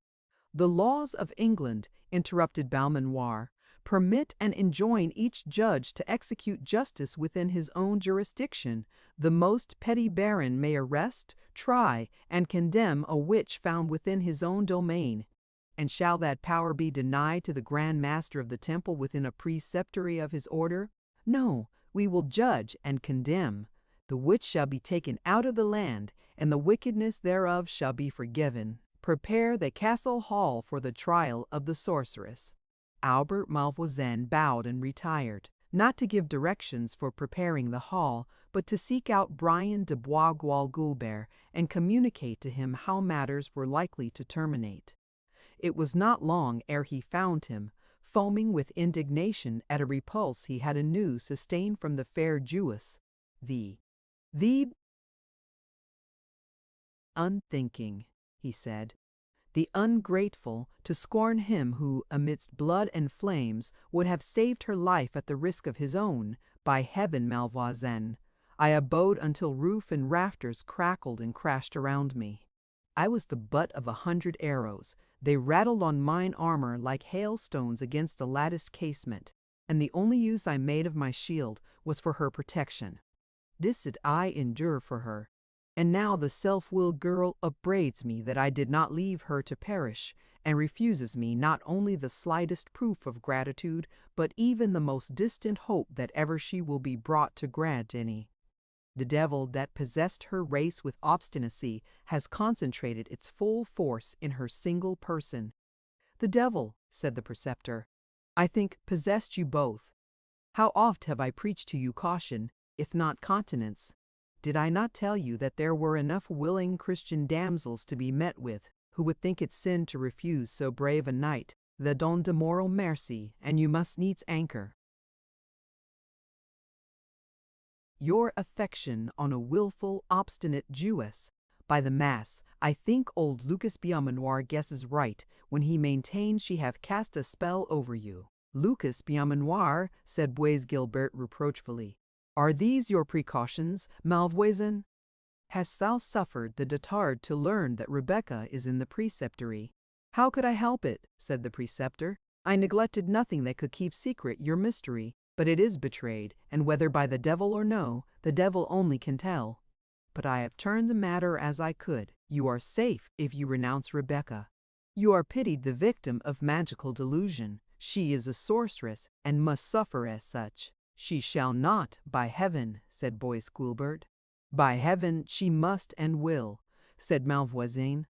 "The laws of England," interrupted Beaumanoir, "permit and enjoin each judge to execute justice within his own jurisdiction. The most petty baron may arrest, try, and condemn a witch found within his own domain. And shall that power be denied to the Grand Master of the Temple within a preceptory of his order? No, we will judge and condemn. The witch shall be taken out of the land, and the wickedness thereof shall be forgiven. Prepare the castle hall for the trial of the sorceress." Albert Malvoisin bowed and retired, not to give directions for preparing the hall, but to seek out Brian de Bois Guilbert and communicate to him how matters were likely to terminate. It was not long ere he found him, foaming with indignation at a repulse he had anew sustained from the fair Jewess. The unthinking," he said, "the ungrateful, to scorn him who, amidst blood and flames, would have saved her life at the risk of his own. By heaven, Malvoisin, I abode until roof and rafters crackled and crashed around me. I was the butt of 100 arrows. They rattled on mine armor like hailstones against a latticed casement, and the only use I made of my shield was for her protection. This did I endure for her. And now the self-willed girl upbraids me that I did not leave her to perish, and refuses me not only the slightest proof of gratitude, but even the most distant hope that ever she will be brought to grant any. The devil that possessed her race with obstinacy has concentrated its full force in her single person." "The devil," said the preceptor, "I think, possessed you both. How oft have I preached to you caution, if not continence? Did I not tell you that there were enough willing Christian damsels to be met with, who would think it sin to refuse so brave a knight the don de moral mercy, and you must needs anchor your affection on a wilful, obstinate Jewess? By the mass, I think old Lucas Beaumanoir guesses right when he maintains she hath cast a spell over you." "Lucas Beaumanoir," said Bois Guilbert reproachfully, "are these your precautions, Malvoisin? Hast thou suffered the dotard to learn that Rebecca is in the preceptory?" "How could I help it?" said the preceptor. "I neglected nothing that could keep secret your mystery, but it is betrayed, and whether by the devil or no, the devil only can tell. But I have turned the matter as I could. You are safe if you renounce Rebecca. You are pitied the victim of magical delusion. She is a sorceress, and must suffer as such." "She shall not, by heaven," said Bois Guilbert. "By heaven, she must and will," said Malvoisin.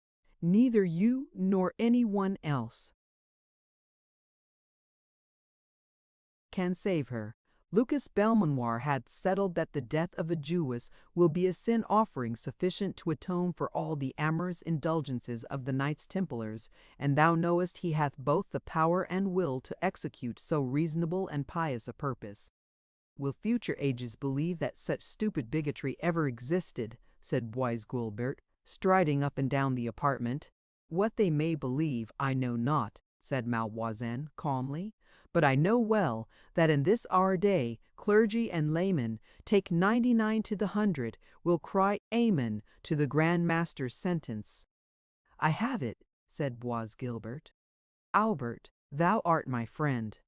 "Neither you nor any one else can save her. Lucas Belmanoir hath settled that the death of a Jewess will be a sin offering sufficient to atone for all the amorous indulgences of the Knights Templars, and thou knowest he hath both the power and will to execute so reasonable and pious a purpose." "Will future ages believe that such stupid bigotry ever existed?" said Bois Guilbert, striding up and down the apartment. "What they may believe I know not," said Malvoisin calmly, But I know well that in this our day, clergy and laymen take 99 to the 100, will cry Amen to the Grand Master's sentence. I have it, said Bois Guilbert. Albert, thou art my friend.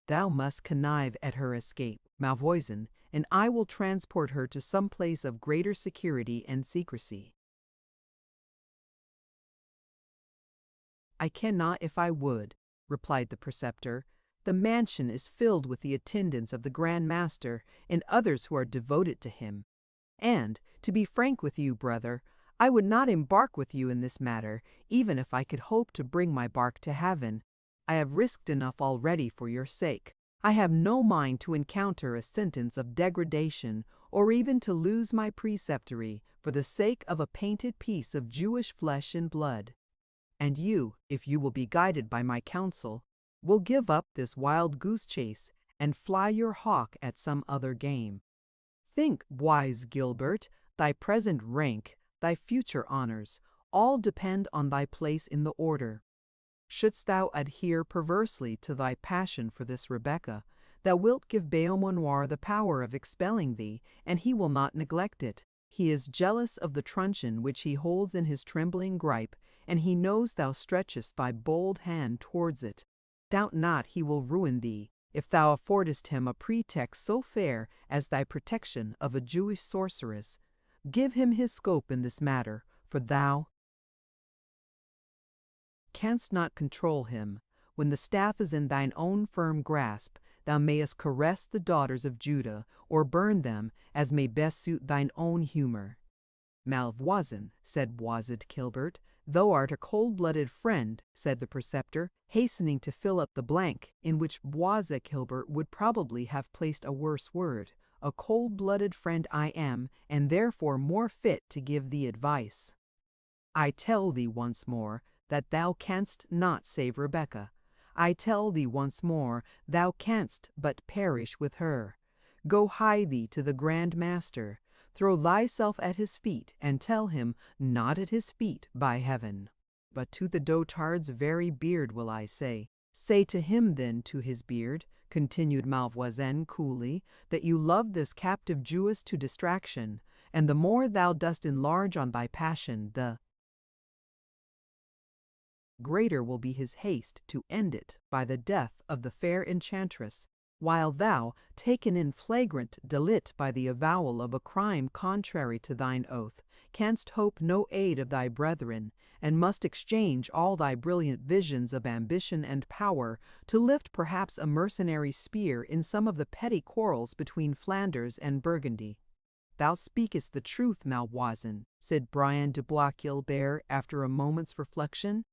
Thou must connive at her escape, Malvoisin, and I will transport her to some place of greater security and secrecy. I cannot if I would, replied the preceptor. The mansion is filled with the attendants of the Grand Master and others who are devoted to him. And, to be frank with you, brother, I would not embark with you in this matter, even if I could hope to bring my bark to haven. I have risked enough already for your sake. I have no mind to encounter a sentence of degradation, or even to lose my preceptory for the sake of a painted piece of Jewish flesh and blood. And you, if you will be guided by my counsel, will give up this wild goose chase and fly your hawk at some other game. Think, wise Gilbert, thy present rank, thy future honors, all depend on thy place in the order. Shouldst thou adhere perversely to thy passion for this Rebecca, thou wilt give Beaumanoir the power of expelling thee, and he will not neglect it. He is jealous of the truncheon which he holds in his trembling gripe, and he knows thou stretchest thy bold hand towards it. Doubt not he will ruin thee, if thou affordest him a pretext so fair as thy protection of a Jewish sorceress. Give him his scope in this matter, for thou canst not control him. When the staff is in thine own firm grasp, thou mayest caress the daughters of Judah, or burn them, as may best suit thine own humor. Malvoisin, said Boised Gilbert. Thou art a cold-blooded friend, said the preceptor, hastening to fill up the blank, in which Boised Gilbert would probably have placed a worse word. A cold-blooded friend I am, and therefore more fit to give thee advice. I tell thee once more that thou canst not save Rebecca. I tell thee once more thou canst but perish with her. Go hie thee to the Grand Master. Throw thyself at his feet, and tell him, not at his feet, by heaven, but to the dotard's very beard will I say. Say to him then, to his beard, continued Malvoisin coolly, that you love this captive Jewess to distraction, and the more thou dost enlarge on thy passion, the greater will be his haste to end it by the death of the fair enchantress, while thou, taken in flagrant delict by the avowal of a crime contrary to thine oath, canst hope no aid of thy brethren, and must exchange all thy brilliant visions of ambition and power to lift perhaps a mercenary spear in some of the petty quarrels between Flanders and Burgundy. Thou speakest the truth, Malvoisin, said Brian de Bois Guilbert after a moment's reflection.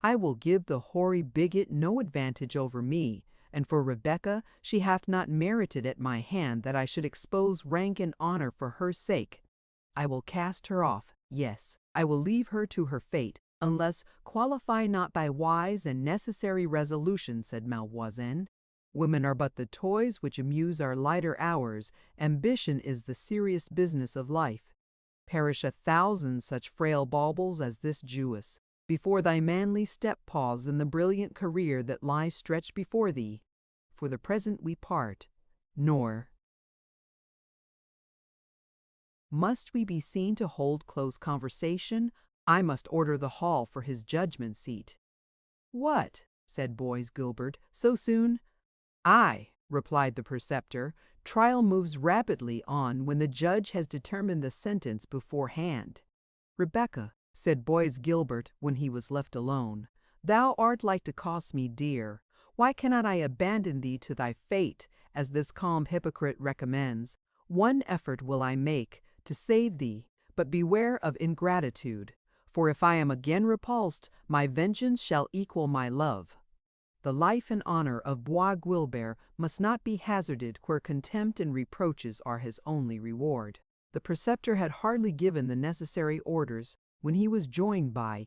I will give the hoary bigot no advantage over me, and for Rebecca she hath not merited at my hand that I should expose rank and honor for her sake. I will cast her off, yes, I will leave her to her fate, unless qualify not by wise and necessary resolution, said Malvoisin. Women are but the toys which amuse our lighter hours. Ambition is the serious business of life. Perish 1,000 such frail baubles as this Jewess, before thy manly step pause in the brilliant career that lies stretched before thee. For the present we part, nor must we be seen to hold close conversation. I must order the hall for his judgment seat. What? Said Bois Guilbert, so soon? Aye, replied the preceptor. Trial moves rapidly on when the judge has determined the sentence beforehand. Rebecca, said Bois Guilbert when he was left alone, thou art like to cost me dear. Why cannot I abandon thee to thy fate, as this calm hypocrite recommends? One effort will I make to save thee, but beware of ingratitude, for if I am again repulsed, my vengeance shall equal my love. The life and honor of Bois Guilbert must not be hazarded where contempt and reproaches are his only reward. The preceptor had hardly given the necessary orders when he was joined by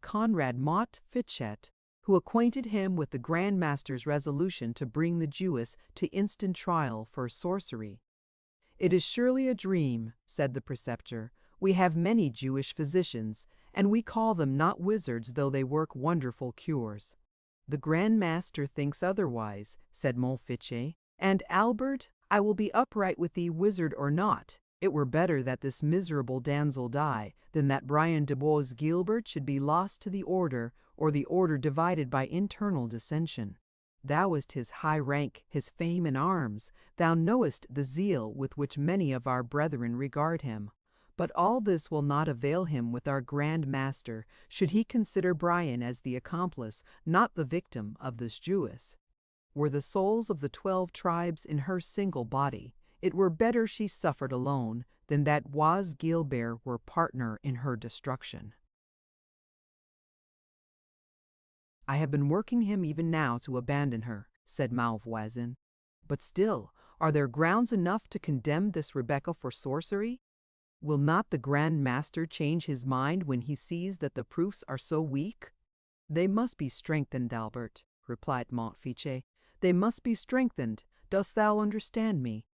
Conrad Mott Fichet, who acquainted him with the Grand Master's resolution to bring the Jewess to instant trial for sorcery. It is surely a dream, said the preceptor. We have many Jewish physicians, and we call them not wizards, though they work wonderful cures." "The Grand Master thinks otherwise," said Montfichet. "And, Albert, I will be upright with thee, wizard or not. It were better that this miserable damsel die, than that Brian de Bois Guilbert should be lost to the order, or the order divided by internal dissension. Thou wast his high rank, his fame in arms. Thou knowest the zeal with which many of our brethren regard him. But all this will not avail him with our Grand Master, should he consider Brian as the accomplice, not the victim, of this Jewess. Were the souls of the 12 tribes in her single body, it were better she suffered alone than that Bois Guilbert were partner in her destruction." "I have been working him even now to abandon her," said Malvoisin. "But still, are there grounds enough to condemn this Rebecca for sorcery? Will not the Grand Master change his mind when he sees that the proofs are so weak?" "They must be strengthened, Albert," replied Montfichet. "They must be strengthened. Dost thou understand me?"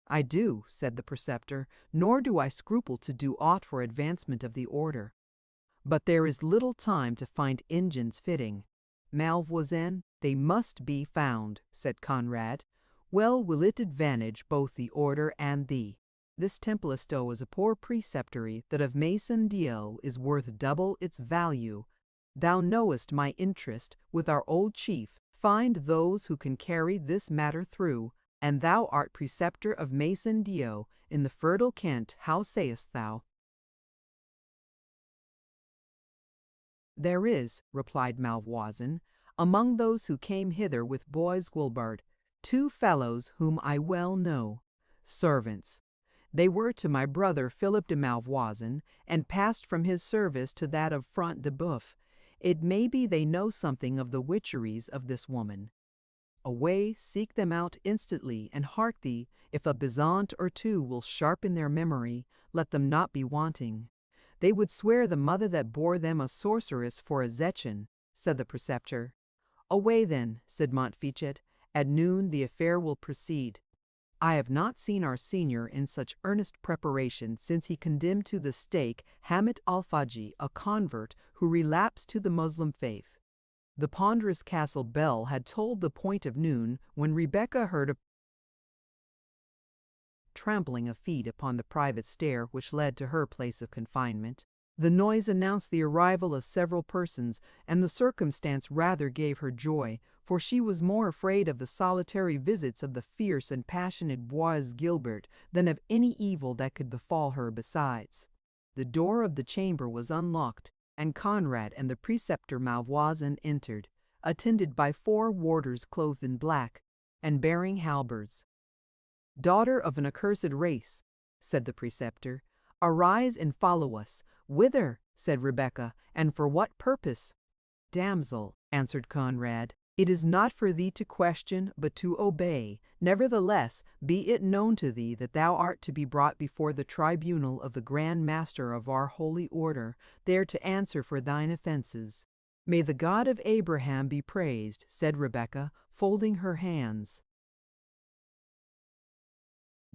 "I do," said the preceptor, "nor do I scruple to do aught for advancement of the order. But there is little time to find engines fitting." "Malvoisin, they must be found," said Conrad. "Well will it advantage both the order and thee. This Templestowe is a poor preceptory that of Mason Dio is worth double its value. Thou knowest my interest with our old chief. Find those who can carry this matter through, and thou art preceptor of Mason Dio in the fertile Kent. How sayest thou?" "There is," replied Malvoisin, "among those who came hither with Bois Guilbert, 2 fellows whom I well know, servants. They were to my brother Philip de Malvoisin, and passed from his service to that of Front de Boeuf. It may be they know something of the witcheries of this woman. Away, seek them out instantly, and hark thee, if a bezant or 2 will sharpen their memory, let them not be wanting. They would swear the mother that bore them a sorceress for a Zetchen," said the preceptor. "Away then," said Montfichet. "At noon the affair will proceed. I have not seen our senior in such earnest preparation since he condemned to the stake Hamet Alfaji, a convert who relapsed to the Moslem faith." The ponderous castle bell had tolled the point of noon when Rebecca heard a trampling of feet upon the private stair which led to her place of confinement. The noise announced the arrival of several persons, and the circumstance rather gave her joy, for she was more afraid of the solitary visits of the fierce and passionate Bois Guilbert than of any evil that could befall her besides. The door of the chamber was unlocked, and Conrad and the preceptor Malvoisin entered, attended by 4 warders clothed in black, and bearing halberds. "Daughter of an accursed race," said the preceptor, "arise and follow us." "Whither?" said Rebecca, "and for what purpose?" "Damsel," answered Conrad, "it is not for thee to question, but to obey. Nevertheless, be it known to thee that thou art to be brought before the tribunal of the Grand Master of our holy order, there to answer for thine offences." "May the God of Abraham be praised," said Rebecca, folding her hands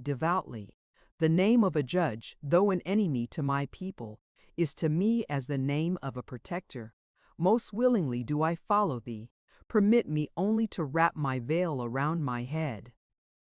devoutly. "The name of a judge, though an enemy to my people, is to me as the name of a protector. Most willingly do I follow thee. Permit me only to wrap my veil around my head."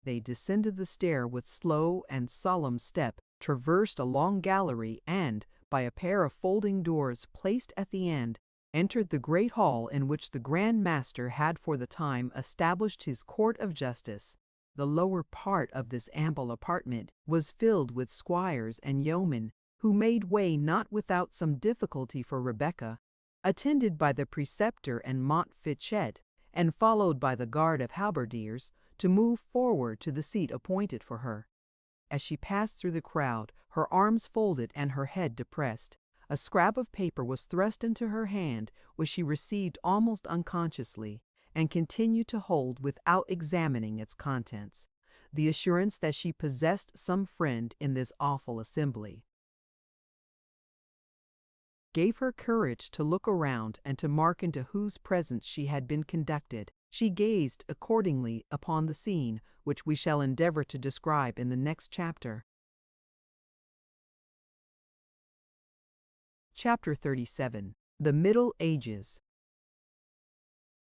They descended the stair with slow and solemn step, traversed a long gallery, and, by a pair of folding doors placed at the end, entered the great hall in which the Grand Master had for the time established his court of justice. The lower part of this ample apartment was filled with squires and yeomen, who made way not without some difficulty for Rebecca, attended by the preceptor and Montfichet, and followed by the guard of halberdiers, to move forward to the seat appointed for her. As she passed through the crowd, her arms folded and her head depressed, a scrap of paper was thrust into her hand, which she received almost unconsciously, and continued to hold without examining its contents. The assurance that she possessed some friend in this awful assembly gave her courage to look around and to mark into whose presence she had been conducted. She gazed accordingly upon the scene, which we shall endeavor to describe in the next chapter. Chapter 37. The Middle Ages.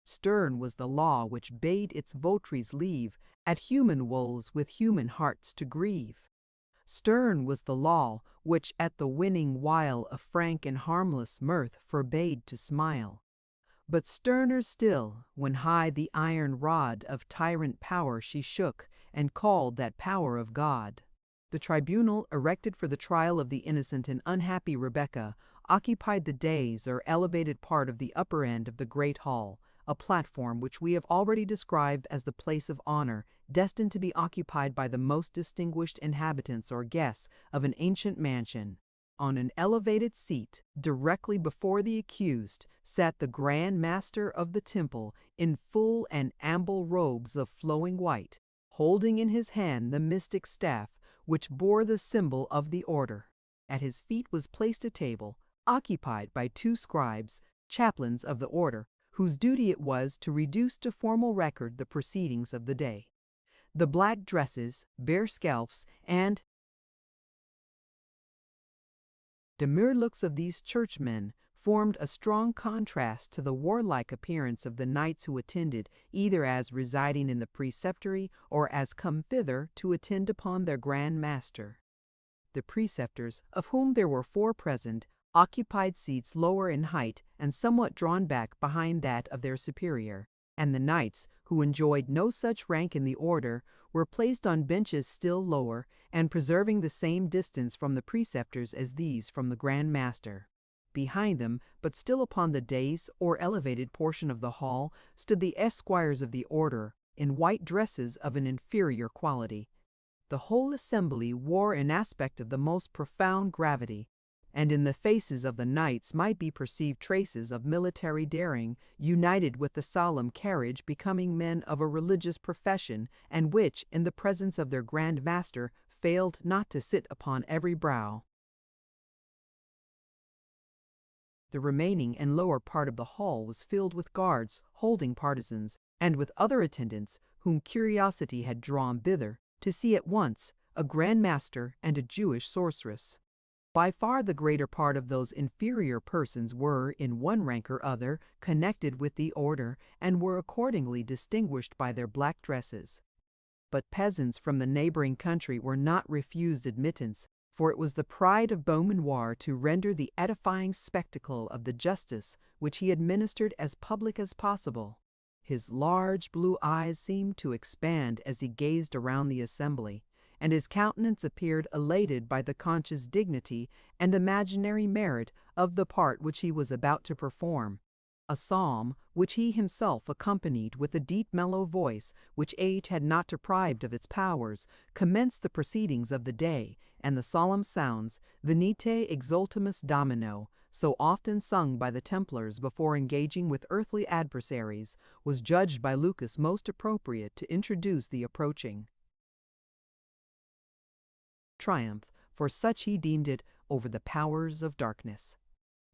Stern was the law which bade its votaries leave at human woes with human hearts to grieve. Stern was the law which at the winning wile of frank and harmless mirth forbade to smile. But sterner still, when high the iron rod of tyrant power she shook, and called that power of God. The tribunal erected for the trial of the innocent and unhappy Rebecca occupied the dais or elevated part of the upper end of the great hall, a platform which we have already described as the place of honor, destined to be occupied by the most distinguished inhabitants or guests of an ancient mansion. On an elevated seat, directly before the accused, sat the Grand Master of the Temple in full and ample robes of flowing white, holding in his hand the mystic staff which bore the symbol of the order. At his feet was placed a table, occupied by 2 scribes, chaplains of the order, whose duty it was to reduce to formal record the proceedings of the day. The black dresses, bare scalps, and demure looks of these churchmen formed a strong contrast to the warlike appearance of the knights who attended, either as residing in the preceptory or as come thither to attend upon their Grand Master. The preceptors, of whom there were 4 present, occupied seats lower in height and somewhat drawn back behind that of their superior, and the knights, who enjoyed no such rank in the order, were placed on benches still lower, and preserving the same distance from the preceptors as these from the Grand Master. Behind them, but still upon the dais or elevated portion of the hall, stood the esquires of the order, in white dresses of an inferior quality. The whole assembly wore an aspect of the most profound gravity, and in the faces of the knights might be perceived traces of military daring, united with the solemn carriage becoming men of a religious profession, and which, in the presence of their Grand Master, failed not to sit upon every brow. The remaining and lower part of the hall was filled with guards holding partisans, and with other attendants whom curiosity had drawn thither to see at once a Grand Master and a Jewish sorceress. By far the greater part of those inferior persons were, in one rank or other, connected with the order, and were accordingly distinguished by their black dresses. But peasants from the neighboring country were not refused admittance, for it was the pride of Beaumanoir to render the edifying spectacle of the justice which he administered as public as possible. His large blue eyes seemed to expand as he gazed around the assembly, and his countenance appeared elated by the conscious dignity and imaginary merit of the part which he was about to perform. A psalm, which he himself accompanied with a deep mellow voice, which age had not deprived of its powers, commenced the proceedings of the day, and the solemn sounds, Venite exultemus Domino, so often sung by the Templars before engaging with earthly adversaries, was judged by Lucas most appropriate to introduce the approaching triumph, for such he deemed it, over the powers of darkness.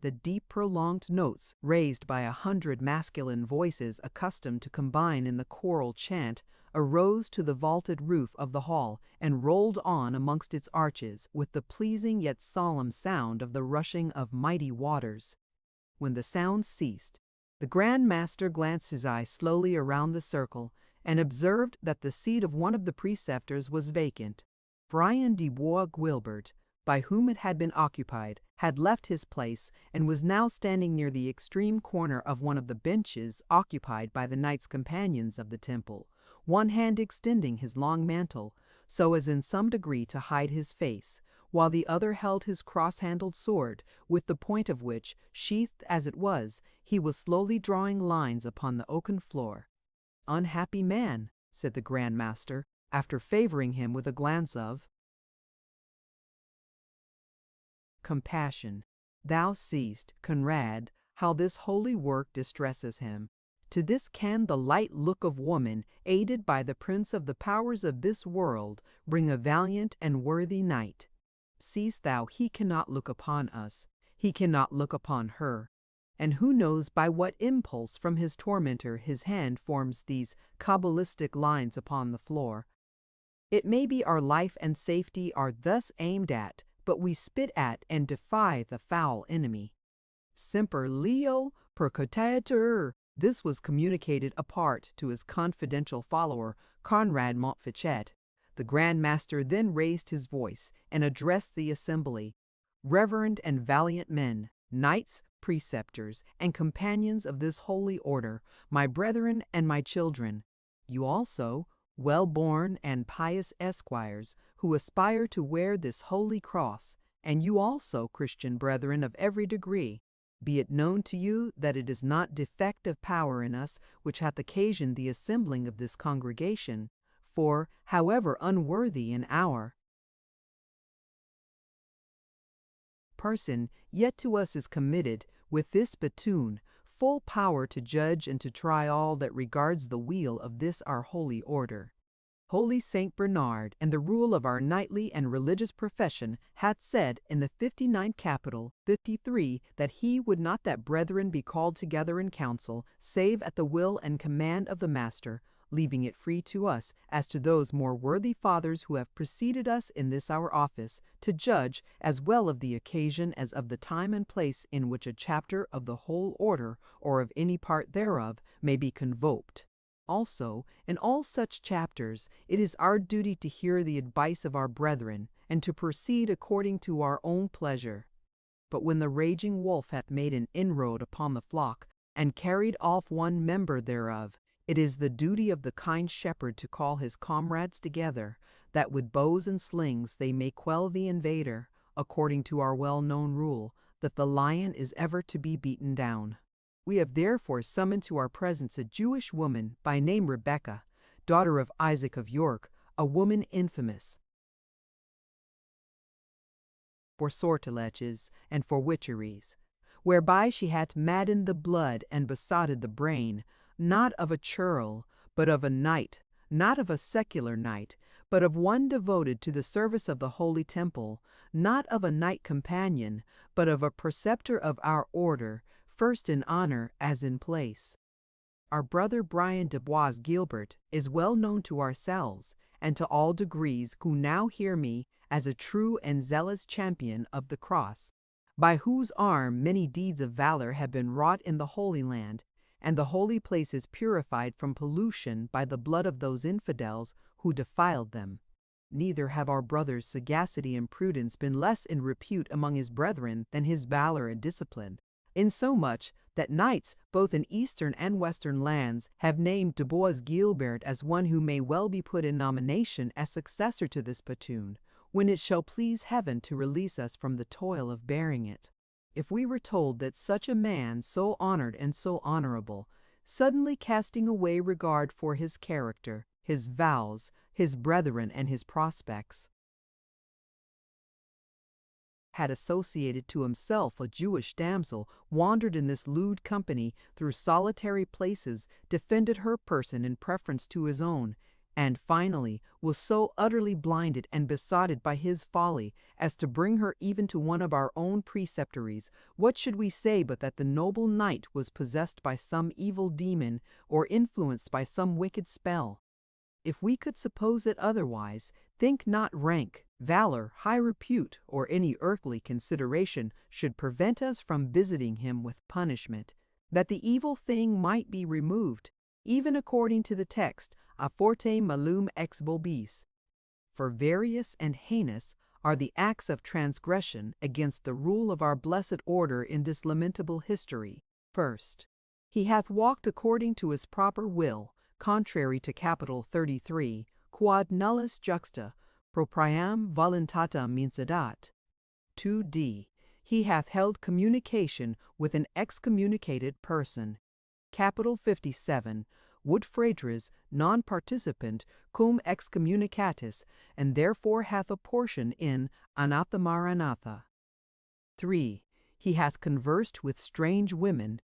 The deep prolonged notes, raised by 100 masculine voices accustomed to combine in the choral chant, arose to the vaulted roof of the hall and rolled on amongst its arches with the pleasing yet solemn sound of the rushing of mighty waters. When the sound ceased, the Grand Master glanced his eye slowly around the circle and observed that the seat of one of the preceptors was vacant. Brian de Bois Guilbert, by whom it had been occupied, had left his place and was now standing near the extreme corner of one of the benches occupied by the knights companions of the temple, one hand extending his long mantle, so as in some degree to hide his face, while the other held his cross-handled sword, with the point of which, sheathed as it was, he was slowly drawing lines upon the oaken floor. "Unhappy man," said the Grand Master, after favoring him with a glance of compassion. "Thou seest, Conrad, how this holy work distresses him. To this can the light look of woman, aided by the prince of the powers of this world, bring a valiant and worthy knight. Seest thou he cannot look upon us, he cannot look upon her, and who knows by what impulse from his tormentor his hand forms these cabalistic lines upon the floor. It may be our life and safety are thus aimed at, but we spit at and defy the foul enemy. Semper Leo percutator. This was communicated apart to his confidential follower, Conrad Montfichet. The Grand Master then raised his voice and addressed the assembly. Reverend and valiant men, knights, preceptors, and companions of this holy order, my brethren and my children, you also, well-born and pious esquires, who aspire to wear this holy cross, and you also, Christian brethren of every degree, be it known to you that it is not defect of power in us which hath occasioned the assembling of this congregation, for, however unworthy in our person, yet to us is committed, with this spittoon, full power to judge and to try all that regards the weal of this our holy order. Holy Saint Bernard, and the rule of our knightly and religious profession, hath said in the 59th Capital, 53, that he would not that brethren be called together in council, save at the will and command of the Master, leaving it free to us, as to those more worthy fathers who have preceded us in this our office, to judge as well of the occasion as of the time and place in which a chapter of the whole order, or of any part thereof, may be convoked. Also, in all such chapters, it is our duty to hear the advice of our brethren, and to proceed according to our own pleasure. But when the raging wolf hath made an inroad upon the flock, and carried off one member thereof, it is the duty of the kind shepherd to call his comrades together, that with bows and slings they may quell the invader, according to our well-known rule, that the lion is ever to be beaten down. We have therefore summoned to our presence a Jewish woman by name Rebecca, daughter of Isaac of York, a woman infamous for sortileges and for witcheries, whereby she hath maddened the blood and besotted the brain, not of a churl, but of a knight, not of a secular knight, but of one devoted to the service of the holy temple, not of a knight companion, but of a preceptor of our order, first in honor as in place. Our brother Brian de Bois Gilbert is well known to ourselves, and to all degrees who now hear me, as a true and zealous champion of the cross, by whose arm many deeds of valor have been wrought in the Holy Land, and the holy places purified from pollution by the blood of those infidels who defiled them. Neither have our brother's sagacity and prudence been less in repute among his brethren than his valor and discipline, insomuch that knights both in eastern and western lands have named de Bois Guilbert as one who may well be put in nomination as successor to this platoon, when it shall please heaven to release us from the toil of bearing it. If we were told that such a man, so honored and so honorable, suddenly casting away regard for his character, his vows, his brethren, and his prospects, had associated to himself a Jewish damsel, wandered in this lewd company through solitary places, defended her person in preference to his own, and finally was so utterly blinded and besotted by his folly as to bring her even to one of our own preceptories, what should we say but that the noble knight was possessed by some evil demon or influenced by some wicked spell? If we could suppose it otherwise, think not rank, valor, high repute, or any earthly consideration should prevent us from visiting him with punishment, that the evil thing might be removed, even according to the text, a forte malum ex vobis. For various and heinous are the acts of transgression against the rule of our blessed order in this lamentable history. First, he hath walked according to his proper will, contrary to Capital 33, quod nullus juxta propriam voluntatem incedat. 2d. He hath held communication with an excommunicated person. Capital 57, Wilfred's non-participant cum excommunicatis, and therefore hath a portion in anathemaranatha. 3. He hath conversed with strange women.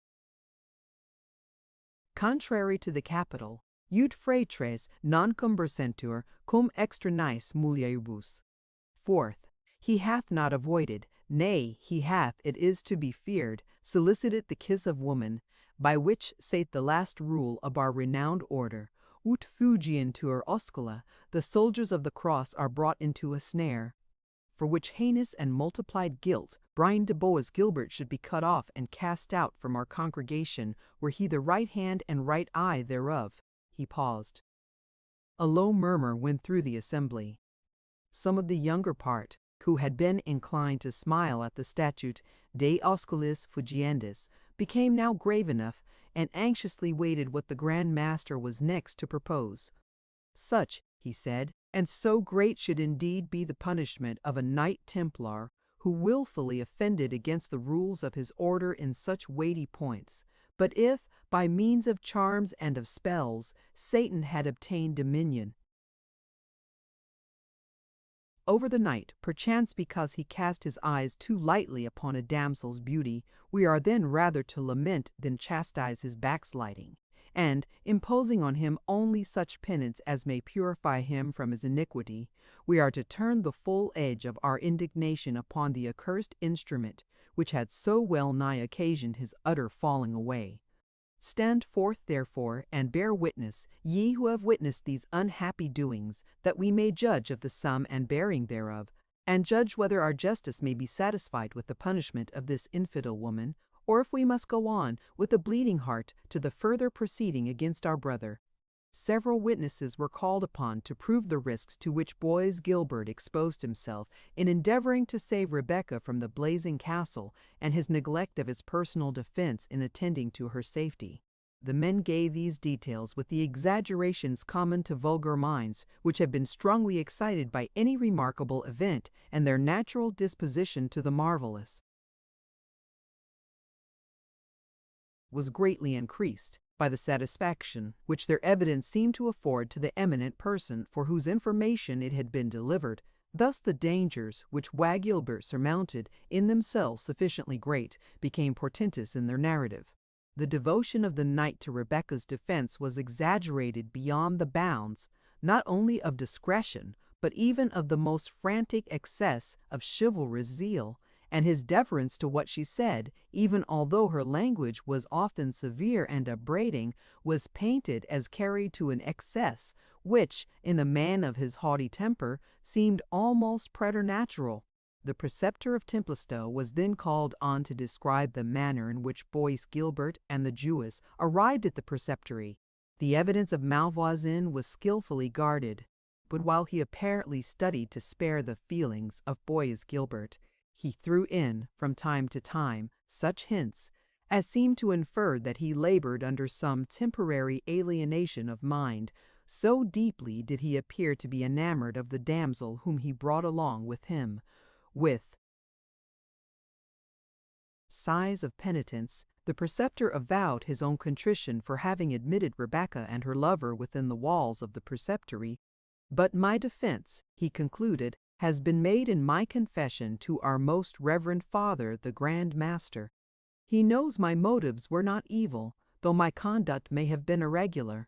Contrary to the Capital, ut fratres non conversentur cum extraneis mulieribus. 4th. He hath not avoided, nay, he hath, it is to be feared, solicited the kiss of woman, by which, saith the last rule of our renowned order, ut fugientur oscula, the soldiers of the cross are brought into a snare. for which heinous and multiplied guilt Brian de Bois Gilbert should be cut off and cast out from our congregation, were he the right hand and right eye thereof." He paused. A low murmur went through the assembly. Some of the younger part, who had been inclined to smile at the statute De Osculis Fugiendis, became now grave enough, and anxiously waited what the Grand Master was next to propose. "Such," he said, "and so great should indeed be the punishment of a Knight Templar who wilfully offended against the rules of his order in such weighty points. But if, by means of charms and of spells, Satan had obtained dominion over the knight, perchance because he cast his eyes too lightly upon a damsel's beauty, we are then rather to lament than chastise his backsliding, and, imposing on him only such penance as may purify him from his iniquity, we are to turn the full edge of our indignation upon the accursed instrument which had so well nigh occasioned his utter falling away. Stand forth, therefore, and bear witness, ye who have witnessed these unhappy doings, that we may judge of the sum and bearing thereof, and judge whether our justice may be satisfied with the punishment of this infidel woman, or if we must go on, with a bleeding heart, to the further proceeding against our brother." Several witnesses were called upon to prove the risks to which Bois Gilbert exposed himself in endeavoring to save Rebecca from the blazing castle, and his neglect of his personal defense in attending to her safety. The men gave these details with the exaggerations common to vulgar minds, which have been strongly excited by any remarkable event, and their natural disposition to the marvelous was greatly increased by the satisfaction which their evidence seemed to afford to the eminent person for whose information it had been delivered. Thus the dangers which Wag Gilbert surmounted, in themselves sufficiently great, became portentous in their narrative. The devotion of the knight to Rebecca's defense was exaggerated beyond the bounds, not only of discretion, but even of the most frantic excess of chivalrous zeal, and his deference to what she said, even although her language was often severe and upbraiding, was painted as carried to an excess which, in a man of his haughty temper, seemed almost preternatural. The preceptor of Templestowe was then called on to describe the manner in which Bois Gilbert and the Jewess arrived at the preceptory. The evidence of Malvoisin was skilfully guarded, but while he apparently studied to spare the feelings of Bois Gilbert, he threw in, from time to time, such hints as seemed to infer that he labored under some temporary alienation of mind, so deeply did he appear to be enamored of the damsel whom he brought along with him. With sighs of penitence, the preceptor avowed his own contrition for having admitted Rebecca and her lover within the walls of the preceptory. "But my defense," he concluded, "has been made in my confession to our most reverend Father, the Grand Master. He knows my motives were not evil, though my conduct may have been irregular.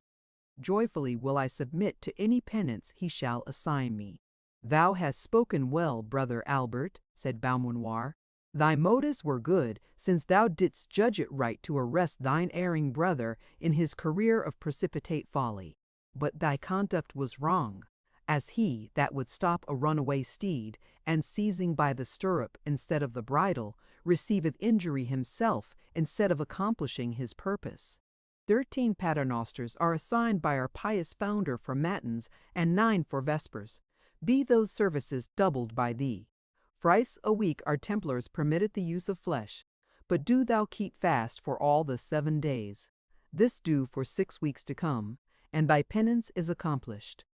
Joyfully will I submit to any penance he shall assign me." "Thou hast spoken well, brother Albert," said Beaumanoir. "Thy motives were good, since thou didst judge it right to arrest thine erring brother in his career of precipitate folly. But thy conduct was wrong, as he that would stop a runaway steed, and seizing by the stirrup instead of the bridle, receiveth injury himself instead of accomplishing his purpose. 13 paternosters are assigned by our pious founder for matins, and 9 for vespers. Be those services doubled by thee. Thrice a week our Templars permitted the use of flesh, but do thou keep fast for all the 7 days. This do for 6 weeks to come, and thy penance is accomplished."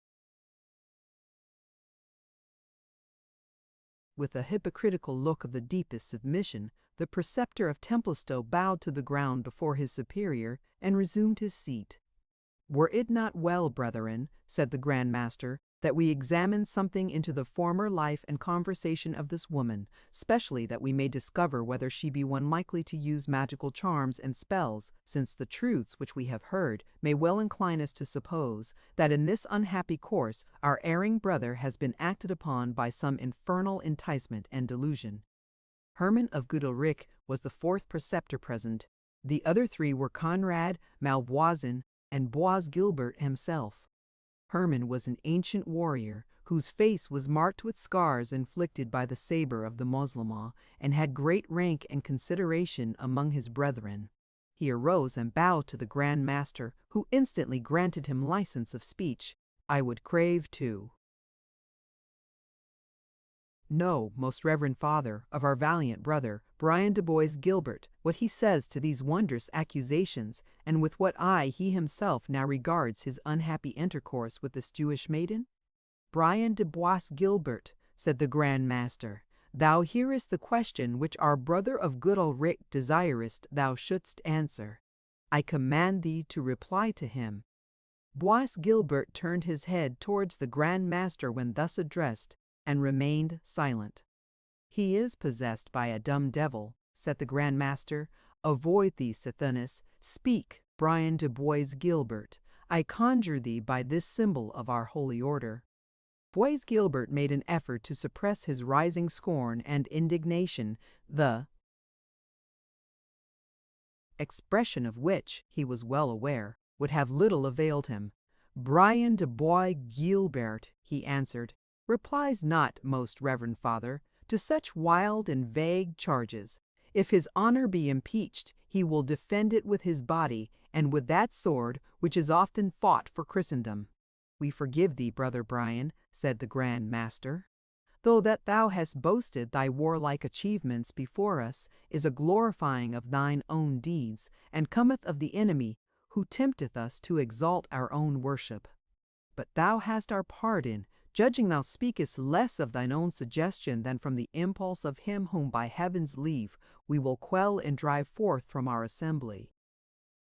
With a hypocritical look of the deepest submission, the preceptor of Templestowe bowed to the ground before his superior, and resumed his seat. "Were it not well, brethren," said the Grand Master, "that we examine something into the former life and conversation of this woman, specially that we may discover whether she be one likely to use magical charms and spells, since the truths which we have heard may well incline us to suppose that in this unhappy course our erring brother has been acted upon by some infernal enticement and delusion." Herman of Goodalricke was the 4th preceptor present. The other 3 were Conrad, Malvoisin, and Bois Gilbert himself. Herman was an ancient warrior whose face was marked with scars inflicted by the saber of the Moslem, and had great rank and consideration among his brethren. He arose and bowed to the Grand Master, who instantly granted him license of speech. I would crave to know, most reverend father, of our valiant brother, Brian de Bois Gilbert, what he says to these wondrous accusations, and with what eye he himself now regards his unhappy intercourse with this Jewish maiden? Brian de Bois Gilbert, said the Grand Master, thou hearest the question which our brother of good Ulric desirest thou shouldst answer. I command thee to reply to him. Bois Gilbert turned his head towards the Grand Master when thus addressed, and remained silent. He is possessed by a dumb devil, said the Grand Master. Avoid thee, Sathanas. Speak, Brian de Bois Gilbert. I conjure thee by this symbol of our holy order. Bois Gilbert made an effort to suppress his rising scorn and indignation, the expression of which, he was well aware, would have little availed him. Brian de Bois Gilbert, he answered, replies not, most reverend father, to such wild and vague charges. If his honor be impeached, he will defend it with his body, and with that sword which is often fought for Christendom. We forgive thee, brother Brian, said the Grand Master. Though that thou hast boasted thy warlike achievements before us is a glorifying of thine own deeds, and cometh of the enemy, who tempteth us to exalt our own worship. But thou hast our pardon, judging thou speakest less of thine own suggestion than from the impulse of him whom by heaven's leave we will quell and drive forth from our assembly.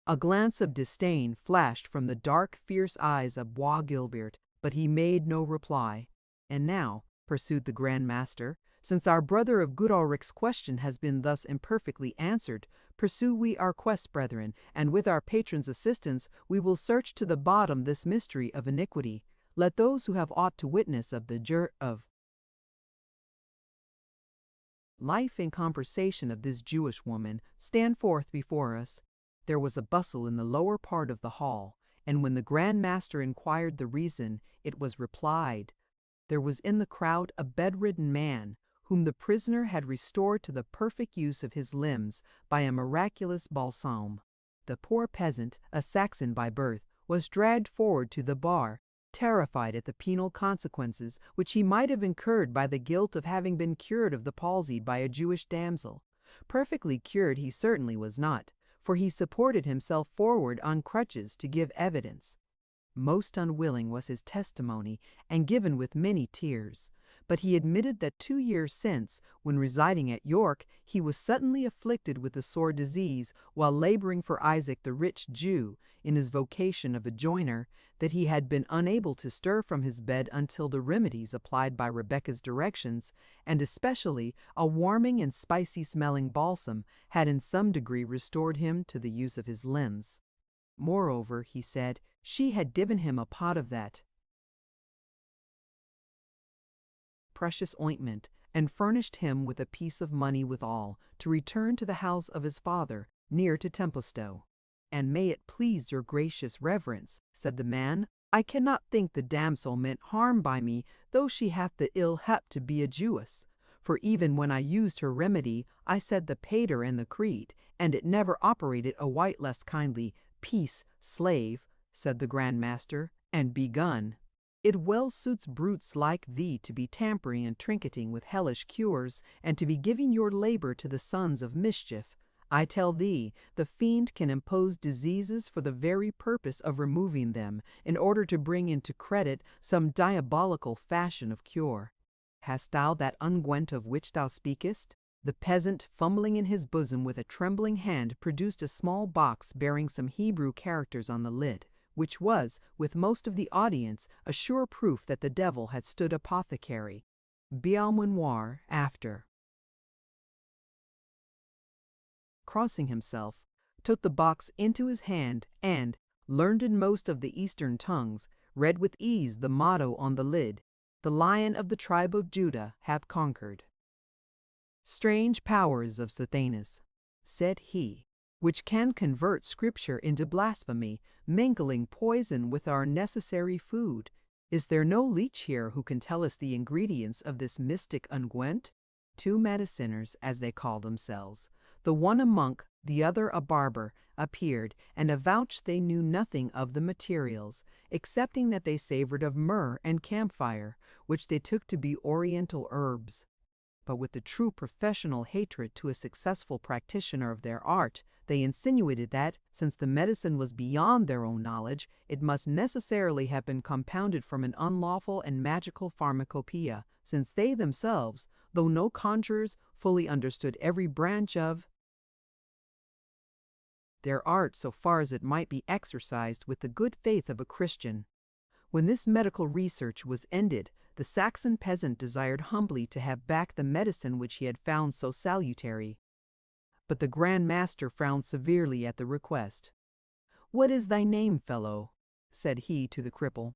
A glance of disdain flashed from the dark, fierce eyes of Bois Gilbert, but he made no reply. And now, pursued the Grand Master, since our brother of good Ulric's question has been thus imperfectly answered, pursue we our quest, brethren, and with our patron's assistance we will search to the bottom this mystery of iniquity. Let those who have aught to witness of the life and conversation of this Jewish woman stand forth before us. There was a bustle in the lower part of the hall, and when the Grand Master inquired the reason, it was replied, there was in the crowd a bedridden man, whom the prisoner had restored to the perfect use of his limbs by a miraculous balsam. The poor peasant, a Saxon by birth, was dragged forward to the bar, terrified at the penal consequences which he might have incurred by the guilt of having been cured of the palsy by a Jewish damsel. Perfectly cured he certainly was not, for he supported himself forward on crutches to give evidence. Most unwilling was his testimony, and given with many tears. But he admitted that 2 years since, when residing at York, he was suddenly afflicted with a sore disease while laboring for Isaac the rich Jew in his vocation of a joiner, that he had been unable to stir from his bed until the remedies applied by Rebecca's directions, and especially a warming and spicy-smelling balsam, had in some degree restored him to the use of his limbs. Moreover, he said, she had given him a pot of that precious ointment, and furnished him with a piece of money withal, to return to the house of his father, near to Templestowe. And may it please your gracious reverence, said the man, I cannot think the damsel meant harm by me, though she hath the ill hap to be a Jewess. For even when I used her remedy, I said the Pater and the Creed, and it never operated a whit less kindly. Peace, slave, said the Grand Master, and begun. It well suits brutes like thee to be tampering and trinketing with hellish cures, and to be giving your labor to the sons of mischief. I tell thee, the fiend can impose diseases for the very purpose of removing them, in order to bring into credit some diabolical fashion of cure. Hast thou that unguent of which thou speakest? The peasant, fumbling in his bosom with a trembling hand, produced a small box bearing some Hebrew characters on the lid, which was, with most of the audience, a sure proof that the devil had stood apothecary. Beaumanoir after crossing himself, took the box into his hand, and, learned in most of the Eastern tongues, read with ease the motto on the lid, "The Lion of the tribe of Judah hath conquered." Strange powers of Sathanas, said he, which can convert Scripture into blasphemy, mingling poison with our necessary food. Is there no leech here who can tell us the ingredients of this mystic unguent? Two mediciners, as they called themselves, the one a monk, the other a barber, appeared, and avouched they knew nothing of the materials, excepting that they savored of myrrh and camphire, which they took to be oriental herbs. But with the true professional hatred to a successful practitioner of their art, they insinuated that, since the medicine was beyond their own knowledge, it must necessarily have been compounded from an unlawful and magical pharmacopoeia, since they themselves, though no conjurers, fully understood every branch of their art so far as it might be exercised with the good faith of a Christian. When this medical research was ended, the Saxon peasant desired humbly to have back the medicine which he had found so salutary. But the Grand Master frowned severely at the request. "What is thy name, fellow?" said he to the cripple.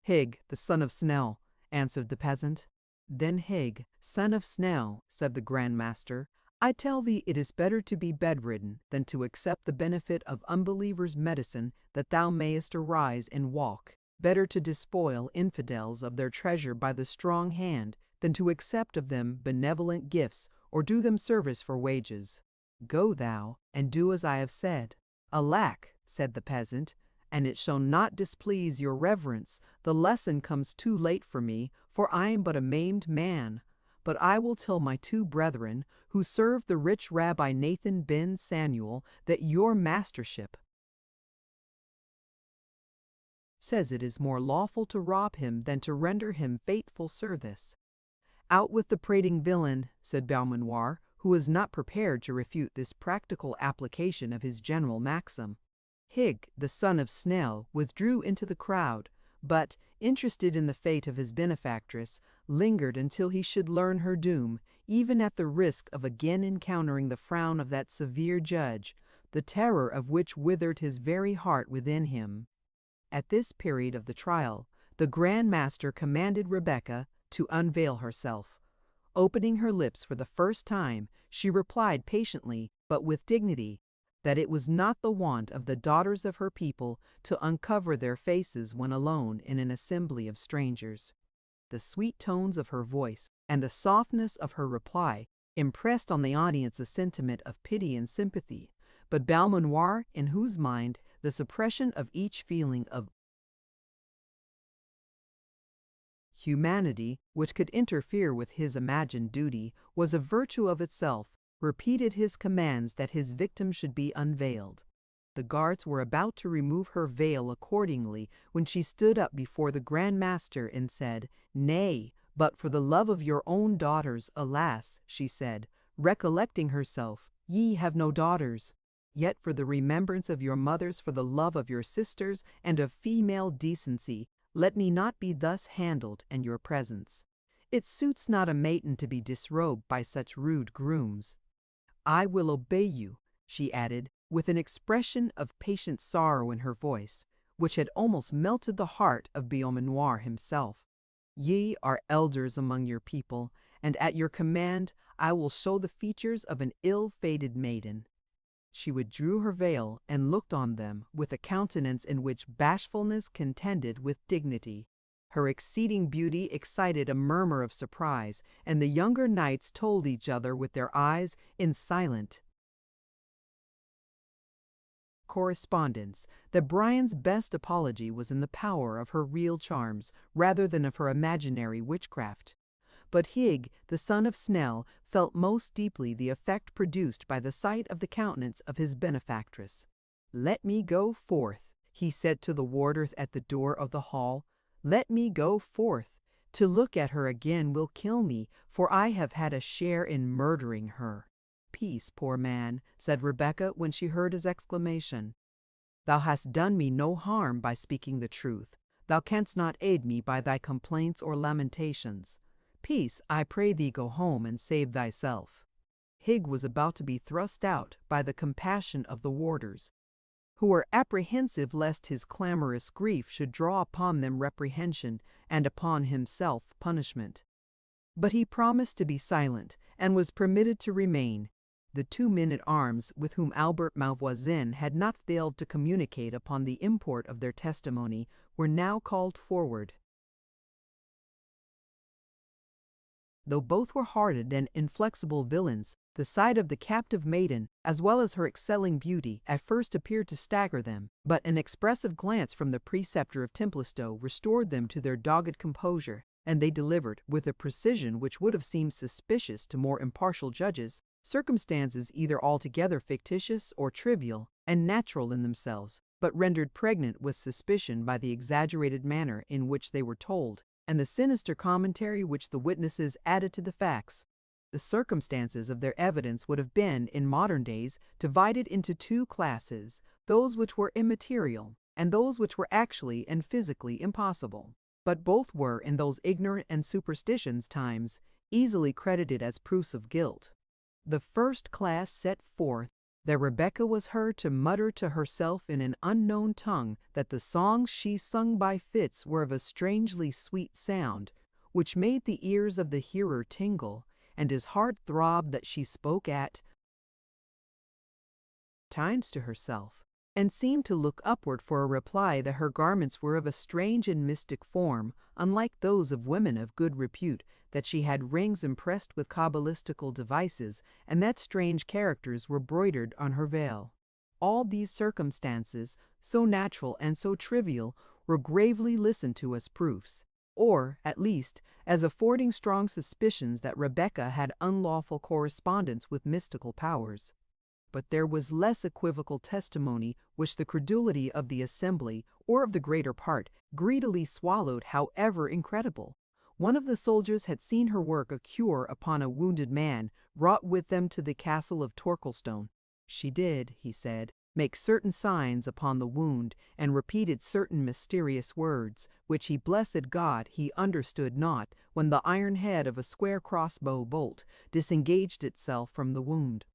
"Hig, the son of Snell," answered the peasant. "Then Hig, son of Snell," said the Grand Master, "I tell thee it is better to be bedridden than to accept the benefit of unbelievers' medicine that thou mayest arise and walk. Better to despoil infidels of their treasure by the strong hand than to accept of them benevolent gifts or do them service for wages. Go thou, and do as I have said." "Alack," said the peasant, "and it shall not displease your reverence, the lesson comes too late for me, for I am but a maimed man. But I will tell my two brethren, who serve the rich Rabbi Nathan ben Samuel, that your mastership says it is more lawful to rob him than to render him faithful service." "Out with the prating villain," said Beaumanoir, who was not prepared to refute this practical application of his general maxim. Hig, the son of Snell, withdrew into the crowd, but, interested in the fate of his benefactress, lingered until he should learn her doom, even at the risk of again encountering the frown of that severe judge, the terror of which withered his very heart within him. At this period of the trial, the Grand Master commanded Rebecca to unveil herself. Opening her lips for the first time, she replied patiently, but with dignity, that it was not the wont of the daughters of her people to uncover their faces when alone in an assembly of strangers. The sweet tones of her voice and the softness of her reply impressed on the audience a sentiment of pity and sympathy, but Beaumanoir, in whose mind the suppression of each feeling of humanity which could interfere with his imagined duty was a virtue of itself, repeated his commands that his victim should be unveiled. The guards were about to remove her veil accordingly when she stood up before the Grand Master and said, "Nay, but for the love of your own daughters, alas," she said, recollecting herself, "ye have no daughters. Yet for the remembrance of your mothers, for the love of your sisters, and of female decency, let me not be thus handled in your presence. It suits not a maiden to be disrobed by such rude grooms. I will obey you," she added, with an expression of patient sorrow in her voice, which had almost melted the heart of Beaumanoir himself. "Ye are elders among your people, and at your command I will show the features of an ill-fated maiden." She withdrew her veil and looked on them with a countenance in which bashfulness contended with dignity. Her exceeding beauty excited a murmur of surprise, and the younger knights told each other with their eyes in silent correspondence that Brian's best apology was in the power of her real charms rather than of her imaginary witchcraft. But Hig, the son of Snell, felt most deeply the effect produced by the sight of the countenance of his benefactress. "Let me go forth," he said to the warders at the door of the hall. "Let me go forth. To look at her again will kill me, for I have had a share in murdering her." "Peace, poor man," said Rebecca when she heard his exclamation. "Thou hast done me no harm by speaking the truth. Thou canst not aid me by thy complaints or lamentations. Peace, I pray thee go home and save thyself." Hig was about to be thrust out by the compassion of the warders, who were apprehensive lest his clamorous grief should draw upon them reprehension and upon himself punishment. But he promised to be silent, and was permitted to remain. The two men-at-arms with whom Albert Malvoisin had not failed to communicate upon the import of their testimony were now called forward. Though both were hardened and inflexible villains, the sight of the captive maiden, as well as her excelling beauty, at first appeared to stagger them, but an expressive glance from the preceptor of Templestowe restored them to their dogged composure, and they delivered, with a precision which would have seemed suspicious to more impartial judges, circumstances either altogether fictitious or trivial and natural in themselves, but rendered pregnant with suspicion by the exaggerated manner in which they were told, and the sinister commentary which the witnesses added to the facts. The circumstances of their evidence would have been, in modern days, divided into two classes, those which were immaterial, and those which were actually and physically impossible. But both were, in those ignorant and superstitious times, easily credited as proofs of guilt. The first class set forth that Rebecca was heard to mutter to herself in an unknown tongue that the songs she sung by fits were of a strangely sweet sound, which made the ears of the hearer tingle, and his heart throb that she spoke at times to herself, and seemed to look upward for a reply, that her garments were of a strange and mystic form, unlike those of women of good repute, that she had rings impressed with cabalistical devices, and that strange characters were broidered on her veil. All these circumstances, so natural and so trivial, were gravely listened to as proofs, or, at least, as affording strong suspicions that Rebecca had unlawful correspondence with mystical powers. But there was less equivocal testimony which the credulity of the assembly, or of the greater part, greedily swallowed, however incredible. One of the soldiers had seen her work a cure upon a wounded man, brought with them to the castle of Torquilstone. She did, he said, make certain signs upon the wound, and repeated certain mysterious words, which he blessed God he understood not, when the iron head of a square crossbow bolt disengaged itself from the wound.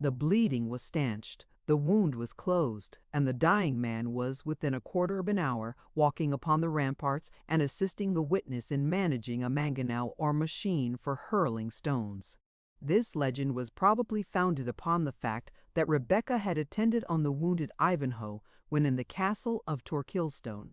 The bleeding was stanched, the wound was closed, and the dying man was, within a quarter of an hour, walking upon the ramparts and assisting the witness in managing a mangonel or machine for hurling stones. This legend was probably founded upon the fact that Rebecca had attended on the wounded Ivanhoe when in the castle of Torquilstone.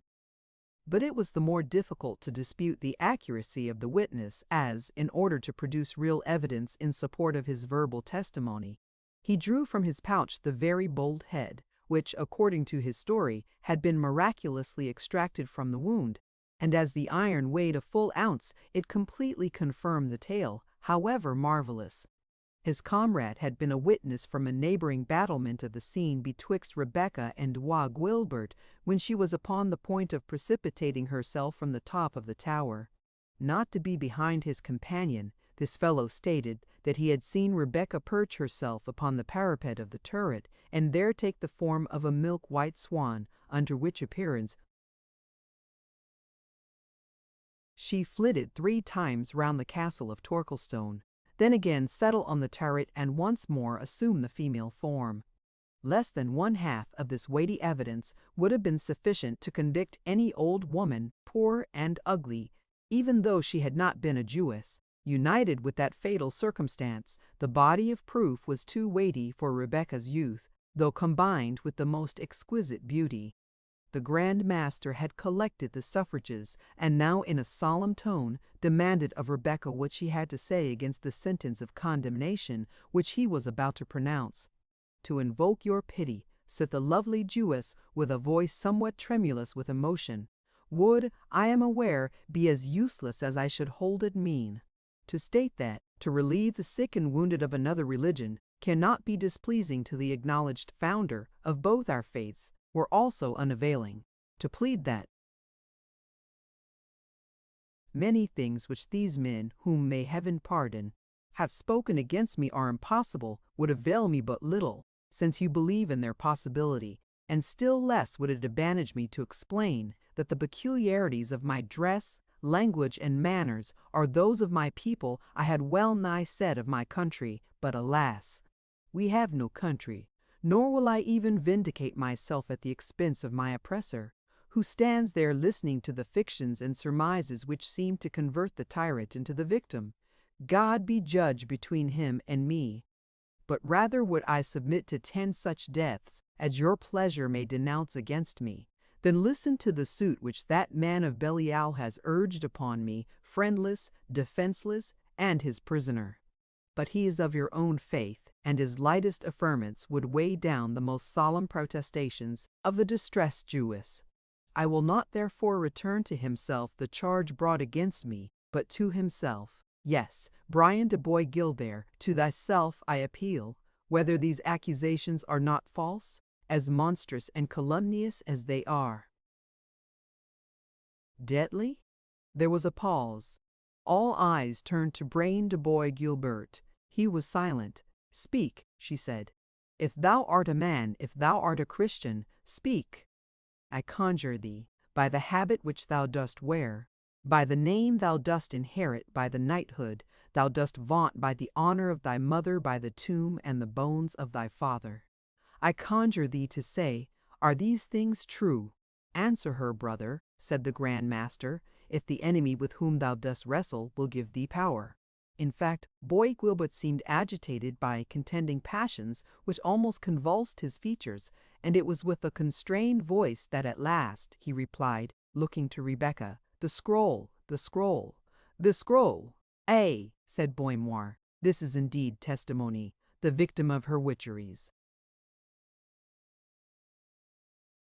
But it was the more difficult to dispute the accuracy of the witness, as, in order to produce real evidence in support of his verbal testimony, he drew from his pouch the very bold head, which, according to his story, had been miraculously extracted from the wound, and as the iron weighed a full ounce, it completely confirmed the tale, however marvelous. His comrade had been a witness from a neighboring battlement of the scene betwixt Rebecca and Bois Guilbert, when she was upon the point of precipitating herself from the top of the tower. Not to be behind his companion, this fellow stated that he had seen Rebecca perch herself upon the parapet of the turret, and there take the form of a milk-white swan, under which appearance she flitted 3 times round the castle of Torquilstone, then again settle on the turret and once more assume the female form. Less than 1/2 of this weighty evidence would have been sufficient to convict any old woman, poor and ugly, even though she had not been a Jewess. United with that fatal circumstance, the body of proof was too weighty for Rebecca's youth, though combined with the most exquisite beauty. The Grand Master had collected the suffrages, and now in a solemn tone demanded of Rebecca what she had to say against the sentence of condemnation which he was about to pronounce. "To invoke your pity," said the lovely Jewess with a voice somewhat tremulous with emotion, "would, I am aware, be as useless as I should hold it mean. To state that, to relieve the sick and wounded of another religion, cannot be displeasing to the acknowledged founder of both our faiths, were also unavailing. To plead that many things which these men, whom may Heaven pardon, have spoken against me are impossible, would avail me but little, since you believe in their possibility, and still less would it advantage me to explain that the peculiarities of my dress, language, and manners are those of my people. I had well nigh said of my country, but alas, we have no country, nor will I even vindicate myself at the expense of my oppressor, who stands there listening to the fictions and surmises which seem to convert the tyrant into the victim. God be judge between him and me. But rather would I submit to 10 such deaths as your pleasure may denounce against me, Then listen to the suit which that man of Belial has urged upon me, friendless, defenseless, and his prisoner. But he is of your own faith, and his lightest affirmance would weigh down the most solemn protestations of the distressed Jewess. I will not therefore return to himself the charge brought against me, but to himself. Yes, Brian de Bois Guilbert, to thyself I appeal, whether these accusations are not false, as monstrous and calumnious as they are. Deadly? There was a pause. All eyes turned to Brian de Bois Guilbert. He was silent. Speak, she said. If thou art a man, if thou art a Christian, speak. I conjure thee, by the habit which thou dost wear, by the name thou dost inherit, by the knighthood thou dost vaunt, by the honor of thy mother, by the tomb and the bones of thy father. I conjure thee to say, are these things true? Answer her, brother, said the Grand Master, if the enemy with whom thou dost wrestle will give thee power. In fact, Bois Guilbert seemed agitated by contending passions which almost convulsed his features, and it was with a constrained voice that at last he replied, looking to Rebecca, "The scroll, the scroll, the scroll." "Ay," said Bohemond, "this is indeed testimony, the victim of her witcheries."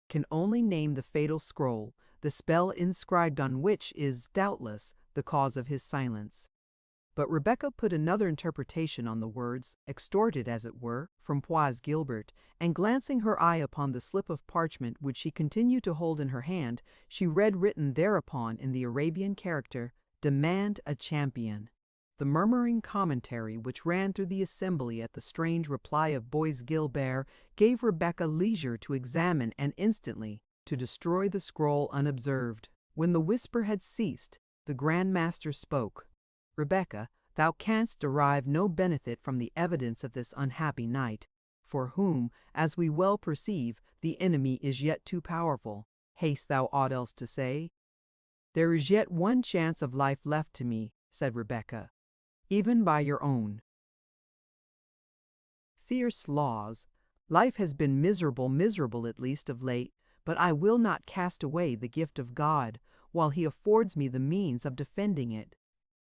Can only name the fatal scroll, the spell inscribed on which is, doubtless, the cause of his silence. But Rebecca put another interpretation on the words, extorted, as it were, from Bois Guilbert, and glancing her eye upon the slip of parchment which she continued to hold in her hand, she read written thereupon in the Arabian character, "Demand a champion." The murmuring commentary which ran through the assembly at the strange reply of Bois Guilbert gave Rebecca leisure to examine and instantly to destroy the scroll unobserved. When the whisper had ceased, the Grand Master spoke. "Rebecca, thou canst derive no benefit from the evidence of this unhappy knight, for whom, as we well perceive, the enemy is yet too powerful. Hast thou aught else to say?" "There is yet one chance of life left to me," said Rebecca, "even by your own." Fierce laws! Life has been miserable at least of late, but I will not cast away the gift of God, while he affords me the means of defending it.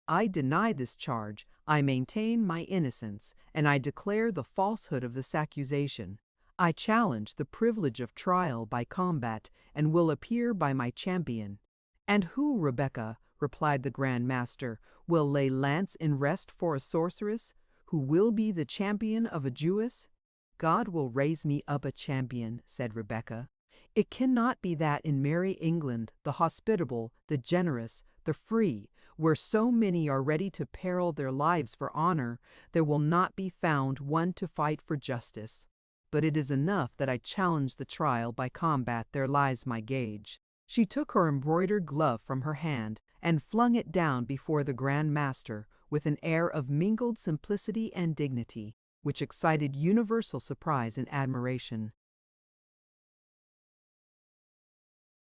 I deny this charge, I maintain my innocence, and I declare the falsehood of this accusation. I challenge the privilege of trial by combat, and will appear by my champion. "And who, Rebecca," replied the Grand Master, "will lay lance in rest for a sorceress? Who will be the champion of a Jewess?" "God will raise me up a champion," said Rebecca. "It cannot be that in merry England, the hospitable, the generous, the free, where so many are ready to peril their lives for honor, there will not be found one to fight for justice. But it is enough that I challenge the trial by combat, there lies my gage." She took her embroidered glove from her hand and flung it down before the Grand Master with an air of mingled simplicity and dignity, which excited universal surprise and admiration.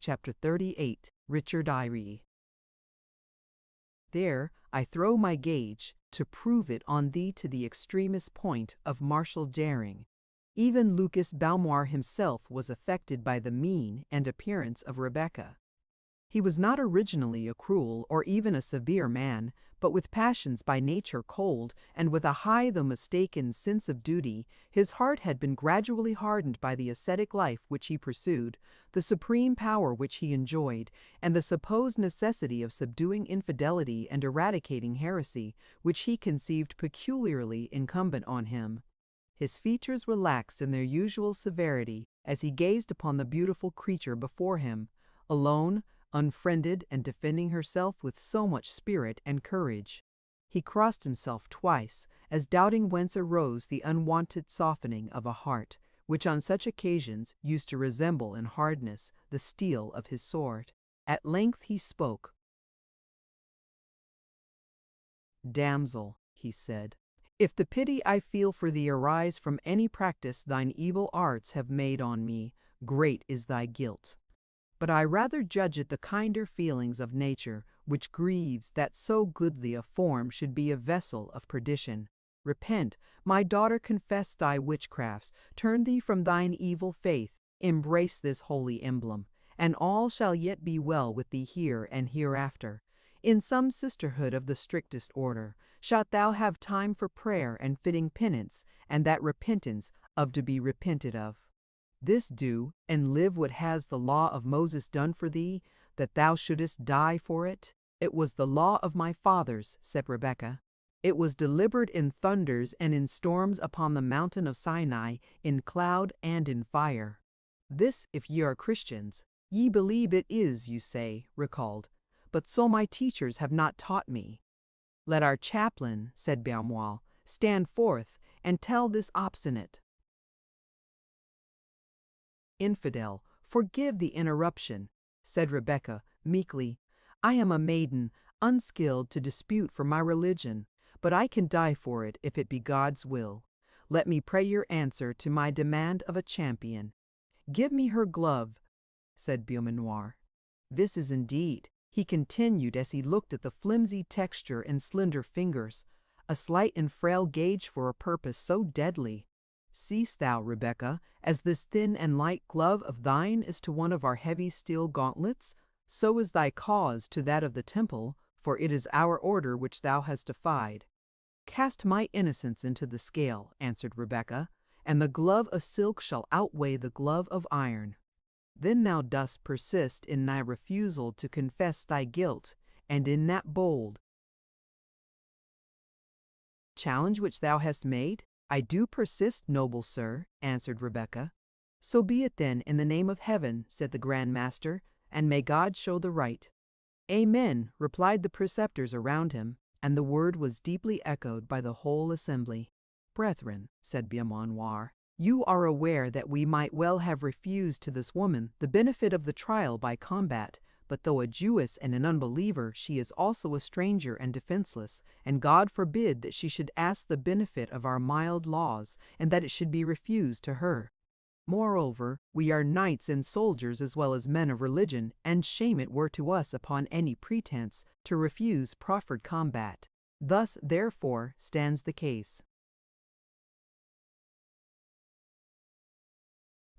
Chapter 38. Richard Eyre. There I throw my gage, to prove it on thee to the extremest point of martial daring. Even Lucas Balmoir himself was affected by the mien and appearance of Rebecca. He was not originally a cruel or even a severe man, but with passions by nature cold, and with a high though mistaken sense of duty, his heart had been gradually hardened by the ascetic life which he pursued, the supreme power which he enjoyed, and the supposed necessity of subduing infidelity and eradicating heresy, which he conceived peculiarly incumbent on him. His features relaxed in their usual severity as he gazed upon the beautiful creature before him, alone, unfriended, and defending herself with so much spirit and courage. He crossed himself twice, as doubting whence arose the unwonted softening of a heart, which on such occasions used to resemble in hardness the steel of his sword. At length he spoke. "Damsel," he said, "if the pity I feel for thee arise from any practice thine evil arts have made on me, great is thy guilt. But I rather judge it the kinder feelings of nature, which grieves that so goodly a form should be a vessel of perdition. Repent, my daughter, confess thy witchcrafts, turn thee from thine evil faith, embrace this holy emblem, and all shall yet be well with thee here and hereafter. In some sisterhood of the strictest order shalt thou have time for prayer and fitting penance, and that repentance of to be repented of. This do, and live what has the law of Moses done for thee, that thou shouldest die for it. It was the law of my fathers, said Rebekah. It was delivered in thunders and in storms upon the mountain of Sinai, in cloud and in fire. This, if ye are Christians, ye believe it is, you say, recalled, but so my teachers have not taught me. Let our chaplain, said Beaumois, stand forth and tell this obstinate infidel. Forgive the interruption, said Rebekah meekly. I am a maiden, unskilled to dispute for my religion, but I can die for it if it be God's will. Let me pray your answer to my demand of a champion. Give me her glove, said Beaumanoir. This is indeed, he continued as he looked at the flimsy texture and slender fingers, a slight and frail gauge for a purpose so deadly. Seest thou, Rebekah, as this thin and light glove of thine is to one of our heavy steel gauntlets, so is thy cause to that of the temple, for it is our order which thou hast defied. Cast my innocence into the scale, answered Rebekah, and the glove of silk shall outweigh the glove of iron. Then thou dost persist in thy refusal to confess thy guilt, and in that bold challenge which thou hast made? I do persist, noble sir, answered Rebekah. So be it then, in the name of heaven, said the Grand Master, and may God show the right. Amen, replied the preceptors around him, and the word was deeply echoed by the whole assembly. Brethren, said Beaumanoir, you are aware that we might well have refused to this woman the benefit of the trial by combat, but though a Jewess and an unbeliever, she is also a stranger and defenseless, and God forbid that she should ask the benefit of our mild laws, and that it should be refused to her. Moreover, we are knights and soldiers as well as men of religion, and shame it were to us upon any pretense to refuse proffered combat. Thus, therefore, stands the case.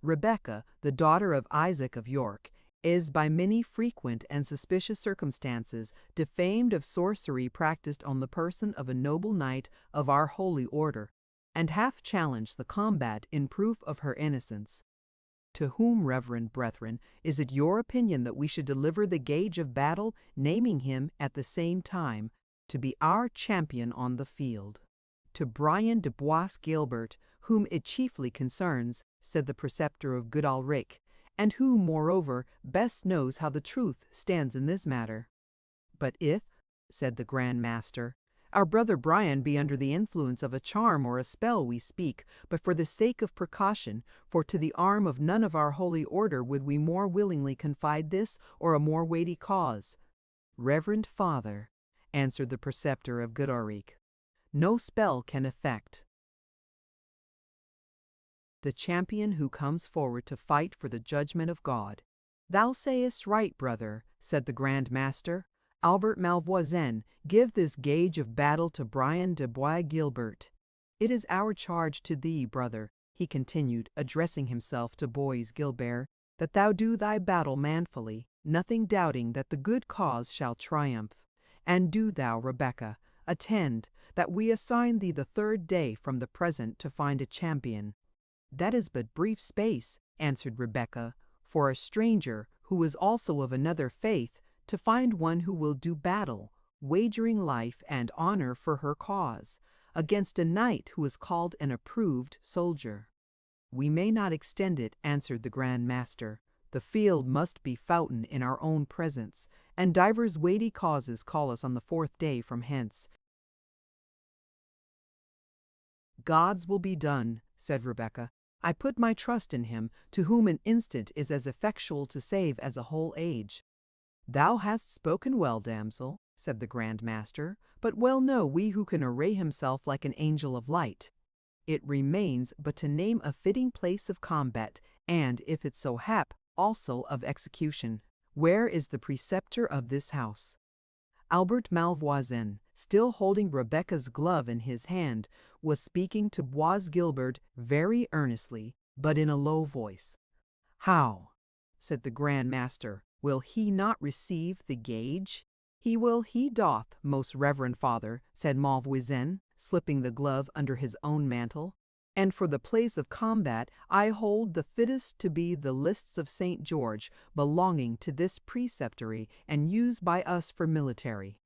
Rebekah, the daughter of Isaac of York, is by many frequent and suspicious circumstances defamed of sorcery practiced on the person of a noble knight of our holy order, and hath challenged the combat in proof of her innocence. To whom, reverend brethren, is it your opinion that we should deliver the gage of battle, naming him at the same time to be our champion on the field? To Brian de Bois Gilbert, whom it chiefly concerns, said the preceptor of Goodalricke, and who, moreover, best knows how the truth stands in this matter. But if, said the Grand Master, our brother Brian be under the influence of a charm or a spell, we speak, but for the sake of precaution, for to the arm of none of our holy order would we more willingly confide this or a more weighty cause. Reverend Father, answered the preceptor of Goodalricke, no spell can effect the champion who comes forward to fight for the judgment of God. Thou sayest right, brother, said the Grand Master. Albert Malvoisin, give this gage of battle to Brian de Bois Gilbert. It is our charge to thee, brother, he continued, addressing himself to Bois Gilbert, that thou do thy battle manfully, nothing doubting that the good cause shall triumph. And do thou, Rebekah, attend, that we assign thee the 3rd day from the present to find a champion. That is but brief space, answered Rebekah, for a stranger, who is also of another faith, to find one who will do battle, wagering life and honor for her cause, against a knight who is called an approved soldier. We may not extend it, answered the Grand Master. The field must be foughten in our own presence, and divers weighty causes call us on the 4th day from hence. God's will be done, said Rebekah. I put my trust in him, to whom an instant is as effectual to save as a whole age. Thou hast spoken well, damsel, said the Grand Master, but well know we who can array himself like an angel of light. It remains but to name a fitting place of combat, and, if it so hap, also of execution. Where is the preceptor of this house? Albert Malvoisin, still holding Rebekah's glove in his hand, was speaking to Bois Gilbert very earnestly, but in a low voice. How, said the Grand Master, will he not receive the gage? He doth, most reverend father, said Malvoisin, slipping the glove under his own mantle. And for the place of combat, I hold the fittest to be the lists of St. George, belonging to this preceptory, and used by us for military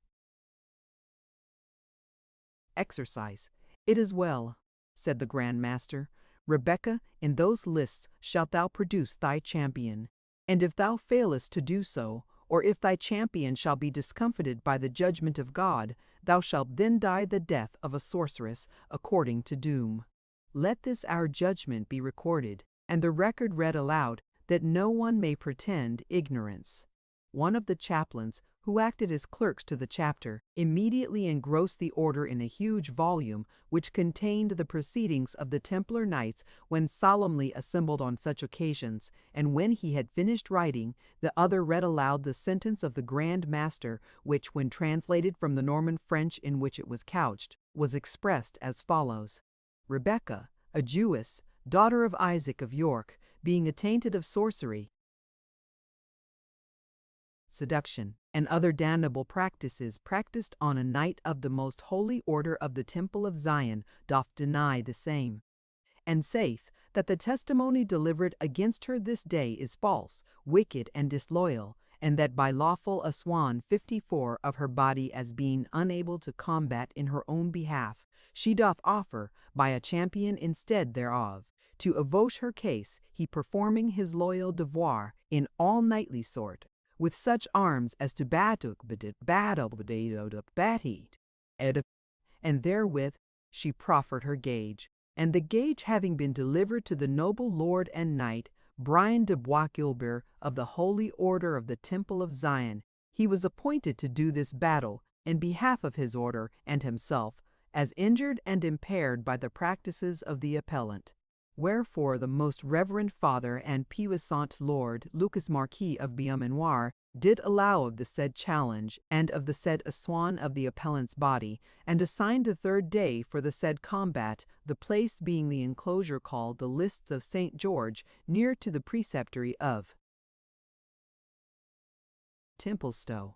exercise. It is well, said the Grand Master. Rebecca, in those lists shalt thou produce thy champion, and if thou failest to do so, or if thy champion shall be discomfited by the judgment of God, thou shalt then die the death of a sorceress, according to doom. Let this our judgment be recorded, and the record read aloud, that no one may pretend ignorance. One of the chaplains, who acted as clerks to the chapter, immediately engrossed the order in a huge volume which contained the proceedings of the Templar Knights when solemnly assembled on such occasions, and when he had finished writing, the other read aloud the sentence of the Grand Master, which, when translated from the Norman French in which it was couched, was expressed as follows: Rebecca, a Jewess, daughter of Isaac of York, being attainted of sorcery, seduction, and other damnable practices practiced on a knight of the most holy order of the Temple of Zion, doth deny the same, and saith that the testimony delivered against her this day is false, wicked, and disloyal, and that by lawful aswan 54 of her body as being unable to combat in her own behalf, she doth offer, by a champion instead thereof, to avouch her case, he performing his loyal devoir in all knightly sort, with such arms as to and therewith she proffered her gage. And the gage having been delivered to the noble lord and knight, Brian de Bois Guilbert, of the Holy Order of the Temple of Zion, he was appointed to do this battle in behalf of his order and himself, as injured and impaired by the practices of the appellant. Wherefore the most reverend father and puissant lord, Lucas Marquis of Beaumanoir, did allow of the said challenge and of the said aswan of the appellant's body, and assigned a third day for the said combat, the place being the enclosure called the Lists of St. George, near to the preceptory of Templestowe.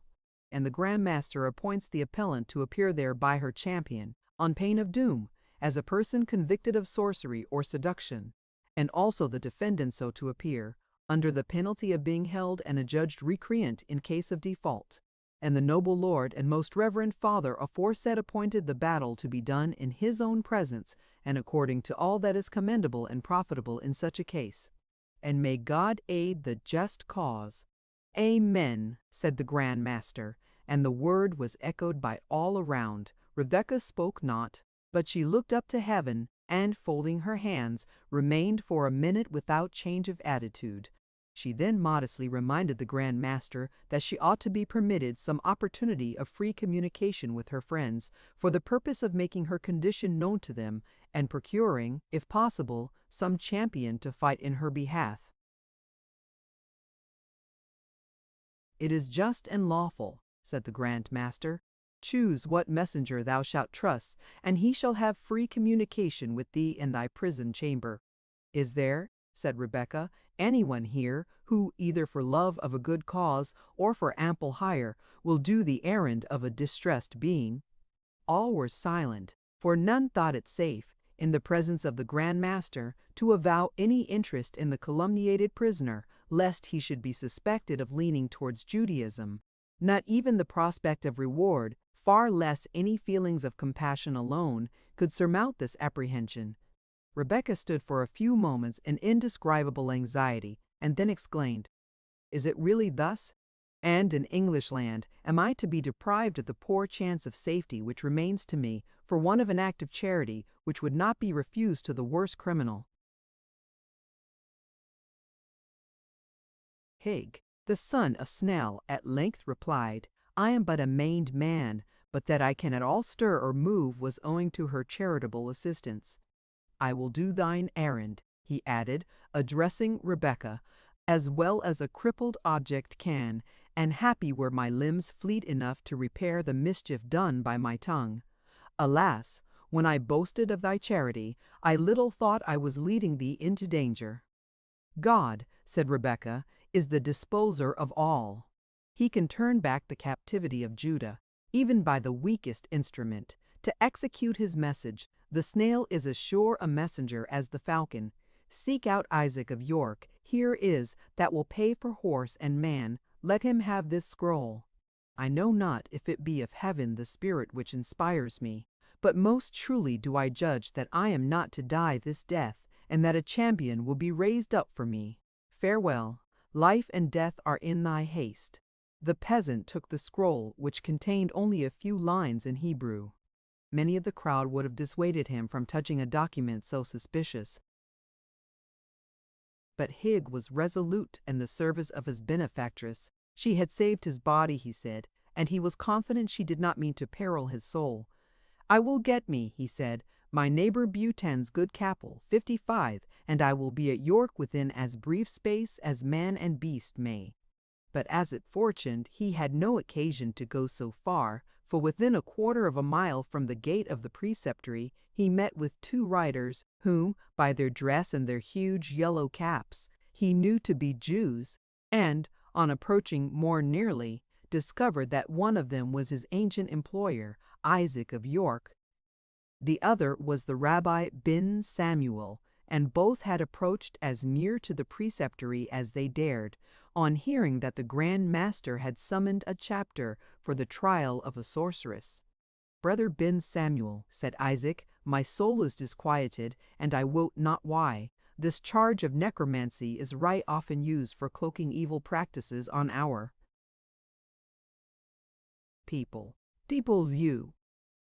And the Grand Master appoints the appellant to appear there by her champion, on pain of doom, as a person convicted of sorcery or seduction, and also the defendant so to appear, under the penalty of being held and adjudged recreant in case of default. And the noble lord and most reverend father aforesaid appointed the battle to be done in his own presence, and according to all that is commendable and profitable in such a case. And may God aid the just cause. Amen, said the Grand Master, and the word was echoed by all around. Rebecca spoke not, but she looked up to heaven, and, folding her hands, remained for a minute without change of attitude. She then modestly reminded the Grand Master that she ought to be permitted some opportunity of free communication with her friends, for the purpose of making her condition known to them, and procuring, if possible, some champion to fight in her behalf. It is just and lawful, said the Grand Master. Choose what messenger thou shalt trust, and he shall have free communication with thee in thy prison chamber. Is there, said Rebecca, anyone here who, either for love of a good cause or for ample hire, will do the errand of a distressed being? All were silent, for none thought it safe, in the presence of the Grand Master, to avow any interest in the calumniated prisoner, lest he should be suspected of leaning towards Judaism. Not even the prospect of reward, far less any feelings of compassion alone, could surmount this apprehension. Rebecca stood for a few moments in indescribable anxiety, and then exclaimed, "Is it really thus? And in English land am I to be deprived of the poor chance of safety which remains to me for one of an act of charity which would not be refused to the worst criminal?" Haig, the son of Snell, at length replied, "I am but a maimed man, but that I can at all stir or move was owing to her charitable assistance. I will do thine errand," he added, addressing Rebecca, "as well as a crippled object can, and happy were my limbs fleet enough to repair the mischief done by my tongue. Alas, when I boasted of thy charity, I little thought I was leading thee into danger." "God," said Rebecca, is the disposer of all. He can turn back the captivity of Judah, even by the weakest instrument. To execute his message, the snail is as sure a messenger as the falcon. Seek out Isaac of York, here is that will pay for horse and man, let him have this scroll. I know not if it be of heaven the spirit which inspires me, but most truly do I judge that I am not to die this death, and that a champion will be raised up for me. Farewell, life and death are in thy haste. The peasant took the scroll, which contained only a few lines in Hebrew. Many of the crowd would have dissuaded him from touching a document so suspicious. But Higg was resolute in the service of his benefactress. She had saved his body, he said, and he was confident she did not mean to peril his soul. I will get me, he said, my neighbor Butan's good capel, 55, and I will be at York within as brief space as man and beast may. But as it fortuned, he had no occasion to go so far, for within a quarter of a mile from the gate of the preceptory he met with two riders, whom, by their dress and their huge yellow caps, he knew to be Jews, and, on approaching more nearly, discovered that one of them was his ancient employer, Isaac of York. The other was the Rabbi Ben Samuel, and both had approached as near to the preceptory as they dared, on hearing that the Grand Master had summoned a chapter for the trial of a sorceress. Brother Ben Samuel, said Isaac, my soul is disquieted, and I wot not why. This charge of necromancy is right often used for cloaking evil practices on our people. You.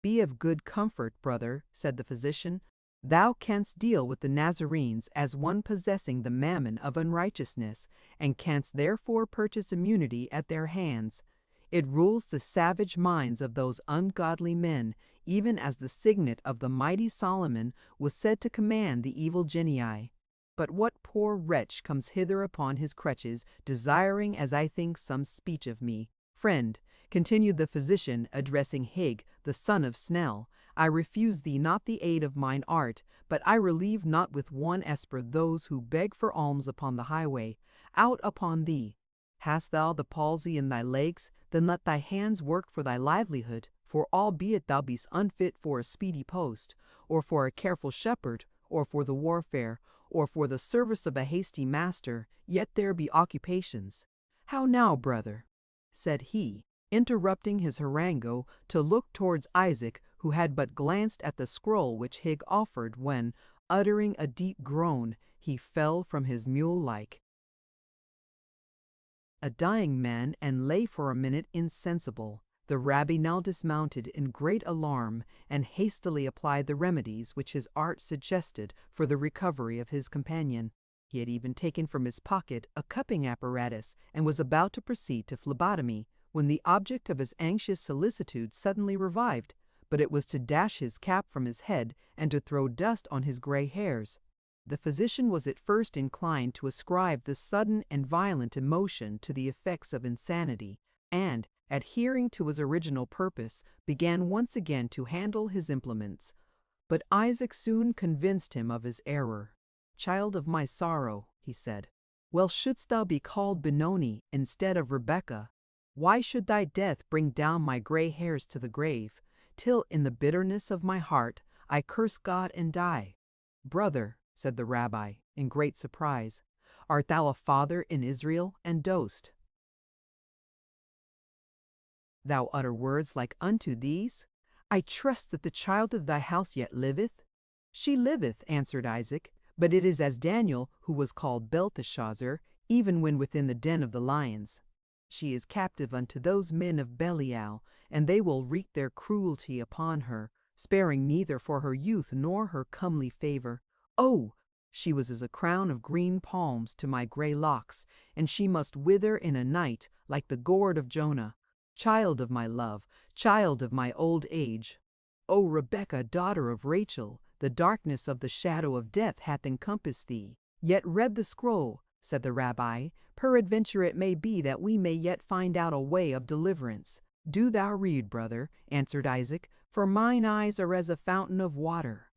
Be of good comfort, brother, said the physician. Thou canst deal with the Nazarenes as one possessing the mammon of unrighteousness, and canst therefore purchase immunity at their hands. It rules the savage minds of those ungodly men, even as the signet of the mighty Solomon was said to command the evil genii. But what poor wretch comes hither upon his crutches, desiring, as I think, some speech of me? Friend, continued the physician, addressing Higg, the son of Snell, I refuse thee not the aid of mine art, but I relieve not with one esper those who beg for alms upon the highway. Out upon thee! Hast thou the palsy in thy legs? Then let thy hands work for thy livelihood, for albeit thou be'st unfit for a speedy post, or for a careful shepherd, or for the warfare, or for the service of a hasty master, yet there be occupations. How now, brother? Said he, interrupting his harangue to look towards Isaac, who had but glanced at the scroll which Higg offered when, uttering a deep groan, he fell from his mule like a dying man and lay for a minute insensible. The rabbi now dismounted in great alarm and hastily applied the remedies which his art suggested for the recovery of his companion. He had even taken from his pocket a cupping apparatus and was about to proceed to phlebotomy when the object of his anxious solicitude suddenly revived, but it was to dash his cap from his head and to throw dust on his gray hairs. The physician was at first inclined to ascribe this sudden and violent emotion to the effects of insanity, and, adhering to his original purpose, began once again to handle his implements. But Isaac soon convinced him of his error. Child of my sorrow, he said, well shouldst thou be called Benoni instead of Rebekah. Why should thy death bring down my gray hairs to the grave, till in the bitterness of my heart I curse God and die? Brother, said the rabbi, in great surprise, art thou a father in Israel, and dost thou utter words like unto these? I trust that the child of thy house yet liveth. She liveth, answered Isaac, but it is as Daniel, who was called Belteshazzar, even when within the den of the lions. She is captive unto those men of Belial, and they will wreak their cruelty upon her, sparing neither for her youth nor her comely favor. Oh, she was as a crown of green palms to my gray locks, and she must wither in a night like the gourd of Jonah. Child of my love, child of my old age. O Rebekah, daughter of Rachel, the darkness of the shadow of death hath encompassed thee. Yet read the scroll, said the rabbi. Peradventure it may be that we may yet find out a way of deliverance. Do thou read, brother, answered Isaac, for mine eyes are as a fountain of water.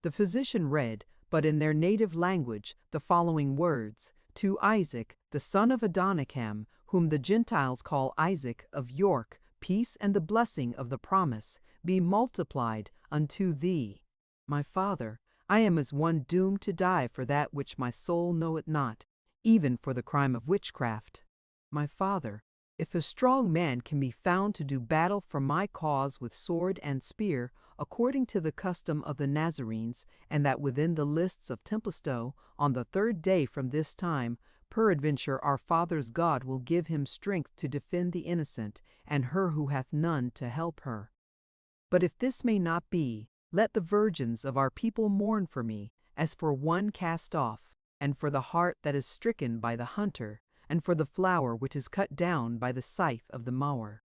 The physician read, but in their native language, the following words: To Isaac, the son of Adonikam, whom the Gentiles call Isaac of York, peace and the blessing of the promise be multiplied unto thee. My father, I am as one doomed to die for that which my soul knoweth not, even for the crime of witchcraft. My father, if a strong man can be found to do battle for my cause with sword and spear, according to the custom of the Nazarenes, and that within the lists of Templestowe, on the 3rd day from this time, peradventure our father's God will give him strength to defend the innocent, and her who hath none to help her. But if this may not be, let the virgins of our people mourn for me, as for one cast off, and for the hart that is stricken by the hunter, and for the flower which is cut down by the scythe of the mower.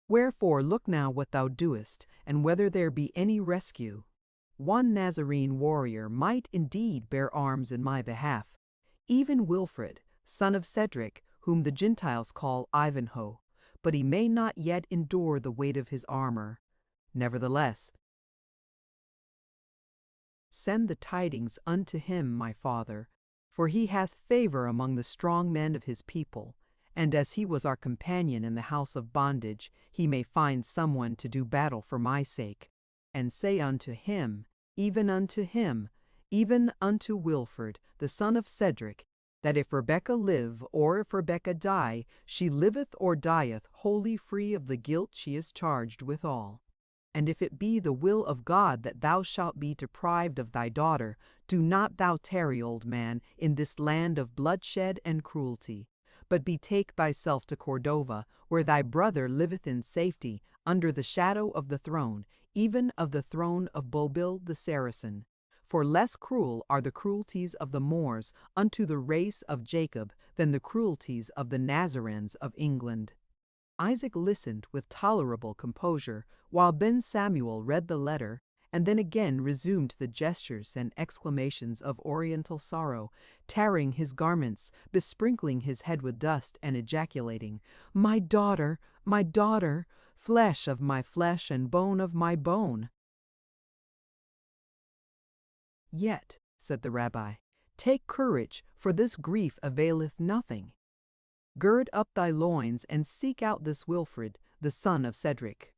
Wherefore look now what thou doest, and whether there be any rescue. One Nazarene warrior might indeed bear arms in my behalf, even Wilfred, son of Cedric, whom the Gentiles call Ivanhoe, but he may not yet endure the weight of his armor. Nevertheless, send the tidings unto him, my father, for he hath favor among the strong men of his people, and as he was our companion in the house of bondage, he may find someone to do battle for my sake. And say unto him, even unto Wilfred, the son of Cedric, that if Rebecca live, or if Rebecca die, she liveth or dieth wholly free of the guilt she is charged withal. And if it be the will of God that thou shalt be deprived of thy daughter, do not thou tarry, old man, in this land of bloodshed and cruelty, but betake thyself to Cordova, where thy brother liveth in safety, under the shadow of the throne, even of the throne of Bobil the Saracen. For less cruel are the cruelties of the Moors unto the race of Jacob than the cruelties of the Nazarenes of England. Isaac listened with tolerable composure, while Ben Samuel read the letter, and then again resumed the gestures and exclamations of oriental sorrow, tearing his garments, besprinkling his head with dust, and ejaculating, my daughter, flesh of my flesh and bone of my bone. Yet, said the rabbi, take courage, for this grief availeth nothing. Gird up thy loins, and seek out this Wilfred, the son of Cedric.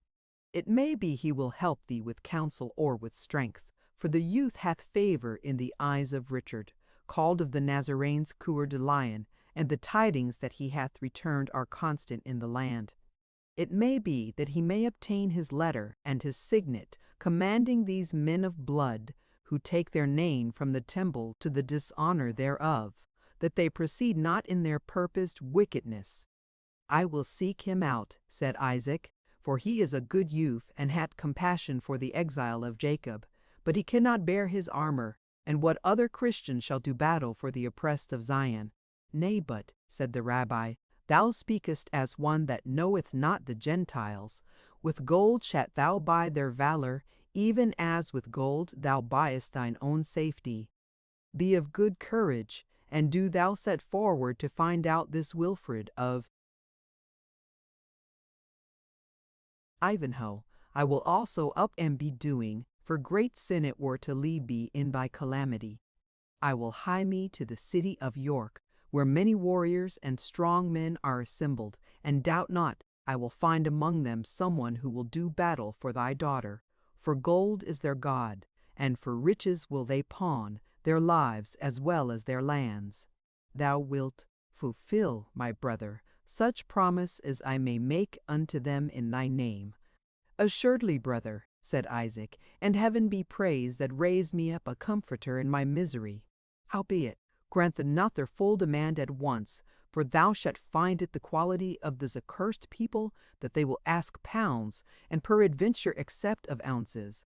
It may be he will help thee with counsel or with strength, for the youth hath favor in the eyes of Richard, called of the Nazarenes Coeur de Lion, and the tidings that he hath returned are constant in the land. It may be that he may obtain his letter and his signet, commanding these men of blood, who take their name from the temple to the dishonor thereof, that they proceed not in their purposed wickedness. I will seek him out, said Isaac, for he is a good youth, and had compassion for the exile of Jacob, but he cannot bear his armor, and what other Christian shall do battle for the oppressed of Zion? Nay, but, said the rabbi, thou speakest as one that knoweth not the Gentiles. With gold shalt thou buy their valor, even as with gold thou buyest thine own safety. Be of good courage, and do thou set forward to find out this Wilfred of Ivanhoe. I will also up and be doing, for great sin it were to leave thee in thy calamity. I will hie me to the city of York, where many warriors and strong men are assembled, and doubt not I will find among them someone who will do battle for thy daughter. For gold is their god, and for riches will they pawn their lives as well as their lands. Thou wilt fulfill, my brother, such promise as I may make unto them in thy name. Assuredly, brother, said Isaac, and heaven be praised that raised me up a comforter in my misery. Howbeit, grant them not their full demand at once, for thou shalt find it the quality of this accursed people that they will ask pounds, and peradventure accept of ounces.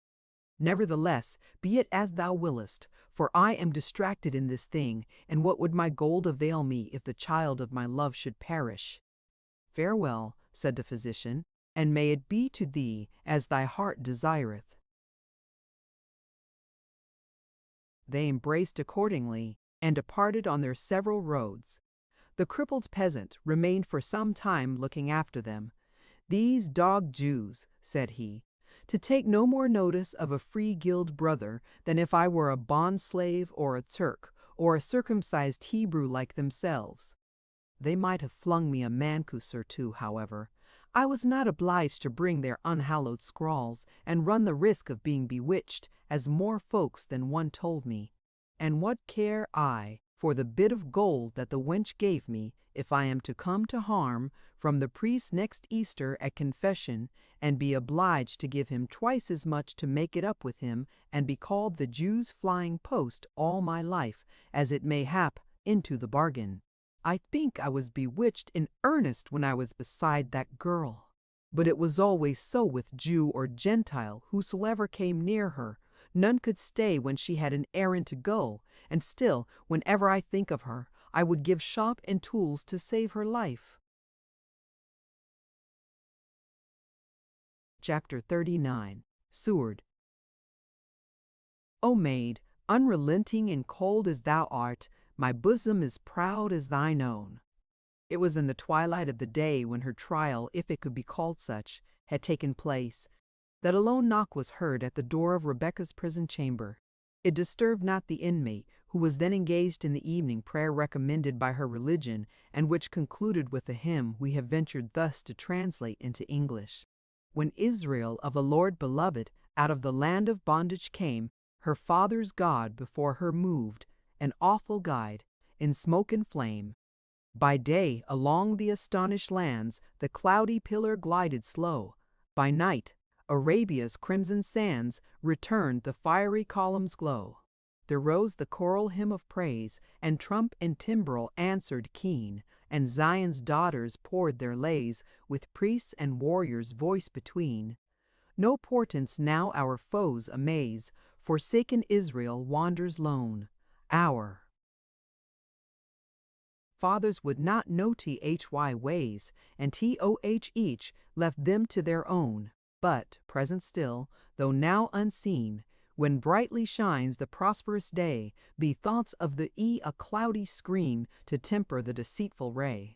Nevertheless, be it as thou willest, for I am distracted in this thing, and what would my gold avail me if the child of my love should perish? Farewell, said the physician, and may it be to thee as thy heart desireth. They embraced accordingly, and departed on their several roads. The crippled peasant remained for some time looking after them. These dog Jews, said he, to take no more notice of a free guild brother than if I were a bond slave or a Turk, or a circumcised Hebrew like themselves. They might have flung me a mancus or two, however. I was not obliged to bring their unhallowed scrawls, and run the risk of being bewitched, as more folks than one told me. And what care I for the bit of gold that the wench gave me, if I am to come to harm from the priest next Easter at confession, and be obliged to give him twice as much to make it up with him, and be called the Jew's flying post all my life, as it may hap into the bargain? I think I was bewitched in earnest when I was beside that girl. But it was always so with Jew or Gentile, whosoever came near her. None could stay when she had an errand to go, and still, whenever I think of her, I would give shop and tools to save her life. Chapter 39. Seward. O maid, unrelenting and cold as thou art, my bosom is proud as thine own. It was in the twilight of the day, when her trial, if it could be called such, had taken place, that a low knock was heard at the door of Rebecca's prison chamber. It disturbed not the inmate, who was then engaged in the evening prayer recommended by her religion, and which concluded with a hymn we have ventured thus to translate into English. When Israel of the Lord beloved out of the land of bondage came, her father's God before her moved, an awful guide, in smoke and flame. By day along the astonished lands the cloudy pillar glided slow. By night Arabia's crimson sands returned the fiery column's glow. There rose the choral hymn of praise, and trump and timbrel answered keen, and Zion's daughters poured their lays, with priests and warriors' voice between. No portents now our foes amaze, forsaken Israel wanders lone. Our fathers would not know THY ways, and TOH each left them to their own. But, present still, though now unseen, when brightly shines the prosperous day, be thoughts of the a cloudy screen to temper the deceitful ray.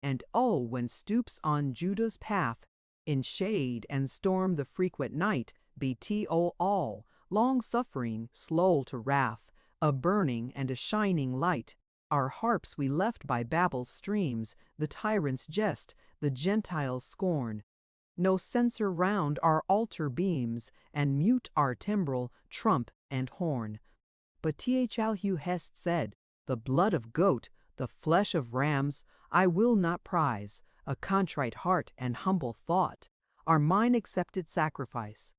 And oh, when stoops on Judah's path, in shade and storm the frequent night, be all, long-suffering, slow to wrath, a burning and a shining light. Our harps we left by Babel's streams, the tyrant's jest, the Gentile's scorn. No censer round our altar beams, and mute our timbrel, trump, and horn. But Thalhu hast said, the blood of goat, the flesh of rams, I will not prize, a contrite heart and humble thought, are mine accepted sacrifice.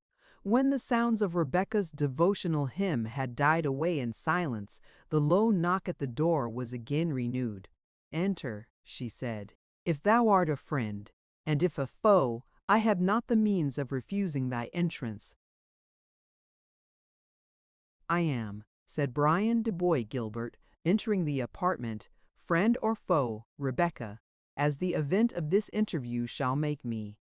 When the sounds of Rebecca's devotional hymn had died away in silence, the low knock at the door was again renewed. Enter, she said, if thou art a friend, and if a foe, I have not the means of refusing thy entrance. I am, said Brian de Bois Gilbert, entering the apartment, friend or foe, Rebecca, as the event of this interview shall make me.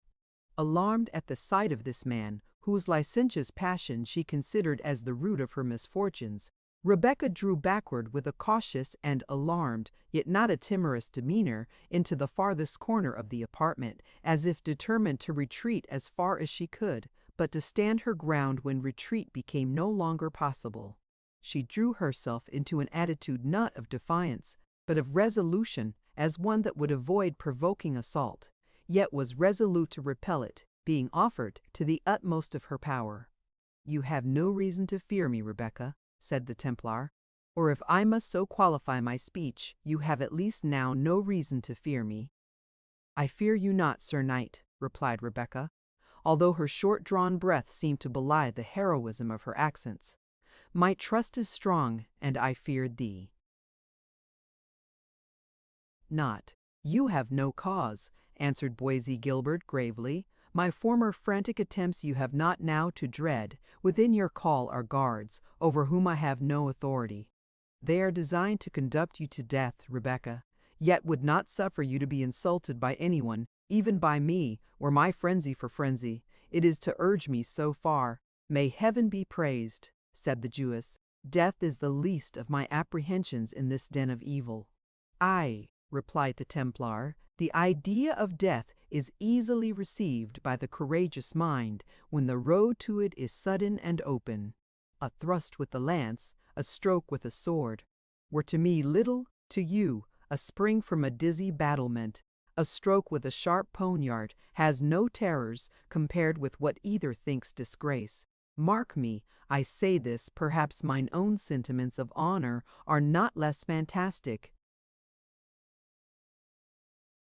Alarmed at the sight of this man, whose licentious passion she considered as the root of her misfortunes, Rebecca drew backward with a cautious and alarmed, yet not a timorous demeanor, into the farthest corner of the apartment, as if determined to retreat as far as she could, but to stand her ground when retreat became no longer possible. She drew herself into an attitude not of defiance, but of resolution, as one that would avoid provoking assault, yet was resolute to repel it, being offered to the utmost of her power. You have no reason to fear me, Rebecca, said the Templar, or if I must so qualify my speech, you have at least now no reason to fear me. I fear you not, Sir Knight, replied Rebecca, although her short-drawn breath seemed to belie the heroism of her accents. My trust is strong, and I feared thee. Not. You have no cause, answered Boise Gilbert gravely. My former frantic attempts you have not now to dread. Within your call are guards, over whom I have no authority. They are designed to conduct you to death, Rebecca, yet would not suffer you to be insulted by anyone, even by me, were my frenzy for frenzy. It is to urge me so far. May heaven be praised, said the Jewess. Death is the least of my apprehensions in this den of evil. Aye, replied the Templar, the idea of death is easily received by the courageous mind when the road to it is sudden and open. A thrust with the lance, a stroke with a sword, were to me little, to you, a spring from a dizzy battlement. A stroke with a sharp poniard has no terrors compared with what either thinks disgrace. Mark me, I say this, perhaps mine own sentiments of honor are not less fantastic.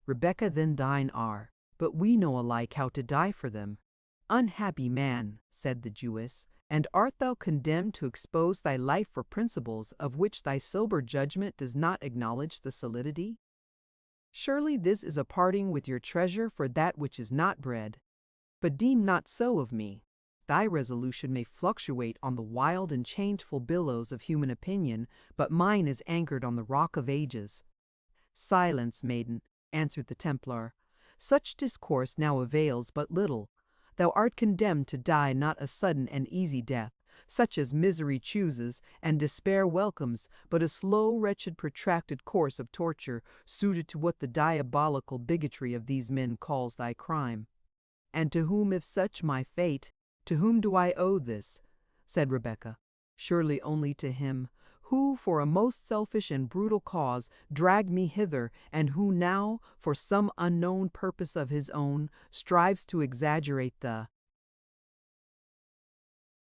Rebecca, than thine are, but we know alike how to die for them. Unhappy man, said the Jewess, and art thou condemned to expose thy life for principles of which thy sober judgment does not acknowledge the solidity? Surely this is a parting with your treasure for that which is not bread. But deem not so of me. Thy resolution may fluctuate on the wild and changeful billows of human opinion, but mine is anchored on the rock of ages. Silence, maiden, answered the Templar. Such discourse now avails but little. Thou art condemned to die not a sudden and easy death, such as misery chooses and despair welcomes, but a slow, wretched, protracted course of torture, suited to what the diabolical bigotry of these men calls thy crime. And to whom, if such my fate, to whom do I owe this? Said Rebecca. Surely only to him, who, for a most selfish and brutal cause, dragged me hither, and who now, for some unknown purpose of his own, strives to exaggerate the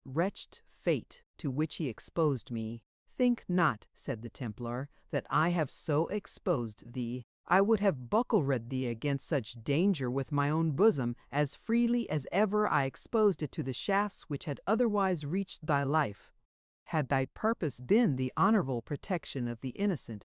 wretched fate to which he exposed me. Think not, said the Templar, that I have so exposed thee. I would have buckle-read thee against such danger with my own bosom as freely as ever I exposed it to the shafts which had otherwise reached thy life. Had thy purpose been the honorable protection of the innocent,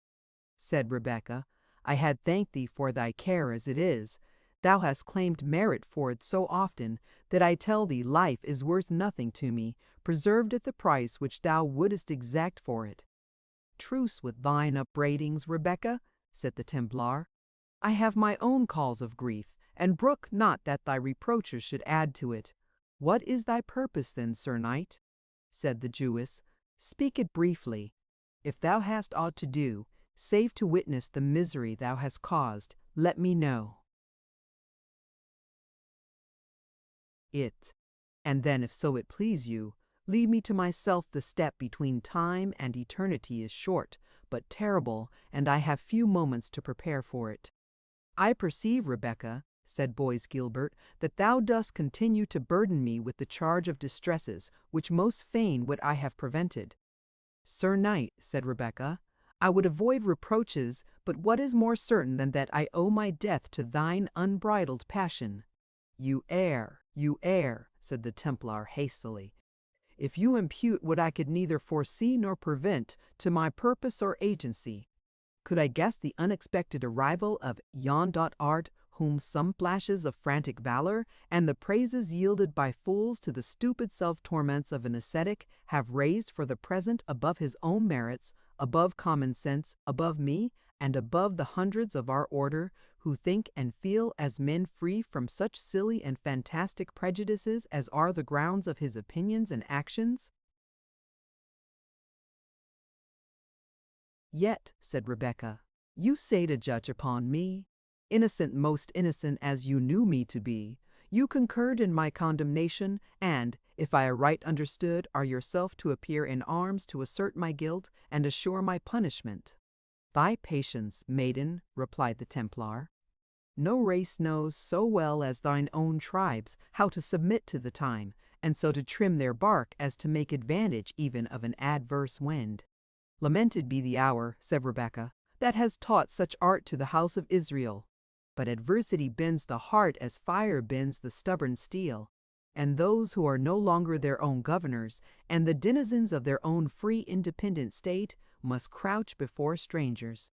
said Rebecca, I had thanked thee for thy care. As it is, thou hast claimed merit for it so often that I tell thee life is worth nothing to me, preserved at the price which thou wouldest exact for it. Truce with thine upbraidings, Rebecca, said the Templar. I have my own cause of grief, and brook not that thy reproaches should add to it. What is thy purpose then, Sir Knight? Said the Jewess. Speak it briefly. If thou hast aught to do, save to witness the misery thou hast caused, let me know it, and then, if so it please you, leave me to myself. The step between time and eternity is short, but terrible, and I have few moments to prepare for it. I perceive, Rebecca, said Boys Gilbert, that thou dost continue to burden me with the charge of distresses, which most fain would I have prevented. Sir Knight, said Rebecca, I would avoid reproaches, but what is more certain than that I owe my death to thine unbridled passion? You err, said the Templar hastily. If you impute what I could neither foresee nor prevent to my purpose or agency, could I guess the unexpected arrival of yon art whom some flashes of frantic valor, and the praises yielded by fools to the stupid self-torments of an ascetic, have raised for the present above his own merits, above common sense, above me, and above the hundreds of our order, who think and feel as men free from such silly and fantastic prejudices as are the grounds of his opinions and actions? Yet, said Rebecca, you say to judge upon me, innocent, most innocent as you knew me to be, you concurred in my condemnation, and, if I right understood, are yourself to appear in arms to assert my guilt and assure my punishment. Thy patience, maiden, replied the Templar. No race knows so well as thine own tribes how to submit to the time, and so to trim their bark as to make advantage even of an adverse wind. Lamented be the hour, said Rebecca, that has taught such art to the house of Israel. But adversity bends the heart as fire bends the stubborn steel, and those who are no longer their own governors, and the denizens of their own free independent state, must crouch before strangers.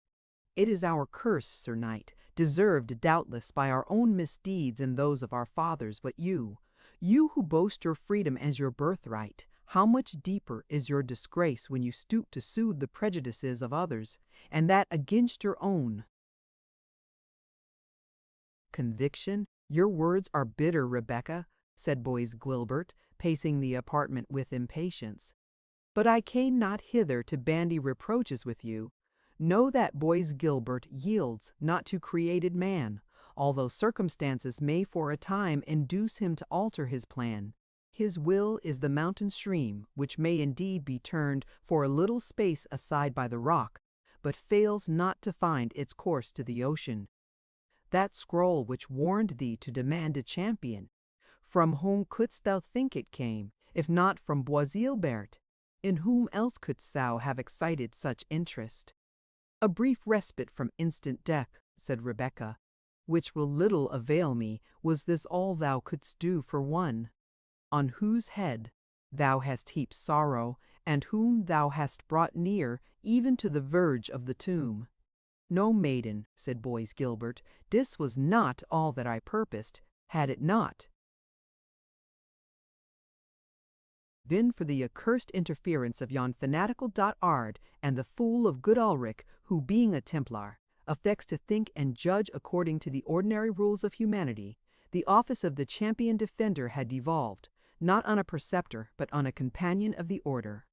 It is our curse, Sir Knight, deserved doubtless by our own misdeeds and those of our fathers, but you who boast your freedom as your birthright, how much deeper is your disgrace when you stoop to soothe the prejudices of others, and that against your own conviction? Your words are bitter, Rebecca, said Boys Gilbert, pacing the apartment with impatience. But I came not hither to bandy reproaches with you. Know that Boys Gilbert yields not to created man. although circumstances may for a time induce him to alter his plan. His will is the mountain stream, which may indeed be turned for a little space aside by the rock, but fails not to find its course to the ocean. That scroll which warned thee to demand a champion, from whom couldst thou think it came, if not from Boisilbert? In whom else couldst thou have excited such interest? A brief respite from instant death, said Rebecca, which will little avail me. Was this all thou couldst do for one, on whose head thou hast heaped sorrow, and whom thou hast brought near even to the verge of the tomb? No, maiden, said Bois-Guilbert, this was not all that I purposed, had it not. Then for the accursed interference of yon fanatical Dotard and the fool of good Ulrich, who, being a Templar, affects to think and judge according to the ordinary rules of humanity, the office of the champion defender had devolved, not on a preceptor, but on a companion of the order.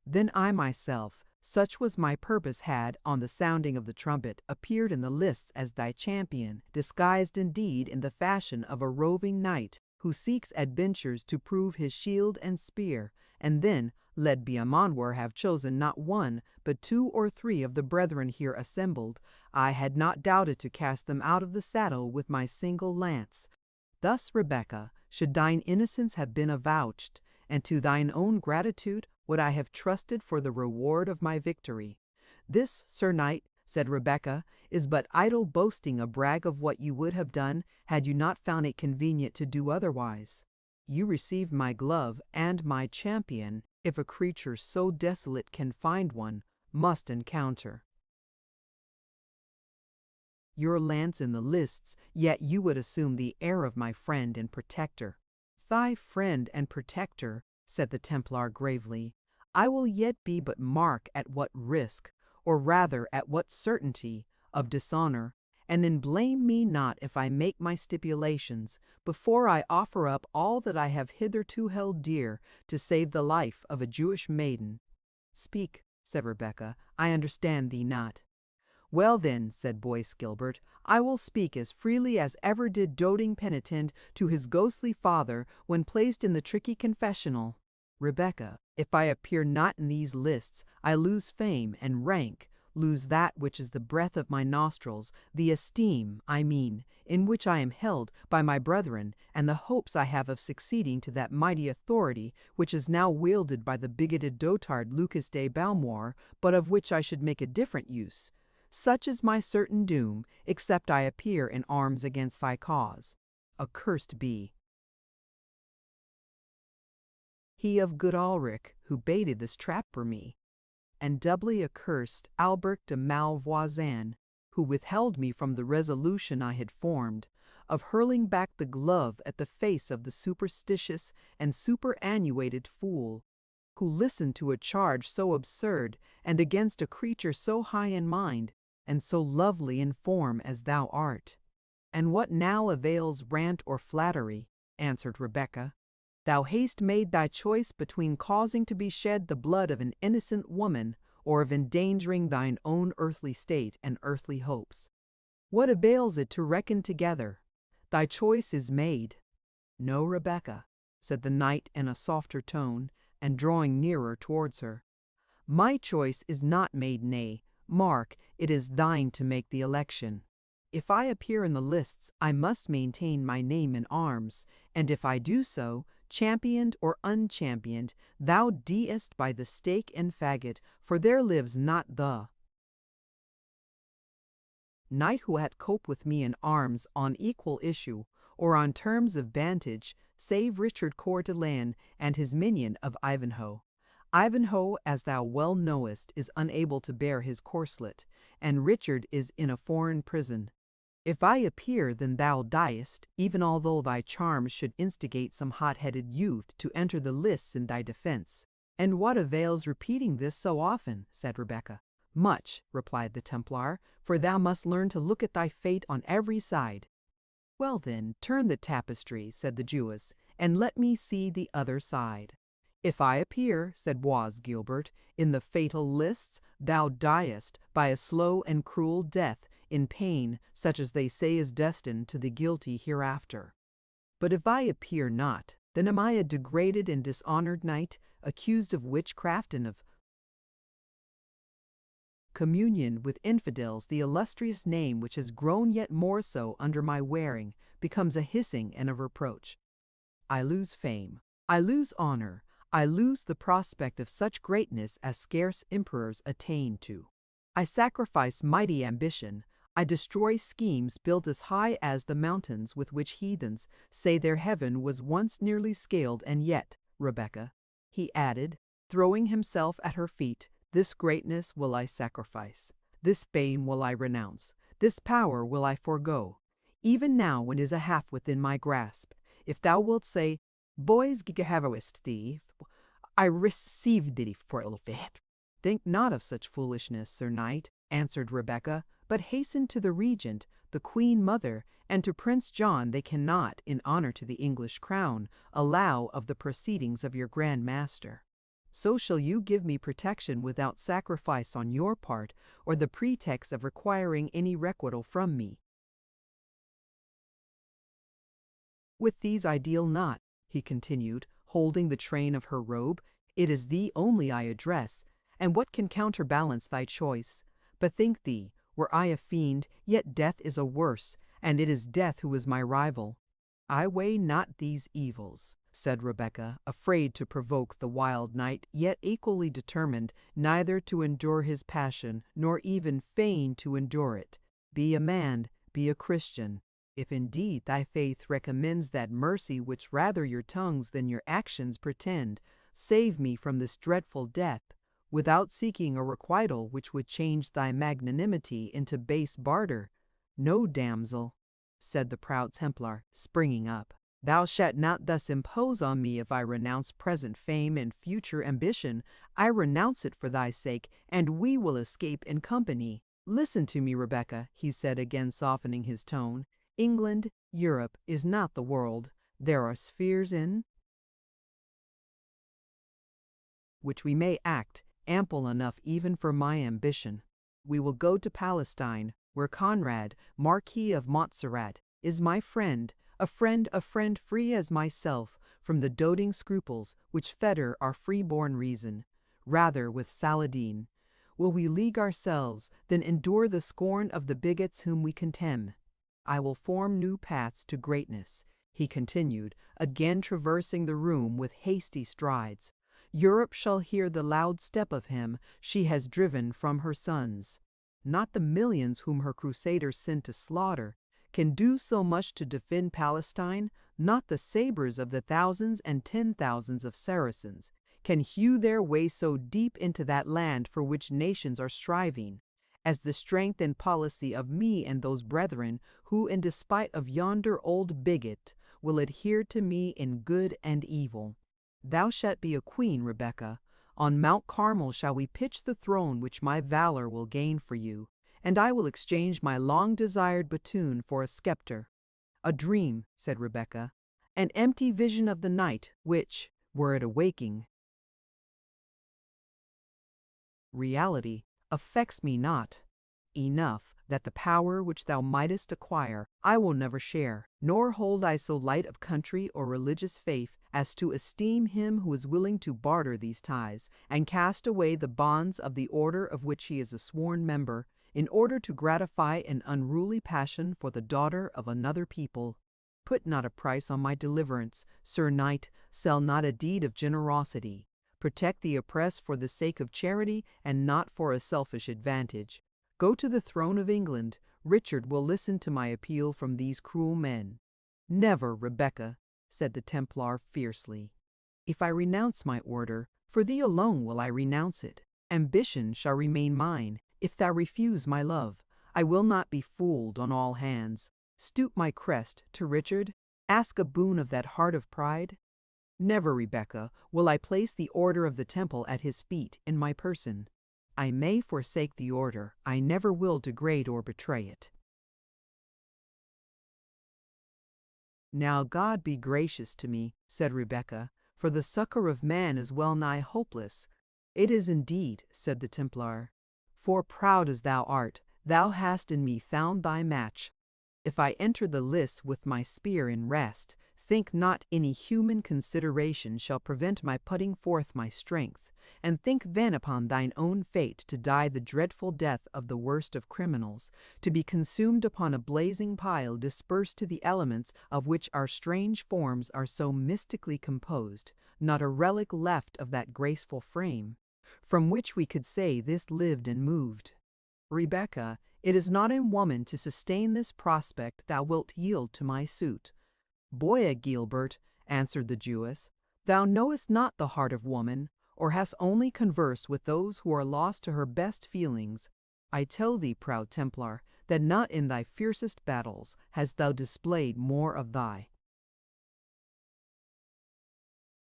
Then I myself, such was my purpose, had, on the sounding of the trumpet, appeared in the lists as thy champion, disguised indeed in the fashion of a roving knight, who seeks adventures to prove his shield and spear, and then, led Beaumanoir have chosen not one, but 2 or 3 of the brethren here assembled, I had not doubted to cast them out of the saddle with my single lance. Thus, Rebecca, should thine innocence have been avouched, and to thine own gratitude would I have trusted for the reward of my victory. This, Sir Knight, said Rebecca, is but idle boasting, a brag of what you would have done had you not found it convenient to do otherwise. You received my glove, and my champion, if a creature so desolate can find one, must encounter your lance in the lists, yet you would assume the air of my friend and protector. Thy friend and protector, said the Templar gravely, I will yet be, but mark at what risk, or rather at what certainty, of dishonor, and then blame me not if I make my stipulations, before I offer up all that I have hitherto held dear, to save the life of a Jewish maiden. Speak, said Rebecca, I understand thee not. Well then, said Bois-Guilbert, I will speak as freely as ever did doting penitent to his ghostly father when placed in the tricky confessional. Rebecca, if I appear not in these lists, I lose fame and rank, lose that which is the breath of my nostrils, the esteem, I mean, in which I am held by my brethren, and the hopes I have of succeeding to that mighty authority which is now wielded by the bigoted dotard Lucas de Balmoir, but of which I should make a different use. Such is my certain doom, except I appear in arms against thy cause. Accursed be he of good Ulrich, who baited this trap for me, and doubly accursed Albert de Malvoisin, who withheld me from the resolution I had formed, of hurling back the glove at the face of the superstitious and superannuated fool, who listened to a charge so absurd, and against a creature so high in mind, and so lovely in form as thou art. And what now avails rant or flattery? Answered Rebecca. Thou hast made thy choice between causing to be shed the blood of an innocent woman, or of endangering thine own earthly state and earthly hopes. What avails it to reckon together? Thy choice is made. No, Rebecca, said the knight in a softer tone, and drawing nearer towards her. My choice is not made, nay, mark, it is thine to make the election. If I appear in the lists, I must maintain my name in arms, and if I do so, championed or unchampioned, thou deest by the stake and faggot, for there lives not the knight who hath coped with me in arms on equal issue, or on terms of vantage, save Richard Coeur de Lion and his minion of Ivanhoe. Ivanhoe, as thou well knowest, is unable to bear his corslet, and Richard is in a foreign prison. If I appear, then thou diest, even although thy charms should instigate some hot-headed youth to enter the lists in thy defense. And what avails repeating this so often? Said Rebecca. Much, replied the Templar, for thou must learn to look at thy fate on every side. Well then, turn the tapestry, said the Jewess, and let me see the other side. If I appear, said Bois-Guilbert, in the fatal lists, thou diest by a slow and cruel death in pain such as they say is destined to the guilty hereafter. But if I appear not, then am I a degraded and dishonored knight, accused of witchcraft and of communion with infidels. The illustrious name which has grown yet more so under my wearing becomes a hissing and a reproach. I lose fame, I lose honor, I lose the prospect of such greatness as scarce emperors attain to. I sacrifice mighty ambition, I destroy schemes built as high as the mountains with which heathens say their heaven was once nearly scaled, and yet, Rebecca, he added, throwing himself at her feet, this greatness will I sacrifice, this fame will I renounce, this power will I forego, even now when it is a half within my grasp. If thou wilt say, boys gigahavawist, I received thee for ill fit. Think not of such foolishness, Sir Knight, answered Rebecca, but hasten to the regent, the Queen Mother, and to Prince John. They cannot, in honor to the English crown, allow of the proceedings of your Grand Master. So shall you give me protection without sacrifice on your part, or the pretext of requiring any requital from me. With these I deal not, he continued, holding the train of her robe. It is thee only I address, and what can counterbalance thy choice? Bethink thee, were I a fiend, yet death is a worse, and it is death who is my rival. I weigh not these evils, said Rebecca, afraid to provoke the wild knight, yet equally determined neither to endure his passion, nor even feign to endure it. Be a man, be a Christian. If indeed thy faith recommends that mercy which rather your tongues than your actions pretend, save me from this dreadful death, without seeking a requital which would change thy magnanimity into base barter. No, damsel, said the proud Templar, springing up, thou shalt not thus impose on me. If I renounce present fame and future ambition, I renounce it for thy sake, and we will escape in company. Listen to me, Rebecca, he said, again softening his tone. England, Europe, is not the world. There are spheres in which we may act, ample enough even for my ambition. We will go to Palestine, where Conrad, Marquis of Montserrat, is my friend, a friend free as myself from the doting scruples which fetter our free-born reason. Rather, with Saladin, will we league ourselves than endure the scorn of the bigots whom we contemn. I will form new paths to greatness, he continued, again traversing the room with hasty strides. Europe shall hear the loud step of him she has driven from her sons. Not the millions whom her crusaders sent to slaughter can do so much to defend Palestine, not the sabers of the thousands and 10,000s of Saracens can hew their way so deep into that land for which nations are striving, as the strength and policy of me and those brethren who, in despite of yonder old bigot, will adhere to me in good and evil. Thou shalt be a queen, Rebecca. On Mount Carmel shall we pitch the throne which my valor will gain for you, and I will exchange my long-desired batoon for a scepter. A dream, said Rebecca, an empty vision of the night, which, were it a waking reality, affects me not. Enough that the power which thou mightest acquire I will never share, nor hold I so light of country or religious faith as to esteem him who is willing to barter these ties, and cast away the bonds of the order of which he is a sworn member, in order to gratify an unruly passion for the daughter of another people. Put not a price on my deliverance, Sir Knight, sell not a deed of generosity. Protect the oppressed for the sake of charity and not for a selfish advantage. Go to the throne of England. Richard will listen to my appeal from these cruel men. Never, Rebecca, said the Templar fiercely. If I renounce my order, for thee alone will I renounce it. Ambition shall remain mine. If thou refuse my love, I will not be fooled on all hands. Stoop my crest to Richard, ask a boon of that heart of pride. Never, Rebecca, will I place the order of the temple at his feet in my person. I may forsake the order, I never will degrade or betray it. Now God be gracious to me, said Rebecca, for the succor of man is well nigh hopeless. It is indeed, said the Templar. For proud as thou art, thou hast in me found thy match. If I enter the lists with my spear in rest, think not any human consideration shall prevent my putting forth my strength, and think then upon thine own fate to die the dreadful death of the worst of criminals, to be consumed upon a blazing pile dispersed to the elements of which our strange forms are so mystically composed, not a relic left of that graceful frame, from which we could say this lived and moved. Rebecca, it is not in woman to sustain this prospect thou wilt yield to my suit. Boya Gilbert, answered the Jewess, thou knowest not the heart of woman, or hast only conversed with those who are lost to her best feelings. I tell thee, proud Templar, that not in thy fiercest battles hast thou displayed more of thy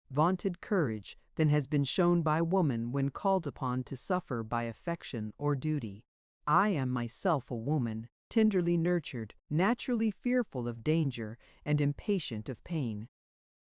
vaunted courage than has been shown by woman when called upon to suffer by affection or duty. I am myself a woman, tenderly nurtured, naturally fearful of danger, and impatient of pain.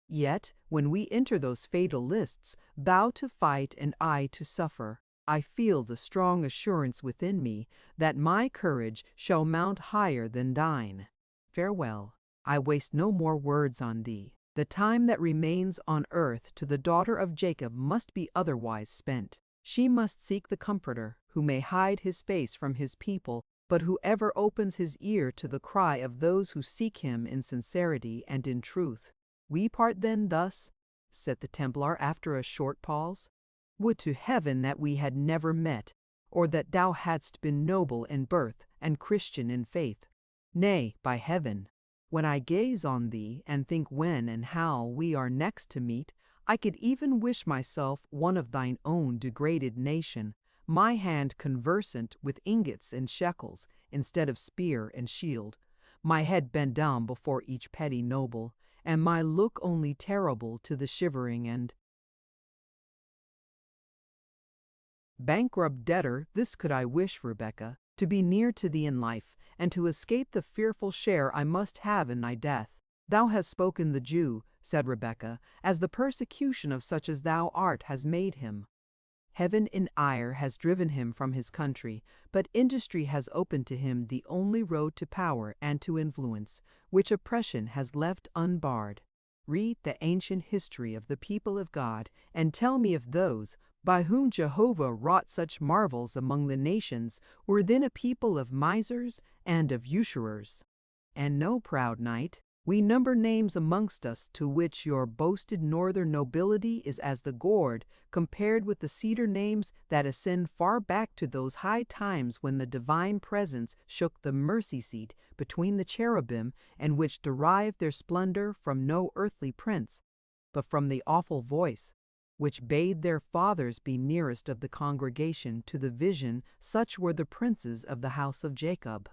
Yet, when we enter those fatal lists, thou to fight and I to suffer, I feel the strong assurance within me that my courage shall mount higher than thine. Farewell. I waste no more words on thee. The time that remains on earth to the daughter of Jacob must be otherwise spent. She must seek the Comforter, who may hide his face from his people, but who ever opens his ear to the cry of those who seek him in sincerity and in truth. We part then thus, said the Templar after a short pause. Would to heaven that we had never met, or that thou hadst been noble in birth and Christian in faith. Nay, by heaven, when I gaze on thee and think when and how we are next to meet, I could even wish myself one of thine own degraded nation, my hand conversant with ingots and shekels instead of spear and shield, my head bent down before each petty noble, and my look only terrible to the shivering and bankrupt debtor. This could I wish, Rebecca, to be near to thee in life, and to escape the fearful share I must have in thy death. Thou hast spoken the Jew, said Rebecca, as the persecution of such as thou art has made him. Heaven in ire has driven him from his country, but industry has opened to him the only road to power and to influence, which oppression has left unbarred. Read the ancient history of the people of God, and tell me if those, by whom Jehovah wrought such marvels among the nations, were then a people of misers and of usurers. And no, proud knight, we number names amongst us to which your boasted northern nobility is as the gourd compared with the cedar names that ascend far back to those high times when the divine presence shook the mercy seat between the cherubim, and which derived their splendor from no earthly prince, but from the awful voice which bade their fathers be nearest of the congregation to the vision. Such were the princes of the house of Jacob.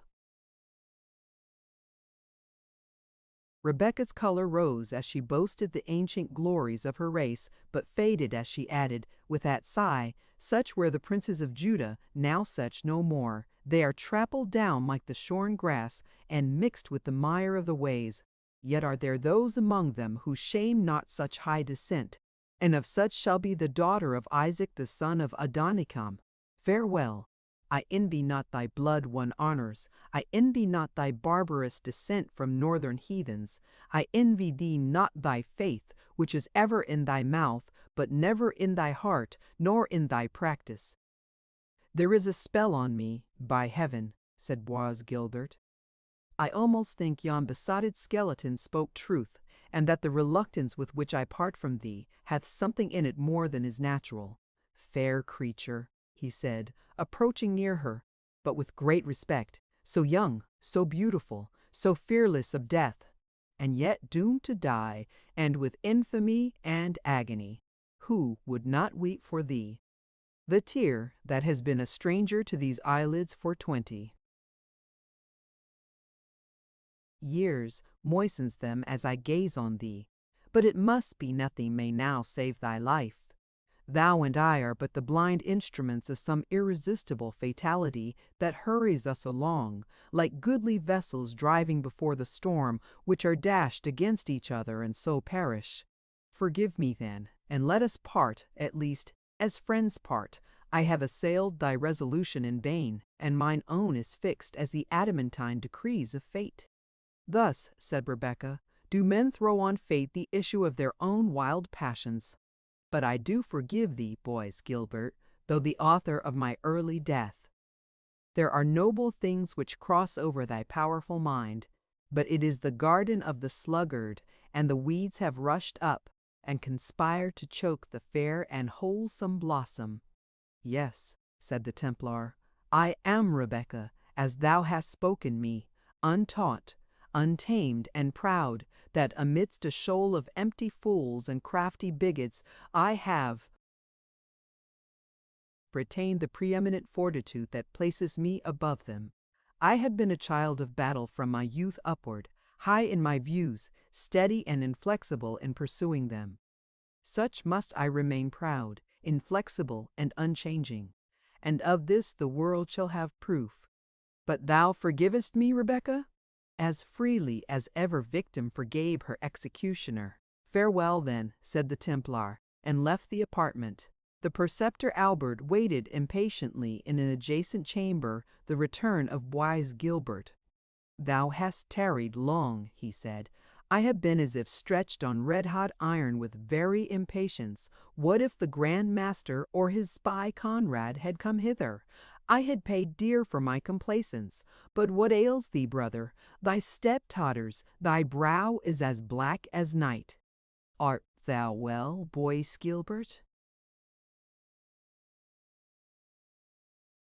Rebecca's color rose as she boasted the ancient glories of her race, but faded as she added, with that sigh, such were the princes of Judah, now such no more. They are trampled down like the shorn grass, and mixed with the mire of the ways. Yet are there those among them who shame not such high descent, and of such shall be the daughter of Isaac the son of Adonikam. Farewell. I envy not thy blood won honors. I envy not thy barbarous descent from northern heathens. I envy thee not thy faith, which is ever in thy mouth, but never in thy heart, nor in thy practice. There is a spell on me, by heaven, said Boaz Gilbert. I almost think yon besotted skeleton spoke truth, and that the reluctance with which I part from thee hath something in it more than is natural. Fair creature, he said, approaching near her, but with great respect, so young, so beautiful, so fearless of death, and yet doomed to die, and with infamy and agony. Who would not weep for thee? The tear that has been a stranger to these eyelids for 20 years moistens them as I gaze on thee, but it must be nothing may now save thy life. Thou and I are but the blind instruments of some irresistible fatality that hurries us along, like goodly vessels driving before the storm, which are dashed against each other and so perish. Forgive me then, and let us part, at least, as friends part. I have assailed thy resolution in vain, and mine own is fixed as the adamantine decrees of fate. Thus, said Rebecca, do men throw on fate the issue of their own wild passions. But I do forgive thee, boys Gilbert, though the author of my early death. There are noble things which cross over thy powerful mind, but it is the garden of the sluggard, and the weeds have rushed up, and conspired to choke the fair and wholesome blossom. Yes, said the Templar, I am Rebecca, as thou hast spoken me, untaught, untamed, and proud, that amidst a shoal of empty fools and crafty bigots I have retained the preeminent fortitude that places me above them. I have been a child of battle from my youth upward, high in my views, steady and inflexible in pursuing them. Such must I remain proud, inflexible, and unchanging, and of this the world shall have proof. But thou forgivest me, Rebecca? As freely as ever victim forgave her executioner. Farewell, then, said the Templar, and left the apartment. The preceptor Albert waited impatiently in an adjacent chamber the return of wise Gilbert. Thou hast tarried long, he said. I have been as if stretched on red-hot iron with very impatience. What if the Grand Master or his spy Conrad had come hither? I had paid dear for my complaisance. But what ails thee, brother? Thy step totters, thy brow is as black as night. Art thou well, boy Gilbert?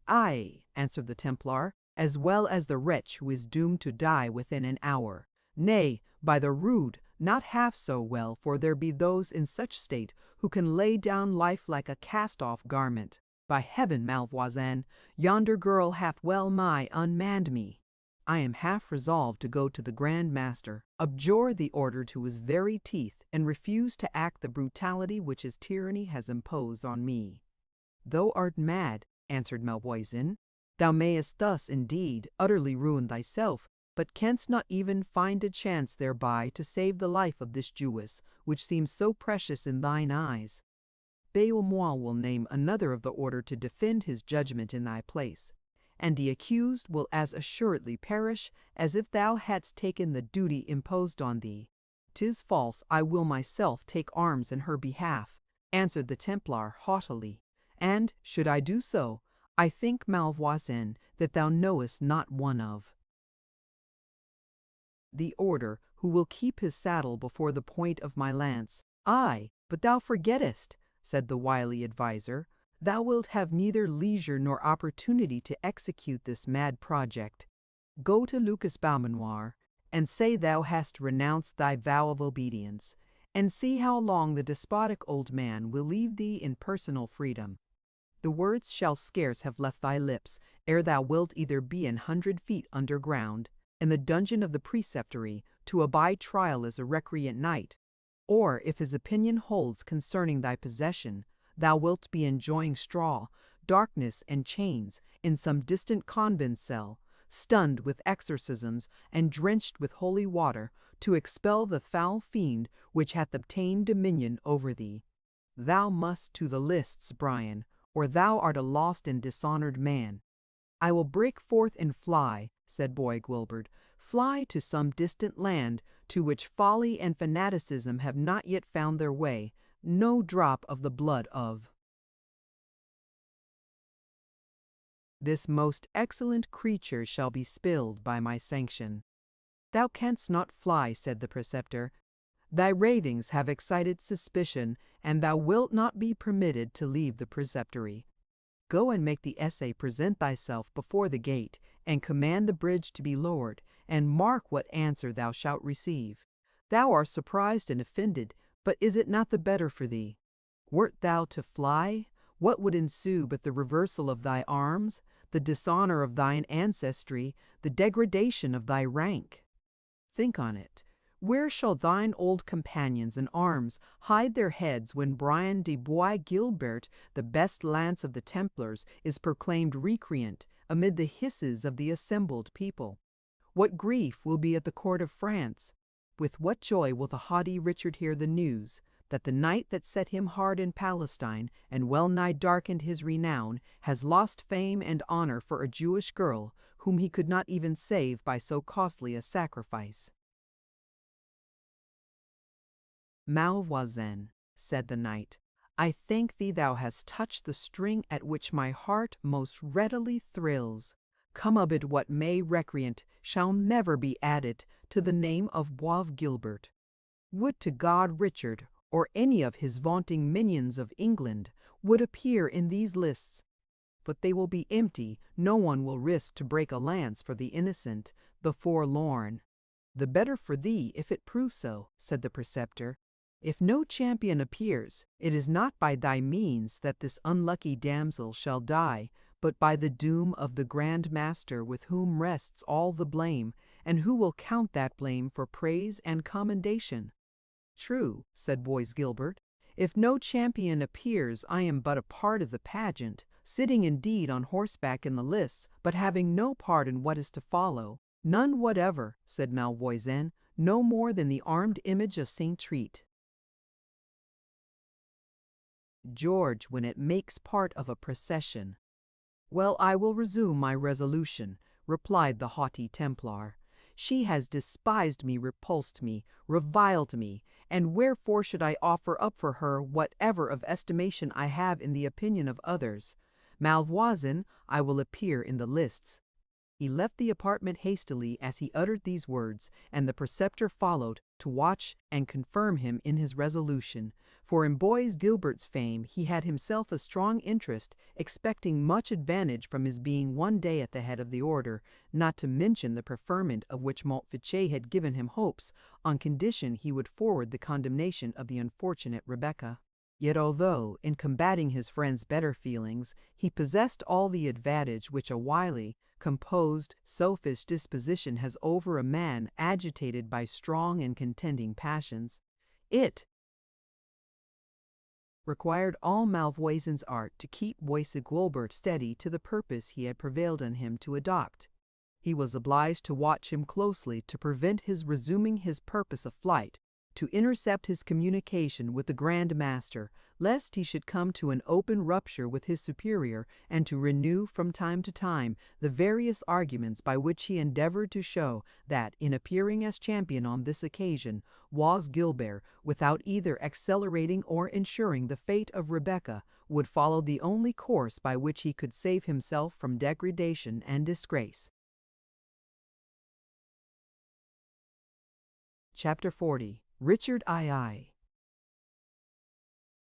Ay, answered the Templar, as well as the wretch who is doomed to die within an hour. Nay, by the rood, not half so well, for there be those in such state who can lay down life like a cast-off garment. By heaven, Malvoisin, yonder girl hath well nigh unmanned me. I am half resolved to go to the Grand Master, abjure the order to his very teeth, and refuse to act the brutality which his tyranny has imposed on me. Thou art mad, answered Malvoisin. Thou mayest thus, indeed, utterly ruin thyself, but canst not even find a chance thereby to save the life of this Jewess, which seems so precious in thine eyes. Beilmois will name another of the order to defend his judgment in thy place, and the accused will as assuredly perish as if thou hadst taken the duty imposed on thee. 'Tis false, I will myself take arms in her behalf, answered the Templar haughtily. And, should I do so, I think, Malvoisin, that thou knowest not one of. The order, who will keep his saddle before the point of my lance. Ay, but thou forgettest, said the wily adviser. Thou wilt have neither leisure nor opportunity to execute this mad project. Go to Lucas Beaumanoir, and say thou hast renounced thy vow of obedience, and see how long the despotic old man will leave thee in personal freedom. The words shall scarce have left thy lips ere thou wilt either be 100 feet underground, in the dungeon of the preceptory, to abide trial as a recreant knight, or, if his opinion holds concerning thy possession, thou wilt be enjoying straw, darkness, and chains in some distant convent cell, stunned with exorcisms and drenched with holy water, to expel the foul fiend which hath obtained dominion over thee. Thou must to the lists, Brian, or thou art a lost and dishonored man. I will break forth and fly, said Boy Gilbert, fly to some distant land to which folly and fanaticism have not yet found their way, no drop of the blood of this most excellent creature shall be spilled by my sanction. Thou canst not fly, said the preceptor. Thy ravings have excited suspicion, and thou wilt not be permitted to leave the preceptory. Go and make the essay present thyself before the gate, and command the bridge to be lowered, and mark what answer thou shalt receive. Thou art surprised and offended, but is it not the better for thee? Wert thou to fly, what would ensue but the reversal of thy arms, the dishonor of thine ancestry, the degradation of thy rank? Think on it. Where shall thine old companions in arms hide their heads when Brian de Bois Gilbert, the best lance of the Templars, is proclaimed recreant amid the hisses of the assembled people? What grief will be at the court of France? With what joy will the haughty Richard hear the news? that the knight that set him hard in Palestine and well nigh darkened his renown has lost fame and honor for a Jewish girl whom he could not even save by so costly a sacrifice." "Malvoisin," said the knight, "I thank thee thou hast touched the string at which my heart most readily thrills. Come of it what may, recreant shall never be added to the name of Bois Gilbert. Would to God Richard, or any of his vaunting minions of England, would appear in these lists. But they will be empty, no one will risk to break a lance for the innocent, the forlorn." "The better for thee, if it prove so," said the preceptor. "If no champion appears, it is not by thy means that this unlucky damsel shall die, but by the doom of the Grand Master with whom rests all the blame, and who will count that blame for praise and commendation." "True," said Bois Gilbert. "If no champion appears, I am but a part of the pageant, sitting indeed on horseback in the lists, but having no part in what is to follow." "None whatever," said Malvoisin, "no more than the armed image of Saint Treat." "George, when it makes part of a procession." "Well, I will resume my resolution," replied the haughty Templar. "She has despised me, repulsed me, reviled me, and wherefore should I offer up for her whatever of estimation I have in the opinion of others? Malvoisin, I will appear in the lists." He left the apartment hastily as he uttered these words, and the preceptor followed to watch and confirm him in his resolution, for in Bois Gilbert's fame he had himself a strong interest, expecting much advantage from his being one day at the head of the order, not to mention the preferment of which Montfichet had given him hopes, on condition he would forward the condemnation of the unfortunate Rebecca. Yet although, in combating his friend's better feelings, he possessed all the advantage which a wily, composed, selfish disposition has over a man agitated by strong and contending passions, it required all Malvoisin's art to keep Bois Guilbert steady to the purpose he had prevailed on him to adopt. He was obliged to watch him closely to prevent his resuming his purpose of flight, to intercept his communication with the Grand Master, lest he should come to an open rupture with his superior, and to renew from time to time the various arguments by which he endeavoured to show that, in appearing as champion on this occasion, Bois Gilbert, without either accelerating or ensuring the fate of Rebecca, would follow the only course by which he could save himself from degradation and disgrace. Chapter 40. Richard II.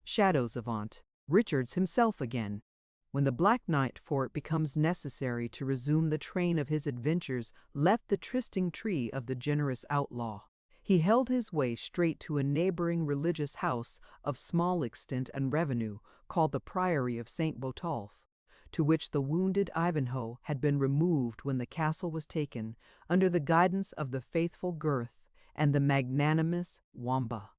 Shadows avant. Richard's himself again. When the Black Knight, for it becomes necessary to resume the train of his adventures, left the trysting tree of the generous outlaw, he held his way straight to a neighbouring religious house of small extent and revenue, called the Priory of St. Botolph, to which the wounded Ivanhoe had been removed when the castle was taken, under the guidance of the faithful Gurth and the magnanimous Wamba.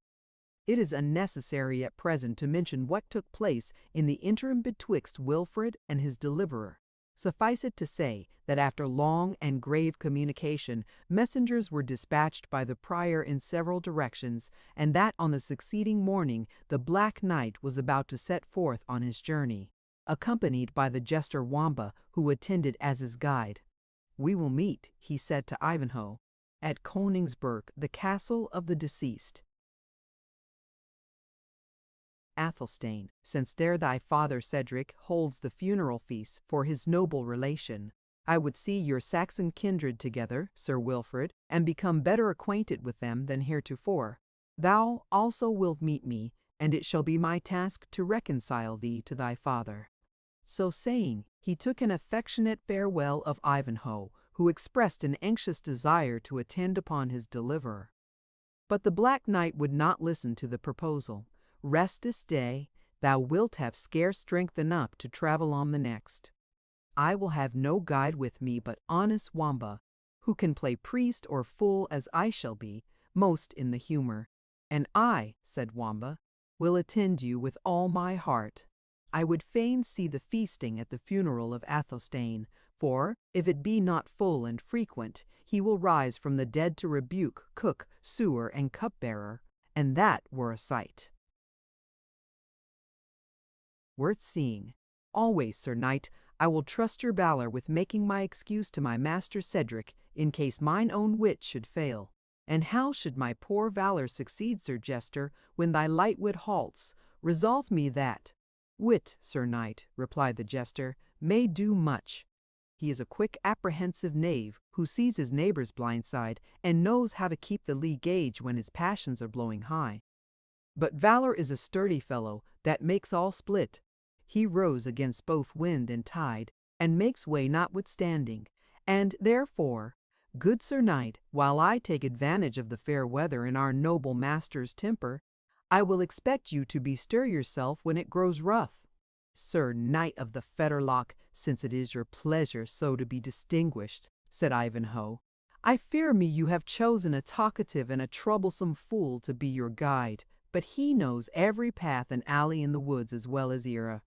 It is unnecessary at present to mention what took place in the interim betwixt Wilfred and his deliverer. Suffice it to say that after long and grave communication, messengers were dispatched by the prior in several directions, and that on the succeeding morning the Black Knight was about to set forth on his journey, accompanied by the jester Wamba, who attended as his guide. "We will meet," he said to Ivanhoe, "at Koningsberg, the castle of the deceased Athelstane, since there thy father Cedric holds the funeral feast for his noble relation. I would see your Saxon kindred together, Sir Wilfred, and become better acquainted with them than heretofore. Thou also wilt meet me, and it shall be my task to reconcile thee to thy father." So saying, he took an affectionate farewell of Ivanhoe, who expressed an anxious desire to attend upon his deliverer. But the Black Knight would not listen to the proposal. "Rest this day, thou wilt have scarce strength enough to travel on the next. I will have no guide with me but honest Wamba, who can play priest or fool as I shall be, most in the humour. And I," said Wamba, "will attend you with all my heart. I would fain see the feasting at the funeral of Athelstane, for, if it be not full and frequent, he will rise from the dead to rebuke cook, sewer, and cupbearer, and that were a sight." worth seeing. Always, Sir Knight, I will trust your valor with making my excuse to my master Cedric, in case mine own wit should fail. And how should my poor valor succeed, Sir Jester, when thy light wit halts? Resolve me that. Wit, Sir Knight, replied the Jester, may do much. He is a quick, apprehensive knave, who sees his neighbour's blind side, and knows how to keep the lee gauge when his passions are blowing high. But valor is a sturdy fellow, that makes all split. He rows against both wind and tide, and makes way notwithstanding. And therefore, good Sir Knight, while I take advantage of the fair weather in our noble master's temper, I will expect you to bestir yourself when it grows rough. Sir Knight of the Fetterlock, since it is your pleasure so to be distinguished, said Ivanhoe, I fear me you have chosen a talkative and a troublesome fool to be your guide, but he knows every path and alley in the woods as well as Ira.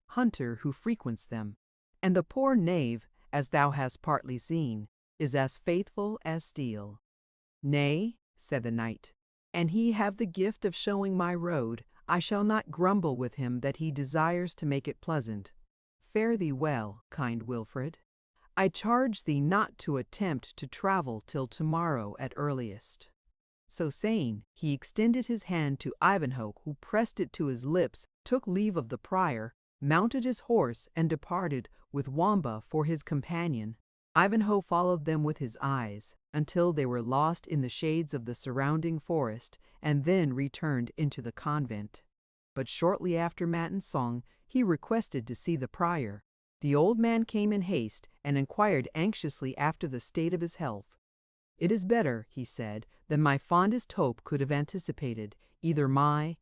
Hunter who frequents them, and the poor knave, as thou hast partly seen, is as faithful as steel. Nay, said the knight, and he have the gift of showing my road, I shall not grumble with him that he desires to make it pleasant. Fare thee well, kind Wilfred. I charge thee not to attempt to travel till tomorrow at earliest. So saying, he extended his hand to Ivanhoe, who pressed it to his lips, took leave of the prior, mounted his horse, and departed, with Wamba for his companion. Ivanhoe followed them with his eyes, until they were lost in the shades of the surrounding forest, and then returned into the convent. But shortly after matin song, he requested to see the prior. The old man came in haste, and inquired anxiously after the state of his health. It is better, he said, than my fondest hope could have anticipated. Either my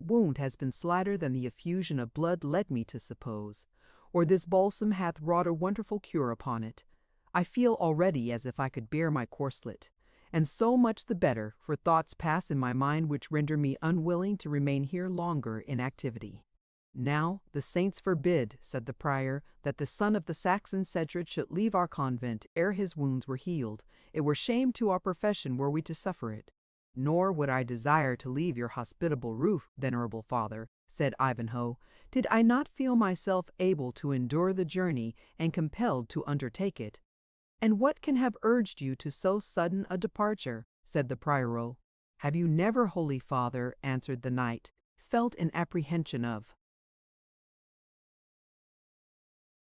wound has been slighter than the effusion of blood led me to suppose, or this balsam hath wrought a wonderful cure upon it. I feel already as if I could bear my corslet, and so much the better, for thoughts pass in my mind which render me unwilling to remain here longer in activity. Now the saints forbid, said the prior, that the son of the Saxon Cedric should leave our convent ere his wounds were healed. It were shame to our profession were we to suffer it. Nor would I desire to leave your hospitable roof, venerable father, said Ivanhoe, did I not feel myself able to endure the journey and compelled to undertake it. And what can have urged you to so sudden a departure? Said the prior. Have you never, holy father, answered the knight, felt an apprehension of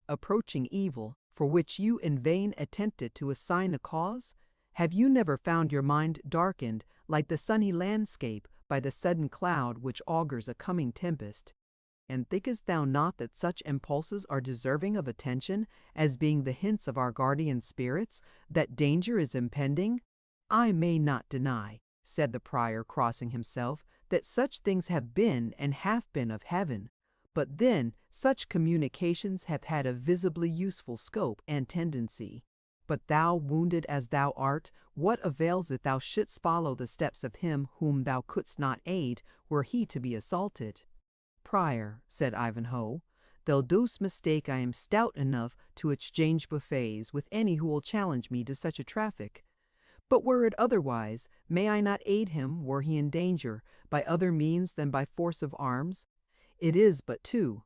approaching evil, for which you in vain attempted to assign a cause? Have you never found your mind darkened, like the sunny landscape, by the sudden cloud which augurs a coming tempest? And thinkest thou not that such impulses are deserving of attention, as being the hints of our guardian spirits, that danger is impending? I may not deny, said the prior, crossing himself, that such things have been and have been of heaven. But then such communications have had a visibly useful scope and tendency. But thou, wounded as thou art, what avails it thou shouldst follow the steps of him whom thou couldst not aid, were he to be assaulted? Prior, said Ivanhoe, thou dost mistake. I am stout enough to exchange buffets with any who will challenge me to such a traffic. But were it otherwise, may I not aid him, were he in danger, by other means than by force of arms? It is but too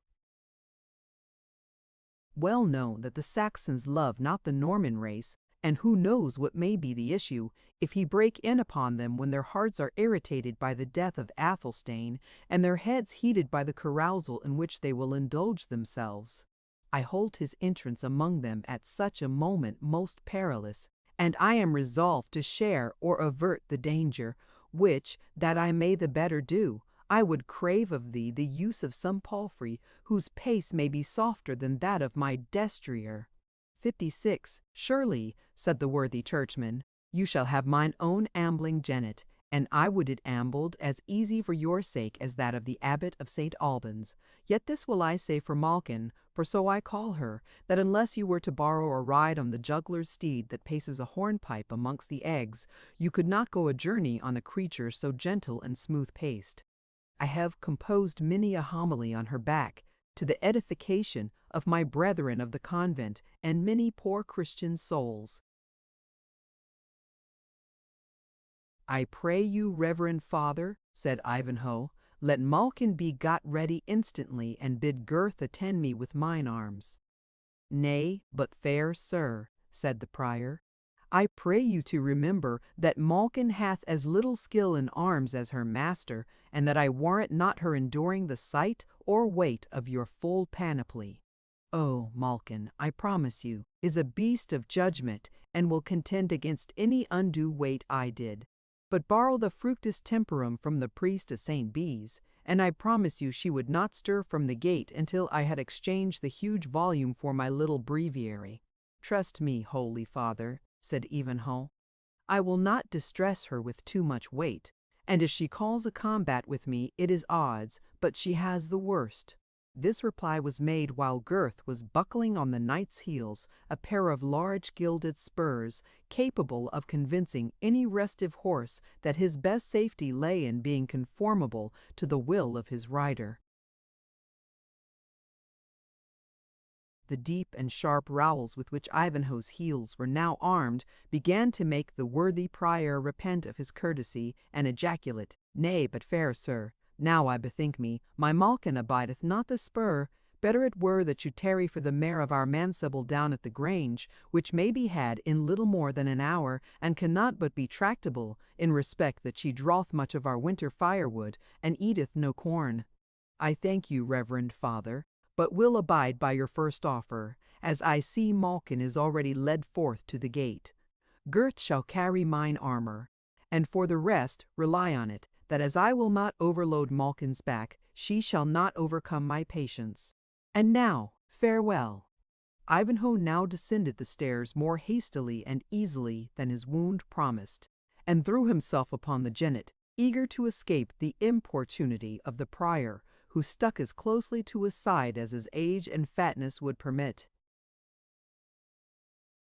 well known that the Saxons love not the Norman race, and who knows what may be the issue, if he break in upon them when their hearts are irritated by the death of Athelstane, and their heads heated by the carousal in which they will indulge themselves. I hold his entrance among them at such a moment most perilous, and I am resolved to share or avert the danger, which, that I may the better do, I would crave of thee the use of some palfrey, whose pace may be softer than that of my destrier. 56. Surely, said the worthy churchman, you shall have mine own ambling jennet, and I would it ambled as easy for your sake as that of the abbot of St. Albans. Yet this will I say for Malkin, for so I call her, that unless you were to borrow a ride on the juggler's steed that paces a hornpipe amongst the eggs, you could not go a journey on a creature so gentle and smooth-paced. I have composed many a homily on her back, to the edification of my brethren of the convent and many poor Christian souls. "I pray you, reverend father," said Ivanhoe, "let Malkin be got ready instantly, and bid Gurth attend me with mine arms." "Nay, but fair sir," said the prior, "I pray you to remember that Malkin hath as little skill in arms as her master, and that I warrant not her enduring the sight or weight of your full panoply. Oh, Malkin, I promise you, is a beast of judgment, and will contend against any undue weight I did. But borrow the fructus temporum from the priest of St. Bees, and I promise you she would not stir from the gate until I had exchanged the huge volume for my little breviary. Trust me, holy father," said Ivanhoe, "I will not distress her with too much weight, and if she calls a combat with me it is odds, but she has the worst." This reply was made while Gurth was buckling on the knight's heels a pair of large gilded spurs, capable of convincing any restive horse that his best safety lay in being conformable to the will of his rider. The deep and sharp rowels with which Ivanhoe's heels were now armed began to make the worthy prior repent of his courtesy, and ejaculate, "Nay, but fair sir, now I bethink me, my Malkin abideth not the spur. Better it were that you tarry for the mare of our Mansable down at the Grange, which may be had in little more than an hour, and cannot but be tractable, in respect that she draweth much of our winter firewood, and eateth no corn." "I thank you, reverend father, but will abide by your first offer, as I see Malkin is already led forth to the gate. Gurth shall carry mine armour, and for the rest rely on it, that as I will not overload Malkin's back, she shall not overcome my patience. And now, farewell." Ivanhoe now descended the stairs more hastily and easily than his wound promised, and threw himself upon the jennet, eager to escape the importunity of the prior, who stuck as closely to his side as his age and fatness would permit.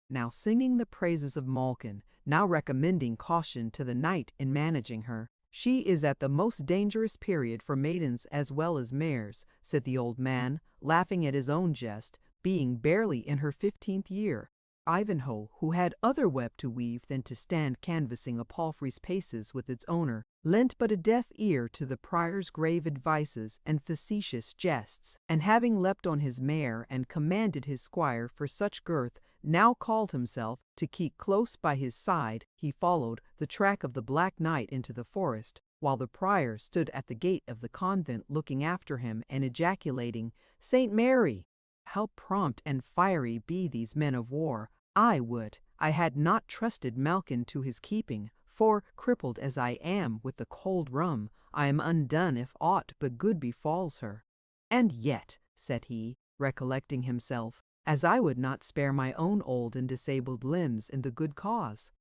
Now singing the praises of Malkin, now recommending caution to the knight in managing her. "She is at the most dangerous period for maidens as well as mares," said the old man, laughing at his own jest, "being barely in her 15th year." Ivanhoe, who had other web to weave than to stand canvassing a palfrey's paces with its owner, lent but a deaf ear to the prior's grave advices and facetious jests, and having leapt on his mare and commanded his squire for such girth now called himself to keep close by his side, he followed the track of the Black Knight into the forest, while the prior stood at the gate of the convent looking after him and ejaculating, "Saint Mary! How prompt and fiery be these men of war! I would I had not trusted Malkin to his keeping, for, crippled as I am with the cold rum, I am undone if aught but good befalls her. And yet," said he, recollecting himself, "as I would not spare my own old and disabled limbs in the good cause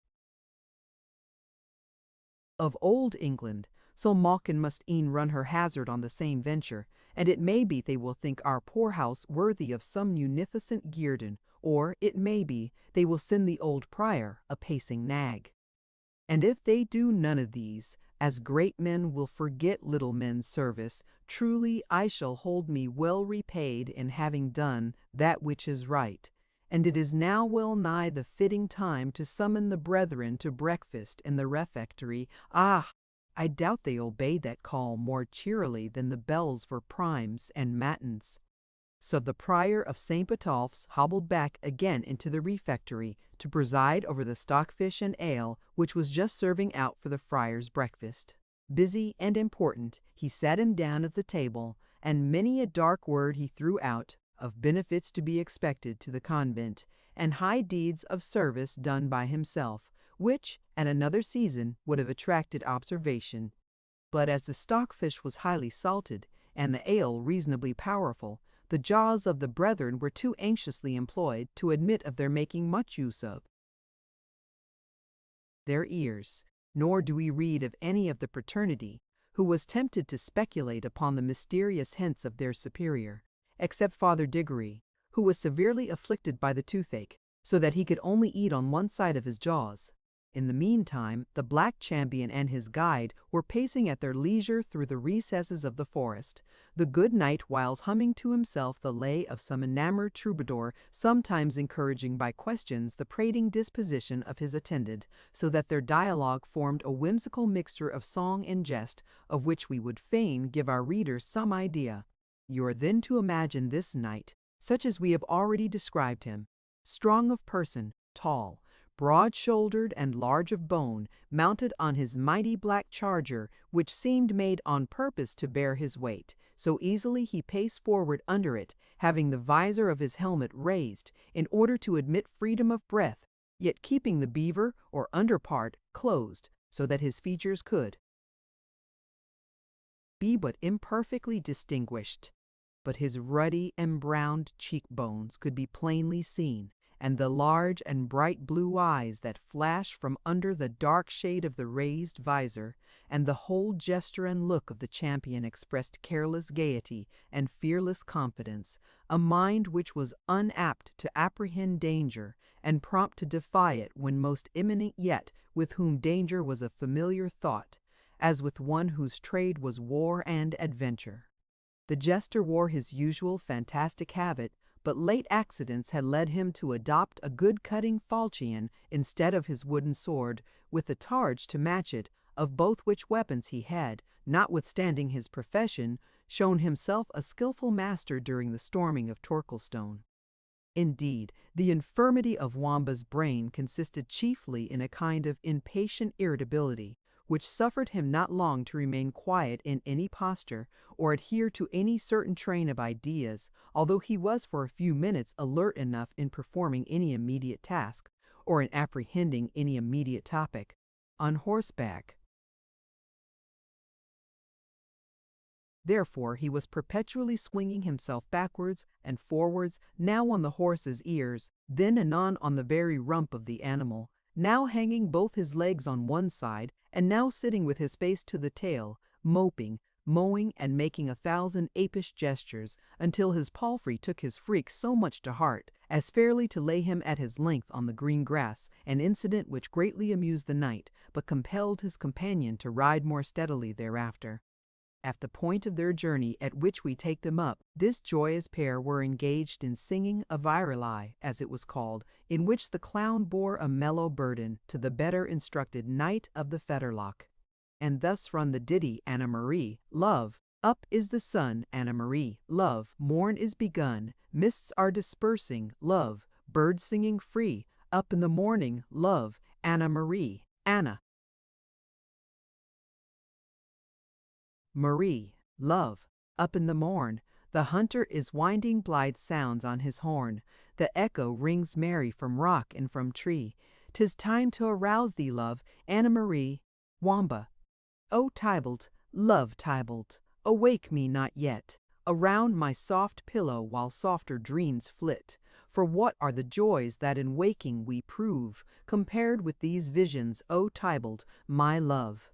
of old England, so Malkin must e'en run her hazard on the same venture, and it may be they will think our poor house worthy of some munificent guerdon, or, it may be, they will send the old prior a pacing nag. And if they do none of these, as great men will forget little men's service, truly I shall hold me well repaid in having done that which is right. And it is now well nigh the fitting time to summon the brethren to breakfast in the refectory. Ah! I doubt they obey that call more cheerily than the bells for primes and matins." So the prior of St. Botolph's hobbled back again into the refectory to preside over the stockfish and ale which was just serving out for the friar's breakfast. Busy and important, he sat him down at the table, and many a dark word he threw out, of benefits to be expected to the convent, and high deeds of service done by himself, which at another season would have attracted observation. But as the stockfish was highly salted, and the ale reasonably powerful, the jaws of the brethren were too anxiously employed to admit of their making much use of their ears, nor do we read of any of the fraternity who was tempted to speculate upon the mysterious hints of their superior, except Father Diggory, who was severely afflicted by the toothache, so that he could only eat on one side of his jaws. In the meantime, the black champion and his guide were pacing at their leisure through the recesses of the forest. The good knight whiles humming to himself the lay of some enamored troubadour, sometimes encouraging by questions the prating disposition of his attendant, so that their dialogue formed a whimsical mixture of song and jest, of which we would fain give our readers some idea. You are then to imagine this knight, such as we have already described him, strong of person, tall, broad-shouldered and large of bone, mounted on his mighty black charger, which seemed made on purpose to bear his weight. So easily he paced forward under it, having the visor of his helmet raised, in order to admit freedom of breath, yet keeping the beaver, or under part, closed, so that his features could be but imperfectly distinguished. But his ruddy embrowned cheekbones could be plainly seen, and the large and bright blue eyes that flashed from under the dark shade of the raised visor, and the whole gesture and look of the champion expressed careless gaiety and fearless confidence, a mind which was unapt to apprehend danger, and prompt to defy it when most imminent, yet with whom danger was a familiar thought, as with one whose trade was war and adventure. The jester wore his usual fantastic habit, but late accidents had led him to adopt a good-cutting falchion instead of his wooden sword, with a targe to match it, of both which weapons he had, notwithstanding his profession, shown himself a skilful master during the storming of Torquilstone. Indeed, the infirmity of Wamba's brain consisted chiefly in a kind of impatient irritability, which suffered him not long to remain quiet in any posture, or adhere to any certain train of ideas, although he was for a few minutes alert enough in performing any immediate task, or in apprehending any immediate topic, on horseback. Therefore he was perpetually swinging himself backwards and forwards, now on the horse's ears, then anon on the very rump of the animal, now hanging both his legs on one side, and now sitting with his face to the tail, moping, mowing, and making 1,000 apish gestures, until his palfrey took his freak so much to heart, as fairly to lay him at his length on the green grass, an incident which greatly amused the knight, but compelled his companion to ride more steadily thereafter. At the point of their journey at which we take them up, this joyous pair were engaged in singing a virelai, as it was called, in which the clown bore a mellow burden to the better instructed knight of the Fetterlock. And thus run the ditty Anna Marie, love. Up is the sun, Anna Marie, love. Morn is begun, mists are dispersing, love. Birds singing free, up in the morning, love. Anna Marie, Anna Marie, love, up in the morn, the hunter is winding blithe sounds on his horn, the echo rings merry from rock and from tree. 'Tis time to arouse thee, love, Anna Marie, Wamba. O Tybalt, love Tybalt, awake me not yet, around my soft pillow while softer dreams flit. For what are the joys that in waking we prove, compared with these visions, O Tybalt, my love?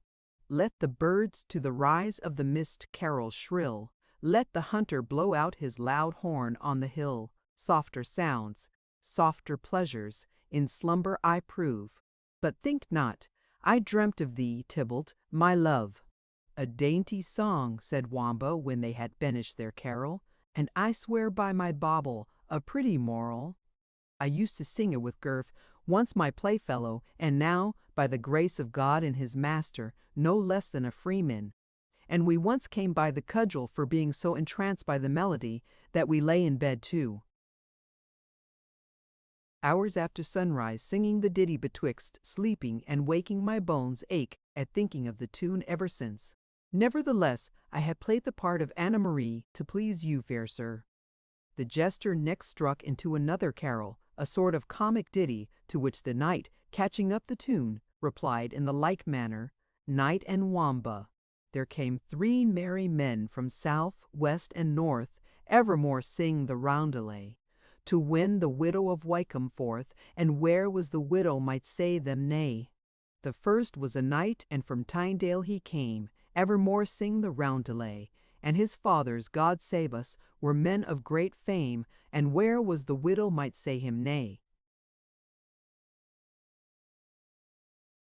Let the birds to the rise of the mist carol shrill, let the hunter blow out his loud horn on the hill. Softer sounds, softer pleasures, in slumber I prove. But think not, I dreamt of thee, Tybalt, my love. A dainty song, said Wamba when they had finished their carol, and I swear by my bauble, a pretty moral. I used to sing it with Gurf, once my playfellow, and now, by the grace of God and his master, no less than a freeman. And we once came by the cudgel for being so entranced by the melody that we lay in bed too. Hours after sunrise, singing the ditty betwixt sleeping and waking, my bones ache at thinking of the tune ever since. Nevertheless, I had played the part of Anna Marie to please you, fair sir. The jester next struck into another carol, a sort of comic ditty, to which the knight, catching up the tune, replied in the like manner, Knight and Wamba. There came 3 merry men from south, west, and north, evermore sing the roundelay, to win the widow of Wycombe forth, and where was the widow might say them nay. The first was a knight, and from Tynedale he came, evermore sing the roundelay, and his fathers, God save us, were men of great fame, and where was the widow might say him nay.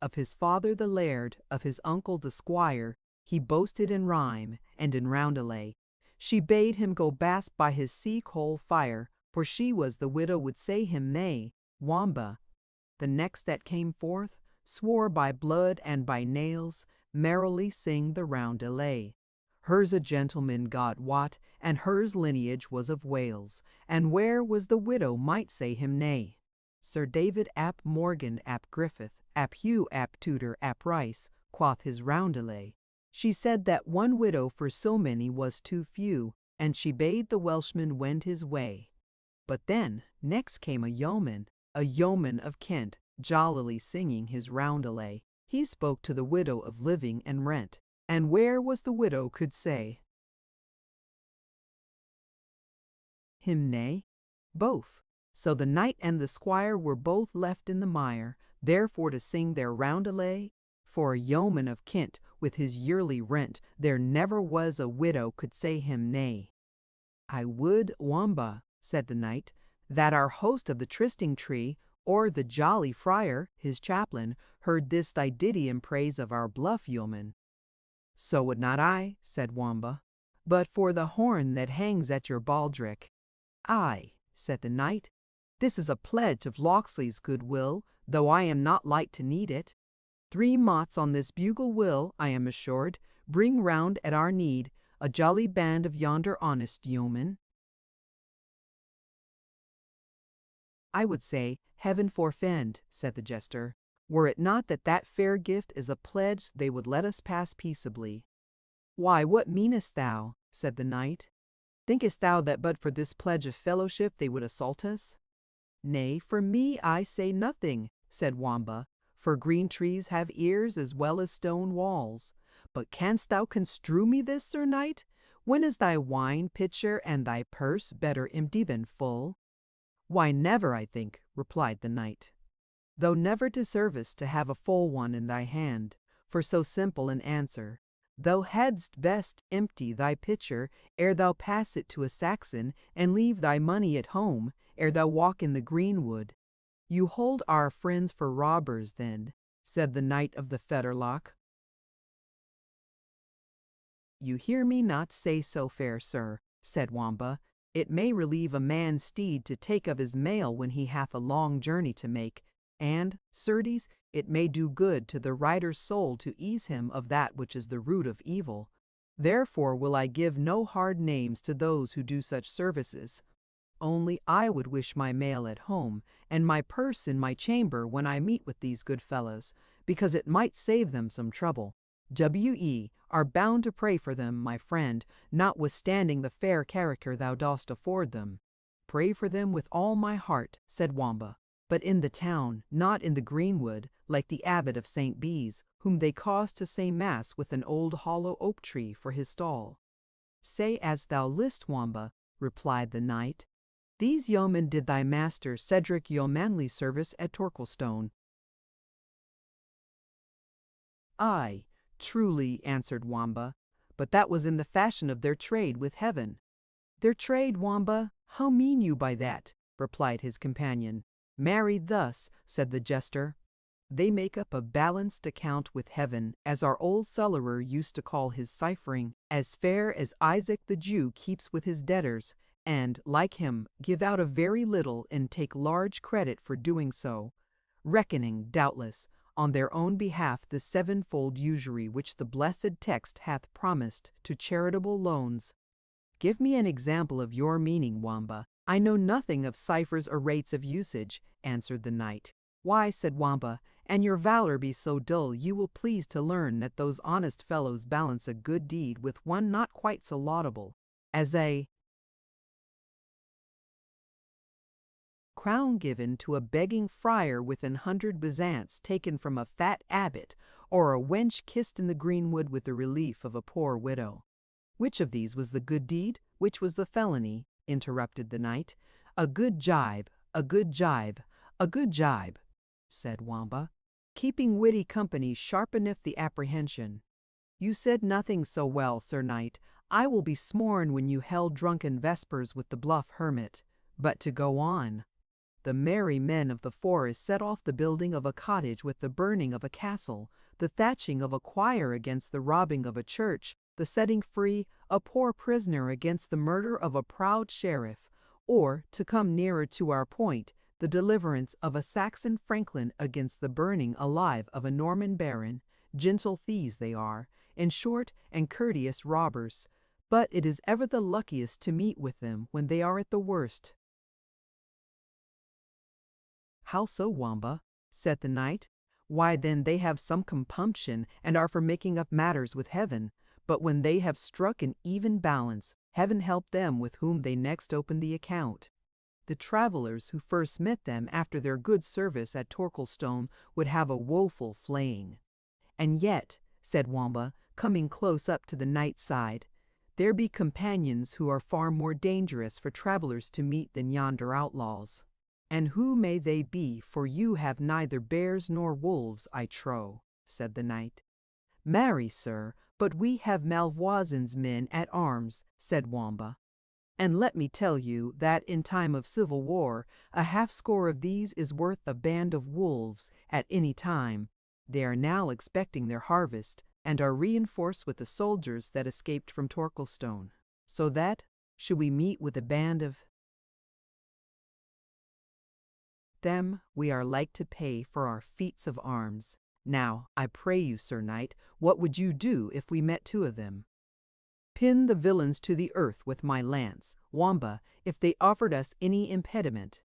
Of his father the laird, of his uncle the squire, he boasted in rhyme and in roundelay. She bade him go bask by his sea-coal fire, for she was the widow would say him nay. Wamba, the next that came forth, swore by blood and by nails, merrily sing the roundelay. Hers a gentleman, God wot, and hers lineage was of Wales, and where was the widow might say him nay. Sir David ap Morgan ap Griffith, ap Hugh ap Tudor ap Rice, quoth his roundelay. She said that one widow for so many was too few, and she bade the Welshman wend his way. But then next came a yeoman of Kent, jollily singing his roundelay. He spoke to the widow of living and rent, and where was the widow could say him nay? Both. So the knight and the squire were both left in the mire, therefore to sing their roundelay. For a yeoman of Kent, with his yearly rent, there never was a widow could say him nay. I would, Wamba, said the knight, that our host of the trysting tree, or the jolly friar, his chaplain, heard this thy ditty in praise of our bluff yeoman. So would not I, said Wamba, but for the horn that hangs at your baldric. Ay, said the knight, this is a pledge of Locksley's goodwill, though I am not like to need it. 3 mots on this bugle will, I am assured, bring round at our need a jolly band of yonder honest yeomen. I would say, heaven forfend, said the jester, were it not that that fair gift is a pledge they would let us pass peaceably. Why, what meanest thou? Said the knight. Thinkest thou that but for this pledge of fellowship they would assault us? Nay, for me I say nothing, said Wamba, for green trees have ears as well as stone walls. But canst thou construe me this, Sir Knight? When is thy wine pitcher and thy purse better empty than full? Why, never, I think, replied the knight. Though never deservest to have a full one in thy hand, for so simple an answer. Thou hadst best empty thy pitcher ere thou pass it to a Saxon, and leave thy money at home ere thou walk in the greenwood. You hold our friends for robbers, then, said the knight of the Fetterlock. You hear me not say so, fair sir, said Wamba. It may relieve a man's steed to take of his mail when he hath a long journey to make, and, certes, it may do good to the rider's soul to ease him of that which is the root of evil. Therefore will I give no hard names to those who do such services. Only I would wish my mail at home, and my purse in my chamber when I meet with these good fellows, because it might save them some trouble. We are bound to pray for them, my friend, notwithstanding the fair character thou dost afford them. Pray for them with all my heart, said Wamba, but in the town, not in the greenwood, like the abbot of St. Bees, whom they cause to say mass with an old hollow oak tree for his stall. Say as thou list, Wamba, replied the knight. These yeomen did thy master Cedric yeomanly service at Torquilstone. Aye, truly, answered Wamba, but that was in the fashion of their trade with heaven. Their trade, Wamba? How mean you by that? Replied his companion. Marry thus, said the jester. They make up a balanced account with heaven, as our old cellarer used to call his ciphering, as fair as Isaac the Jew keeps with his debtors, and, like him, give out a very little and take large credit for doing so, reckoning, doubtless, on their own behalf the 7-fold usury which the blessed text hath promised to charitable loans. Give me an example of your meaning, Wamba. I know nothing of ciphers or rates of usage, answered the knight. Why, said Wamba, an your valor be so dull, you will please to learn that those honest fellows balance a good deed with one not quite so laudable, as a crown given to a begging friar with 100 bezants taken from a fat abbot, or a wench kissed in the greenwood with the relief of a poor widow. Which of these was the good deed? Which was the felony? Interrupted the knight. A good jibe, a good jibe, a good jibe, said Wamba. Keeping witty company sharpeneth the apprehension. You said nothing so well, Sir Knight. I will be sworn when you held drunken vespers with the bluff hermit. But to go on. The merry men of the forest set off the building of a cottage with the burning of a castle, the thatching of a choir against the robbing of a church, the setting free a poor prisoner against the murder of a proud sheriff, or, to come nearer to our point, the deliverance of a Saxon franklin against the burning alive of a Norman baron. Gentle thieves they are, in short, and courteous robbers, but it is ever the luckiest to meet with them when they are at the worst. How so, Wamba? Said the knight. Why, then they have some compunction, and are for making up matters with heaven. But when they have struck an even balance, heaven help them with whom they next open the account. The travellers who first met them after their good service at Torquilstone would have a woeful flaying. And yet, said Wamba, coming close up to the knight's side, there be companions who are far more dangerous for travellers to meet than yonder outlaws. And who may they be, for you have neither bears nor wolves, I trow, said the knight. Marry, sir, but we have Malvoisin's men at arms, said Wamba. And let me tell you that in time of civil war, a half-score of these is worth a band of wolves at any time. They are now expecting their harvest, and are reinforced with the soldiers that escaped from Torquilstone. So that, should we meet with a band of them, we are like to pay for our feats of arms. Now, I pray you, Sir Knight, what would you do if we met two of them? Pin the villains to the earth with my lance, Wamba, if they offered us any impediment.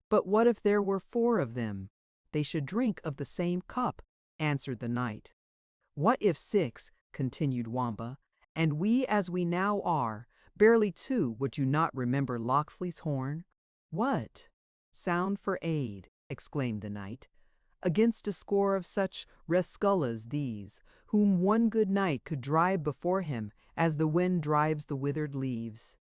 But what if there were 4 of them? They should drink of the same cup, answered the knight. What if 6, continued Wamba, and we as we now are, barely 2, would you not remember Locksley's horn? What? Sound for aid, exclaimed the knight, against a score of such rascals as these, whom one good knight could drive before him as the wind drives the withered leaves.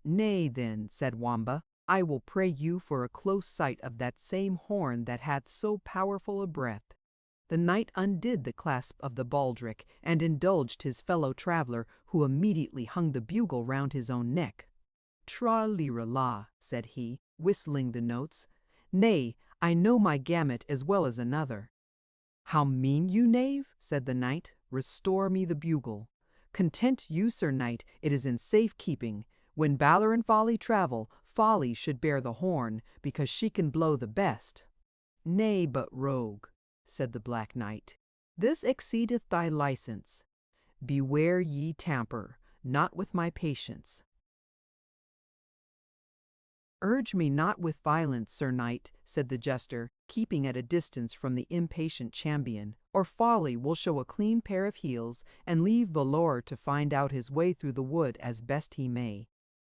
Nay, then, said Wamba, I will pray you for a close sight of that same horn that hath so powerful a breath. The knight undid the clasp of the baldric, and indulged his fellow traveller, who immediately hung the bugle round his own neck. Tra-li-ra-la, said he, whistling the notes. Nay, I know my gamut as well as another. How mean you, knave? Said the knight. Restore me the bugle. Content you, Sir Knight, it is in safe keeping. When valor and folly travel, folly should bear the horn, because she can blow the best. Nay, but rogue, said the Black Knight, this exceedeth thy license. Beware ye tamper, not with my patience. Urge me not with violence, Sir Knight, said the jester, keeping at a distance from the impatient champion, or folly will show a clean pair of heels, and leave Valor to find out his way through the wood as best he may.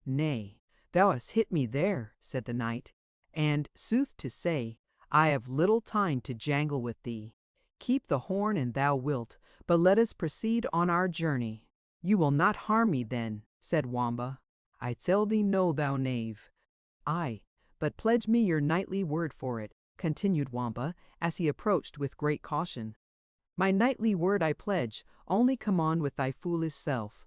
Nay, thou hast hit me there, said the knight, and, sooth to say, I have little time to jangle with thee. Keep the horn an thou wilt, but let us proceed on our journey. You will not harm me then, said Wamba. I tell thee no, thou knave. Aye, but pledge me your knightly word for it, continued Wamba, as he approached with great caution. My knightly word I pledge, only come on with thy foolish self.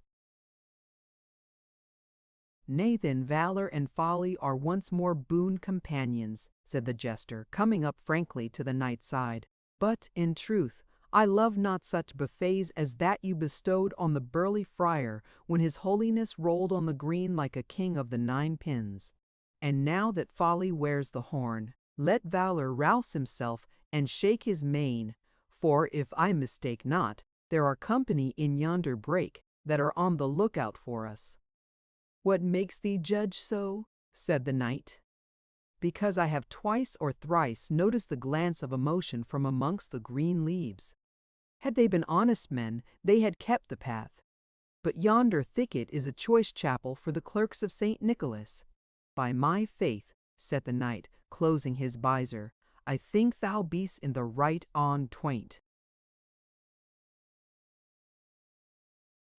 Nay then, valor and folly are once more boon companions, said the jester, coming up frankly to the knight's side. But, in truth, I love not such buffets as that you bestowed on the burly friar when his holiness rolled on the green like a king of the 9 pins. And now that folly wears the horn, let valor rouse himself and shake his mane, for, if I mistake not, there are company in yonder brake that are on the lookout for us. What makes thee judge so? Said the knight. Because I have twice or thrice noticed the glance of emotion from amongst the green leaves. Had they been honest men, they had kept the path. But yonder thicket is a choice chapel for the clerks of St. Nicholas. By my faith, said the knight, closing his visor, I think thou be'st in the right on twaint.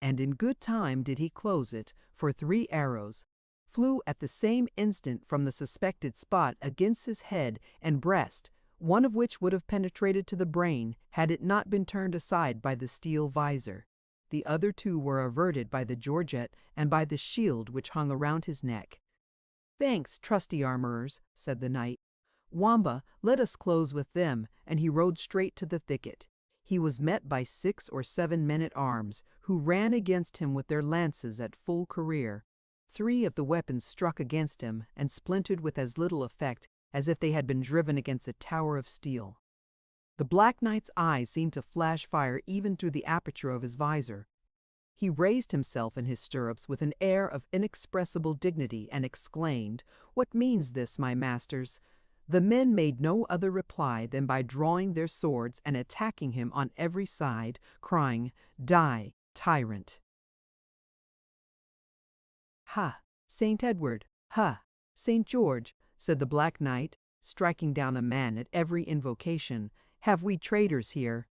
And in good time did he close it, for 3 arrows flew at the same instant from the suspected spot against his head and breast, one of which would have penetrated to the brain had it not been turned aside by the steel visor. The other two were averted by the georget and by the shield which hung around his neck. "Thanks, trusty armorers," said the knight. "Wamba, let us close with them," and he rode straight to the thicket. He was met by 6 or 7 men-at-arms, who ran against him with their lances at full career. 3 of the weapons struck against him and splintered with as little effect as if they had been driven against a tower of steel. The Black Knight's eyes seemed to flash fire even through the aperture of his visor. He raised himself in his stirrups with an air of inexpressible dignity and exclaimed, "What means this, my masters?" The men made no other reply than by drawing their swords and attacking him on every side, crying, "Die, tyrant!" "Ha, Saint Edward! Ha, Saint George!" said the Black Knight, striking down a man at every invocation. "Have we traitors here?"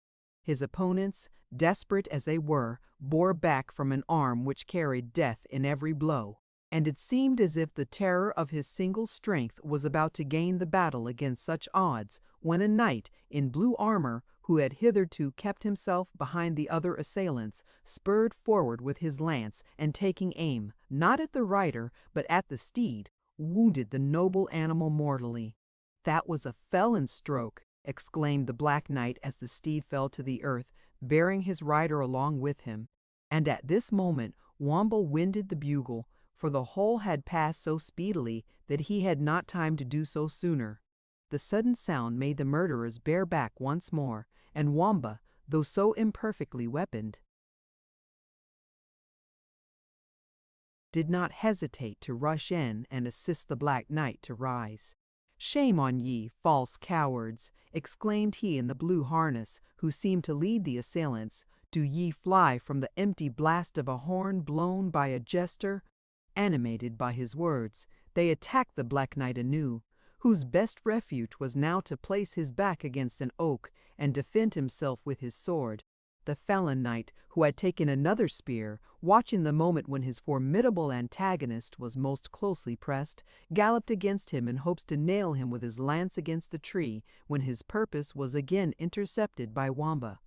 His opponents, desperate as they were, bore back from an arm which carried death in every blow, and it seemed as if the terror of his single strength was about to gain the battle against such odds, when a knight in blue armor, who had hitherto kept himself behind the other assailants, spurred forward with his lance, and taking aim, not at the rider, but at the steed, wounded the noble animal mortally. "That was a felon's stroke!" exclaimed the Black Knight as the steed fell to the earth, bearing his rider along with him. And at this moment Wamba winded the bugle, for the whole had passed so speedily that he had not time to do so sooner. The sudden sound made the murderers bear back once more, and Wamba, though so imperfectly weaponed, did not hesitate to rush in and assist the Black Knight to rise. "Shame on ye, false cowards!" exclaimed he in the blue harness, who seemed to lead the assailants. "Do ye fly from the empty blast of a horn blown by a jester?" Animated by his words, they attacked the Black Knight anew, whose best refuge was now to place his back against an oak and defend himself with his sword. The felon knight, who had taken another spear, watching the moment when his formidable antagonist was most closely pressed, galloped against him in hopes to nail him with his lance against the tree, when his purpose was again intercepted by Wamba.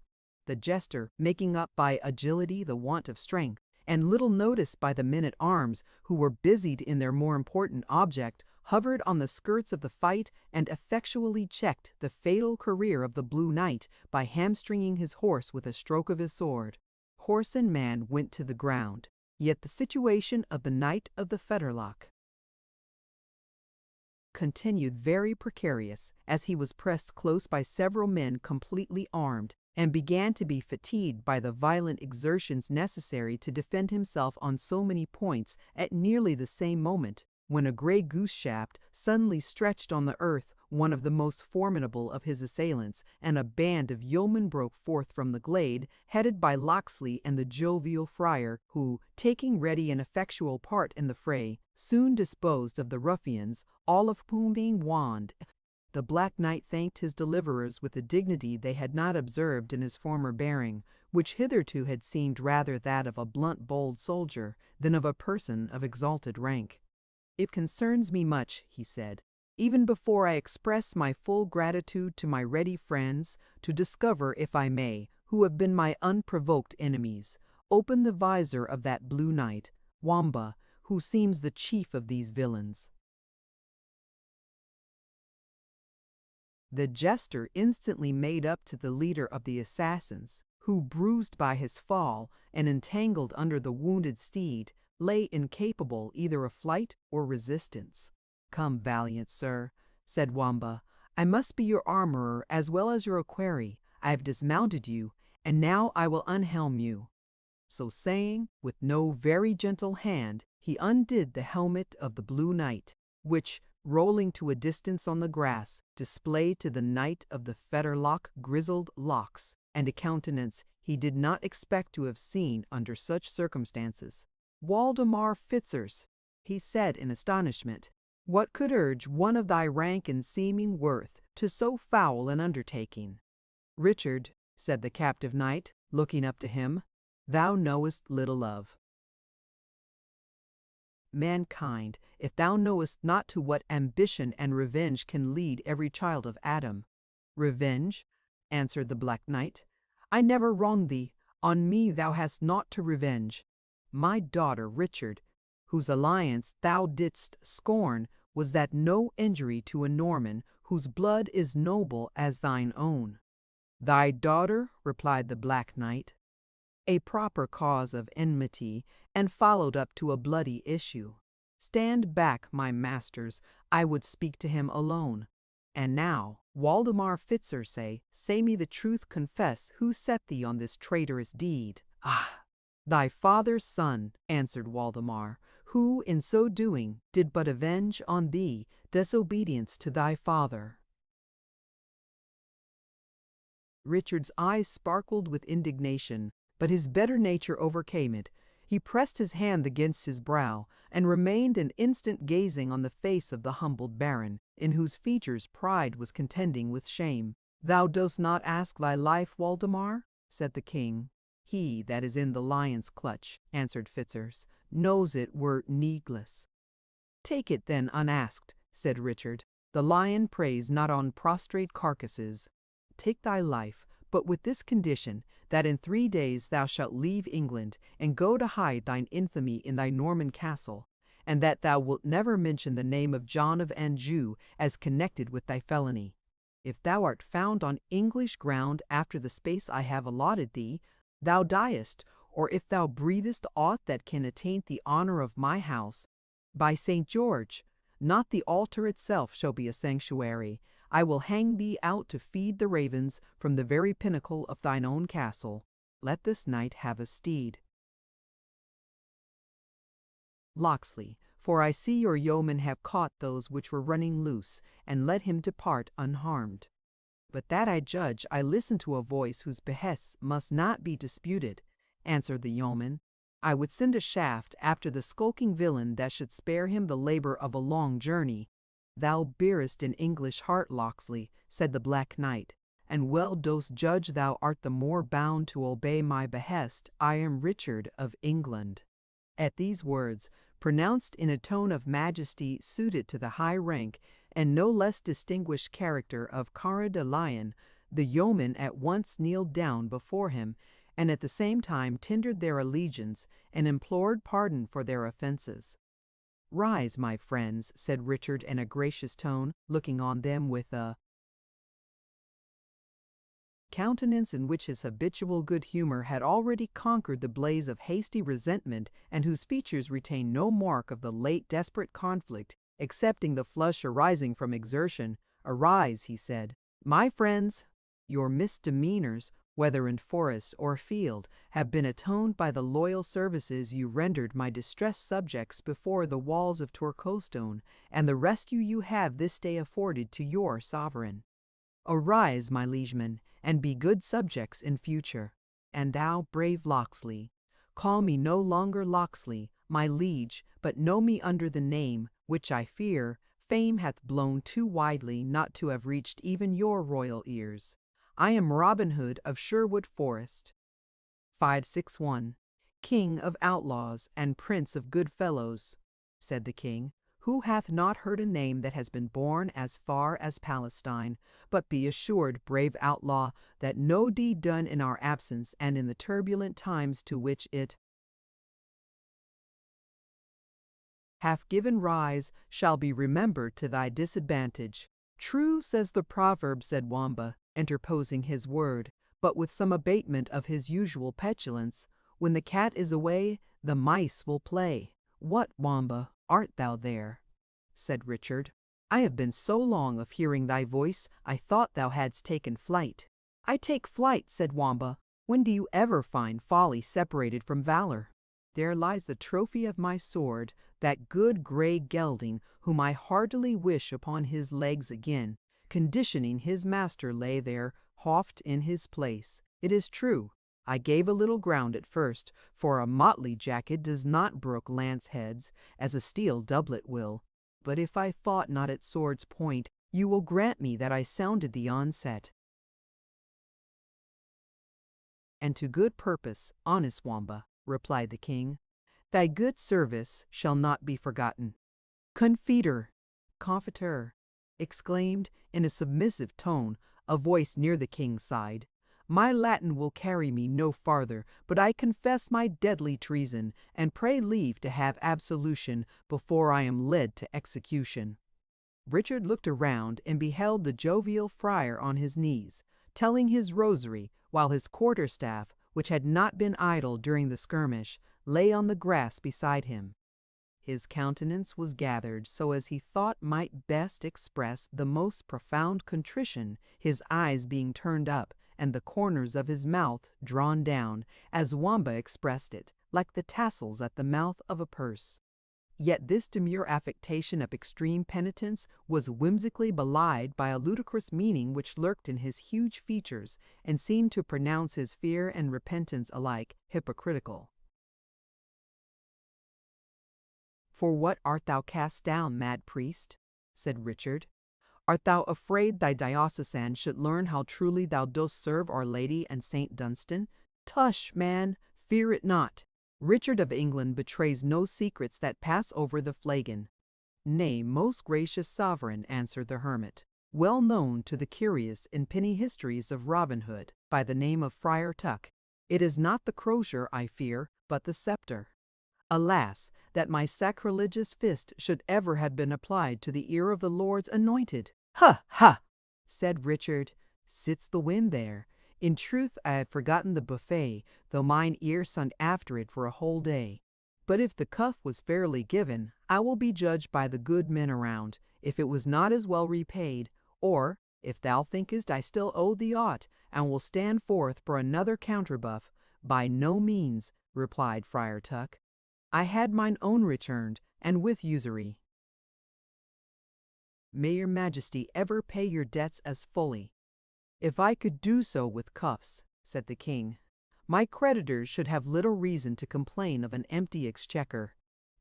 The jester, making up by agility the want of strength, and little noticed by the men-at-arms, who were busied in their more important object, hovered on the skirts of the fight and effectually checked the fatal career of the Blue Knight by hamstringing his horse with a stroke of his sword. Horse and man went to the ground, yet the situation of the Knight of the Fetterlock continued very precarious, as he was pressed close by several men completely armed, and began to be fatigued by the violent exertions necessary to defend himself on so many points at nearly the same moment, when a grey goose shaft suddenly stretched on the earth one of the most formidable of his assailants, and a band of yeomen broke forth from the glade, headed by Locksley and the jovial friar, who, taking ready and effectual part in the fray, soon disposed of the ruffians, all of whom being wand. The Black Knight thanked his deliverers with a dignity they had not observed in his former bearing, which hitherto had seemed rather that of a blunt bold soldier than of a person of exalted rank. "It concerns me much," he said, "even before I express my full gratitude to my ready friends, to discover, if I may, who have been my unprovoked enemies. Open the visor of that Blue Knight, Wamba, who seems the chief of these villains." The jester instantly made up to the leader of the assassins, who, bruised by his fall and entangled under the wounded steed, lay incapable either of flight or resistance. "Come, valiant sir," said Wamba, "I must be your armorer as well as your equerry. I have dismounted you, and now I will unhelm you." So saying, with no very gentle hand, he undid the helmet of the Blue Knight, which, rolling to a distance on the grass, displayed to the Knight of the Fetterlock grizzled locks, and a countenance he did not expect to have seen under such circumstances. "Waldemar Fitzurse," he said in astonishment, "what could urge one of thy rank and seeming worth to so foul an undertaking?" "Richard," said the captive knight, looking up to him, "thou knowest little of mankind, if thou knowest not to what ambition and revenge can lead every child of Adam." "Revenge?" answered the Black Knight. "I never wronged thee. On me thou hast naught to revenge. My daughter Richard, whose alliance thou didst scorn, was that no injury to a Norman whose blood is noble as thine own. Thy daughter, replied the Black Knight, a proper cause of enmity, and followed up to a bloody issue. Stand back, my masters, I would speak to him alone. And now, Waldemar Fitzer, say me the truth, confess, who set thee on this traitorous deed? Ah, thy father's son, answered Waldemar, who, in so doing, did but avenge on thee disobedience to thy father. Richard's eyes sparkled with indignation, but his better nature overcame it. He pressed his hand against his brow, and remained an instant gazing on the face of the humbled baron, in whose features pride was contending with shame. Thou dost not ask thy life, Waldemar? Said the king. He that is in the lion's clutch, answered Fitzurse, knows it were needless. Take it then unasked, said Richard. The lion preys not on prostrate carcasses. Take thy life, but with this condition, that in 3 days thou shalt leave England, and go to hide thine infamy in thy Norman castle, and that thou wilt never mention the name of John of Anjou as connected with thy felony. If thou art found on English ground after the space I have allotted thee, thou diest, or if thou breathest aught that can attaint the honor of my house, by St. George, not the altar itself shall be a sanctuary. I will hang thee out to feed the ravens from the very pinnacle of thine own castle. Let this knight have a steed. Locksley, for I see your yeomen have caught those which were running loose, and let him depart unharmed. But that I judge, I listen to a voice whose behests must not be disputed, answered the yeoman. I would send a shaft after the skulking villain that should spare him the labor of a long journey. Thou bearest an English heart, Locksley, said the Black Knight, and well dost judge thou art the more bound to obey my behest. I am Richard of England. At these words, pronounced in a tone of majesty suited to the high rank and no less distinguished character of Cara de Lion, the yeomen at once kneeled down before him, and at the same time tendered their allegiance and implored pardon for their offences. Rise, my friends, said Richard in a gracious tone, looking on them with a countenance in which his habitual good humor had already conquered the blaze of hasty resentment, and whose features retained no mark of the late desperate conflict, excepting the flush arising from exertion. Arise, he said. My friends, your misdemeanors, whether in forest or field, have been atoned by the loyal services you rendered my distressed subjects before the walls of Torquostone, and the rescue you have this day afforded to your sovereign. Arise, my liegemen, and be good subjects in future. And thou, brave Locksley, call me no longer Locksley, my liege, but know me under the name, which I fear fame hath blown too widely not to have reached even your royal ears. I am Robin Hood of Sherwood Forest. 561. King of outlaws and prince of good fellows, said the king. Who hath not heard a name that has been borne as far as Palestine? But be assured, brave outlaw, that no deed done in our absence and in the turbulent times to which it hath given rise shall be remembered to thy disadvantage. True, says the proverb, said Wamba, interposing his word, but with some abatement of his usual petulance. When the cat is away, the mice will play. What, Wamba, art thou there? Said Richard. I have been so long of hearing thy voice, I thought thou hadst taken flight. I take flight, said Wamba. When do you ever find folly separated from valor? There lies the trophy of my sword, that good grey gelding, whom I heartily wish upon his legs again. Conditioning his master lay there, hoft in his place. It is true, I gave a little ground at first, for a motley jacket does not brook lance heads, as a steel doublet will. But if I fought not at sword's point, you will grant me that I sounded the onset. And to good purpose, honest Wamba, replied the king. Thy good service shall not be forgotten. Confiteor, exclaimed, in a submissive tone, a voice near the king's side. My Latin will carry me no farther, but I confess my deadly treason, and pray leave to have absolution before I am led to execution." Richard looked around and beheld the jovial friar on his knees, telling his rosary, while his quarterstaff, which had not been idle during the skirmish, lay on the grass beside him. His countenance was gathered so as he thought might best express the most profound contrition, his eyes being turned up, and the corners of his mouth drawn down, as Wamba expressed it, like the tassels at the mouth of a purse. Yet this demure affectation of extreme penitence was whimsically belied by a ludicrous meaning which lurked in his huge features, and seemed to pronounce his fear and repentance alike hypocritical. "For what art thou cast down, mad priest?" said Richard. "Art thou afraid thy diocesan should learn how truly thou dost serve Our Lady and Saint Dunstan? Tush, man, fear it not. Richard of England betrays no secrets that pass over the flagon." "Nay, most gracious sovereign," answered the hermit, well known to the curious in penny histories of Robin Hood, by the name of Friar Tuck, "it is not the crosier I fear, but the sceptre. Alas, that my sacrilegious fist should ever have been applied to the ear of the Lord's anointed!" "Ha, ha!" said Richard. "Sits the wind there? In truth, I had forgotten the buffet, though mine ear sung after it for a whole day. But if the cuff was fairly given, I will be judged by the good men around, if it was not as well repaid, or, if thou thinkest I still owe thee aught, and will stand forth for another counterbuff." "By no means," replied Friar Tuck. "I had mine own returned, and with usury." "May your Majesty ever pay your debts as fully." "If I could do so with cuffs," said the king, "my creditors should have little reason to complain of an empty exchequer."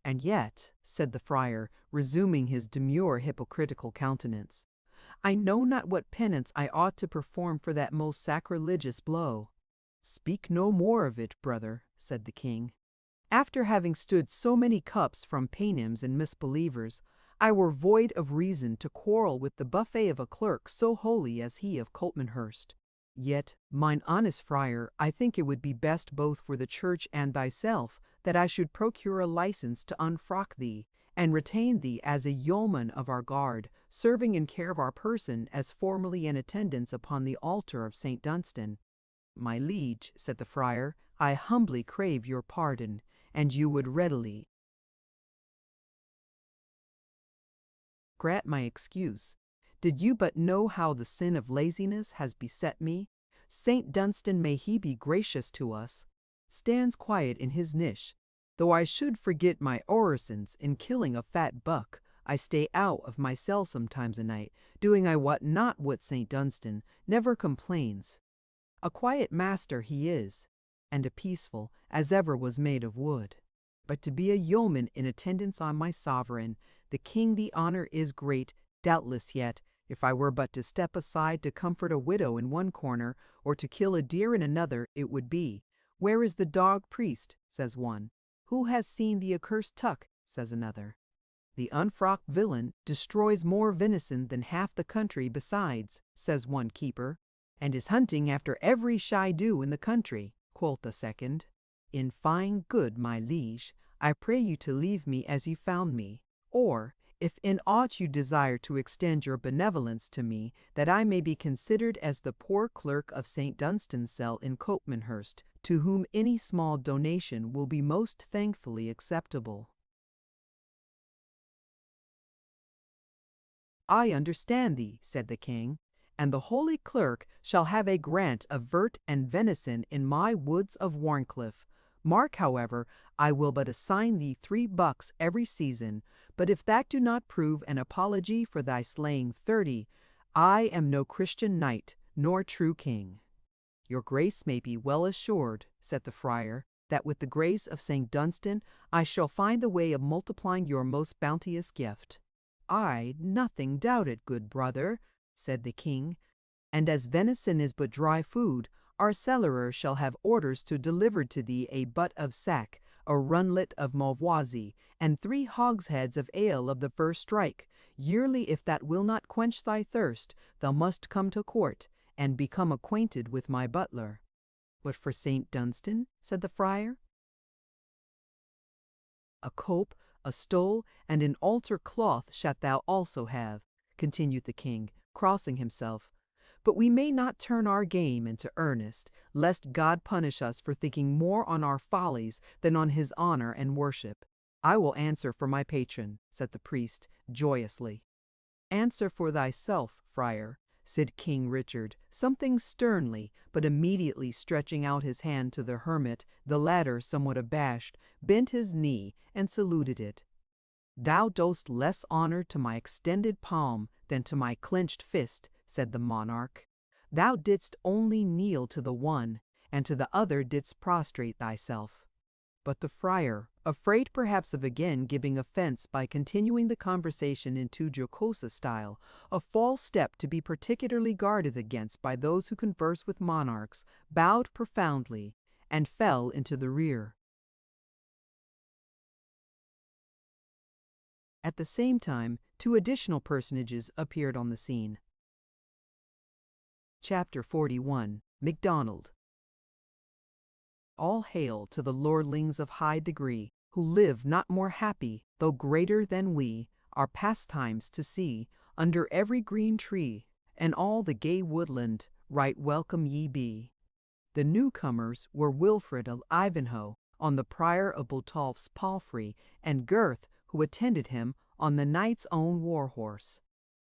"And yet," said the friar, resuming his demure hypocritical countenance, "I know not what penance I ought to perform for that most sacrilegious blow." "Speak no more of it, brother," said the king. "After having stood so many cups from paynims and misbelievers, I were void of reason to quarrel with the buffet of a clerk so holy as he of Copmanhurst. Yet, mine honest friar, I think it would be best both for the church and thyself that I should procure a license to unfrock thee, and retain thee as a yeoman of our guard, serving in care of our person as formerly in attendance upon the altar of Saint Dunstan." "My liege," said the friar, "I humbly crave your pardon, and you would readily grant my excuse, did you but know how the sin of laziness has beset me. Saint Dunstan, may he be gracious to us, stands quiet in his niche. Though I should forget my orisons in killing a fat buck, I stay out of my cell sometimes a night, doing I wot not what. Saint Dunstan never complains. A quiet master he is, and a peaceful as ever was made of wood. But to be a yeoman in attendance on my sovereign, the king, the honor is great, doubtless, yet, if I were but to step aside to comfort a widow in one corner, or to kill a deer in another, it would be, 'Where is the dog priest?' says one. 'Who has seen the accursed Tuck?' says another. 'The unfrocked villain destroys more venison than half the country besides,' says one keeper. 'And is hunting after every shy dew in the country,' quoth the second. In fine, good my liege, I pray you to leave me as you found me, or, if in aught you desire to extend your benevolence to me, that I may be considered as the poor clerk of St. Dunstan's cell in Copmanhurst, to whom any small donation will be most thankfully acceptable." "I understand thee," said the king, "and the holy clerk shall have a grant of vert and venison in my woods of Warncliffe. Mark, however, I will but assign thee 3 bucks every season, but if that do not prove an apology for thy slaying 30, I am no Christian knight, nor true king." "Your grace may be well assured," said the friar, "that with the grace of St. Dunstan I shall find the way of multiplying your most bounteous gift." "I nothing doubt it, good brother," said the king, "and as venison is but dry food, our cellarer shall have orders to deliver to thee a butt of sack, a runlet of malvoisie, and 3 hogsheads of ale of the first strike. Yearly, if that will not quench thy thirst, thou must come to court, and become acquainted with my butler." "But for St. Dunstan?" said the friar. "A cope, a stole, and an altar cloth shalt thou also have," continued the king, crossing himself. "But we may not turn our game into earnest, lest God punish us for thinking more on our follies than on his honor and worship." "I will answer for my patron," said the priest, joyously. "Answer for thyself, friar," said King Richard, something sternly, but immediately stretching out his hand to the hermit, the latter, somewhat abashed, bent his knee and saluted it. "Thou dost less honor to my extended palm than to my clenched fist," said the monarch. "Thou didst only kneel to the one, and to the other didst prostrate thyself." But the friar, afraid perhaps of again giving offense by continuing the conversation in too jocose a style, a false step to be particularly guarded against by those who converse with monarchs, bowed profoundly and fell into the rear. At the same time, two additional personages appeared on the scene. Chapter 41. MacDonald. All hail to the lordlings of high degree, who live not more happy, though greater than we, our pastimes to see, under every green tree, and all the gay woodland, right welcome ye be. The newcomers were Wilfred of Ivanhoe, on the Prior of Botolph's palfrey, and Gurth, who attended him, on the knight's own war-horse.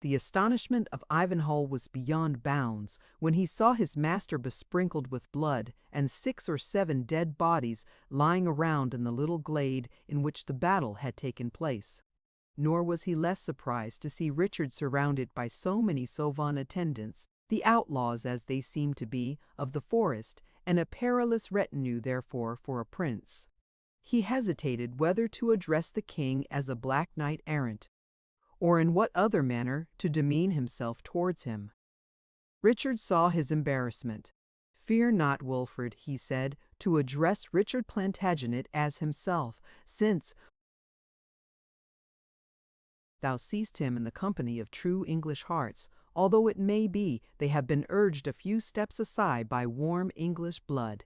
The astonishment of Ivanhoe was beyond bounds when he saw his master besprinkled with blood, and 6 or 7 dead bodies lying around in the little glade in which the battle had taken place. Nor was he less surprised to see Richard surrounded by so many Sauvon attendants, the outlaws, as they seemed to be, of the forest, and a perilous retinue therefore for a prince. He hesitated whether to address the king as a black knight errant, or in what other manner to demean himself towards him. Richard saw his embarrassment. "Fear not, Wilfred," he said, "to address Richard Plantagenet as himself, since thou seest him in the company of true English hearts, although it may be they have been urged a few steps aside by warm English blood."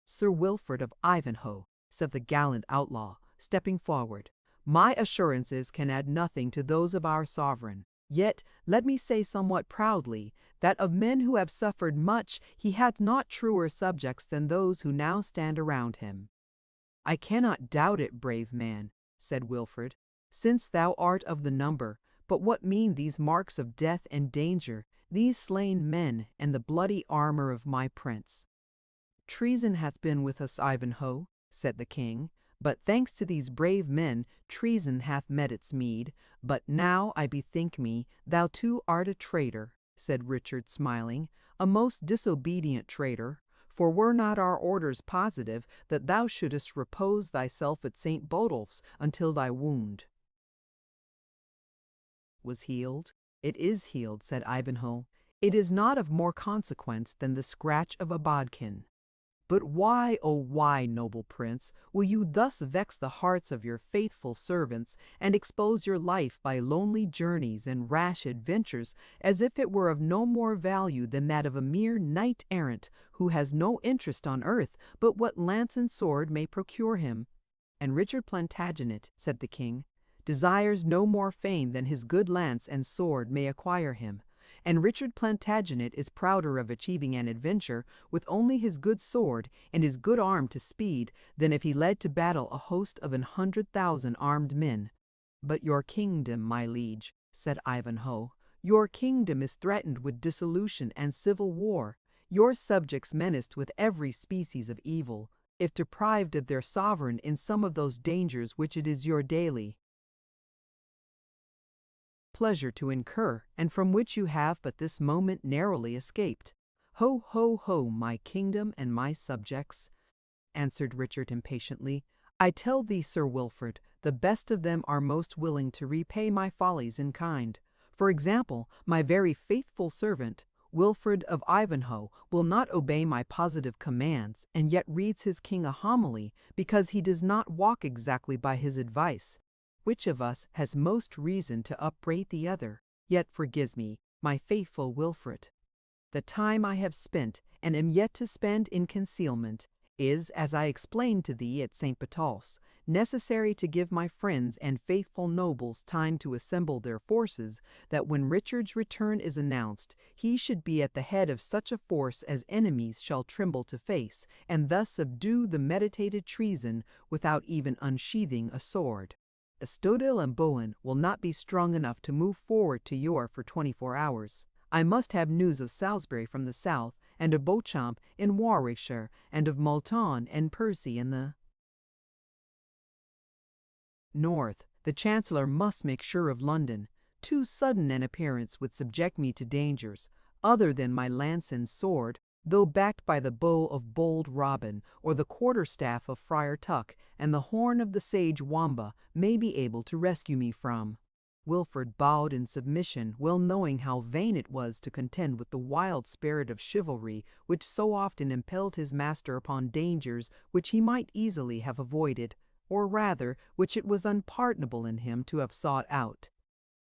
"Sir Wilfred of Ivanhoe," said the gallant outlaw, stepping forward, "my assurances can add nothing to those of our sovereign. Yet, let me say somewhat proudly, that of men who have suffered much he hath not truer subjects than those who now stand around him." "I cannot doubt it, brave man," said Wilfred, "since thou art of the number. But what mean these marks of death and danger, these slain men, and the bloody armour of my prince?" "Treason hath been with us, Ivanhoe," said the king. "But thanks to these brave men, treason hath met its meed. But now I bethink me, thou too art a traitor," said Richard, smiling, "a most disobedient traitor. For were not our orders positive that thou shouldest repose thyself at St. Botolph's until thy wound was healed?" "It is healed," said Ivanhoe. "It is not of more consequence than the scratch of a bodkin." "But why, oh why, noble prince, will you thus vex the hearts of your faithful servants, and expose your life by lonely journeys and rash adventures, as if it were of no more value than that of a mere knight-errant, who has no interest on earth but what lance and sword may procure him?" "And Richard Plantagenet," said the king, "desires no more fame than his good lance and sword may acquire him. And Richard Plantagenet is prouder of achieving an adventure with only his good sword and his good arm to speed than if he led to battle a host of 100,000 armed men." "But your kingdom, my liege," said Ivanhoe, "your kingdom is threatened with dissolution and civil war, your subjects menaced with every species of evil, if deprived of their sovereign in some of those dangers which it is your daily pleasure to incur, and from which you have but this moment narrowly escaped." "Ho, ho, ho, my kingdom and my subjects," answered Richard impatiently. "I tell thee, Sir Wilfred, the best of them are most willing to repay my follies in kind. For example, my very faithful servant, Wilfred of Ivanhoe, will not obey my positive commands, and yet reads his king a homily because he does not walk exactly by his advice. Which of us has most reason to upbraid the other? Yet forgive me, my faithful Wilfred." The time I have spent, and am yet to spend in concealment, is, as I explained to thee at St. Botolph's, necessary to give my friends and faithful nobles time to assemble their forces, that when Richard's return is announced, he should be at the head of such a force as enemies shall tremble to face, and thus subdue the meditated treason without even unsheathing a sword. Estodil and Bowen will not be strong enough to move forward to York for 24 hours. I must have news of Salisbury from the south, and of Beauchamp in Warwickshire, and of Moulton and Percy in the north. The Chancellor must make sure of London. Too sudden an appearance would subject me to dangers, other than my lance and sword, though backed by the bow of bold Robin, or the quarterstaff of Friar Tuck, and the horn of the sage Wamba, may be able to rescue me from. Wilfred bowed in submission, well knowing how vain it was to contend with the wild spirit of chivalry which so often impelled his master upon dangers which he might easily have avoided, or rather which it was unpardonable in him to have sought out.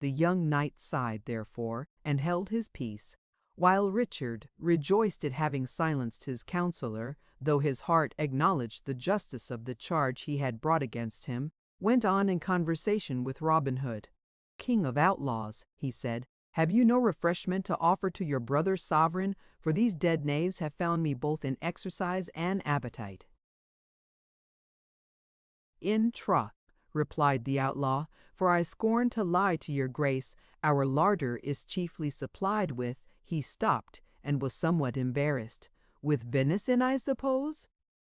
The young knight sighed, therefore, and held his peace, while Richard, rejoiced at having silenced his counsellor, though his heart acknowledged the justice of the charge he had brought against him, went on in conversation with Robin Hood. "King of outlaws," he said, "have you no refreshment to offer to your brother sovereign, for these dead knaves have found me both in exercise and appetite?" "In troth," replied the outlaw, "for I scorn to lie to your grace, our larder is chiefly supplied with—" He stopped, and was somewhat embarrassed. "With venison, I suppose?"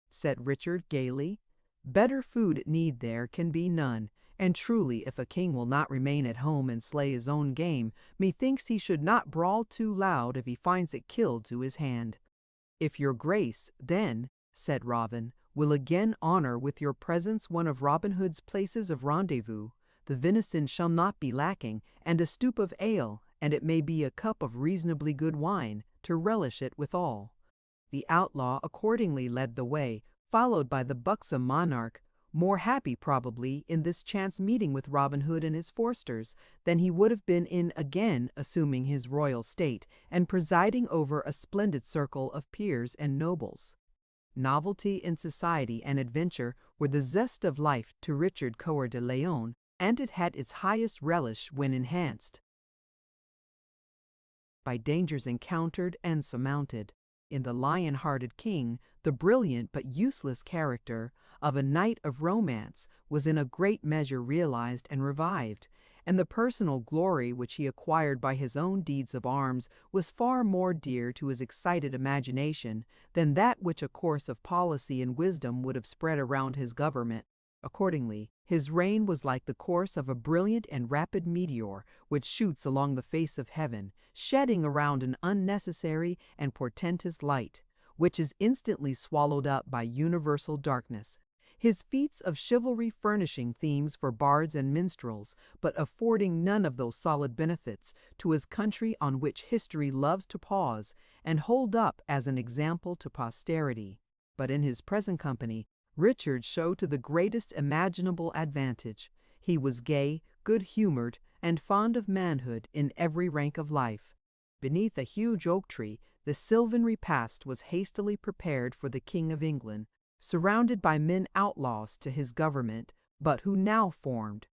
said Richard gaily. "Better food need there can be none, and truly if a king will not remain at home and slay his own game, methinks he should not brawl too loud if he finds it killed to his hand." "If your grace, then," said Robin, "will again honor with your presence one of Robin Hood's places of rendezvous, the venison shall not be lacking, and a stoup of ale, and it may be a cup of reasonably good wine, to relish it withal." The outlaw accordingly led the way, followed by the buxom monarch, more happy probably in this chance meeting with Robin Hood and his foresters than he would have been in again assuming his royal state and presiding over a splendid circle of peers and nobles. Novelty in society and adventure were the zest of life to Richard Coeur de Lion, and it had its highest relish when enhanced by dangers encountered and surmounted. In the lion-hearted king, the brilliant but useless character of a knight of romance was in a great measure realized and revived, and the personal glory which he acquired by his own deeds of arms was far more dear to his excited imagination than that which a course of policy and wisdom would have spread around his government. Accordingly, his reign was like the course of a brilliant and rapid meteor which shoots along the face of heaven, shedding around an unnecessary and portentous light, which is instantly swallowed up by universal darkness. His feats of chivalry furnishing themes for bards and minstrels, but affording none of those solid benefits to his country on which history loves to pause and hold up as an example to posterity. But in his present company, Richard showed to the greatest imaginable advantage. He was gay, good-humored, and fond of manhood in every rank of life. Beneath a huge oak tree, the sylvan repast was hastily prepared for the King of England, surrounded by men outlaws to his government, but who now formed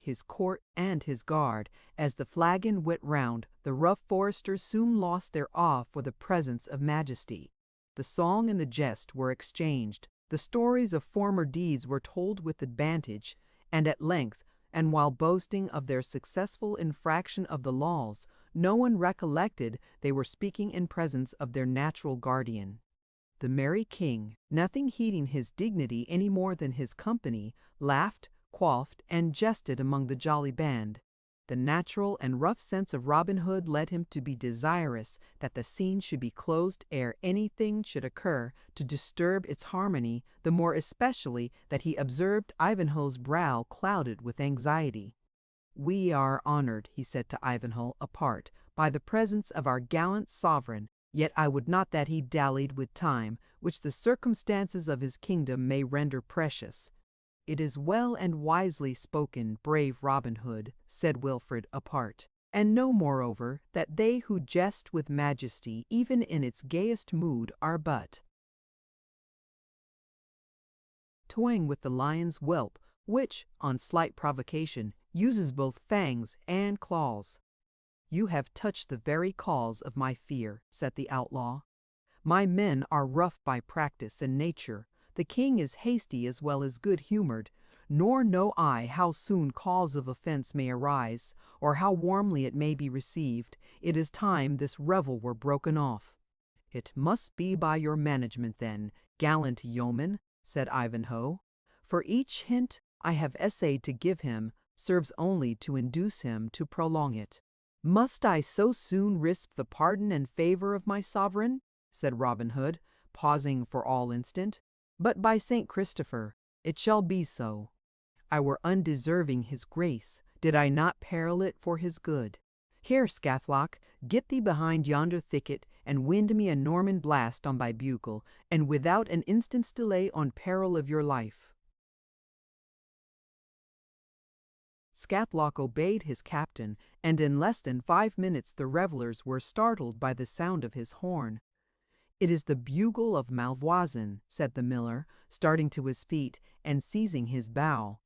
his court and his guard. As the flagon went round, the rough foresters soon lost their awe for the presence of majesty. The song and the jest were exchanged, the stories of former deeds were told with advantage, and at length, and while boasting of their successful infraction of the laws, no one recollected they were speaking in presence of their natural guardian. The merry king, nothing heeding his dignity any more than his company, laughed, quaffed, and jested among the jolly band. The natural and rough sense of Robin Hood led him to be desirous that the scene should be closed ere anything should occur to disturb its harmony, the more especially that he observed Ivanhoe's brow clouded with anxiety. "We are honored," he said to Ivanhoe apart, "by the presence of our gallant sovereign, yet I would not that he dallied with time, which the circumstances of his kingdom may render precious." "It is well and wisely spoken, brave Robin Hood," said Wilfred apart. and know moreover that they who jest with majesty even in its gayest mood are but toying with the lion's whelp, which, on slight provocation, uses both fangs and claws. You have touched the very cause of my fear, said the outlaw. My men are rough by practice and nature. The king is hasty as well as good-humored, nor know I how soon cause of offense may arise, or how warmly it may be received. It is time this revel were broken off. It must be by your management then, gallant yeoman, said Ivanhoe, for each hint I have essayed to give him serves only to induce him to prolong it. Must I so soon risk the pardon and favour of my sovereign? Said Robin Hood, pausing for all instant. But by Saint Christopher, it shall be so. I were undeserving his grace, did I not peril it for his good. Here, Scathlock, get thee behind yonder thicket, and wind me a Norman blast on thy bugle, and without an instant's delay on peril of your life. Scathlock obeyed his captain, and in less than 5 minutes the revellers were startled by the sound of his horn. "It is the bugle of Malvoisin," said the miller, starting to his feet and seizing his bow.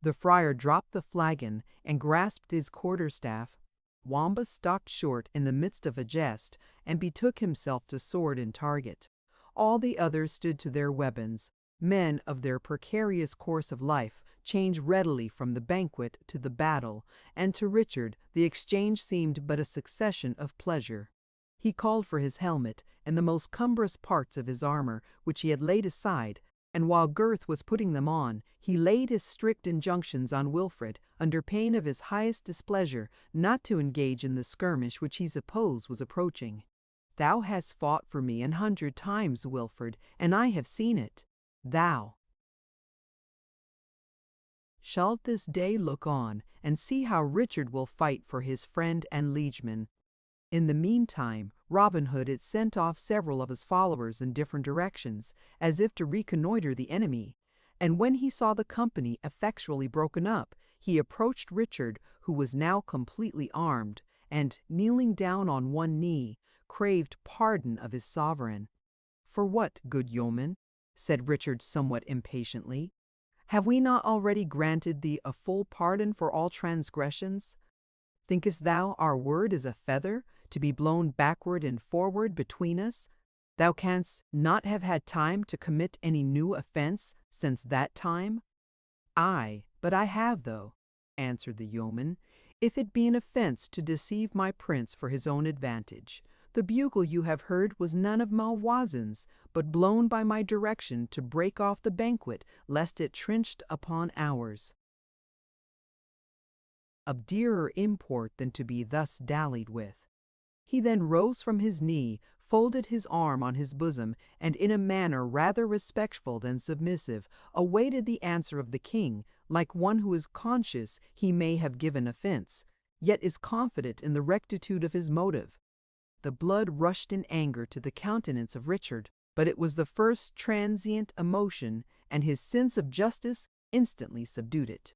The friar dropped the flagon and grasped his quarterstaff. Wamba stopped short in the midst of a jest and betook himself to sword and target. All the others stood to their weapons. Men of their precarious course of life change readily from the banquet to the battle, and to Richard the exchange seemed but a succession of pleasure. He called for his helmet and the most cumbrous parts of his armor, which he had laid aside, and while Gurth was putting them on, he laid his strict injunctions on Wilfred, under pain of his highest displeasure, not to engage in the skirmish which he supposed was approaching. "Thou hast fought for me 100 times, Wilfred, and I have seen it. Thou shalt this day look on, and see how Richard will fight for his friend and liegeman." In the meantime, Robin Hood had sent off several of his followers in different directions, as if to reconnoitre the enemy, and when he saw the company effectually broken up, he approached Richard, who was now completely armed, and, kneeling down on one knee, craved pardon of his sovereign. "For what, good yeoman?" said Richard somewhat impatiently. "Have we not already granted thee a full pardon for all transgressions? Thinkest thou our word is a feather, to be blown backward and forward between us? Thou canst not have had time to commit any new offence since that time?" "Ay, but I have, though," answered the yeoman, "if it be an offence to deceive my prince for his own advantage. The bugle you have heard was none of Malvoisin's, but blown by my direction to break off the banquet, lest it trenched upon ours. Of dearer import than to be thus dallied with." He then rose from his knee, folded his arm on his bosom, and in a manner rather respectful than submissive, awaited the answer of the king, like one who is conscious he may have given offence, yet is confident in the rectitude of his motive. The blood rushed in anger to the countenance of Richard, but it was the first transient emotion, and his sense of justice instantly subdued it.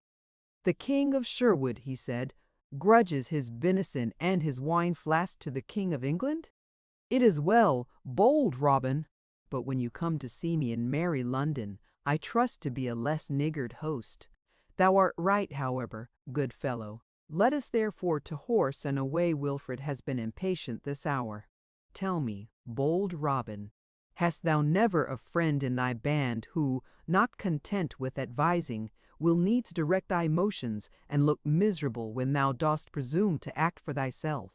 "The King of Sherwood," he said, "grudges his venison and his wine flask to the King of England? It is well, bold Robin, but when you come to see me in merry London, I trust to be a less niggard host. Thou art right, however, good fellow. Let us therefore to horse and away. Wilfred has been impatient this hour. Tell me, bold Robin, hast thou never a friend in thy band who, not content with advising, will needs direct thy motions, and look miserable when thou dost presume to act for thyself?"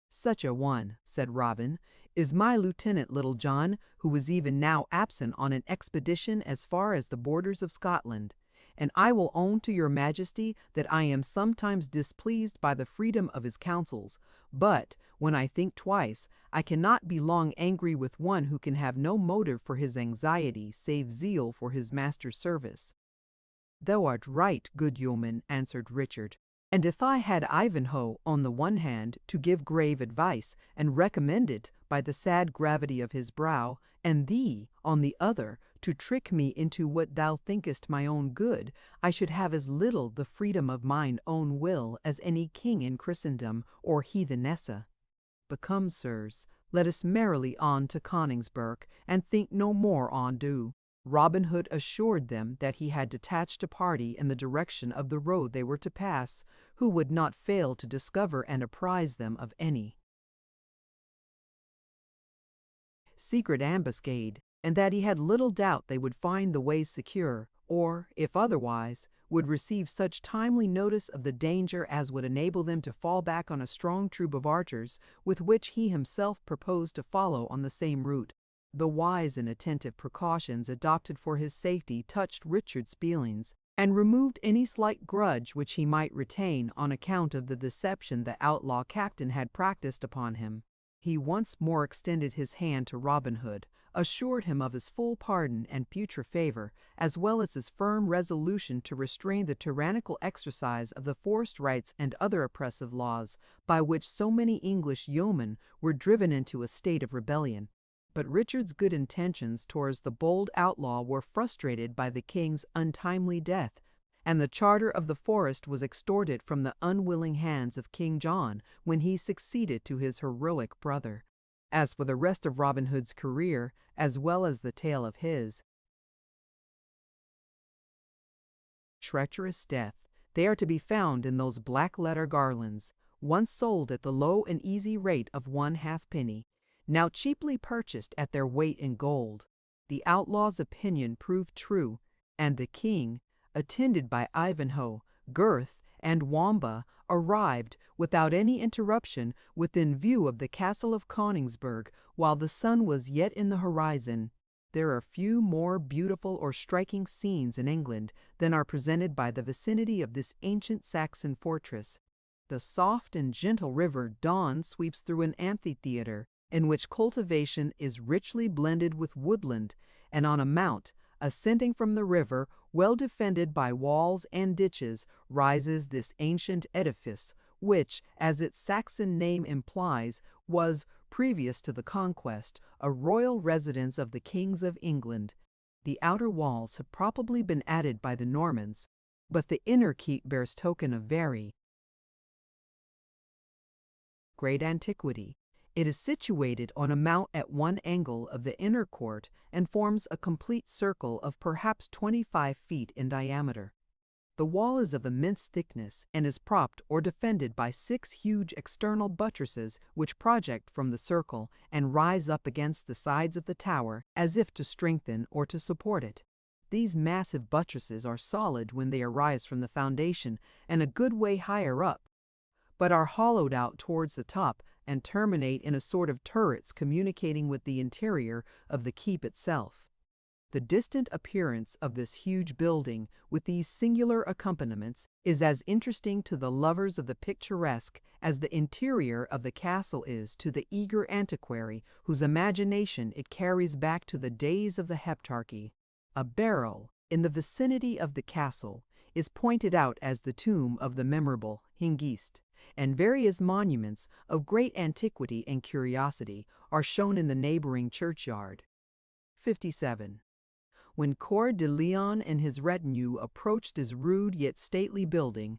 "Such a one," said Robin, "is my lieutenant Little John, who is even now absent on an expedition as far as the borders of Scotland. And I will own to your majesty that I am sometimes displeased by the freedom of his counsels, but, when I think twice, I cannot be long angry with one who can have no motive for his anxiety save zeal for his master's service." "Thou art right, good yeoman," answered Richard, "and if I had Ivanhoe, on the one hand, to give grave advice, and recommend it by the sad gravity of his brow, and thee, on the other, to trick me into what thou thinkest my own good, I should have as little the freedom of mine own will as any king in Christendom or heathenessa. But come, sirs, let us merrily on to Coningsburgh, and think no more on do. Robin Hood assured them that he had detached a party in the direction of the road they were to pass, who would not fail to discover and apprise them of any secret ambuscade, and that he had little doubt they would find the way secure, or, if otherwise, would receive such timely notice of the danger as would enable them to fall back on a strong troop of archers with which he himself proposed to follow on the same route. The wise and attentive precautions adopted for his safety touched Richard's feelings, and removed any slight grudge which he might retain on account of the deception the outlaw captain had practiced upon him. He once more extended his hand to Robin Hood, assured him of his full pardon and future favor, as well as his firm resolution to restrain the tyrannical exercise of the forest rights and other oppressive laws by which so many English yeomen were driven into a state of rebellion. But Richard's good intentions towards the bold outlaw were frustrated by the king's untimely death, and the charter of the forest was extorted from the unwilling hands of King John when he succeeded to his heroic brother. As for the rest of Robin Hood's career, as well as the tale of his treacherous death, they are to be found in those black-letter garlands, once sold at the low and easy rate of 1 halfpenny, now cheaply purchased at their weight in gold. The outlaw's opinion proved true, and the king, attended by Ivanhoe, Gurth, and Wamba, arrived, without any interruption, within view of the castle of Coningsburgh while the sun was yet in the horizon. There are few more beautiful or striking scenes in England than are presented by the vicinity of this ancient Saxon fortress. The soft and gentle river Don sweeps through an amphitheatre in which cultivation is richly blended with woodland, and on a mount, ascending from the river, well defended by walls and ditches, rises this ancient edifice, which, as its Saxon name implies, was, previous to the conquest, a royal residence of the kings of England. The outer walls have probably been added by the Normans, but the inner keep bears token of very great antiquity. It is situated on a mount at one angle of the inner court and forms a complete circle of perhaps 25 feet in diameter. The wall is of immense thickness and is propped or defended by 6 huge external buttresses which project from the circle and rise up against the sides of the tower as if to strengthen or to support it. These massive buttresses are solid when they arise from the foundation and a good way higher up, but are hollowed out towards the top and terminate in a sort of turrets communicating with the interior of the keep itself. The distant appearance of this huge building, with these singular accompaniments, is as interesting to the lovers of the picturesque as the interior of the castle is to the eager antiquary whose imagination it carries back to the days of the Heptarchy. A barrow, in the vicinity of the castle, is pointed out as the tomb of the memorable Hengist, and various monuments of great antiquity and curiosity are shown in the neighboring churchyard. 57. When Coeur de Lion and his retinue approached this rude yet stately building,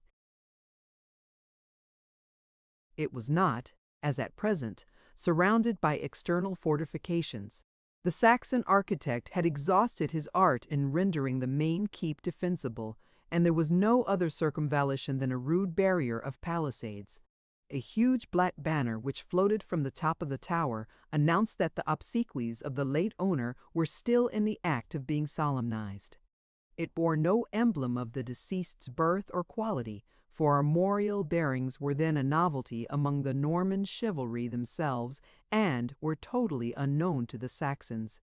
it was not, as at present, surrounded by external fortifications. The Saxon architect had exhausted his art in rendering the main keep defensible, and there was no other circumvallation than a rude barrier of palisades. A huge black banner which floated from the top of the tower announced that the obsequies of the late owner were still in the act of being solemnized. It bore no emblem of the deceased's birth or quality, for armorial bearings were then a novelty among the Norman chivalry themselves and were totally unknown to the Saxons.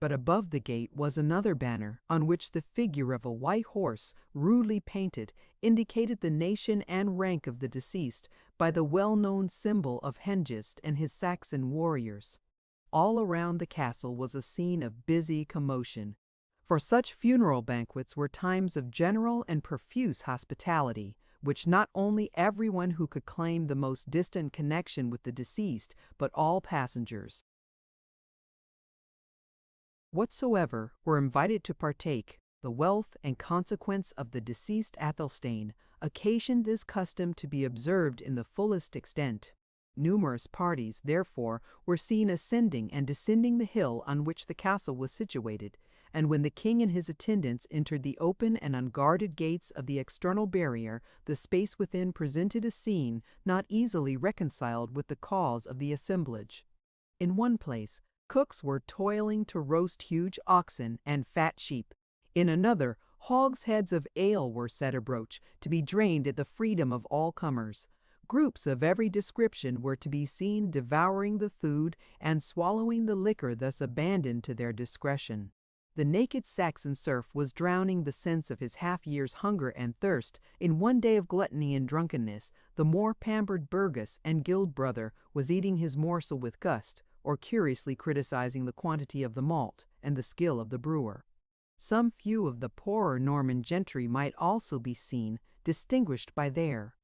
But above the gate was another banner, on which the figure of a white horse, rudely painted, indicated the nation and rank of the deceased by the well-known symbol of Hengist and his Saxon warriors. All around the castle was a scene of busy commotion, for such funeral banquets were times of general and profuse hospitality, which not only everyone who could claim the most distant connection with the deceased, but all passengers, whatsoever were invited to partake. The wealth and consequence of the deceased Athelstane occasioned this custom to be observed in the fullest extent. Numerous parties, therefore, were seen ascending and descending the hill on which the castle was situated, and when the king and his attendants entered the open and unguarded gates of the external barrier, the space within presented a scene not easily reconciled with the cause of the assemblage. In one place, cooks were toiling to roast huge oxen and fat sheep. In another, hogsheads of ale were set abroach to be drained at the freedom of all comers. Groups of every description were to be seen devouring the food and swallowing the liquor thus abandoned to their discretion. The naked Saxon serf was drowning the sense of his half-year's hunger and thirst in one day of gluttony and drunkenness. The more pampered burgess and guild brother was eating his morsel with gust, or curiously criticizing the quantity of the malt and the skill of the brewer. Some few of the poorer Norman gentry might also be seen, distinguished by their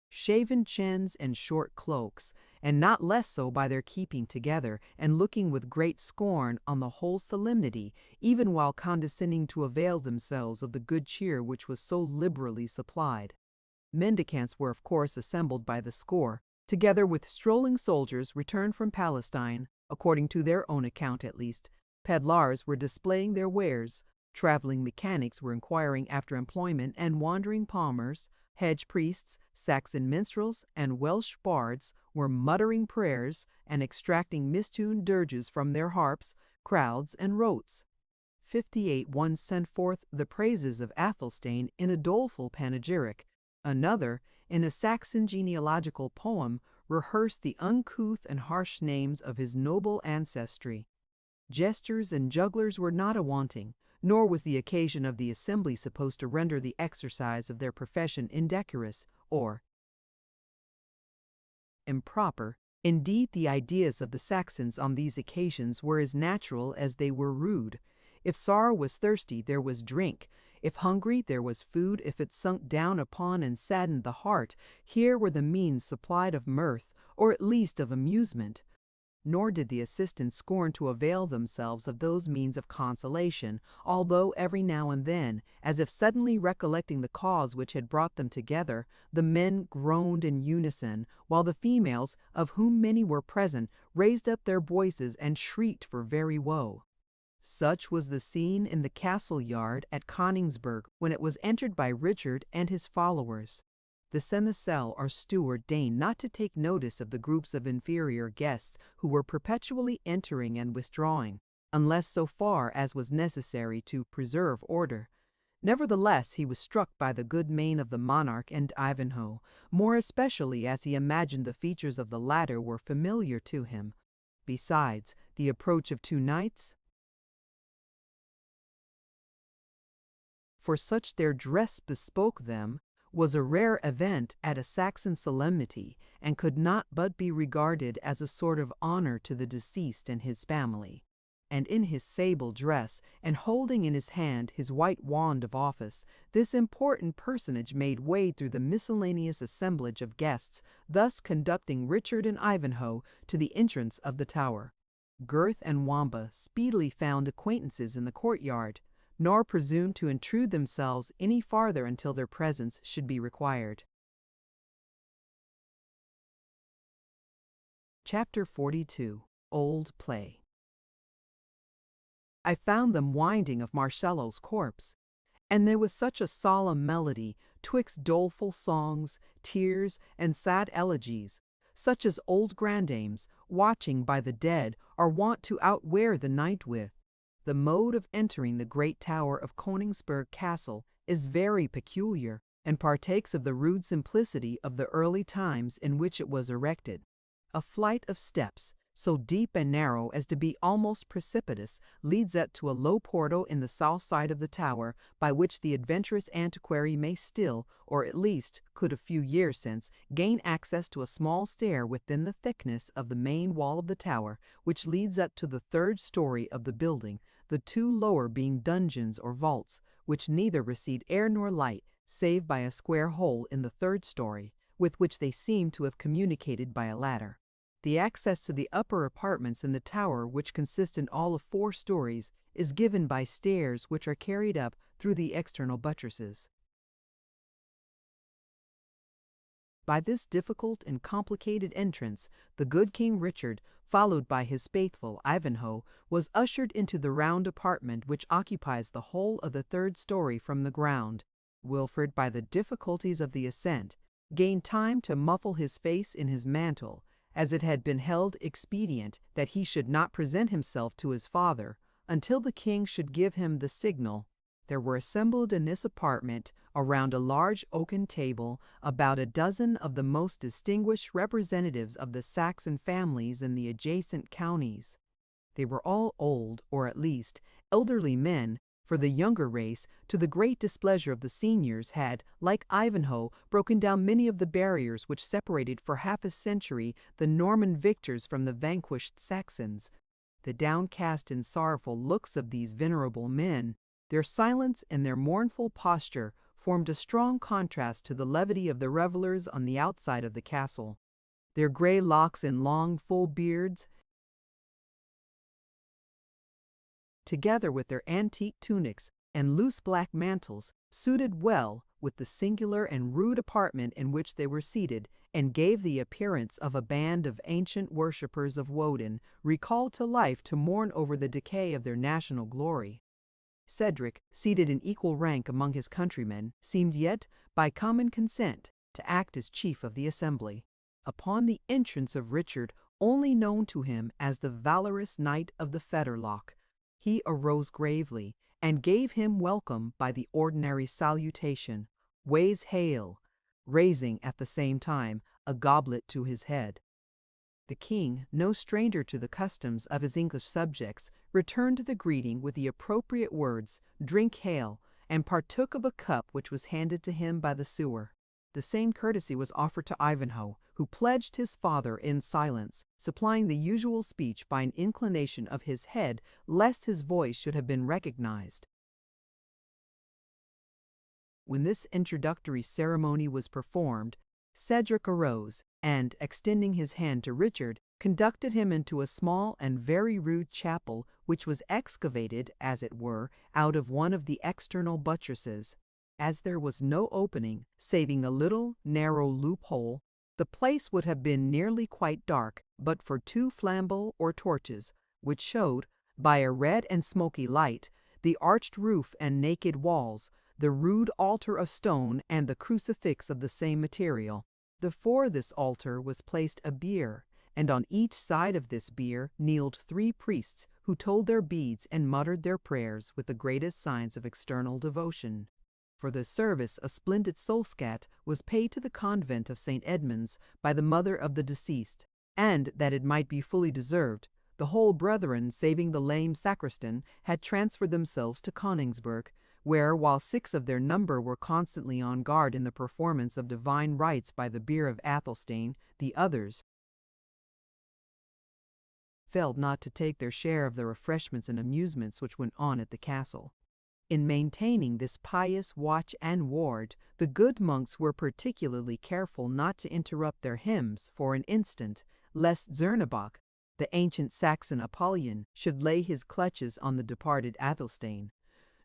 shaven chins and short cloaks, and not less so by their keeping together and looking with great scorn on the whole solemnity, even while condescending to avail themselves of the good cheer which was so liberally supplied. Mendicants were of course assembled by the score, together with strolling soldiers returned from Palestine, according to their own account at least. Pedlars were displaying their wares, traveling mechanics were inquiring after employment, and wandering palmers, hedge priests, Saxon minstrels, and Welsh bards were muttering prayers and extracting mistuned dirges from their harps, crowds, and rotes. 58 one sent forth the praises of Athelstane in a doleful panegyric. Another, in a Saxon genealogical poem, rehearsed the uncouth and harsh names of his noble ancestry. Jesters and jugglers were not a-wanting, nor was the occasion of the assembly supposed to render the exercise of their profession indecorous or improper. Indeed, the ideas of the Saxons on these occasions were as natural as they were rude. If sorrow was thirsty, there was drink. If hungry, there was food. If it sunk down upon and saddened the heart, here were the means supplied of mirth, or at least of amusement. Nor did the assistants scorn to avail themselves of those means of consolation, although every now and then, as if suddenly recollecting the cause which had brought them together, the men groaned in unison, while the females, of whom many were present, raised up their voices and shrieked for very woe. Such was the scene in the castle yard at Coningsburgh when it was entered by Richard and his followers. The seneschal or steward deigned not to take notice of the groups of inferior guests who were perpetually entering and withdrawing, unless so far as was necessary to preserve order. Nevertheless, he was struck by the good mien of the monarch and Ivanhoe, more especially as he imagined the features of the latter were familiar to him. Besides, the approach of two knights, for such their dress bespoke them, was a rare event at a Saxon solemnity, and could not but be regarded as a sort of honor to the deceased and his family. And in his sable dress, and holding in his hand his white wand of office, this important personage made way through the miscellaneous assemblage of guests, thus conducting Richard and Ivanhoe to the entrance of the tower. Gurth and Wamba speedily found acquaintances in the courtyard, nor presumed to intrude themselves any farther until their presence should be required. Chapter 42. Old Play. I found them winding of Marcello's corpse, and there was such a solemn melody, twixt doleful songs, tears, and sad elegies, such as old grandames, watching by the dead, are wont to outwear the night with. The mode of entering the great tower of Coningsburgh Castle is very peculiar, and partakes of the rude simplicity of the early times in which it was erected. A flight of steps, so deep and narrow as to be almost precipitous, leads up to a low portal in the south side of the tower, by which the adventurous antiquary may still, or at least could a few years since, gain access to a small stair within the thickness of the main wall of the tower, which leads up to the third story of the building, the two lower being dungeons or vaults, which neither receive air nor light, save by a square hole in the third story, with which they seem to have communicated by a ladder. The access to the upper apartments in the tower, which consist in all of 4 stories, is given by stairs which are carried up through the external buttresses. By this difficult and complicated entrance, the good King Richard, followed by his faithful Ivanhoe, was ushered into the round apartment which occupies the whole of the 3rd story from the ground. Wilfred, by the difficulties of the ascent, gained time to muffle his face in his mantle, as it had been held expedient that he should not present himself to his father until the king should give him the signal. There were assembled in this apartment, around a large oaken table, about a dozen of the most distinguished representatives of the Saxon families in the adjacent counties. They were all old, or at least elderly men, for the younger race, to the great displeasure of the seniors, had, like Ivanhoe, broken down many of the barriers which separated for half a century the Norman victors from the vanquished Saxons. The downcast and sorrowful looks of these venerable men, their silence and their mournful posture, formed a strong contrast to the levity of the revelers on the outside of the castle. Their gray locks and long, full beards, together with their antique tunics and loose black mantles, suited well with the singular and rude apartment in which they were seated, and gave the appearance of a band of ancient worshippers of Woden, recalled to life to mourn over the decay of their national glory. Cedric, seated in equal rank among his countrymen, seemed yet, by common consent, to act as chief of the assembly. Upon the entrance of Richard, only known to him as the valorous Knight of the Fetterlock, he arose gravely, and gave him welcome by the ordinary salutation, "Ways hail," raising at the same time a goblet to his head. The king, no stranger to the customs of his English subjects, returned the greeting with the appropriate words, "Drink hail," and partook of a cup which was handed to him by the sewer. The same courtesy was offered to Ivanhoe, who pledged his father in silence, supplying the usual speech by an inclination of his head lest his voice should have been recognized. When this introductory ceremony was performed, Cedric arose, and, extending his hand to Richard, conducted him into a small and very rude chapel, which was excavated, as it were, out of one of the external buttresses. As there was no opening, saving a little narrow loophole, the place would have been nearly quite dark, but for 2 flambeaux or torches, which showed, by a red and smoky light, the arched roof and naked walls, the rude altar of stone, and the crucifix of the same material. Before this altar was placed a bier, and on each side of this bier kneeled 3 priests, who told their beads and muttered their prayers with the greatest signs of external devotion. For this service a splendid solscat was paid to the convent of St. Edmund's by the mother of the deceased, and, that it might be fully deserved, the whole brethren, saving the lame sacristan, had transferred themselves to Königsberg, where, while 6 of their number were constantly on guard in the performance of divine rites by the bier of Athelstane, the others failed not to take their share of the refreshments and amusements which went on at the castle. In maintaining this pious watch and ward, the good monks were particularly careful not to interrupt their hymns for an instant, lest Zernebach, the ancient Saxon Apollyon, should lay his clutches on the departed Athelstane.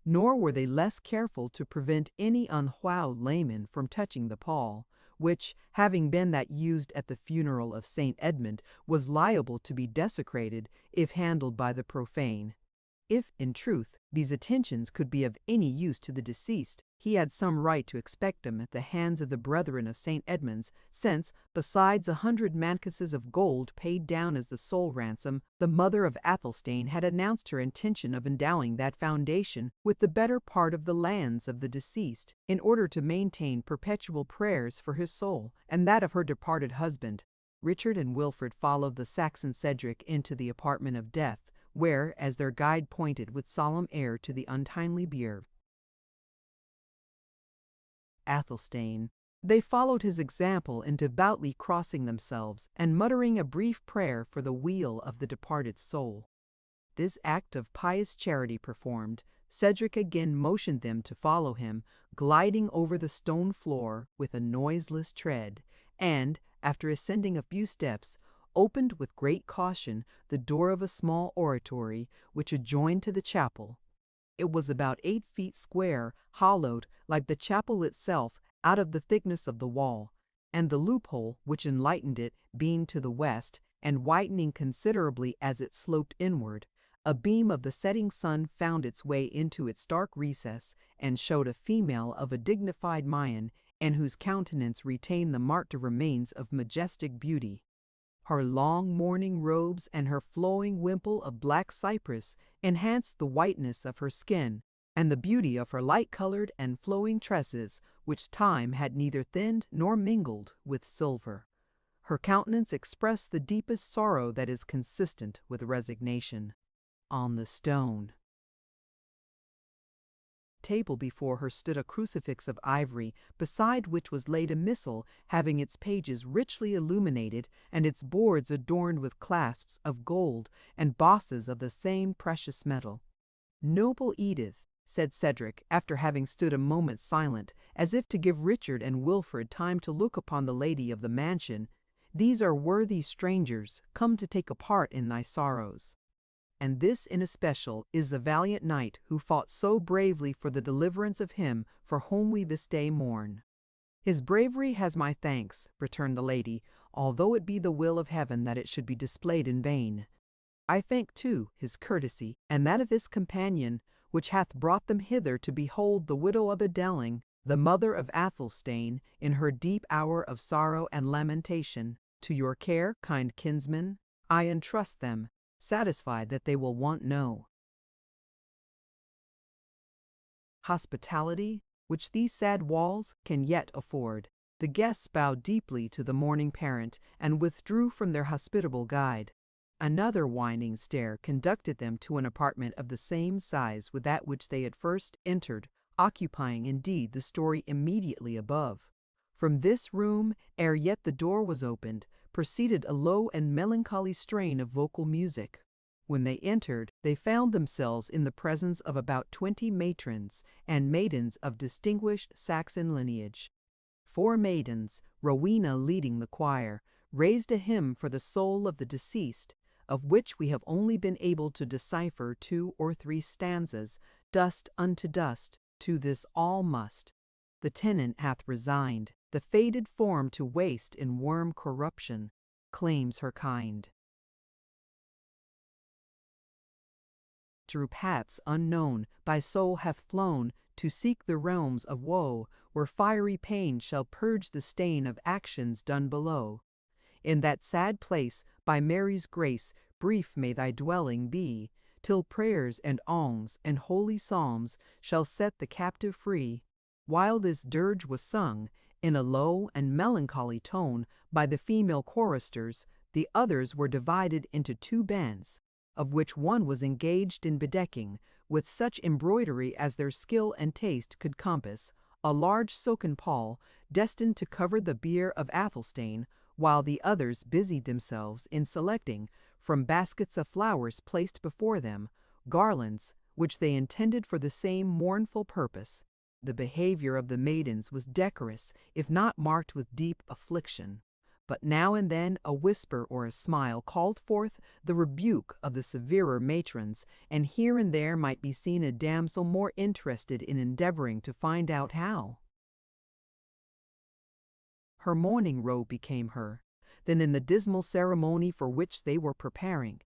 Nor were they less careful to prevent any unwhiled layman from touching the pall, which, having been that used at the funeral of St. Edmund, was liable to be desecrated if handled by the profane. If, in truth, these attentions could be of any use to the deceased, he had some right to expect them at the hands of the brethren of St. Edmund's, since, besides 100 mancuses of gold paid down as the sole ransom, the mother of Athelstane had announced her intention of endowing that foundation with the better part of the lands of the deceased, in order to maintain perpetual prayers for his soul and that of her departed husband. Richard and Wilfred followed the Saxon Cedric into the apartment of death, where, as their guide pointed with solemn air to the untimely bier, Athelstane, they followed his example in devoutly crossing themselves and muttering a brief prayer for the weal of the departed soul. This act of pious charity performed, Cedric again motioned them to follow him, gliding over the stone floor with a noiseless tread, and, after ascending a few steps, opened with great caution the door of a small oratory which adjoined to the chapel. It was about 8 feet square, hollowed, like the chapel itself, out of the thickness of the wall, and the loophole which enlightened it being to the west, and whitening considerably as it sloped inward. A beam of the setting sun found its way into its dark recess, and showed a female of a dignified mien, and whose countenance retained the marked remains of majestic beauty. Her long mourning robes and her flowing wimple of black cypress enhanced the whiteness of her skin, and the beauty of her light-colored and flowing tresses, which time had neither thinned nor mingled with silver. Her countenance expressed the deepest sorrow that is consistent with resignation. On the stone table before her stood a crucifix of ivory, beside which was laid a missal having its pages richly illuminated and its boards adorned with clasps of gold and bosses of the same precious metal. "Noble Edith," said Cedric, after having stood a moment silent, as if to give Richard and Wilfred time to look upon the lady of the mansion, "these are worthy strangers, come to take a part in thy sorrows. And this in especial is the valiant knight who fought so bravely for the deliverance of him for whom we this day mourn." "His bravery has my thanks," returned the lady, "although it be the will of heaven that it should be displayed in vain. I thank, too, his courtesy, and that of his companion, which hath brought them hither to behold the widow of Adeling, the mother of Athelstane, in her deep hour of sorrow and lamentation. To your care, kind kinsman, I entrust them, satisfied that they will want no hospitality which these sad walls can yet afford." The guests bowed deeply to the mourning parent, and withdrew from their hospitable guide. Another winding stair conducted them to an apartment of the same size with that which they had first entered, occupying indeed the story immediately above. From this room, ere yet the door was opened, proceeded a low and melancholy strain of vocal music. When they entered, they found themselves in the presence of about 20 matrons and maidens of distinguished Saxon lineage. 4 maidens, Rowena leading the choir, raised a hymn for the soul of the deceased, of which we have only been able to decipher 2 or 3 stanzas. "Dust unto dust, to this all must. The tenant hath resigned, the faded form to waste in worm corruption, claims her kind. Through paths unknown, thy soul hath flown to seek the realms of woe, where fiery pain shall purge the stain of actions done below. In that sad place, by Mary's grace, brief may thy dwelling be, till prayers and alms and holy psalms shall set the captive free." While this dirge was sung, in a low and melancholy tone, by the female choristers, the others were divided into 2 bands, of which one was engaged in bedecking, with such embroidery as their skill and taste could compass, a large silken pall, destined to cover the bier of Athelstane, while the others busied themselves in selecting, from baskets of flowers placed before them, garlands which they intended for the same mournful purpose. The behavior of the maidens was decorous, if not marked with deep affliction, but now and then a whisper or a smile called forth the rebuke of the severer matrons, and here and there might be seen a damsel more interested in endeavoring to find out how her mourning robe became her, than in the dismal ceremony for which they were preparing.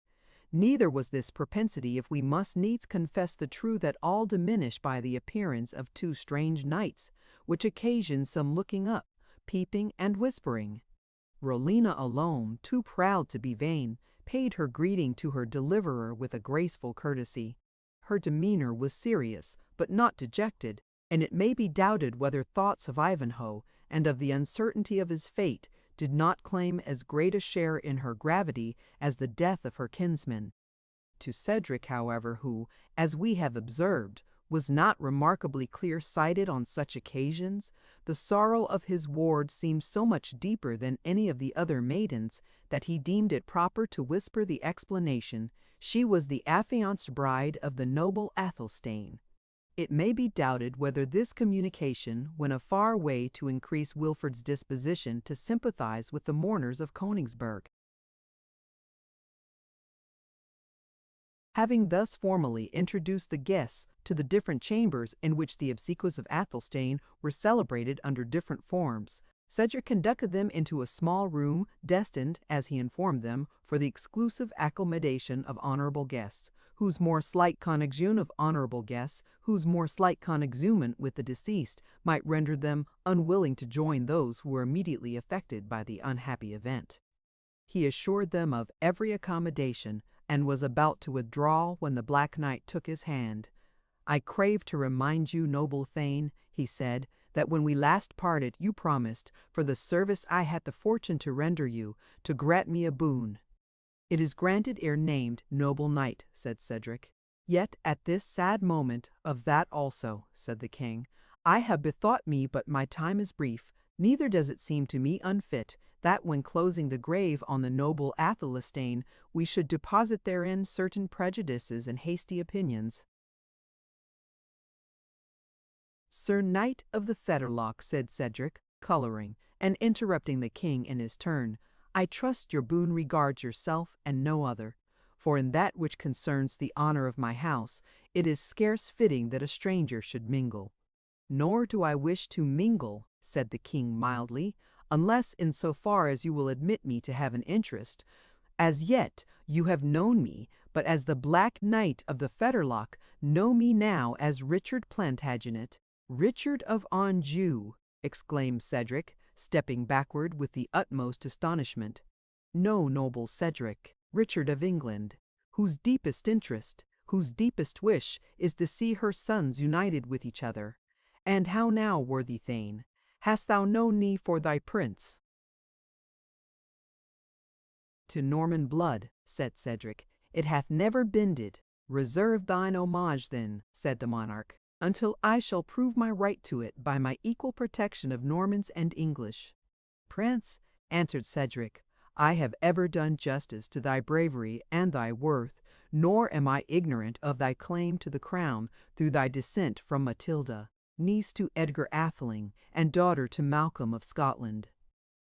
Neither was this propensity, if we must needs confess the truth, at all diminished by the appearance of 2 strange knights, which occasioned some looking up, peeping, and whispering. Rowena alone, too proud to be vain, paid her greeting to her deliverer with a graceful courtesy. Her demeanor was serious, but not dejected, and it may be doubted whether thoughts of Ivanhoe, and of the uncertainty of his fate, did not claim as great a share in her gravity as the death of her kinsman. To Cedric, however, who, as we have observed, was not remarkably clear-sighted on such occasions, the sorrow of his ward seemed so much deeper than any of the other maidens, that he deemed it proper to whisper the explanation: she was the affianced bride of the noble Athelstane. It may be doubted whether this communication went a far way to increase Wilfred's disposition to sympathize with the mourners of Königsberg. Having thus formally introduced the guests to the different chambers in which the obsequies of Athelstane were celebrated under different forms, Cedric conducted them into a small room destined, as he informed them, for the exclusive accommodation of honorable guests, whose more slight connexion with the deceased might render them unwilling to join those who were immediately affected by the unhappy event. He assured them of every accommodation, and was about to withdraw when the Black Knight took his hand. "I crave to remind you, noble Thane," he said, "that when we last parted you promised, for the service I had the fortune to render you, to grant me a boon." "It is granted ere named, noble knight," said Cedric. "Yet at this sad moment of that also," said the king, "I have bethought me, but my time is brief, neither does it seem to me unfit that when closing the grave on the noble Athelstane, we should deposit therein certain prejudices and hasty opinions." "Sir Knight of the Fetterlock," said Cedric, colouring, and interrupting the king in his turn, "I trust your boon regards yourself and no other, for in that which concerns the honour of my house, it is scarce fitting that a stranger should mingle." "Nor do I wish to mingle," said the king mildly, "unless in so far as you will admit me to have an interest. As yet you have known me but as the Black Knight of the Fetterlock, know me now as Richard Plantagenet." "Richard of Anjou!" exclaimed Cedric, stepping backward with the utmost astonishment. "No, noble Cedric, Richard of England, whose deepest interest, whose deepest wish, is to see her sons united with each other. And how now, worthy Thane? Hast thou known me for thy prince?" "To Norman blood," said Cedric, "it hath never bended." "Reserve thine homage, then," said the monarch, "until I shall prove my right to it by my equal protection of Normans and English." "Prince," answered Cedric, "I have ever done justice to thy bravery and thy worth, nor am I ignorant of thy claim to the crown through thy descent from Matilda, niece to Edgar Atheling and daughter to Malcolm of Scotland.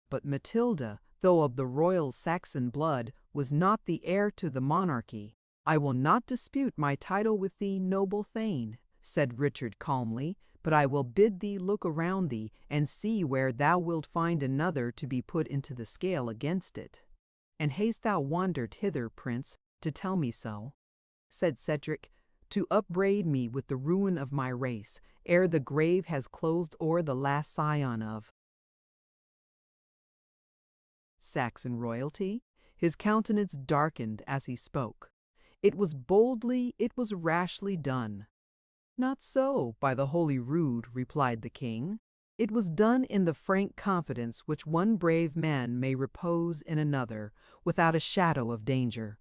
But Matilda, though of the royal Saxon blood, was not the heir to the monarchy." "I will not dispute my title with thee, noble Thane," said Richard calmly, "but I will bid thee look around thee and see where thou wilt find another to be put into the scale against it." "And hast thou wandered hither, prince, to tell me so?" said Cedric, "to upbraid me with the ruin of my race, ere the grave has closed o'er the last scion of Saxon royalty?" His countenance darkened as he spoke. "It was boldly, it was rashly done." "Not so, by the Holy Rood," replied the king. "It was done in the frank confidence which one brave man may repose in another, without a shadow of danger."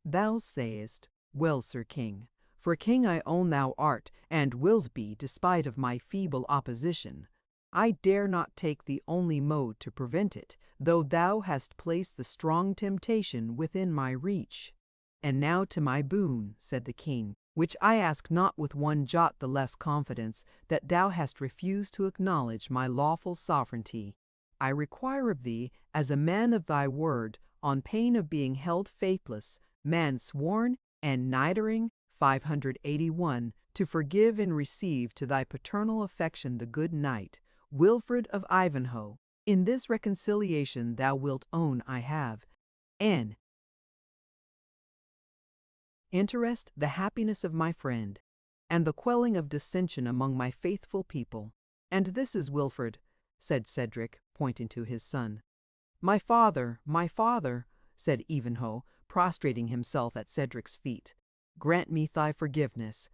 "Thou sayest, well, Sir King, for king I own thou art, and wilt be, despite of my feeble opposition. I dare not take the only mode to prevent it, though thou hast placed the strong temptation within my reach." "And now to my boon," said the king, "which I ask not with one jot the less confidence that thou hast refused to acknowledge my lawful sovereignty. I require of thee, as a man of thy word, on pain of being held faithless, man sworn and nidering 581, to forgive and receive to thy paternal affection the good knight, Wilfred of Ivanhoe. In this reconciliation thou wilt own I have, and interest the happiness of my friend, and the quelling of dissension among my faithful people. And this is Wilfred," said Cedric, pointing to his son. My father," said Ivanhoe, prostrating himself at Cedric's feet. "Grant me thy forgiveness."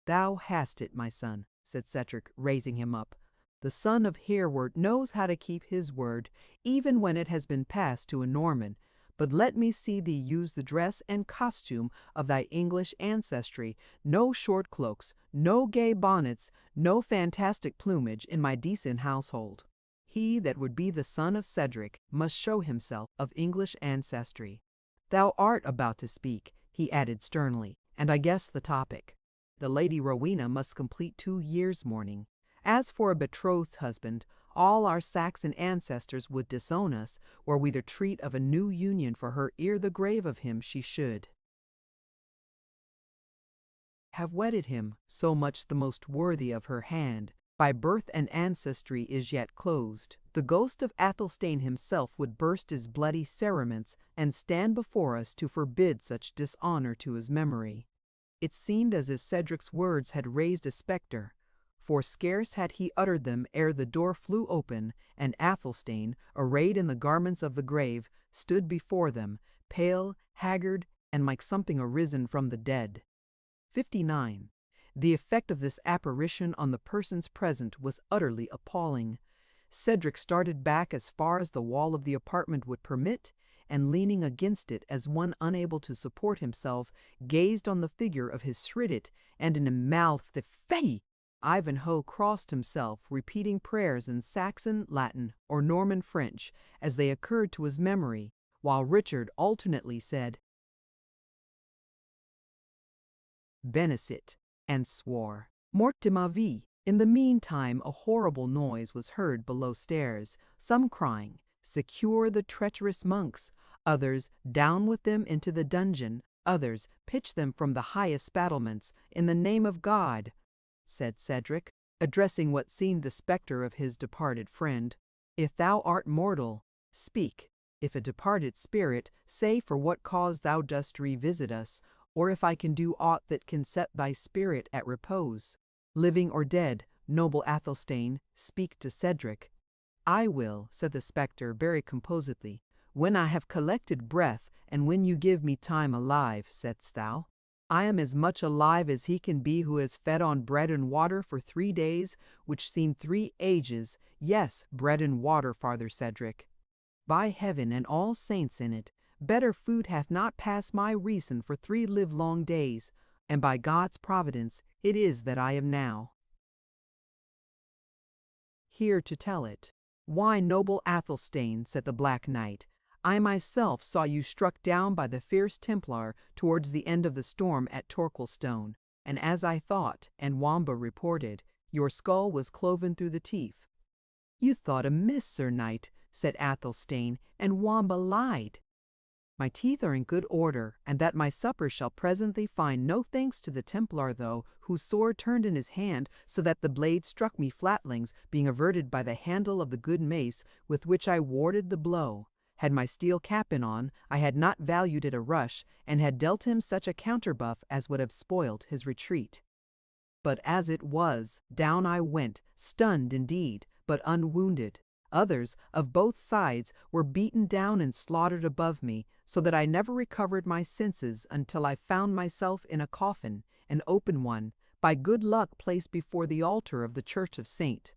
"Thou hast it, my son," said Cedric, raising him up. "The son of Hereward knows how to keep his word, even when it has been passed to a Norman. But let me see thee use the dress and costume of thy English ancestry. No short cloaks, no gay bonnets, no fantastic plumage in my decent household. He that would be the son of Cedric must show himself of English ancestry. Thou art about to speak," he added sternly, "and I guess the topic. The Lady Rowena must complete 2 years' mourning. As for a betrothed husband, all our Saxon ancestors would disown us were we to treat of a new union for her ere the grave of him she should." have wedded him, so much the most worthy of her hand. By birth and ancestry is yet closed. The ghost of Athelstane himself would burst his bloody cerements and stand before us to forbid such dishonor to his memory. It seemed as if Cedric's words had raised a spectre, for scarce had he uttered them ere the door flew open, and Athelstane, arrayed in the garments of the grave, stood before them, pale, haggard, and like something arisen from the dead. 59. The effect of this apparition on the persons present was utterly appalling. Cedric started back as far as the wall of the apartment would permit, and leaning against it as one unable to support himself, gazed on the figure of his shridded and in-mouthed fey. Ivanhoe crossed himself, repeating prayers in Saxon, Latin, or Norman French as they occurred to his memory, while Richard alternately said, "Benecit," and swore, "Mort de ma vie." In the meantime a horrible noise was heard below stairs, some crying, "Secure the treacherous monks," others, "Down with them into the dungeon," others, "Pitch them from the highest battlements, in the name of God." Said Cedric, addressing what seemed the spectre of his departed friend, "If thou art mortal, speak. If a departed spirit, say for what cause thou dost revisit us, or if I can do aught that can set thy spirit at repose. Living or dead, noble Athelstane, speak to Cedric." "I will," said the spectre very composedly, "when I have collected breath, and when you give me time alive," saidst thou. "I am as much alive as he can be who has fed on bread and water for 3 days, which seem 3 ages. Yes, bread and water, Father Cedric. By heaven and all saints in it, better food hath not passed my reason for 3 livelong days, and by God's providence it is that I am now here to tell it." "Why, noble Athelstane," said the Black Knight, "I myself saw you struck down by the fierce Templar towards the end of the storm at Torquilstone, and as I thought, and Wamba reported, your skull was cloven through the teeth." "You thought amiss, Sir Knight," said Athelstane, "and Wamba lied. My teeth are in good order, and that my supper shall presently find no thanks to the Templar though, whose sword turned in his hand, so that the blade struck me flatlings, being averted by the handle of the good mace with which I warded the blow. Had my steel cap been on, I had not valued it a rush, and had dealt him such a counterbuff as would have spoilt his retreat. But as it was, down I went, stunned indeed, but unwounded. Others, of both sides, were beaten down and slaughtered above me, so that I never recovered my senses until I found myself in a coffin, an open one, by good luck placed before the altar of the Church of St.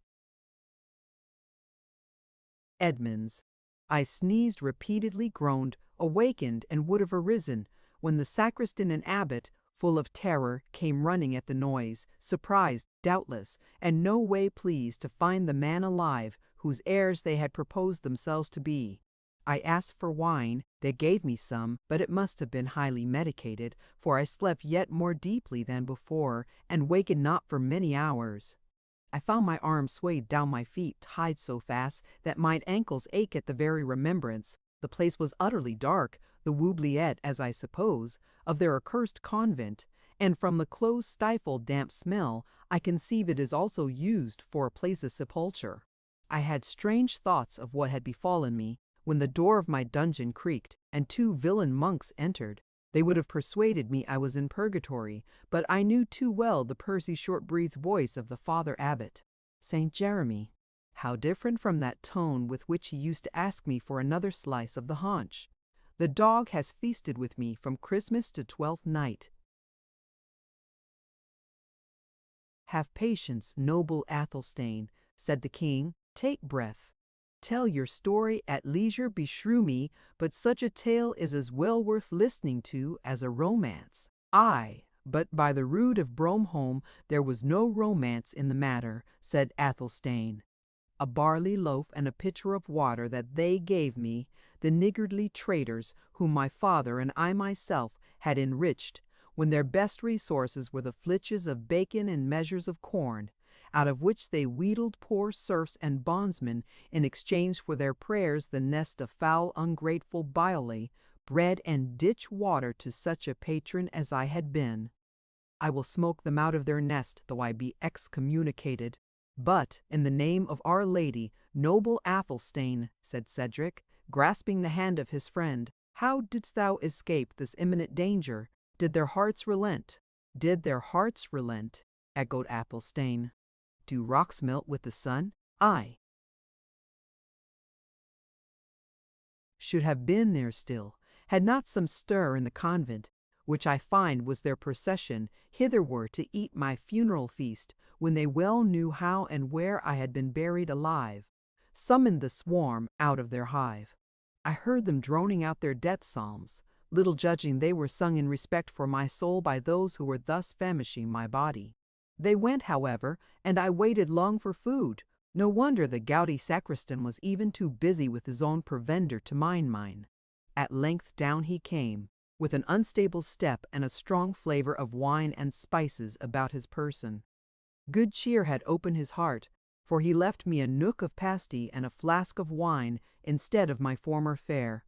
Edmunds. I sneezed repeatedly, groaned, awakened, and would have arisen, when the sacristan and abbot, full of terror, came running at the noise, surprised, doubtless, and no way pleased to find the man alive, whose heirs they had proposed themselves to be. I asked for wine, they gave me some, but it must have been highly medicated, for I slept yet more deeply than before, and wakened not for many hours. I found my arms swayed down my feet, tied so fast that mine ankles ache at the very remembrance. The place was utterly dark, the oubliette, as I suppose, of their accursed convent, and from the close stifled damp smell, I conceive it is also used for a place of sepulture. I had strange thoughts of what had befallen me, when the door of my dungeon creaked, and 2 villain monks entered. They would have persuaded me I was in purgatory, but I knew too well the pursy short-breathed voice of the Father Abbot. St. Jeremy. How different from that tone with which he used to ask me for another slice of the haunch. The dog has feasted with me from Christmas to 12th night. "Have patience, noble Athelstane," said the king. "Take breath. Tell your story at leisure, beshrew me, but such a tale is as well worth listening to as a romance." "Aye, but by the rood of Bromholm there was no romance in the matter," said Athelstane. "A barley loaf and a pitcher of water that they gave me, the niggardly traitors whom my father and I myself had enriched, when their best resources were the flitches of bacon and measures of corn, out of which they wheedled poor serfs and bondsmen in exchange for their prayers the nest of foul ungrateful biley, bread and ditch water to such a patron as I had been." I will smoke them out of their nest, though I be excommunicated. But, in the name of Our Lady, noble Athelstane, said Cedric, grasping the hand of his friend, how didst thou escape this imminent danger? Did their hearts relent? Did their hearts relent? Echoed Athelstane. Do rocks melt with the sun? I should have been there still, had not some stir in the convent, which I find was their procession hitherward to eat my funeral feast, when they well knew how and where I had been buried alive, summoned the swarm out of their hive. I heard them droning out their death psalms, little judging they were sung in respect for my soul by those who were thus famishing my body. They went, however, and I waited long for food. No wonder the gouty sacristan was even too busy with his own provender to mind mine. At length down he came, with an unstable step and a strong flavor of wine and spices about his person. Good cheer had opened his heart, for he left me a nook of pasty and a flask of wine instead of my former fare.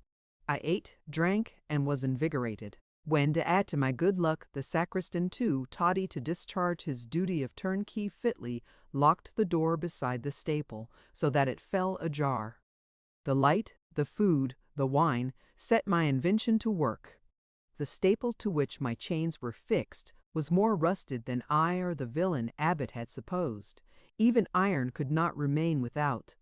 I ate, drank, and was invigorated, when, to add to my good luck, the sacristan too, taughty to discharge his duty of turnkey fitly, locked the door beside the staple, so that it fell ajar. The light, the food, the wine, set my invention to work. The staple to which my chains were fixed was more rusted than I or the villain abbot had supposed. Even iron could not remain without.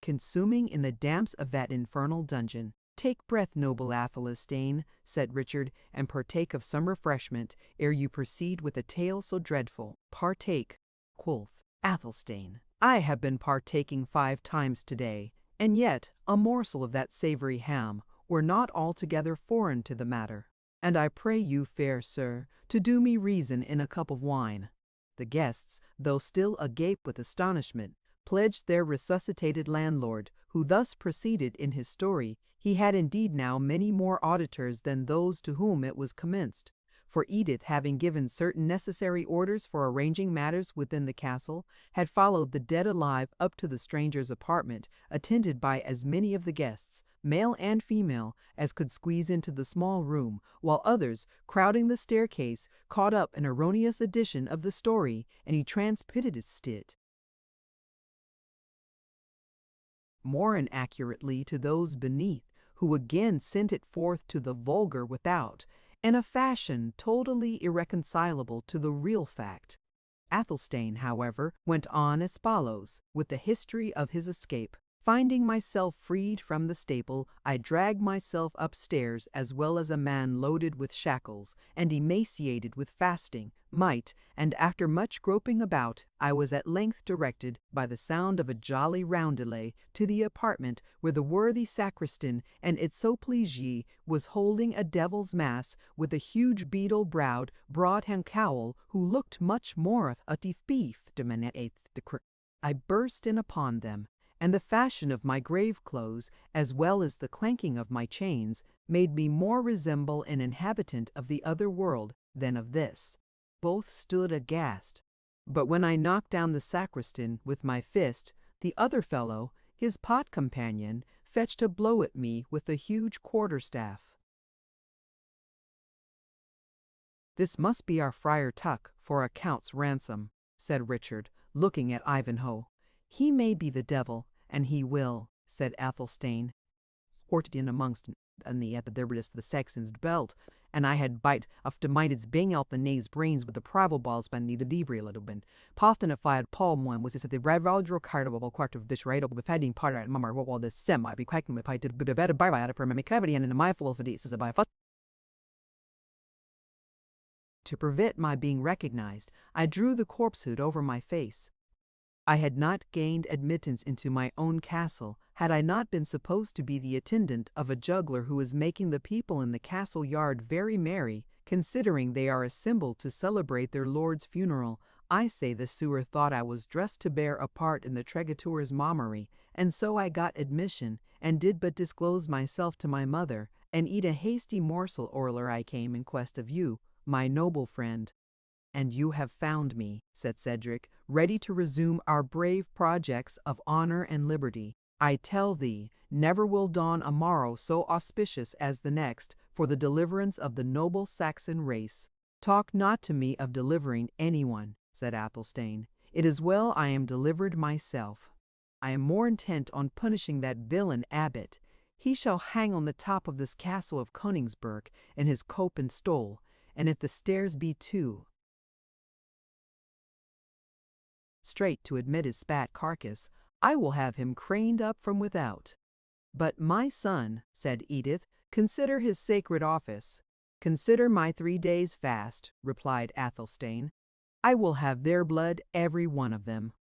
Consuming in the damps of that infernal dungeon. Take breath, noble Athelstane, said Richard, and partake of some refreshment, ere you proceed with a tale so dreadful. Partake, quoth Athelstane. I have been partaking 5 times today, and yet a morsel of that savory ham were not altogether foreign to the matter. And I pray you, fair sir, to do me reason in a cup of wine. The guests, though still agape with astonishment, pledged their resuscitated landlord, who thus proceeded in his story. He had indeed now many more auditors than those to whom it was commenced, for Edith, having given certain necessary orders for arranging matters within the castle, had followed the dead alive up to the stranger's apartment, attended by as many of the guests, male and female, as could squeeze into the small room, while others, crowding the staircase, caught up an erroneous edition of the story, and he transmitted it more inaccurately to those beneath, who again sent it forth to the vulgar without, in a fashion totally irreconcilable to the real fact. Athelstane, however, went on as follows, with the history of his escape. Finding myself freed from the staple, I dragged myself upstairs as well as a man loaded with shackles, and emaciated with fasting, might, and after much groping about, I was at length directed, by the sound of a jolly roundelay, to the apartment where the worthy sacristan, and it so please ye, was holding a devil's mass with a huge beetle-browed, broad-hand cowl, who looked much more a thief de I burst in upon them, and the fashion of my grave clothes, as well as the clanking of my chains, made me more resemble an inhabitant of the other world than of this. Both stood aghast. But when I knocked down the sacristan with my fist, the other fellow, his pot companion, fetched a blow at me with a huge quarterstaff. "This must be our Friar Tuck for a count's ransom," said Richard, looking at Ivanhoe. "He may be the devil, and he will," said Athelstane, "horted in amongst and there was the Saxons belt, and I had bite of the minded's bang out the knave's brains with the prival balls by need of devry a little bit. Poften if I had palm one was at the rival card of a quarter of this right over fading part at mummer what all this sem I be quacking with I did a better bar out of her cavity and in my full for this is a by To prevent my being recognized, I drew the corpse hood over my face. I had not gained admittance into my own castle had I not been supposed to be the attendant of a juggler who is making the people in the castle yard very merry, considering they are assembled to celebrate their lord's funeral. I say the sewer thought I was dressed to bear a part in the tregetour's mummery, and so I got admission, and did but disclose myself to my mother, and eat a hasty morsel orler I came in quest of you, my noble friend. "And you have found me," said Cedric, "ready to resume our brave projects of honor and liberty. I tell thee, never will dawn a morrow so auspicious as the next, for the deliverance of the noble Saxon race. Talk not to me of delivering anyone, said Athelstane. It is well I am delivered myself. I am more intent on punishing that villain abbot. He shall hang on the top of this castle of Königsberg in his cope and stole, and if the stairs be too straight to admit his fat carcass, I will have him craned up from without. But my son, said Edith, consider his sacred office. Consider my 3 days' fast, replied Athelstane. I will have their blood, every one of them.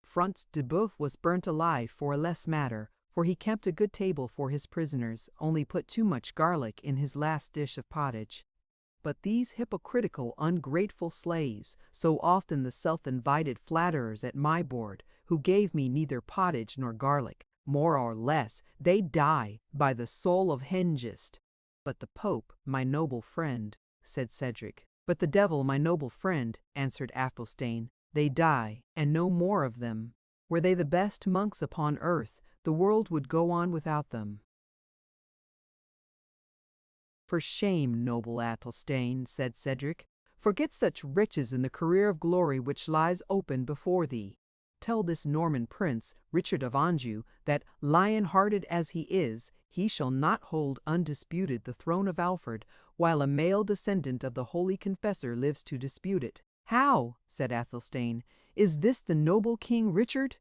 Front de Boeuf was burnt alive for a less matter, for he kept a good table for his prisoners, only put too much garlic in his last dish of pottage. But these hypocritical, ungrateful slaves, so often the self-invited flatterers at my board, who gave me neither pottage nor garlic, more or less, they die by the soul of Hengist. But the Pope, my noble friend, said Cedric. But the devil, my noble friend, answered Athelstane. They die, and no more of them. Were they the best monks upon earth, the world would go on without them. For shame, noble Athelstane, said Cedric. Forget such riches in the career of glory which lies open before thee. Tell this Norman prince, Richard of Anjou, that, lion-hearted as he is, he shall not hold undisputed the throne of Alfred, while a male descendant of the Holy Confessor lives to dispute it. How? Said Athelstane. Is this the noble King Richard?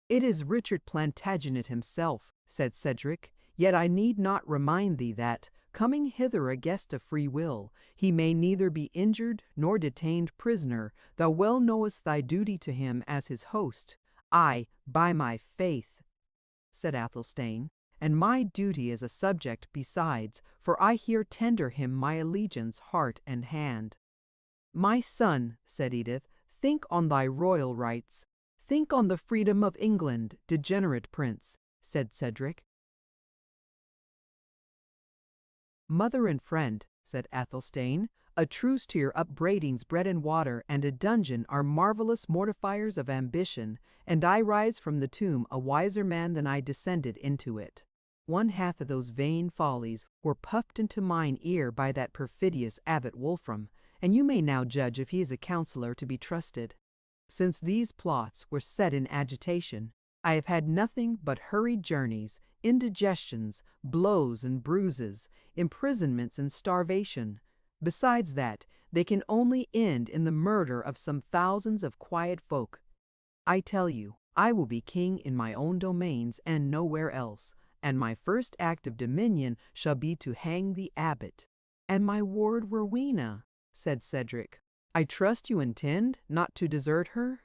It is Richard Plantagenet himself, said Cedric. Yet I need not remind thee that, coming hither a guest of free will, he may neither be injured nor detained prisoner. Thou well knowest thy duty to him as his host. Ay, by my faith, said Athelstane, and my duty as a subject besides, for I here tender him my allegiance, heart and hand. My son, said Edith, think on thy royal rights. Think on the freedom of England, degenerate prince, said Cedric. Mother and friend, said Athelstane, a truce to your upbraidings, bread and water, and a dungeon are marvellous mortifiers of ambition, and I rise from the tomb a wiser man than I descended into it. 1/2 of those vain follies were puffed into mine ear by that perfidious Abbot Wolfram, and you may now judge if he is a counsellor to be trusted. Since these plots were set in agitation, I have had nothing but hurried journeys, indigestions, blows and bruises, imprisonments and starvation. Besides that, they can only end in the murder of some thousands of quiet folk. I tell you, I will be king in my own domains and nowhere else, and my first act of dominion shall be to hang the abbot. And my ward Rowena, said Cedric. I trust you intend not to desert her?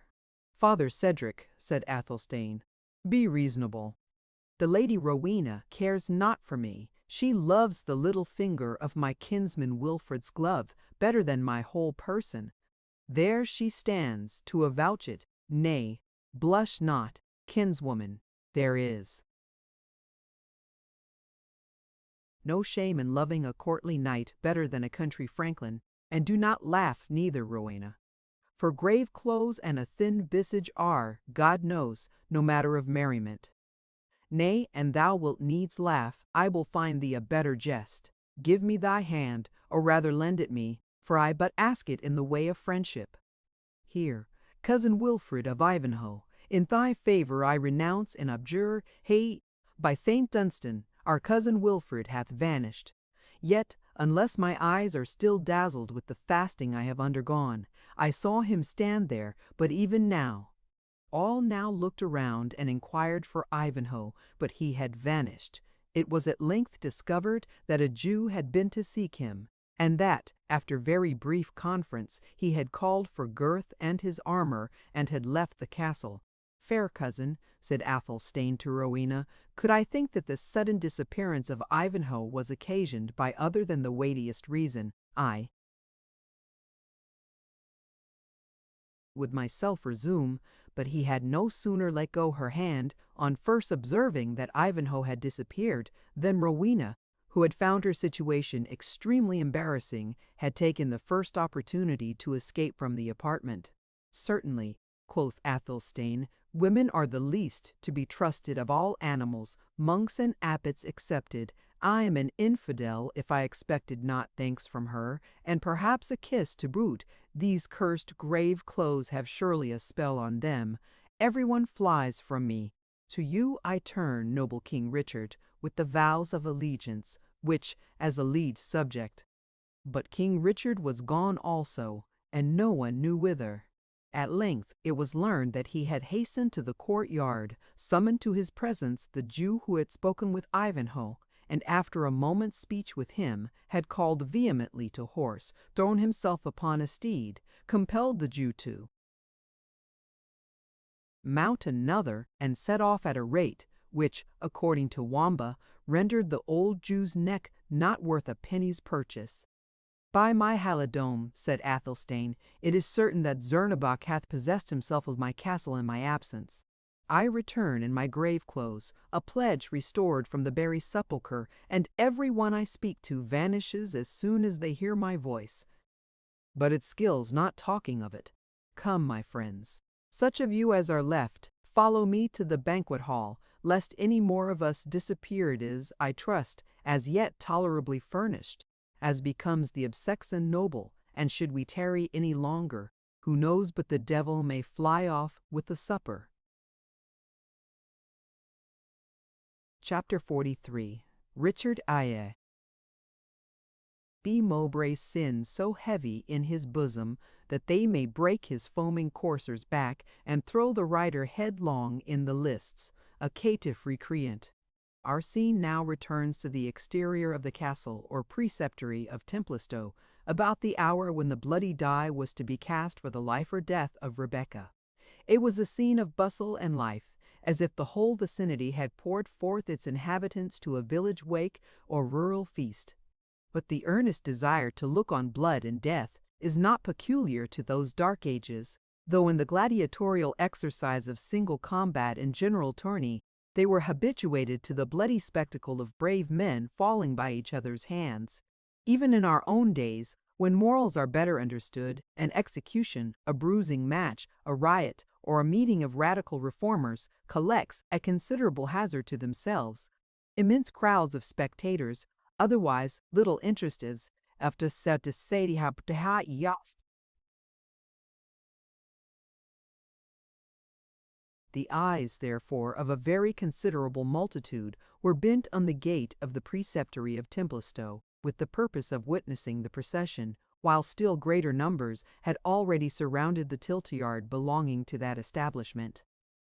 Father Cedric, said Athelstane, be reasonable. The Lady Rowena cares not for me. She loves the little finger of my kinsman Wilfred's glove better than my whole person. There she stands to avouch it. Nay, blush not, kinswoman, there is no shame in loving a courtly knight better than a country franklin, and do not laugh neither, Rowena. For grave clothes and a thin visage are, God knows, no matter of merriment. Nay, and thou wilt needs laugh, I will find thee a better jest. Give me thy hand, or rather lend it me, for I but ask it in the way of friendship. Here, cousin Wilfred of Ivanhoe, in thy favour I renounce and abjure, by Saint Dunstan, our cousin Wilfred hath vanished. Yet, unless my eyes are still dazzled with the fasting I have undergone, I saw him stand there, but even now. All now looked around and inquired for Ivanhoe, but he had vanished. It was at length discovered that a Jew had been to seek him, and that, after very brief conference, he had called for Gurth and his armour, and had left the castle. Fair cousin, said Athelstane to Rowena, could I think that the sudden disappearance of Ivanhoe was occasioned by other than the weightiest reason, I would myself resume, but he had no sooner let go her hand, on first observing that Ivanhoe had disappeared, than Rowena, who had found her situation extremely embarrassing, had taken the first opportunity to escape from the apartment. Certainly, quoth Athelstane, women are the least to be trusted of all animals, monks and abbots excepted. I am an infidel if I expected not thanks from her, and perhaps a kiss to boot. These cursed grave clothes have surely a spell on them. Everyone flies from me. To you I turn, noble King Richard, with the vows of allegiance, which, as a liege subject. But King Richard was gone also, and no one knew whither. At length it was learned that he had hastened to the courtyard, summoned to his presence the Jew who had spoken with Ivanhoe, and after a moment's speech with him, had called vehemently to horse, thrown himself upon a steed, compelled the Jew to mount another, and set off at a rate which, according to Wamba, rendered the old Jew's neck not worth a penny's purchase. By my halidome, said Athelstane, it is certain that Zernebock hath possessed himself of my castle in my absence. I return in my grave clothes, a pledge restored from the very sepulchre, and every one I speak to vanishes as soon as they hear my voice. But it skills not talking of it. Come, my friends, such of you as are left, follow me to the banquet hall, lest any more of us disappear. It is, I trust, as yet tolerably furnished, as becomes the Saxon noble, and should we tarry any longer, who knows but the devil may fly off with the supper. Chapter 43. Richard Aye. Be Mowbray's sins so heavy in his bosom that they may break his foaming courser's back and throw the rider headlong in the lists, a caitiff recreant. Our scene now returns to the exterior of the castle or preceptory of Templestowe, about the hour when the bloody die was to be cast for the life or death of Rebecca. It was a scene of bustle and life, as if the whole vicinity had poured forth its inhabitants to a village wake or rural feast. But the earnest desire to look on blood and death is not peculiar to those dark ages, though in the gladiatorial exercise of single combat and general tourney, they were habituated to the bloody spectacle of brave men falling by each other's hands. Even in our own days, when morals are better understood, an execution, a bruising match, a riot, or a meeting of radical reformers collects, at considerable hazard to themselves, immense crowds of spectators, otherwise little interested, after the eyes, therefore, of a very considerable multitude were bent on the gate of the preceptory of Templestowe, with the purpose of witnessing the procession, while still greater numbers had already surrounded the tilt-yard belonging to that establishment.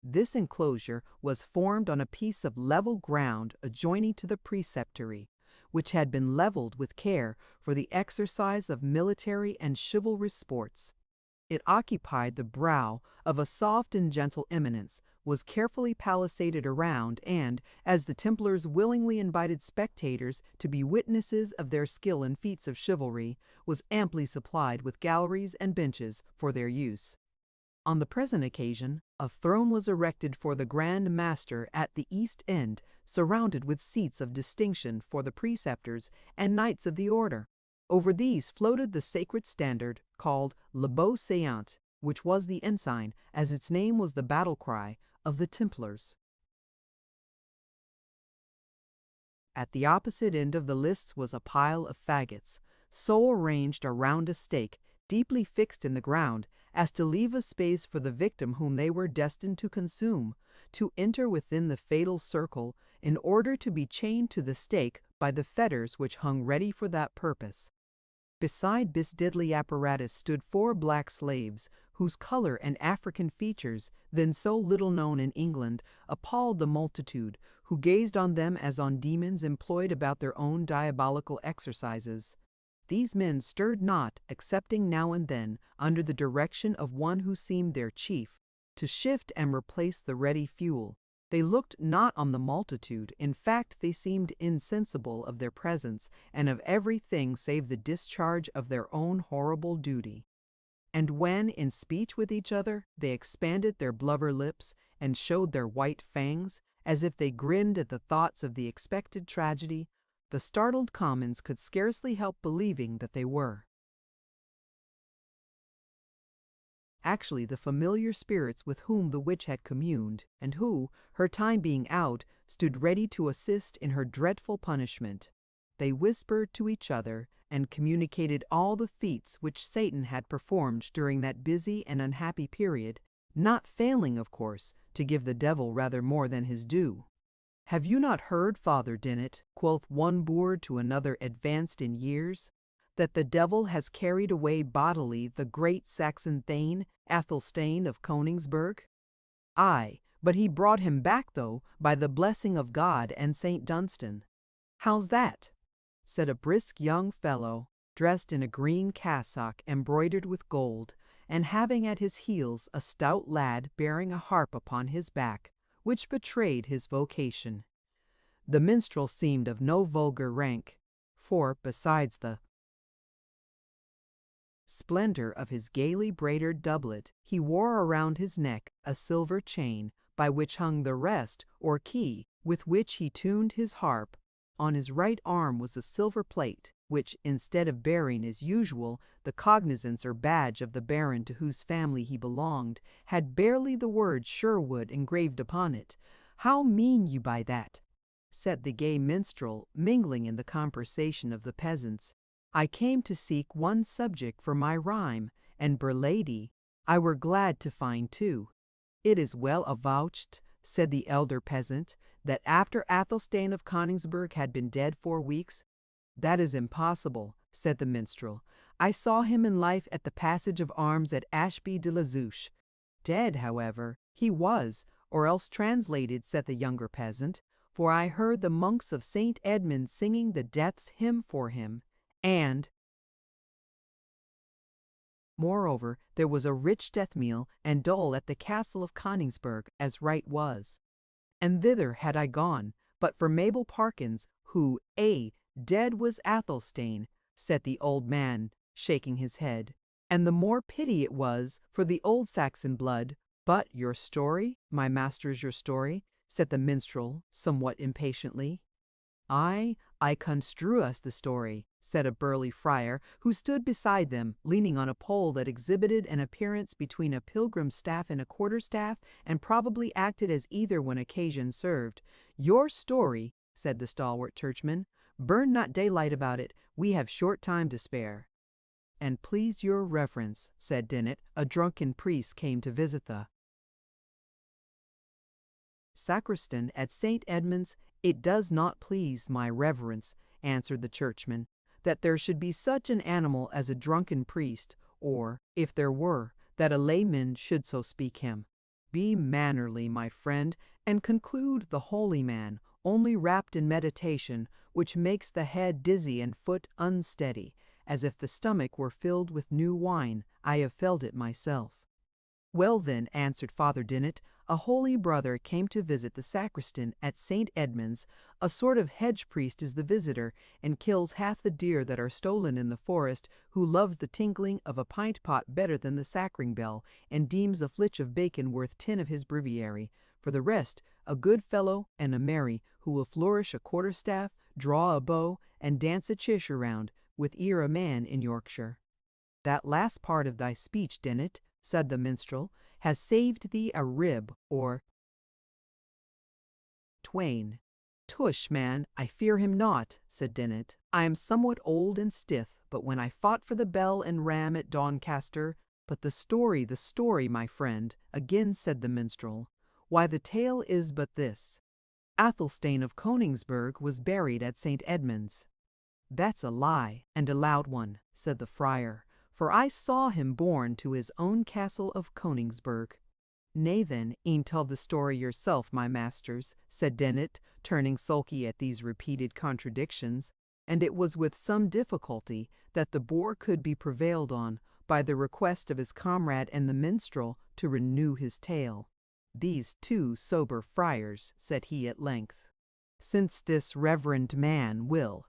This enclosure was formed on a piece of level ground adjoining to the preceptory, which had been levelled with care for the exercise of military and chivalrous sports. It occupied the brow of a soft and gentle eminence, was carefully palisaded around, and, as the Templars willingly invited spectators to be witnesses of their skill in feats of chivalry, was amply supplied with galleries and benches for their use. On the present occasion, a throne was erected for the Grand Master at the east end, surrounded with seats of distinction for the preceptors and knights of the order. Over these floated the sacred standard, called Le Beau Seant, which was the ensign, as its name was the battle cry, of the Templars. At the opposite end of the lists was a pile of faggots, so arranged around a stake, deeply fixed in the ground, as to leave a space for the victim whom they were destined to consume, to enter within the fatal circle, in order to be chained to the stake by the fetters which hung ready for that purpose. Beside this deadly apparatus stood 4 black slaves, whose color and African features, then so little known in England, appalled the multitude, who gazed on them as on demons employed about their own diabolical exercises. These men stirred not, excepting now and then, under the direction of one who seemed their chief, to shift and replace the ready fuel. They looked not on the multitude, in fact they seemed insensible of their presence, and of everything save the discharge of their own horrible duty. And when, in speech with each other, they expanded their blubber lips, and showed their white fangs, as if they grinned at the thoughts of the expected tragedy, the startled commons could scarcely help believing that they were. actually the familiar spirits with whom the witch had communed, and who, her time being out, stood ready to assist in her dreadful punishment. They whispered to each other, and communicated all the feats which Satan had performed during that busy and unhappy period, not failing, of course, to give the devil rather more than his due. "Have you not heard, Father Dinnet," quoth one boor to another advanced in years, "that the devil has carried away bodily the great Saxon Thane, Athelstane of Königsberg?" "Aye, but he brought him back, though, by the blessing of God and St. Dunstan." "How's that?" said a brisk young fellow, dressed in a green cassock embroidered with gold, and having at his heels a stout lad bearing a harp upon his back, which betrayed his vocation. The minstrel seemed of no vulgar rank, for, besides the splendor of his gaily braided doublet, he wore around his neck a silver chain, by which hung the rest, or key, with which he tuned his harp. On his right arm was a silver plate, which, instead of bearing, as usual, the cognizance or badge of the baron to whose family he belonged, had barely the word Sherwood engraved upon it. "How mean you by that?" said the gay minstrel, mingling in the conversation of the peasants. "I came to seek one subject for my rhyme, and Berlady I were glad to find two." "It is well avouched," said the elder peasant, "that after Athelstane of Königsberg had been dead 4 weeks." "That is impossible," said the minstrel. "I saw him in life at the passage of arms at Ashby de la Zouche." "Dead, however, he was, or else translated," said the younger peasant, "for I heard the monks of St. Edmund singing the death's hymn for him, and moreover, there was a rich death meal and dole at the castle of Königsberg, as right was. And thither had I gone, but for Mabel Parkins, who, dead was Athelstane," said the old man, shaking his head. "And the more pity it was for the old Saxon blood. But your story, my masters, your story," said the minstrel, somewhat impatiently. "I construe us the story," said a burly friar, who stood beside them, leaning on a pole that exhibited an appearance between a pilgrim's staff and a quarterstaff, and probably acted as either when occasion served. "Your story," said the stalwart churchman. "Burn not daylight about it, we have short time to spare." "And please your reverence," said Dinnet, "a drunken priest came to visit the sacristan at St. Edmund's." "It does not please my reverence," answered the churchman, "that there should be such an animal as a drunken priest, or, if there were, that a layman should so speak him. Be mannerly, my friend, and conclude the holy man, only wrapped in meditation, which makes the head dizzy and foot unsteady, as if the stomach were filled with new wine. I have felt it myself." "Well then," answered Father Dinnet, "a holy brother came to visit the sacristan at St. Edmund's. A sort of hedge priest is the visitor, and kills half the deer that are stolen in the forest, who loves the tinkling of a pint pot better than the sacring bell, and deems a flitch of bacon worth 10 of his breviary. For the rest, a good fellow and a merry, who will flourish a quarterstaff, draw a bow, and dance a Cheshire round, with e'er a man in Yorkshire." "That last part of thy speech, Dinnet," said the minstrel, "has saved thee a rib or twain." "Tush, man, I fear him not," said Dinnet. "I am somewhat old and stiff, but when I fought for the bell and ram at Doncaster—" "But the story, my friend," again said the minstrel. "Why, the tale is but this. Athelstane of Königsberg was buried at St. Edmund's." "That's a lie, and a loud one," said the friar, "for I saw him borne to his own castle of Königsberg." "Nay then, e'en tell the story yourself, my masters," said Dinnet, turning sulky at these repeated contradictions. And it was with some difficulty that the boor could be prevailed on, by the request of his comrade and the minstrel, to renew his tale. "These two sober friars," said he at length, "since this reverend man will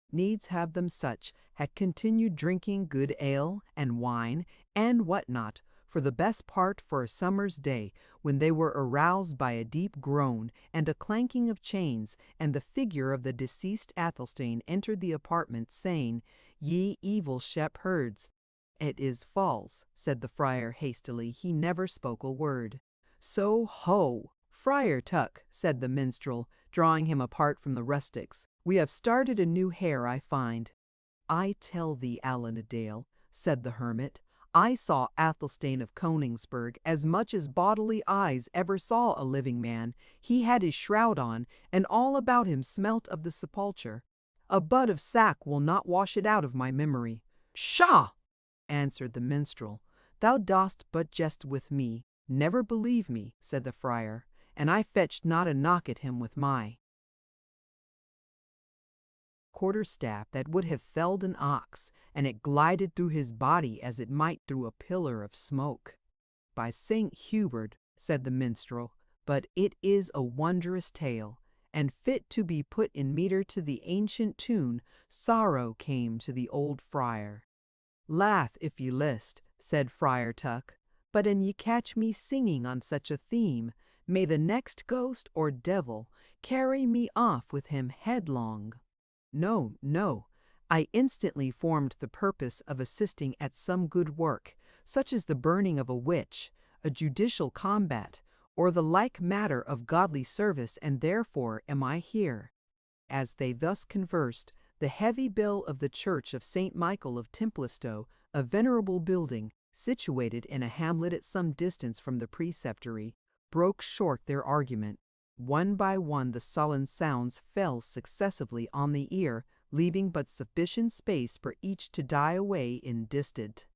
needs have them such, had continued drinking good ale and wine and what not, for the best part for a summer's day, when they were aroused by a deep groan and a clanking of chains, and the figure of the deceased Athelstane entered the apartment, saying, 'Ye evil shepherds, "It is false," said the friar hastily. He never spoke a word. "So ho! Friar Tuck," said the minstrel, drawing him apart from the rustics. "We have started a new hare, I find." "I tell thee, Allan a Dale," said the hermit, "I saw Athelstane of Coningsburgh as much as bodily eyes ever saw a living man. He had his shroud on, and all about him smelt of the sepulchre. A bud of sack will not wash it out of my memory." "Pshaw!" answered the minstrel. "Thou dost but jest with me. Never believe me," said the friar, and I fetched not a knock at him with my quarterstaff that would have felled an ox, and it glided through his body as it might through a pillar of smoke. "By St. Hubert," said the minstrel, "but it is a wondrous tale, and fit to be put in metre to the ancient tune, 'Sorrow came to the old friar.'" "Laugh if ye list," said Friar Tuck, "but an ye catch me singing on such a theme, may the next ghost or devil carry me off with him headlong." "No, no, I instantly formed the purpose of assisting at some good work, such as the burning of a witch, a judicial combat, or the like matter of godly service, and therefore am I here." As they thus conversed, the heavy bell of the church of St. Michael of Templestowe, a venerable building, situated in a hamlet at some distance from the preceptory, broke short their argument. One by one the sullen sounds fell successively on the ear, leaving but sufficient space for each to die away in distant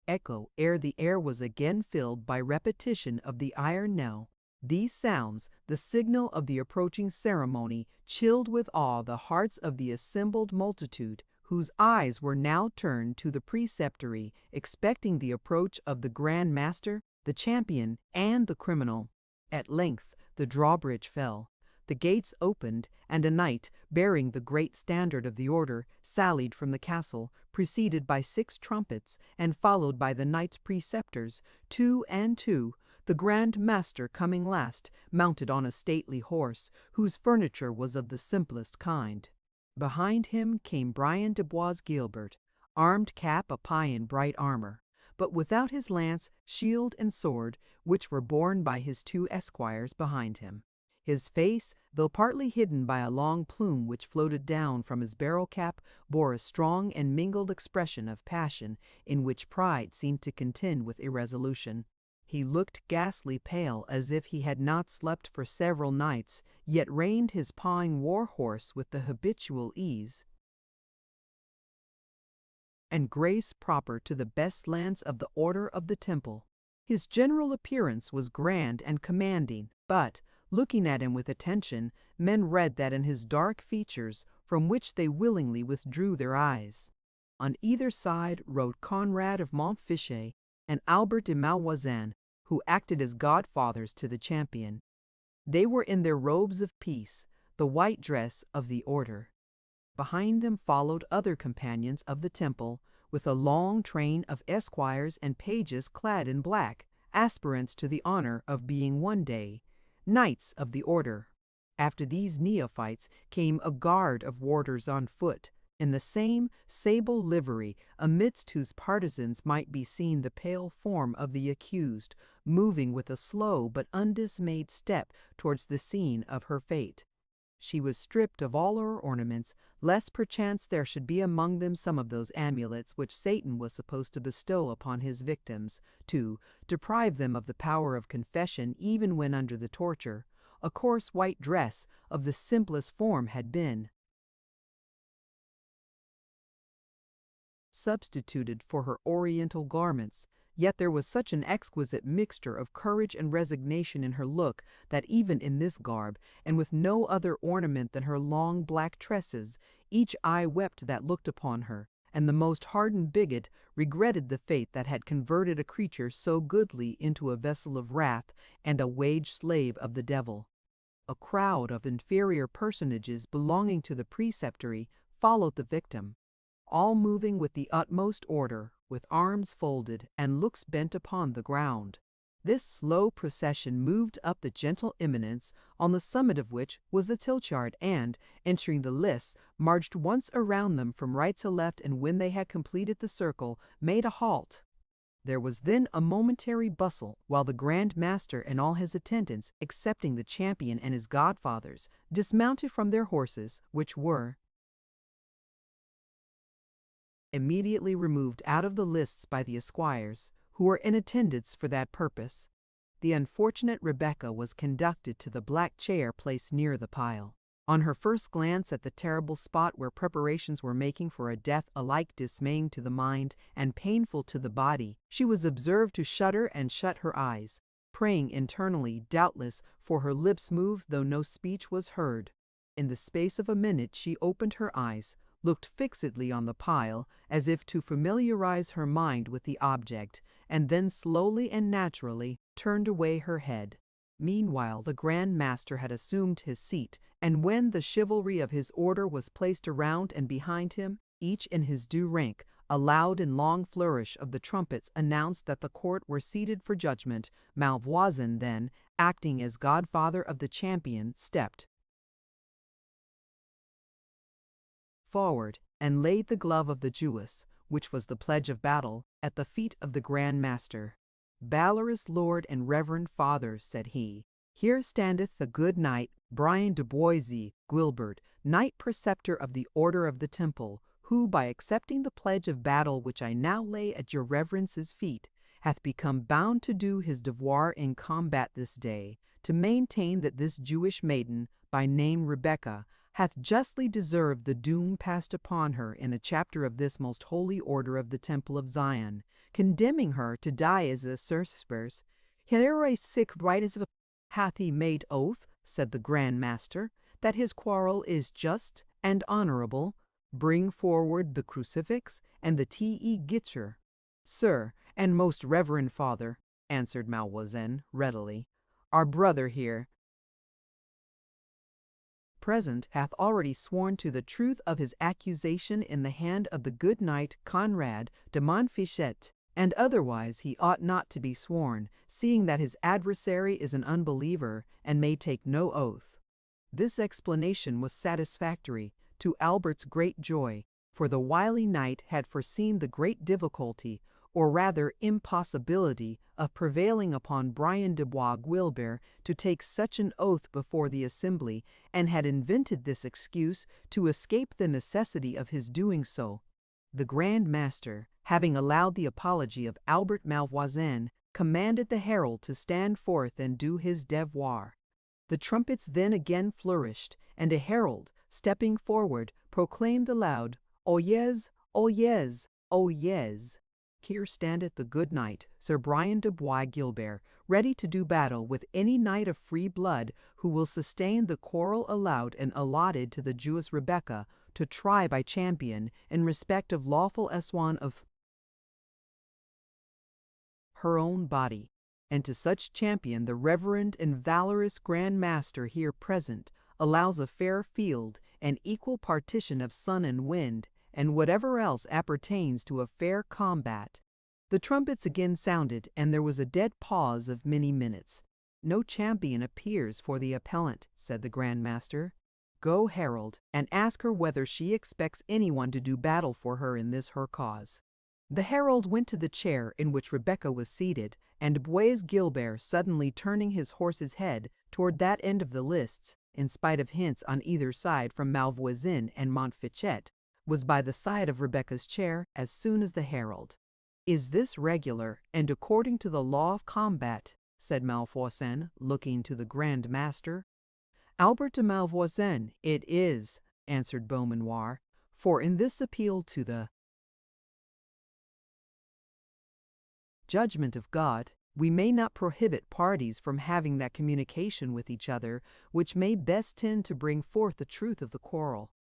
echo ere the air was again filled by repetition of the iron knell. These sounds, the signal of the approaching ceremony, chilled with awe the hearts of the assembled multitude, whose eyes were now turned to the preceptory, expecting the approach of the Grand Master, the champion, and the criminal. At length the drawbridge fell. The gates opened, and a knight, bearing the great standard of the order, sallied from the castle, preceded by 6 trumpets, and followed by the knights preceptors, 2 and 2, the Grand Master coming last, mounted on a stately horse, whose furniture was of the simplest kind. Behind him came Brian de Bois Guilbert, armed cap a pie in bright armor, but without his lance, shield, and sword, which were borne by his 2 esquires behind him. His face, though partly hidden by a long plume which floated down from his barrel cap, bore a strong and mingled expression of passion, in which pride seemed to contend with irresolution. He looked ghastly pale, as if he had not slept for several nights, yet reined his pawing war-horse with the habitual ease and grace proper to the best lance of the Order of the Temple. His general appearance was grand and commanding, but, looking at him with attention, men read that in his dark features, from which they willingly withdrew their eyes. On either side rode Conrad of Montfichet and Albert de Malvoisin, who acted as godfathers to the champion. They were in their robes of peace, the white dress of the order. Behind them followed other companions of the temple, with a long train of esquires and pages clad in black, aspirants to the honor of being one day knights of the order. After these neophytes came a guard of warders on foot, in the same sable livery, amidst whose partisans might be seen the pale form of the accused, moving with a slow but undismayed step towards the scene of her fate. She was stripped of all her ornaments, lest perchance there should be among them some of those amulets which Satan was supposed to bestow upon his victims, to deprive them of the power of confession even when under the torture. A coarse white dress of the simplest form had been substituted for her oriental garments, yet there was such an exquisite mixture of courage and resignation in her look that even in this garb, and with no other ornament than her long black tresses, each eye wept that looked upon her, and the most hardened bigot regretted the fate that had converted a creature so goodly into a vessel of wrath and a wage slave of the devil. A crowd of inferior personages belonging to the preceptory followed the victim, all moving with the utmost order, with arms folded and looks bent upon the ground. This slow procession moved up the gentle eminence, on the summit of which was the tiltyard, and, entering the lists, marched once around them from right to left, and when they had completed the circle, made a halt. There was then a momentary bustle, while the Grand Master and all his attendants, excepting the champion and his godfathers, dismounted from their horses, which were immediately removed out of the lists by the esquires, who were in attendance for that purpose. The unfortunate Rebecca was conducted to the black chair placed near the pile. On her first glance at the terrible spot where preparations were making for a death alike dismaying to the mind and painful to the body, she was observed to shudder and shut her eyes, praying internally, doubtless, for her lips moved though no speech was heard. In the space of a minute she opened her eyes, looked fixedly on the pile, as if to familiarize her mind with the object, and then slowly and naturally turned away her head. Meanwhile the Grand Master had assumed his seat, and when the chivalry of his order was placed around and behind him, each in his due rank, a loud and long flourish of the trumpets announced that the court were seated for judgment. Malvoisin then, acting as godfather of the champion, stepped forward and laid the glove of the Jewess, which was the pledge of battle, at the feet of the Grand Master. "Valorous lord and reverend father," said he, "here standeth the good knight Brian de Boisy Guilbert, knight preceptor of the Order of the Temple, who, by accepting the pledge of battle which I now lay at your reverence's feet, hath become bound to do his devoir in combat this day, to maintain that this Jewish maiden, by name Rebecca, hath justly deserved the doom passed upon her in a chapter of this most holy order of the Temple of Zion, condemning her to die as a usurpers. Here sick right as hath he made oath," said the Grand Master, "that his quarrel is just and honorable. Bring forward the crucifix and the te gitcher." "Sir, and most reverend father," answered Malvoisin readily, "our brother here present hath already sworn to the truth of his accusation in the hand of the good knight Conrad de Montfichet, and otherwise he ought not to be sworn, seeing that his adversary is an unbeliever and may take no oath." This explanation was satisfactory, to Albert's great joy, for the wily knight had foreseen the great difficulty, or rather impossibility, of prevailing upon Brian de Bois Guilbert to take such an oath before the assembly, and had invented this excuse to escape the necessity of his doing so. The Grand Master, having allowed the apology of Albert Malvoisin, commanded the herald to stand forth and do his devoir. The trumpets then again flourished, and a herald, stepping forward, proclaimed aloud, "Oyez, oyez, oyez! Here standeth the good knight, Sir Brian de Bois Guilbert, ready to do battle with any knight of free blood who will sustain the quarrel allowed and allotted to the Jewess Rebecca to try by champion in respect of lawful eswan of her own body. And to such champion the reverend and valorous Grand Master here present allows a fair field, an equal partition of sun and wind, and whatever else appertains to a fair combat." The trumpets again sounded, and there was a dead pause of many minutes. "No champion appears for the appellant," said the Grand Master. "Go, herald, and ask her whether she expects anyone to do battle for her in this her cause." The herald went to the chair in which Rebecca was seated, and Bois Guilbert, suddenly turning his horse's head toward that end of the lists, in spite of hints on either side from Malvoisin and Montfichet, was by the side of Rebecca's chair as soon as the herald. "Is this regular and according to the law of combat?" said Malvoisin, looking to the Grand Master. "Albert de Malvoisin, it is," answered Beaumanoir, "for in this appeal to the judgment of God, we may not prohibit parties from having that communication with each other which may best tend to bring forth the truth of the quarrel."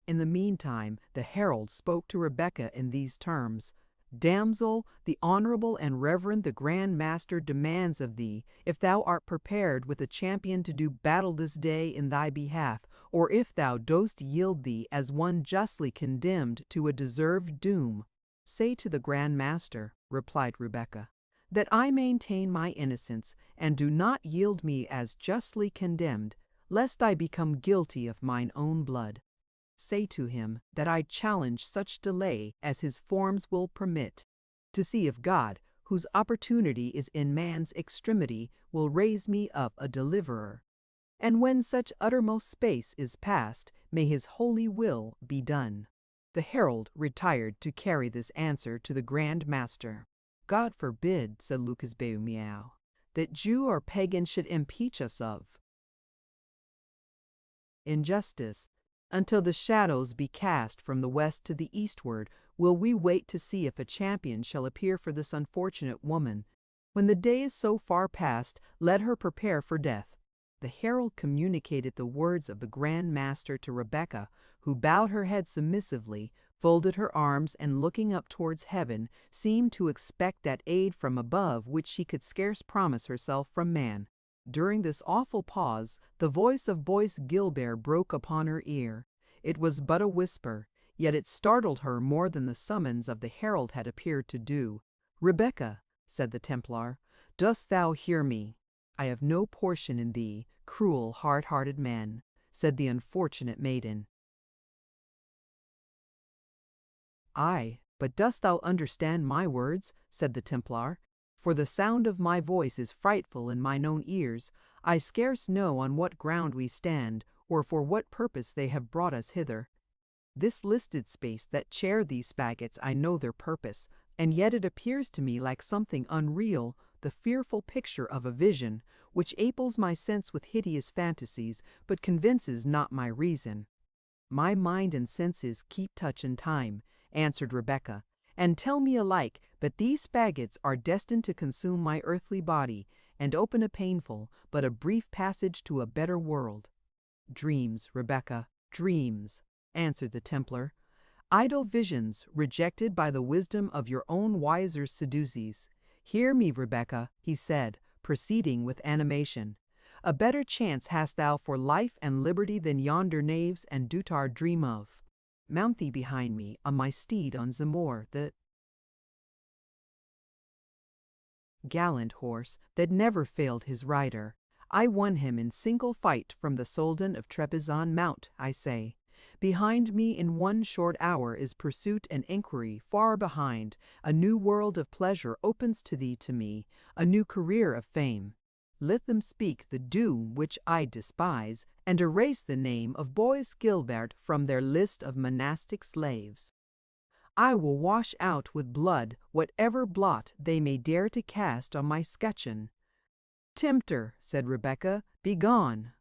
In the meantime, the herald spoke to Rebecca in these terms: "Damsel, the honorable and reverend the Grand Master demands of thee if thou art prepared with a champion to do battle this day in thy behalf, or if thou dost yield thee as one justly condemned to a deserved doom." "Say to the Grand Master," replied Rebecca, that I maintain my innocence, and do not yield me as justly condemned, lest I become guilty of mine own blood. Say to him that I challenge such delay as his forms will permit, to see if God, whose opportunity is in man's extremity, will raise me up a deliverer. And when such uttermost space is past, may his holy will be done. The herald retired to carry this answer to the Grand Master. God forbid, said Lucas Beaumiau, that Jew or pagan should impeach us of injustice. Until the shadows be cast from the west to the eastward, will we wait to see if a champion shall appear for this unfortunate woman. When the day is so far past, let her prepare for death. The herald communicated the words of the Grand Master to Rebecca, who bowed her head submissively, folded her arms, and looking up towards heaven, seemed to expect that aid from above which she could scarce promise herself from man. During this awful pause, the voice of Bois Guilbert broke upon her ear. It was but a whisper, yet it startled her more than the summons of the herald had appeared to do. "Rebecca," said the Templar, "dost thou hear me?" "I have no portion in thee, cruel, hard-hearted man," said the unfortunate maiden. "Ay, but dost thou understand my words?" said the Templar. "For the sound of my voice is frightful in mine own ears. I scarce know on what ground we stand, or for what purpose they have brought us hither. This listed space that chair these faggots, I know their purpose, and yet it appears to me like something unreal, the fearful picture of a vision, which apples my sense with hideous fantasies, but convinces not my reason." "My mind and senses keep touch and time," answered Rebecca, "and tell me alike that these faggots are destined to consume my earthly body, and open a painful, but a brief passage to a better world." "Dreams, Rebecca, dreams," answered the Templar. "Idle visions, rejected by the wisdom of your own wiser seducees. Hear me, Rebecca," he said, proceeding with animation. "A better chance hast thou for life and liberty than yonder knaves and dotard dream of. Mount thee behind me on my steed on Zamore, the gallant horse that never failed his rider. I won him in single fight from the Soldan of Trebizond. Mount, I say. Behind me in one short hour is pursuit and inquiry, far behind. A new world of pleasure opens to thee to me, a new career of fame. Let them speak the doom which I despise, and erase the name of Bois Guilbert from their list of monastic slaves. I will wash out with blood whatever blot they may dare to cast on my scutcheon." "Tempter," said Rebecca, "begone.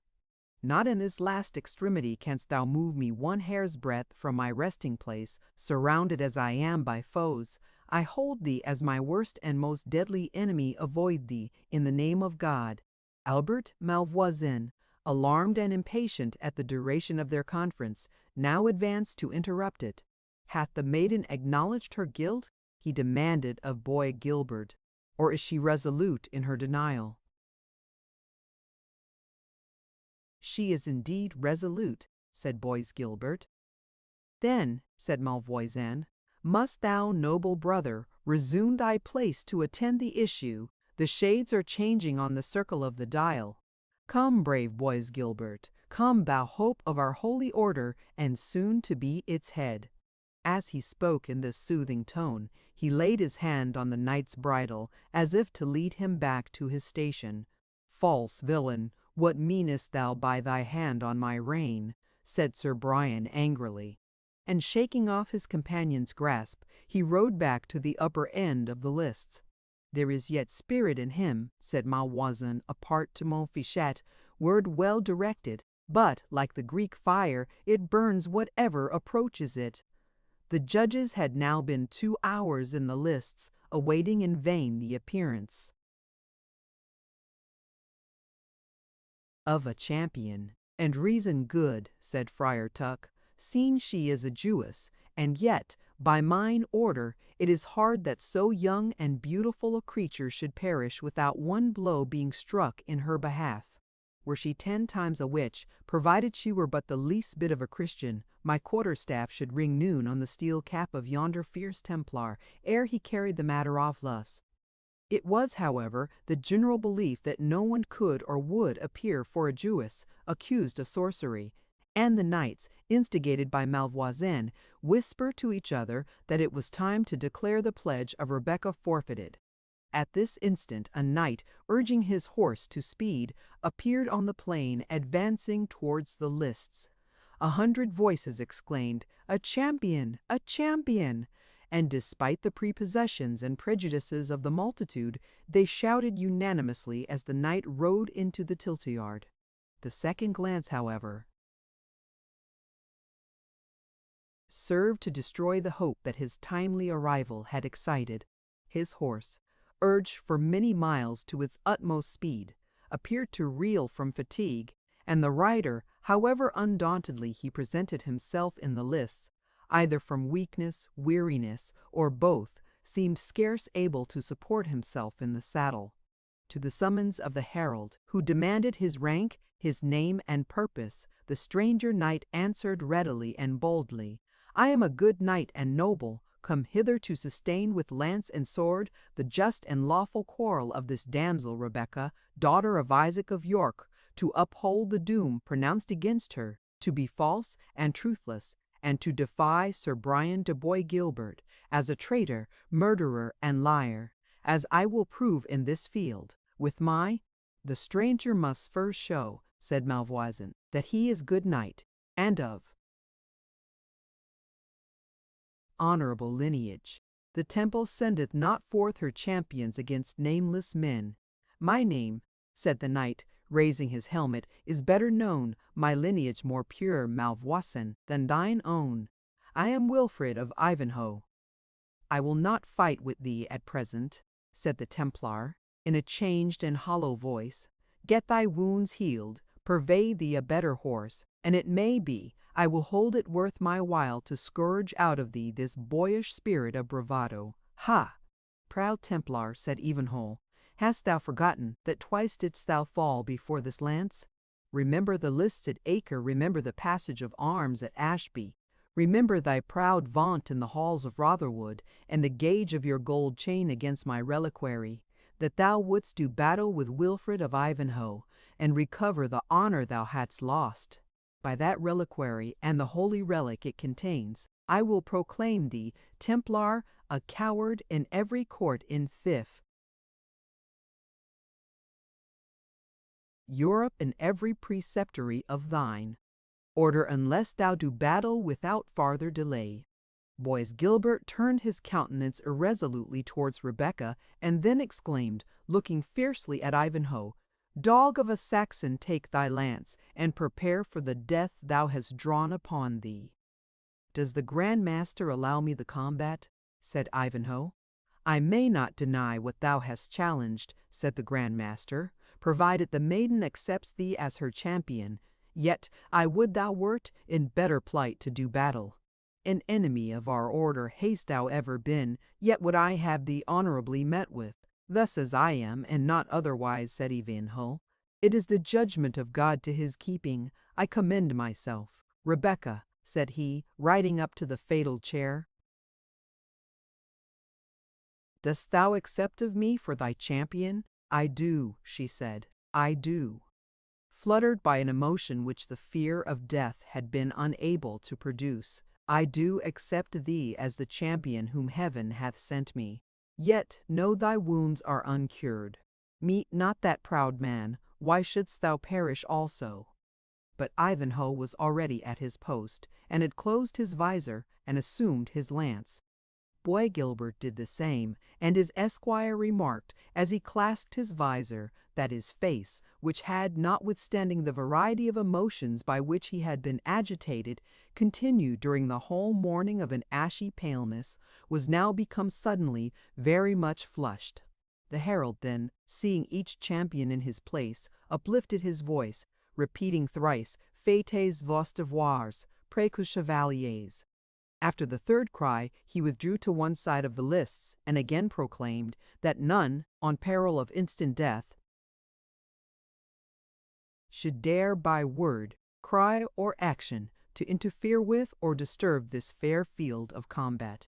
Not in this last extremity canst thou move me one hair's breadth from my resting place, surrounded as I am by foes. I hold thee as my worst and most deadly enemy. Avoid thee, in the name of God." Albert Malvoisin, alarmed and impatient at the duration of their conference, now advanced to interrupt it. "Hath the maiden acknowledged her guilt?" he demanded of Bois Guilbert, "or is she resolute in her denial?" "She is indeed resolute," said Bois Guilbert. "Then," said Malvoisin, "must thou, noble brother, resume thy place to attend the issue. The shades are changing on the circle of the dial. Come, brave Bois Guilbert, come, thou hope of our holy order, and soon to be its head." As he spoke in this soothing tone, he laid his hand on the knight's bridle, as if to lead him back to his station. "False villain, what meanest thou by thy hand on my rein?" said Sir Brian angrily. And shaking off his companion's grasp, he rode back to the upper end of the lists. "There is yet spirit in him," said Malvoisin apart to Montfichet, "word well directed, but, like the Greek fire, it burns whatever approaches it." The judges had now been 2 hours in the lists, awaiting in vain the appearance of a champion. "And reason good," said Friar Tuck, "seeing she is a Jewess, and yet, by mine order, it is hard that so young and beautiful a creature should perish without one blow being struck in her behalf. Were she 10 times a witch, provided she were but the least bit of a Christian, my quarterstaff should ring noon on the steel cap of yonder fierce Templar, ere he carried the matter off thus. It was, however, the general belief that no one could or would appear for a Jewess accused of sorcery, and the knights, instigated by Malvoisin, whisper to each other that it was time to declare the pledge of Rebecca forfeited. At this instant a knight, urging his horse to speed, appeared on the plain, advancing towards the lists. 100 voices exclaimed, "A champion! A champion!" And despite the prepossessions and prejudices of the multitude, they shouted unanimously as the knight rode into the tilt-yard. The second glance, however, served to destroy the hope that his timely arrival had excited. His horse, urged for many miles to its utmost speed, appeared to reel from fatigue, and the rider, however undauntedly he presented himself in the lists, either from weakness, weariness, or both, seemed scarce able to support himself in the saddle. To the summons of the herald, who demanded his rank, his name, and purpose, the stranger knight answered readily and boldly, "I am a good knight and noble, come hither to sustain with lance and sword the just and lawful quarrel of this damsel Rebecca, daughter of Isaac of York, to uphold the doom pronounced against her, to be false and truthless, and to defy Sir Brian de Bois Guilbert as a traitor, murderer, and liar, as I will prove in this field, with my—" "The stranger must first show," said Malvoisin, "that he is good knight, and of honorable lineage. The Temple sendeth not forth her champions against nameless men. My name," said the knight, raising his helmet, "is better known, my lineage more pure, Malvoisin, than thine own. I am Wilfred of Ivanhoe." "I will not fight with thee at present," said the Templar, in a changed and hollow voice. "Get thy wounds healed, purvey thee a better horse, and it may be I will hold it worth my while to scourge out of thee this boyish spirit of bravado. Ha!" "Proud Templar," said Ivanhoe, "hast thou forgotten that twice didst thou fall before this lance? Remember the lists at Acre, remember the passage of arms at Ashby, remember thy proud vaunt in the halls of Rotherwood, and the gage of your gold chain against my reliquary, that thou wouldst do battle with Wilfred of Ivanhoe, and recover the honor thou hadst lost. By that reliquary and the holy relic it contains, I will proclaim thee, Templar, a coward in every court in Fife, Europe, and every preceptory of thine. Order unless thou do battle without farther delay." Bois Guilbert turned his countenance irresolutely towards Rebecca, and then exclaimed, looking fiercely at Ivanhoe, "Dog of a Saxon, take thy lance, and prepare for the death thou hast drawn upon thee." "Does the Grand Master allow me the combat?" said Ivanhoe. "I may not deny what thou hast challenged," said the Grand Master, "provided the maiden accepts thee as her champion. Yet I would thou wert in better plight to do battle. An enemy of our order hast thou ever been, yet would I have thee honorably met with. Thus as I am, and not otherwise," said Ivanhoe. "It is the judgment of God to his keeping. I commend myself. Rebecca," said he, riding up to the fatal chair, "dost thou accept of me for thy champion?" "I do," she said, "I do." Fluttered by an emotion which the fear of death had been unable to produce, "I do accept thee as the champion whom heaven hath sent me. Yet know thy wounds are uncured. Meet not that proud man, why shouldst thou perish also?" But Ivanhoe was already at his post, and had closed his visor and assumed his lance. Bois Guilbert did the same, and his esquire remarked, as he clasped his visor, that his face, which had, notwithstanding the variety of emotions by which he had been agitated, continued during the whole morning of an ashy paleness, was now become suddenly very much flushed. The herald then, seeing each champion in his place, uplifted his voice, repeating thrice, "Faites vos devoirs, préques chevaliers." After the third cry, he withdrew to one side of the lists, and again proclaimed that none, on peril of instant death, should dare by word, cry, or action to interfere with or disturb this fair field of combat.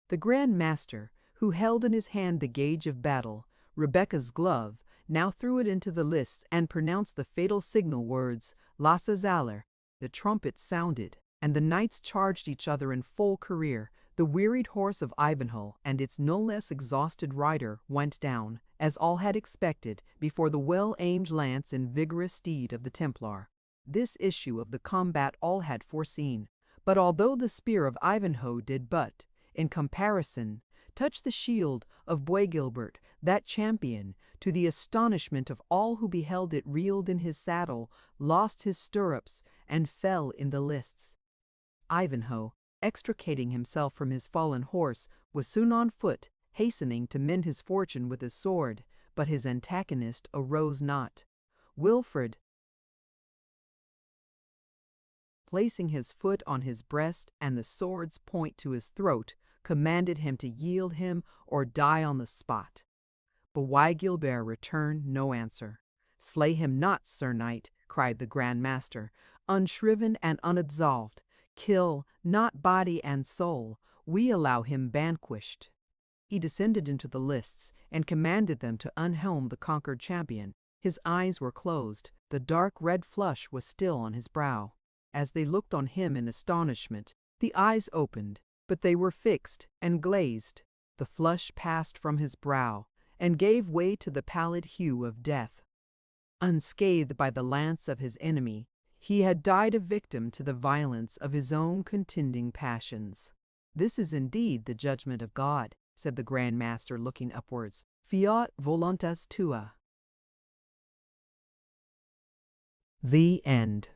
The Grand Master, who held in his hand the gage of battle, Rebecca's glove, now threw it into the lists and pronounced the fatal signal words, Lasse Zaller. The trumpet sounded, and the knights charged each other in full career. The wearied horse of Ivanhoe and its no less exhausted rider went down, as all had expected, before the well-aimed lance and vigorous steed of the Templar. This issue of the combat all had foreseen, but although the spear of Ivanhoe did but, in comparison, touch the shield of Boisgilbert, that champion, to the astonishment of all who beheld it, reeled in his saddle, lost his stirrups, and fell in the lists. Ivanhoe, extricating himself from his fallen horse, was soon on foot, hastening to mend his fortune with his sword, but his antagonist arose not. Wilfred, placing his foot on his breast and the sword's point to his throat, commanded him to yield him or die on the spot. But Boisgilbert returned no answer. "Slay him not, Sir Knight," cried the Grand Master, "unshriven and unabsolved. Kill not body and soul. We allow him vanquished." He descended into the lists and commanded them to unhelm the conquered champion. His eyes were closed. The dark red flush was still on his brow. As they looked on him in astonishment, the eyes opened, but they were fixed and glazed. The flush passed from his brow and gave way to the pallid hue of death. Unscathed by the lance of his enemy, he had died a victim to the violence of his own contending passions. "This is indeed the judgment of God," said the Grand Master, looking upwards. "Fiat voluntas tua." The end.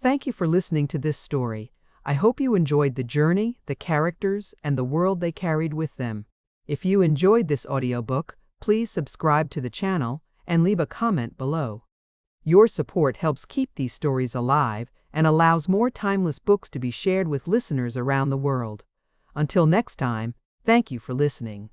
Thank you for listening to this story. I hope you enjoyed the journey, the characters, and the world they carried with them. If you enjoyed this audiobook, please subscribe to the channel and leave a comment below. Your support helps keep these stories alive and allows more timeless books to be shared with listeners around the world. Until next time, thank you for listening.